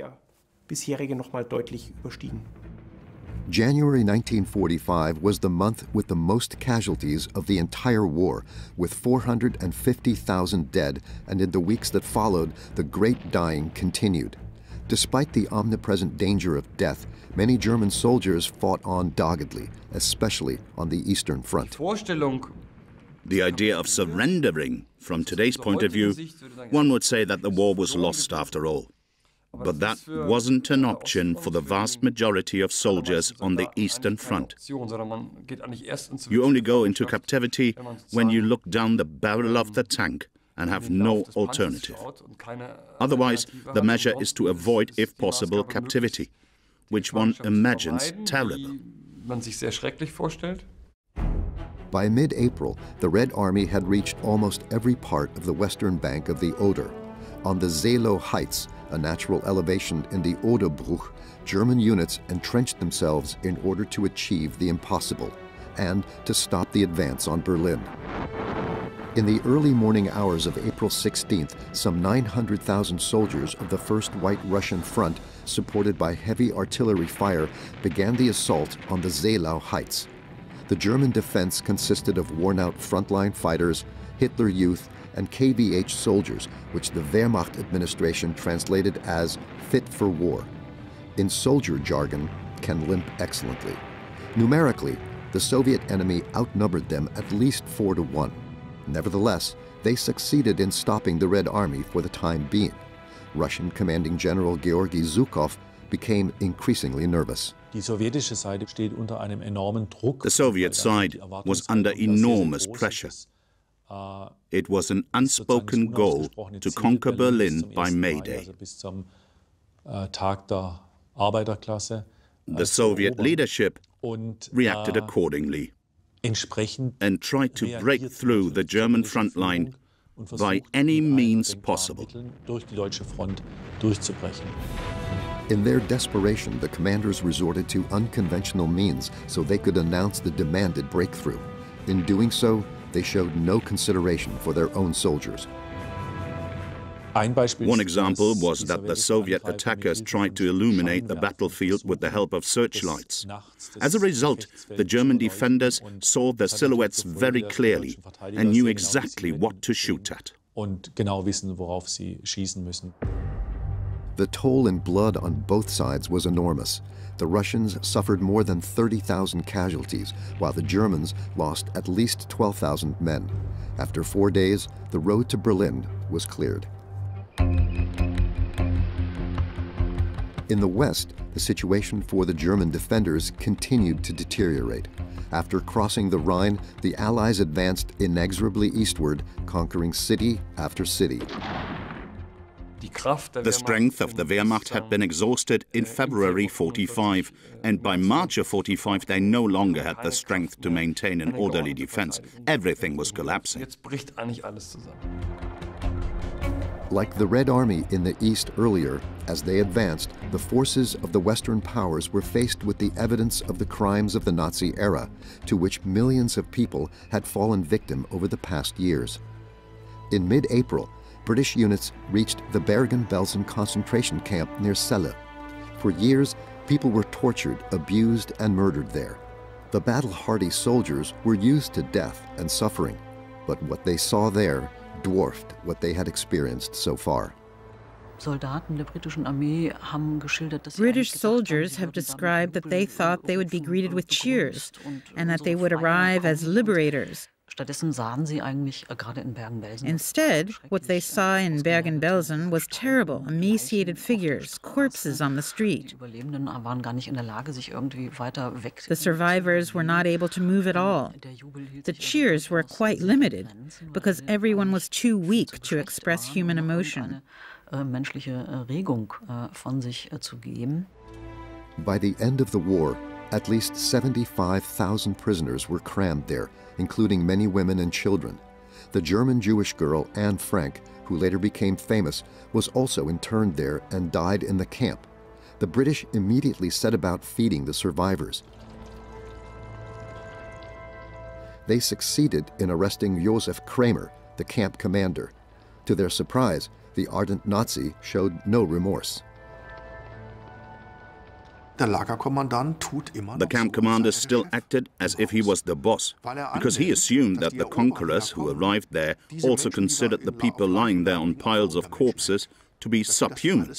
January 1945 was the month with the most casualties of the entire war, with 450,000 dead, and in the weeks that followed, the great dying continued. Despite the omnipresent danger of death, many German soldiers fought on doggedly, especially on the Eastern Front. The idea of surrendering, from today's point of view, one would say that the war was lost after all. But that wasn't an option for the vast majority of soldiers on the Eastern Front. You only go into captivity when you look down the barrel of the tank and have no alternative. Otherwise, the measure is to avoid, if possible, captivity, which one imagines terrible. By mid-April, the Red Army had reached almost every part of the western bank of the Oder. On the Seelow Heights, a natural elevation in the Oderbruch, German units entrenched themselves in order to achieve the impossible and to stop the advance on Berlin. In the early morning hours of April 16th, some 900,000 soldiers of the First White Russian Front, supported by heavy artillery fire, began the assault on the Seelow Heights. The German defense consisted of worn-out frontline fighters, Hitler Youth, and KVH soldiers, which the Wehrmacht administration translated as fit for war. In soldier jargon, can limp excellently. Numerically, the Soviet enemy outnumbered them at least 4-1. Nevertheless, they succeeded in stopping the Red Army for the time being. Russian commanding General Georgy Zhukov became increasingly nervous. The Soviet side was under enormous pressure. It was an unspoken goal to conquer Berlin by May Day. The Soviet leadership reacted accordingly and tried to break through the German front line by any means possible. In their desperation, the commanders resorted to unconventional means so they could announce the demanded breakthrough. In doing so, they showed no consideration for their own soldiers. One example was that the Soviet attackers tried to illuminate the battlefield with the help of searchlights. As a result, the German defenders saw the silhouettes very clearly and knew exactly what to shoot at. The toll in blood on both sides was enormous. The Russians suffered more than 30,000 casualties, while the Germans lost at least 12,000 men. After 4 days, the road to Berlin was cleared. In the west, the situation for the German defenders continued to deteriorate. After crossing the Rhine, the Allies advanced inexorably eastward, conquering city after city. The strength of the Wehrmacht had been exhausted in February 45, and by March of 45 they no longer had the strength to maintain an orderly defense. Everything was collapsing. Like the Red Army in the east earlier, as they advanced, the forces of the Western powers were faced with the evidence of the crimes of the Nazi era, to which millions of people had fallen victim over the past years. In mid-April, British units reached the Bergen-Belsen concentration camp near Celle. For years, people were tortured, abused, and murdered there. The battle-hardy soldiers were used to death and suffering, but what they saw there dwarfed what they had experienced so far. British soldiers have described that they thought they would be greeted with cheers and that they would arrive as liberators. Instead, what they saw in Bergen-Belsen was terrible, emaciated figures, corpses on the street. The survivors were not able to move at all. The cheers were quite limited because everyone was too weak to express human emotion. menschliche Regung von sich zu geben. By the end of the war, at least 75,000 prisoners were crammed there, including many women and children. The German Jewish girl Anne Frank, who later became famous, was also interned there and died in the camp. The British immediately set about feeding the survivors. They succeeded in arresting Josef Kramer, the camp commander. To their surprise, the ardent Nazi showed no remorse. The camp commander still acted as if he was the boss, because he assumed that the conquerors who arrived there also considered the people lying there on piles of corpses to be subhuman,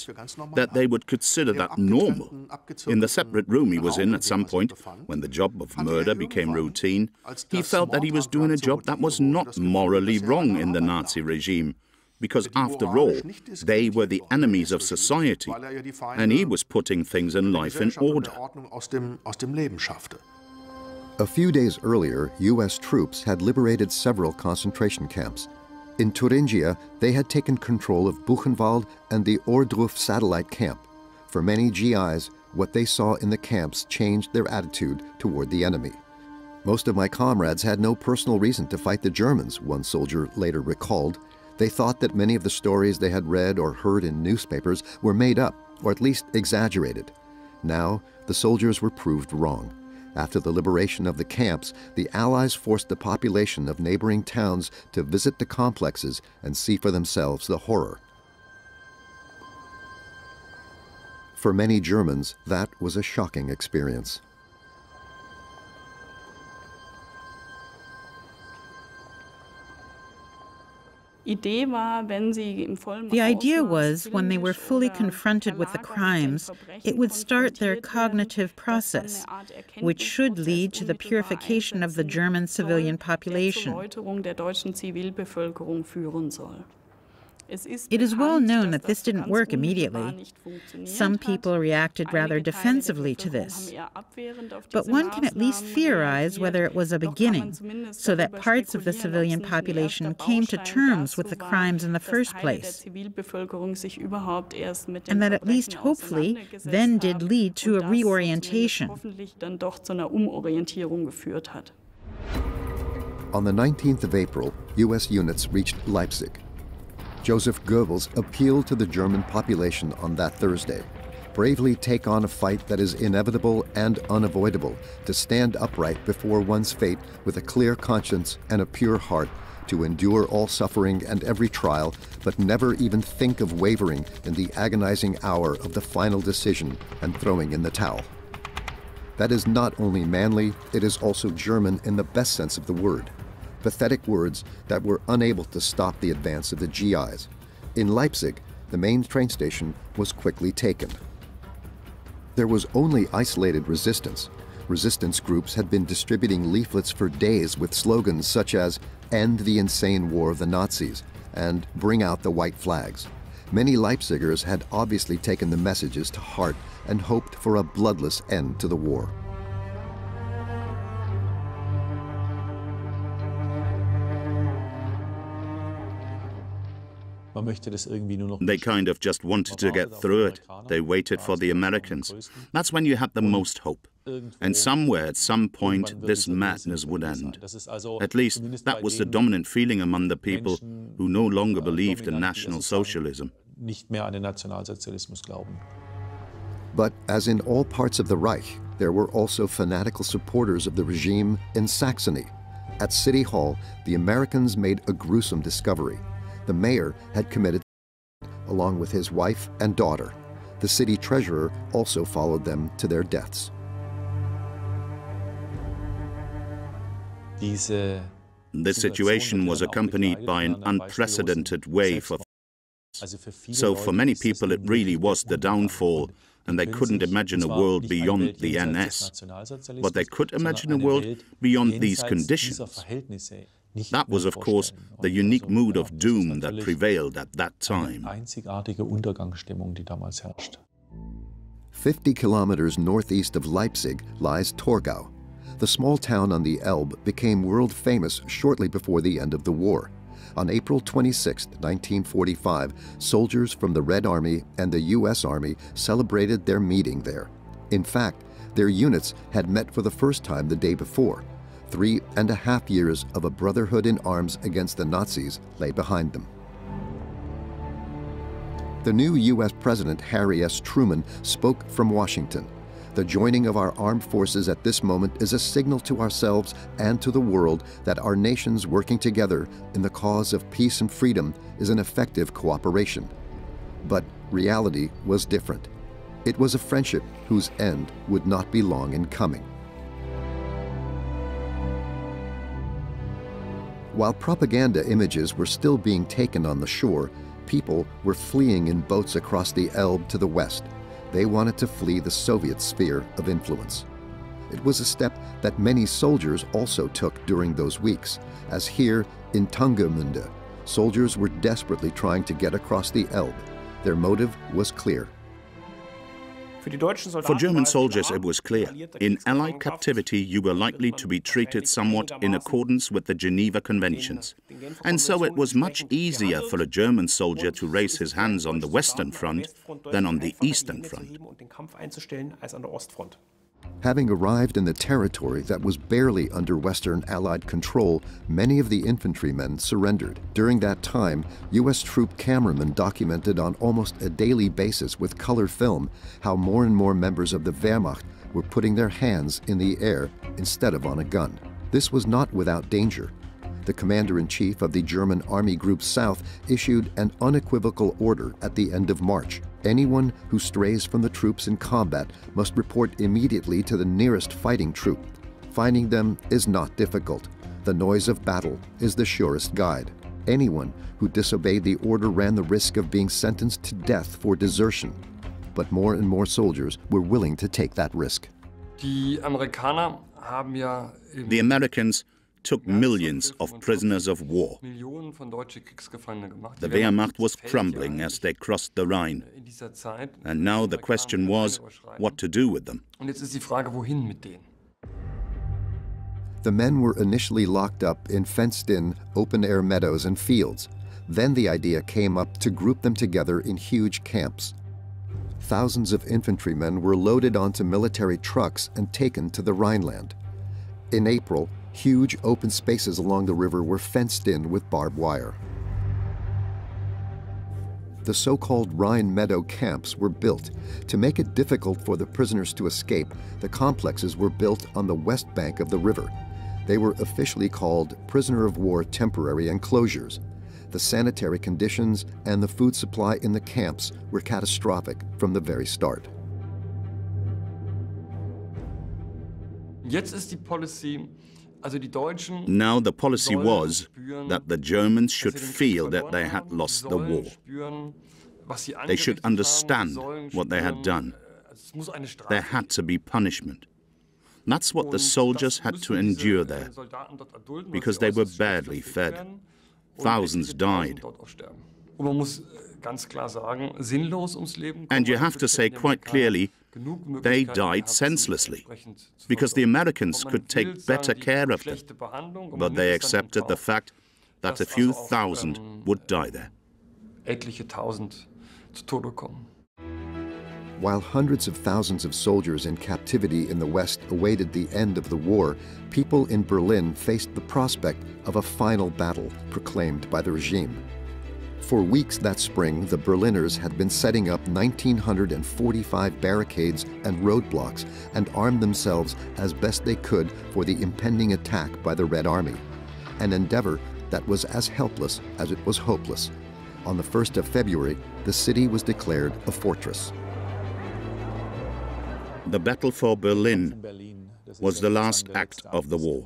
that they would consider that normal. In the separate room he was in at some point, when the job of murder became routine, he felt that he was doing a job that was not morally wrong in the Nazi regime, because after all, they were the enemies of society, and he was putting things in life in order. A few days earlier, U.S. troops had liberated several concentration camps. In Thuringia, they had taken control of Buchenwald and the Ohrdruf satellite camp. For many GIs, what they saw in the camps changed their attitude toward the enemy. Most of my comrades had no personal reason to fight the Germans, one soldier later recalled. They thought that many of the stories they had read or heard in newspapers were made up, or at least exaggerated. Now, the soldiers were proved wrong. After the liberation of the camps, the Allies forced the population of neighboring towns to visit the complexes and see for themselves the horror. For many Germans, that was a shocking experience. The idea was, when they were fully confronted with the crimes, it would start their cognitive process, which should lead to the purification of the German civilian population. It is well known that this didn't work immediately. Some people reacted rather defensively to this. But one can at least theorize whether it was a beginning, so that parts of the civilian population came to terms with the crimes in the first place, and that at least hopefully then did lead to a reorientation. On the 19th of April, U.S. units reached Leipzig. Joseph Goebbels appealed to the German population on that Thursday. Bravely take on a fight that is inevitable and unavoidable, to stand upright before one's fate with a clear conscience and a pure heart, to endure all suffering and every trial, but never even think of wavering in the agonizing hour of the final decision and throwing in the towel. That is not only manly, it is also German in the best sense of the word. Pathetic words that were unable to stop the advance of the GIs. In Leipzig, the main train station was quickly taken. There was only isolated resistance. Resistance groups had been distributing leaflets for days with slogans such as "End the insane war of the Nazis" and "Bring out the white flags." Many Leipzigers had obviously taken the messages to heart and hoped for a bloodless end to the war. They kind of just wanted to get through it. They waited for the Americans. That's when you had the most hope. And somewhere, at some point, this madness would end. At least, that was the dominant feeling among the people who no longer believed in National Socialism. But as in all parts of the Reich, there were also fanatical supporters of the regime in Saxony. At City Hall, the Americans made a gruesome discovery. The mayor had committed suicide, along with his wife and daughter. The city treasurer also followed them to their deaths. This situation was accompanied by an unprecedented wave of. So for many people it really was the downfall, and they couldn't imagine a world beyond the NS. But they could imagine a world beyond these conditions. That was, of course, the unique mood of doom that prevailed at that time. 50 kilometers northeast of Leipzig lies Torgau. The small town on the Elbe became world famous shortly before the end of the war. On April 26, 1945, soldiers from the Red Army and the U.S. Army celebrated their meeting there. In fact, their units had met for the first time the day before. 3.5 years of a brotherhood in arms against the Nazis lay behind them. The new U.S. President Harry S. Truman spoke from Washington. The joining of our armed forces at this moment is a signal to ourselves and to the world that our nations working together in the cause of peace and freedom is an effective cooperation. But reality was different. It was a friendship whose end would not be long in coming. While propaganda images were still being taken on the shore, people were fleeing in boats across the Elbe to the west. They wanted to flee the Soviet sphere of influence. It was a step that many soldiers also took during those weeks, as here in Tungermünde, soldiers were desperately trying to get across the Elbe. Their motive was clear. For German soldiers, it was clear. In Allied captivity, you were likely to be treated somewhat in accordance with the Geneva Conventions. And so it was much easier for a German soldier to raise his hands on the Western Front than on the Eastern Front. Having arrived in the territory that was barely under Western Allied control, many of the infantrymen surrendered. During that time, U.S. troop cameramen documented on almost a daily basis with color film how more and more members of the Wehrmacht were putting their hands in the air instead of on a gun. This was not without danger. The commander-in-chief of the German Army Group South issued an unequivocal order at the end of March. Anyone who strays from the troops in combat must report immediately to the nearest fighting troop. Finding them is not difficult. The noise of battle is the surest guide. Anyone who disobeyed the order ran the risk of being sentenced to death for desertion. But more and more soldiers were willing to take that risk. The Americans took millions of prisoners of war. The Wehrmacht was crumbling as they crossed the Rhine. And now the question was what to do with them. The men were initially locked up in fenced-in, open-air meadows and fields. Then the idea came up to group them together in huge camps. Thousands of infantrymen were loaded onto military trucks and taken to the Rhineland. In April, huge open spaces along the river were fenced in with barbed wire. The so-called Rhine Meadow camps were built. To make it difficult for the prisoners to escape, the complexes were built on the west bank of the river. They were officially called prisoner of war temporary enclosures. The sanitary conditions and the food supply in the camps were catastrophic from the very start. Now the policy was that the Germans should feel that they had lost the war. They should understand what they had done. There had to be punishment. That's what the soldiers had to endure there, because they were badly fed. Thousands died. And you have to say quite clearly, they died senselessly, because the Americans could take better care of them, but they accepted the fact that a few thousand would die there. While hundreds of thousands of soldiers in captivity in the West awaited the end of the war, people in Berlin faced the prospect of a final battle proclaimed by the regime. For weeks that spring, the Berliners had been setting up 1,945 barricades and roadblocks and armed themselves as best they could for the impending attack by the Red Army, an endeavor that was as helpless as it was hopeless. On the 1st of February, the city was declared a fortress. The battle for Berlin was the last act of the war.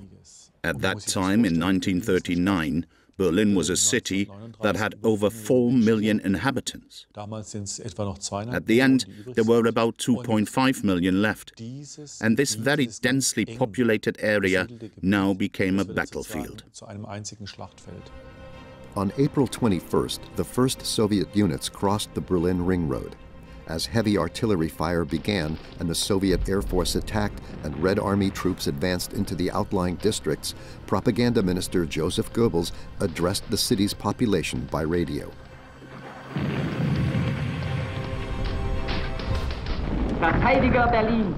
At that time, in 1939, Berlin was a city that had over 4 million inhabitants. At the end, there were about 2.5 million left, and this very densely populated area now became a battlefield. On April 21st, the first Soviet units crossed the Berlin Ring Road. As heavy artillery fire began and the Soviet Air Force attacked and Red Army troops advanced into the outlying districts, Propaganda Minister Joseph Goebbels addressed the city's population by radio. Verteidiger Berlins,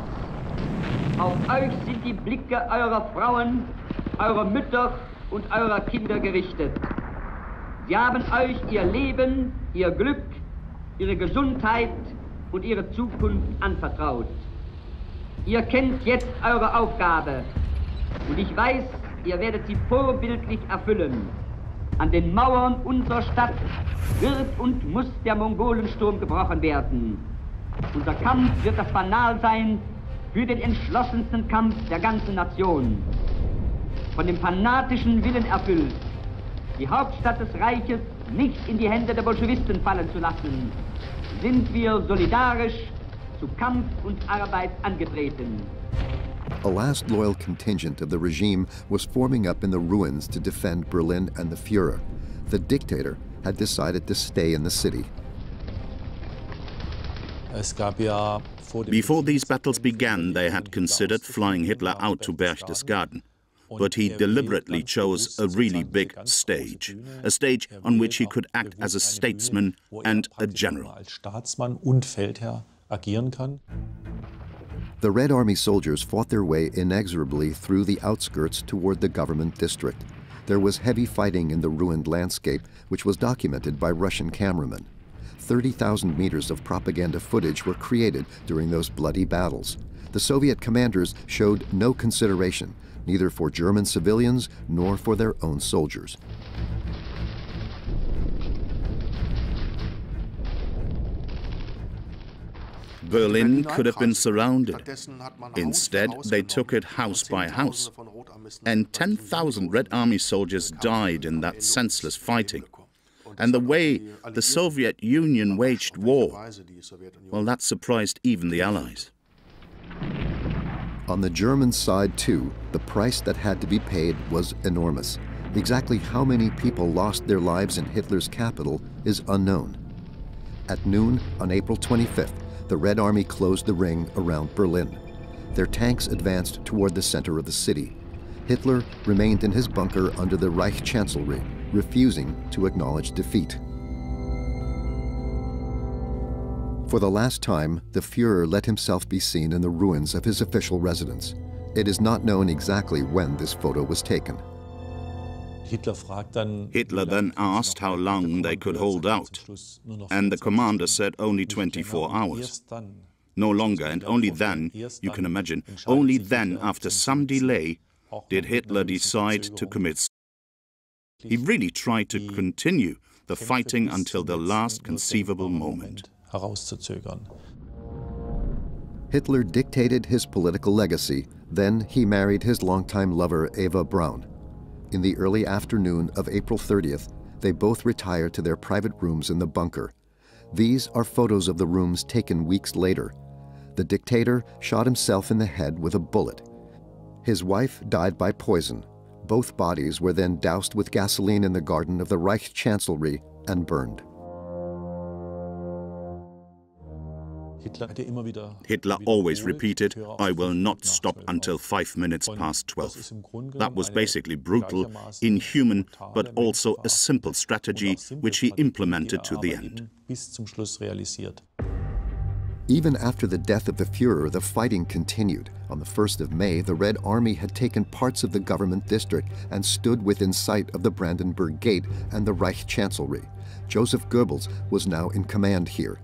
auf euch sind die Blicke eurer Frauen, eurer Mütter und eurer Kinder gerichtet. Sie haben euch ihr Leben, ihr Glück, ihre Gesundheit und ihre Zukunft anvertraut. Ihr kennt jetzt eure Aufgabe und ich weiß, ihr werdet sie vorbildlich erfüllen. An den Mauern unserer Stadt wird und muss der Mongolensturm gebrochen werden. Unser Kampf wird das Fanal sein für den entschlossensten Kampf der ganzen Nation. Von dem fanatischen Willen erfüllt, die Hauptstadt des Reiches nicht in die Hände der Bolschewisten fallen zu lassen, sind wir solidarisch zu Kampf und Arbeit angetreten. A last loyal contingent of the regime was forming up in the ruins to defend Berlin and the Führer. The dictator had decided to stay in the city. Before these battles began, they had considered flying Hitler out to Berchtesgaden. But he deliberately chose a really big stage, a stage on which he could act as a statesman and a general. The Red Army soldiers fought their way inexorably through the outskirts toward the government district. There was heavy fighting in the ruined landscape, which was documented by Russian cameramen. 30,000 meters of propaganda footage were created during those bloody battles. The Soviet commanders showed no consideration, neither for German civilians nor for their own soldiers. Berlin could have been surrounded. Instead, they took it house by house. And 10,000 Red Army soldiers died in that senseless fighting. And the way the Soviet Union waged war, well, that surprised even the Allies. On the German side, too, the price that had to be paid was enormous. Exactly how many people lost their lives in Hitler's capital is unknown. At noon on April 25th, the Red Army closed the ring around Berlin. Their tanks advanced toward the center of the city. Hitler remained in his bunker under the Reich Chancellery, refusing to acknowledge defeat. For the last time, the Führer let himself be seen in the ruins of his official residence. It is not known exactly when this photo was taken. Hitler then asked how long they could hold out, and the commander said only 24 hours. No longer, and only then, you can imagine, only then, after some delay, did Hitler decide to commit suicide. He really tried to continue the fighting until the last conceivable moment. Hitler dictated his political legacy, then he married his longtime lover Eva Braun. In the early afternoon of April 30th, they both retired to their private rooms in the bunker. These are photos of the rooms taken weeks later. The dictator shot himself in the head with a bullet. His wife died by poison. Both bodies were then doused with gasoline in the garden of the Reich Chancellery and burned. Hitler always repeated, "I will not stop until 5 minutes past 12. That was basically brutal, inhuman, but also a simple strategy which he implemented to the end. Even after the death of the Führer, the fighting continued. On the 1st of May, the Red Army had taken parts of the government district and stood within sight of the Brandenburg Gate and the Reich Chancellery. Joseph Goebbels was now in command here.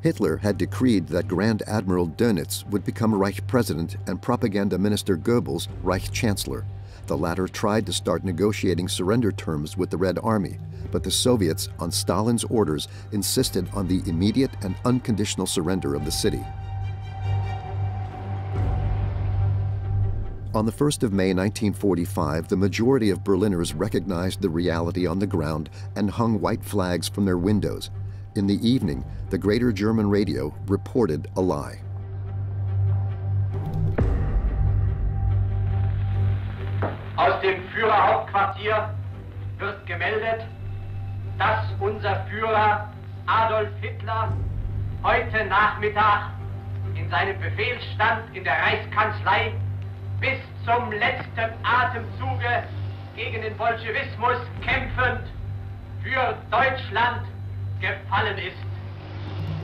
Hitler had decreed that Grand Admiral Dönitz would become Reich President and Propaganda Minister Goebbels Reich Chancellor. The latter tried to start negotiating surrender terms with the Red Army, but the Soviets, on Stalin's orders, insisted on the immediate and unconditional surrender of the city. On the 1st of May 1945, the majority of Berliners recognized the reality on the ground and hung white flags from their windows. In the evening, the Greater German radio reported a lie. Aus dem Führerhauptquartier wird gemeldet, dass unser Führer Adolf Hitler heute Nachmittag in seinem Befehlsstand in der Reichskanzlei bis zum letzten Atemzuge gegen den Bolschewismus kämpfend für Deutschland gefallen ist.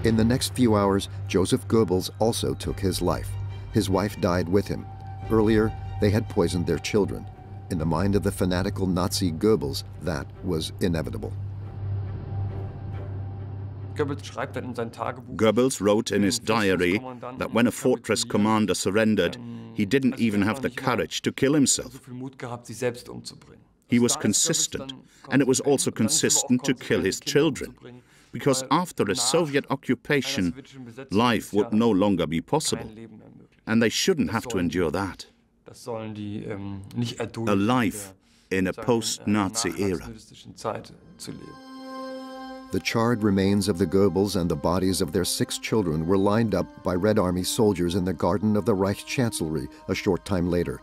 In the next few hours, Joseph Goebbels also took his life. His wife died with him. Earlier, they had poisoned their children. In the mind of the fanatical Nazi Goebbels, that was inevitable. Goebbels wrote in his diary that when a fortress commander surrendered, he didn't even have the courage to kill himself. He was consistent, and it was also consistent to kill his children, because after a Soviet occupation, life would no longer be possible, and they shouldn't have to endure that. A life in a post-Nazi era. The charred remains of the Goebbels and the bodies of their 6 children were lined up by Red Army soldiers in the garden of the Reich Chancellery a short time later.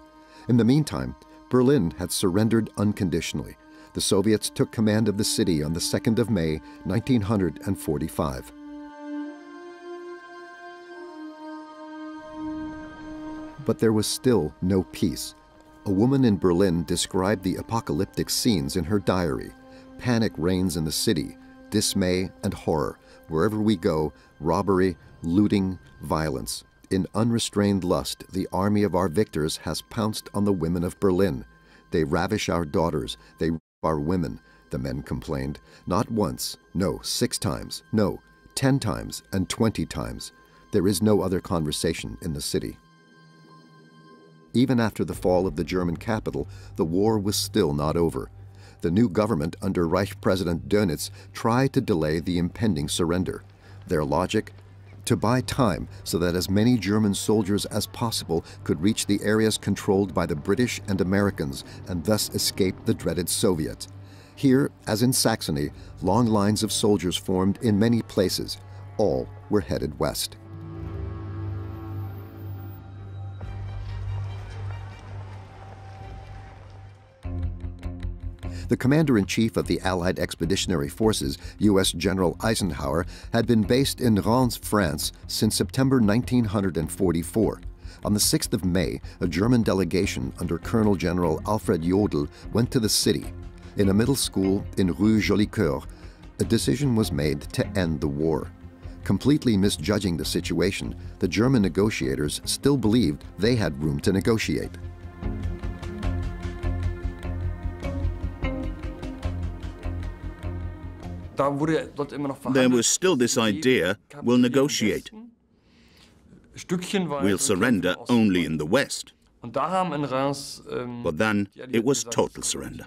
In the meantime, Berlin had surrendered unconditionally. The Soviets took command of the city on the 2nd of May, 1945. But there was still no peace. A woman in Berlin described the apocalyptic scenes in her diary. Panic reigns in the city, dismay and horror. Wherever we go, robbery, looting, violence. In unrestrained lust, the army of our victors has pounced on the women of Berlin. They ravish our daughters, they rape our women, the men complained. Not once, no, 6 times, no, 10 times and 20 times. There is no other conversation in the city. Even after the fall of the German capital, the war was still not over. The new government under Reich President Dönitz tried to delay the impending surrender. Their logic? To buy time so that as many German soldiers as possible could reach the areas controlled by the British and Americans and thus escape the dreaded Soviets. Here, as in Saxony, long lines of soldiers formed in many places. All were headed west. The commander-in-chief of the Allied Expeditionary Forces, U.S. General Eisenhower, had been based in Reims, France, since September 1944. On the 6th of May, a German delegation under Colonel General Alfred Jodl went to the city. In a middle school in Rue Jolicoeur, a decision was made to end the war. Completely misjudging the situation, the German negotiators still believed they had room to negotiate. There was still this idea, we'll negotiate. We'll surrender only in the West. But then it was total surrender.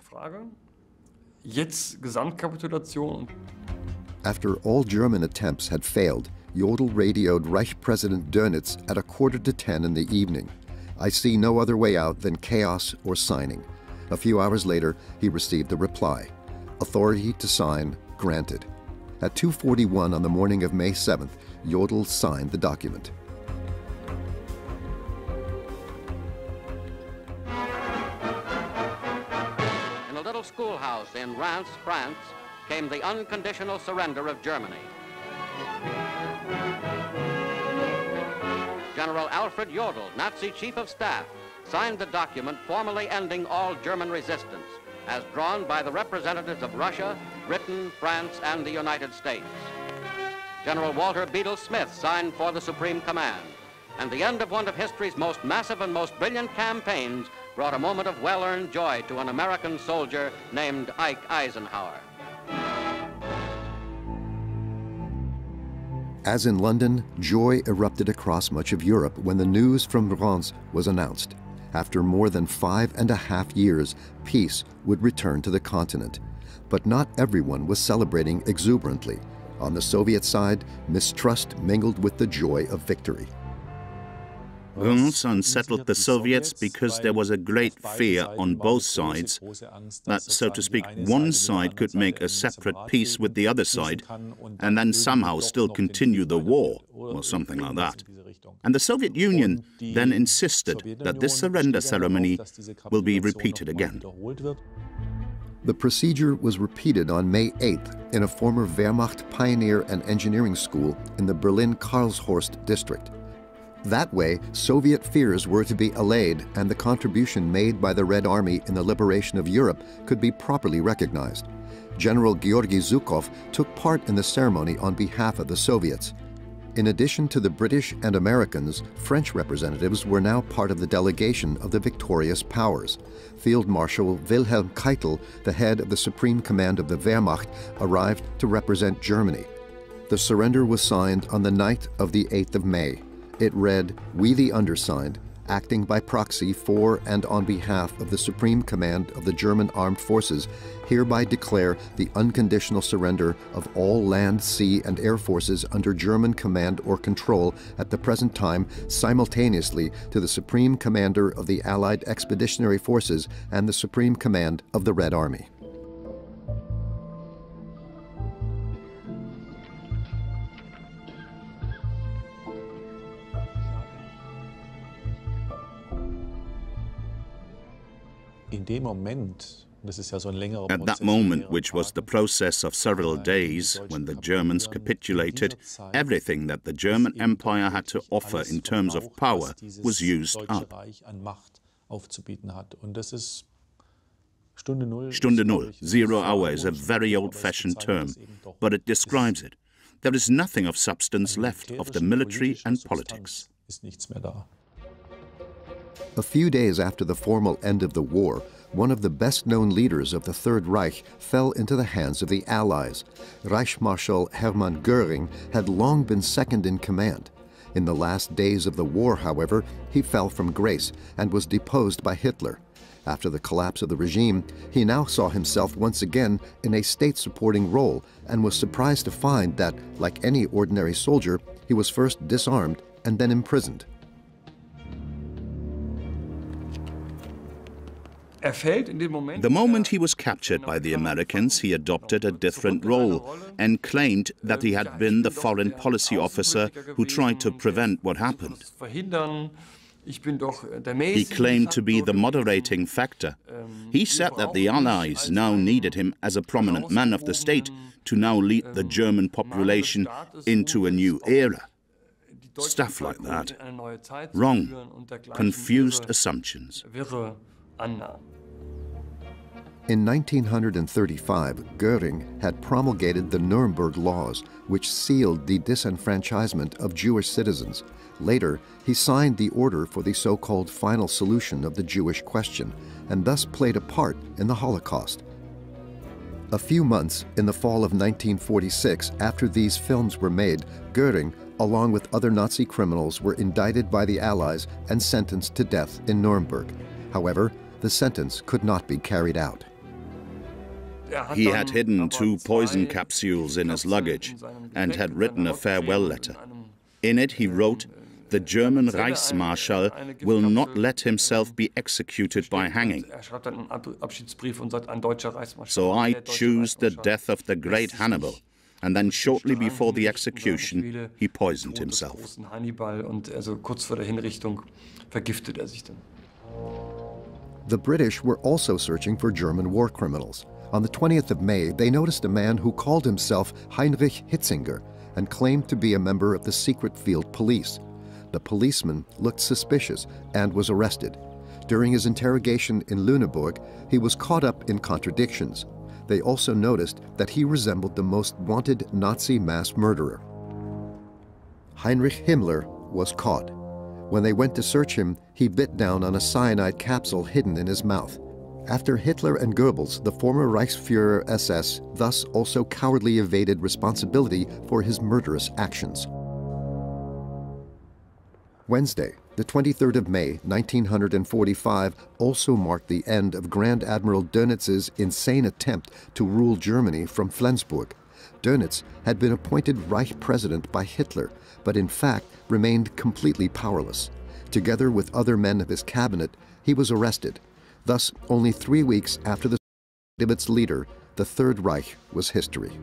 After all German attempts had failed, Jodl radioed Reich President Dönitz at 9:45 in the evening. I see no other way out than chaos or signing. A few hours later, he received a reply. Authority to sign granted. At 2:41 on the morning of May 7th, Jodl signed the document. In a little schoolhouse in Reims, France, came the unconditional surrender of Germany. General Alfred Jodl, Nazi Chief of Staff, signed the document formally ending all German resistance, as drawn by the representatives of Russia, Britain, France, and the United States. General Walter Bedell Smith signed for the Supreme Command, and the end of one of history's most massive and most brilliant campaigns brought a moment of well-earned joy to an American soldier named Ike Eisenhower. As in London, joy erupted across much of Europe when the news from Reims was announced. After more than 5.5 years, peace would return to the continent. But not everyone was celebrating exuberantly. On the Soviet side, mistrust mingled with the joy of victory. Reims unsettled the Soviets because there was a great fear on both sides that, so to speak, one side could make a separate peace with the other side and then somehow still continue the war, or something like that. And the Soviet Union then insisted that this surrender ceremony will be repeated again. The procedure was repeated on May 8th in a former Wehrmacht pioneer and engineering school in the Berlin-Karlshorst district. That way, Soviet fears were to be allayed and the contribution made by the Red Army in the liberation of Europe could be properly recognized. General Georgy Zhukov took part in the ceremony on behalf of the Soviets. In addition to the British and Americans, French representatives were now part of the delegation of the victorious powers. Field Marshal Wilhelm Keitel, the head of the Supreme Command of the Wehrmacht, arrived to represent Germany. The surrender was signed on the night of the 8th of May. It read, "We the undersigned, acting by proxy for and on behalf of the Supreme Command of the German Armed Forces, hereby declare the unconditional surrender of all land, sea, and air forces under German command or control at the present time simultaneously to the Supreme Commander of the Allied Expeditionary Forces and the Supreme Command of the Red Army." At that moment, which was the process of several days, when the Germans capitulated, everything that the German Empire had to offer in terms of power was used up. Stunde Null, 0 hour, is a very old-fashioned term, but it describes it. There is nothing of substance left of the military and politics. A few days after the formal end of the war, one of the best-known leaders of the Third Reich fell into the hands of the Allies. Reichsmarschall Hermann Göring had long been second in command. In the last days of the war, however, he fell from grace and was deposed by Hitler. After the collapse of the regime, he now saw himself once again in a state-supporting role and was surprised to find that, like any ordinary soldier, he was first disarmed and then imprisoned. The moment he was captured by the Americans, he adopted a different role and claimed that he had been the foreign policy officer who tried to prevent what happened. He claimed to be the moderating factor. He said that the Allies now needed him as a prominent man of the state to now lead the German population into a new era. Stuff like that. Wrong. Confused assumptions. In 1935, Göring had promulgated the Nuremberg Laws, which sealed the disenfranchisement of Jewish citizens. Later, he signed the order for the so-called final solution of the Jewish question, and thus played a part in the Holocaust. A few months in the fall of 1946, after these films were made, Göring, along with other Nazi criminals, were indicted by the Allies and sentenced to death in Nuremberg. However, the sentence could not be carried out. He had hidden 2 poison capsules in his luggage and had written a farewell letter. In it he wrote, "The German Reichsmarschall will not let himself be executed by hanging. So I choose the death of the great Hannibal." And then shortly before the execution, he poisoned himself. The British were also searching for German war criminals. On the 20th of May, they noticed a man who called himself Heinrich Hitzinger and claimed to be a member of the secret field police. The policeman looked suspicious and was arrested. During his interrogation in Lüneburg, he was caught up in contradictions. They also noticed that he resembled the most wanted Nazi mass murderer. Heinrich Himmler was caught. When they went to search him, he bit down on a cyanide capsule hidden in his mouth. After Hitler and Goebbels, the former Reichsführer SS thus also cowardly evaded responsibility for his murderous actions. Wednesday, the 23rd of May, 1945, also marked the end of Grand Admiral Dönitz's insane attempt to rule Germany from Flensburg. Dönitz had been appointed Reich President by Hitler, but in fact remained completely powerless. Together with other men of his cabinet, he was arrested. Thus, only 3 weeks after the death of its leader, the Third Reich was history.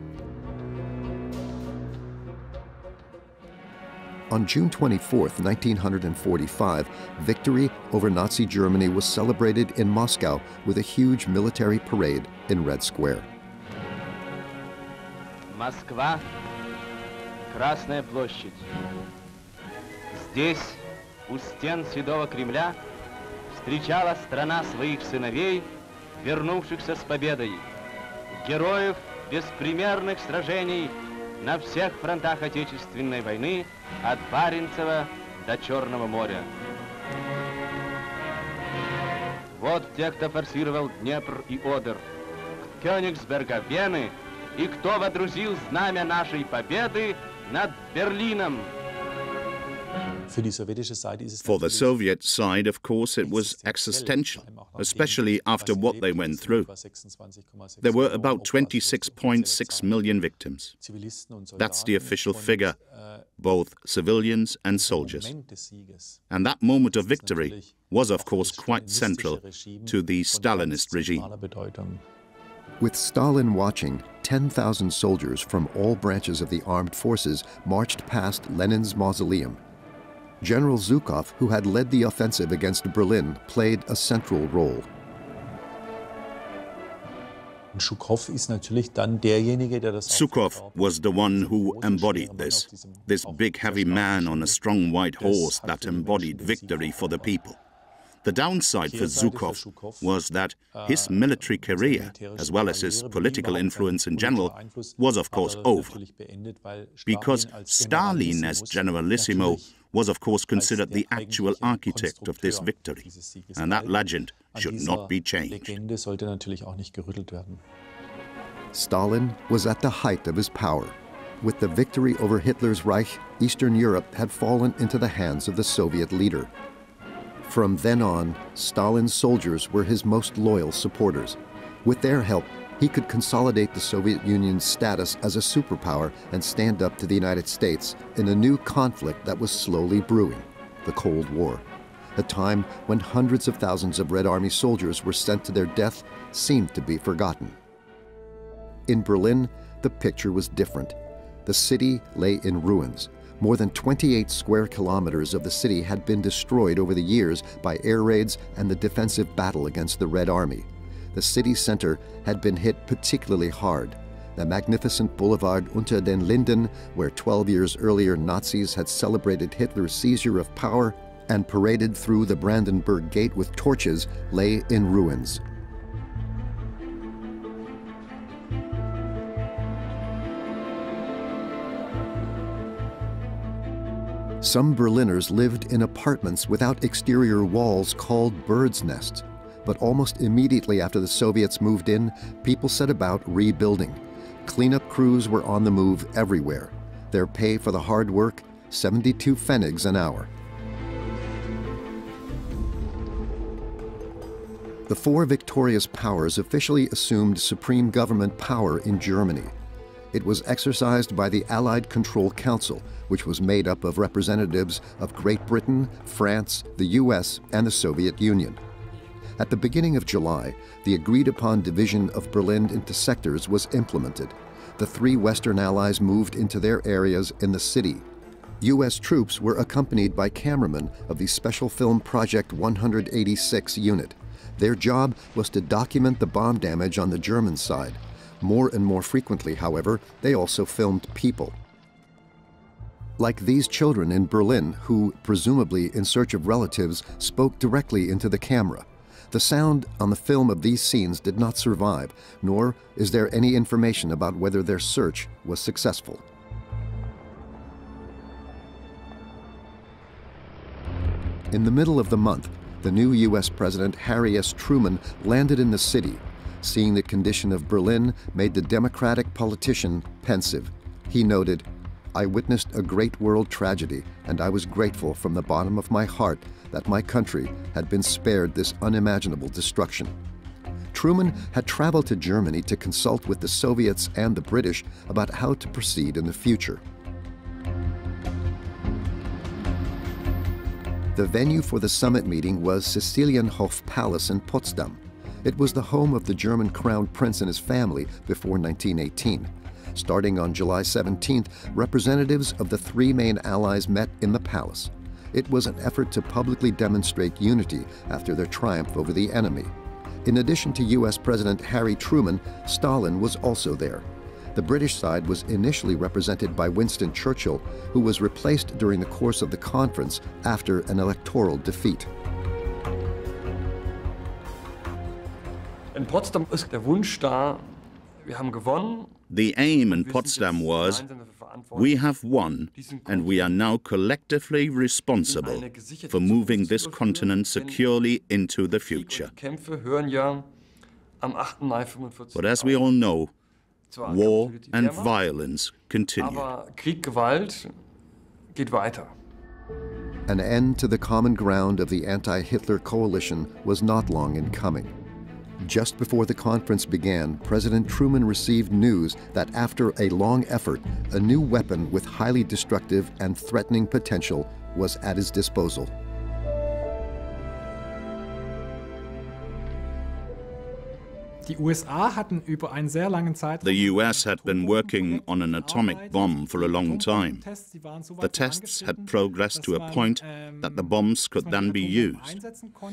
On June 24, 1945, victory over Nazi Germany was celebrated in Moscow with a huge military parade in Red Square. Москва, Красная площадь. Здесь, у стен Седого Кремля, встречала страна своих сыновей, вернувшихся с победой, героев беспримерных сражений на всех фронтах Отечественной войны, от Баренцева до Черного моря. Вот те, кто форсировал Днепр и Одер, Кёнигсберга, Вены, и кто водрузил знамя нашей победы над Берлином. For the Soviet side, of course, it was existential, especially after what they went through. There were about 26.6 million victims. That's the official figure, both civilians and soldiers. And that moment of victory was, of course, quite central to the Stalinist regime. With Stalin watching, 10,000 soldiers from all branches of the armed forces marched past Lenin's mausoleum. General Zhukov, who had led the offensive against Berlin, played a central role. Zhukov was the one who embodied this big heavy man on a strong white horse that embodied victory for the people. The downside for Zhukov was that his military career, as well as his political influence in general, was of course over, because Stalin as generalissimo was of course considered the actual architect of this victory, and that legend should not be changed. Stalin was at the height of his power. With the victory over Hitler's Reich, Eastern Europe had fallen into the hands of the Soviet leader. From then on, Stalin's soldiers were his most loyal supporters. With their help, he could consolidate the Soviet Union's status as a superpower and stand up to the United States in a new conflict that was slowly brewing, the Cold War. A time when hundreds of thousands of Red Army soldiers were sent to their death seemed to be forgotten. In Berlin, the picture was different. The city lay in ruins. More than 28 square kilometers of the city had been destroyed over the years by air raids and the defensive battle against the Red Army. The city center had been hit particularly hard. The magnificent boulevard Unter den Linden, where 12 years earlier Nazis had celebrated Hitler's seizure of power and paraded through the Brandenburg Gate with torches, lay in ruins. Some Berliners lived in apartments without exterior walls called birds' nests. But almost immediately after the Soviets moved in, people set about rebuilding. Cleanup crews were on the move everywhere. Their pay for the hard work, 72 pfennigs an hour. The four victorious powers officially assumed supreme government power in Germany. It was exercised by the Allied Control Council, which was made up of representatives of Great Britain, France, the US, and the Soviet Union. At the beginning of July, the agreed-upon division of Berlin into sectors was implemented. The three Western Allies moved into their areas in the city. US troops were accompanied by cameramen of the Special Film Project 186 unit. Their job was to document the bomb damage on the German side. More and more frequently, however, they also filmed people. Like these children in Berlin who, presumably in search of relatives, spoke directly into the camera. The sound on the film of these scenes did not survive, nor is there any information about whether their search was successful. In the middle of the month, the new US President Harry S. Truman landed in the city. Seeing the condition of Berlin made the Democratic politician pensive. He noted, "I witnessed a great world tragedy, and I was grateful from the bottom of my heart that my country had been spared this unimaginable destruction." Truman had traveled to Germany to consult with the Soviets and the British about how to proceed in the future. The venue for the summit meeting was Cäcilienhof Palace in Potsdam. It was the home of the German crown prince and his family before 1918. Starting on July 17th, representatives of the three main allies met in the palace. It was an effort to publicly demonstrate unity after their triumph over the enemy. In addition to U.S. President Harry Truman, Stalin was also there. The British side was initially represented by Winston Churchill, who was replaced during the course of the conference after an electoral defeat. In Potsdam ist der Wunsch da, wir haben gewonnen. The aim in Potsdam was, we have won, and we are now collectively responsible for moving this continent securely into the future. But as we all know, war and violence continue. Aber Krieg, Gewalt geht weiter. An end to the common ground of the anti-Hitler coalition was not long in coming. Just before the conference began, President Truman received news that after a long effort, a new weapon with highly destructive and threatening potential was at his disposal. Die USA hatten über einen sehr langen Zeitraum. The US had been working on an atomic bomb for a long time. The tests had progressed to a point that the bombs could then be used.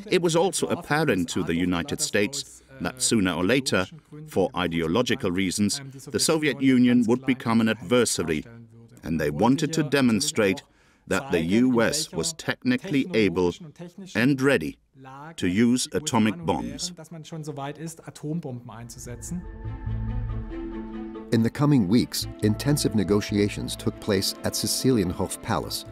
It was also apparent to the United States that sooner or later, for ideological reasons, the Soviet Union would become an adversary, and they wanted to demonstrate that the US was technically able and ready to use atomic bombs. In the coming weeks, intensive negotiations took place at Sicilienhof Palace.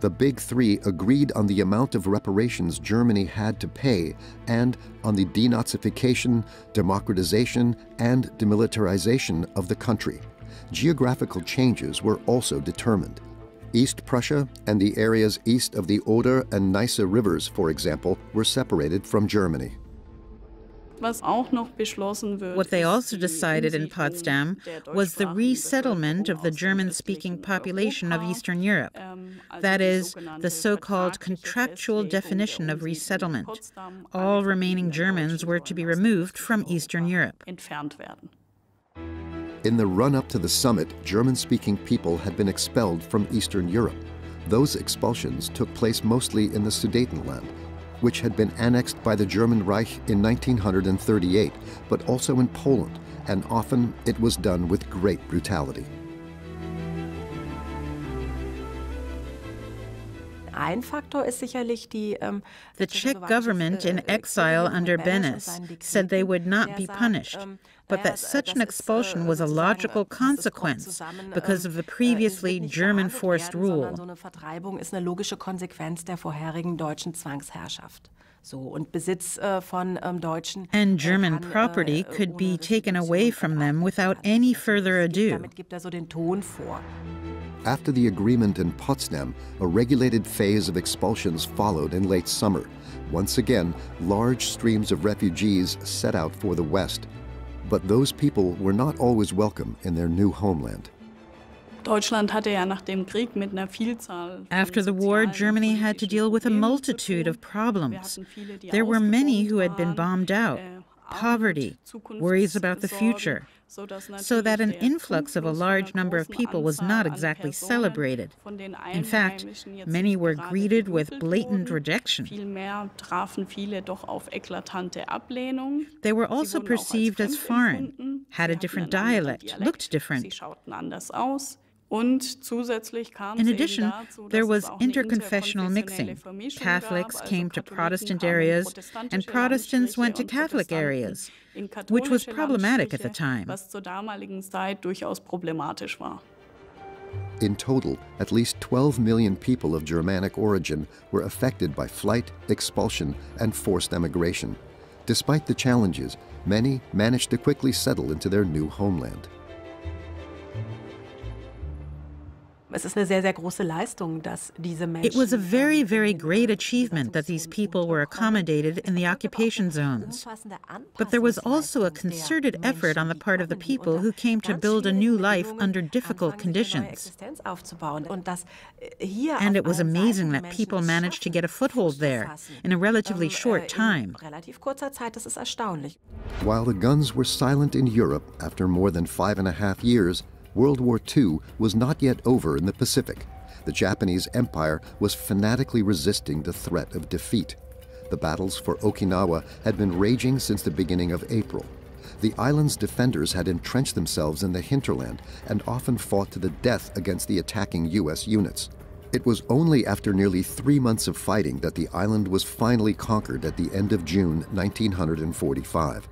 The Big Three agreed on the amount of reparations Germany had to pay and on the denazification, democratization, and demilitarization of the country. Geographical changes were also determined. East Prussia and the areas east of the Oder and Neisse rivers, for example, were separated from Germany. What they also decided in Potsdam was the resettlement of the German-speaking population of Eastern Europe. That is, the so-called contractual definition of resettlement. All remaining Germans were to be removed from Eastern Europe. In the run-up to the summit, German-speaking people had been expelled from Eastern Europe. Those expulsions took place mostly in the Sudetenland, which had been annexed by the German Reich in 1938, but also in Poland, and often it was done with great brutality. The Czech government in exile under Beneš said they would not be punished, but that such an expulsion was a logical consequence because of the previously German-forced rule. And German property could be taken away from them without any further ado. After the agreement in Potsdam, a regulated phase of expulsions followed in late summer. Once again, large streams of refugees set out for the West. But those people were not always welcome in their new homeland. After the war, Germany had to deal with a multitude of problems. There were many who had been bombed out, poverty, worries about the future, so that an influx of a large number of people was not exactly celebrated. In fact, many were greeted with blatant rejection. They were also perceived as foreign, had a different dialect, looked different. In addition, there was interconfessional mixing. Catholics came to Protestant areas, and Protestants went to Catholic areas, which was problematic at the time. In total, at least 12 million people of Germanic origin were affected by flight, expulsion, and forced emigration. Despite the challenges, many managed to quickly settle into their new homeland. It was a very, very great achievement that these people were accommodated in the occupation zones. But there was also a concerted effort on the part of the people who came to build a new life under difficult conditions. And it was amazing that people managed to get a foothold there in a relatively short time. While the guns were silent in Europe after more than 5.5 years, World War II was not yet over in the Pacific. The Japanese Empire was fanatically resisting the threat of defeat. The battles for Okinawa had been raging since the beginning of April. The island's defenders had entrenched themselves in the hinterland and often fought to the death against the attacking U.S. units. It was only after nearly 3 months of fighting that the island was finally conquered at the end of June 1945.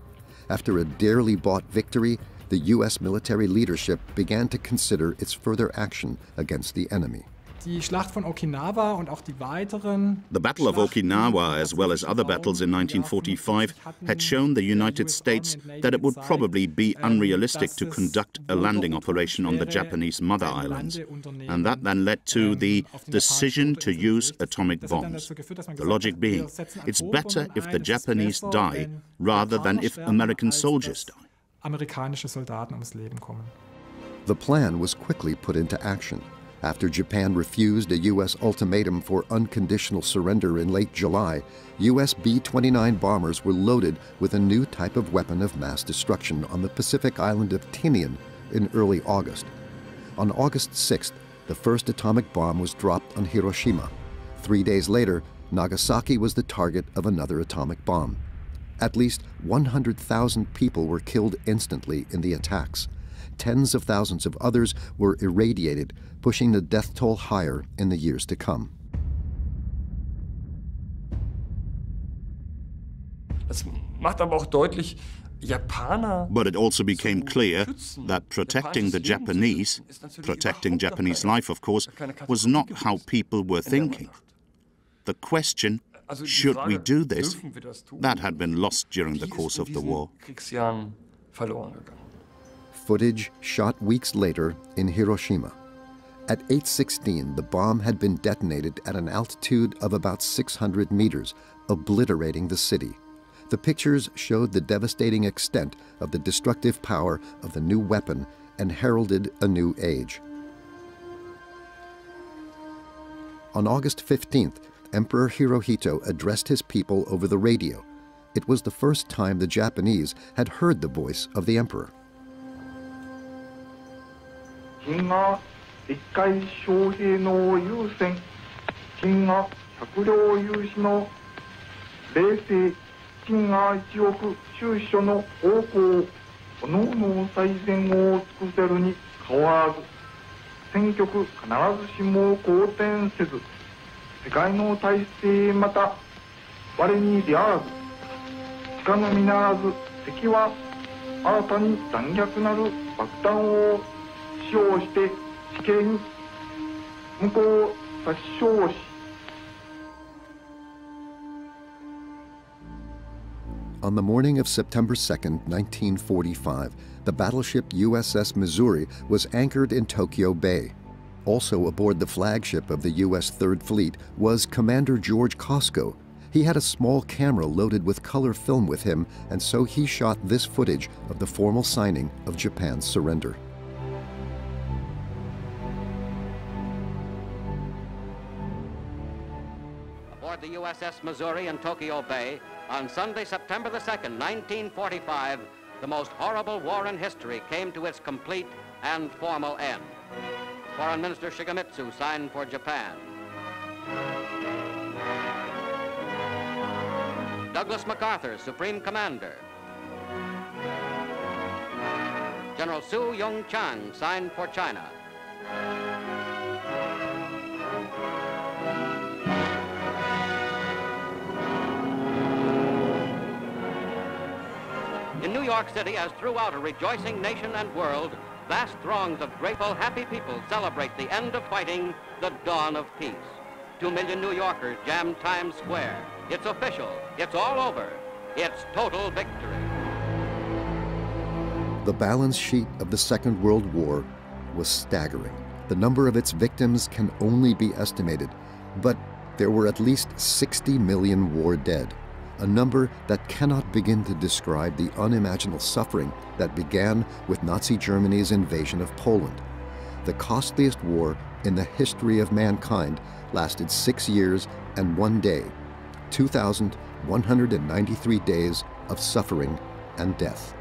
After a dearly bought victory, the U.S. military leadership began to consider its further action against the enemy. Die Schlacht von Okinawa und auch die weiteren The Battle of Okinawa, as well as other battles in 1945, had shown the United States that it would probably be unrealistic to conduct a landing operation on the Japanese mother islands, and that then led to the decision to use atomic bombs. The logic being, it's better if the Japanese die rather than if American soldiers die. Amerikanische Soldaten ums Leben kommen. The plan was quickly put into action. After Japan refused a U.S. ultimatum for unconditional surrender in late July, U.S. B-29 bombers were loaded with a new type of weapon of mass destruction on the Pacific island of Tinian in early August. On August 6th, the first atomic bomb was dropped on Hiroshima. 3 days later, Nagasaki was the target of another atomic bomb. At least 100,000 people were killed instantly in the attacks. Tens of thousands of others were irradiated, pushing the death toll higher in the years to come. But it also became clear that protecting the Japanese, protecting Japanese life, of course, was not how people were thinking. The question, should we do this? That had been lost during the course of the war. Footage shot weeks later in Hiroshima. At 8:16, the bomb had been detonated at an altitude of about 600 meters, obliterating the city. The pictures showed the devastating extent of the destructive power of the new weapon and heralded a new age. On August 15th, Emperor Hirohito addressed his people over the radio. It was the first time the Japanese had heard the voice of the emperor. 金が1回将兵の優先、金が100両融資の冷静、金が1億収支の方向、各々最善を尽くせるに変わらず、戦局必ずしも好転せず、世界の体制また我にであらず、しかのみならず敵は新たに残虐なる爆弾を使用して地形に向こう殺傷し。On the morning of September 2nd, 1945, the battleship USS Missouri was anchored in Tokyo Bay. Also aboard the flagship of the U.S. Third Fleet was Commander George Costco. He had a small camera loaded with color film with him, and so he shot this footage of the formal signing of Japan's surrender. Aboard the USS Missouri in Tokyo Bay, on Sunday, September the 2nd, 1945, the most horrible war in history came to its complete and formal end. Foreign Minister Shigemitsu signed for Japan. Douglas MacArthur, Supreme Commander. General Su Yung-chang signed for China. In New York City, as throughout a rejoicing nation and world, vast throngs of grateful, happy people celebrate the end of fighting, the dawn of peace. 2 million New Yorkers jammed Times Square. It's official. It's all over. It's total victory. The balance sheet of the Second World War was staggering. The number of its victims can only be estimated, but there were at least 60 million war dead, a number that cannot begin to describe the unimaginable suffering that began with Nazi Germany's invasion of Poland. The costliest war in the history of mankind lasted 6 years and 1 day, 2,193 days of suffering and death.